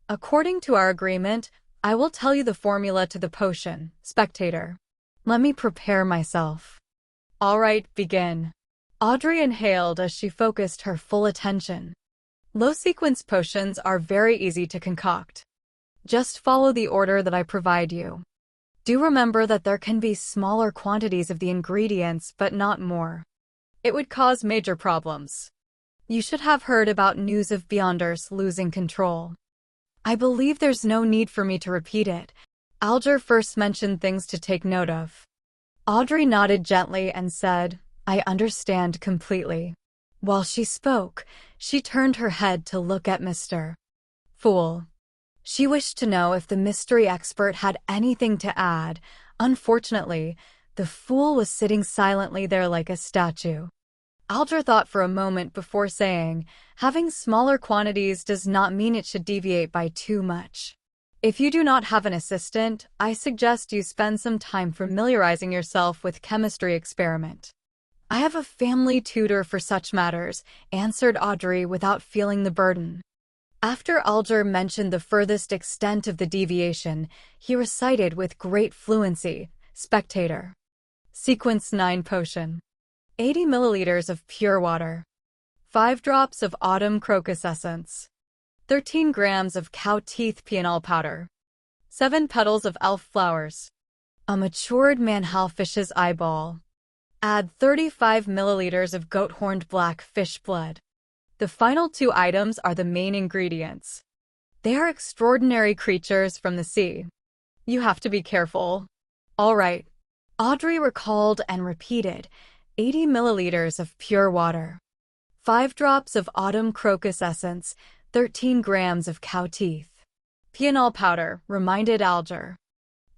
S1: According to our agreement, I will tell you the formula to the potion, spectator. Let me prepare myself. All right, begin. Audrey inhaled as she focused her full attention. Low-sequence potions are very easy to concoct. Just follow the order that I provide you. Do remember that there can be smaller quantities of the ingredients, but not more. It would cause major problems. You should have heard about news of Beyonders losing control. I believe there's no need for me to repeat it. Alger first mentioned things to take note of. Audrey nodded gently and said, I understand completely. While she spoke, she turned her head to look at Mr. Fool. She wished to know if the mystery expert had anything to add. Unfortunately, the fool was sitting silently there like a statue. Alger thought for a moment before saying, having smaller quantities does not mean it should deviate by too much. If you do not have an assistant, I suggest you spend some time familiarizing yourself with chemistry experiment. I have a family tutor for such matters, answered Audrey without feeling the burden. After Alger mentioned the furthest extent of the deviation, he recited with great fluency, spectator. Sequence 9 potion. 80 milliliters of pure water. 5 drops of autumn crocus essence. 13 grams of cow teeth pianol powder. 7 petals of elf flowers. A matured manhalfish's eyeball. Add 35 milliliters of goat-horned black fish blood. The final 2 items are the main ingredients. They are extraordinary creatures from the sea. You have to be careful. All right. Audrey recalled and repeated, 80 milliliters of pure water. 5 drops of autumn crocus essence, 13 grams of cow teeth. Pianol powder, reminded Alger.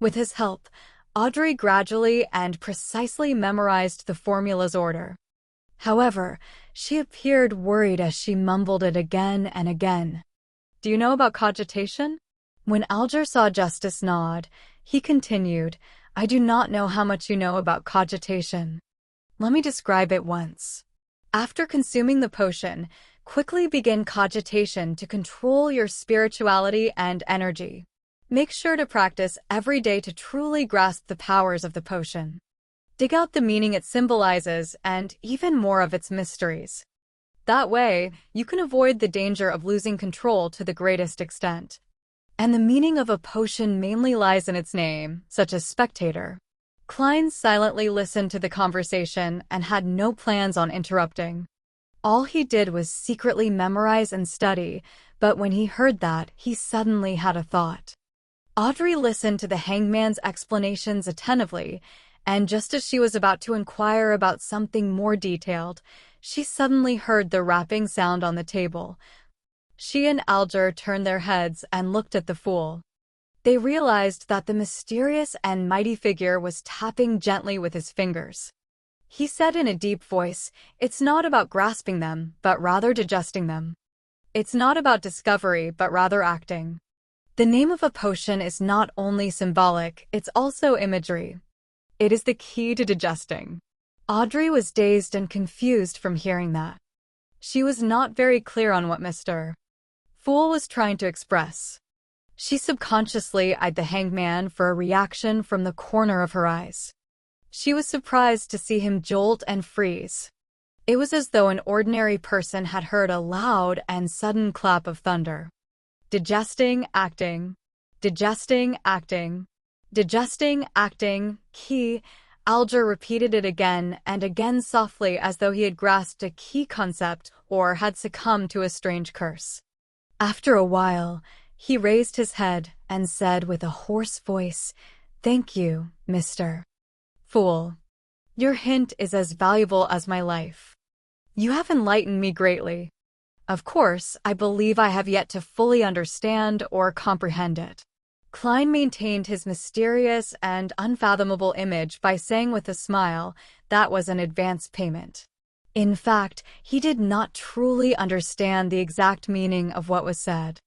S1: With his help, Audrey gradually and precisely memorized the formula's order. However, she appeared worried as she mumbled it again and again. Do you know about cogitation? When Alger saw Justice nod, he continued, I do not know how much you know about cogitation. Let me describe it once. After consuming the potion, quickly begin cogitation to control your spirituality and energy. Make sure to practice every day to truly grasp the powers of the potion. Dig out the meaning it symbolizes and even more of its mysteries. That way, you can avoid the danger of losing control to the greatest extent. And the meaning of a potion mainly lies in its name, such as spectator. Klein silently listened to the conversation and had no plans on interrupting. All he did was secretly memorize and study, but when he heard that, he suddenly had a thought. Audrey listened to the hangman's explanations attentively, and just as she was about to inquire about something more detailed, she suddenly heard the rapping sound on the table. She and Alger turned their heads and looked at the fool. They realized that the mysterious and mighty figure was tapping gently with his fingers. He said in a deep voice, it's not about grasping them, but rather digesting them. It's not about discovery, but rather acting. The name of a potion is not only symbolic, it's also imagery. It is the key to digesting. Audrey was dazed and confused from hearing that. She was not very clear on what Mr. Fool was trying to express. She subconsciously eyed the hangman for a reaction from the corner of her eyes. She was surprised to see him jolt and freeze. It was as though an ordinary person had heard a loud and sudden clap of thunder. Digesting, acting. Digesting, acting. Digesting, acting, key. Alger repeated it again and again softly as though he had grasped a key concept or had succumbed to a strange curse. After a while, he raised his head and said with a hoarse voice, Thank you, Mr. Fool. Your hint is as valuable as my life. You have enlightened me greatly. Of course, I believe I have yet to fully understand or comprehend it. Klein maintained his mysterious and unfathomable image by saying with a smile that was an advance payment. In fact, he did not truly understand the exact meaning of what was said.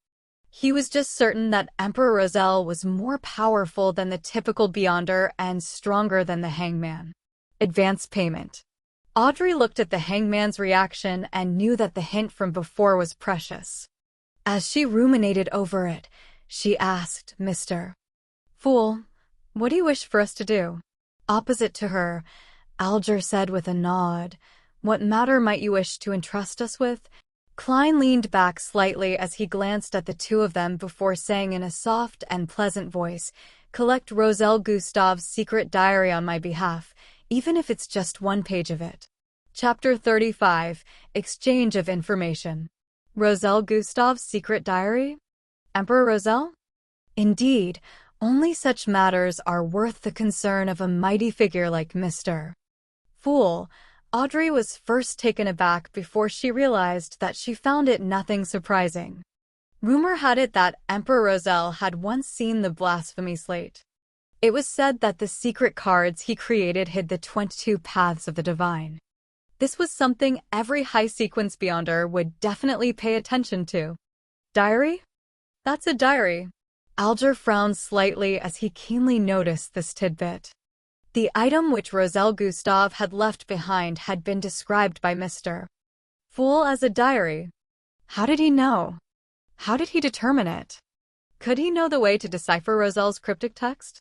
S1: He was just certain that Emperor Roselle was more powerful than the typical Beyonder and stronger than the Hangman. Advance payment. Audrey looked at the Hangman's reaction and knew that the hint from before was precious. As she ruminated over it, she asked, "Mr. Fool, what do you wish for us to do?" Opposite to her, Alger said with a nod, "What matter might you wish to entrust us with?" Klein leaned back slightly as he glanced at the two of them before saying in a soft and pleasant voice, "Collect Roselle Gustave's secret diary on my behalf, even if it's just one page of it." Chapter 35, Exchange of Information. Roselle Gustave's secret diary? Emperor Roselle? Indeed, only such matters are worth the concern of a mighty figure like Mr. Fool. Audrey was first taken aback before she realized that she found it nothing surprising. Rumor had it that Emperor Roselle had once seen the blasphemy slate. It was said that the secret cards he created hid the 22 paths of the divine. This was something every high-sequence Beyonder would definitely pay attention to. Diary? That's a diary. Alger frowned slightly as he keenly noticed this tidbit. The item which Roselle Gustave had left behind had been described by Mr. Fool as a diary. How did he know? How did he determine it? Could he know the way to decipher Roselle's cryptic text?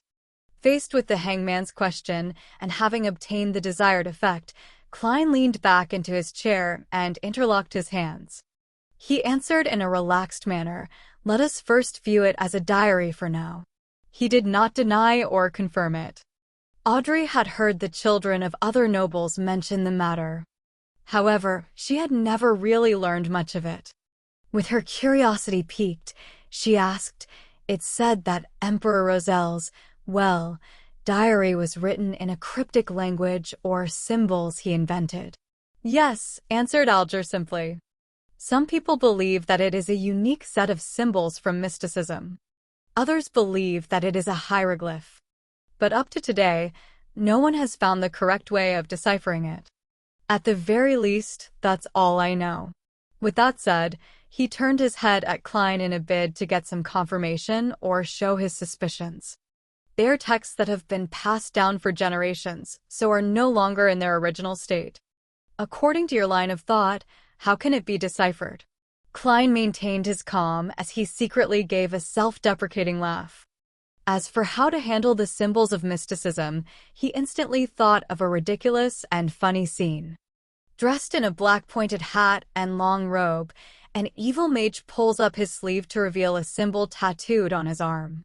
S1: Faced with the Hangman's question, and having obtained the desired effect, Klein leaned back into his chair and interlocked his hands. He answered in a relaxed manner, "Let us first view it as a diary for now." He did not deny or confirm it. Audrey had heard the children of other nobles mention the matter. However, she had never really learned much of it. With her curiosity piqued, she asked, "It said that Emperor Roselle's, diary was written in a cryptic language or symbols he invented." "Yes," answered Alger simply. "Some people believe that it is a unique set of symbols from mysticism. Others believe that it is a hieroglyph. But up to today, no one has found the correct way of deciphering it. At the very least, that's all I know." With that said, he turned his head at Klein in a bid to get some confirmation or show his suspicions. They are texts that have been passed down for generations, so are no longer in their original state. According to your line of thought, how can it be deciphered? Klein maintained his calm as he secretly gave a self-deprecating laugh. As for how to handle the symbols of mysticism, he instantly thought of a ridiculous and funny scene. Dressed in a black pointed hat and long robe, an evil mage pulls up his sleeve to reveal a symbol tattooed on his arm.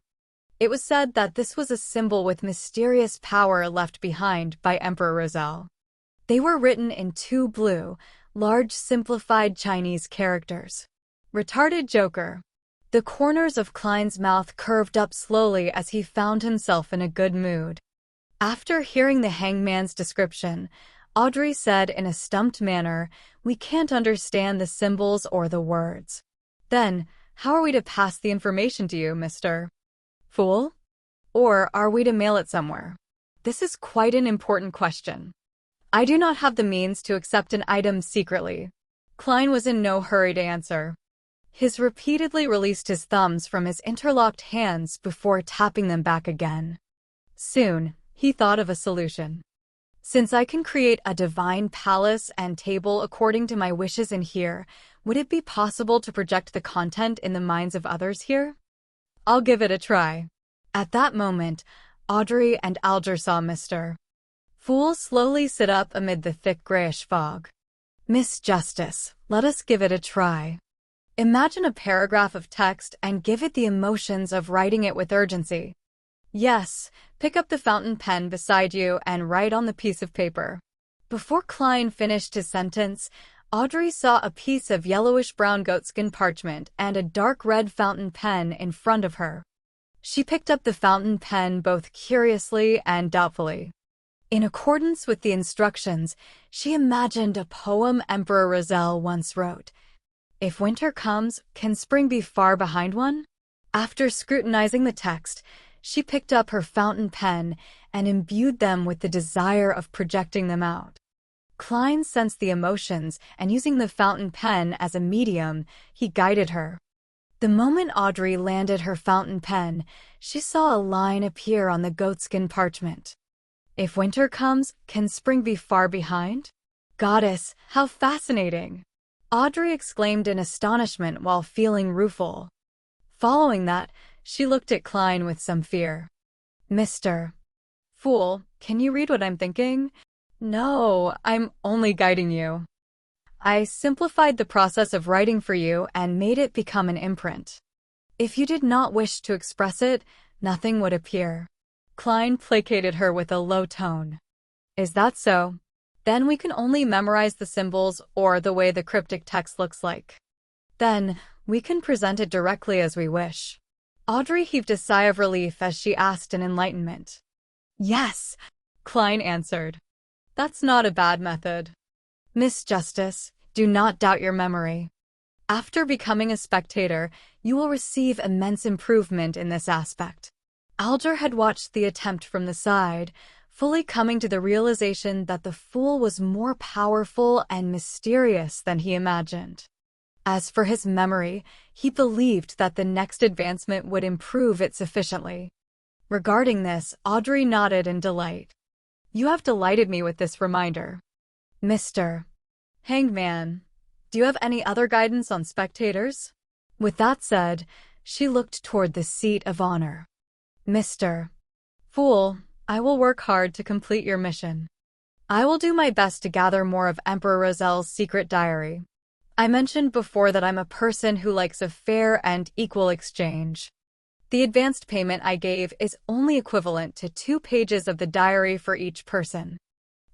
S1: It was said that this was a symbol with mysterious power left behind by Emperor Roselle. They were written in two blue, large simplified Chinese characters. "Retarded Joker." The corners of Klein's mouth curved up slowly as he found himself in a good mood. After hearing the Hangman's description, Audrey said in a stumped manner, "We can't understand the symbols or the words. Then, how are we to pass the information to you, Mr. Fool? Or are we to mail it somewhere? This is quite an important question. I do not have the means to accept an item secretly." Klein was in no hurry to answer. He repeatedly released his thumbs from his interlocked hands before tapping them back again. Soon, he thought of a solution. "Since I can create a divine palace and table according to my wishes in here, would it be possible to project the content in the minds of others here? I'll give it a try." At that moment, Audrey and Alger saw Mr. Fool slowly sit up amid the thick grayish fog. "Miss Justice, let us give it a try. Imagine a paragraph of text and give it the emotions of writing it with urgency. Yes, pick up the fountain pen beside you and write on the piece of paper." Before Klein finished his sentence, Audrey saw a piece of yellowish-brown goatskin parchment and a dark red fountain pen in front of her. She picked up the fountain pen both curiously and doubtfully. In accordance with the instructions, she imagined a poem Emperor Roselle once wrote. "If winter comes, can spring be far behind one?" After scrutinizing the text, she picked up her fountain pen and imbued them with the desire of projecting them out. Klein sensed the emotions, and using the fountain pen as a medium, he guided her. The moment Audrey landed her fountain pen, she saw a line appear on the goatskin parchment. If winter comes, can spring be far behind? Goddess, how fascinating! Audrey exclaimed in astonishment while feeling rueful. Following that, she looked at Klein with some fear. Mr. Fool, can you read what I'm thinking? No, I'm only guiding you. I simplified the process of writing for you and made it become an imprint. If you did not wish to express it, nothing would appear. Klein placated her with a low tone. Is that so? Then we can only memorize the symbols or the way the cryptic text looks like. Then, we can present it directly as we wish. Audrey heaved a sigh of relief as she asked in enlightenment. Yes, Klein answered. That's not a bad method. Miss Justice, do not doubt your memory. After becoming a spectator, you will receive immense improvement in this aspect. Alger had watched the attempt from the side, fully coming to the realization that the fool was more powerful and mysterious than he imagined. As for his memory, he believed that the next advancement would improve it sufficiently. Regarding this, Audrey nodded in delight. You have delighted me with this reminder. Mr. Hangman, do you have any other guidance on spectators? With that said, she looked toward the seat of honor. Mr. Fool, I will work hard to complete your mission. I will do my best to gather more of Emperor Rozel's secret diary. I mentioned before that I'm a person who likes a fair and equal exchange. The advanced payment I gave is only equivalent to 2 pages of the diary for each person.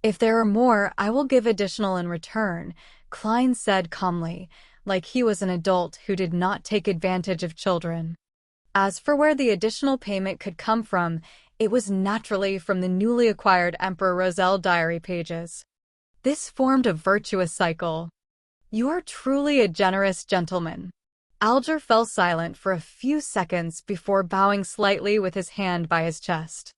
S1: If there are more, I will give additional in return, Klein said calmly, like he was an adult who did not take advantage of children. As for where the additional payment could come from, it was naturally from the newly acquired Emperor Rozel diary pages. This formed a virtuous cycle. You are truly a generous gentleman. Alger fell silent for a few seconds before bowing slightly with his hand by his chest.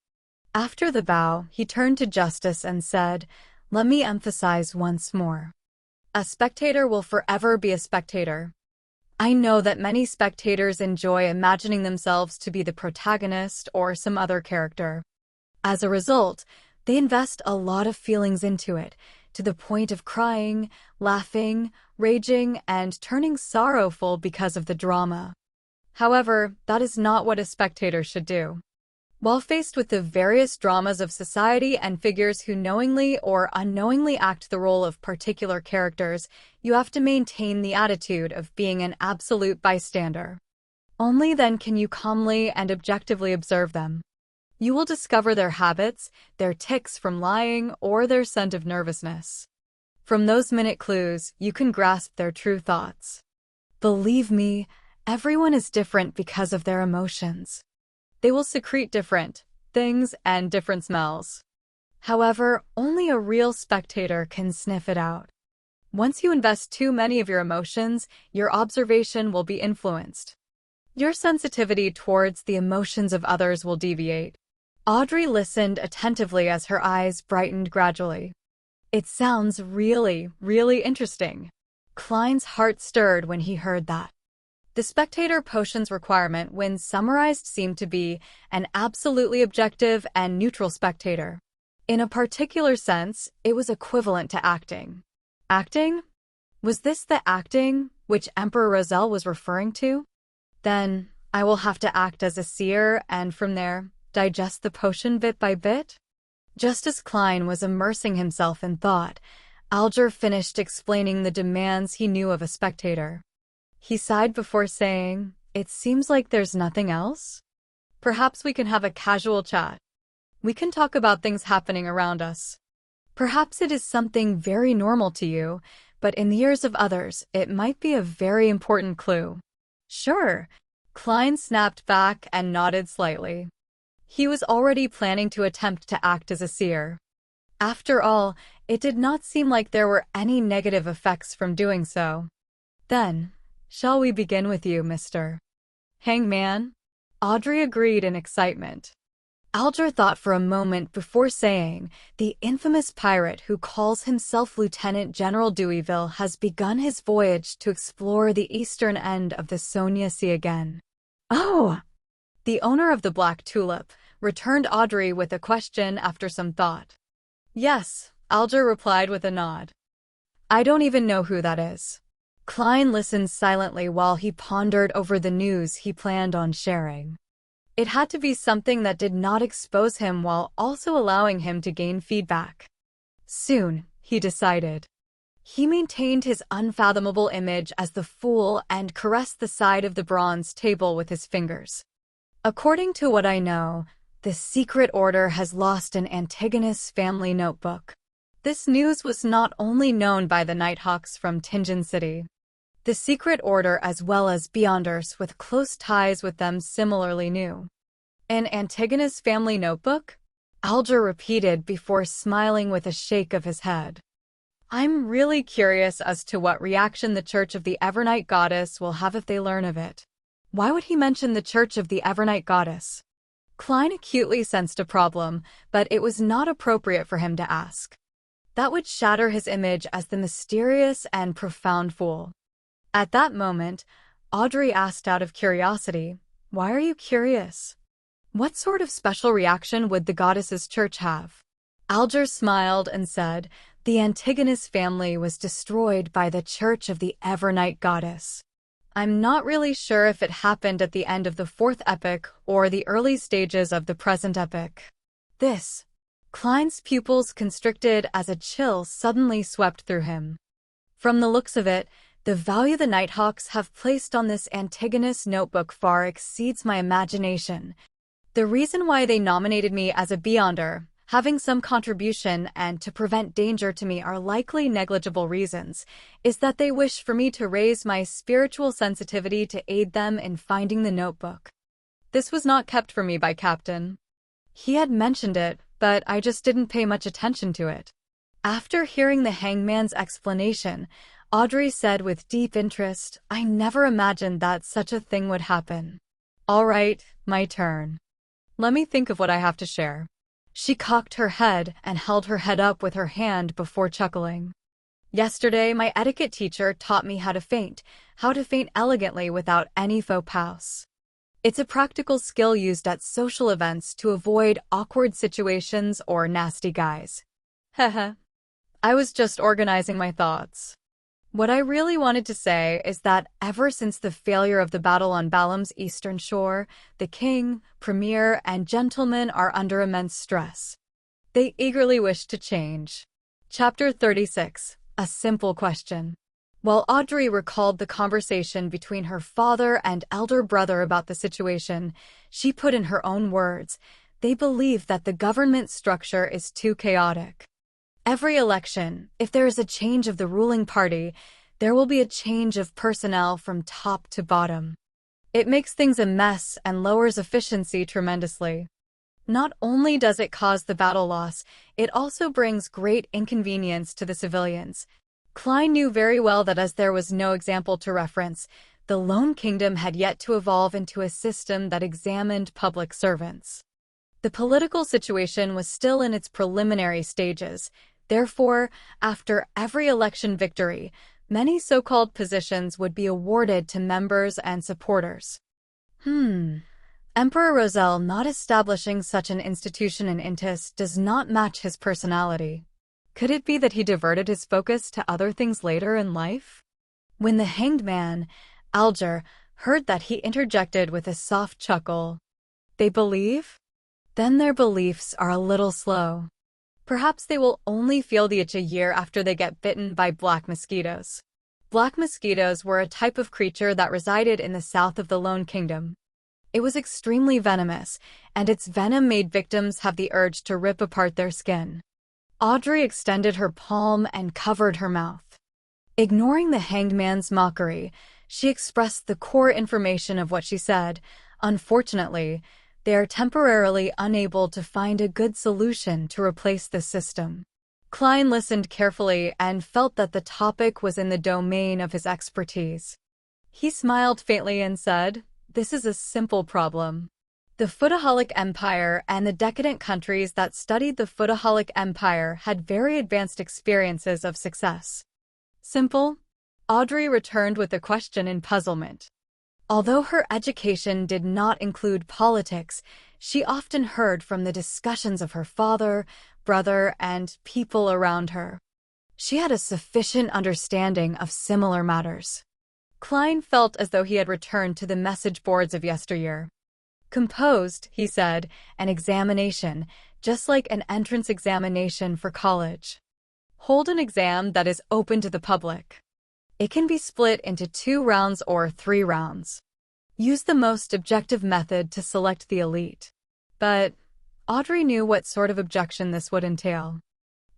S1: After the bow, he turned to Justice and said, Let me emphasize once more. A spectator will forever be a spectator. I know that many spectators enjoy imagining themselves to be the protagonist or some other character. As a result, they invest a lot of feelings into it, to the point of crying, laughing, raging, and turning sorrowful because of the drama. However, that is not what a spectator should do. While faced with the various dramas of society and figures who knowingly or unknowingly act the role of particular characters, you have to maintain the attitude of being an absolute bystander. Only then can you calmly and objectively observe them. You will discover their habits, their tics from lying, or their scent of nervousness. From those minute clues, you can grasp their true thoughts. Believe me, everyone is different because of their emotions. They will secrete different things and different smells. However, only a real spectator can sniff it out. Once you invest too many of your emotions, your observation will be influenced. Your sensitivity towards the emotions of others will deviate. Audrey listened attentively as her eyes brightened gradually. It sounds really, really interesting. Klein's heart stirred when he heard that. The spectator potion's requirement when summarized seemed to be an absolutely objective and neutral spectator. In a particular sense, it was equivalent to acting. Acting? Was this the acting which Emperor Rozel was referring to? Then, I will have to act as a seer and from there, digest the potion bit by bit? Just as Klein was immersing himself in thought, Alger finished explaining the demands he knew of a spectator. He sighed before saying, It seems like there's nothing else? Perhaps we can have a casual chat. We can talk about things happening around us. Perhaps it is something very normal to you, but in the ears of others, it might be a very important clue. Sure. Klein snapped back and nodded slightly. He was already planning to attempt to act as a seer. After all, it did not seem like there were any negative effects from doing so. Then, shall we begin with you, Mr. Hangman? Audrey agreed in excitement. Alger thought for a moment before saying, "The infamous pirate who calls himself Lieutenant General Deweyville has begun his voyage to explore the eastern end of the Sonia Sea again." "Oh!" The owner of the Black Tulip returned Audrey with a question after some thought. "Yes," Alger replied with a nod. "I don't even know who that is." Klein listened silently while he pondered over the news he planned on sharing. It had to be something that did not expose him while also allowing him to gain feedback. Soon, he decided. He maintained his unfathomable image as the fool and caressed the side of the bronze table with his fingers. "According to what I know, the secret order has lost an Antigonus family notebook." This news was not only known by the Nighthawks from Tingen City. The secret order as well as Beyonders with close ties with them similarly knew. "An Antigonus family notebook?" Alger repeated before smiling with a shake of his head. "I'm really curious as to what reaction the Church of the Evernight Goddess will have if they learn of it." Why would he mention the Church of the Evernight Goddess? Klein acutely sensed a problem, but it was not appropriate for him to ask. That would shatter his image as the mysterious and profound fool. At that moment, Audrey asked out of curiosity, "Why are you curious? What sort of special reaction would the goddess's church have?" Alger smiled and said, "The Antigonus family was destroyed by the Church of the Evernight Goddess. I'm not really sure if it happened at the end of the fourth epoch or the early stages of the present epoch." This. Klein's pupils constricted as a chill suddenly swept through him. From the looks of it, the value the Nighthawks have placed on this Antigonus notebook far exceeds my imagination. The reason why they nominated me as a Beyonder, having some contribution and to prevent danger to me are likely negligible reasons, is that they wish for me to raise my spiritual sensitivity to aid them in finding the notebook. This was not kept from me by Captain. He had mentioned it, but I just didn't pay much attention to it. After hearing the hangman's explanation, Audrey said with deep interest, "I never imagined that such a thing would happen." "All right, my turn. Let me think of what I have to share." She cocked her head and held her head up with her hand before chuckling. "Yesterday, my etiquette teacher taught me how to faint elegantly without any faux pas. It's a practical skill used at social events to avoid awkward situations or nasty guys." Haha. I was just organizing my thoughts. What I really wanted to say is that ever since the failure of the battle on Balam's eastern shore, the king, premier, and gentlemen are under immense stress. They eagerly wish to change. Chapter 36. A Simple Question. While Audrey recalled the conversation between her father and elder brother about the situation, she put in her own words, "They believe that the government structure is too chaotic. Every election, if there is a change of the ruling party, there will be a change of personnel from top to bottom. It makes things a mess and lowers efficiency tremendously. Not only does it cause the battle loss, it also brings great inconvenience to the civilians." Klein knew very well that as there was no example to reference, the Lone Kingdom had yet to evolve into a system that examined public servants. The political situation was still in its preliminary stages. Therefore, after every election victory, many so-called positions would be awarded to members and supporters. Emperor Roselle not establishing such an institution in Intis does not match his personality. Could it be that he diverted his focus to other things later in life? When the hanged man, Alger, heard that, he interjected with a soft chuckle. "They believe? Then their beliefs are a little slow. Perhaps they will only feel the itch a year after they get bitten by black mosquitoes." Black mosquitoes were a type of creature that resided in the south of the Lone Kingdom. It was extremely venomous, and its venom made victims have the urge to rip apart their skin. Audrey extended her palm and covered her mouth. Ignoring the hanged man's mockery, she expressed the core information of what she said. "Unfortunately, they are temporarily unable to find a good solution to replace this system." Klein listened carefully and felt that the topic was in the domain of his expertise. He smiled faintly and said, "This is a simple problem. The Foodaholic Empire and the decadent countries that studied the Foodaholic Empire had very advanced experiences of success. Simple? Audrey returned with a question in puzzlement. Although her education did not include politics, she often heard from the discussions of her father, brother, and people around her. She had a sufficient understanding of similar matters. Klein felt as though he had returned to the message boards of yesteryear. Composed, he said, an examination, just like an entrance examination for college. Hold an exam that is open to the public. It can be split into 2 rounds or 3 rounds. Use the most objective method to select the elite. But Audrey knew what sort of objection this would entail.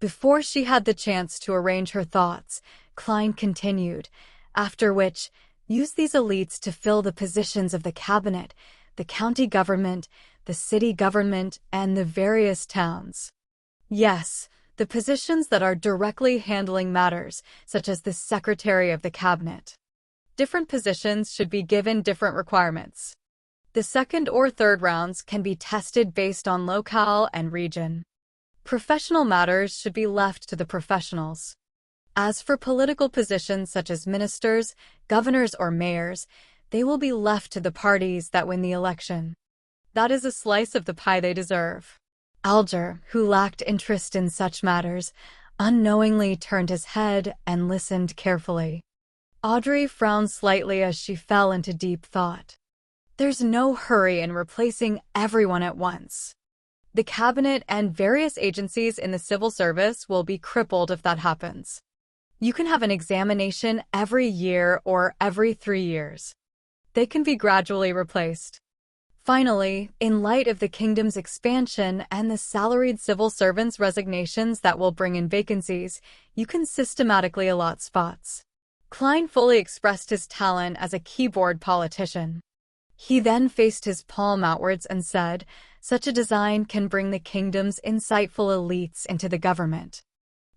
S1: Before she had the chance to arrange her thoughts, Klein continued, after which, use these elites to fill the positions of the cabinet, the county government, the city government, and the various towns. Yes, the positions that are directly handling matters, such as the secretary of the cabinet. Different positions should be given different requirements. The second or third rounds can be tested based on locale and region. Professional matters should be left to the professionals. As for political positions such as ministers, governors, or mayors, they will be left to the parties that win the election. That is a slice of the pie they deserve. Alger, who lacked interest in such matters, unknowingly turned his head and listened carefully. Audrey frowned slightly as she fell into deep thought. There's no hurry in replacing everyone at once. The cabinet and various agencies in the civil service will be crippled if that happens. You can have an examination every year or every 3 years. They can be gradually replaced. Finally, in light of the kingdom's expansion and the salaried civil servants' resignations that will bring in vacancies, you can systematically allot spots. Klein fully expressed his talent as a keyboard politician. He then faced his palm outwards and said, such a design can bring the kingdom's insightful elites into the government.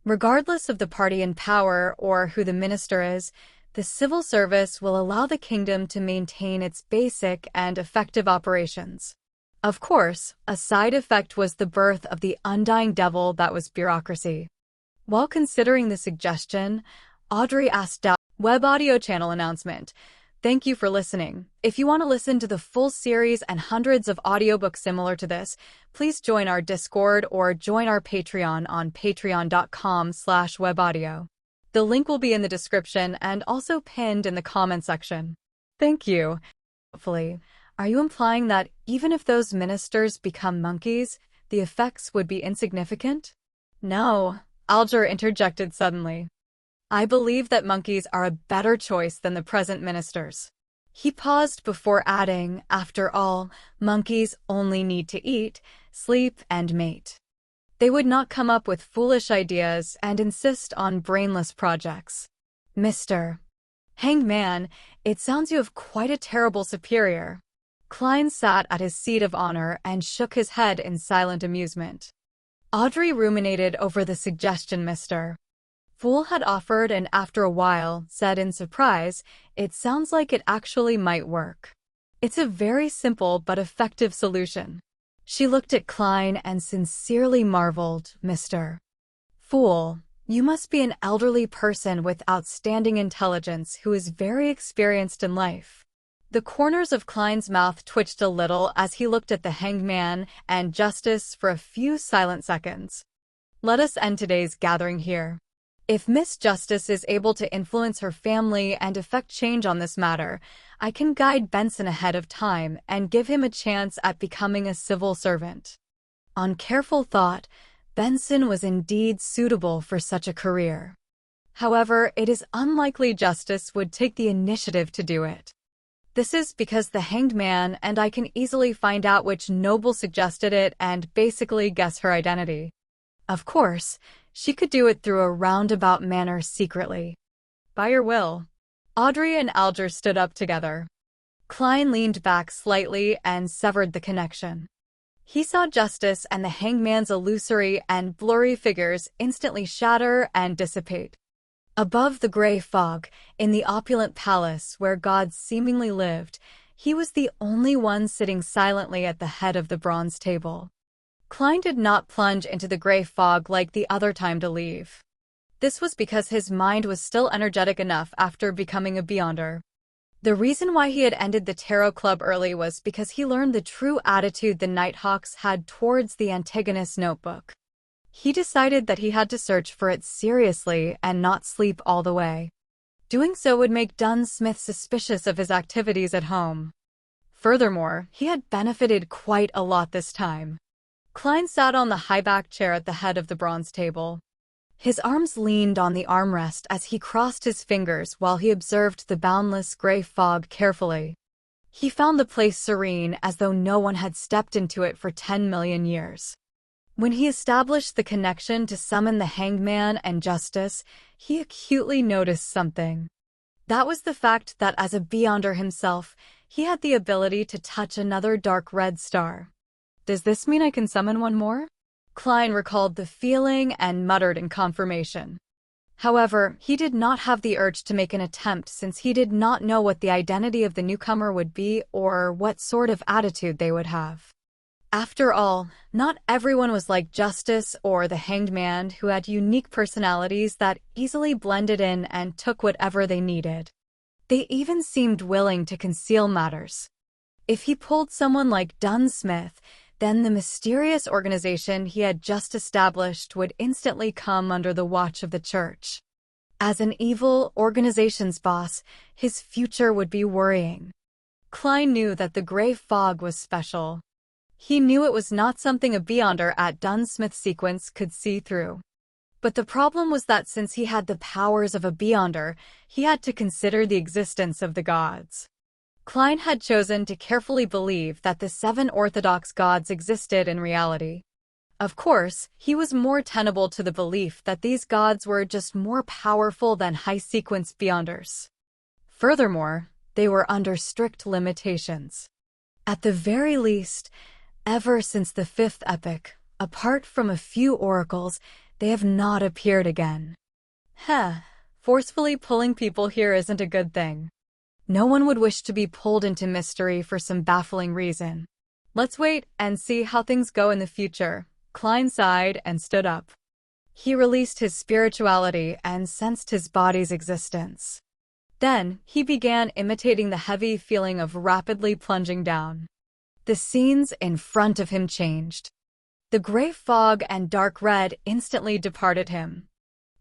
S1: Regardless of the party in power or who the minister is, the civil service will allow the kingdom to maintain its basic and effective operations. Of course, a side effect was the birth of the undying devil that was bureaucracy. While considering the suggestion, Audrey asked out web audio channel announcement. Thank you for listening. If you want to listen to the full series and hundreds of audiobooks similar to this, please join our Discord or join our Patreon on patreon.com/webaudio. The link will be in the description and also pinned in the comment section. Thank you. Hopefully, are you implying that even if those ministers become monkeys, the effects would be insignificant? No, Alger interjected suddenly. I believe that monkeys are a better choice than the present ministers. He paused before adding, after all, monkeys only need to eat, sleep, and mate. They would not come up with foolish ideas and insist on brainless projects. Mr. Hangman, it sounds you have quite a terrible superior. Klein sat at his seat of honor and shook his head in silent amusement. Audrey ruminated over the suggestion Mr. Fool had offered and after a while said in surprise, it sounds like it actually might work. It's a very simple but effective solution. She looked at Klein and sincerely marveled, Mr. Fool, you must be an elderly person with outstanding intelligence who is very experienced in life. The corners of Klein's mouth twitched a little as he looked at the hangman and Justice for a few silent seconds. Let us end today's gathering here. If Miss Justice is able to influence her family and effect change on this matter, I can guide Benson ahead of time and give him a chance at becoming a civil servant. On careful thought, Benson was indeed suitable for such a career. However, it is unlikely Justice would take the initiative to do it. This is because the hanged man and I can easily find out which noble suggested it and basically guess her identity. Of course, she could do it through a roundabout manner secretly. By your will. Audrey and Alger stood up together. Klein leaned back slightly and severed the connection. He saw Justice and the hangman's illusory and blurry figures instantly shatter and dissipate. Above the gray fog, in the opulent palace where gods seemingly lived, He was the only one sitting silently at the head of the bronze table. Klein did not plunge into the gray fog like the other time to leave. This was because his mind was still energetic enough after becoming a Beyonder. The reason why he had ended the Tarot Club early was because he learned the true attitude the Nighthawks had towards the Antigonus notebook. He decided that he had to search for it seriously and not sleep all the way. Doing so would make Dunsmith suspicious of his activities at home. Furthermore, he had benefited quite a lot this time. Klein sat on the high-backed chair at the head of the bronze table. His arms leaned on the armrest as he crossed his fingers while he observed the boundless gray fog carefully. He found the place serene as though no one had stepped into it for 10 million years. When he established the connection to summon the hangman and justice, he acutely noticed something. That was the fact that as a Beyonder himself, he had the ability to touch another dark red star. Does this mean I can summon one more? Klein recalled the feeling and muttered in confirmation. However, he did not have the urge to make an attempt since he did not know what the identity of the newcomer would be or what sort of attitude they would have. After all, not everyone was like Justice or the Hanged Man, who had unique personalities that easily blended in and took whatever they needed. They even seemed willing to conceal matters. If he pulled someone like Dunsmith, then the mysterious organization he had just established would instantly come under the watch of the church. As an evil organization's boss, his future would be worrying. Klein knew that the gray fog was special. He knew it was not something a Beyonder at Dunsmith sequence could see through. But the problem was that since he had the powers of a Beyonder, he had to consider the existence of the gods. Klein had chosen to carefully believe that the 7 orthodox gods existed in reality. Of course, he was more tenable to the belief that these gods were just more powerful than high-sequence Beyonders. Furthermore, they were under strict limitations. At the very least, ever since the 5th epoch, apart from a few oracles, they have not appeared again. Forcefully pulling people here isn't a good thing. No one would wish to be pulled into mystery for some baffling reason. Let's wait and see how things go in the future. Klein sighed and stood up. He released his spirituality and sensed his body's existence. Then, he began imitating the heavy feeling of rapidly plunging down. The scenes in front of him changed. The gray fog and dark red instantly departed him.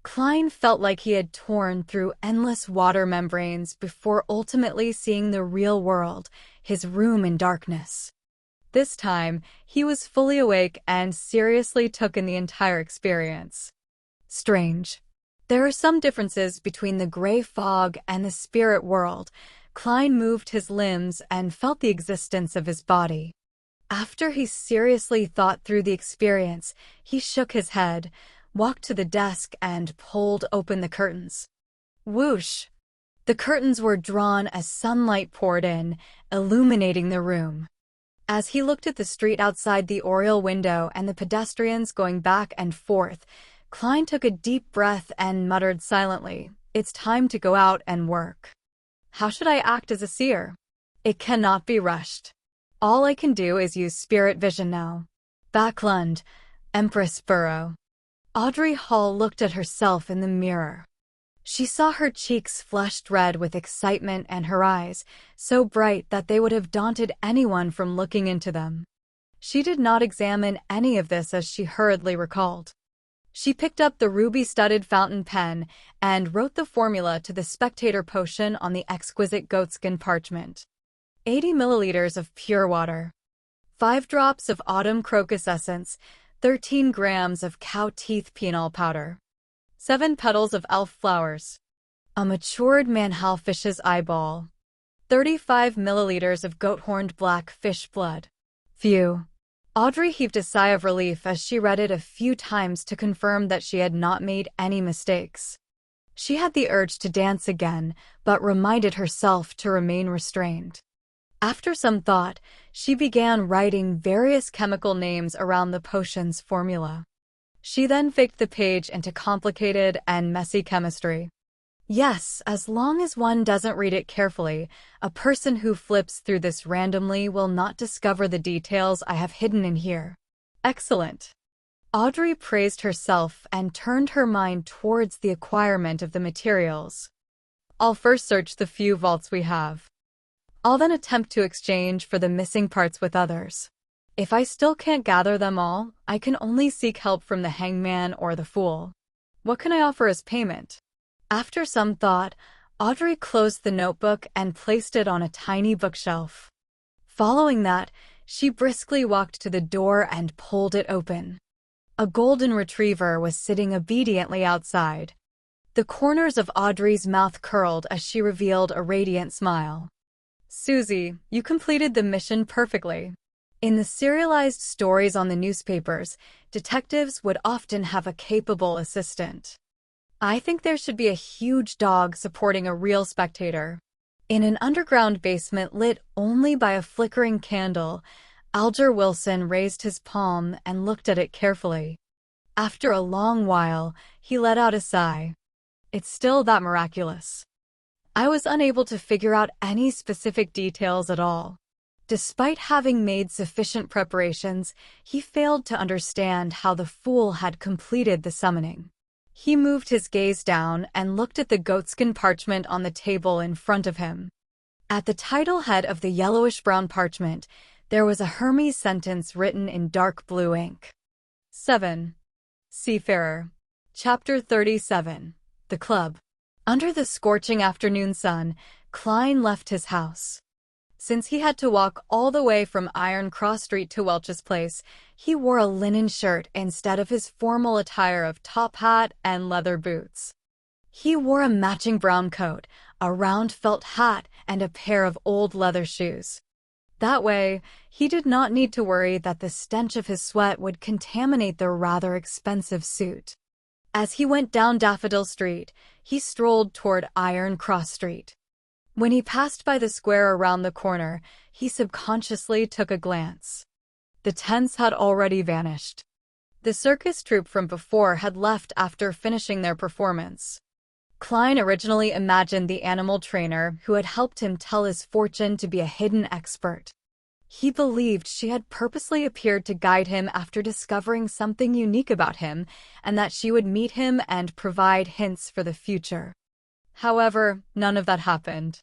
S1: Klein felt like he had torn through endless water membranes before ultimately seeing the real world, his room in darkness. This time, he was fully awake and seriously took in the entire experience. Strange. There are some differences between the gray fog and the spirit world. Klein moved his limbs and felt the existence of his body. After he seriously thought through the experience, he shook his head, walked to the desk and pulled open the curtains. Whoosh! The curtains were drawn as sunlight poured in, illuminating the room. As he looked at the street outside the oriel window and the pedestrians going back and forth, Klein took a deep breath and muttered silently, "It's time to go out and work. How should I act as a seer? It cannot be rushed. All I can do is use spirit vision now." Backlund, Empress Burrow. Audrey Hall looked at herself in the mirror. She saw her cheeks flushed red with excitement and her eyes, so bright that they would have daunted anyone from looking into them. She did not examine any of this as she hurriedly recalled. She picked up the ruby-studded fountain pen and wrote the formula to the spectator potion on the exquisite goatskin parchment. 80 milliliters of pure water. 5 drops of autumn crocus essence, 13 grams of cow teeth penal powder. 7 petals of elf flowers. A matured manhalfish's eyeball. 35 milliliters of goat-horned black fish blood. Phew. Audrey heaved a sigh of relief as she read it a few times to confirm that she had not made any mistakes. She had the urge to dance again, but reminded herself to remain restrained. After some thought, she began writing various chemical names around the potion's formula. She then faked the page into complicated and messy chemistry. Yes, as long as one doesn't read it carefully, a person who flips through this randomly will not discover the details I have hidden in here. Excellent. Audrey praised herself and turned her mind towards the acquirement of the materials. I'll first search the few vaults we have. I'll then attempt to exchange for the missing parts with others. If I still can't gather them all, I can only seek help from the hangman or the fool. What can I offer as payment? After some thought, Audrey closed the notebook and placed it on a tiny bookshelf. Following that, she briskly walked to the door and pulled it open. A golden retriever was sitting obediently outside. The corners of Audrey's mouth curled as she revealed a radiant smile. Susie, you completed the mission perfectly. In the serialized stories on the newspapers, detectives would often have a capable assistant. I think there should be a huge dog supporting a real spectator. In an underground basement lit only by a flickering candle, Alger Wilson raised his palm and looked at it carefully. After a long while, he let out a sigh. It's still that miraculous. I was unable to figure out any specific details at all. Despite having made sufficient preparations, he failed to understand how the fool had completed the summoning. He moved his gaze down and looked at the goatskin parchment on the table in front of him. At the title head of the yellowish-brown parchment, there was a Hermes sentence written in dark blue ink. 7. Seafarer. Chapter 37. The Club. Under the scorching afternoon sun, Klein left his house. Since he had to walk all the way from Iron Cross Street to Welch's place, he wore a linen shirt instead of his formal attire of top hat and leather boots. He wore a matching brown coat, a round felt hat, and a pair of old leather shoes. That way, he did not need to worry that the stench of his sweat would contaminate the rather expensive suit. As he went down Daffodil Street, he strolled toward Iron Cross Street. When he passed by the square around the corner, he subconsciously took a glance. The tents had already vanished. The circus troupe from before had left after finishing their performance. Klein originally imagined the animal trainer who had helped him tell his fortune to be a hidden expert. He believed she had purposely appeared to guide him after discovering something unique about him, and that she would meet him and provide hints for the future. However, none of that happened.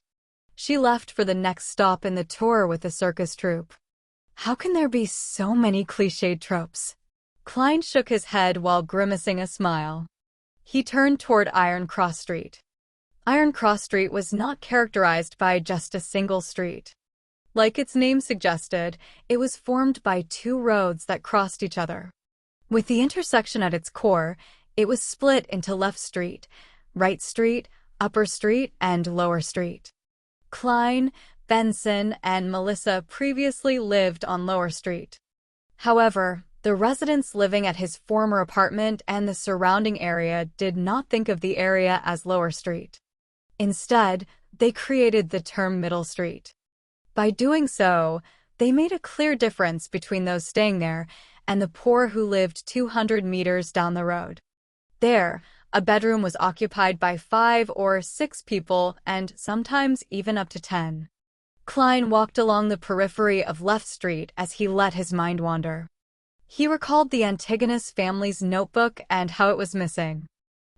S1: She left for the next stop in the tour with the circus troupe. How can there be so many cliched tropes? Klein shook his head while grimacing a smile. He turned toward Iron Cross Street. Iron Cross Street was not characterized by just a single street. Like its name suggested, it was formed by two roads that crossed each other. With the intersection at its core, it was split into Left Street, Right Street, Upper Street, and Lower Street. Klein, Benson, and Melissa previously lived on Lower Street. However, the residents living at his former apartment and the surrounding area did not think of the area as Lower Street. Instead, they created the term Middle Street. By doing so, they made a clear difference between those staying there and the poor who lived 200 meters down the road. There, a bedroom was occupied by 5 or 6 people and sometimes even up to 10. Klein walked along the periphery of Left Street as he let his mind wander. He recalled the Antigonus family's notebook and how it was missing.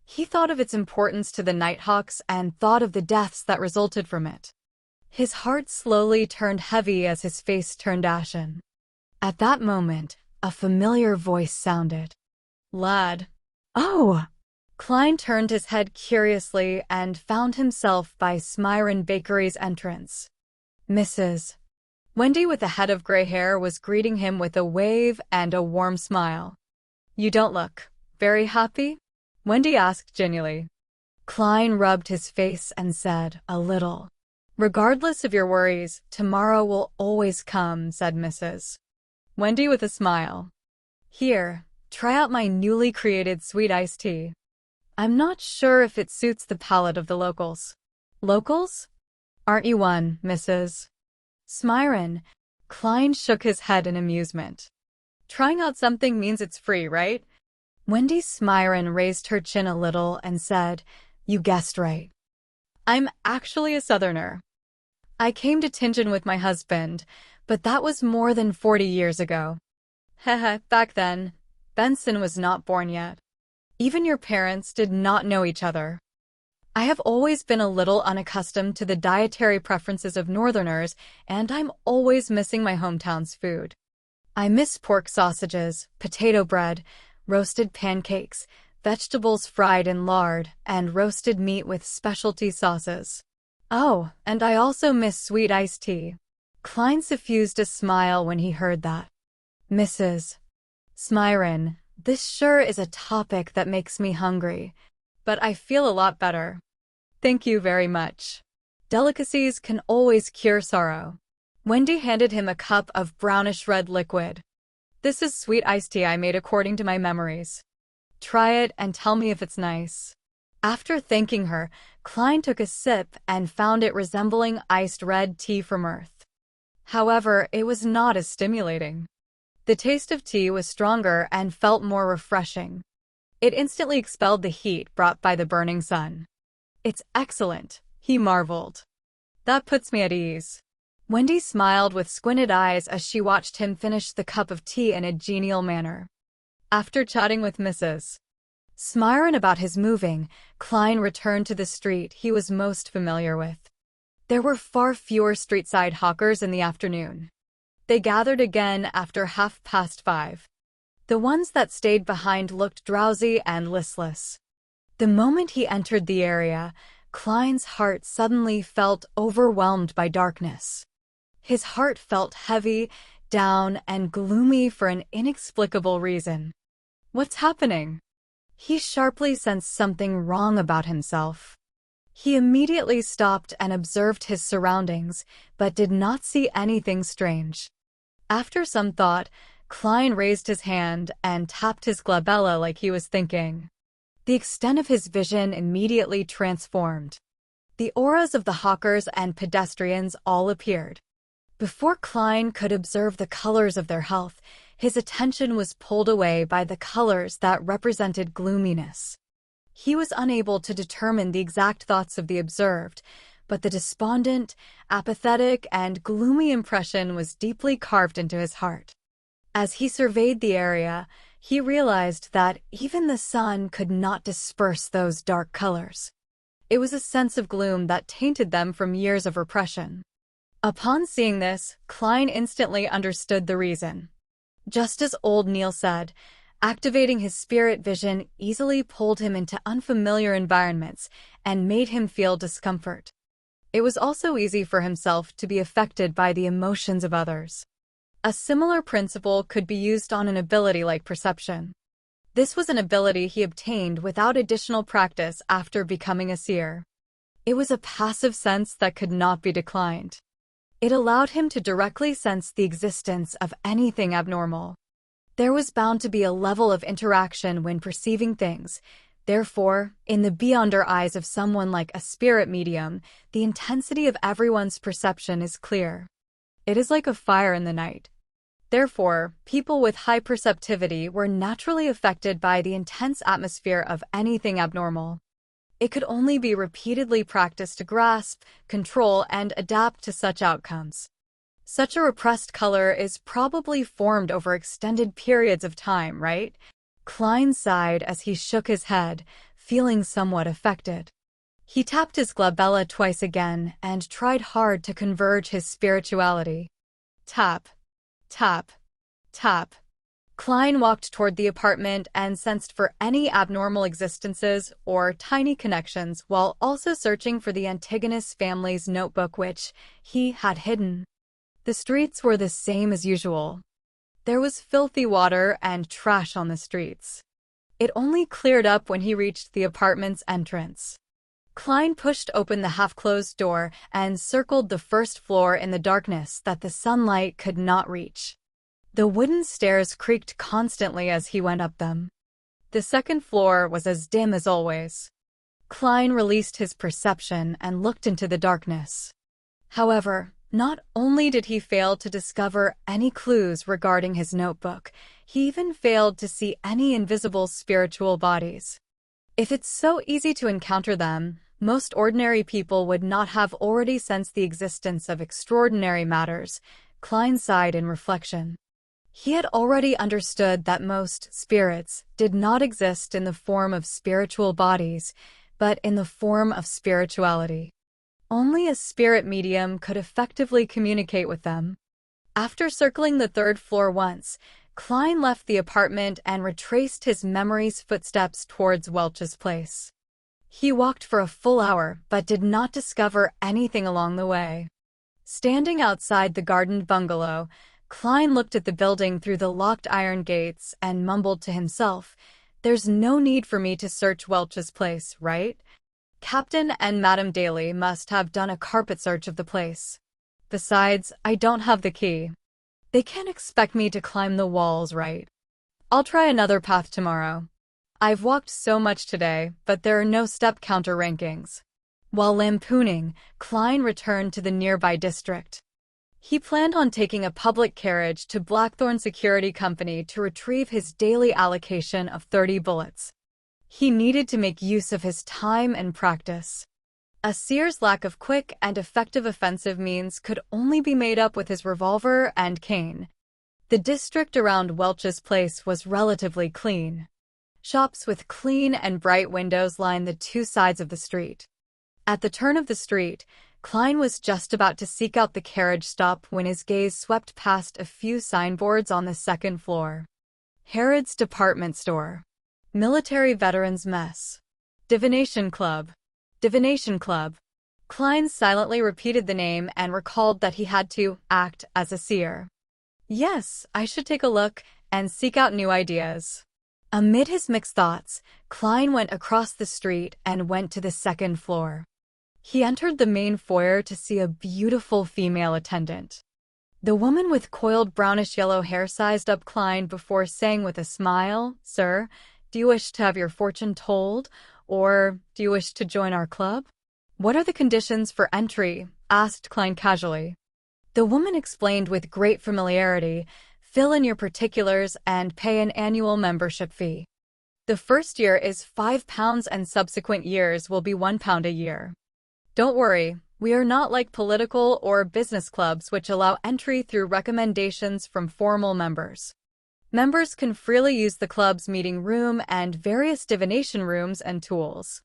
S1: He thought of its importance to the Nighthawks and thought of the deaths that resulted from it. His heart slowly turned heavy as his face turned ashen. At that moment, a familiar voice sounded. "Lad." "Oh!" Klein turned his head curiously and found himself by Smyron Bakery's entrance. Mrs. Wendy with a head of gray hair was greeting him with a wave and a warm smile. "You don't look very happy?" Wendy asked genially. Klein rubbed his face and said, "A little." "Regardless of your worries, tomorrow will always come," said Mrs. Wendy with a smile. "Here, try out my newly created sweet iced tea. I'm not sure if it suits the palate of the locals." "Locals? Aren't you one, Mrs. Smyron?" Klein shook his head in amusement. "Trying out something means it's free, right?" Wendy Smyron raised her chin a little and said, "You guessed right." I'm actually a Southerner. I came to Tianjin with my husband, but that was more than 40 years ago. Haha, back then, Benson was not born yet. Even your parents did not know each other. I have always been a little unaccustomed to the dietary preferences of Northerners, and I'm always missing my hometown's food. I miss pork sausages, potato bread, roasted pancakes, vegetables fried in lard, and roasted meat with specialty sauces. Oh, and I also miss sweet iced tea. Klein suffused a smile when he heard that. Mrs. Smyron, this sure is a topic that makes me hungry, but I feel a lot better. Thank you very much. Delicacies can always cure sorrow. Wendy handed him a cup of brownish-red liquid. This is sweet iced tea I made according to my memories. Try it and tell me if it's nice. After thanking her, Klein took a sip and found it resembling iced red tea from Earth. However, it was not as stimulating. The taste of tea was stronger and felt more refreshing. It instantly expelled the heat brought by the burning sun. It's excellent, he marveled. That puts me at ease. Wendy smiled with squinted eyes as she watched him finish the cup of tea in a genial manner. After chatting with Mrs. Smyron about his moving, Klein returned to the street he was most familiar with. There were far fewer street-side hawkers in the afternoon. They gathered again after 5:30. The ones that stayed behind looked drowsy and listless. The moment he entered the area, Klein's heart suddenly felt overwhelmed by darkness. His heart felt heavy, down, and gloomy for an inexplicable reason. What's happening? He sharply sensed something wrong about himself. He immediately stopped and observed his surroundings, but did not see anything strange. After some thought, Klein raised his hand and tapped his glabella like he was thinking. The extent of his vision immediately transformed. The auras of the hawkers and pedestrians all appeared. Before Klein could observe the colors of their health, his attention was pulled away by the colors that represented gloominess. He was unable to determine the exact thoughts of the observed, but the despondent, apathetic, and gloomy impression was deeply carved into his heart. As he surveyed the area, he realized that even the sun could not disperse those dark colors. It was a sense of gloom that tainted them from years of repression. Upon seeing this, Klein instantly understood the reason. Just as old Neil said, activating his spirit vision easily pulled him into unfamiliar environments and made him feel discomfort. It was also easy for himself to be affected by the emotions of others. A similar principle could be used on an ability like perception. This was an ability he obtained without additional practice after becoming a seer. It was a passive sense that could not be declined. It allowed him to directly sense the existence of anything abnormal. There was bound to be a level of interaction when perceiving things. Therefore, in the beyonder eyes of someone like a spirit medium, the intensity of everyone's perception is clear. It is like a fire in the night. Therefore, people with high perceptivity were naturally affected by the intense atmosphere of anything abnormal. It could only be repeatedly practiced to grasp, control, and adapt to such outcomes. Such a repressed color is probably formed over extended periods of time, right? Klein sighed as he shook his head, feeling somewhat affected. He tapped his glabella twice again and tried hard to converge his spirituality. Tap, tap, tap. Klein walked toward the apartment and sensed for any abnormal existences or tiny connections while also searching for the Antigonus family's notebook which he had hidden. The streets were the same as usual. There was filthy water and trash on the streets. It only cleared up when he reached the apartment's entrance. Klein pushed open the half-closed door and circled the first floor in the darkness that the sunlight could not reach. The wooden stairs creaked constantly as he went up them. The second floor was as dim as always. Klein released his perception and looked into the darkness. However, not only did he fail to discover any clues regarding his notebook, he even failed to see any invisible spiritual bodies. If it's so easy to encounter them, Most ordinary people would not have already sensed the existence of extraordinary matters. Klein sighed in reflection. He had already understood that most spirits did not exist in the form of spiritual bodies, but in the form of spirituality. Only a spirit medium could effectively communicate with them. After circling the third floor once, Klein left the apartment and retraced his memory's footsteps towards Welch's place. He walked for a full hour but did not discover anything along the way. Standing outside the gardened bungalow, Klein looked at the building through the locked iron gates and mumbled to himself, "There's no need for me to search Welch's place, right? Captain and Madame Daly must have done a carpet search of the place. Besides, I don't have the key. They can't expect me to climb the walls, right? I'll try another path tomorrow. I've walked so much today, but there are no step counter rankings." While lampooning, Klein returned to the nearby district. He planned on taking a public carriage to Blackthorn Security Company to retrieve his daily allocation of 30 bullets. He needed to make use of his time and practice. A seer's lack of quick and effective offensive means could only be made up with his revolver and cane. The district around Welch's place was relatively clean. Shops with clean and bright windows lined the two sides of the street. At the turn of the street, Klein was just about to seek out the carriage stop when his gaze swept past a few signboards on the second floor. Harrod's Department Store. Military Veterans Mess. Divination Club. Divination Club. Klein silently repeated the name and recalled that he had to act as a seer. Yes, I should take a look and seek out new ideas. Amid his mixed thoughts, Klein went across the street and went to the second floor. He entered the main foyer to see a beautiful female attendant. The woman with coiled brownish-yellow hair sized up Klein before saying with a smile, "Sir, do you wish to have your fortune told, or do you wish to join our club?" "What are the conditions for entry?" asked Klein casually. The woman explained with great familiarity, "Fill in your particulars and pay an annual membership fee. The first year is £5 and subsequent years will be £1 a year. Don't worry, we are not like political or business clubs which allow entry through recommendations from formal members. Members can freely use the club's meeting room and various divination rooms and tools.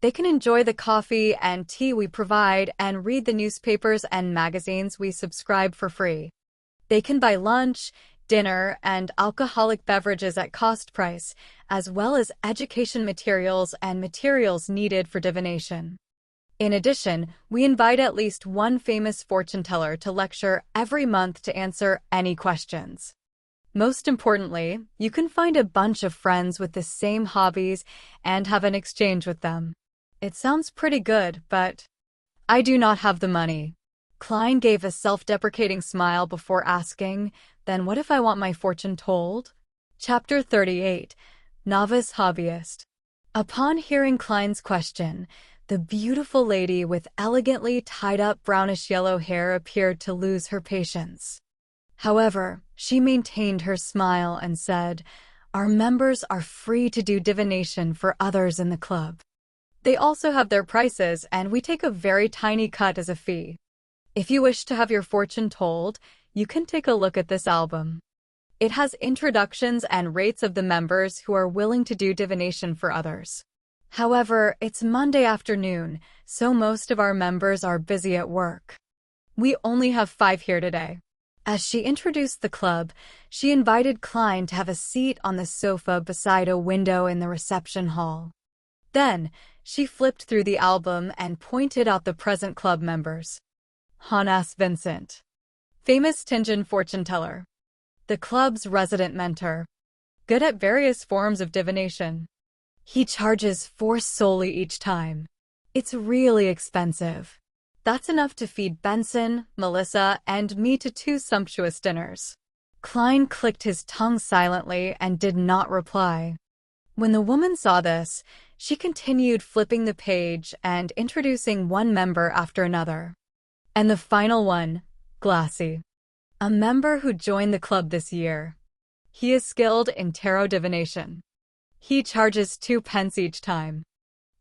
S1: They can enjoy the coffee and tea we provide and read the newspapers and magazines we subscribe for free. They can buy lunch, dinner, and alcoholic beverages at cost price, as well as education materials and materials needed for divination. In addition, we invite at least one famous fortune teller to lecture every month to answer any questions. Most importantly, you can find a bunch of friends with the same hobbies and have an exchange with them. It sounds pretty good, but I do not have the money. Klein gave a self-deprecating smile before asking, "Then what if I want my fortune told?" Chapter 38. Novice Hobbyist. Upon hearing Klein's question, the beautiful lady with elegantly tied-up brownish-yellow hair appeared to lose her patience. However, she maintained her smile and said, "Our members are free to do divination for others in the club. They also have their prices, and we take a very tiny cut as a fee. If you wish to have your fortune told, you can take a look at this album. It has introductions and rates of the members who are willing to do divination for others. However, it's Monday afternoon, so most of our members are busy at work. We only have 5 here today." As she introduced the club, she invited Klein to have a seat on the sofa beside a window in the reception hall. Then, she flipped through the album and pointed out the present club members. Hannes Vincent. Famous Tingen fortune teller. The club's resident mentor. Good at various forms of divination. He charges 4 solely each time. It's really expensive. That's enough to feed Benson, Melissa, and me to 2 sumptuous dinners. Klein clicked his tongue silently and did not reply. When the woman saw this, she continued flipping the page and introducing one member after another. And the final one, Glassy. A member who joined the club this year. He is skilled in tarot divination. He charges 2 pence each time.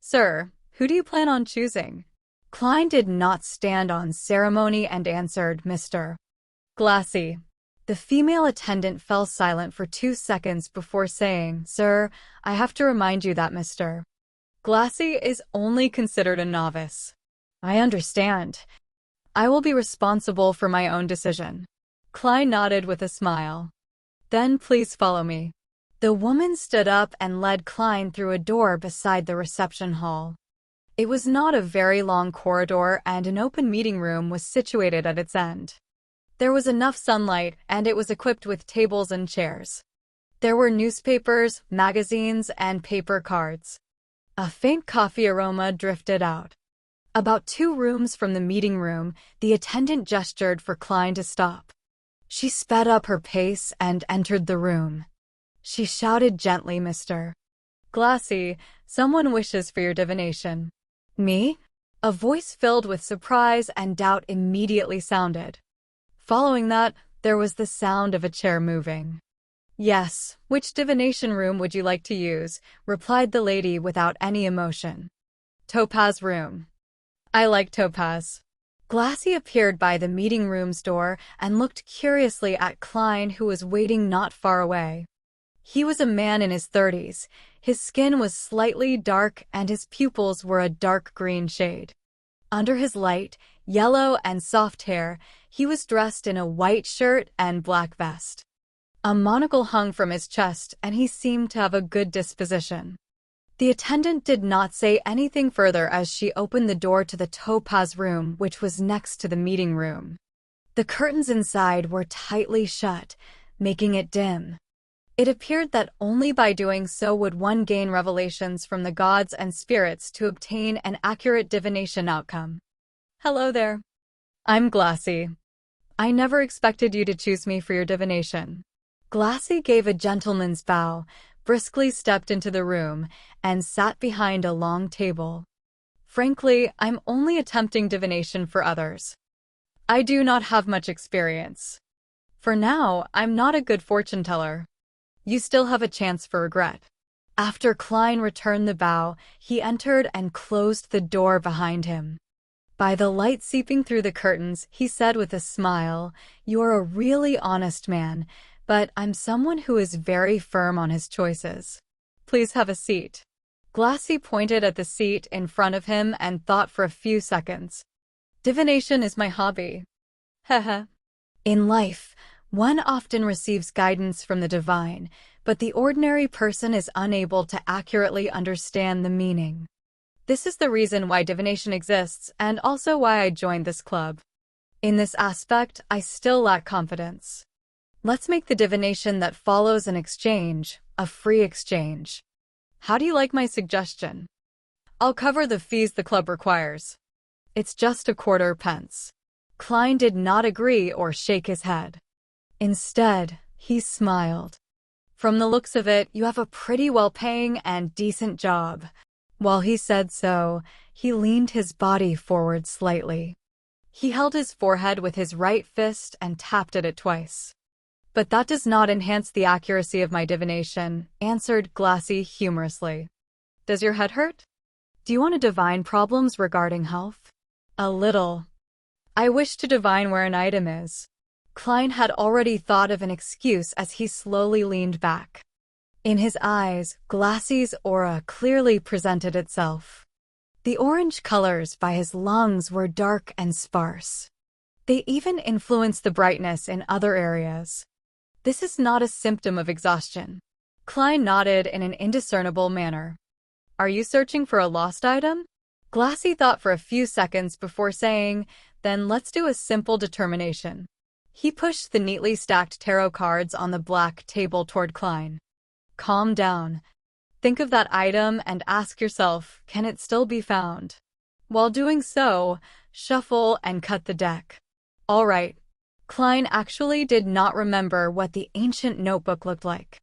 S1: "Sir, Who do you plan on choosing? Klein did not stand on ceremony and answered, Mr. Glassy. The female attendant fell silent for 2 seconds before saying, Sir, I have to remind you that Mr. Glassy is only considered a novice. I understand. I will be responsible for my own decision. Klein nodded with a smile. Then please follow me. The woman stood up and led Klein through a door beside the reception hall. It was not a very long corridor, and an open meeting room was situated at its end. There was enough sunlight, and it was equipped with tables and chairs. There were newspapers, magazines, and paper cards. A faint coffee aroma drifted out. About 2 rooms from the meeting room, the attendant gestured for Klein to stop. She sped up her pace and entered the room. She shouted gently, Mr. Glassy, someone wishes for your divination. Me? A voice filled with surprise and doubt immediately sounded. Following that, there was the sound of a chair moving. Yes, which divination room would you like to use? Replied the lady without any emotion. Topaz room. I like Topaz. Glassy appeared by the meeting room's door and looked curiously at Klein, who was waiting not far away. He was a man in his 30s. His skin was slightly dark and his pupils were a dark green shade. Under his light, yellow and soft hair, he was dressed in a white shirt and black vest. A monocle hung from his chest and he seemed to have a good disposition. The attendant did not say anything further as she opened the door to the Topaz room, which was next to the meeting room. The curtains inside were tightly shut, making it dim. It appeared that only by doing so would one gain revelations from the gods and spirits to obtain an accurate divination outcome. Hello there. I'm Glassy. I never expected you to choose me for your divination. Glassy gave a gentleman's bow, briskly stepped into the room, and sat behind a long table. Frankly, I'm only attempting divination for others. I do not have much experience. For now, I'm not a good fortune teller. You still have a chance for regret. After Klein returned the bow, he entered and closed the door behind him. By the light seeping through the curtains, he said with a smile, You're a really honest man, but I'm someone who is very firm on his choices. Please have a seat. Glassy pointed at the seat in front of him and thought for a few seconds. Divination is my hobby. Haha. In life, one often receives guidance from the divine, but the ordinary person is unable to accurately understand the meaning. This is the reason why divination exists and also why I joined this club. In this aspect, I still lack confidence. Let's make the divination that follows an exchange a free exchange. How do you like my suggestion? I'll cover the fees the club requires. It's just 1/4 pence. Klein did not agree or shake his head. Instead, he smiled. From the looks of it, you have a pretty well-paying and decent job. While he said so, he leaned his body forward slightly. He held his forehead with his right fist and tapped at it twice. But that does not enhance the accuracy of my divination, answered Glassy humorously. Does your head hurt? Do you want to divine problems regarding health? A little. I wish to divine where an item is. Klein had already thought of an excuse as he slowly leaned back. In his eyes, Glassy's aura clearly presented itself. The orange colors by his lungs were dark and sparse. They even influenced the brightness in other areas. This is not a symptom of exhaustion. Klein nodded in an indiscernible manner. Are you searching for a lost item? Glassy thought for a few seconds before saying, Then let's do a simple determination. He pushed the neatly stacked tarot cards on the black table toward Klein. Calm down. Think of that item and ask yourself, can it still be found? While doing so, shuffle and cut the deck. All right. Klein actually did not remember what the ancient notebook looked like.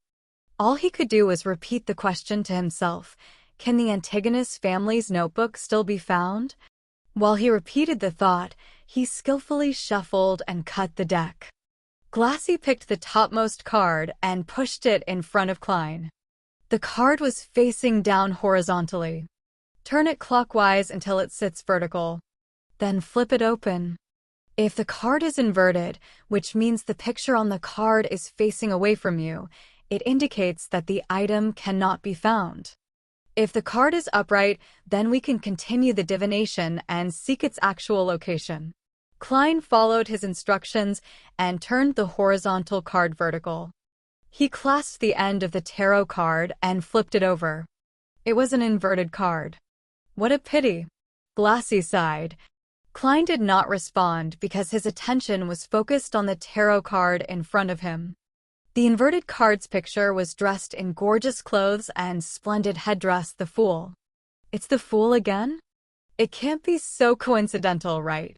S1: All he could do was repeat the question to himself, can the Antigonus family's notebook still be found? While he repeated the thought, he skillfully shuffled and cut the deck. Glassy picked the topmost card and pushed it in front of Klein. The card was facing down horizontally. Turn it clockwise until it sits vertical. Then flip it open. If the card is inverted, which means the picture on the card is facing away from you, it indicates that the item cannot be found. If the card is upright, then we can continue the divination and seek its actual location. Klein followed his instructions and turned the horizontal card vertical. He clasped the end of the tarot card and flipped it over. It was an inverted card. What a pity. Glassy sighed. Klein did not respond because his attention was focused on the tarot card in front of him. The inverted card's picture was dressed in gorgeous clothes and splendid headdress, the Fool. It's the Fool again? It can't be so coincidental, right?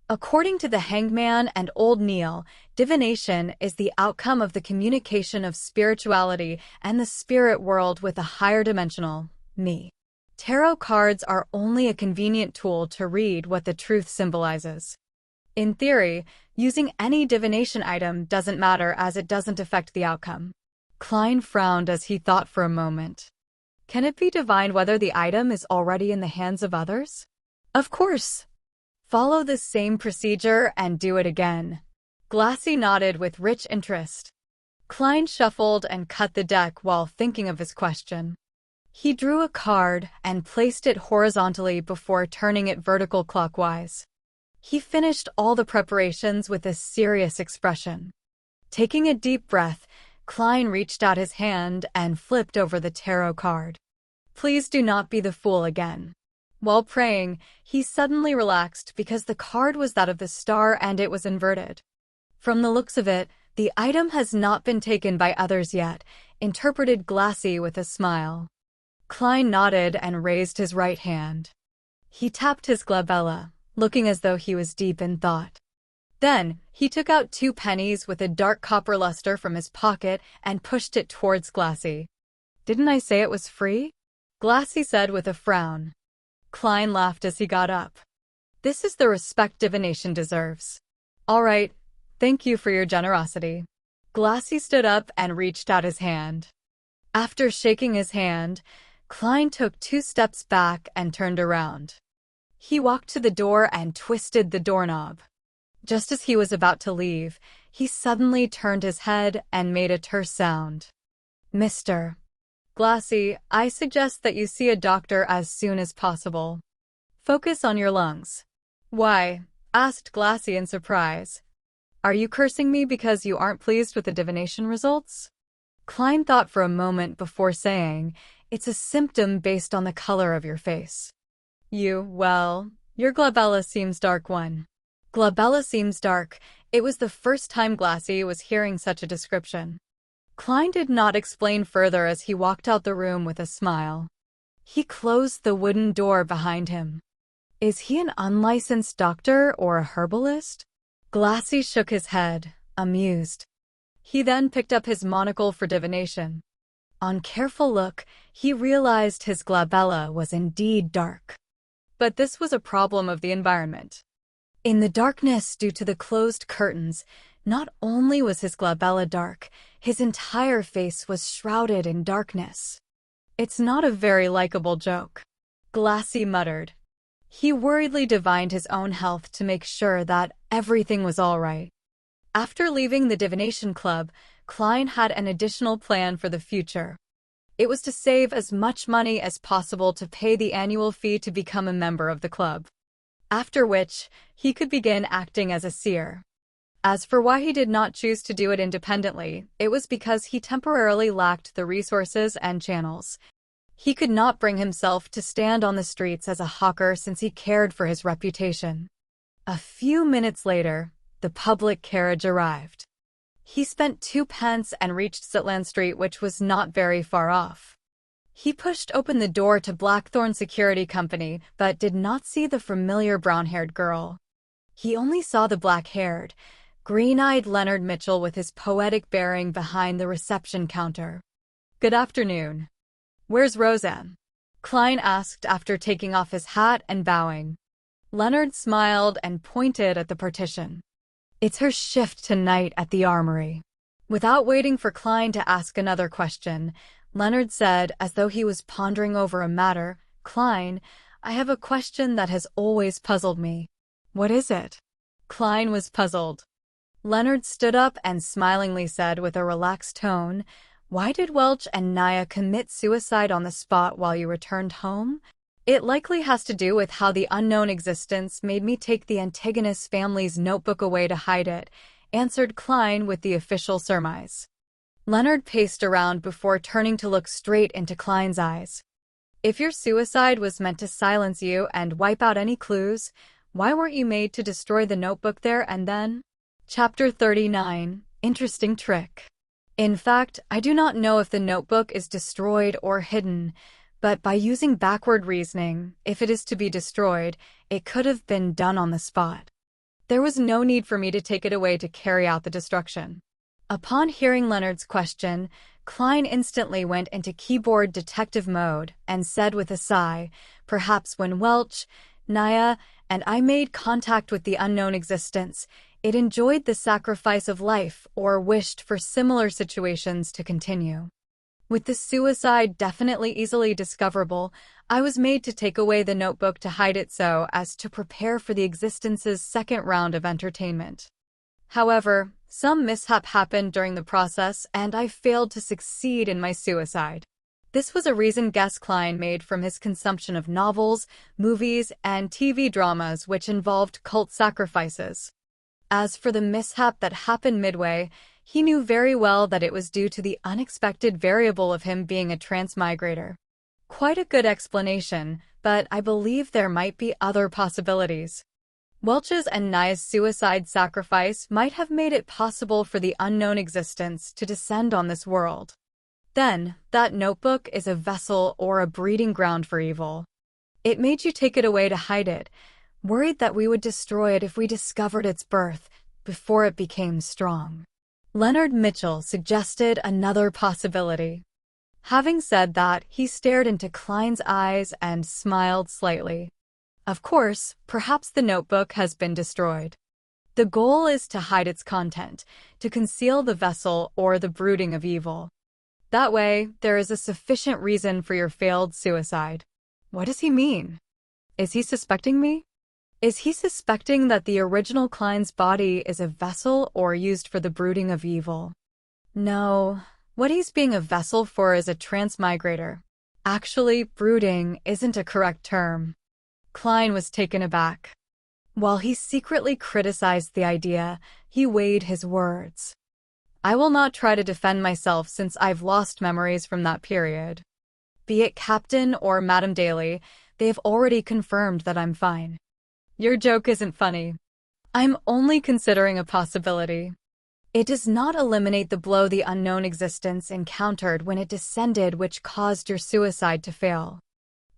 S1: According to the Hangman and Old Neil, divination is the outcome of the communication of spirituality and the spirit world with a higher dimensional, me. Tarot cards are only a convenient tool to read what the truth symbolizes. In theory, using any divination item doesn't matter as it doesn't affect the outcome. Klein frowned as he thought for a moment. Can it be divined whether the item is already in the hands of others? Of course. Follow the same procedure and do it again. Glassy nodded with rich interest. Klein shuffled and cut the deck while thinking of his question. He drew a card and placed it horizontally before turning it vertical clockwise. He finished all the preparations with a serious expression. Taking a deep breath, Klein reached out his hand and flipped over the tarot card. Please do not be the Fool again. While praying, he suddenly relaxed because the card was that of the Star and it was inverted. From the looks of it, the item has not been taken by others yet, interpreted Glassy with a smile. Klein nodded and raised his right hand. He tapped his glabella, looking as though he was deep in thought. Then, he took out 2 pennies with a dark copper luster from his pocket and pushed it towards Glassy. Didn't I say it was free? Glassy said with a frown. Klein laughed as he got up. This is the respect divination deserves. All right, thank you for your generosity. Glassy stood up and reached out his hand. After shaking his hand, Klein took 2 steps back and turned around. He walked to the door and twisted the doorknob. Just as he was about to leave, he suddenly turned his head and made a terse sound. Mr. Glassy, I suggest that you see a doctor as soon as possible. Focus on your lungs. Why? Asked Glassy in surprise. Are you cursing me because you aren't pleased with the divination results? Klein thought for a moment before saying, it's a symptom based on the color of your face. Well, your glabella seems dark one. Glabella seems dark. It was the first time Glassy was hearing such a description. Klein did not explain further as he walked out the room with a smile. He closed the wooden door behind him. Is he an unlicensed doctor or a herbalist? Glassy shook his head, amused. He then picked up his monocle for divination. On careful look, he realized his glabella was indeed dark. But this was a problem of the environment. In the darkness due to the closed curtains, not only was his glabella dark, his entire face was shrouded in darkness. It's not a very likable joke, Glassy muttered. He worriedly divined his own health to make sure that everything was all right. After leaving the divination club, Klein had an additional plan for the future. It was to save as much money as possible to pay the annual fee to become a member of the club. After which, he could begin acting as a seer. As for why he did not choose to do it independently, it was because he temporarily lacked the resources and channels. He could not bring himself to stand on the streets as a hawker since he cared for his reputation. A few minutes later, the public carriage arrived. He spent 2 pence and reached Sitland Street, which was not very far off. He pushed open the door to Blackthorn Security Company, but did not see the familiar brown-haired girl. He only saw the black-haired, green-eyed Leonard Mitchell with his poetic bearing behind the reception counter. Good afternoon. Where's Roseanne? Klein asked after taking off his hat and bowing. Leonard smiled and pointed at the partition. It's her shift tonight at the armory. Without waiting for Klein to ask another question, Leonard said, as though he was pondering over a matter, Klein, I have a question that has always puzzled me. What is it? Klein was puzzled. Leonard stood up and smilingly said with a relaxed tone, "Why did Welch and Naya commit suicide on the spot while you returned home? It likely has to do with how the unknown existence made me take the Antigonus family's notebook away to hide it," answered Klein with the official surmise. Leonard paced around before turning to look straight into Klein's eyes. If your suicide was meant to silence you and wipe out any clues, why weren't you made to destroy the notebook there and then? Chapter 39. Interesting trick. In fact, I do not know if the notebook is destroyed or hidden, but by using backward reasoning, if it is to be destroyed, it could have been done on the spot. There was no need for me to take it away to carry out the destruction. Upon hearing Leonard's question, Klein instantly went into keyboard detective mode and said with a sigh, "Perhaps when Welch, Naya, and I made contact with the unknown existence, it enjoyed the sacrifice of life or wished for similar situations to continue. With the suicide definitely easily discoverable, I was made to take away the notebook to hide it so as to prepare for the existence's second round of entertainment. However, some mishap happened during the process and I failed to succeed in my suicide." This was a reason guess Klein made from his consumption of novels, movies, and TV dramas which involved cult sacrifices. As for the mishap that happened midway, he knew very well that it was due to the unexpected variable of him being a transmigrator. Quite a good explanation, but I believe there might be other possibilities. Welch's and Naya's suicide sacrifice might have made it possible for the unknown existence to descend on this world. Then, that notebook is a vessel or a breeding ground for evil. It made you take it away to hide it, worried that we would destroy it if we discovered its birth before it became strong. Leonard Mitchell suggested another possibility. Having said that, he stared into Klein's eyes and smiled slightly. Of course, perhaps the notebook has been destroyed. The goal is to hide its content, to conceal the vessel or the brooding of evil. That way, there is a sufficient reason for your failed suicide. What does he mean? Is he suspecting me? Is he suspecting that the original Klein's body is a vessel or used for the brooding of evil? No, what he's being a vessel for is a transmigrator. Actually, brooding isn't a correct term. Klein was taken aback. While he secretly criticized the idea, he weighed his words. I will not try to defend myself since I've lost memories from that period. Be it Captain or Madam Daly, they've already confirmed that I'm fine. Your joke isn't funny. I'm only considering a possibility. It does not eliminate the blow the unknown existence encountered when it descended which caused your suicide to fail.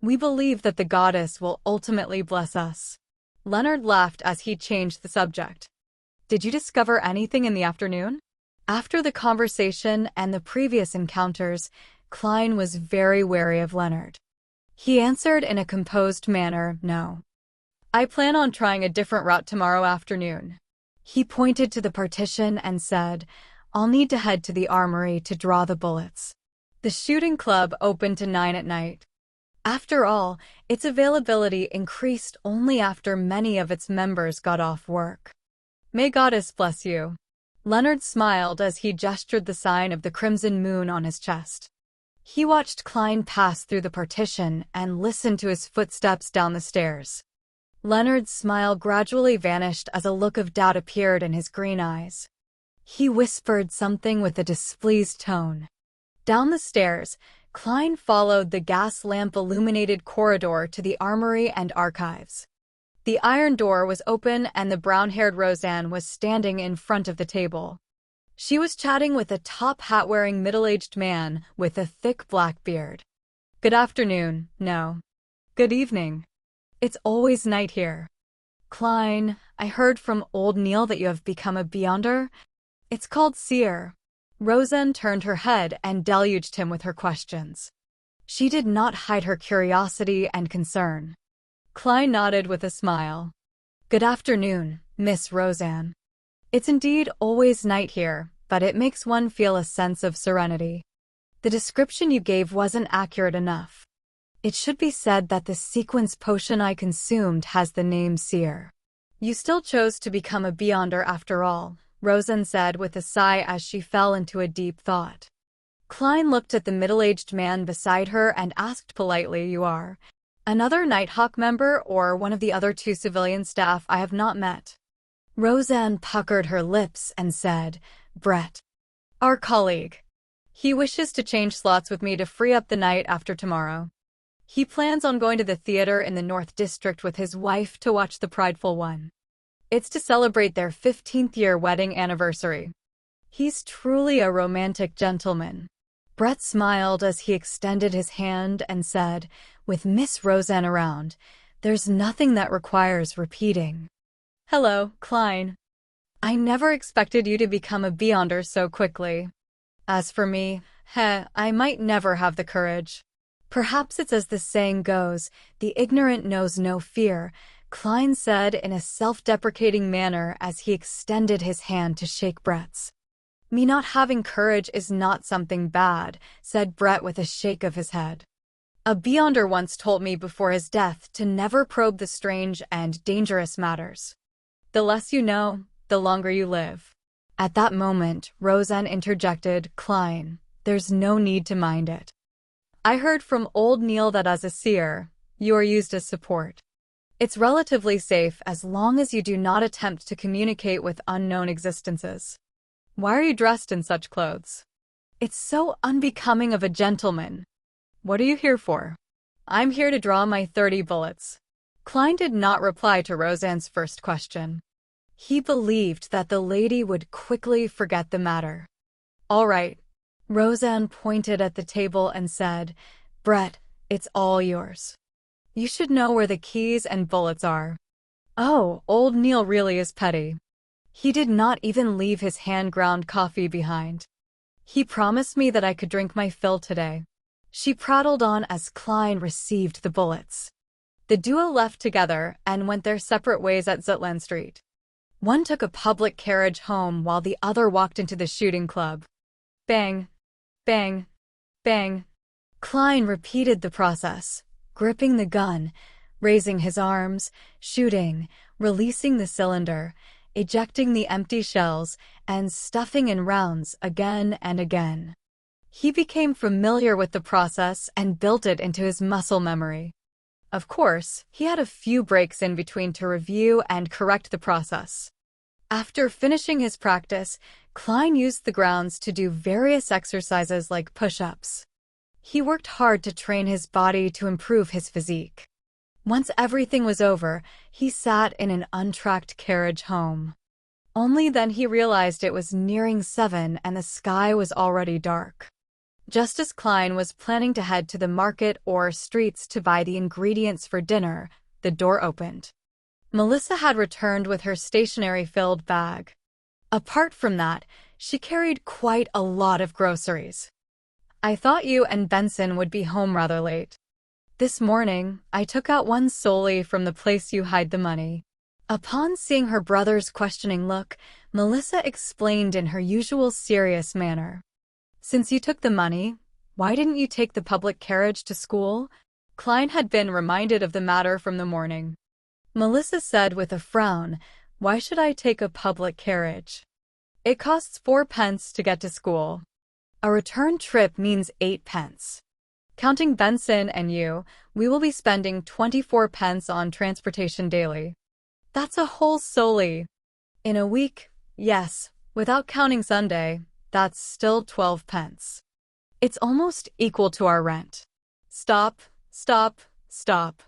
S1: We believe that the goddess will ultimately bless us. Leonard laughed as he changed the subject. Did you discover anything in the afternoon? After the conversation and the previous encounters, Klein was very wary of Leonard. He answered in a composed manner, "No. I plan on trying a different route tomorrow afternoon." He pointed to the partition and said, "I'll need to head to the armory to draw the bullets." The shooting club opened to 9 at night. After all, its availability increased only after many of its members got off work. May Goddess bless you. Leonard smiled as he gestured the sign of the crimson moon on his chest. He watched Klein pass through the partition and listened to his footsteps down the stairs. Leonard's smile gradually vanished as a look of doubt appeared in his green eyes. He whispered something with a displeased tone. Down the stairs, Klein followed the gas lamp-illuminated corridor to the armory and archives. The iron door was open and the brown-haired Roseanne was standing in front of the table. She was chatting with a top hat-wearing middle-aged man with a thick black beard. "Good afternoon, no. Good evening. It's always night here. Klein, I heard from old Neil that you have become a Beyonder. It's called Seer." Roseanne turned her head and deluged him with her questions. She did not hide her curiosity and concern. Klein nodded with a smile. "Good afternoon, Miss Roseanne. It's indeed always night here, but it makes one feel a sense of serenity. The description you gave wasn't accurate enough. It should be said that the sequence potion I consumed has the name Seer. You still chose to become a Beyonder after all, Roseanne said with a sigh as she fell into a deep thought. Klein looked at the middle-aged man beside her and asked politely, "You are another Nighthawk member or one of the other two civilian staff I have not met?" Roseanne puckered her lips and said, "Brett, our colleague. He wishes to change slots with me to free up the night after tomorrow. He plans on going to the theater in the North District with his wife to watch The Prideful One. It's to celebrate their 15th-year wedding anniversary. He's truly a romantic gentleman." Brett smiled as he extended his hand and said, with Miss Roseanne around, "There's nothing that requires repeating." "Hello, Klein. I never expected you to become a Beyonder so quickly. As for me, I might never have the courage. Perhaps it's as the saying goes, the ignorant knows no fear," Klein said in a self-deprecating manner as he extended his hand to shake Brett's. "Me not having courage is not something bad," said Brett with a shake of his head. "A Beyonder once told me before his death to never probe the strange and dangerous matters. The less you know, the longer you live." At that moment, Roseanne interjected, "Klein, there's no need to mind it. I heard from old Neil that as a seer, you are used as support. It's relatively safe as long as you do not attempt to communicate with unknown existences. Why are you dressed in such clothes? It's so unbecoming of a gentleman. What are you here for?" "I'm here to draw my 30 bullets." Klein did not reply to Roseanne's first question. He believed that the lady would quickly forget the matter. "All right." Roseanne pointed at the table and said, "Brett, it's all yours. You should know where the keys and bullets are." Oh, old Neil really is petty. He did not even leave his hand-ground coffee behind. He promised me that I could drink my fill today. She prattled on as Klein received the bullets. The duo left together and went their separate ways at Zutland Street. One took a public carriage home while the other walked into the shooting club. Bang, bang, bang. Klein repeated the process, gripping the gun, raising his arms, shooting, releasing the cylinder, ejecting the empty shells, and stuffing in rounds again and again. He became familiar with the process and built it into his muscle memory. Of course, he had a few breaks in between to review and correct the process. After finishing his practice, Klein used the grounds to do various exercises like push-ups. He worked hard to train his body to improve his physique. Once everything was over, he sat in an untracked carriage home. Only then he realized it was nearing 7 and the sky was already dark. Just as Klein was planning to head to the market or streets to buy the ingredients for dinner, the door opened. Melissa had returned with her stationery-filled bag. Apart from that, she carried quite a lot of groceries. "I thought you and Benson would be home rather late. This morning, I took out one solely from the place you hide the money." Upon seeing her brother's questioning look, Melissa explained in her usual serious manner. "Since you took the money, why didn't you take the public carriage to school?" Klein had been reminded of the matter from the morning. Melissa said with a frown, "Why should I take a public carriage? It costs 4 pence to get to school. A return trip means 8 pence. Counting Benson and you, we will be spending 24 pence on transportation daily. That's a whole solely. In a week, yes, without counting Sunday, that's still 12 pence. It's almost equal to our rent." Stop, stop, stop.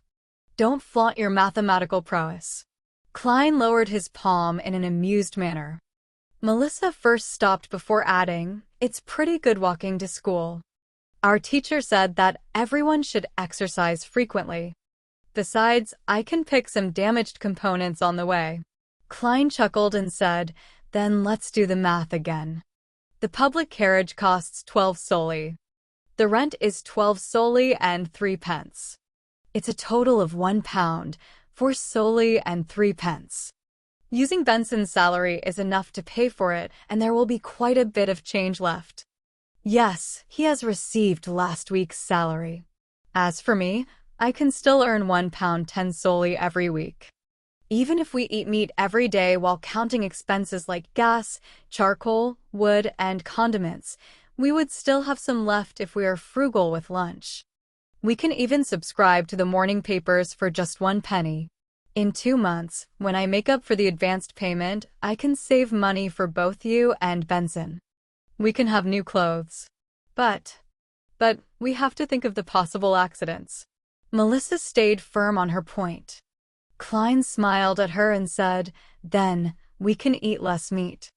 S1: Don't flaunt your mathematical prowess." Klein lowered his palm in an amused manner. Melissa first stopped before adding, "It's pretty good walking to school. Our teacher said that everyone should exercise frequently. Besides, I can pick some damaged components on the way." Klein chuckled and said, "Then let's do the math again. The public carriage costs 12 solely. The rent is 12 solely and 3 pence. It's a total of £1, 4 solely and 3 pence. Using Benson's salary is enough to pay for it, and there will be quite a bit of change left." "Yes, he has received last week's salary." As for me, I can still earn £1.10 solely every week. Even if we eat meat every day while counting expenses like gas, charcoal, wood, and condiments, we would still have some left if we are frugal with lunch. We can even subscribe to the morning papers for just 1 penny. In 2 months, when I make up for the advanced payment, I can save money for both you and Benson. We can have new clothes. But we have to think of the possible accidents. Melissa stayed firm on her point. Klein smiled at her and said, "Then, we can eat less meat.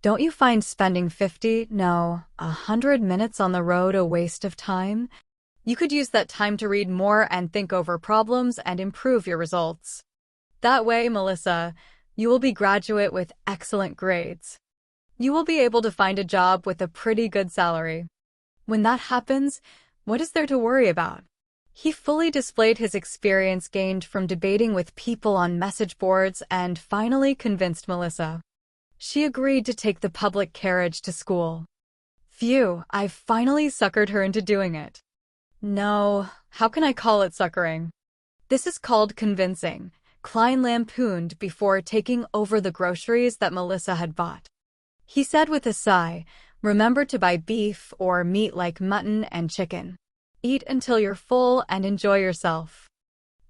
S1: Don't you find spending 50, no, 100 minutes on the road a waste of time? You could use that time to read more and think over problems and improve your results. That way, Melissa, you will be graduate with excellent grades. You will be able to find a job with a pretty good salary. When that happens, what is there to worry about?" He fully displayed his experience gained from debating with people on message boards and finally convinced Melissa. She agreed to take the public carriage to school. Phew, I've finally suckered her into doing it. No, how can I call it suckering? This is called convincing, Klein lampooned before taking over the groceries that Melissa had bought. He said with a sigh, "Remember to buy beef or meat like mutton and chicken. Eat until you're full and enjoy yourself.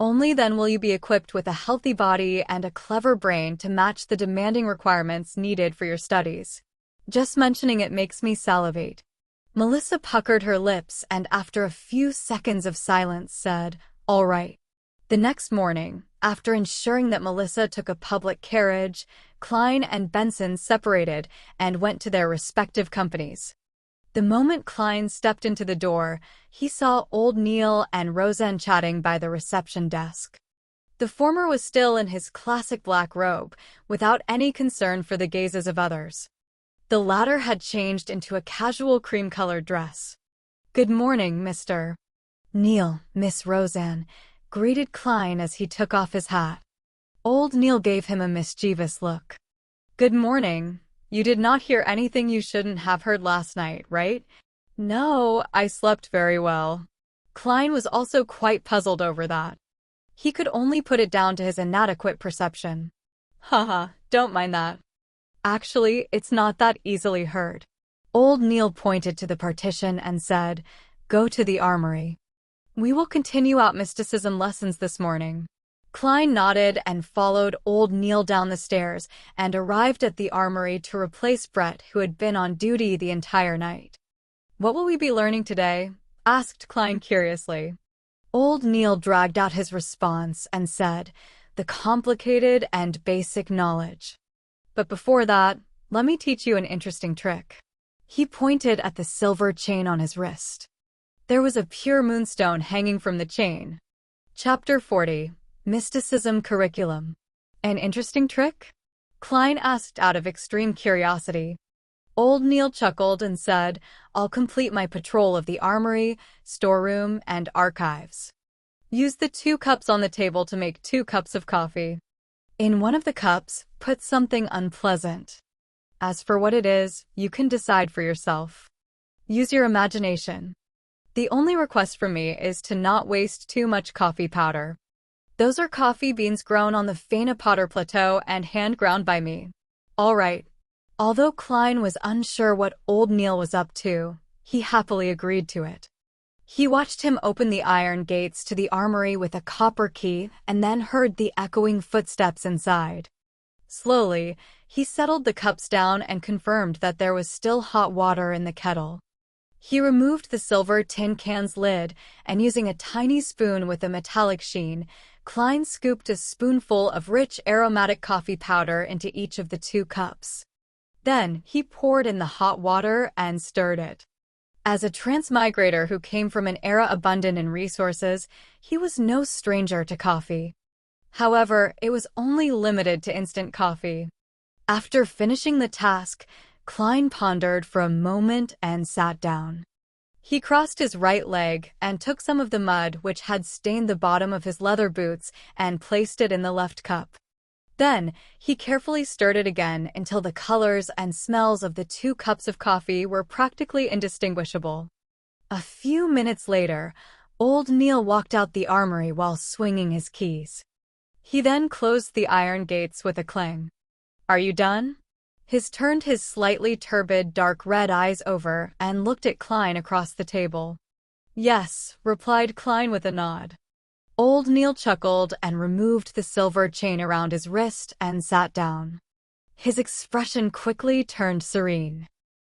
S1: Only then will you be equipped with a healthy body and a clever brain to match the demanding requirements needed for your studies." Just mentioning it makes me salivate. Melissa puckered her lips and after a few seconds of silence said, "All right." The next morning, after ensuring that Melissa took a public carriage, Klein and Benson separated and went to their respective companies. The moment Klein stepped into the door, he saw old Neil and Roseanne chatting by the reception desk. The former was still in his classic black robe, without any concern for the gazes of others. The latter had changed into a casual cream-colored dress. "Good morning, Mr. Neil, Miss Roseanne," greeted Klein as he took off his hat. Old Neil gave him a mischievous look. "Good morning. You did not hear anything you shouldn't have heard last night, right?" "No, I slept very well." Klein was also quite puzzled over that. He could only put it down to his inadequate perception. "Haha, don't mind that. Actually, it's not that easily heard." Old Neil pointed to the partition and said, "Go to the armory. We will continue out mysticism lessons this morning." Klein nodded and followed old Neil down the stairs and arrived at the armory to replace Brett, who had been on duty the entire night. "What will we be learning today?" asked Klein curiously. Old Neil dragged out his response and said, "The complicated and basic knowledge. But before that, let me teach you an interesting trick." He pointed at the silver chain on his wrist. There was a pure moonstone hanging from the chain. Chapter 40. Mysticism Curriculum. "An interesting trick?" Klein asked out of extreme curiosity. Old Neil chuckled and said, "I'll complete my patrol of the armory, storeroom, and archives. Use the 2 cups on the table to make 2 cups of coffee. In one of the cups, put something unpleasant. As for what it is, you can decide for yourself. Use your imagination. The only request from me is to not waste too much coffee powder. Those are coffee beans grown on the Faina Potter Plateau and hand-ground by me." "All right." Although Klein was unsure what old Neil was up to, he happily agreed to it. He watched him open the iron gates to the armory with a copper key and then heard the echoing footsteps inside. Slowly, he settled the cups down and confirmed that there was still hot water in the kettle. He removed the silver tin can's lid and using a tiny spoon with a metallic sheen, Klein scooped a spoonful of rich aromatic coffee powder into each of the 2 cups. Then, he poured in the hot water and stirred it. As a transmigrator who came from an era abundant in resources, he was no stranger to coffee. However, it was only limited to instant coffee. After finishing the task, Klein pondered for a moment and sat down. He crossed his right leg and took some of the mud which had stained the bottom of his leather boots and placed it in the left cup. Then, he carefully stirred it again until the colors and smells of the 2 cups of coffee were practically indistinguishable. A few minutes later, Old Neil walked out the armory while swinging his keys. He then closed the iron gates with a clang. "Are you done?" Turned his slightly turbid dark red eyes over and looked at Klein across the table. "Yes," replied Klein with a nod. Old Neil chuckled and removed the silver chain around his wrist and sat down. His expression quickly turned serene.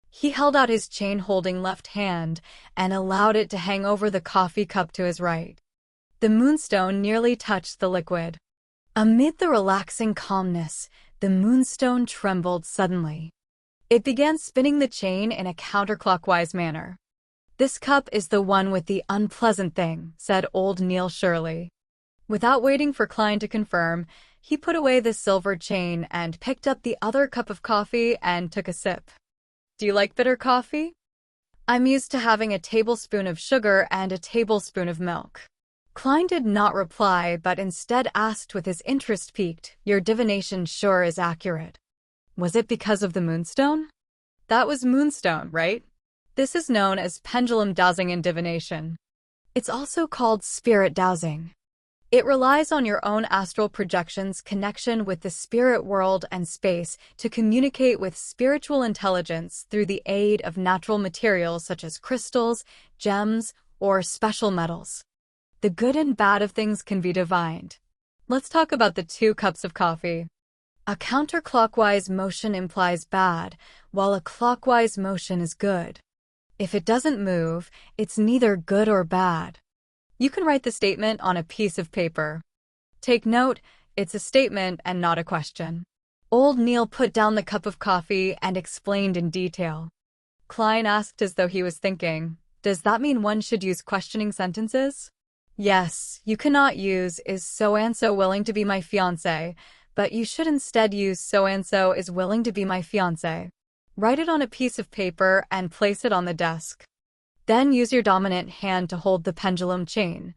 S1: He held out his chain-holding left hand and allowed it to hang over the coffee cup to his right. The moonstone nearly touched the liquid. Amid the relaxing calmness, the moonstone trembled suddenly. It began spinning the chain in a counterclockwise manner. "This cup is the one with the unpleasant thing," said Old Neil surely. Without waiting for Klein to confirm, he put away the silver chain and picked up the other cup of coffee and took a sip. "Do you like bitter coffee?" "I'm used to having a tablespoon of sugar and a tablespoon of milk." Klein did not reply, but instead asked with his interest piqued, "Your divination sure is accurate." "Was it because of the moonstone?" "That was moonstone, right? This is known as pendulum dowsing in divination. It's also called spirit dowsing. It relies on your own astral projection's connection with the spirit world and space to communicate with spiritual intelligence through the aid of natural materials such as crystals, gems, or special metals. The good and bad of things can be divined. Let's talk about the 2 cups of coffee. A counterclockwise motion implies bad, while a clockwise motion is good. If it doesn't move, it's neither good or bad. You can write the statement on a piece of paper. Take note, it's a statement and not a question. Old Neil put down the cup of coffee and explained in detail. Klein asked as though he was thinking, "Does that mean one should use questioning sentences?" "Yes, you cannot use, 'Is so-and-so willing to be my fiancé?' but you should instead use, 'So-and-so is willing to be my fiancé.' Write it on a piece of paper and place it on the desk. Then use your dominant hand to hold the pendulum chain."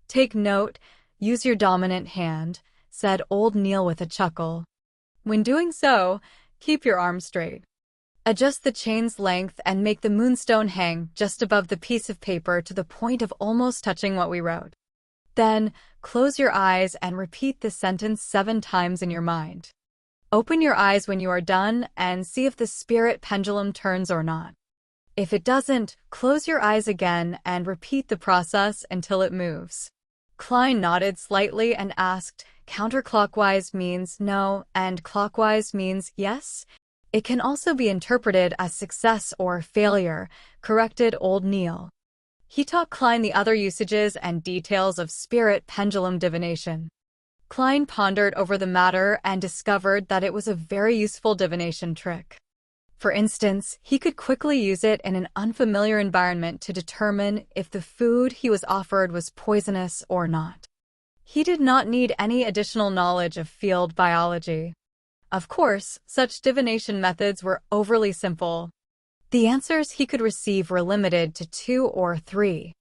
S1: "Take note, use your dominant hand," said Old Neil with a chuckle. "When doing so, keep your arm straight. Adjust the chain's length and make the moonstone hang just above the piece of paper to the point of almost touching what we wrote. Then, close your eyes and repeat the sentence 7 times in your mind. Open your eyes when you are done and see if the spirit pendulum turns or not. If it doesn't, close your eyes again and repeat the process until it moves." Klein nodded slightly and asked, "Counterclockwise means no, and clockwise means yes?" "It can also be interpreted as success or failure," corrected Old Neil. He taught Klein the other usages and details of spirit pendulum divination. Klein pondered over the matter and discovered that it was a very useful divination trick. For instance, he could quickly use it in an unfamiliar environment to determine if the food he was offered was poisonous or not. He did not need any additional knowledge of field biology. Of course, such divination methods were overly simple. The answers he could receive were limited to 2 or 3.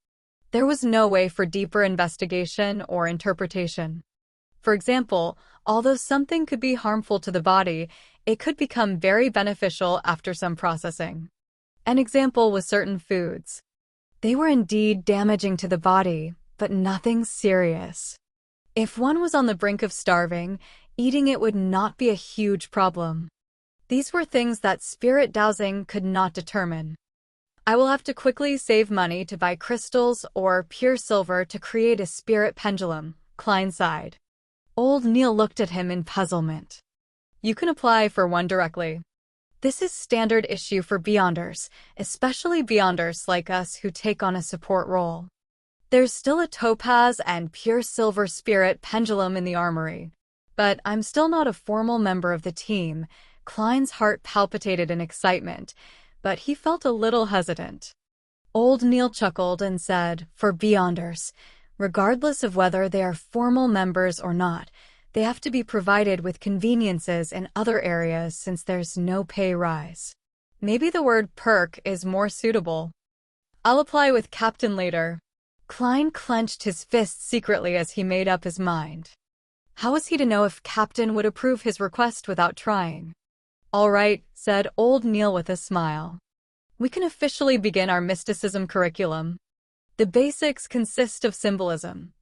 S1: There was no way for deeper investigation or interpretation. For example, although something could be harmful to the body, it could become very beneficial after some processing. An example was certain foods. They were indeed damaging to the body, but nothing serious. If one was on the brink of starving, eating it would not be a huge problem. These were things that spirit dowsing could not determine. "I will have to quickly save money to buy crystals or pure silver to create a spirit pendulum," Klein sighed. Old Neil looked at him in puzzlement. "You can apply for one directly. This is standard issue for Beyonders, especially Beyonders like us who take on a support role. There's still a topaz and pure silver spirit pendulum in the armory. But I'm still not a formal member of the team." Klein's heart palpitated in excitement, but he felt a little hesitant. Old Neil chuckled and said, "For Beyonders, regardless of whether they are formal members or not, they have to be provided with conveniences in other areas since there's no pay rise. Maybe the word perk is more suitable. I'll apply with Captain later." Klein clenched his fists secretly as he made up his mind. How was he to know if Captain would approve his request without trying? "All right," said Old Neil with a smile. "We can officially begin our mysticism curriculum." The basics consist of symbolism.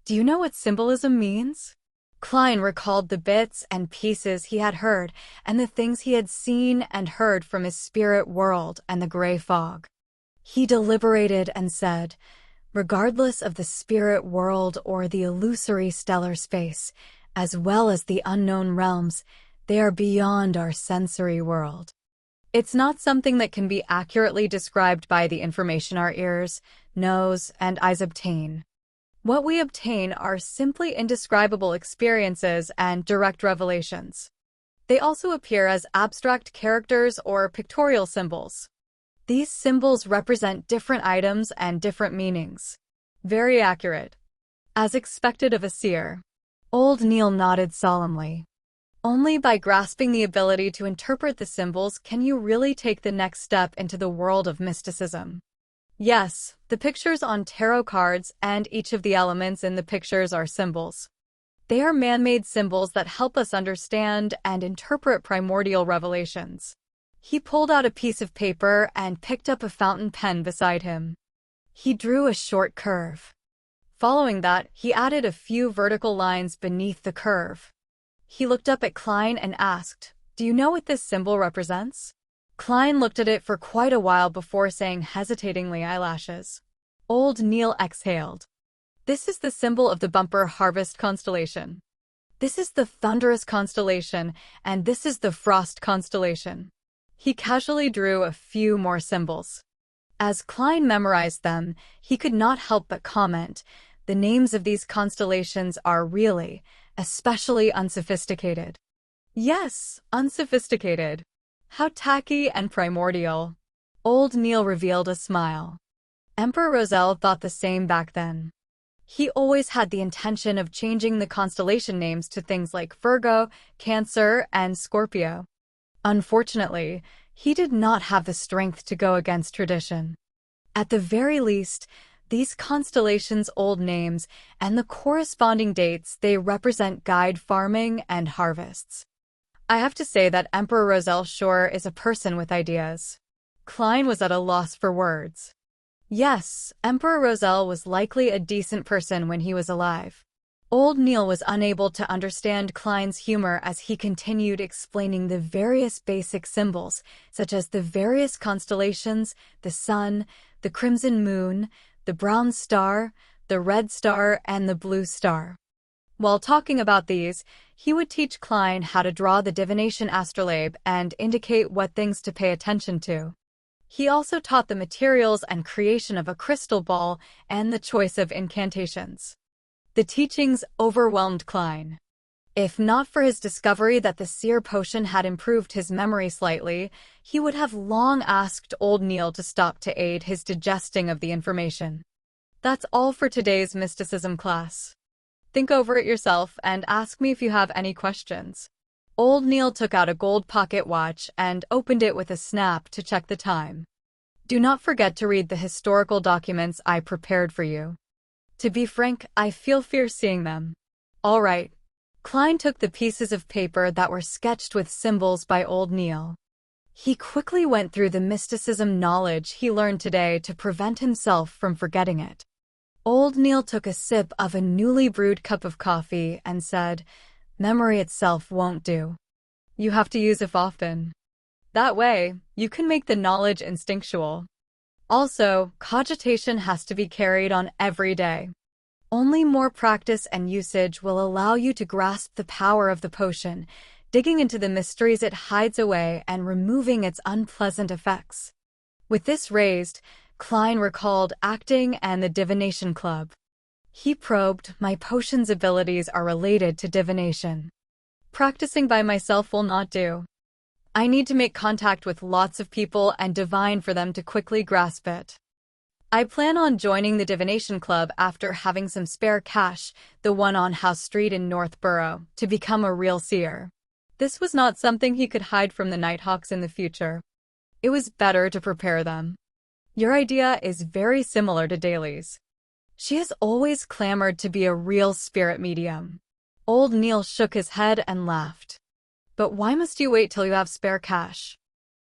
S1: Do you know what symbolism means? Klein recalled the bits and pieces he had heard and the things he had seen and heard from his spirit world and the gray fog. He deliberated and said, regardless of the spirit world or the illusory stellar space, as well as the unknown realms, they are beyond our sensory world. It's not something that can be accurately described by the information our ears, nose, and eyes obtain. What we obtain are simply indescribable experiences and direct revelations. They also appear as abstract characters or pictorial symbols. These symbols represent different items and different meanings. Very accurate. As expected of a seer. Old Neil nodded solemnly. Only by grasping the ability to interpret the symbols can you really take the next step into the world of mysticism. Yes, the pictures on tarot cards and each of the elements in the pictures are symbols. They are man-made symbols that help us understand and interpret primordial revelations. He pulled out a piece of paper and picked up a fountain pen beside him. He drew a short curve. Following that, he added a few vertical lines beneath the curve. He looked up at Klein and asked, "Do you know what this symbol represents?" Klein looked at it for quite a while before saying hesitatingly, "Eyelashes." Old Neil exhaled. "This is the symbol of the bumper harvest constellation. This is the thunderous constellation, and this is the frost constellation." He casually drew a few more symbols. As Klein memorized them, he could not help but comment, "The names of these constellations are really, especially unsophisticated." Yes, unsophisticated. How tacky and primordial. Old Neil revealed a smile. Emperor Roselle thought the same back then. He always had the intention of changing the constellation names to things like Virgo, Cancer, and Scorpio. Unfortunately, he did not have the strength to go against tradition. At the very least, these constellations' old names and the corresponding dates they represent guide farming and harvests. I have to say that Emperor Roselle sure is a person with ideas. Klein was at a loss for words. Yes, Emperor Roselle was likely a decent person when he was alive. Old Neil was unable to understand Klein's humor as he continued explaining the various basic symbols, such as the various constellations, the sun, the crimson moon, the brown star, the red star, and the blue star. While talking about these, he would teach Klein how to draw the divination astrolabe and indicate what things to pay attention to. He also taught the materials and creation of a crystal ball and the choice of incantations. The teachings overwhelmed Klein. If not for his discovery that the seer potion had improved his memory slightly, he would have long asked Old Neil to stop to aid his digesting of the information. That's all for today's mysticism class. Think over it yourself and ask me if you have any questions. Old Neil took out a gold pocket watch and opened it with a snap to check the time. Do not forget to read the historical documents I prepared for you. To be frank, I feel fear seeing them. All right. Klein took the pieces of paper that were sketched with symbols by Old Neil. He quickly went through the mysticism knowledge he learned today to prevent himself from forgetting it. Old Neil took a sip of a newly brewed cup of coffee and said, "Memory itself won't do. You have to use it often. That way, you can make the knowledge instinctual. Also, cogitation has to be carried on every day. Only more practice and usage will allow you to grasp the power of the potion, digging into the mysteries it hides away and removing its unpleasant effects." With this raised, Klein recalled acting and the divination club. He probed, "My potion's abilities are related to divination. Practicing by myself will not do. I need to make contact with lots of people and divine for them to quickly grasp it. I plan on joining the divination club after having some spare cash, the one on House Street in Northborough, to become a real seer." This was not something he could hide from the Nighthawks in the future. It was better to prepare them. Your idea is very similar to Daly's. She has always clamored to be a real spirit medium. Old Neil shook his head and laughed. But why must you wait till you have spare cash?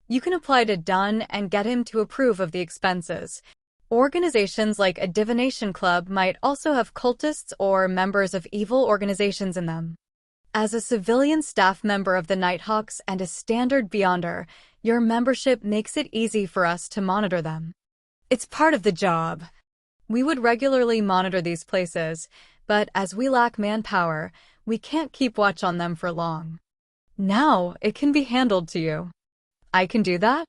S1: You can apply to Dunn and get him to approve of the expenses. Organizations like a divination club might also have cultists or members of evil organizations in them. As a civilian staff member of the Nighthawks and a standard Beyonder, your membership makes it easy for us to monitor them. It's part of the job. We would regularly monitor these places, but as we lack manpower, we can't keep watch on them for long. Now, it can be handled to you. I can do that?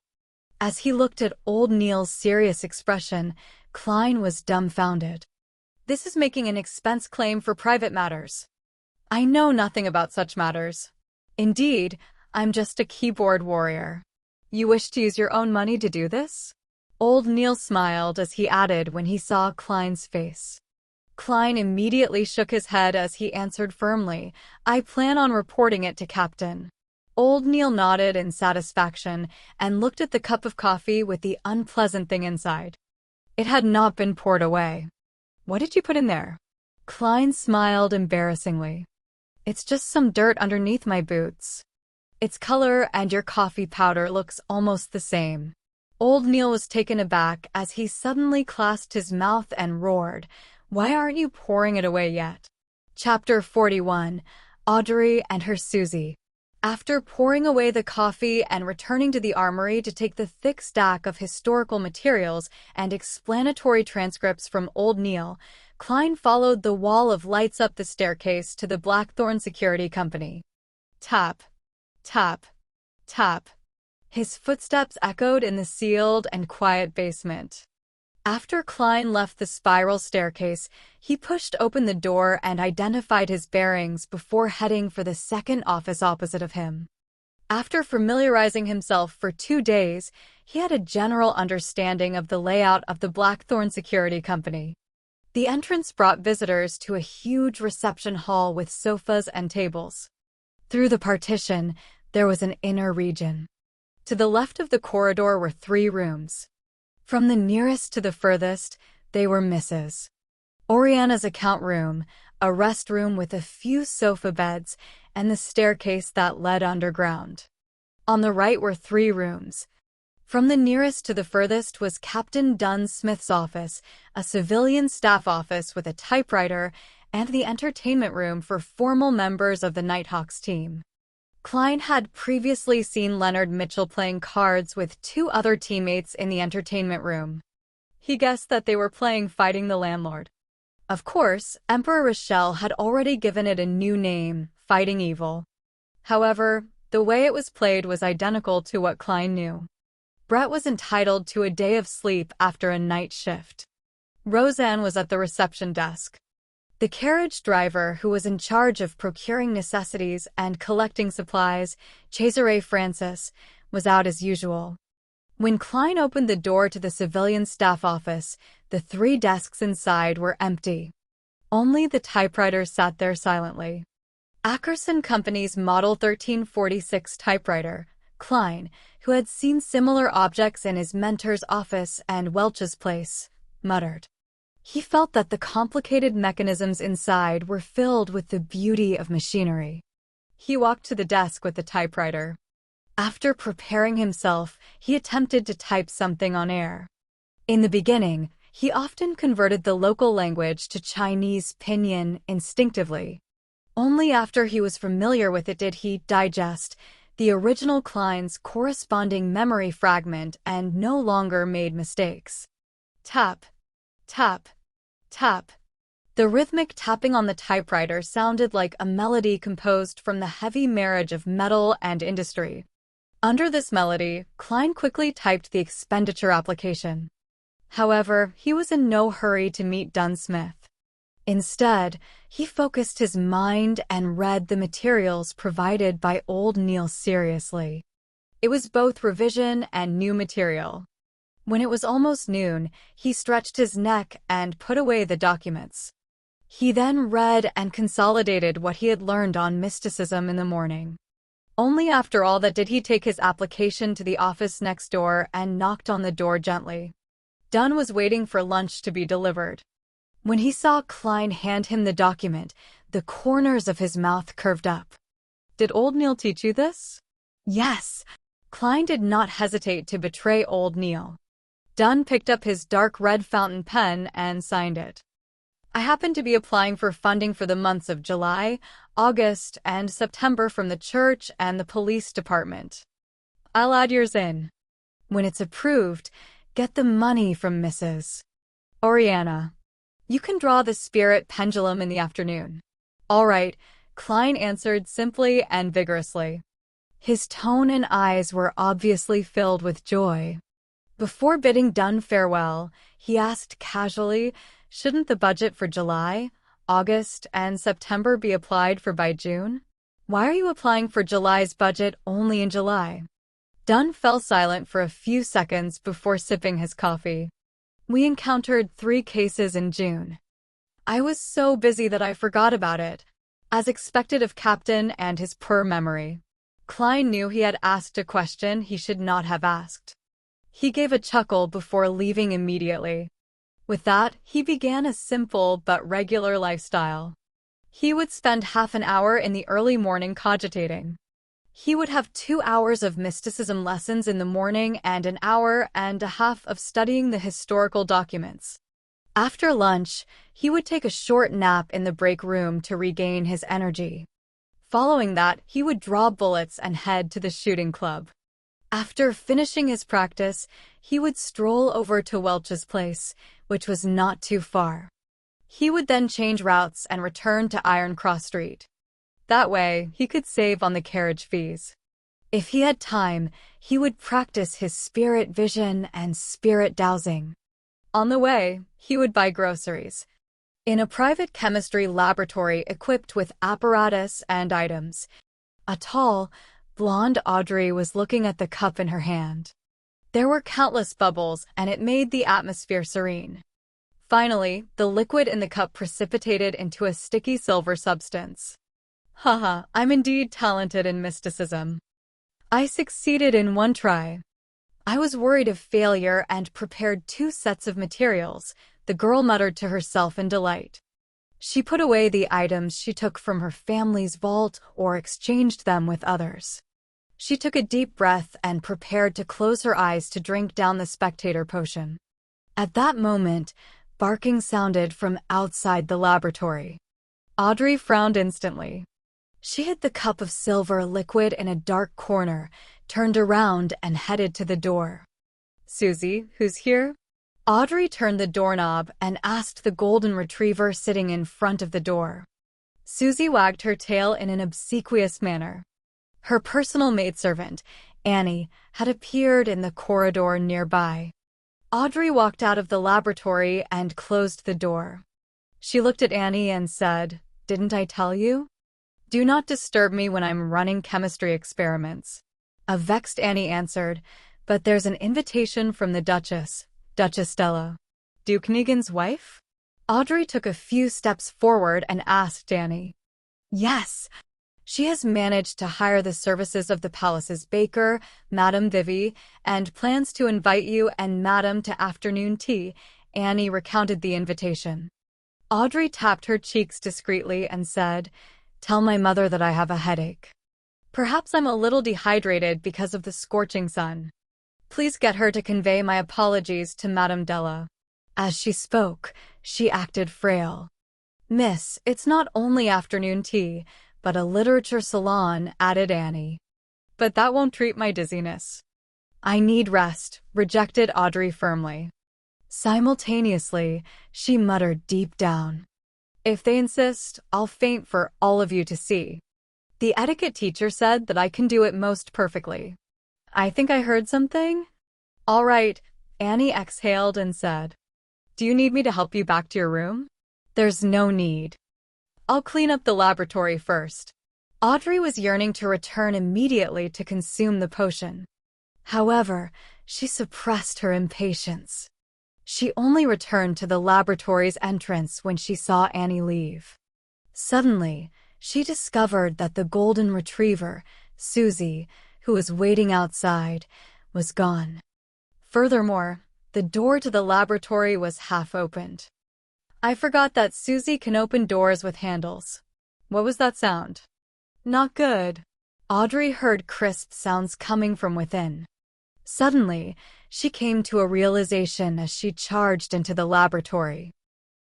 S1: As he looked at old Neil's serious expression, Klein was dumbfounded. This is making an expense claim for private matters. I know nothing about such matters. Indeed, I'm just a keyboard warrior. You wish to use your own money to do this? Old Neil smiled as he added when he saw Klein's face. Klein immediately shook his head as he answered firmly, I plan on reporting it to Captain. Old Neil nodded in satisfaction and looked at the cup of coffee with the unpleasant thing inside. It had not been poured away. What did you put in there? Klein smiled embarrassingly. It's just some dirt underneath my boots. Its color and your coffee powder looks almost the same. Old Neil was taken aback as he suddenly clasped his mouth and roared, Why aren't you pouring it away yet? Chapter 41. Audrey and her Susie. After pouring away the coffee and returning to the armory to take the thick stack of historical materials and explanatory transcripts from Old Neil, Klein followed the wall of lights up the staircase to the Blackthorn Security Company. Tap, tap, tap. His footsteps echoed in the sealed and quiet basement. After Klein left the spiral staircase, he pushed open the door and identified his bearings before heading for the second office opposite of him. After familiarizing himself for 2 days, he had a general understanding of the layout of the Blackthorn Security Company. The entrance brought visitors to a huge reception hall with sofas and tables. Through the partition, there was an inner region. To the left of the corridor were 3 rooms. From the nearest to the furthest, they were Mrs. Oriana's account room, a rest room with a few sofa beds, and the staircase that led underground. On the right were 3 rooms. From the nearest to the furthest was Captain Dunn Smith's office, a civilian staff office with a typewriter, and the entertainment room for formal members of the Nighthawks team. Klein had previously seen Leonard Mitchell playing cards with 2 other teammates in the entertainment room. He guessed that they were playing Fighting the Landlord. Of course, Emperor Rochelle had already given it a new name, Fighting Evil. However, the way it was played was identical to what Klein knew. Brett was entitled to a day of sleep after a night shift. Roseanne was at the reception desk. The carriage driver, who was in charge of procuring necessities and collecting supplies, Cesare Francis, was out as usual. When Klein opened the door to the civilian staff office, the 3 desks inside were empty. Only the typewriter sat there silently. Ackerson Company's Model 1346 typewriter, Klein, who had seen similar objects in his mentor's office and Welch's place, muttered. He felt that the complicated mechanisms inside were filled with the beauty of machinery. He walked to the desk with the typewriter. After preparing himself, he attempted to type something on air. In the beginning, he often converted the local language to Chinese pinyin instinctively. Only after he was familiar with it did he digest the original Klein's corresponding memory fragment and no longer made mistakes. Tap, tap, tap. The rhythmic tapping on the typewriter sounded like a melody composed from the heavy marriage of metal and industry. Under this melody, Klein quickly typed the expenditure application. However, he was in no hurry to meet Dunn Smith. Instead, he focused his mind and read the materials provided by Old Neil seriously. It was both revision and new material. When it was almost noon, he stretched his neck and put away the documents. He then read and consolidated what he had learned on mysticism in the morning. Only after all that did he take his application to the office next door and knocked on the door gently. Dunn was waiting for lunch to be delivered. When he saw Klein hand him the document, the corners of his mouth curved up. Did Old Neil teach you this? Yes. Klein did not hesitate to betray Old Neil. Dunn picked up his dark red fountain pen and signed it. I happen to be applying for funding for the months of July, August, and September from the church and the police department. I'll add yours in. When it's approved, get the money from Mrs. Oriana. You can draw the spirit pendulum in the afternoon. All right, Klein answered simply and vigorously. His tone and eyes were obviously filled with joy. Before bidding Dunn farewell, he asked casually, shouldn't the budget for July, August, and September be applied for by June? Why are you applying for July's budget only in July? Dunn fell silent for a few seconds before sipping his coffee. We encountered 3 cases in June. I was so busy that I forgot about it. As expected of Captain and his poor memory. Klein knew he had asked a question he should not have asked. He gave a chuckle before leaving immediately. With that, he began a simple but regular lifestyle. He would spend half an hour in the early morning cogitating. He would have 2 hours of mysticism lessons in the morning and an hour and a half of studying the historical documents. After lunch, he would take a short nap in the break room to regain his energy. Following that, he would draw bullets and head to the shooting club. After finishing his practice, he would stroll over to Welch's place, which was not too far. He would then change routes and return to Iron Cross Street. That way, he could save on the carriage fees. If he had time, he would practice his spirit vision and spirit dowsing. On the way, he would buy groceries. In a private chemistry laboratory equipped with apparatus and items, a tall, blonde Audrey was looking at the cup in her hand. There were countless bubbles, and it made the atmosphere serene. Finally, the liquid in the cup precipitated into a sticky silver substance. Haha, I'm indeed talented in mysticism. I succeeded in 1 try. I was worried of failure and prepared 2 sets of materials, the girl muttered to herself in delight. She put away the items she took from her family's vault or exchanged them with others. She took a deep breath and prepared to close her eyes to drink down the spectator potion. At that moment, barking sounded from outside the laboratory. Audrey frowned instantly. She hid the cup of silver liquid in a dark corner, turned around and headed to the door. Susie, who's here? Audrey turned the doorknob and asked the golden retriever sitting in front of the door. Susie wagged her tail in an obsequious manner. Her personal maidservant, Annie, had appeared in the corridor nearby. Audrey walked out of the laboratory and closed the door. She looked at Annie and said, "Didn't I tell you? Do not disturb me when I'm running chemistry experiments." A vexed Annie answered, "But there's an invitation from the Duchess, Duchess Stella." Duke Negan's wife? Audrey took a few steps forward and asked Annie. Yes. She has managed to hire the services of the palace's baker, Madame Vivi, and plans to invite you and Madame to afternoon tea. Annie recounted the invitation. Audrey tapped her cheeks discreetly and said, "Tell my mother that I have a headache. Perhaps I'm a little dehydrated because of the scorching sun. Please get her to convey my apologies to Madame Della." As she spoke, she acted frail. "Miss, it's not only afternoon tea, but a literature salon," added Annie. "But that won't treat my dizziness." "I need rest," rejected Audrey firmly. Simultaneously, she muttered deep down, "If they insist, I'll faint for all of you to see. The etiquette teacher said that I can do it most perfectly." "I think I heard something?" "All right," Annie exhaled and said. "Do you need me to help you back to your room?" "There's no need. I'll clean up the laboratory first." Audrey was yearning to return immediately to consume the potion. However, she suppressed her impatience. She only returned to the laboratory's entrance when she saw Annie leave. Suddenly, she discovered that the golden retriever, Susie, who was waiting outside, was gone. Furthermore, the door to the laboratory was half opened. "I forgot that Susie can open doors with handles." What was that sound? Not good. Audrey heard crisp sounds coming from within. Suddenly, She came to a realization as she charged into the laboratory.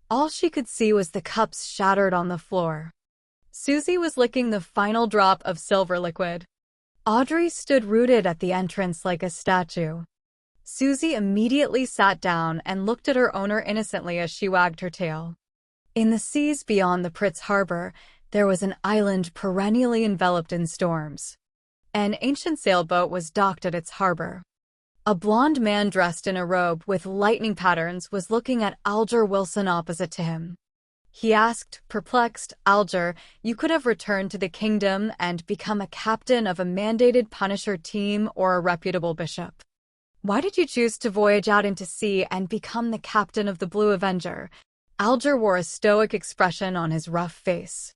S1: All she could see was the cups shattered on the floor. Susie was licking the final drop of silver liquid. Audrey stood rooted at the entrance like a statue. Susie immediately sat down and looked at her owner innocently as she wagged her tail. In the seas beyond the Pritz harbor, there was an island perennially enveloped in storms. An ancient sailboat was docked at its harbor. A blond man dressed in a robe with lightning patterns was looking at Alger Wilson opposite to him. He asked, perplexed, "Alger, you could have returned to the kingdom and become a captain of a mandated Punisher team or a reputable bishop. Why did you choose to voyage out into sea and become the captain of the Blue Avenger?" Alger wore a stoic expression on his rough face.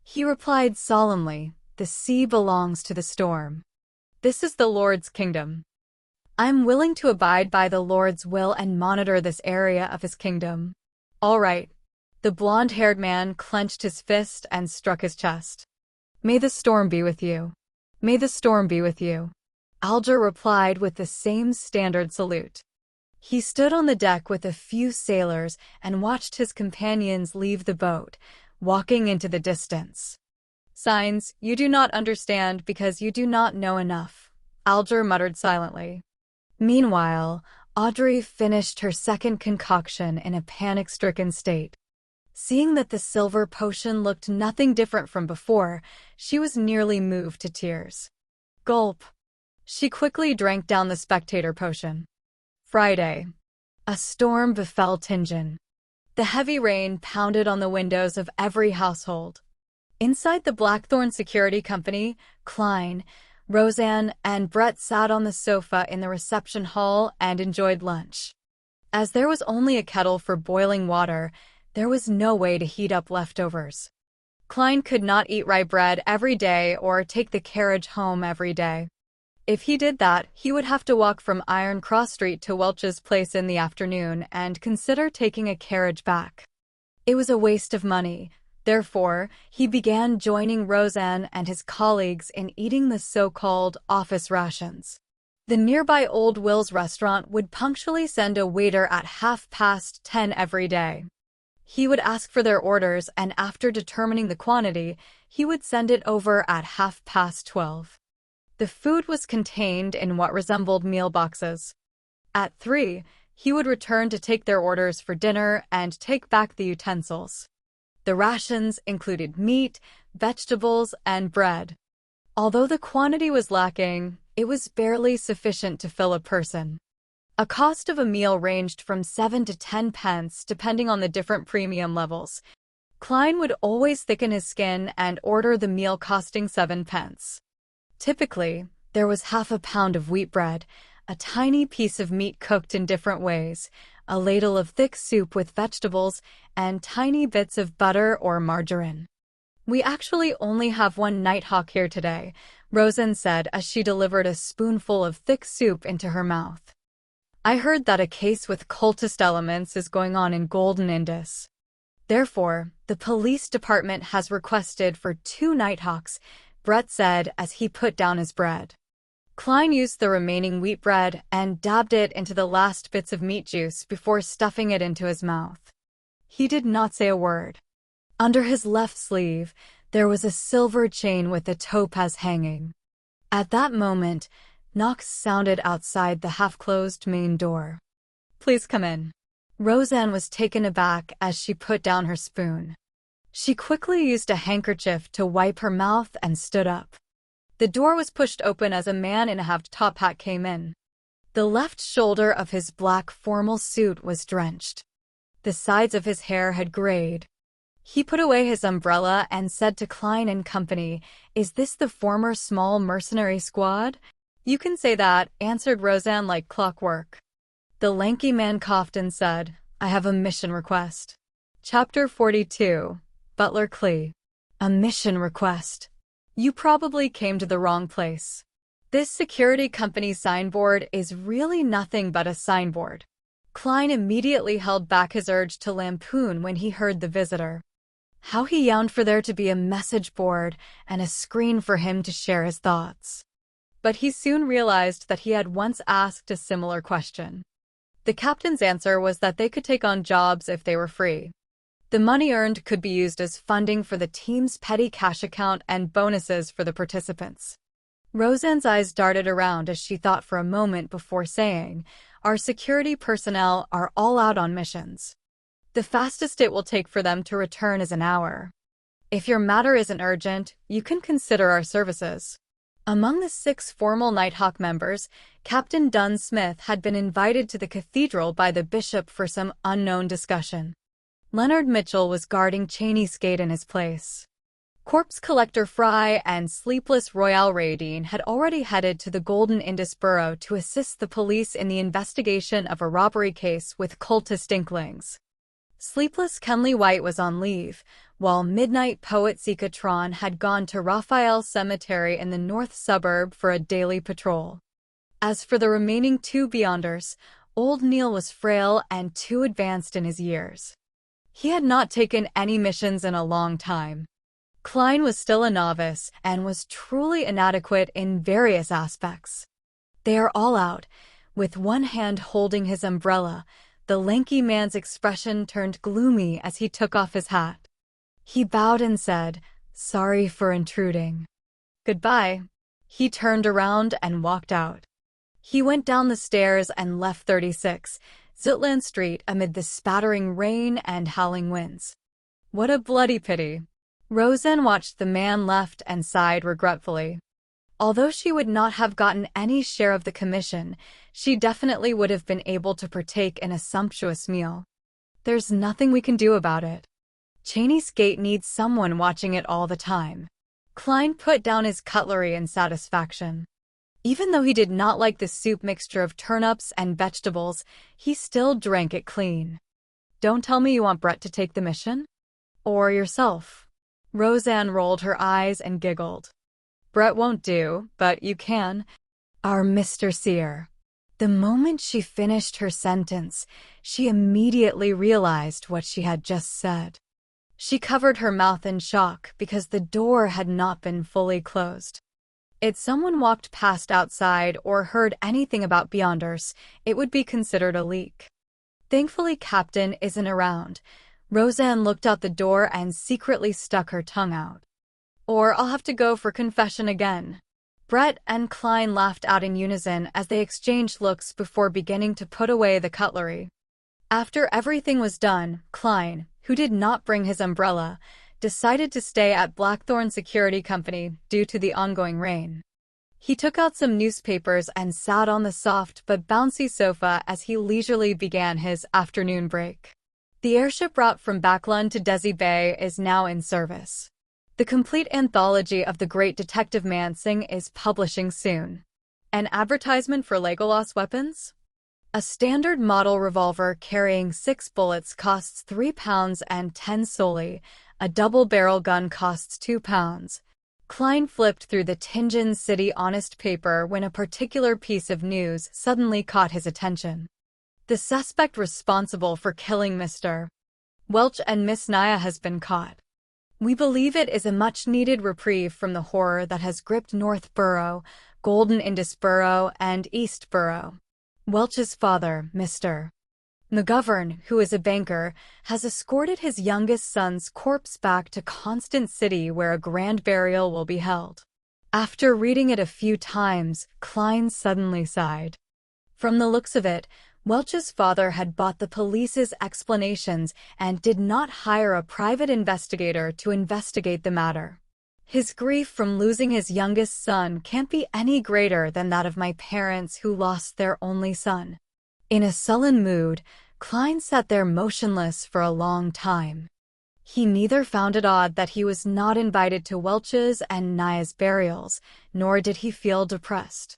S1: He replied solemnly, "The sea belongs to the storm. This is the Lord's kingdom. I'm willing to abide by the Lord's will and monitor this area of his kingdom." "All right." The blonde-haired man clenched his fist and struck his chest. "May the storm be with you. May the storm be with you." Alger replied with the same standard salute. He stood on the deck with a few sailors and watched his companions leave the boat, walking into the distance. "Signs, you do not understand because you do not know enough," Alger muttered silently. Meanwhile, Audrey finished her second concoction in a panic-stricken state. Seeing that the silver potion looked nothing different from before, she was nearly moved to tears. Gulp. She quickly drank down the spectator potion. Friday. A storm befell Tingen. The heavy rain pounded on the windows of every household. Inside the Blackthorn Security Company, Klein, Roseanne, and Brett sat on the sofa in the reception hall and enjoyed lunch. As there was only a kettle for boiling water, there was no way to heat up leftovers. Klein could not eat rye bread every day or take the carriage home every day. If he did that, he would have to walk from Iron Cross Street to Welch's place in the afternoon and consider taking a carriage back. It was a waste of money. Therefore, he began joining Roseanne and his colleagues in eating the so-called office rations. The nearby Old Will's restaurant would punctually send a waiter at 10:30 every day. He would ask for their orders, and after determining the quantity, he would send it over at 12:30. The food was contained in what resembled meal boxes. At 3, he would return to take their orders for dinner and take back the utensils. The rations included meat, vegetables, and bread. Although the quantity was lacking, it was barely sufficient to fill a person. A cost of a meal ranged from 7 to 10 pence depending on the different premium levels. Klein would always thicken his skin and order the meal costing 7 pence. Typically, there was half a pound of wheat bread, a tiny piece of meat cooked in different ways, a ladle of thick soup with vegetables, and tiny bits of butter or margarine. "We actually only have one Nighthawk here today," Roseanne said as she delivered a spoonful of thick soup into her mouth. "I heard that a case with cultist elements is going on in Golden Indus. Therefore, the police department has requested for 2 Nighthawks," Brett said as he put down his bread. Klein used the remaining wheat bread and dabbed it into the last bits of meat juice before stuffing it into his mouth. He did not say a word. Under his left sleeve, there was a silver chain with a topaz hanging. At that moment, knocks sounded outside the half-closed main door. "Please come in." Roseanne was taken aback as she put down her spoon. She quickly used a handkerchief to wipe her mouth and stood up. The door was pushed open as a man in a halved top hat came in. The left shoulder of his black formal suit was drenched. The sides of his hair had grayed. He put away his umbrella and said to Klein and Company, "Is this the former small mercenary squad?" "You can say that," answered Roseanne like clockwork. The lanky man coughed and said, "I have a mission request." Chapter 42. Butler Clee. A mission request. You probably came to the wrong place. This security company signboard is really nothing but a signboard. Klein immediately held back his urge to lampoon when he heard the visitor. How he yearned for there to be a message board and a screen for him to share his thoughts. but he soon realized that he had once asked a similar question. The captain's answer was that they could take on jobs if they were free. The money earned could be used as funding for the team's petty cash account and bonuses for the participants. Roseanne's eyes darted around as she thought for a moment before saying, "Our security personnel are all out on missions. The fastest it will take for them to return is an hour. If your matter isn't urgent, you can consider our services." Among the 6 formal Nighthawk members, Captain Dunn Smith had been invited to the cathedral by the bishop for some unknown discussion. Leonard Mitchell was guarding Cheney's gate in his place. Corpse Collector Fry and Sleepless Royale Radine had already headed to the Golden Indus Borough to assist the police in the investigation of a robbery case with cultist inklings. Sleepless Kenley White was on leave, while Midnight Poet Zika Tron had gone to Raphael Cemetery in the north suburb for a daily patrol. As for the remaining 2 Beyonders, Old Neil was frail and too advanced in his years. He had not taken any missions in a long time. Klein was still a novice and was truly inadequate in various aspects. They are all out, with one hand holding his umbrella. The lanky man's expression turned gloomy as he took off his hat. He bowed and said, "Sorry for intruding." "Goodbye." He turned around and walked out. He went down the stairs and left 36, Zutland Street amid the spattering rain and howling winds. What a bloody pity. Roseanne watched the man left and sighed regretfully. Although she would not have gotten any share of the commission, she definitely would have been able to partake in a sumptuous meal. There's nothing we can do about it. Cheney's gate needs someone watching it all the time. Klein put down his cutlery in satisfaction. Even though he did not like the soup mixture of turnips and vegetables, he still drank it clean. "Don't tell me you want Brett to take the mission? Or yourself?" Roseanne rolled her eyes and giggled. "Brett won't do, but you can. Our Mr. Seer." The moment she finished her sentence, she immediately realized what she had just said. She covered her mouth in shock because the door had not been fully closed. If someone walked past outside or heard anything about Beyonders, it would be considered a leak. Thankfully, Captain isn't around. Roseanne looked out the door and secretly stuck her tongue out. Or I'll have to go for confession again. Brett and Klein laughed out in unison as they exchanged looks before beginning to put away the cutlery. After everything was done, Klein, who did not bring his umbrella, decided to stay at Blackthorn Security Company due to the ongoing rain. He took out some newspapers and sat on the soft but bouncy sofa as he leisurely began his afternoon break. The airship route from Backlund to Desi Bay is now in service. The complete anthology of the great Detective Mansing is publishing soon. An advertisement for Legolas weapons? A standard model revolver carrying 6 bullets costs £3 and 10 solely. A double-barrel gun costs £2. Klein flipped through the Tingen City Honest paper when a particular piece of news suddenly caught his attention. The suspect responsible for killing Mr. Welch and Miss Naya has been caught. We believe it is a much-needed reprieve from the horror that has gripped North Borough, Golden Indus Borough, and East Borough. Welch's father, Mr. McGovern, who is a banker, has escorted his youngest son's corpse back to Constant City where a grand burial will be held. After reading it a few times, Klein suddenly sighed. From the looks of it, Welch's father had bought the police's explanations and did not hire a private investigator to investigate the matter. His grief from losing his youngest son can't be any greater than that of my parents who lost their only son. In a sullen mood, Klein sat there motionless for a long time. He neither found it odd that he was not invited to Welch's and Naya's burials, nor did he feel depressed.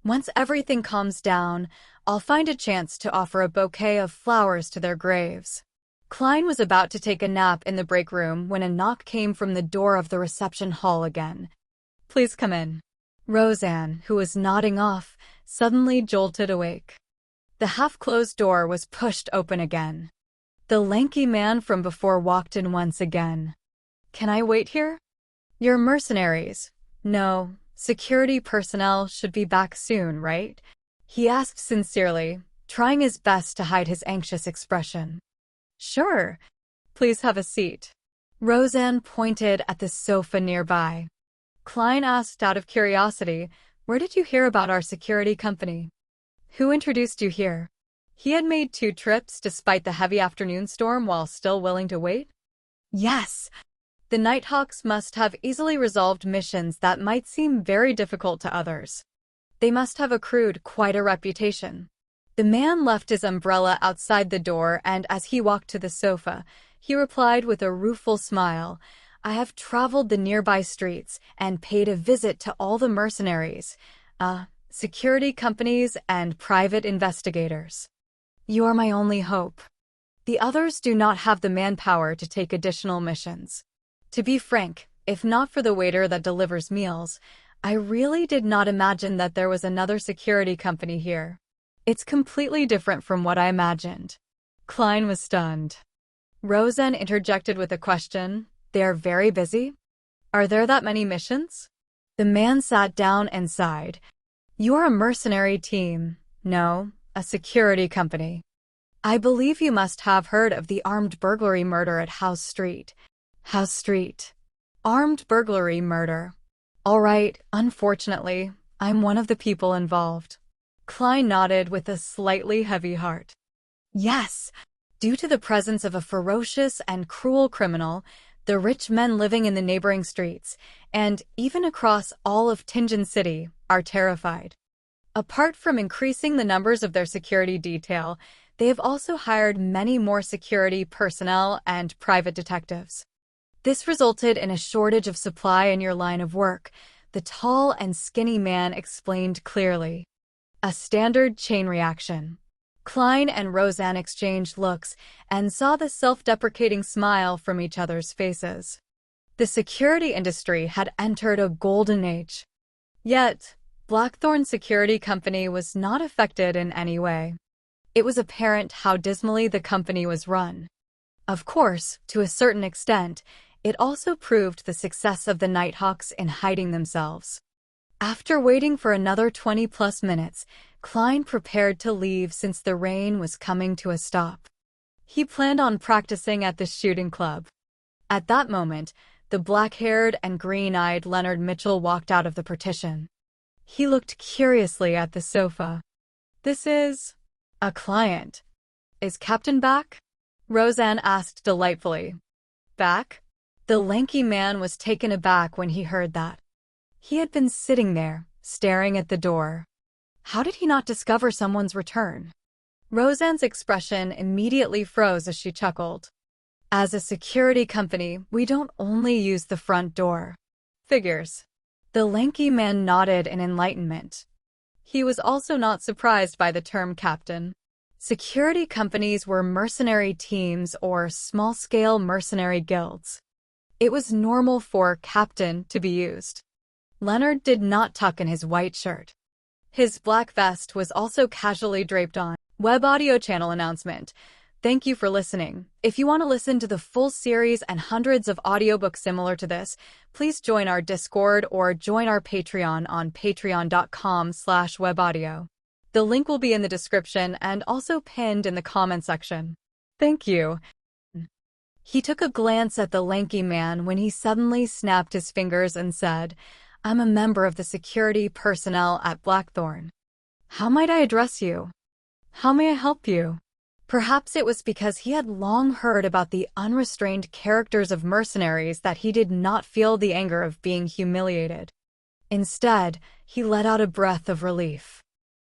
S1: Once everything calms down, I'll find a chance to offer a bouquet of flowers to their graves. Klein was about to take a nap in the break room when a knock came from the door of the reception hall again. "Please come in." Roseanne, who was nodding off, suddenly jolted awake. The half-closed door was pushed open again. The lanky man from before walked in once again. "Can I wait here?" "You're mercenaries." "No, Security personnel should be back soon, right? He asked sincerely, trying his best to hide his anxious expression. Sure. Please have a seat. Roseanne pointed at the sofa nearby. Klein asked out of curiosity, where did you hear about our security company? Who introduced you here? He had made 2 trips despite the heavy afternoon storm while still willing to wait? Yes. The Nighthawks must have easily resolved missions that might seem very difficult to others. They must have accrued quite a reputation. The man left his umbrella outside the door, and as he walked to the sofa, he replied with a rueful smile, I have traveled the nearby streets and paid a visit to all the mercenaries, security companies, and private investigators. You are my only hope. The others do not have the manpower to take additional missions. To be frank, if not for the waiter that delivers meals, I really did not imagine that there was another security company here. It's completely different from what I imagined. Klein was stunned. Roseanne interjected with a question. They are very busy? Are there that many missions? The man sat down and sighed. You're a mercenary team. No, a security company. I believe you must have heard of the armed burglary murder at House Street. House Street. Armed burglary murder. All right, unfortunately, I'm one of the people involved. Klein nodded with a slightly heavy heart. Yes, due to the presence of a ferocious and cruel criminal, the rich men living in the neighboring streets, and even across all of Tingen City, are terrified. Apart from increasing the numbers of their security detail, they have also hired many more security personnel and private detectives. This resulted in a shortage of supply in your line of work, the tall and skinny man explained clearly. A standard chain reaction. Klein and Roseanne exchanged looks and saw the self-deprecating smile from each other's faces. The security industry had entered a golden age. Yet, Blackthorn Security Company was not affected in any way. It was apparent how dismally the company was run. Of course, to a certain extent, it also proved the success of the Nighthawks in hiding themselves. After waiting for another 20-plus minutes, Klein prepared to leave since the rain was coming to a stop. He planned on practicing at the shooting club. At that moment, the black-haired and green-eyed Leonard Mitchell walked out of the partition. He looked curiously at the sofa. This is a client. Is Captain back? Roseanne asked delightfully. Back? The lanky man was taken aback when he heard that. He had been sitting there, staring at the door. How did he not discover someone's return? Roseanne's expression immediately froze as she chuckled. As a security company, we don't only use the front door. Figures. The lanky man nodded in enlightenment. He was also not surprised by the term captain. Security companies were mercenary teams or small-scale mercenary guilds. It was normal for captain to be used. Leonard did not tuck in his white shirt. His black vest was also casually draped on. Web audio channel announcement. Thank you for listening. If you want to listen to the full series and hundreds of audiobooks similar to this, please join our Discord or join our Patreon on patreon.com/webaudio. The link will be in the description and also pinned in the comment section. Thank you. He took a glance at the lanky man when he suddenly snapped his fingers and said, I'm a member of the security personnel at Blackthorn. How might I address you? How may I help you? Perhaps it was because he had long heard about the unrestrained characters of mercenaries that he did not feel the anger of being humiliated. Instead, he let out a breath of relief.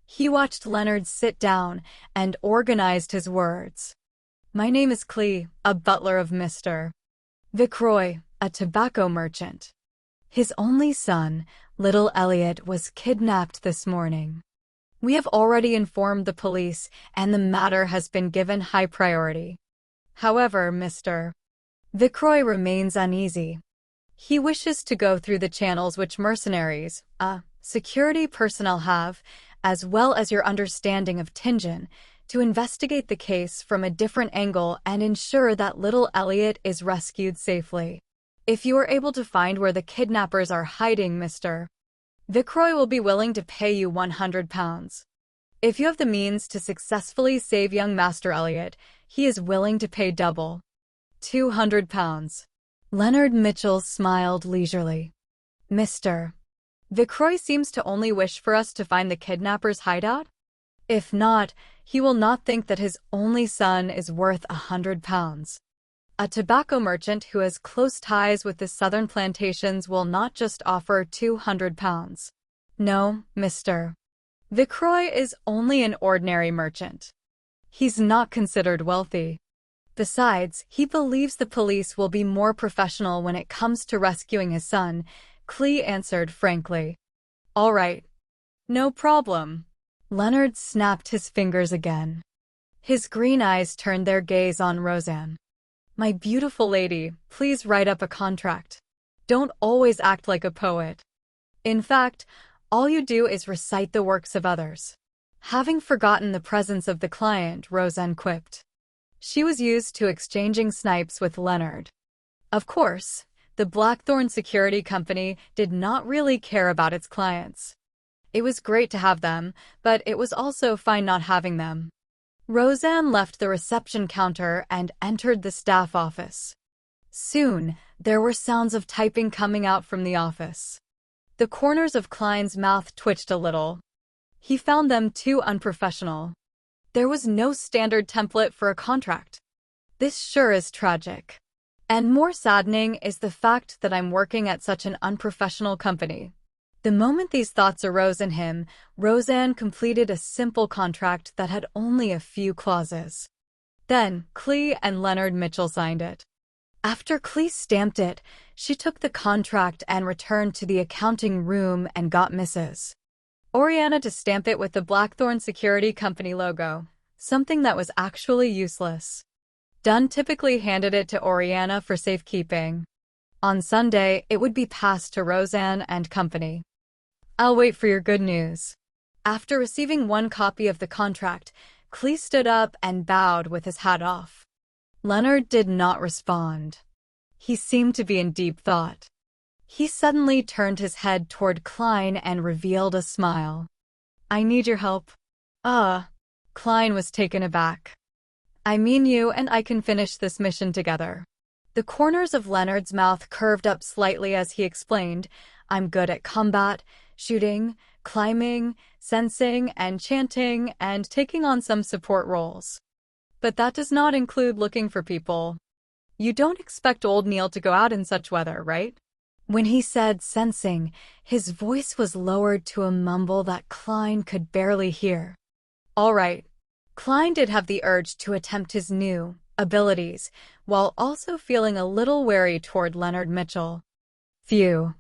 S1: He watched Leonard sit down and organized his words. My name is Clee, a butler of Mr. Vickroy, a tobacco merchant. His only son, little Elliot, was kidnapped this morning. We have already informed the police, and the matter has been given high priority. However, Mr. Vickroy remains uneasy. He wishes to go through the channels which mercenaries, security personnel have, as well as your understanding of Tingen, to investigate the case from a different angle and ensure that little Elliot is rescued safely. If you are able to find where the kidnappers are hiding, Mr. Viceroy will be willing to pay you 100 pounds. If you have the means to successfully save young Master Elliot, he is willing to pay double. 200 pounds. Leonard Mitchell smiled leisurely. Mr. Viceroy seems to only wish for us to find the kidnapper's hideout? If not, he will not think that his only son is worth 100 pounds. A tobacco merchant who has close ties with the southern plantations will not just offer 200 pounds. No, Mr. Viceroy is only an ordinary merchant. He's not considered wealthy. Besides, he believes the police will be more professional when it comes to rescuing his son, Clee answered frankly. All right. No problem. Leonard snapped his fingers again. His green eyes turned their gaze on Roseanne. My beautiful lady, please write up a contract. Don't always act like a poet. In fact, all you do is recite the works of others. Having forgotten the presence of the client, Roseanne quipped. She was used to exchanging snipes with Leonard. Of course, the Blackthorn Security Company did not really care about its clients. It was great to have them, but it was also fine not having them. Roseanne left the reception counter and entered the staff office. Soon, there were sounds of typing coming out from the office. The corners of Klein's mouth twitched a little. He found them too unprofessional. There was no standard template for a contract. This sure is tragic. And more saddening is the fact that I'm working at such an unprofessional company. The moment these thoughts arose in him, Roseanne completed a simple contract that had only a few clauses. Then, Clee and Leonard Mitchell signed it. After Clee stamped it, she took the contract and returned to the accounting room and got Mrs. Oriana to stamp it with the Blackthorn Security Company logo, something that was actually useless. Dunn typically handed it to Oriana for safekeeping. On Sunday, it would be passed to Roseanne and company. I'll wait for your good news. After receiving one copy of the contract, Clee stood up and bowed with his hat off. Leonard did not respond. He seemed to be in deep thought. He suddenly turned his head toward Klein and revealed a smile. I need your help. Klein was taken aback. I mean you and I can finish this mission together. The corners of Leonard's mouth curved up slightly as he explained, I'm good at combat, shooting, climbing, sensing, and chanting, and taking on some support roles. But that does not include looking for people. You don't expect old Neil to go out in such weather, right? When he said sensing, his voice was lowered to a mumble that Klein could barely hear. All right. Klein did have the urge to attempt his new abilities, while also feeling a little wary toward Leonard Mitchell. Phew.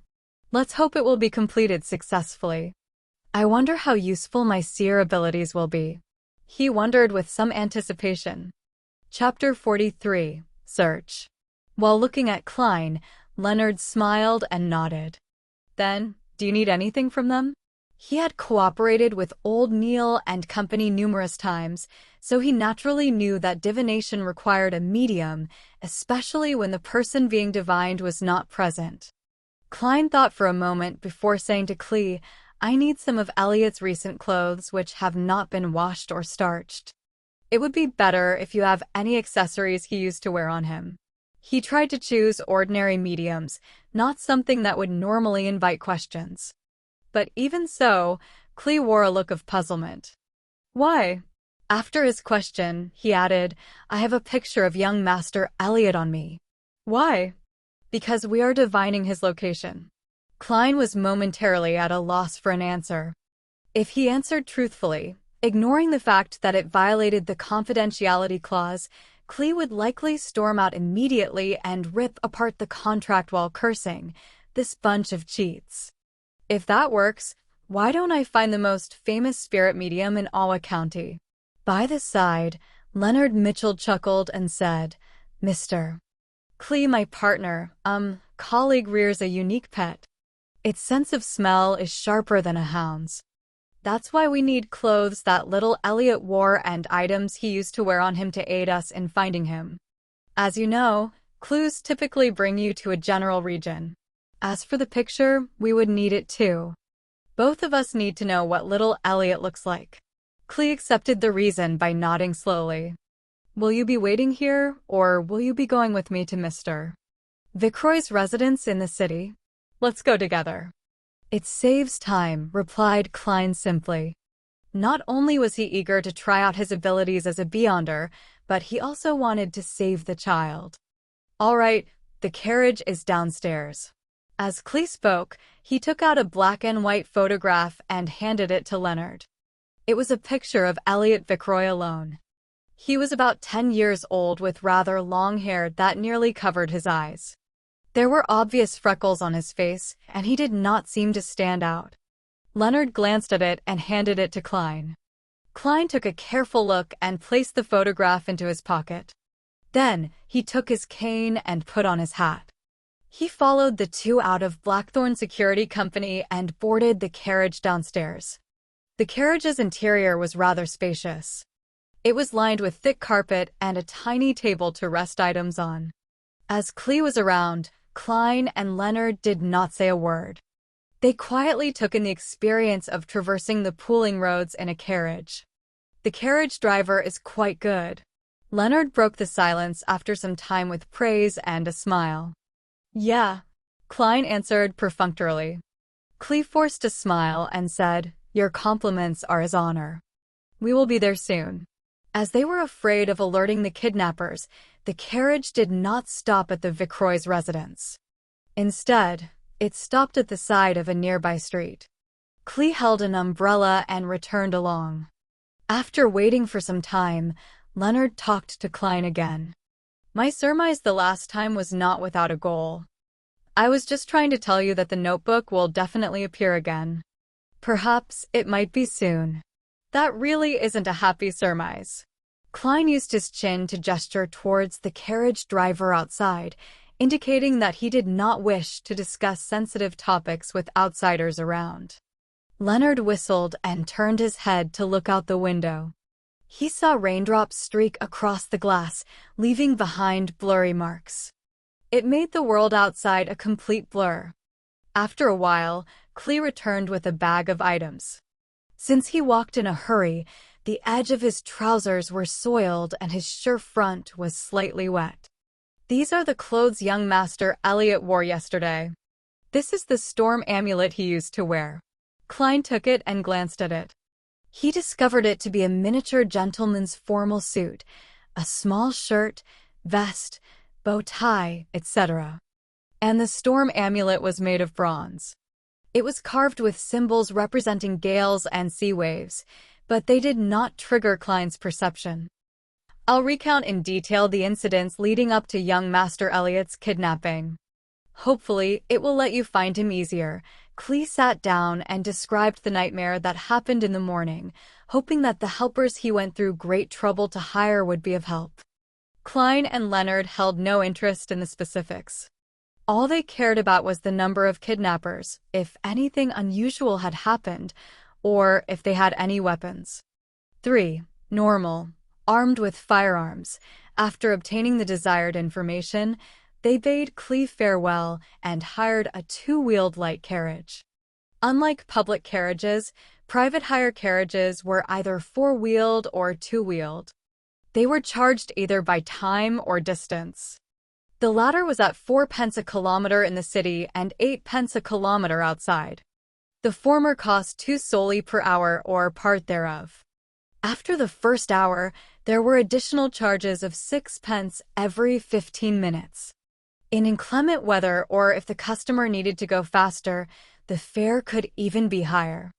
S1: Let's hope it will be completed successfully. I wonder how useful my seer abilities will be. He wondered with some anticipation. Chapter 43, Search. While looking at Klein, Leonard smiled and nodded. Then, do you need anything from them? He had cooperated with old Neil and company numerous times, so he naturally knew that divination required a medium, especially when the person being divined was not present. Klein thought for a moment before saying to Clee, I need some of Elliot's recent clothes which have not been washed or starched. It would be better if you have any accessories he used to wear on him. He tried to choose ordinary mediums, not something that would normally invite questions. But even so, Clee wore a look of puzzlement. Why? After his question, he added, I have a picture of young Master Elliot on me. Why? Because we are divining his location. Klein was momentarily at a loss for an answer. If he answered truthfully, ignoring the fact that it violated the confidentiality clause, Clee would likely storm out immediately and rip apart the contract while cursing, this bunch of cheats. If that works, why don't I find the most famous spirit medium in Awa County? By the side, Leonard Mitchell chuckled and said, Mr. Clee, my partner, colleague rears a unique pet. Its sense of smell is sharper than a hound's. That's why we need clothes that little Elliot wore and items he used to wear on him to aid us in finding him. As you know, clues typically bring you to a general region. As for the picture, we would need it too. Both of us need to know what little Elliot looks like. Clee accepted the reason by nodding slowly. Will you be waiting here, or will you be going with me to Mr. Vicroy's residence in the city? Let's go together. It saves time, replied Klein simply. Not only was he eager to try out his abilities as a Beyonder, but he also wanted to save the child. All right, the carriage is downstairs. As Clee spoke, he took out a black and white photograph and handed it to Leonard. It was a picture of Elliot Vicroy alone. He was about 10 years old with rather long hair that nearly covered his eyes. There were obvious freckles on his face, and he did not seem to stand out. Leonard glanced at it and handed it to Klein. Klein took a careful look and placed the photograph into his pocket. Then, he took his cane and put on his hat. He followed the two out of Blackthorn Security Company and boarded the carriage downstairs. The carriage's interior was rather spacious. It was lined with thick carpet and a tiny table to rest items on. As Clee was around, Klein and Leonard did not say a word. They quietly took in the experience of traversing the pooling roads in a carriage. The carriage driver is quite good. Leonard broke the silence after some time with praise and a smile. Yeah, Klein answered perfunctorily. Clee forced a smile and said, Your compliments are his honor. We will be there soon. As they were afraid of alerting the kidnappers, the carriage did not stop at the Vicroy's residence. Instead, it stopped at the side of a nearby street. Clee held an umbrella and returned along. After waiting for some time, Leonard talked to Klein again. My surmise the last time was not without a goal. I was just trying to tell you that the notebook will definitely appear again. Perhaps it might be soon. That really isn't a happy surmise. Klein used his chin to gesture towards the carriage driver outside, indicating that he did not wish to discuss sensitive topics with outsiders around. Leonard whistled and turned his head to look out the window. He saw raindrops streak across the glass, leaving behind blurry marks. It made the world outside a complete blur. After a while, Clee returned with a bag of items. Since he walked in a hurry, the edge of his trousers were soiled and his shirt front was slightly wet. These are the clothes young Master Elliot wore yesterday. This is the storm amulet he used to wear. Klein took it and glanced at it. He discovered it to be a miniature gentleman's formal suit, a small shirt, vest, bow tie, etc. And the storm amulet was made of bronze. It was carved with symbols representing gales and sea waves, but they did not trigger Klein's perception. I'll recount in detail the incidents leading up to young Master Elliot's kidnapping. Hopefully, it will let you find him easier. Clee sat down and described the nightmare that happened in the morning, hoping that the helpers he went through great trouble to hire would be of help. Klein and Leonard held no interest in the specifics. All they cared about was the number of kidnappers, if anything unusual had happened, or if they had any weapons. 3. Normal. Armed with firearms, after obtaining the desired information, they bade Clee farewell and hired a two-wheeled light carriage. Unlike public carriages, private hire carriages were either four-wheeled or two-wheeled. They were charged either by time or distance. The latter was at 4 pence a kilometer in the city and 8 pence a kilometer outside. The former cost 2 soldi per hour or part thereof. After the first hour, there were additional charges of 6 pence every 15 minutes. In inclement weather or if the customer needed to go faster, the fare could even be higher.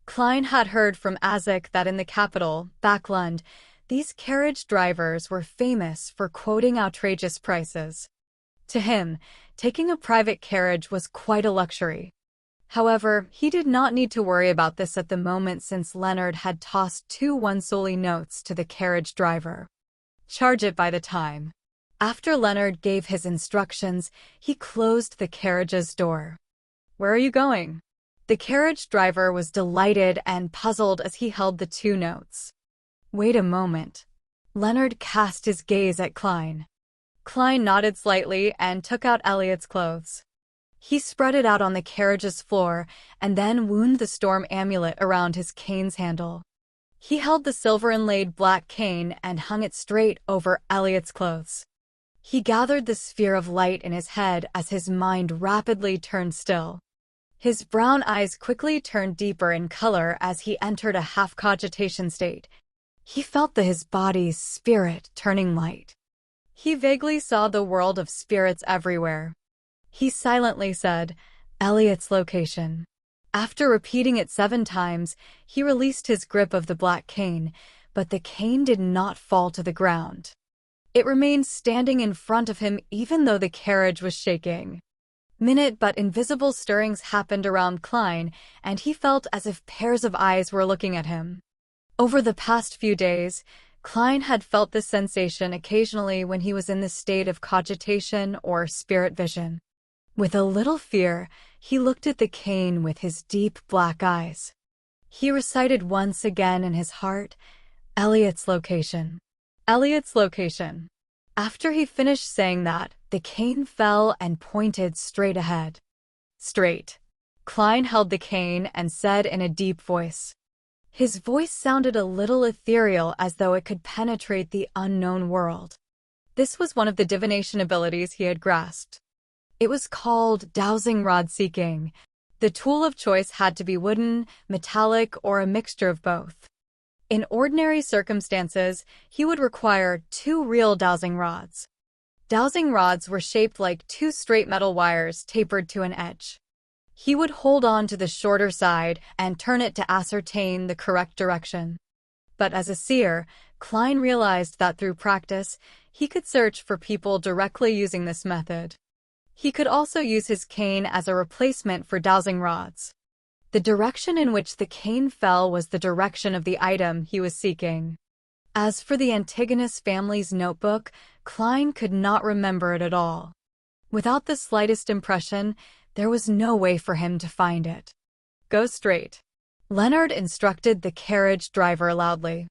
S1: Klein had heard from Azek that in the capital, Backlund, these carriage drivers were famous for quoting outrageous prices. To him, taking a private carriage was quite a luxury. However, he did not need to worry about this at the moment since Leonard had tossed 2 one-soldi notes to the carriage driver. Charge it by the time. After Leonard gave his instructions, he closed the carriage's door. Where are you going? The carriage driver was delighted and puzzled as he held the 2 notes. Wait a moment. Leonard cast his gaze at Klein. Klein nodded slightly and took out Elliot's clothes. He spread it out on the carriage's floor and then wound the storm amulet around his cane's handle. He held the silver-inlaid black cane and hung it straight over Elliot's clothes. He gathered the sphere of light in his head as his mind rapidly turned still. His brown eyes quickly turned deeper in color as he entered a half-cogitation state. He felt his body's spirit turning light. He vaguely saw the world of spirits everywhere. He silently said, "Elliot's location." After repeating it 7 times, he released his grip of the black cane, but the cane did not fall to the ground. It remained standing in front of him even though the carriage was shaking. Minute but invisible stirrings happened around Klein, and he felt as if pairs of eyes were looking at him. Over the past few days, Klein had felt this sensation occasionally when he was in the state of cogitation or spirit vision. With a little fear, he looked at the cane with his deep black eyes. He recited once again in his heart, "Elliot's location. Elliot's location." After he finished saying that, the cane fell and pointed straight ahead. Straight. Klein held the cane and said in a deep voice. His voice sounded a little ethereal, as though it could penetrate the unknown world. This was one of the divination abilities he had grasped. It was called dowsing rod seeking. The tool of choice had to be wooden, metallic, or a mixture of both. In ordinary circumstances, he would require 2 real dowsing rods. Dowsing rods were shaped like 2 straight metal wires tapered to an edge. He would hold on to the shorter side and turn it to ascertain the correct direction. But as a seer, Klein realized that through practice, he could search for people directly using this method. He could also use his cane as a replacement for dowsing rods. The direction in which the cane fell was the direction of the item he was seeking. As for the Antigonus family's notebook, Klein could not remember it at all. Without the slightest impression, there was no way for him to find it. "Go straight," Leonard instructed the carriage driver loudly.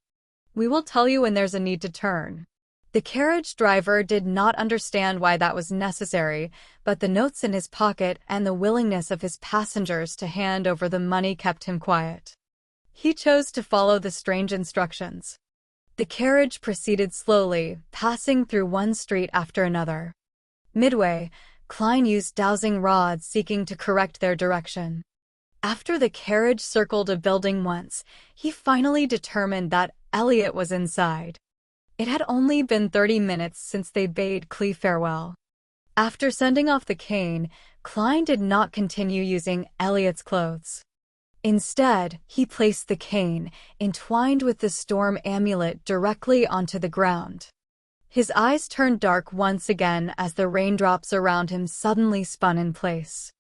S1: "We will tell you when there's a need to turn." The carriage driver did not understand why that was necessary, but the notes in his pocket and the willingness of his passengers to hand over the money kept him quiet. He chose to follow the strange instructions. The carriage proceeded slowly, passing through one street after another. Midway, Klein used dowsing rods seeking to correct their direction. After the carriage circled a building once, he finally determined that Elliot was inside. It had only been 30 minutes since they bade Clee farewell. After sending off the cane, Klein did not continue using Elliot's clothes. Instead, he placed the cane, entwined with the storm amulet, directly onto the ground. His eyes turned dark once again as the raindrops around him suddenly spun in place.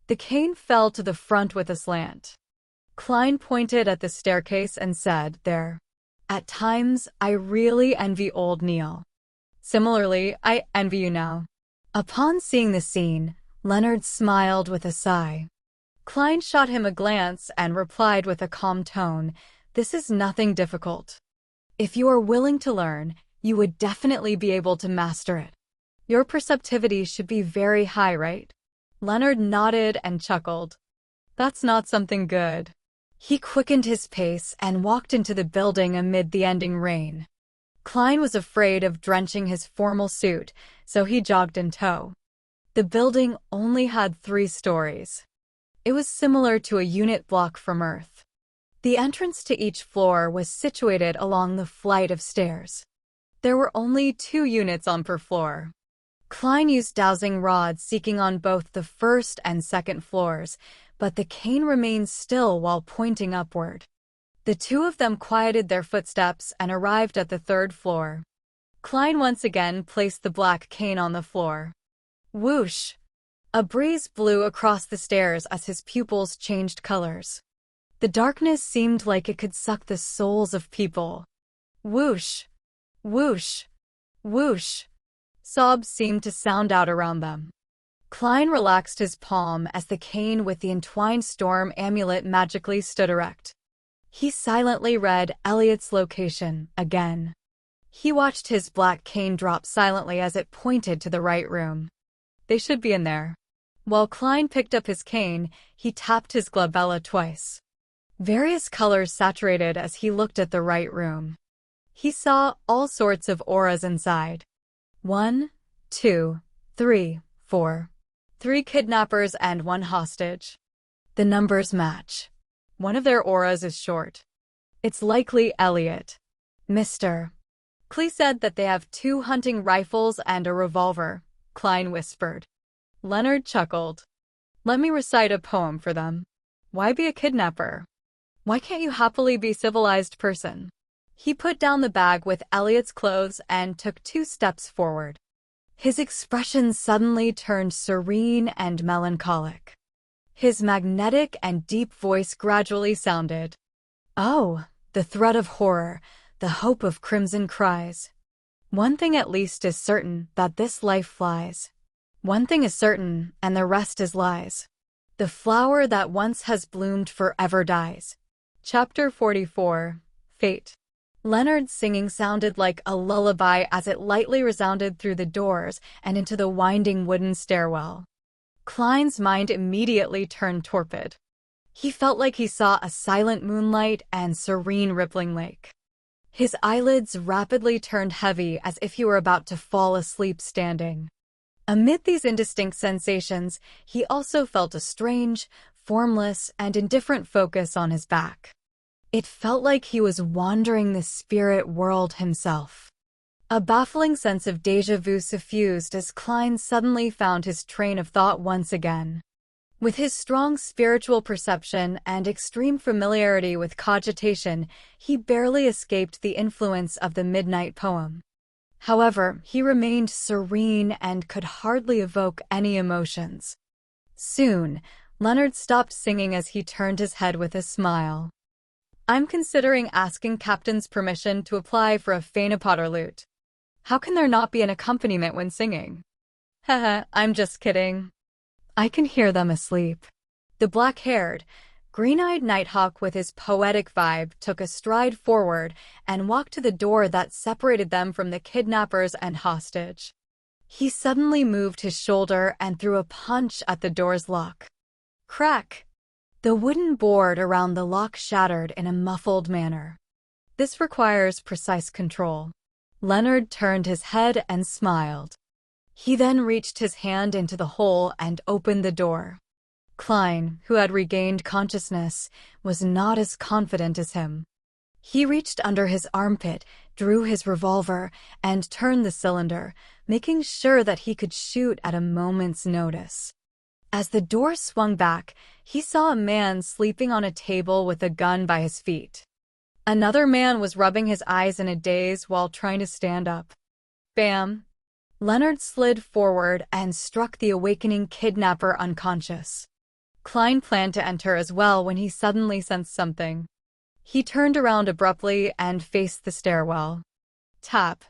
S1: The cane fell to the front with a slant. Klein pointed at the staircase and said, "There. At times, I really envy old Neil. Similarly, I envy you now." Upon seeing the scene, Leonard smiled with a sigh. Klein shot him a glance and replied with a calm tone, "This is nothing difficult. If you are willing to learn, you would definitely be able to master it. Your perceptivity should be very high, right?" Leonard nodded and chuckled. "That's not something good." He quickened his pace and walked into the building amid the ending rain. Klein was afraid of drenching his formal suit, so he jogged in tow. The building only had 3 stories. It was similar to a unit block from Earth. The entrance to each floor was situated along the flight of stairs. There were only 2 units on per floor. Klein used dowsing rods seeking on both the first and second floors, but the cane remained still while pointing upward. The 2 of them quieted their footsteps and arrived at the 3rd floor. Klein once again placed the black cane on the floor. Whoosh! A breeze blew across the stairs as his pupils changed colors. The darkness seemed like it could suck the souls of people. Whoosh! Whoosh! Whoosh! Sobs seemed to sound out around them. Klein relaxed his palm as the cane with the entwined storm amulet magically stood erect. He silently read Elliot's location again. He watched his black cane drop silently as it pointed to the right room. They should be in there. While Klein picked up his cane, he tapped his glabella twice. Various colors saturated as he looked at the right room. He saw all sorts of auras inside. 1, 2, 3, 4. 3 kidnappers and 1 hostage. The numbers match. One of their auras is short. It's likely Elliot. Mr. Klee said that they have 2 hunting rifles and a revolver, Klein whispered. Leonard chuckled. Let me recite a poem for them. Why be a kidnapper? Why can't you happily be a civilized person? He put down the bag with Elliot's clothes and took 2 steps forward. His expression suddenly turned serene and melancholic. His magnetic and deep voice gradually sounded. Oh, the threat of horror, the hope of crimson cries. One thing at least is certain, that this life flies. One thing is certain, and the rest is lies. The flower that once has bloomed forever dies. Chapter 44. Fate. Leonard's singing sounded like a lullaby as it lightly resounded through the doors and into the winding wooden stairwell. Klein's mind immediately turned torpid. He felt like he saw a silent moonlight and serene rippling lake. His eyelids rapidly turned heavy as if he were about to fall asleep standing. Amid these indistinct sensations, he also felt a strange, formless, and indifferent focus on his back. It felt like he was wandering the spirit world himself. A baffling sense of déjà vu suffused as Klein suddenly found his train of thought once again. With his strong spiritual perception and extreme familiarity with cogitation, he barely escaped the influence of the midnight poem. However, he remained serene and could hardly evoke any emotions. Soon, Leonard stopped singing as he turned his head with a smile. I'm considering asking Captain's permission to apply for a phanepotter. How can there not be an accompaniment when singing? Haha, I'm just kidding. I can hear them asleep. The black-haired, green-eyed Nighthawk with his poetic vibe took a stride forward and walked to the door that separated them from the kidnappers and hostage. He suddenly moved his shoulder and threw a punch at the door's lock. Crack! The wooden board around the lock shattered in a muffled manner. This requires precise control. Leonard turned his head and smiled. He then reached his hand into the hole and opened the door. Klein, who had regained consciousness, was not as confident as him. He reached under his armpit, drew his revolver, and turned the cylinder, making sure that he could shoot at a moment's notice. As the door swung back, he saw a man sleeping on a table with a gun by his feet. Another man was rubbing his eyes in a daze while trying to stand up. Bam! Leonard slid forward and struck the awakening kidnapper unconscious. Klein planned to enter as well when he suddenly sensed something. He turned around abruptly and faced the stairwell. Tap,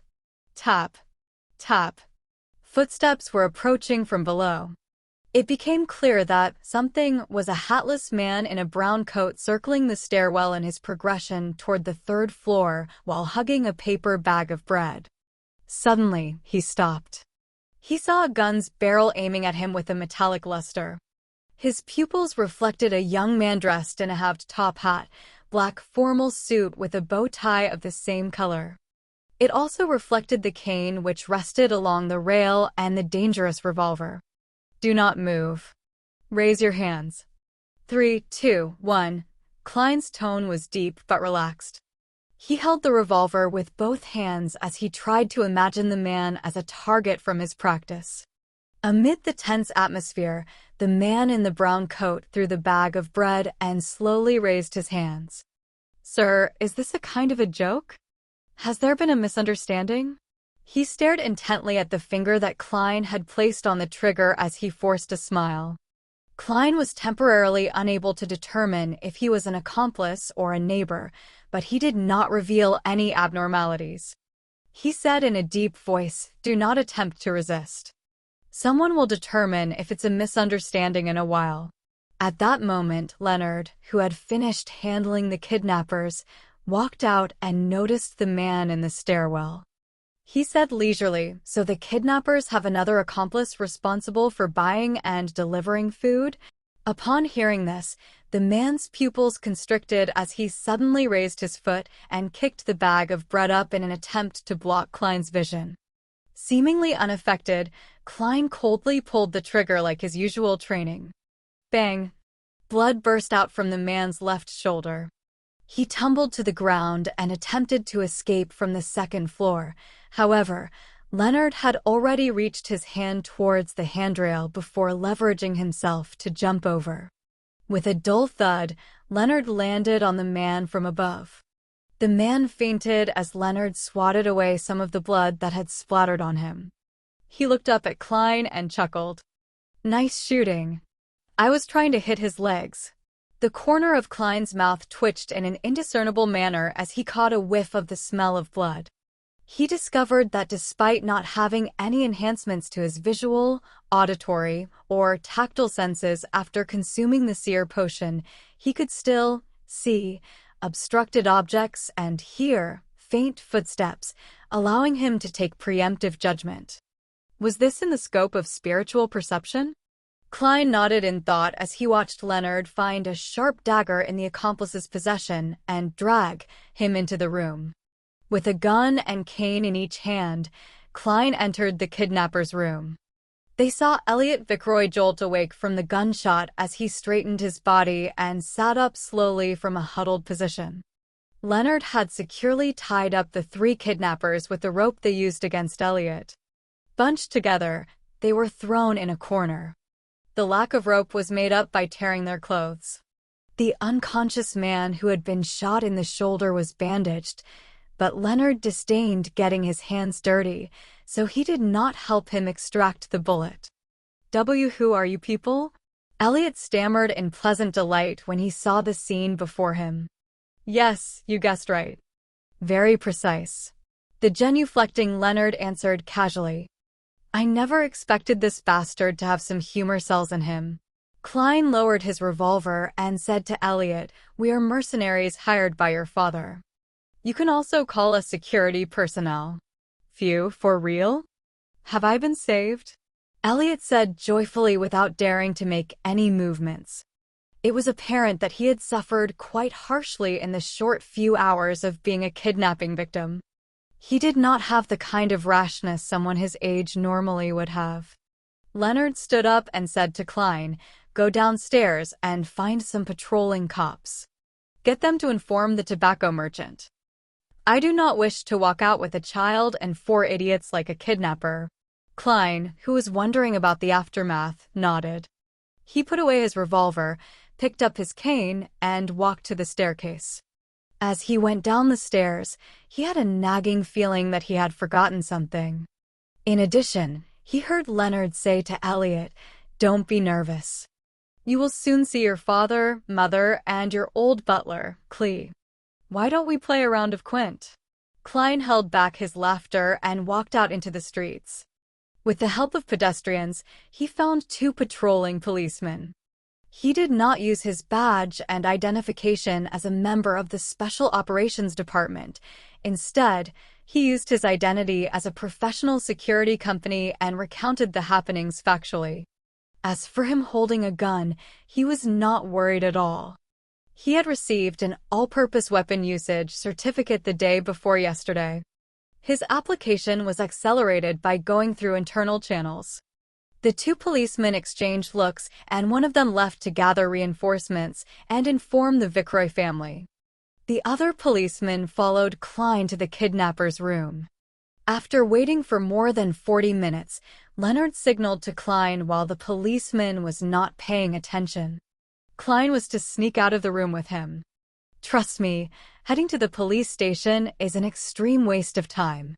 S1: tap, tap. Footsteps were approaching from below. It became clear that something was a hatless man in a brown coat circling the stairwell in his progression toward the 3rd floor while hugging a paper bag of bread. Suddenly, he stopped. He saw a gun's barrel aiming at him with a metallic luster. His pupils reflected a young man dressed in a halved top hat, black formal suit with a bow tie of the same color. It also reflected the cane which rested along the rail and the dangerous revolver. Do not move. Raise your hands. 3, 2, 1. Klein's tone was deep but relaxed. He held the revolver with both hands as he tried to imagine the man as a target from his practice. Amid the tense atmosphere, the man in the brown coat threw the bag of bread and slowly raised his hands. Sir, is this a kind of a joke? Has there been a misunderstanding? He stared intently at the finger that Klein had placed on the trigger as he forced a smile. Klein was temporarily unable to determine if he was an accomplice or a neighbor, but he did not reveal any abnormalities. He said in a deep voice, "Do not attempt to resist. Someone will determine if it's a misunderstanding in a while." At that moment, Leonard, who had finished handling the kidnappers, walked out and noticed the man in the stairwell. he said leisurely, so the kidnappers have another accomplice responsible for buying and delivering food? Upon hearing this, the man's pupils constricted as he suddenly raised his foot and kicked the bag of bread up in an attempt to block Klein's vision. Seemingly unaffected, Klein coldly pulled the trigger like his usual training. Bang! Blood burst out from the man's left shoulder. He tumbled to the ground and attempted to escape from the second floor. However, Leonard had already reached his hand towards the handrail before leveraging himself to jump over. With a dull thud, Leonard landed on the man from above. The man fainted as Leonard swatted away some of the blood that had splattered on him. He looked up at Klein and chuckled. "Nice shooting. I was trying to hit his legs." The corner of Klein's mouth twitched in an indiscernible manner as he caught a whiff of the smell of blood. He discovered that despite not having any enhancements to his visual, auditory, or tactile senses after consuming the seer potion, he could still see obstructed objects and hear faint footsteps, allowing him to take preemptive judgment. Was this in the scope of spiritual perception? Klein nodded in thought as he watched Leonard find a sharp dagger in the accomplice's possession and drag him into the room. With a gun and cane in each hand, Klein entered the kidnapper's room. They saw Elliot Vickroy jolt awake from the gunshot as he straightened his body and sat up slowly from a huddled position. Leonard had securely tied up the 3 kidnappers with the rope they used against Elliot. Bunched together, they were thrown in a corner. The lack of rope was made up by tearing their clothes. The unconscious man who had been shot in the shoulder was bandaged, but Leonard disdained getting his hands dirty, so he did not help him extract the bullet. "Who are you people?" Elliot stammered in pleasant delight when he saw the scene before him. "Yes, you guessed right. Very precise." The genuflecting Leonard answered casually. "I never expected this bastard to have some humor cells in him." Klein lowered his revolver and said to Elliot, "We are mercenaries hired by your father. You can also call us security personnel." "Phew, for real? Have I been saved?" Elliot said joyfully without daring to make any movements. It was apparent that he had suffered quite harshly in the short few hours of being a kidnapping victim. He did not have the kind of rashness someone his age normally would have. Leonard stood up and said to Klein, "Go downstairs and find some patrolling cops. Get them to inform the tobacco merchant. I do not wish to walk out with a child and 4 idiots like a kidnapper." Klein, who was wondering about the aftermath, nodded. He put away his revolver, picked up his cane, and walked to the staircase. As he went down the stairs, he had a nagging feeling that he had forgotten something. In addition, he heard Leonard say to Elliot, "Don't be nervous. You will soon see your father, mother, and your old butler, Clee. Why don't we play a round of Quint?" Klein held back his laughter and walked out into the streets. With the help of pedestrians, he found 2 patrolling policemen. He did not use his badge and identification as a member of the Special Operations Department. Instead, he used his identity as a professional security company and recounted the happenings factually. As for him holding a gun, he was not worried at all. He had received an all-purpose weapon usage certificate the day before yesterday. His application was accelerated by going through internal channels. The 2 policemen exchanged looks, and one of them left to gather reinforcements and inform the Vickroy family. The other policeman followed Klein to the kidnapper's room. After waiting for more than 40 minutes, Leonard signaled to Klein while the policeman was not paying attention. Klein was to sneak out of the room with him. "Trust me, heading to the police station is an extreme waste of time.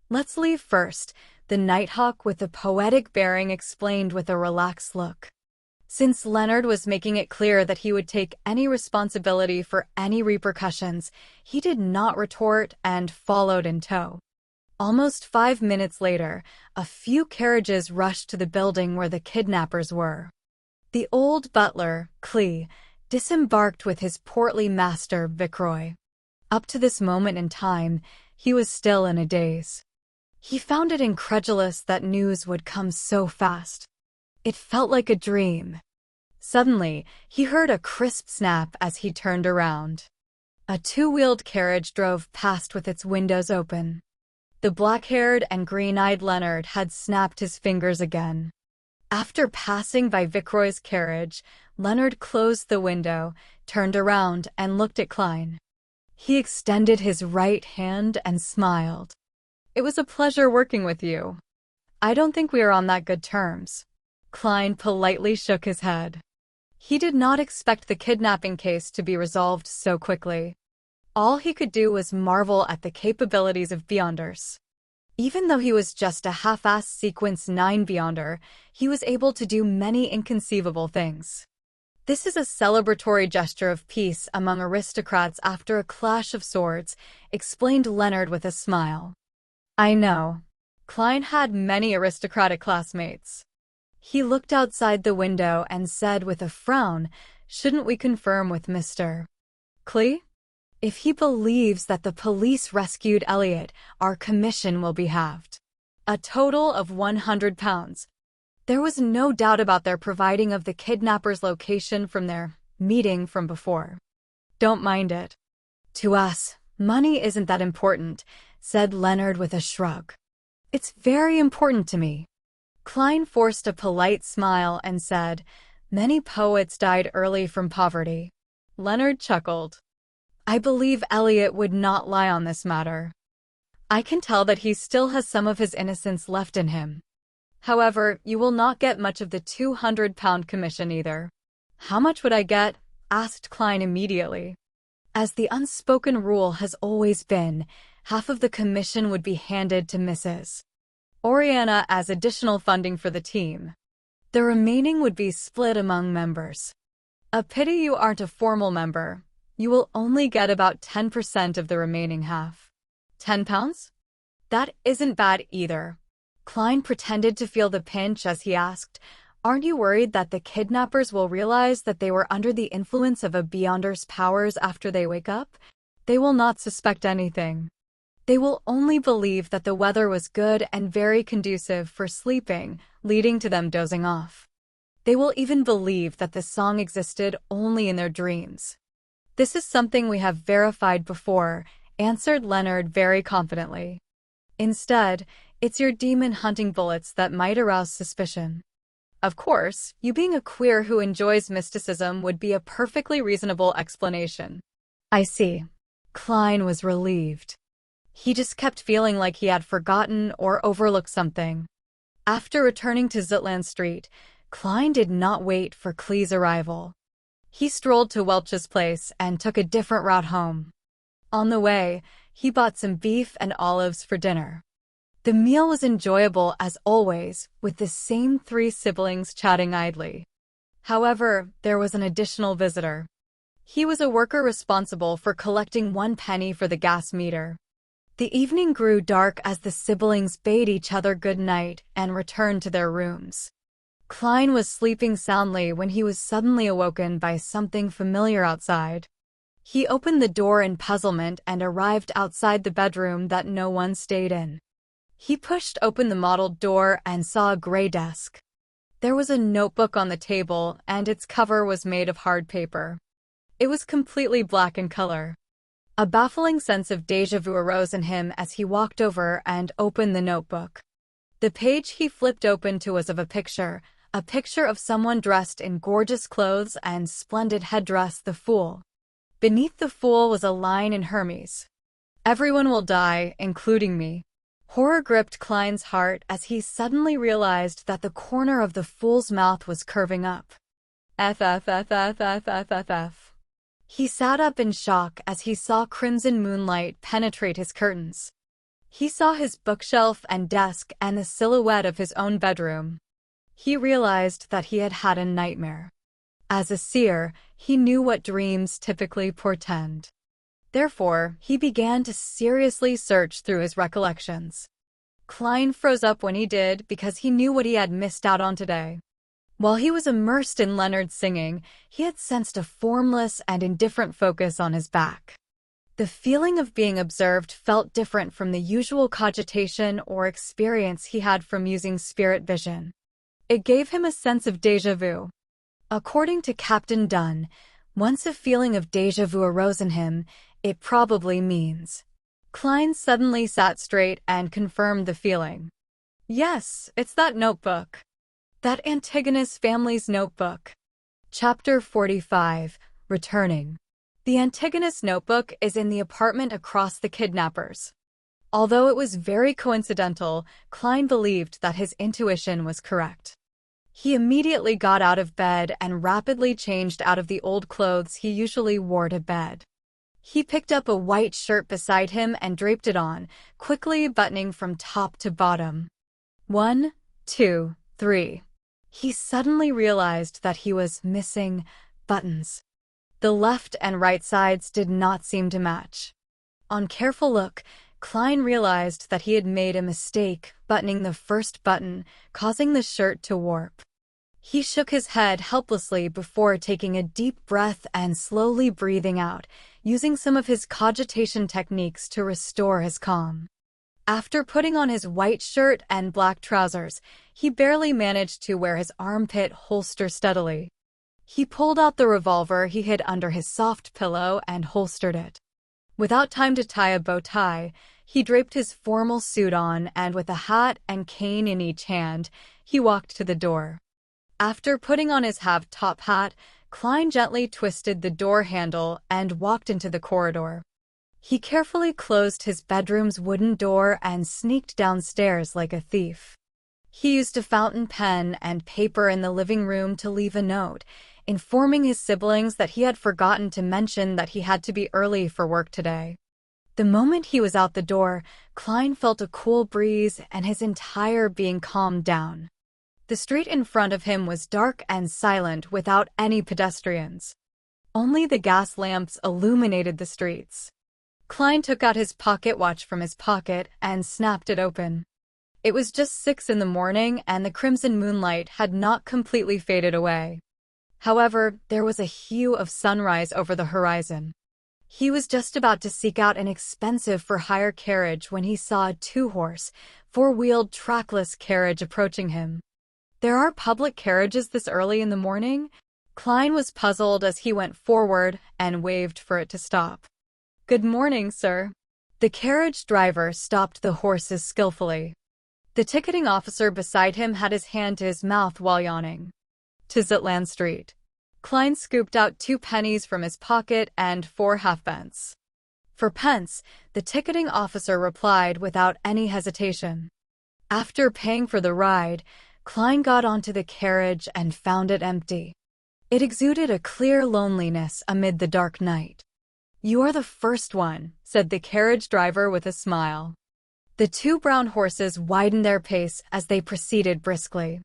S1: Let's leave first," the Nighthawk with a poetic bearing explained with a relaxed look. Since Leonard was making it clear that he would take any responsibility for any repercussions, he did not retort and followed in tow. Almost 5 minutes later, a few carriages rushed to the building where the kidnappers were. The old butler, Clee, disembarked with his portly master, Vickroy. Up to this moment in time, he was still in a daze. He found it incredulous that news would come so fast. It felt like a dream. Suddenly, he heard a crisp snap as he turned around. A two-wheeled carriage drove past with its windows open. The black-haired and green-eyed Leonard had snapped his fingers again. After passing by Vicroy's carriage, Leonard closed the window, turned around, and looked at Klein. He extended his right hand and smiled. "It was a pleasure working with you. I don't think we are on that good terms." Klein politely shook his head. He did not expect the kidnapping case to be resolved so quickly. All he could do was marvel at the capabilities of Beyonders. Even though he was just a half-assed Sequence 9 Beyonder, he was able to do many inconceivable things. "This is a celebratory gesture of peace among aristocrats after a clash of swords," explained Leonard with a smile. "I know." Klein had many aristocratic classmates. He looked outside the window and said with a frown, "Shouldn't we confirm with Mr. Klee? If he believes that the police rescued Elliot, our commission will be halved. A total of £100. There was no doubt about their providing of the kidnapper's location from their meeting from before. "Don't mind it. To us, money isn't that important," said Leonard with a shrug. "It's very important to me." Klein forced a polite smile and said, "Many poets died early from poverty." Leonard chuckled. "I believe Elliot would not lie on this matter. I can tell that he still has some of his innocence left in him. However, you will not get much of the £200 commission either." "How much would I get?" asked Klein immediately. "As the unspoken rule has always been, half of the commission would be handed to Mrs. Oriana as additional funding for the team. The remaining would be split among members. A pity you aren't a formal member. You will only get about 10% of the remaining half." £10? That isn't bad either. Klein pretended to feel the pinch as he asked, "Aren't you worried that the kidnappers will realize that they were under the influence of a Beyonder's powers after they wake up? They will not suspect anything. They will only believe that the weather was good and very conducive for sleeping, leading to them dozing off. They will even believe that the song existed only in their dreams." "This is something we have verified before," answered Leonard very confidently. "Instead, it's your demon hunting bullets that might arouse suspicion. Of course, you being a queer who enjoys mysticism would be a perfectly reasonable explanation." "I see." Klein was relieved. He just kept feeling like he had forgotten or overlooked something. After returning to Zutland Street, Klein did not wait for Klee's arrival. He strolled to Welch's place and took a different route home. On the way, he bought some beef and olives for dinner. The meal was enjoyable as always, with the same three siblings chatting idly. However, there was an additional visitor. He was a worker responsible for collecting 1 penny for the gas meter. The evening grew dark as the siblings bade each other good night and returned to their rooms. Klein was sleeping soundly when he was suddenly awoken by something familiar outside. He opened the door in puzzlement and arrived outside the bedroom that no one stayed in. He pushed open the mottled door and saw a gray desk. There was a notebook on the table, and its cover was made of hard paper. It was completely black in color. A baffling sense of déjà vu arose in him as he walked over and opened the notebook. The page he flipped open to was of a picture of someone dressed in gorgeous clothes and splendid headdress, the Fool. Beneath the Fool was a line in Hermes. "Everyone will die, including me." Horror gripped Klein's heart as he suddenly realized that the corner of the Fool's mouth was curving up. F. He sat up in shock as he saw crimson moonlight penetrate his curtains. He saw his bookshelf and desk and the silhouette of his own bedroom. He realized that he had had a nightmare. As a seer, he knew what dreams typically portend. Therefore, he began to seriously search through his recollections. Klein froze up when he did because he knew what he had missed out on today. While he was immersed in Leonard's singing, he had sensed a formless and indifferent focus on his back. The feeling of being observed felt different from the usual cogitation or experience he had from using spirit vision. It gave him a sense of déjà vu. According to Captain Dunn, once a feeling of déjà vu arose in him, it probably means. Klein suddenly sat straight and confirmed the feeling. Yes, it's that notebook. That Antigonus family's notebook. Chapter 45, Returning. The Antigonus notebook is in the apartment across the kidnappers. Although it was very coincidental, Klein believed that his intuition was correct. He immediately got out of bed and rapidly changed out of the old clothes he usually wore to bed. He picked up a white shirt beside him and draped it on, quickly buttoning from top to bottom. 1, 2, 3. He suddenly realized that he was missing buttons. The left and right sides did not seem to match. On careful look, Klein realized that he had made a mistake buttoning the first button, causing the shirt to warp. He shook his head helplessly before taking a deep breath and slowly breathing out, using some of his cogitation techniques to restore his calm. After putting on his white shirt and black trousers, he barely managed to wear his armpit holster steadily. He pulled out the revolver he hid under his soft pillow and holstered it. Without time to tie a bow tie, he draped his formal suit on and with a hat and cane in each hand, he walked to the door. After putting on his half-top hat, Klein gently twisted the door handle and walked into the corridor. He carefully closed his bedroom's wooden door and sneaked downstairs like a thief. He used a fountain pen and paper in the living room to leave a note, informing his siblings that he had forgotten to mention that he had to be early for work today. The moment he was out the door, Klein felt a cool breeze and his entire being calmed down. The street in front of him was dark and silent without any pedestrians. Only the gas lamps illuminated the streets. Klein took out his pocket watch from his pocket and snapped it open. It was just 6 in the morning and the crimson moonlight had not completely faded away. However, there was a hue of sunrise over the horizon. He was just about to seek out an expensive for-hire carriage when he saw a 2-horse, 4-wheeled trackless carriage approaching him. There are public carriages this early in the morning? Klein was puzzled as he went forward and waved for it to stop. Good morning, sir. The carriage driver stopped the horses skillfully. The ticketing officer beside him had his hand to his mouth while yawning. To Zetland Street. Klein scooped out 2 pennies from his pocket and 4 halfpence. For pence, the ticketing officer replied without any hesitation. After paying for the ride, Klein got onto the carriage and found it empty. It exuded a clear loneliness amid the dark night. You are the first one, said the carriage driver with a smile. The 2 brown horses widened their pace as they proceeded briskly.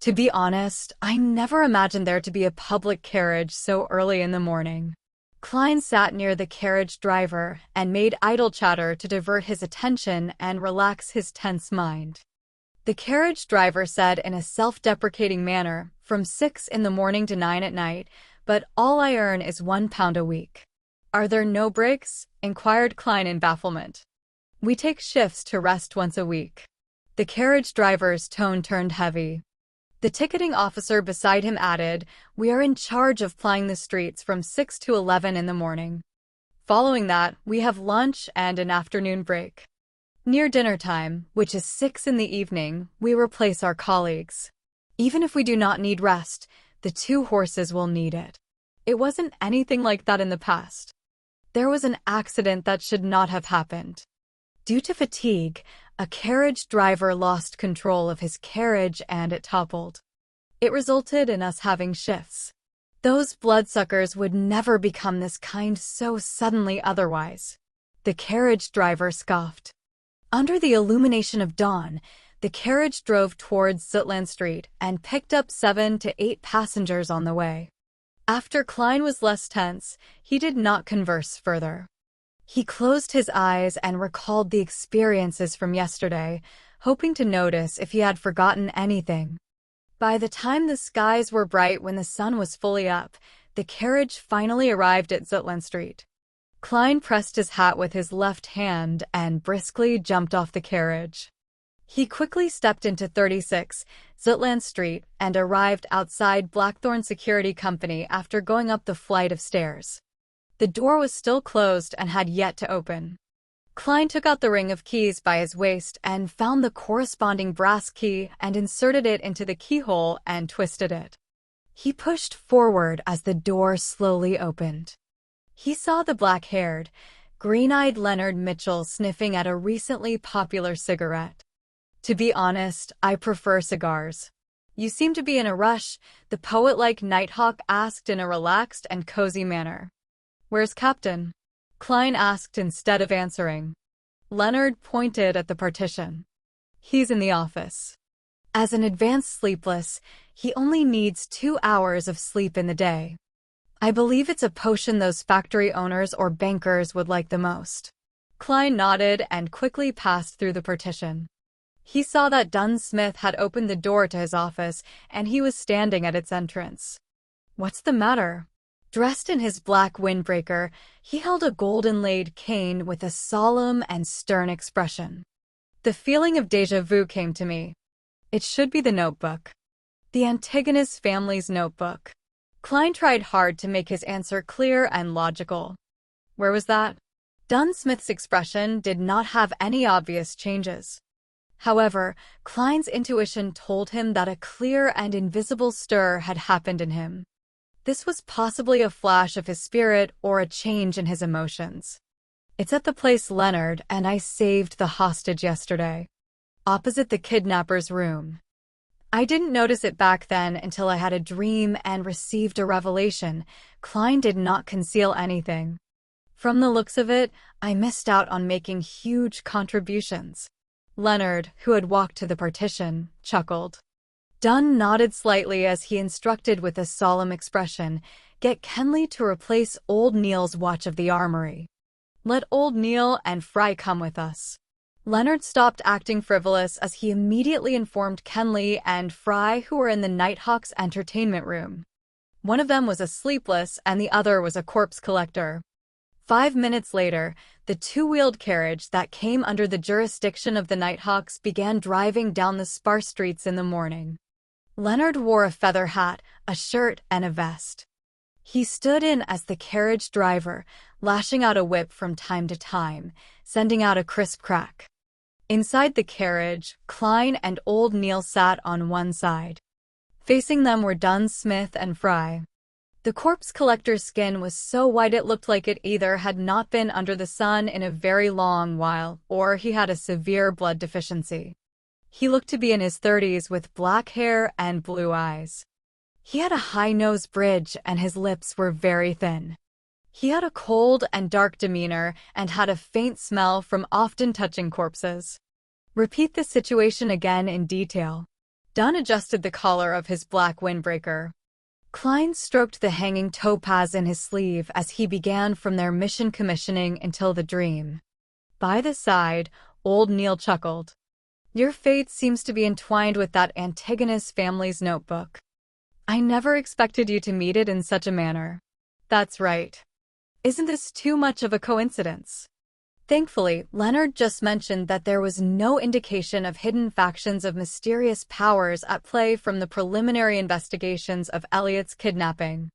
S1: To be honest, I never imagined there to be a public carriage so early in the morning. Klein sat near the carriage driver and made idle chatter to divert his attention and relax his tense mind. The carriage driver said in a self-deprecating manner, from 6 in the morning to 9 at night, but all I earn is £1 a week. Are there no breaks? Inquired Klein in bafflement. We take shifts to rest once a week. The carriage driver's tone turned heavy. The ticketing officer beside him added, we are in charge of plying the streets from 6 to 11 in the morning. Following that, we have lunch and an afternoon break. Near dinner time, which is 6 in the evening, we replace our colleagues. Even if we do not need rest, the 2 horses will need it. It wasn't anything like that in the past. There was an accident that should not have happened. Due to fatigue, a carriage driver lost control of his carriage and it toppled. It resulted in us having shifts. Those bloodsuckers would never become this kind so suddenly otherwise. The carriage driver scoffed. Under the illumination of dawn, the carriage drove towards Zetland Street and picked up 7 to 8 passengers on the way. After Klein was less tense, he did not converse further. He closed his eyes and recalled the experiences from yesterday, hoping to notice if he had forgotten anything. By the time the skies were bright when the sun was fully up, the carriage finally arrived at Zetland Street. Klein pressed his hat with his left hand and briskly jumped off the carriage. He quickly stepped into 36 Zutland Street and arrived outside Blackthorn Security Company after going up the flight of stairs. The door was still closed and had yet to open. Klein took out the ring of keys by his waist and found the corresponding brass key and inserted it into the keyhole and twisted it. He pushed forward as the door slowly opened. He saw the black-haired, green-eyed Leonard Mitchell sniffing at a recently popular cigarette. "To be honest, I prefer cigars." "You seem to be in a rush," the poet-like Nighthawk asked in a relaxed and cozy manner. "Where's Captain?" Klein asked instead of answering. Leonard pointed at the partition. "He's in the office." As an advanced sleepless, he only needs 2 hours of sleep in the day. "I believe it's a potion those factory owners or bankers would like the most." Klein nodded and quickly passed through the partition. He saw that Dunn Smith had opened the door to his office, and he was standing at its entrance. "What's the matter?" Dressed in his black windbreaker, he held a gold-inlaid cane with a solemn and stern expression. The feeling of déjà vu came to me. It should be the notebook. The Antigonus family's notebook. Klein tried hard to make his answer clear and logical. "Where was that?" Dunn Smith's expression did not have any obvious changes. However, Klein's intuition told him that a clear and invisible stir had happened in him. This was possibly a flash of his spirit or a change in his emotions. "It's at the place, Leonard, and I saved the hostage yesterday. Opposite the kidnapper's room." "I didn't notice it back then until I had a dream and received a revelation." Klein did not conceal anything. "From the looks of it, I missed out on making huge contributions." Leonard, who had walked to the partition, chuckled. Dunn nodded slightly as he instructed with a solemn expression, "Get Kenley to replace old Neil's watch of the armory. Let old Neil and Fry come with us." Leonard stopped acting frivolous as he immediately informed Kenley and Fry, who were in the Nighthawk's entertainment room. One of them was a sleepless and the other was a corpse collector. 5 minutes later, the two-wheeled carriage that came under the jurisdiction of the Nighthawks began driving down the sparse streets in the morning. Leonard wore a feather hat, a shirt, and a vest. He stood in as the carriage driver, lashing out a whip from time to time, sending out a crisp crack. Inside the carriage, Klein and old Neil sat on one side. Facing them were Dunn Smith and Fry. The corpse collector's skin was so white it looked like it either had not been under the sun in a very long while, or he had a severe blood deficiency. He looked to be in his 30s with black hair and blue eyes. He had a high nose bridge and his lips were very thin. He had a cold and dark demeanor and had a faint smell from often touching corpses. "Repeat the situation again in detail." Dunn adjusted the collar of his black windbreaker. Klein stroked the hanging topaz in his sleeve as he began from their mission commissioning until the dream. By the side, old Neil chuckled. "Your fate seems to be entwined with that Antigonus family's notebook. I never expected you to meet it in such a manner." "That's right. Isn't this too much of a coincidence?" Thankfully, Leonard just mentioned that there was no indication of hidden factions of mysterious powers at play from the preliminary investigations of Elliot's kidnapping.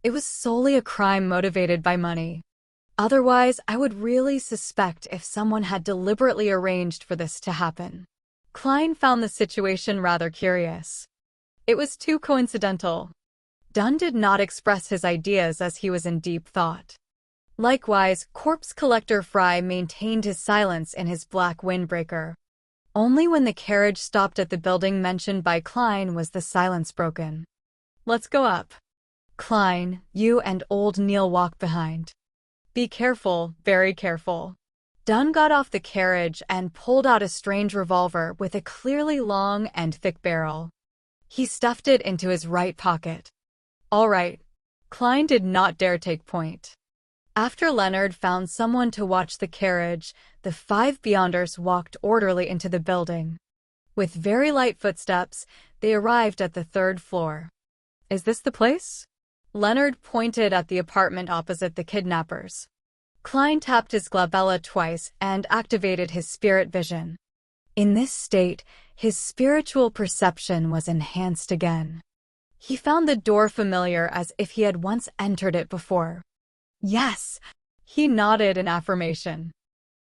S1: It was solely a crime motivated by money. Otherwise, I would really suspect if someone had deliberately arranged for this to happen. Klein found the situation rather curious. It was too coincidental. Dunn did not express his ideas as he was in deep thought. Likewise, corpse collector Fry maintained his silence in his black windbreaker. Only when the carriage stopped at the building mentioned by Klein was the silence broken. "Let's go up. Klein, you and old Neil walk behind. Be careful, very careful." Dunn got off the carriage and pulled out a strange revolver with a clearly long and thick barrel. He stuffed it into his right pocket. "All right." Klein did not dare take point. After Leonard found someone to watch the carriage, the 5 Beyonders walked orderly into the building. With very light footsteps, they arrived at the 3rd floor. "Is this the place?" Leonard pointed at the apartment opposite the kidnappers. Klein tapped his glabella twice and activated his spirit vision. In this state, his spiritual perception was enhanced again. He found the door familiar as if he had once entered it before. Yes! He nodded in affirmation.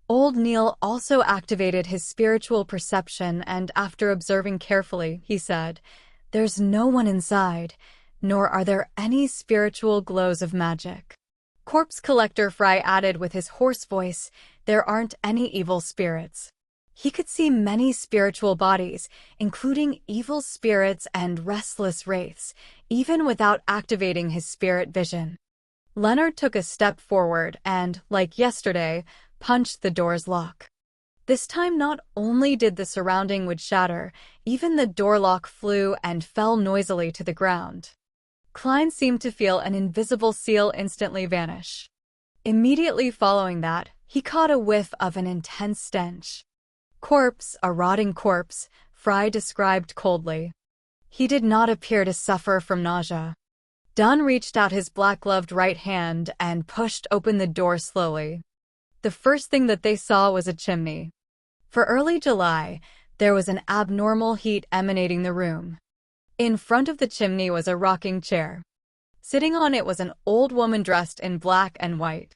S1: Old Neil also activated his spiritual perception, and after observing carefully, he said, "There's no one inside, nor are there any spiritual glows of magic." Corpse Collector Fry added with his hoarse voice, "There aren't any evil spirits." He could see many spiritual bodies, including evil spirits and restless wraiths, even without activating his spirit vision. Leonard took a step forward and, like yesterday, punched the door's lock. This time not only did the surrounding wood shatter, even the door lock flew and fell noisily to the ground. Klein seemed to feel an invisible seal instantly vanish. Immediately following that, he caught a whiff of an intense stench. "Corpse, a rotting corpse," Fry described coldly. He did not appear to suffer from nausea. Dunn reached out his black-gloved right hand and pushed open the door slowly. The first thing that they saw was a chimney. For early July, there was an abnormal heat emanating the room. In front of the chimney was a rocking chair. Sitting on it was an old woman dressed in black and white.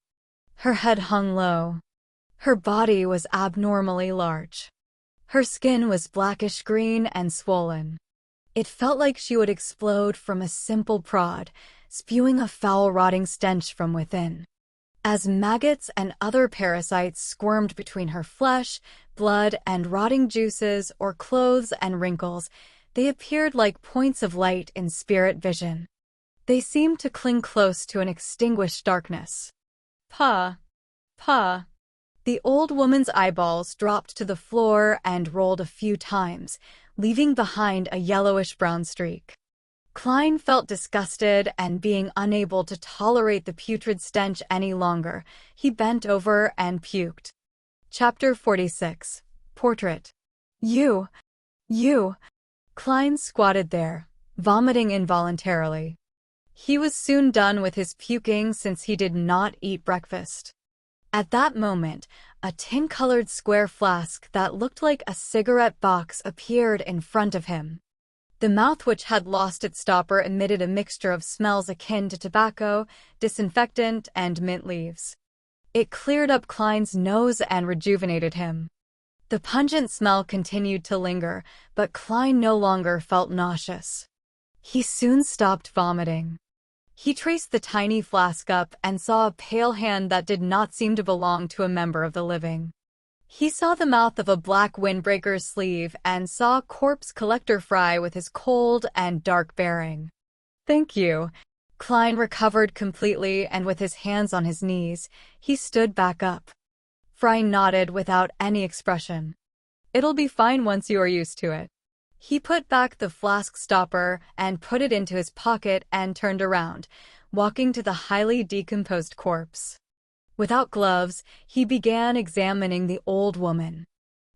S1: Her head hung low. Her body was abnormally large. Her skin was blackish-green and swollen. It felt like she would explode from a simple prod, spewing a foul rotting stench from within. As maggots and other parasites squirmed between her flesh, blood, and rotting juices or clothes and wrinkles, they appeared like points of light in spirit vision. They seemed to cling close to an extinguished darkness. "Pa! Pa!" The old woman's eyeballs dropped to the floor and rolled a few times, leaving behind a yellowish-brown streak. Klein felt disgusted, and being unable to tolerate the putrid stench any longer, he bent over and puked. Chapter 46. Portrait. You! Klein squatted there, vomiting involuntarily. He was soon done with his puking since he did not eat breakfast. At that moment, a tin-colored square flask that looked like a cigarette box appeared in front of him. The mouth, which had lost its stopper, emitted a mixture of smells akin to tobacco, disinfectant, and mint leaves. It cleared up Klein's nose and rejuvenated him. The pungent smell continued to linger, but Klein no longer felt nauseous. He soon stopped vomiting. He traced the tiny flask up and saw a pale hand that did not seem to belong to a member of the living. He saw the mouth of a black windbreaker's sleeve and saw Corpse Collector Fry with his cold and dark bearing. "Thank you." Klein recovered completely, and with his hands on his knees, he stood back up. Fry nodded without any expression. "It'll be fine once you are used to it." He put back the flask stopper and put it into his pocket and turned around, walking to the highly decomposed corpse. Without gloves, he began examining the old woman.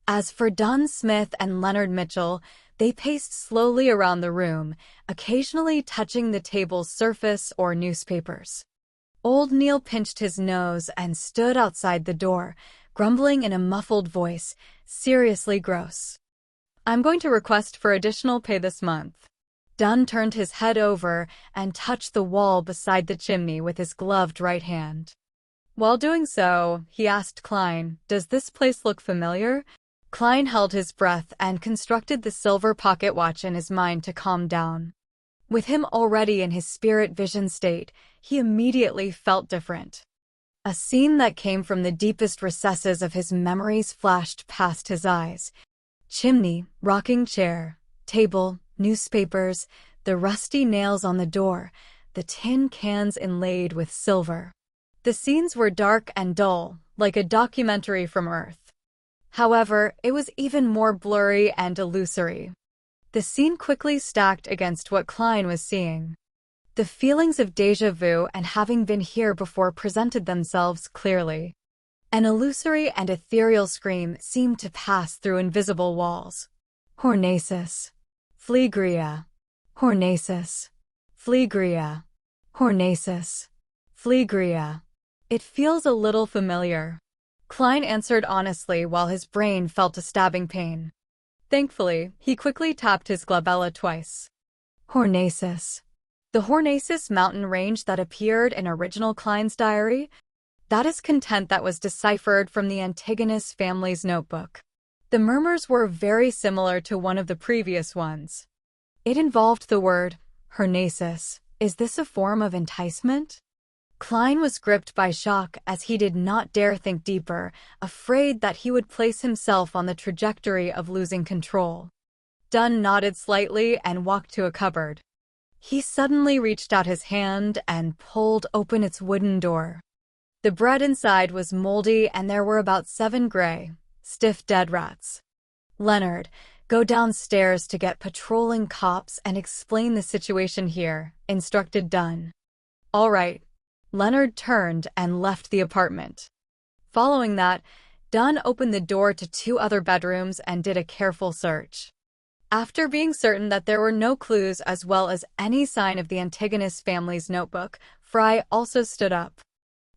S1: As for Dunn Smith and Leonard Mitchell, they paced slowly around the room, occasionally touching the table's surface or newspapers. Old Neil pinched his nose and stood outside the door, grumbling in a muffled voice, "Seriously gross. I'm going to request for additional pay this month." Dunn turned his head over and touched the wall beside the chimney with his gloved right hand. While doing so, he asked Klein, "Does this place look familiar?" Klein held his breath and constructed the silver pocket watch in his mind to calm down. With him already in his spirit vision state, he immediately felt different. A scene that came from the deepest recesses of his memories flashed past his eyes. Chimney, rocking chair, table, newspapers, the rusty nails on the door, the tin cans inlaid with silver. The scenes were dark and dull, like a documentary from Earth. However, it was even more blurry and illusory. The scene quickly stacked against what Klein was seeing. The feelings of déjà vu and having been here before presented themselves clearly. An illusory and ethereal scream seemed to pass through invisible walls. Hornacis. Phlegria. Hornacis. Phlegria. Hornacis. Phlegria. It feels a little familiar. Klein answered honestly while his brain felt a stabbing pain. Thankfully, he quickly tapped his glabella twice. Hornacis. The Hornacis mountain range that appeared in original Klein's diary? That is content that was deciphered from the Antigonus family's notebook. The murmurs were very similar to one of the previous ones. It involved the word, Hornacis. Is this a form of enticement? Klein was gripped by shock as he did not dare think deeper, afraid that he would place himself on the trajectory of losing control. Dunn nodded slightly and walked to a cupboard. He suddenly reached out his hand and pulled open its wooden door. The bread inside was moldy and there were about 7 gray, stiff dead rats. Leonard, go downstairs to get patrolling cops and explain the situation here, instructed Dunn. All right. Leonard turned and left the apartment. Following that, Dunn opened the door to 2 other bedrooms and did a careful search. After being certain that there were no clues as well as any sign of the Antigonus family's notebook, Fry also stood up.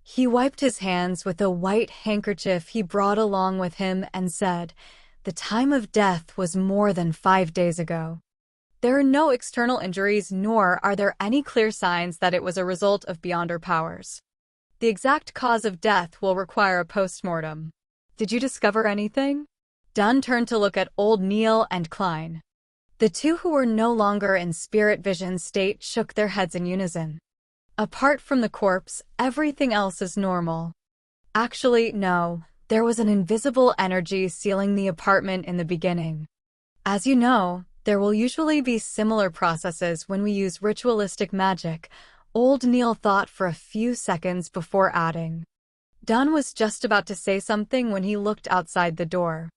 S1: He wiped his hands with a white handkerchief he brought along with him and said, "The time of death was more than 5 days ago. There are no external injuries nor are there any clear signs that it was a result of beyond our powers. The exact cause of death will require a post-mortem. Did you discover anything?" Dunn turned to look at Old Neil and Klein. The 2 who were no longer in spirit vision state shook their heads in unison. Apart from the corpse, everything else is normal. Actually, no, there was an invisible energy sealing the apartment in the beginning. As you know, there will usually be similar processes when we use ritualistic magic. Old Neil thought for a few seconds before adding. Dunn was just about to say something when he looked outside the door.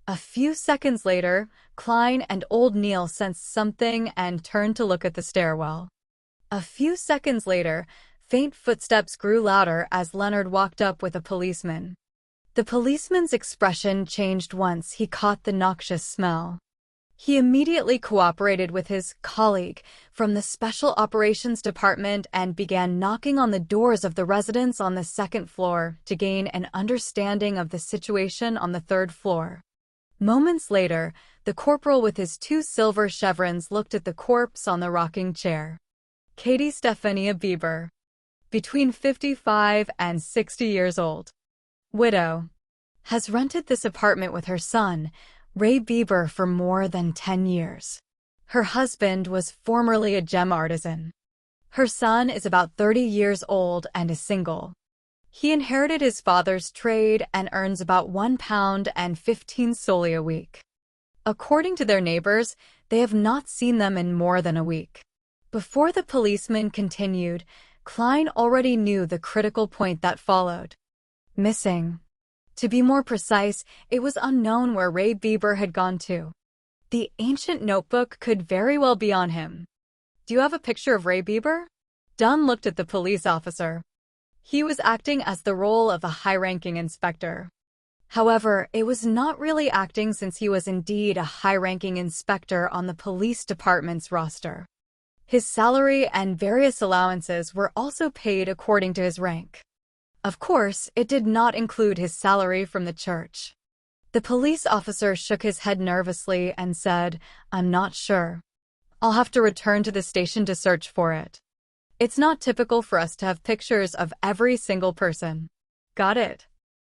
S1: A few seconds later, Klein and Old Neil sensed something and turned to look at the stairwell. A few seconds later, faint footsteps grew louder as Leonard walked up with a policeman. The policeman's expression changed once he caught the noxious smell. He immediately cooperated with his colleague from the Special Operations Department and began knocking on the doors of the residents on the 2nd floor to gain an understanding of the situation on the 3rd floor. Moments later, the corporal with his 2 silver chevrons looked at the corpse on the rocking chair. Katie Stephania Bieber, between 55 and 60 years old. Widow. Has rented this apartment with her son, Ray Bieber, for more than 10 years. Her husband was formerly a gem artisan. Her son is about 30 years old and is single. He inherited his father's trade and earns about £1 and 15 soldi a week. According to their neighbors, they have not seen them in more than a week. Before the policeman continued, Klein already knew the critical point that followed. Missing. To be more precise, it was unknown where Ray Bieber had gone to. The ancient notebook could very well be on him. Do you have a picture of Ray Bieber? Dunn looked at the police officer. He was acting as the role of a high-ranking inspector. However, it was not really acting since he was indeed a high-ranking inspector on the police department's roster. His salary and various allowances were also paid according to his rank. Of course, it did not include his salary from the church. The police officer shook his head nervously and said, "I'm not sure. I'll have to return to the station to search for it. It's not typical for us to have pictures of every single person." Got it.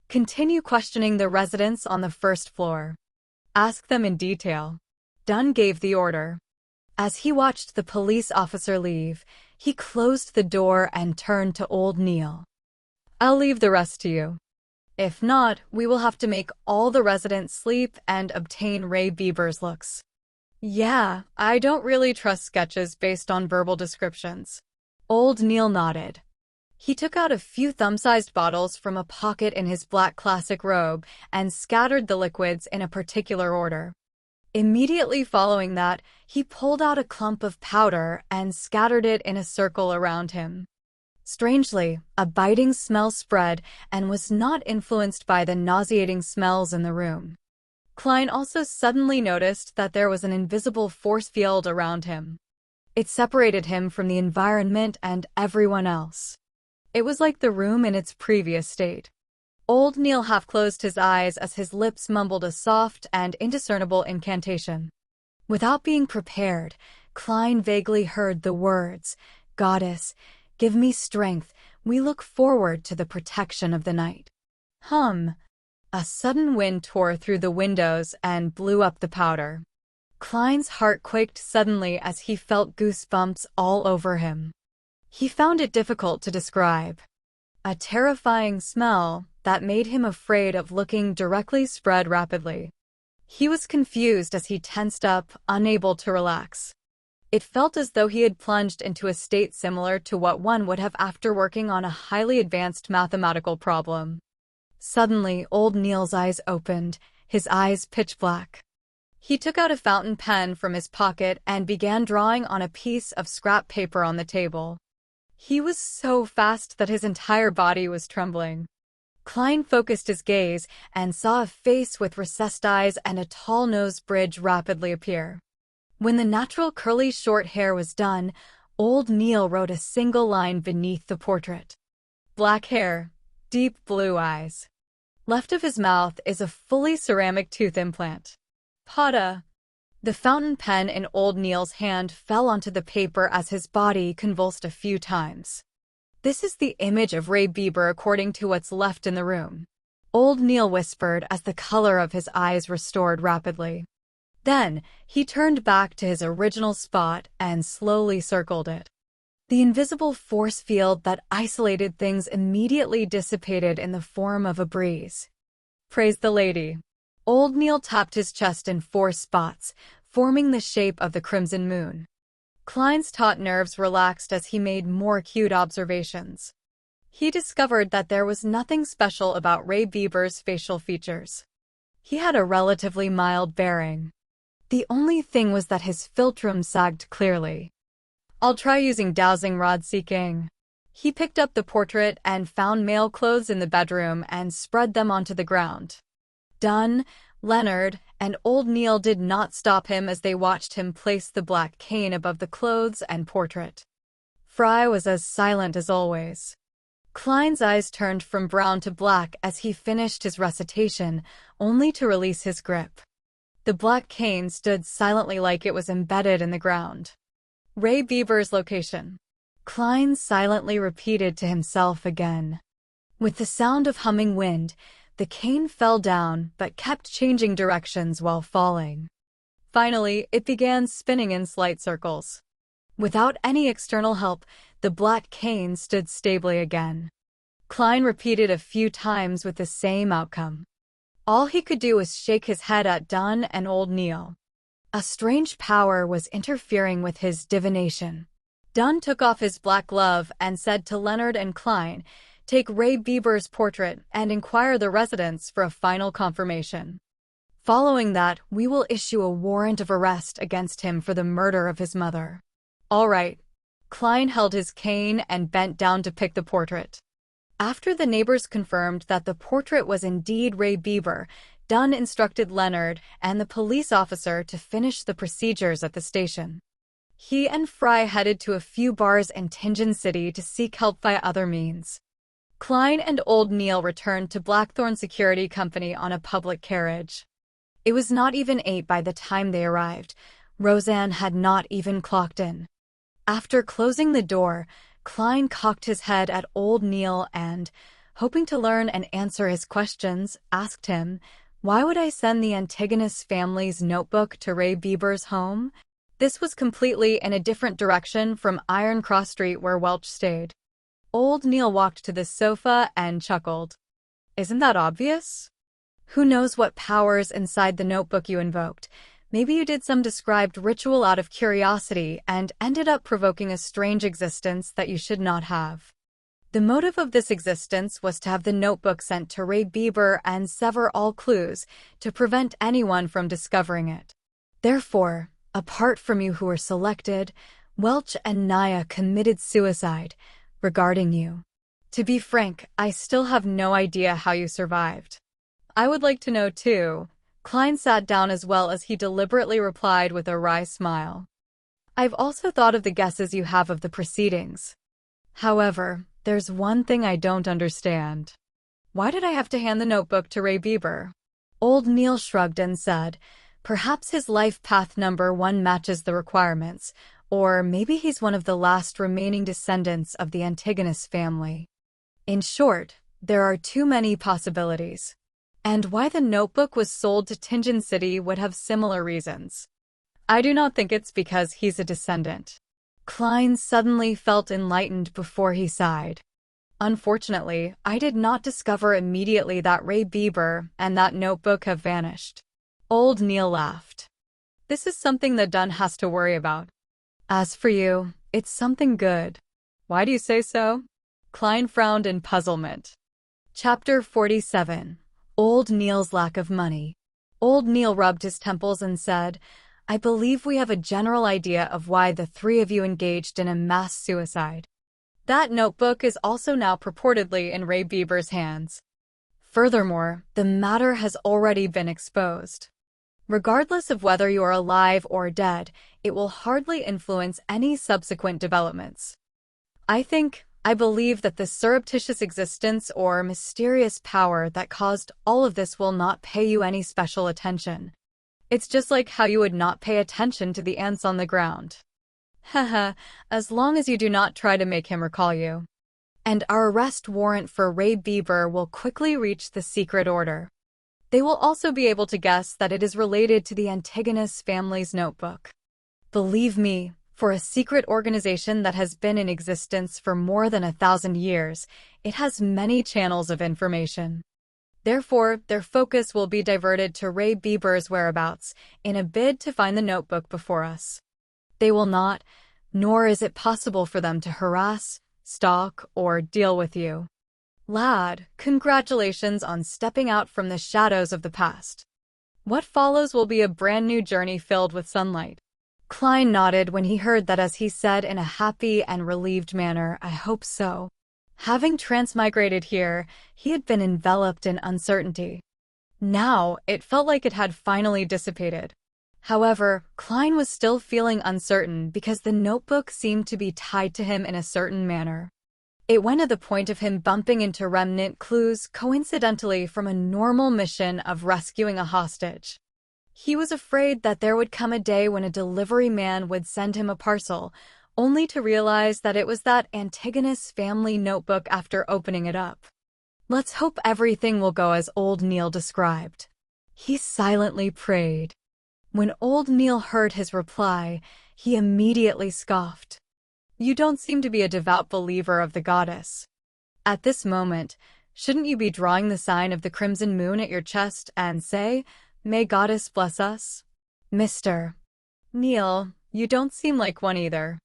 S1: Continue questioning the residents on the 1st floor. Ask them in detail. Dunn gave the order. As he watched the police officer leave, he closed the door and turned to Old Neil. "I'll leave the rest to you. If not, we will have to make all the residents sleep and obtain Ray Bieber's looks." "Yeah, I don't really trust sketches based on verbal descriptions." Old Neil nodded. He took out a few thumb-sized bottles from a pocket in his black classic robe and scattered the liquids in a particular order. Immediately following that, he pulled out a clump of powder and scattered it in a circle around him. Strangely, a biting smell spread and was not influenced by the nauseating smells in the room. Klein also suddenly noticed that there was an invisible force field around him. It separated him from the environment and everyone else. It was like the room in its previous state. Old Neil half closed his eyes as his lips mumbled a soft and indiscernible incantation. Without being prepared, Klein vaguely heard the words, "Goddess, give me strength, we look forward to the protection of the night." Hum! A sudden wind tore through the windows and blew up the powder. Klein's heart quaked suddenly as he felt goosebumps all over him. He found it difficult to describe. A terrifying smell that made him afraid of looking directly spread rapidly. He was confused as he tensed up, unable to relax. It felt as though he had plunged into a state similar to what one would have after working on a highly advanced mathematical problem. Suddenly, old Neil's eyes opened, his eyes pitch black. He took out a fountain pen from his pocket and began drawing on a piece of scrap paper on the table. He was so fast that his entire body was trembling. Klein focused his gaze and saw a face with recessed eyes and a tall nose bridge rapidly appear. When the natural curly short hair was done, old Neil wrote a single line beneath the portrait. Black hair, deep blue eyes. Left of his mouth is a fully ceramic tooth implant. Pada. The fountain pen in old Neil's hand fell onto the paper as his body convulsed a few times. This is the image of Ray Bieber according to what's left in the room. Old Neil whispered as the color of his eyes restored rapidly. Then, he turned back to his original spot and slowly circled it. The invisible force field that isolated things immediately dissipated in the form of a breeze. Praise the lady. Old Neil tapped his chest in 4 spots, forming the shape of the crimson moon. Klein's taut nerves relaxed as he made more acute observations. He discovered that there was nothing special about Ray Bieber's facial features. He had a relatively mild bearing. The only thing was that his philtrum sagged clearly. I'll try using dowsing rod seeking. He picked up the portrait and found male clothes in the bedroom and spread them onto the ground. Done. Leonard and old Neil did not stop him as they watched him place the black cane above the clothes and portrait. Fry was as silent as always. Klein's eyes turned from brown to black as he finished his recitation, only to release his grip. The black cane stood silently like it was embedded in the ground. Ray Bieber's location. Klein silently repeated to himself again. With the sound of humming wind, the cane fell down but kept changing directions while falling. Finally, it began spinning in slight circles. Without any external help, the black cane stood stably again. Klein repeated a few times with the same outcome. All he could do was shake his head at Dunn and old Neil. A strange power was interfering with his divination. Dunn took off his black glove and said to Leonard and Klein, "Take Ray Bieber's portrait and inquire the residence for a final confirmation. Following that, we will issue a warrant of arrest against him for the murder of his mother." All right. Klein held his cane and bent down to pick the portrait. After the neighbors confirmed that the portrait was indeed Ray Bieber, Dunn instructed Leonard and the police officer to finish the procedures at the station. He and Fry headed to a few bars in Tingen City to seek help via other means. Klein and old Neil returned to Blackthorn Security Company on a public carriage. It was not even 8 by the time they arrived. Roseanne had not even clocked in. After closing the door, Klein cocked his head at old Neil and, hoping to learn and answer his questions, asked him, "Why would I send the Antigonus family's notebook to Ray Bieber's home?" This was completely in a different direction from Iron Cross Street where Welch stayed. Old Neil walked to the sofa and chuckled. Isn't that obvious? Who knows what powers inside the notebook you invoked? Maybe you did some described ritual out of curiosity and ended up provoking a strange existence that you should not have. The motive of this existence was to have the notebook sent to Ray Bieber and sever all clues to prevent anyone from discovering it. Therefore, apart from you who were selected, Welch and Naya committed suicide. Regarding you. To be frank, I still have no idea how you survived. I would like to know too. Klein sat down as well as he deliberately replied with a wry smile. I've also thought of the guesses you have of the proceedings. However, there's one thing I don't understand. Why did I have to hand the notebook to Ray Bieber? Old Neil shrugged and said, perhaps his life path number 1 matches the requirements, or maybe he's one of the last remaining descendants of the Antigonus family. In short, there are too many possibilities. And why the notebook was sold to Tingen City would have similar reasons. I do not think it's because he's a descendant. Klein suddenly felt enlightened before he sighed. Unfortunately, I did not discover immediately that Ray Bieber and that notebook have vanished. Old Neil laughed. This is something that Dunn has to worry about. As for you, it's something good. Why do you say so? Klein frowned in puzzlement. Chapter 47. Old Neil's Lack of Money. Old Neil rubbed his temples and said, I believe we have a general idea of why the 3 of you engaged in a mass suicide. That notebook is also now purportedly in Ray Bieber's hands. Furthermore, the matter has already been exposed. Regardless of whether you are alive or dead, it will hardly influence any subsequent developments. I believe that the surreptitious existence or mysterious power that caused all of this will not pay you any special attention. It's just like how you would not pay attention to the ants on the ground. Haha, as long as you do not try to make him recall you. And our arrest warrant for Ray Bieber will quickly reach the secret order. They will also be able to guess that it is related to the Antigonus family's notebook. Believe me, for a secret organization that has been in existence for more than 1,000 years, it has many channels of information. Therefore, their focus will be diverted to Ray Bieber's whereabouts in a bid to find the notebook before us. They will not, nor is it possible for them to harass, stalk, or deal with you. Lad, congratulations on stepping out from the shadows of the past. What follows will be a brand new journey filled with sunlight. Klein nodded when he heard that as he said in a happy and relieved manner, I hope so. Having transmigrated here, he had been enveloped in uncertainty. Now, it felt like it had finally dissipated. However, Klein was still feeling uncertain because the notebook seemed to be tied to him in a certain manner. It went to the point of him bumping into remnant clues coincidentally from a normal mission of rescuing a hostage. He was afraid that there would come a day when a delivery man would send him a parcel, only to realize that it was that Antigonus family notebook after opening it up. Let's hope everything will go as old Neil described. He silently prayed. When old Neil heard his reply, he immediately scoffed. You don't seem to be a devout believer of the goddess. At this moment, shouldn't you be drawing the sign of the crimson moon at your chest and say, May goddess bless us? Mr. Neil, you don't seem like one either.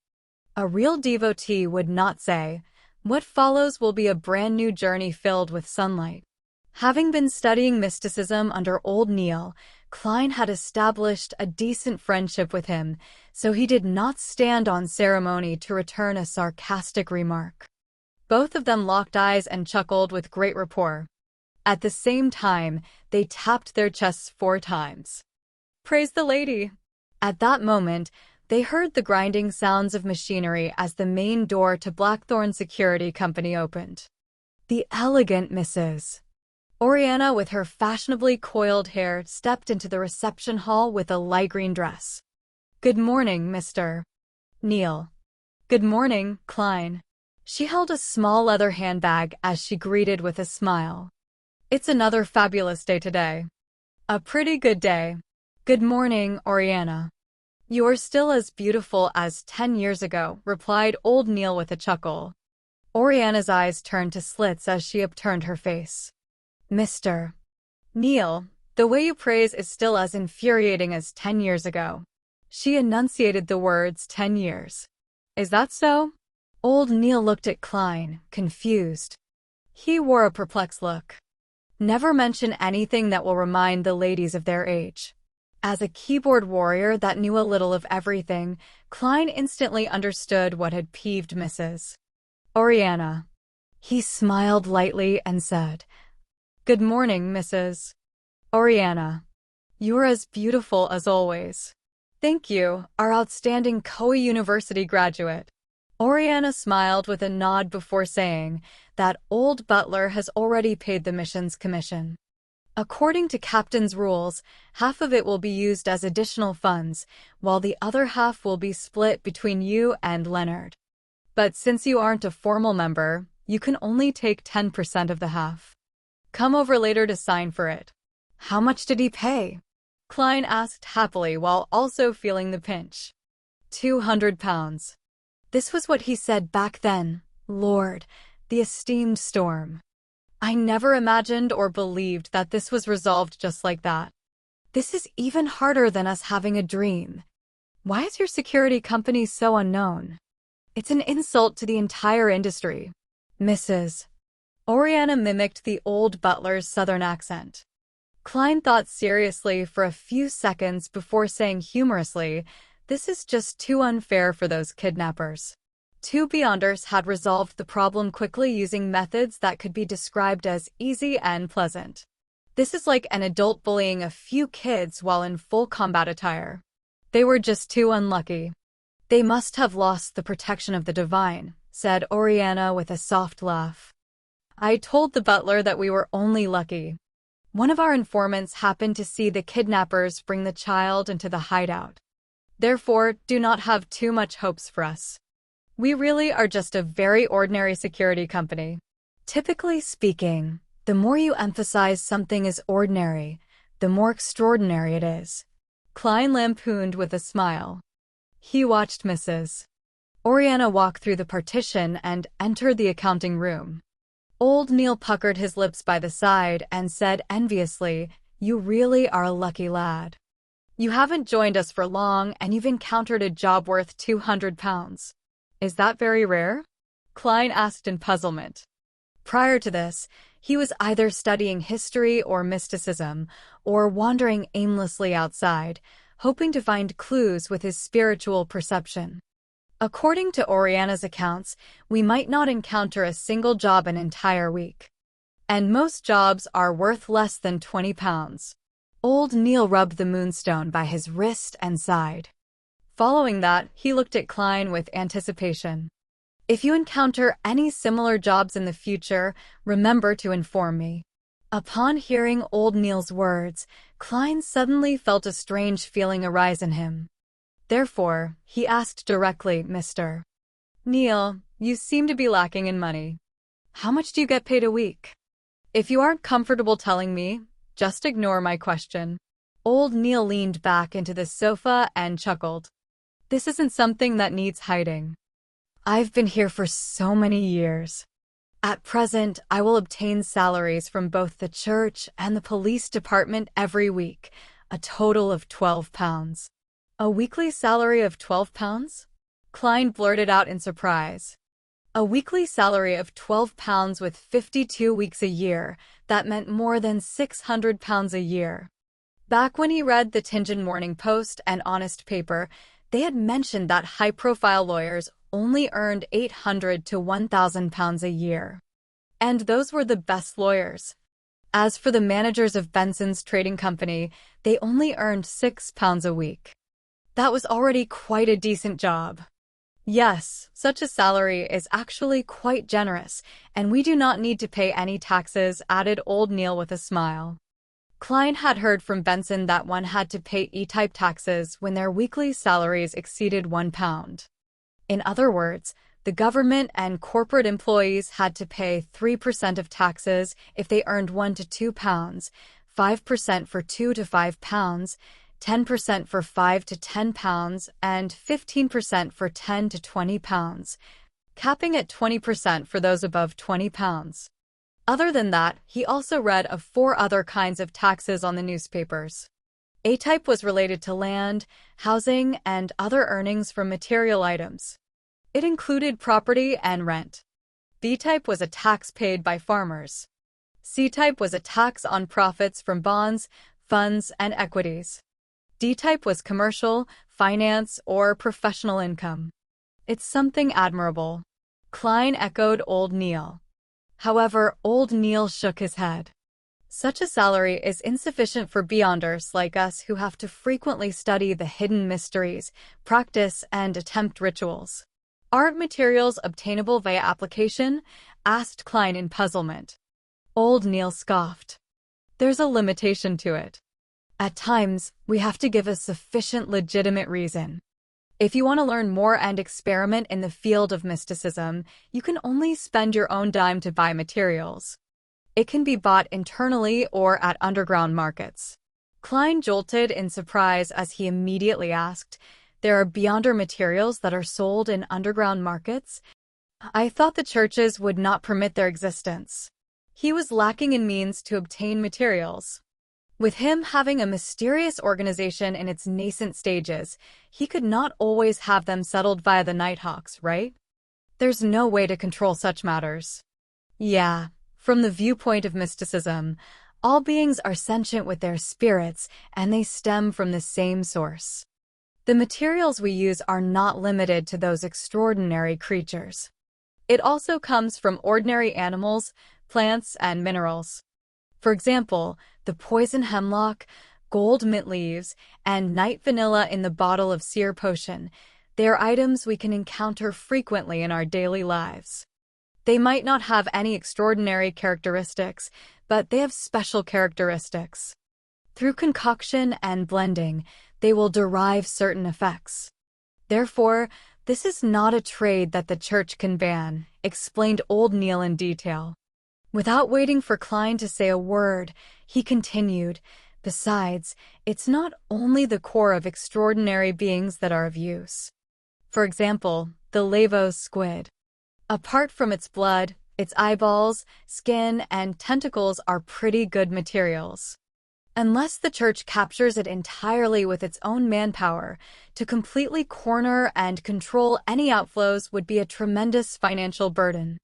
S1: A real devotee would not say, what follows will be a brand new journey filled with sunlight. Having been studying mysticism under old Neil, Klein had established a decent friendship with him, so he did not stand on ceremony to return a sarcastic remark. Both of them locked eyes and chuckled with great rapport. At the same time, they tapped their chests 4 times. Praise the lady! At that moment, they heard the grinding sounds of machinery as the main door to Blackthorn Security Company opened. The elegant Mrs. Oriana with her fashionably coiled hair stepped into the reception hall with a light green dress. Good morning, Mr. Neil. Good morning, Klein. She held a small leather handbag as she greeted with a smile. It's another fabulous day today. A pretty good day. Good morning, Oriana. You're still as beautiful as 10 years ago, replied old Neil with a chuckle. Oriana's eyes turned to slits as she upturned her face. Mr. Neil, the way you praise is still as infuriating as 10 years ago. She enunciated the words 10 years. Is that so? Old Neil looked at Klein, confused. He wore a perplexed look. Never mention anything that will remind the ladies of their age. As a keyboard warrior that knew a little of everything, Klein instantly understood what had peeved Mrs. Oriana. He smiled lightly and said, Good morning, Mrs. Oriana. You're as beautiful as always. Thank you, our outstanding Koei University graduate. Oriana smiled with a nod before saying that old butler has already paid the mission's commission. According to Captain's rules, half of it will be used as additional funds, while the other half will be split between you and Leonard. But since you aren't a formal member, you can only take 10% of the half. Come over later to sign for it. How much did he pay? Klein asked happily while also feeling the pinch. 200 pounds. This was what he said back then. Lord, the esteemed Storm. I never imagined or believed that this was resolved just like that. This is even harder than us having a dream. Why is your security company so unknown? It's an insult to the entire industry. Mrs. Oriana mimicked the old butler's southern accent. Klein thought seriously for a few seconds before saying humorously, "This is just too unfair for those kidnappers." Two Beyonders had resolved the problem quickly using methods that could be described as easy and pleasant. This is like an adult bullying a few kids while in full combat attire. They were just too unlucky. They must have lost the protection of the divine, said Oriana with a soft laugh. I told the butler that we were only lucky. One of our informants happened to see the kidnappers bring the child into the hideout. Therefore, do not have too much hopes for us. We really are just a very ordinary security company. Typically speaking, the more you emphasize something is ordinary, the more extraordinary it is. Klein lampooned with a smile. He watched Mrs. Oriana walk through the partition and entered the accounting room. Old Neil puckered his lips by the side and said enviously, "You really are a lucky lad. You haven't joined us for long and you've encountered a job worth 200 pounds. Is that very rare?" Klein asked in puzzlement. Prior to this, he was either studying history or mysticism, or wandering aimlessly outside, hoping to find clues with his spiritual perception. According to Oriana's accounts, we might not encounter a single job an entire week. And most jobs are worth less than 20 pounds. Old Neil rubbed the moonstone by his wrist and sighed. Following that, he looked at Klein with anticipation. If you encounter any similar jobs in the future, remember to inform me. Upon hearing old Neil's words, Klein suddenly felt a strange feeling arise in him. Therefore, he asked directly, Mr. Neil, you seem to be lacking in money. How much do you get paid a week? If you aren't comfortable telling me, just ignore my question. Old Neil leaned back into the sofa and chuckled. This isn't something that needs hiding. I've been here for so many years. At present, I will obtain salaries from both the church and the police department every week, a total of 12 pounds. A weekly salary of 12 pounds? Klein blurted out in surprise. A weekly salary of 12 pounds with 52 weeks a year, that meant more than 600 pounds a year. Back when he read the Tianjin Morning Post and Honest Paper, they had mentioned that high-profile lawyers only earned 800 to 1,000 pounds a year. And those were the best lawyers. As for the managers of Benson's trading company, they only earned 6 pounds a week. That was already quite a decent job. Yes, such a salary is actually quite generous, and we do not need to pay any taxes, added old Neil with a smile. Klein had heard from Benson that one had to pay E-type taxes when their weekly salaries exceeded 1 pound. In other words, the government and corporate employees had to pay 3% of taxes if they earned 1 to 2 pounds, 5% for 2 to 5 pounds, 10% for 5 to 10 pounds, and 15% for 10 to 20 pounds, capping at 20% for those above 20 pounds. Other than that, he also read of 4 other kinds of taxes on the newspapers. A-type was related to land, housing, and other earnings from material items. It included property and rent. B-type was a tax paid by farmers. C-type was a tax on profits from bonds, funds, and equities. D-type was commercial, finance, or professional income. It's something admirable. Klein echoed old Neil. However, old Neil shook his head. Such a salary is insufficient for beyonders like us who have to frequently study the hidden mysteries, practice and attempt rituals. Aren't materials obtainable via application? Asked Klein in puzzlement. Old Neil scoffed. There's a limitation to it. At times, we have to give a sufficient legitimate reason. If you want to learn more and experiment in the field of mysticism, you can only spend your own dime to buy materials. It can be bought internally or at underground markets. Klein jolted in surprise as he immediately asked, there are beyonder materials that are sold in underground markets? I thought the churches would not permit their existence. He was lacking in means to obtain materials. With him having a mysterious organization in its nascent stages, he could not always have them settled via the Nighthawks, right? There's no way to control such matters. Yeah, from the viewpoint of mysticism, all beings are sentient with their spirits, and they stem from the same source. The materials we use are not limited to those extraordinary creatures. It also comes from ordinary animals, plants, and minerals. For example, the poison hemlock, gold mint leaves, and night vanilla in the bottle of seer potion, they are items we can encounter frequently in our daily lives. They might not have any extraordinary characteristics, but they have special characteristics. Through concoction and blending, they will derive certain effects. Therefore, this is not a trade that the church can ban, explained Old Neil in detail. Without waiting for Klein to say a word, he continued, besides, it's not only the core of extraordinary beings that are of use. For example, the Lavos squid. Apart from its blood, its eyeballs, skin, and tentacles are pretty good materials. Unless the church captures it entirely with its own manpower, to completely corner and control any outflows would be a tremendous financial burden.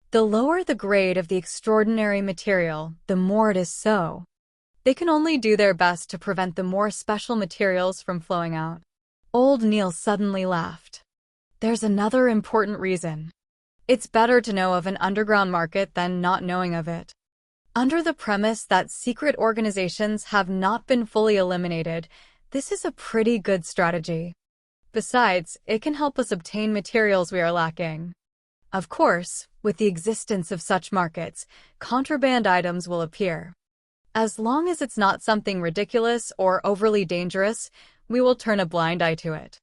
S1: The lower the grade of the extraordinary material, the more it is so. They can only do their best to prevent the more special materials from flowing out. Old Neil suddenly laughed. There's another important reason. It's better to know of an underground market than not knowing of it. Under the premise that secret organizations have not been fully eliminated, this is a pretty good strategy. Besides, it can help us obtain materials we are lacking. Of course, with the existence of such markets, contraband items will appear. As long as it's not something ridiculous or overly dangerous, we will turn a blind eye to it.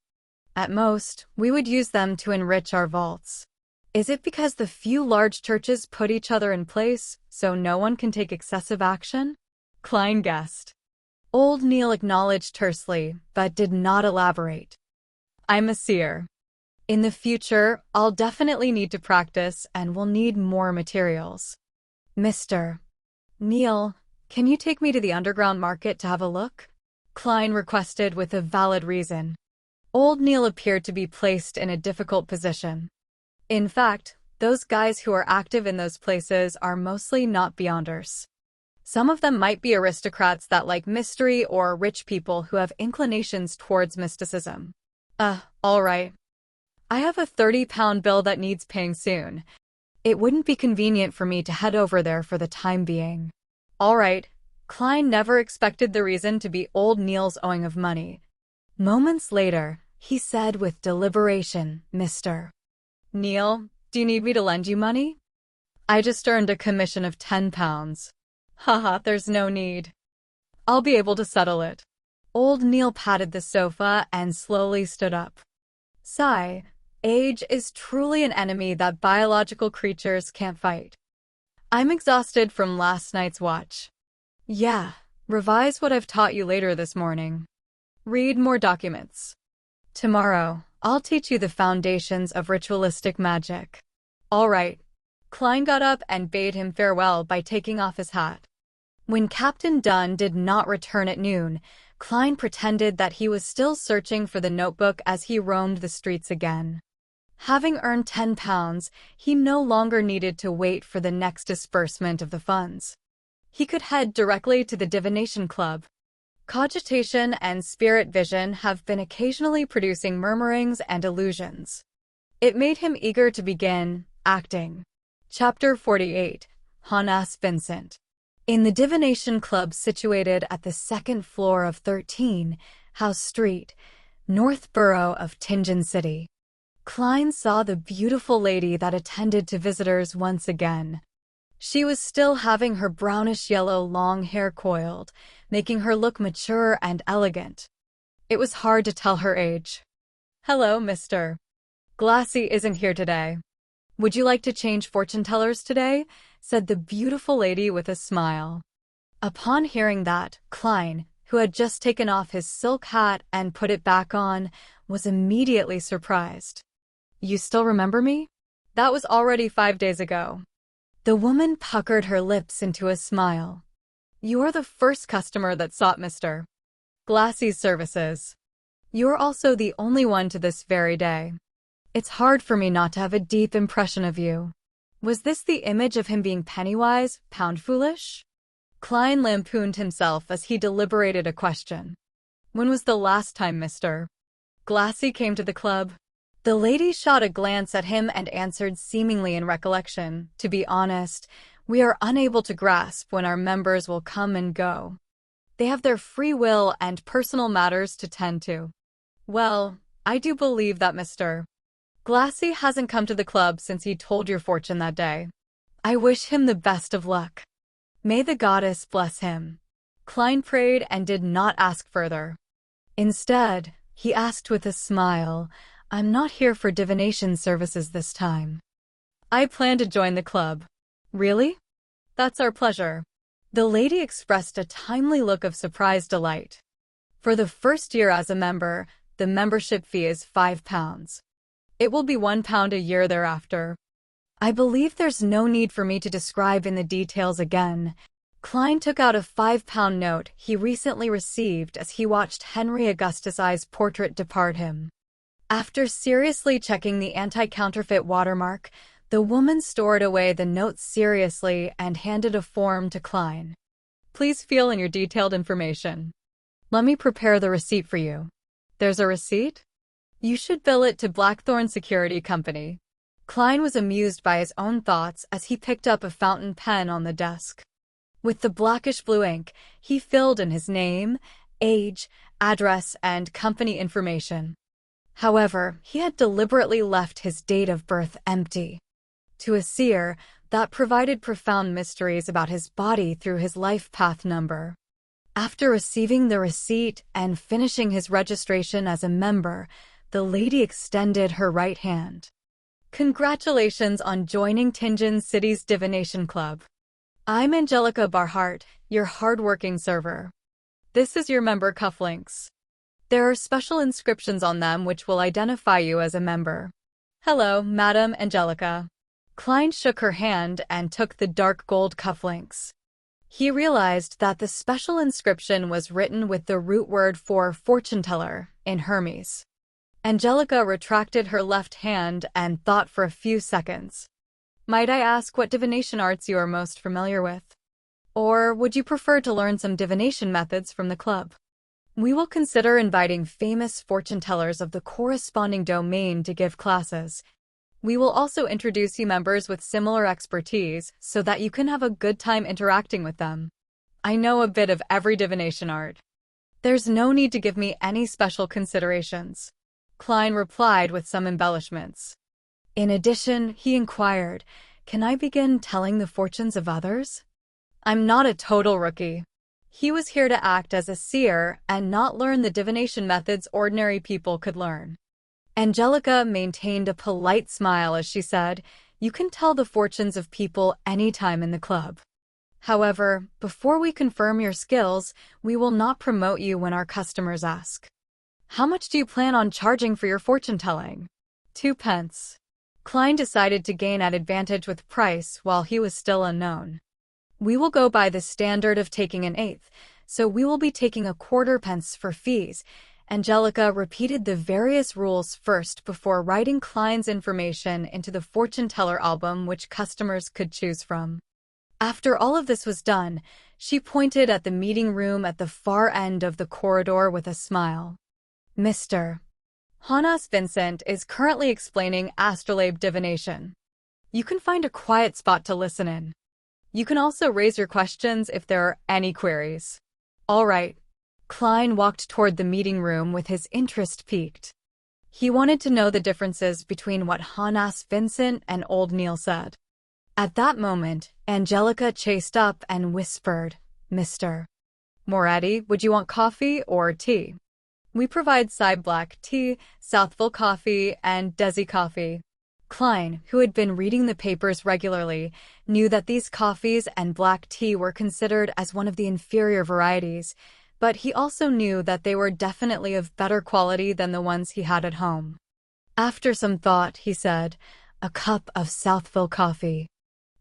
S1: At most, we would use them to enrich our vaults. Is it because the few large churches put each other in place, so no one can take excessive action? Klein guessed. Old Neil acknowledged tersely, but did not elaborate. I'm a seer. In the future, I'll definitely need to practice and will need more materials. Mr. Neil, can you take me to the underground market to have a look? Klein requested with a valid reason. Old Neil appeared to be placed in a difficult position. In fact, those guys who are active in those places are mostly not beyonders. Some of them might be aristocrats that like mystery or rich people who have inclinations towards mysticism. All right. I have a 30-pound bill that needs paying soon. It wouldn't be convenient for me to head over there for the time being. All right. Klein never expected the reason to be Old Neil's owing of money. Moments later, he said with deliberation, Mr. Neil, do you need me to lend you money? I just earned a commission of 10 pounds. Haha, there's no need. I'll be able to settle it. Old Neil patted the sofa and slowly stood up. Sigh, age is truly an enemy that biological creatures can't fight. I'm exhausted from last night's watch. Yeah, revise what I've taught you later this morning. Read more documents. Tomorrow, I'll teach you the foundations of ritualistic magic. All right. Klein got up and bade him farewell by taking off his hat. When Captain Dunn did not return at noon, Klein pretended that he was still searching for the notebook as he roamed the streets again. Having earned 10 pounds, he no longer needed to wait for the next disbursement of the funds. He could head directly to the divination club. Cogitation and spirit vision have been occasionally producing murmurings and illusions. It made him eager to begin acting. Chapter 48. Honas Vincent. In the divination club situated at the second floor of 13, House Street, North Borough of Tingen City. Klein saw the beautiful lady that attended to visitors once again. She was still having her brownish-yellow long hair coiled, making her look mature and elegant. It was hard to tell her age. "Hello, Mr. Glassy isn't here today. Would you like to change fortune tellers today?" said the beautiful lady with a smile. Upon hearing that, Klein, who had just taken off his silk hat and put it back on, was immediately surprised. "You still remember me? That was already 5 days ago." The woman puckered her lips into a smile. "You're the first customer that sought Mr. Glassy's services. You're also the only one to this very day. It's hard for me not to have a deep impression of you." Was this the image of him being penny-wise, pound-foolish? Klein lampooned himself as he deliberated a question. "When was the last time Mr. Glassy came to the club?" The lady shot a glance at him and answered seemingly in recollection. "To be honest, we are unable to grasp when our members will come and go. They have their free will and personal matters to tend to." "Well, I do believe that Mr. Glassy hasn't come to the club since he told your fortune that day. I wish him the best of luck. May the goddess bless him." Klein prayed and did not ask further. Instead, he asked with a smile, "I'm not here for divination services this time. I plan to join the club." "Really? That's our pleasure." The lady expressed a timely look of surprised delight. "For the first year as a member, the membership fee is £5. It will be £1 a year thereafter. I believe there's no need for me to describe in the details again." Klein took out a £5 note he recently received as he watched Henry Augustus I's portrait depart him. After seriously checking the anti-counterfeit watermark, the woman stored away the note seriously and handed a form to Klein. "Please fill in your detailed information. Let me prepare the receipt for you." "There's a receipt? You should bill it to Blackthorn Security Company." Klein was amused by his own thoughts as he picked up a fountain pen on the desk. With the blackish-blue ink, he filled in his name, age, address, and company information. However, he had deliberately left his date of birth empty. To a seer, that provided profound mysteries about his body through his life path number. After receiving the receipt and finishing his registration as a member, the lady extended her right hand. "Congratulations on joining Tingen City's Divination Club. I'm Angelica Barhart, your hardworking server. This is your member cufflinks. There are special inscriptions on them which will identify you as a member." "Hello, Madam Angelica." Klein shook her hand and took the dark gold cufflinks. He realized that the special inscription was written with the root word for fortune teller in Hermes. Angelica retracted her left hand and thought for a few seconds. "Might I ask what divination arts you are most familiar with? Or would you prefer to learn some divination methods from the club? We will consider inviting famous fortune tellers of the corresponding domain to give classes. We will also introduce you members with similar expertise so that you can have a good time interacting with them. I know a bit of every divination art. There's no need to give me any special considerations." Klein replied with some embellishments. In addition, he inquired, "Can I begin telling the fortunes of others? I'm not a total rookie." He was here to act as a seer and not learn the divination methods ordinary people could learn. Angelica maintained a polite smile as she said, "You can tell the fortunes of people anytime in the club. However, before we confirm your skills, we will not promote you when our customers ask." "How much do you plan on charging for your fortune telling?" "2 pence." Klein decided to gain an advantage with price while he was still unknown. "We will go by the standard of taking an eighth, so we will be taking a 1/4 pence for fees." Angelica repeated the various rules first before writing Klein's information into the fortune teller album which customers could choose from. After all of this was done, she pointed at the meeting room at the far end of the corridor with a smile. "Mr. Jonas Vincent is currently explaining astrolabe divination. You can find a quiet spot to listen in. You can also raise your questions if there are any queries." "All right." Klein walked toward the meeting room with his interest piqued. He wanted to know the differences between what Jonas Vincent and old Neil said. At that moment, Angelica chased up and whispered, "Mr. Moretti, would you want coffee or tea? We provide side black tea, Southville coffee, and Desi coffee." Klein, who had been reading the papers regularly, knew that these coffees and black tea were considered as one of the inferior varieties, but he also knew that they were definitely of better quality than the ones he had at home. After some thought, he said, "A cup of Southville coffee.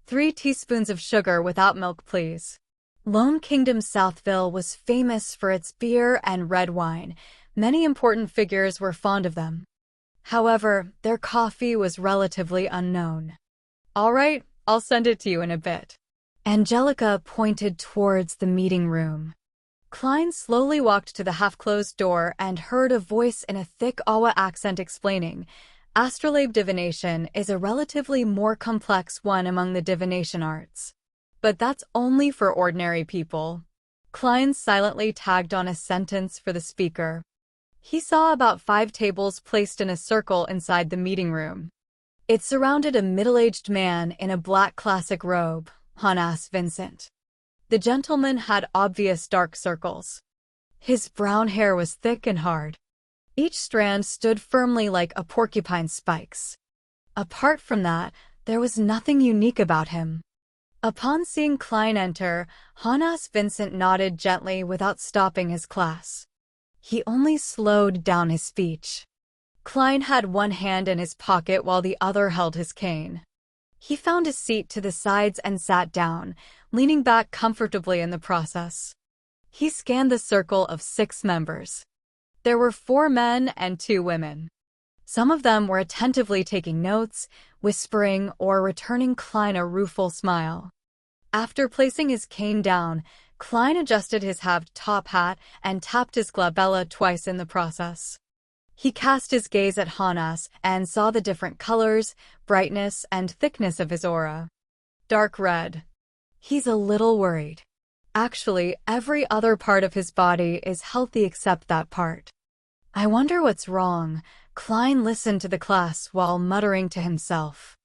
S1: 3 teaspoons of sugar without milk, please." Lone Kingdom Southville was famous for its beer and red wine. Many important figures were fond of them. However, their coffee was relatively unknown. "All right, I'll send it to you in a bit." Angelica pointed towards the meeting room. Klein slowly walked to the half-closed door and heard a voice in a thick Awa accent explaining, "Astrolabe divination is a relatively more complex one among the divination arts. But that's only for ordinary people." Klein silently tagged on a sentence for the speaker. He saw about 5 tables placed in a circle inside the meeting room. It surrounded a middle-aged man in a black classic robe, Jonas Vincent. The gentleman had obvious dark circles. His brown hair was thick and hard. Each strand stood firmly like a porcupine's spikes. Apart from that, there was nothing unique about him. Upon seeing Klein enter, Jonas Vincent nodded gently without stopping his class. He only slowed down his speech. Klein had one hand in his pocket while the other held his cane. He found a seat to the sides and sat down, leaning back comfortably in the process. He scanned the circle of 6 members. There were 4 men and 2 women. Some of them were attentively taking notes, whispering, or returning Klein a rueful smile. After placing his cane down, Klein adjusted his halved top hat and tapped his glabella twice in the process. He cast his gaze at Jonas and saw the different colors, brightness, and thickness of his aura. Dark red. He's a little worried. Actually, every other part of his body is healthy except that part. I wonder what's wrong. Klein listened to the class while muttering to himself.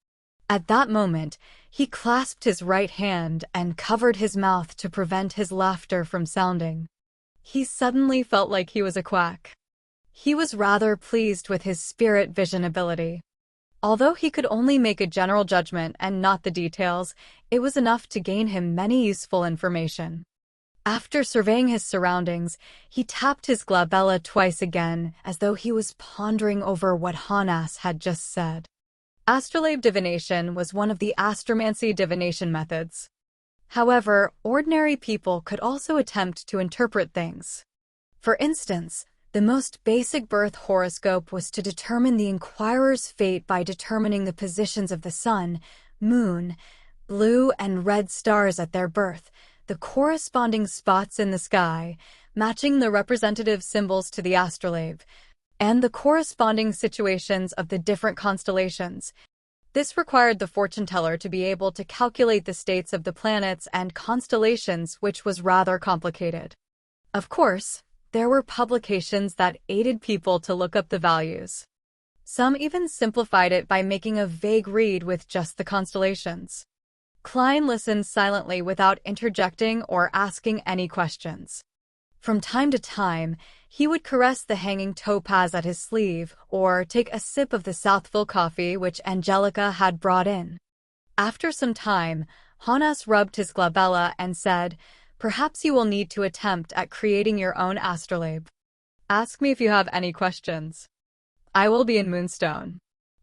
S1: At that moment, he clasped his right hand and covered his mouth to prevent his laughter from sounding. He suddenly felt like he was a quack. He was rather pleased with his spirit vision ability. Although he could only make a general judgment and not the details, it was enough to gain him many useful information. After surveying his surroundings, he tapped his glabella twice again, as though he was pondering over what Jonas had just said. Astrolabe divination was one of the astromancy divination methods. However, ordinary people could also attempt to interpret things. For instance, the most basic birth horoscope was to determine the inquirer's fate by determining the positions of the sun, moon, blue and red stars at their birth, the corresponding spots in the sky, matching the representative symbols to the astrolabe, and the corresponding situations of the different constellations. This required the fortune teller to be able to calculate the states of the planets and constellations, which was rather complicated. Of course, there were publications that aided people to look up the values. Some even simplified it by making a vague read with just the constellations. Klein listened silently without interjecting or asking any questions. From time to time, he would caress the hanging topaz at his sleeve or take a sip of the Southville coffee which Angelica had brought in. After some time, Jonas rubbed his glabella and said, "Perhaps you will need to attempt at creating your own astrolabe. Ask me if you have any questions. I will be in Moonstone."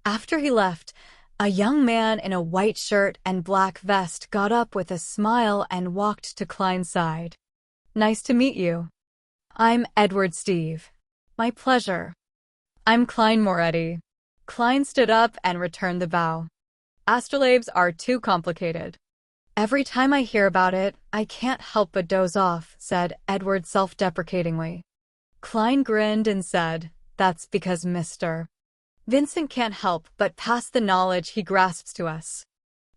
S1: After he left, a young man in a white shirt and black vest got up with a smile and walked to Klein's side. "Nice to meet you. I'm Edward Steve." "My pleasure. I'm Klein Moretti." Klein stood up and returned the bow. "Astrolabes are too complicated. Every time I hear about it, I can't help but doze off," said Edward self-deprecatingly. Klein grinned and said, "That's because Mr. Vincent can't help but pass the knowledge he grasps to us.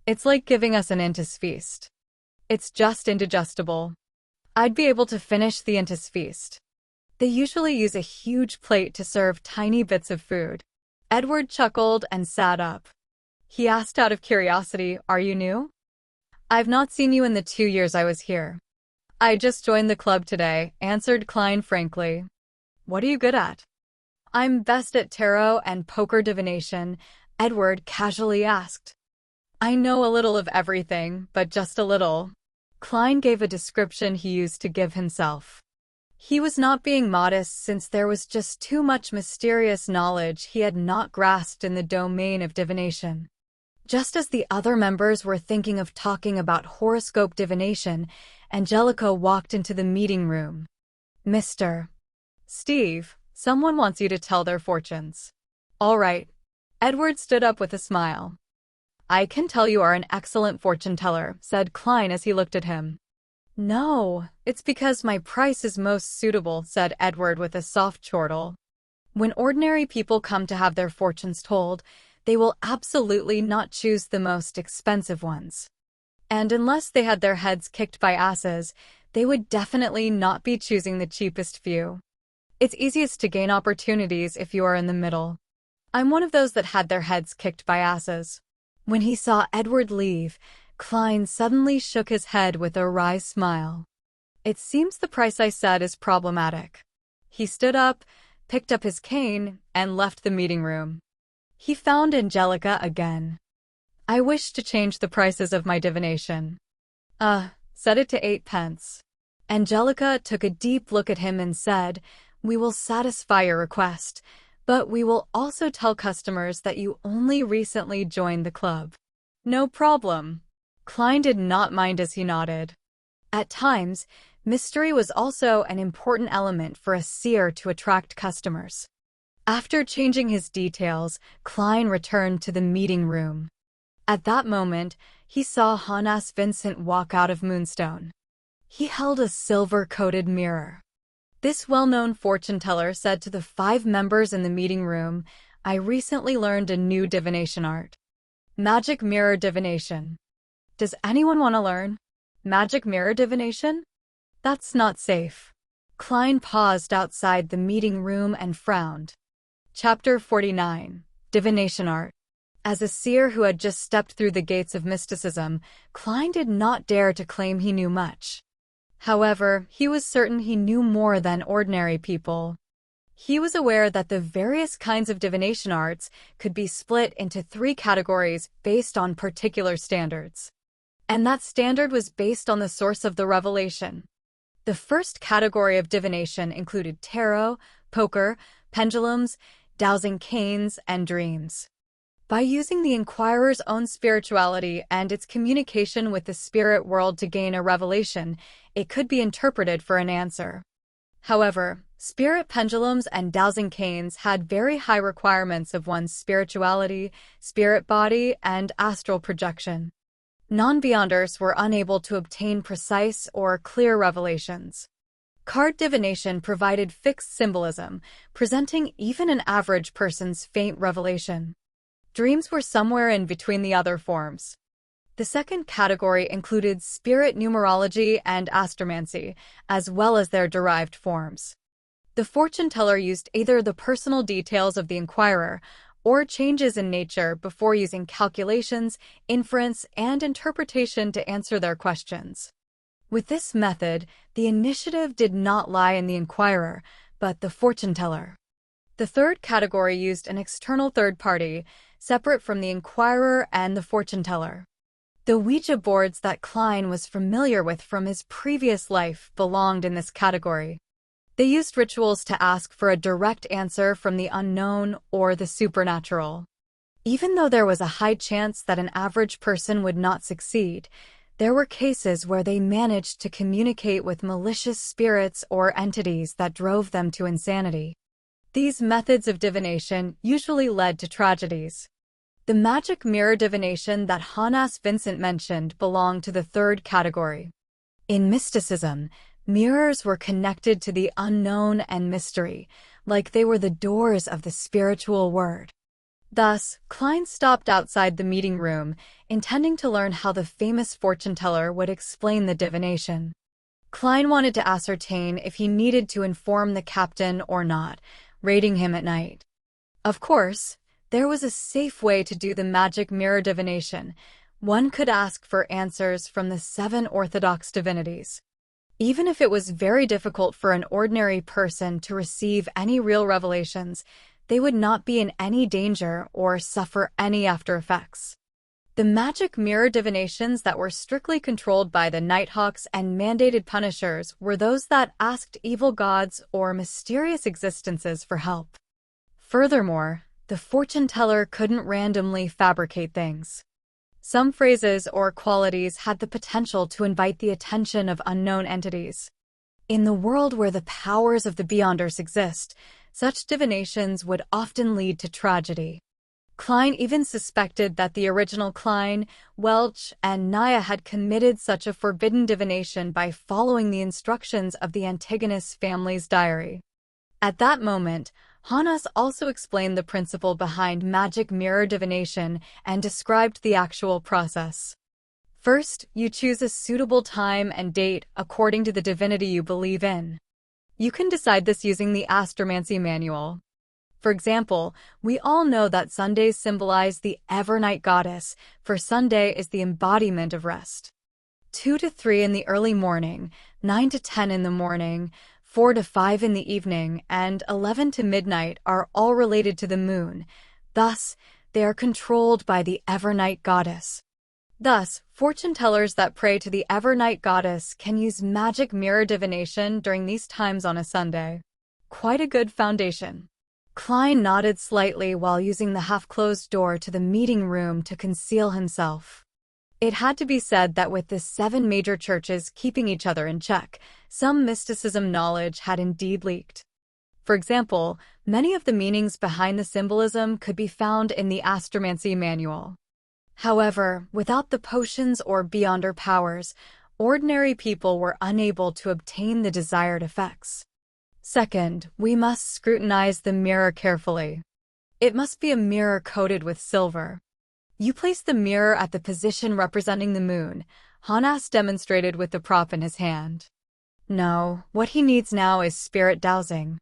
S1: It's like giving us an Intis feast. It's just indigestible. I'd be able to finish the Intis feast. They usually use a huge plate to serve tiny bits of food. Edward chuckled and sat up. He asked out of curiosity, "Are you new?" "I've not seen you in the 2 years I was here." "I just joined the club today," answered Klein frankly. "What are you good at?" "I'm best at tarot and poker divination," Edward casually asked. "I know a little of everything, but just a little." Klein gave a description he used to give himself. He was not being modest since there was just too much mysterious knowledge he had not grasped in the domain of divination. Just as the other members were thinking of talking about horoscope divination, Angelica walked into the meeting room. "Mr. Steve, someone wants you to tell their fortunes." "All right." Edward stood up with a smile. "I can tell you are an excellent fortune teller," said Klein as he looked at him. "No, it's because my price is most suitable," said Edward with a soft chortle. "When ordinary people come to have their fortunes told, they will absolutely not choose the most expensive ones. And unless they had their heads kicked by asses, they would definitely not be choosing the cheapest few. It's easiest to gain opportunities if you are in the middle. I'm one of those that had their heads kicked by asses." When he saw Edward leave, Klein suddenly shook his head with a wry smile. "It seems the price I said is problematic." He stood up, picked up his cane, and left the meeting room. He found Angelica again. "I wish to change the prices of my divination." Set it to 8 pence. Angelica took a deep look at him and said, "We will satisfy your request, but we will also tell customers that you only recently joined the club." "No problem." Klein did not mind as he nodded. At times, mystery was also an important element for a seer to attract customers. After changing his details, Klein returned to the meeting room. At that moment, he saw Hannes Vincent walk out of Moonstone. He held a silver-coated mirror. This well-known fortune teller said to the 5 members in the meeting room, "I recently learned a new divination art. Magic mirror divination. Does anyone want to learn? Magic mirror divination? That's not safe." Klein paused outside the meeting room and frowned. Chapter 49. Divination Art. As a seer who had just stepped through the gates of mysticism, Klein did not dare to claim he knew much. However, he was certain he knew more than ordinary people. He was aware that the various kinds of divination arts could be split into 3 categories based on particular standards. And that standard was based on the source of the revelation. The first category of divination included tarot, poker, pendulums, dowsing canes, and dreams. By using the inquirer's own spirituality and its communication with the spirit world to gain a revelation, it could be interpreted for an answer. However, spirit pendulums and dowsing canes had very high requirements of one's spirituality, spirit body, and astral projection. Non-beyonders were unable to obtain precise or clear revelations. Card divination provided fixed symbolism, presenting even an average person's faint revelation. Dreams were somewhere in between the other forms. The second category included spirit numerology and astromancy, as well as their derived forms. The fortune teller used either the personal details of the inquirer or changes in nature before using calculations, inference, and interpretation to answer their questions. With this method, the initiative did not lie in the inquirer, but the fortune teller. The third category used an external third party, separate from the inquirer and the fortune teller. The Ouija boards that Klein was familiar with from his previous life belonged in this category. They used rituals to ask for a direct answer from the unknown or the supernatural. Even though there was a high chance that an average person would not succeed, there were cases where they managed to communicate with malicious spirits or entities that drove them to insanity. These methods of divination usually led to tragedies. The magic mirror divination that Hannes Vincent mentioned belonged to the third category. In mysticism, mirrors were connected to the unknown and mystery, like they were the doors of the spiritual world. Thus, Klein stopped outside the meeting room, intending to learn how the famous fortune teller would explain the divination. Klein wanted to ascertain if he needed to inform the captain or not, raiding him at night. Of course, there was a safe way to do the magic mirror divination. One could ask for answers from the 7 orthodox divinities. Even if it was very difficult for an ordinary person to receive any real revelations, they would not be in any danger or suffer any after effects. The magic mirror divinations that were strictly controlled by the Nighthawks and mandated punishers were those that asked evil gods or mysterious existences for help. Furthermore, the fortune teller couldn't randomly fabricate things. Some phrases or qualities had the potential to invite the attention of unknown entities. In the world where the powers of the Beyonders exist, such divinations would often lead to tragedy. Klein even suspected that the original Klein, Welch, and Naya had committed such a forbidden divination by following the instructions of the Antigonus family's diary. At that moment, Hannes also explained the principle behind magic mirror divination and described the actual process. First, you choose a suitable time and date according to the divinity you believe in. You can decide this using the Astromancy manual. For example, we all know that Sundays symbolize the Evernight goddess, for Sunday is the embodiment of rest. 2 to 3 in the early morning, 9 to 10 in the morning, 4 to 5 in the evening, and 11 to midnight are all related to the moon. Thus, they are controlled by the Evernight goddess. Thus, fortune tellers that pray to the Evernight goddess can use magic mirror divination during these times on a Sunday. Quite a good foundation. Klein nodded slightly while using the half-closed door to the meeting room to conceal himself. It had to be said that with the 7 major churches keeping each other in check, some mysticism knowledge had indeed leaked. For example, many of the meanings behind the symbolism could be found in the Astromancy manual. However, without the potions or Beyonder powers, ordinary people were unable to obtain the desired effects. Second, we must scrutinize the mirror carefully. It must be a mirror coated with silver. You place the mirror at the position representing the moon, Hannes demonstrated with the prop in his hand. No, what he needs now is spirit dowsing.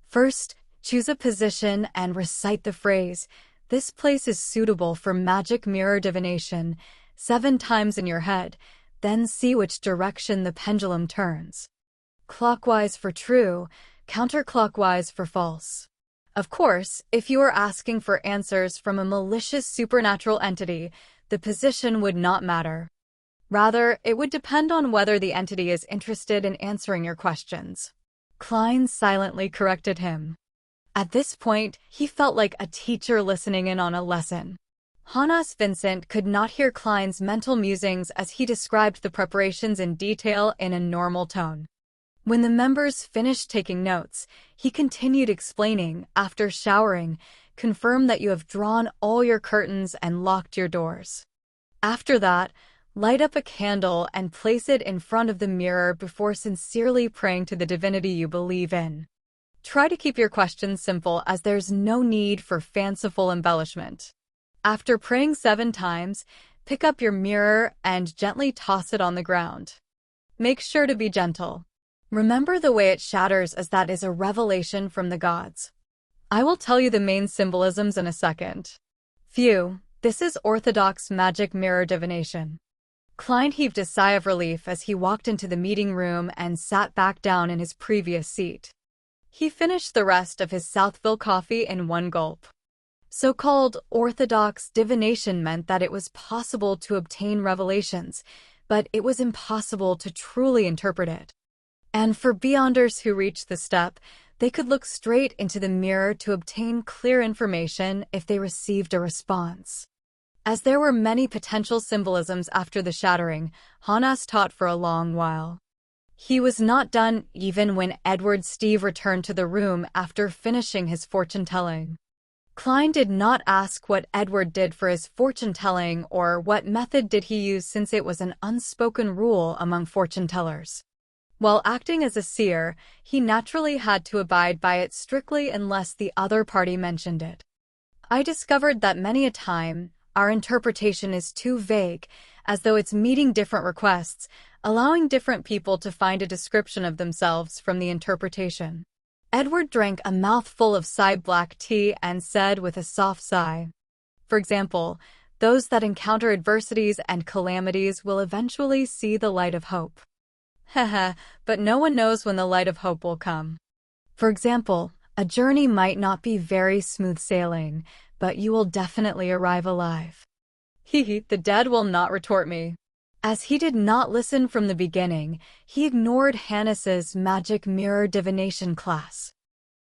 S1: First, choose a position and recite the phrase, "This place is suitable for magic mirror divination," 7 times in your head, then see which direction the pendulum turns. Clockwise for true, counterclockwise for false. Of course, if you are asking for answers from a malicious supernatural entity, the position would not matter. Rather, it would depend on whether the entity is interested in answering your questions. Klein silently corrected him. At this point, he felt like a teacher listening in on a lesson. Hannes Vincent could not hear Klein's mental musings as he described the preparations in detail in a normal tone. When the members finished taking notes, he continued explaining, after showering, confirm that you have drawn all your curtains and locked your doors. After that, light up a candle and place it in front of the mirror before sincerely praying to the divinity you believe in. Try to keep your questions simple as there's no need for fanciful embellishment. After praying 7 times, pick up your mirror and gently toss it on the ground. Make sure to be gentle. Remember the way it shatters as that is a revelation from the gods. I will tell you the main symbolisms in a second. Phew, this is orthodox magic mirror divination. Klein heaved a sigh of relief as he walked into the meeting room and sat back down in his previous seat. He finished the rest of his Southville coffee in one gulp. So-called orthodox divination meant that it was possible to obtain revelations, but it was impossible to truly interpret it. And for Beyonders who reached the step, they could look straight into the mirror to obtain clear information if they received a response. As there were many potential symbolisms after the shattering, Hannes taught for a long while. He was not done even when Edward Steve returned to the room after finishing his fortune-telling. Klein did not ask what Edward did for his fortune-telling or what method did he use since it was an unspoken rule among fortune-tellers. While acting as a seer, he naturally had to abide by it strictly unless the other party mentioned it. I discovered that many a time, our interpretation is too vague, as though it's meeting different requests, allowing different people to find a description of themselves from the interpretation. Edward drank a mouthful of black tea and said with a soft sigh, "For example, those that encounter adversities and calamities will eventually see the light of hope." Haha, but no one knows when the light of hope will come. For example, a journey might not be very smooth sailing, but you will definitely arrive alive. Hee, the dead will not retort me. As he did not listen from the beginning, he ignored Hannes's magic mirror divination class.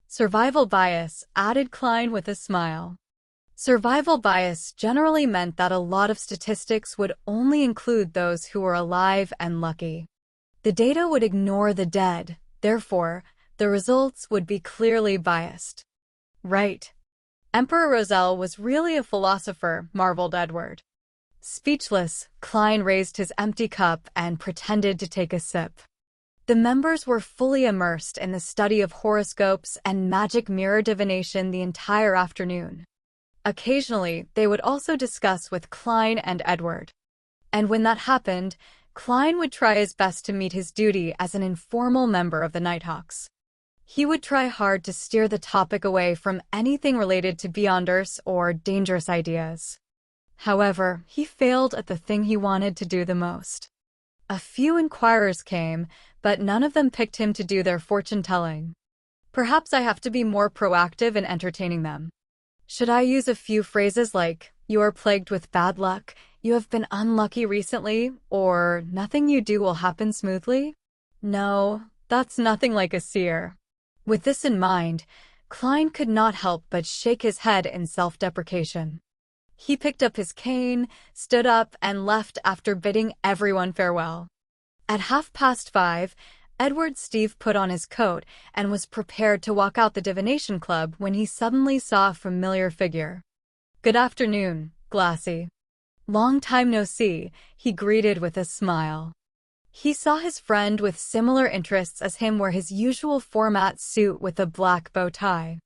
S1: Survival bias, added Klein with a smile. Survival bias generally meant that a lot of statistics would only include those who were alive and lucky. The data would ignore the dead, therefore, the results would be clearly biased. Right. Emperor Roselle was really a philosopher, marveled Edward. Speechless, Klein raised his empty cup and pretended to take a sip. The members were fully immersed in the study of horoscopes and magic mirror divination the entire afternoon. Occasionally, they would also discuss with Klein and Edward. And when that happened, Klein would try his best to meet his duty as an informal member of the Nighthawks. He would try hard to steer the topic away from anything related to Beyond Earth or dangerous ideas. However, he failed at the thing he wanted to do the most. A few inquirers came, but none of them picked him to do their fortune-telling. Perhaps I have to be more proactive in entertaining them. Should I use a few phrases like, "You are plagued with bad luck," "You have been unlucky recently," or "Nothing you do will happen smoothly"? No, that's nothing like a seer. With this in mind, Klein could not help but shake his head in self-deprecation. He picked up his cane, stood up, and left after bidding everyone farewell. At 5:30, Edward Steve put on his coat and was prepared to walk out the divination club when he suddenly saw a familiar figure. "Good afternoon, Glassy." "Long time no see," he greeted with a smile. He saw his friend with similar interests as him wear his usual format suit with a black bow tie.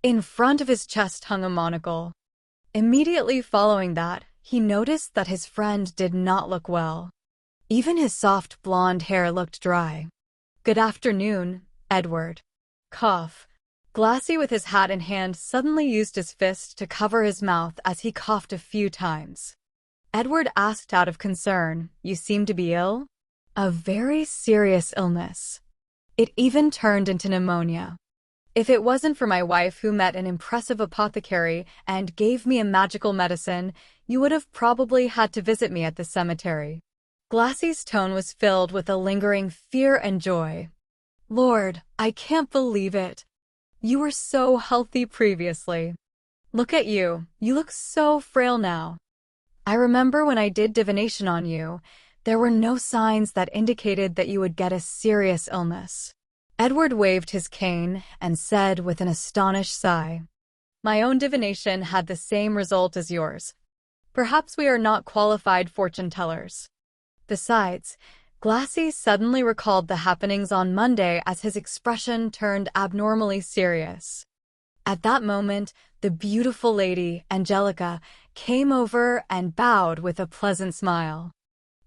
S1: In front of his chest hung a monocle. Immediately following that, he noticed that his friend did not look well. Even his soft blonde hair looked dry. "Good afternoon, Edward." Cough. Glassy with his hat in hand suddenly used his fist to cover his mouth as he coughed a few times. Edward asked out of concern, "You seem to be ill?" "A very serious illness. It even turned into pneumonia. If it wasn't for my wife who met an impressive apothecary and gave me a magical medicine, you would have probably had to visit me at the cemetery." Glassy's tone was filled with a lingering fear and joy. "Lord, I can't believe it. You were so healthy previously. Look at you, you look so frail now. I remember when I did divination on you, there were no signs that indicated that you would get a serious illness." Edward waved his cane and said with an astonished sigh, "My own divination had the same result as yours. Perhaps we are not qualified fortune-tellers." Besides, Glassy suddenly recalled the happenings on Monday as his expression turned abnormally serious. At that moment, the beautiful lady, Angelica, came over and bowed with a pleasant smile.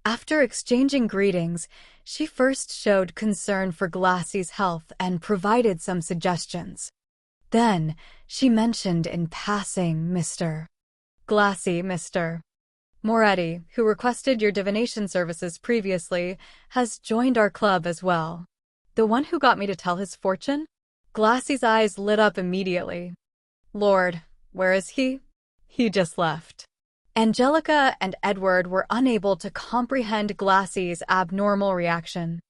S1: After exchanging greetings, she first showed concern for Glassy's health and provided some suggestions. Then, she mentioned in passing Mr. Glassy, Mr. Moretti, who requested your divination services previously, has joined our club as well. The one who got me to tell his fortune? Glassy's eyes lit up immediately. Lord, where is he? He just left. Angelica and Edward were unable to comprehend Glassy's abnormal reaction.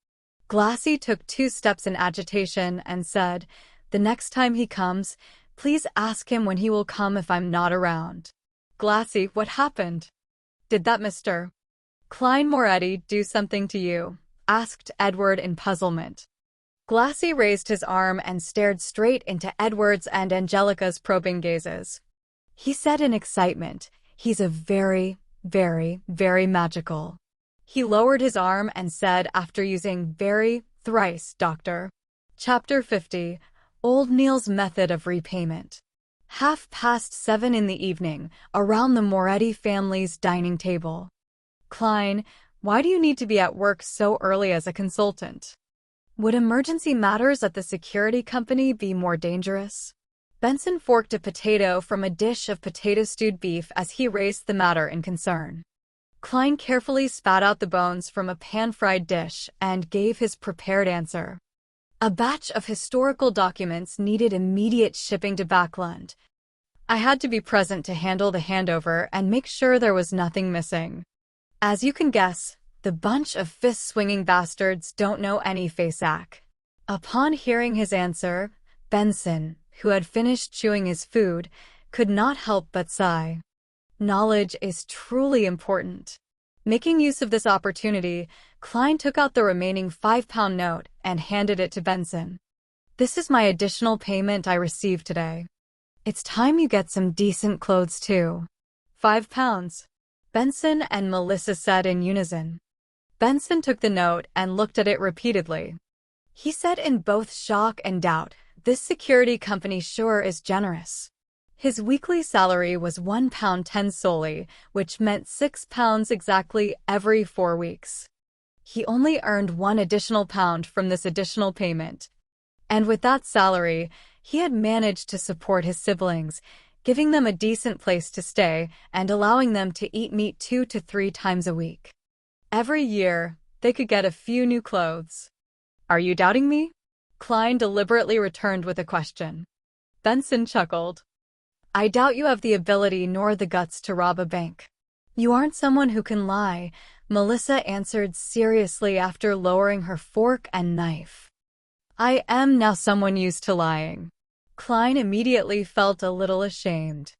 S1: Glassy took 2 steps in agitation and said, "The next time he comes, please ask him when he will come if I'm not around." Glassy, what happened? Did that Mr. Klein Moretti do something to you? Asked Edward in puzzlement. Glassy raised his arm and stared straight into Edward's and Angelica's probing gazes. He said in excitement, "He's a very, very, very magical." He lowered his arm and said after using very thrice, Doctor. Chapter 50, Old Neil's Method of Repayment. 7:30 in the evening, around the Moretti family's dining table. Klein, why do you need to be at work so early as a consultant? Would emergency matters at the security company be more dangerous? Benson forked a potato from a dish of potato-stewed beef as he raised the matter in concern. Klein carefully spat out the bones from a pan-fried dish and gave his prepared answer. A batch of historical documents needed immediate shipping to Backlund. I had to be present to handle the handover and make sure there was nothing missing. As you can guess, the bunch of fist-swinging bastards don't know any FASAC. Upon hearing his answer, Benson, who had finished chewing his food, could not help but sigh. Knowledge is truly important. Making use of this opportunity, Klein took out the remaining £5 note and handed it to Benson. This is my additional payment I received today. It's time you get some decent clothes too. £5. Benson and Melissa said in unison. Benson took the note and looked at it repeatedly. He said in both shock and doubt, "This security company sure is generous." His weekly salary was £1.10 solely, which meant £6 exactly every 4 weeks. He only earned one additional pound from this additional payment. And with that salary, he had managed to support his siblings, giving them a decent place to stay and allowing them to eat meat 2 to 3 times a week. Every year, they could get a few new clothes. Are you doubting me? Klein deliberately returned with a question. Benson chuckled. I doubt you have the ability nor the guts to rob a bank. You aren't someone who can lie, Melissa answered seriously after lowering her fork and knife. I am now someone used to lying. Klein immediately felt a little ashamed.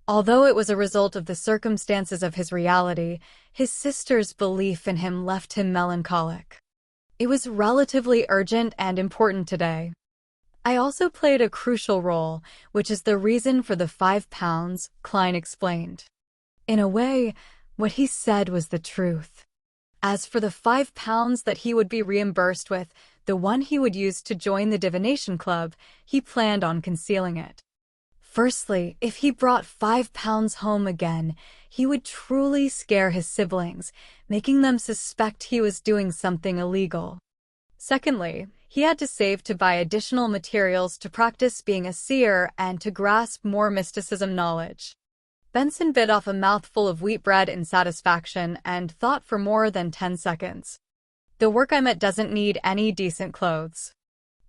S1: Although it was a result of the circumstances of his reality, his sister's belief in him left him melancholic. It was relatively urgent and important today. I also played a crucial role, which is the reason for the £5, Klein explained. In a way, what he said was the truth. As for the £5 that he would be reimbursed with, the one he would use to join the divination club, he planned on concealing it. Firstly, if he brought £5 home again, he would truly scare his siblings, making them suspect he was doing something illegal. Secondly, he had to save to buy additional materials to practice being a seer and to grasp more mysticism knowledge. Benson bit off a mouthful of wheat bread in satisfaction and thought for more than 10 seconds. The work I'm at doesn't need any decent clothes.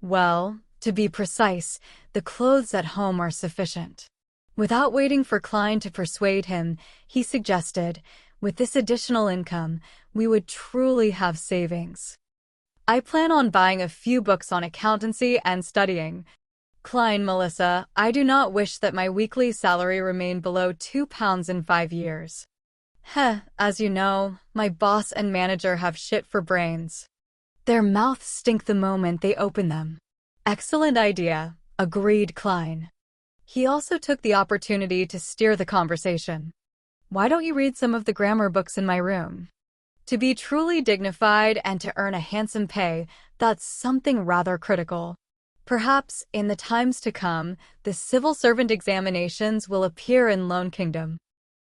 S1: Well, to be precise, the clothes at home are sufficient. Without waiting for Klein to persuade him, he suggested, with this additional income, we would truly have savings. I plan on buying a few books on accountancy and studying. Klein, Melissa, I do not wish that my weekly salary remain below £2 in 5 years. As you know, my boss and manager have shit for brains. Their mouths stink the moment they open them. Excellent idea, agreed Klein. He also took the opportunity to steer the conversation. Why don't you read some of the grammar books in my room? To be truly dignified and to earn a handsome pay, that's something rather critical. Perhaps, in the times to come, the civil servant examinations will appear in Lone Kingdom.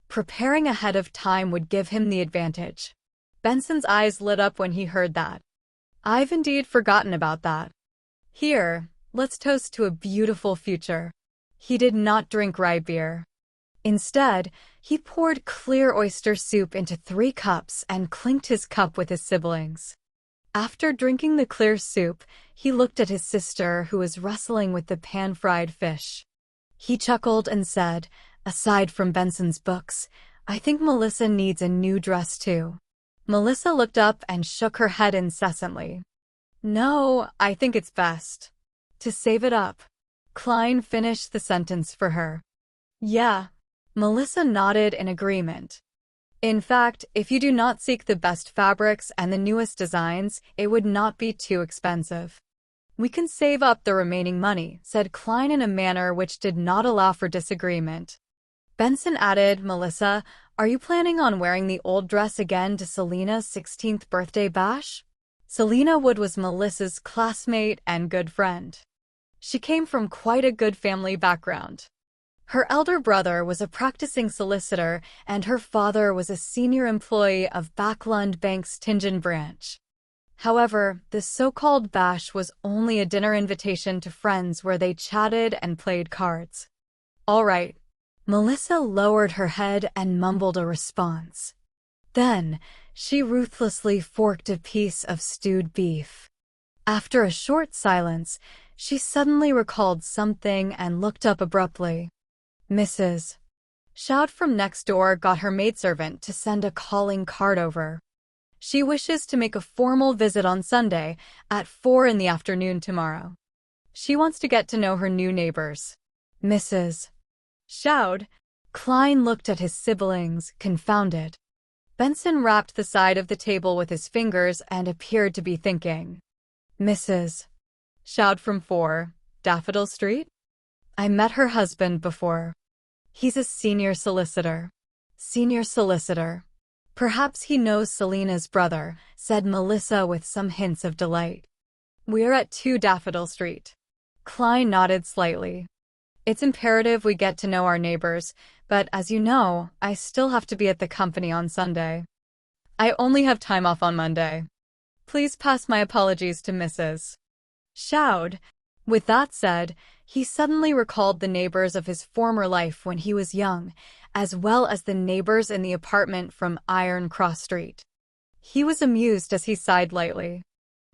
S1: Preparing ahead of time would give him the advantage. Benson's eyes lit up when he heard that. I've indeed forgotten about that. Here, let's toast to a beautiful future. He did not drink rye beer. Instead, he poured clear oyster soup into 3 cups and clinked his cup with his siblings. After drinking the clear soup, he looked at his sister who was wrestling with the pan-fried fish. He chuckled and said, aside from Benson's books, I think Melissa needs a new dress too. Melissa looked up and shook her head incessantly. No, I think it's best to save it up. Klein finished the sentence for her. Yeah. Melissa nodded in agreement. In fact, if you do not seek the best fabrics and the newest designs, it would not be too expensive. We can save up the remaining money, said Klein in a manner which did not allow for disagreement. Benson added, Melissa, are you planning on wearing the old dress again to Selena's 16th birthday bash? Selena Wood was Melissa's classmate and good friend. She came from quite a good family background. Her elder brother was a practicing solicitor, and her father was a senior employee of Backlund Bank's Tingen branch. However, this so-called bash was only a dinner invitation to friends where they chatted and played cards. All right. Melissa lowered her head and mumbled a response. Then, she ruthlessly forked a piece of stewed beef. After a short silence, she suddenly recalled something and looked up abruptly. Mrs. Shout from next door got her maidservant to send a calling card over. She wishes to make a formal visit on Sunday at 4 in the afternoon tomorrow. She wants to get to know her new neighbors. Mrs. Shout. Klein looked at his siblings, confounded. Benson rapped the side of the table with his fingers and appeared to be thinking. Mrs. Shout from 4, Daffodil Street? I met her husband before. He's a senior solicitor. Senior solicitor. Perhaps he knows Selena's brother, said Melissa with some hints of delight. We're at 2 Daffodil Street. Klein nodded slightly. It's imperative we get to know our neighbors, but as you know, I still have to be at the company on Sunday. I only have time off on Monday. Please pass my apologies to Mrs. Shoud. With that said, he suddenly recalled the neighbors of his former life when he was young, as well as the neighbors in the apartment from Iron Cross Street. He was amused as he sighed lightly.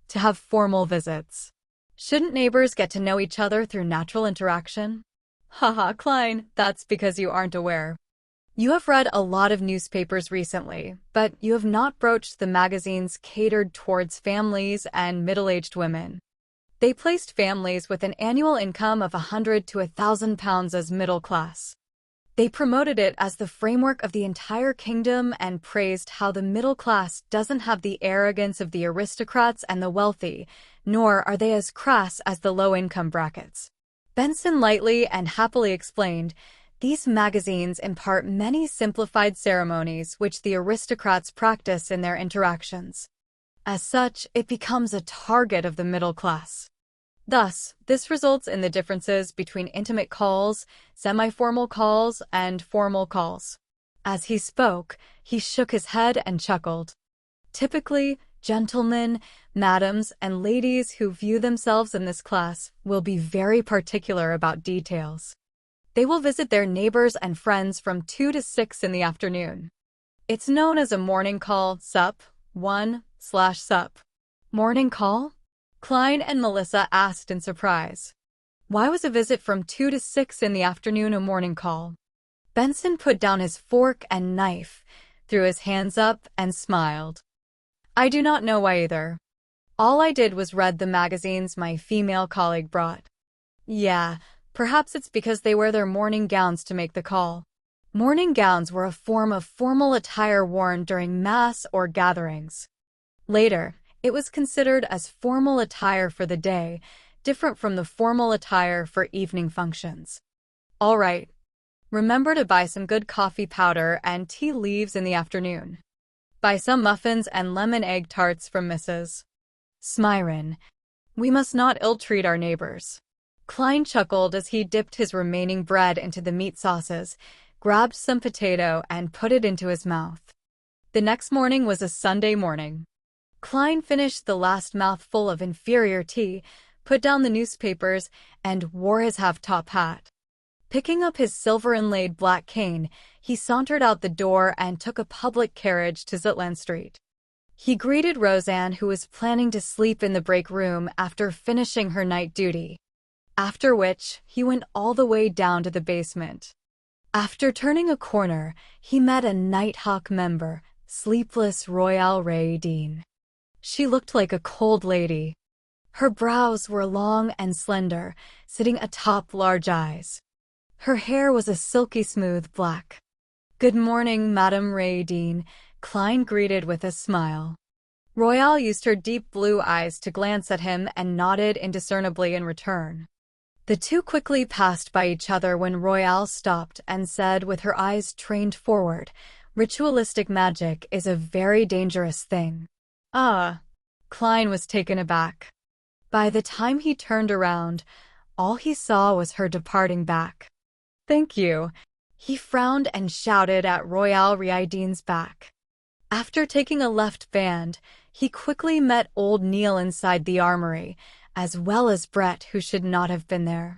S1: To have formal visits. Shouldn't neighbors get to know each other through natural interaction? Haha, Klein, that's because you aren't aware. You have read a lot of newspapers recently, but you have not broached the magazines catered towards families and middle-aged women. They placed families with an annual income of £100 to £1,000 as middle class. They promoted it as the framework of the entire kingdom and praised how the middle class doesn't have the arrogance of the aristocrats and the wealthy, nor are they as crass as the low-income brackets. Benson lightly and happily explained, these magazines impart many simplified ceremonies which the aristocrats practice in their interactions. As such, it becomes a target of the middle class. Thus, this results in the differences between intimate calls, semi-formal calls, and formal calls. As he spoke, he shook his head and chuckled. Typically, gentlemen, madams, and ladies who view themselves in this class will be very particular about details. They will visit their neighbors and friends from 2 to 6 in the afternoon. It's known as a morning call, sup, 1/sup. Morning call? Klein and Melissa asked in surprise. Why was a visit from 2 to 6 in the afternoon a morning call? Benson put down his fork and knife, threw his hands up, and smiled. I do not know why either. All I did was read the magazines my female colleague brought. Yeah, perhaps it's because they wear their morning gowns to make the call. Morning gowns were a form of formal attire worn during mass or gatherings. Later, it was considered as formal attire for the day, different from the formal attire for evening functions. All right. Remember to buy some good coffee powder and tea leaves in the afternoon. Buy some muffins and lemon egg tarts from Mrs. Smyron. We must not ill-treat our neighbors. Klein chuckled as he dipped his remaining bread into the meat sauces, grabbed some potato, and put it into his mouth. The next morning was a Sunday morning. Klein finished the last mouthful of inferior tea, put down the newspapers, and wore his half-top hat. Picking up his silver-inlaid black cane, he sauntered out the door and took a public carriage to Zetland Street. He greeted Roseanne, who was planning to sleep in the break room after finishing her night duty. After which, he went all the way down to the basement. After turning a corner, he met a Nighthawk member, sleepless Royale Ray Dean. She looked like a cold lady. Her brows were long and slender, sitting atop large eyes. Her hair was a silky smooth black. Good morning, Madame Ray Dean, Klein greeted with a smile. Royale used her deep blue eyes to glance at him and nodded indiscernibly in return. The two quickly passed by each other when Royale stopped and said with her eyes trained forward, ritualistic magic is a very dangerous thing. Ah. Klein was taken aback. By the time he turned around, all he saw was her departing back. Thank you. He frowned and shouted at Royale Riadine's back. After taking a left band, he quickly met old Neil inside the armory, as well as Brett, who should not have been there.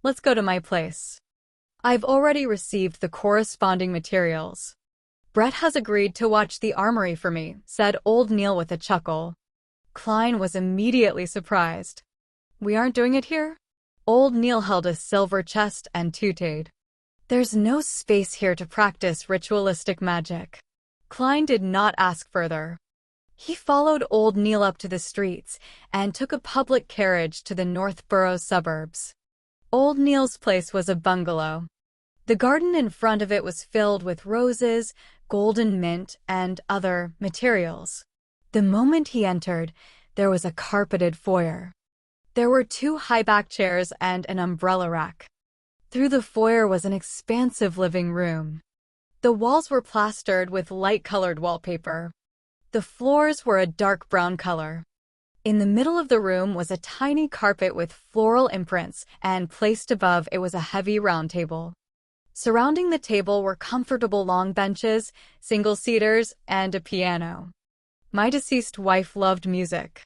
S1: Let's go to my place. I've already received the corresponding materials. Brett has agreed to watch the armory for me, said old Neil with a chuckle. Klein was immediately surprised. We aren't doing it here? Old Neil held a silver chest and tooted. There's no space here to practice ritualistic magic. Klein did not ask further. He followed old Neil up to the streets and took a public carriage to the Northborough suburbs. Old Neil's place was a bungalow. The garden in front of it was filled with roses, golden mint, and other materials. The moment he entered, there was a carpeted foyer. There were 2 high-back chairs and an umbrella rack. Through the foyer was an expansive living room. The walls were plastered with light-colored wallpaper. The floors were a dark brown color. In the middle of the room was a tiny carpet with floral imprints, and placed above it was a heavy round table. Surrounding the table were comfortable long benches, single-seaters, and a piano. My deceased wife loved music.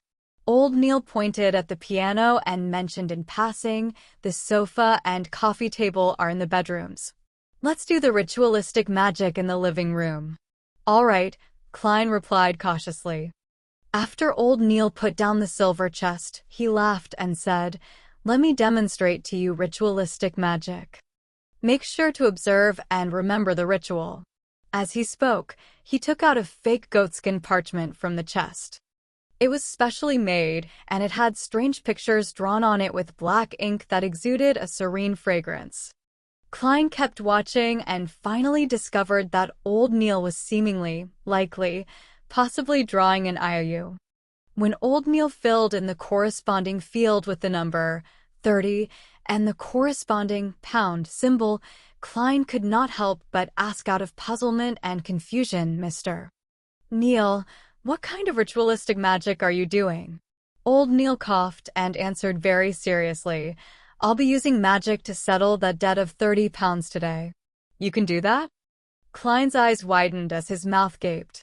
S1: Old Neil pointed at the piano and mentioned in passing, the sofa and coffee table are in the bedrooms. Let's do the ritualistic magic in the living room. All right, Klein replied cautiously. After old Neil put down the silver chest, he laughed and said, "Let me demonstrate to you ritualistic magic. Make sure to observe and remember the ritual." As he spoke, he took out a fake goatskin parchment from the chest. It was specially made, and it had strange pictures drawn on it with black ink that exuded a serene fragrance. Klein kept watching and finally discovered that old Neil was seemingly, likely, possibly drawing an IOU. When old Neil filled in the corresponding field with the number 30 and the corresponding pound symbol, Klein could not help but ask out of puzzlement and confusion, "Mr. Neil, what kind of ritualistic magic are you doing?" Old Neil coughed and answered very seriously, "I'll be using magic to settle that debt of 30 pounds today." "You can do that?" Klein's eyes widened as his mouth gaped.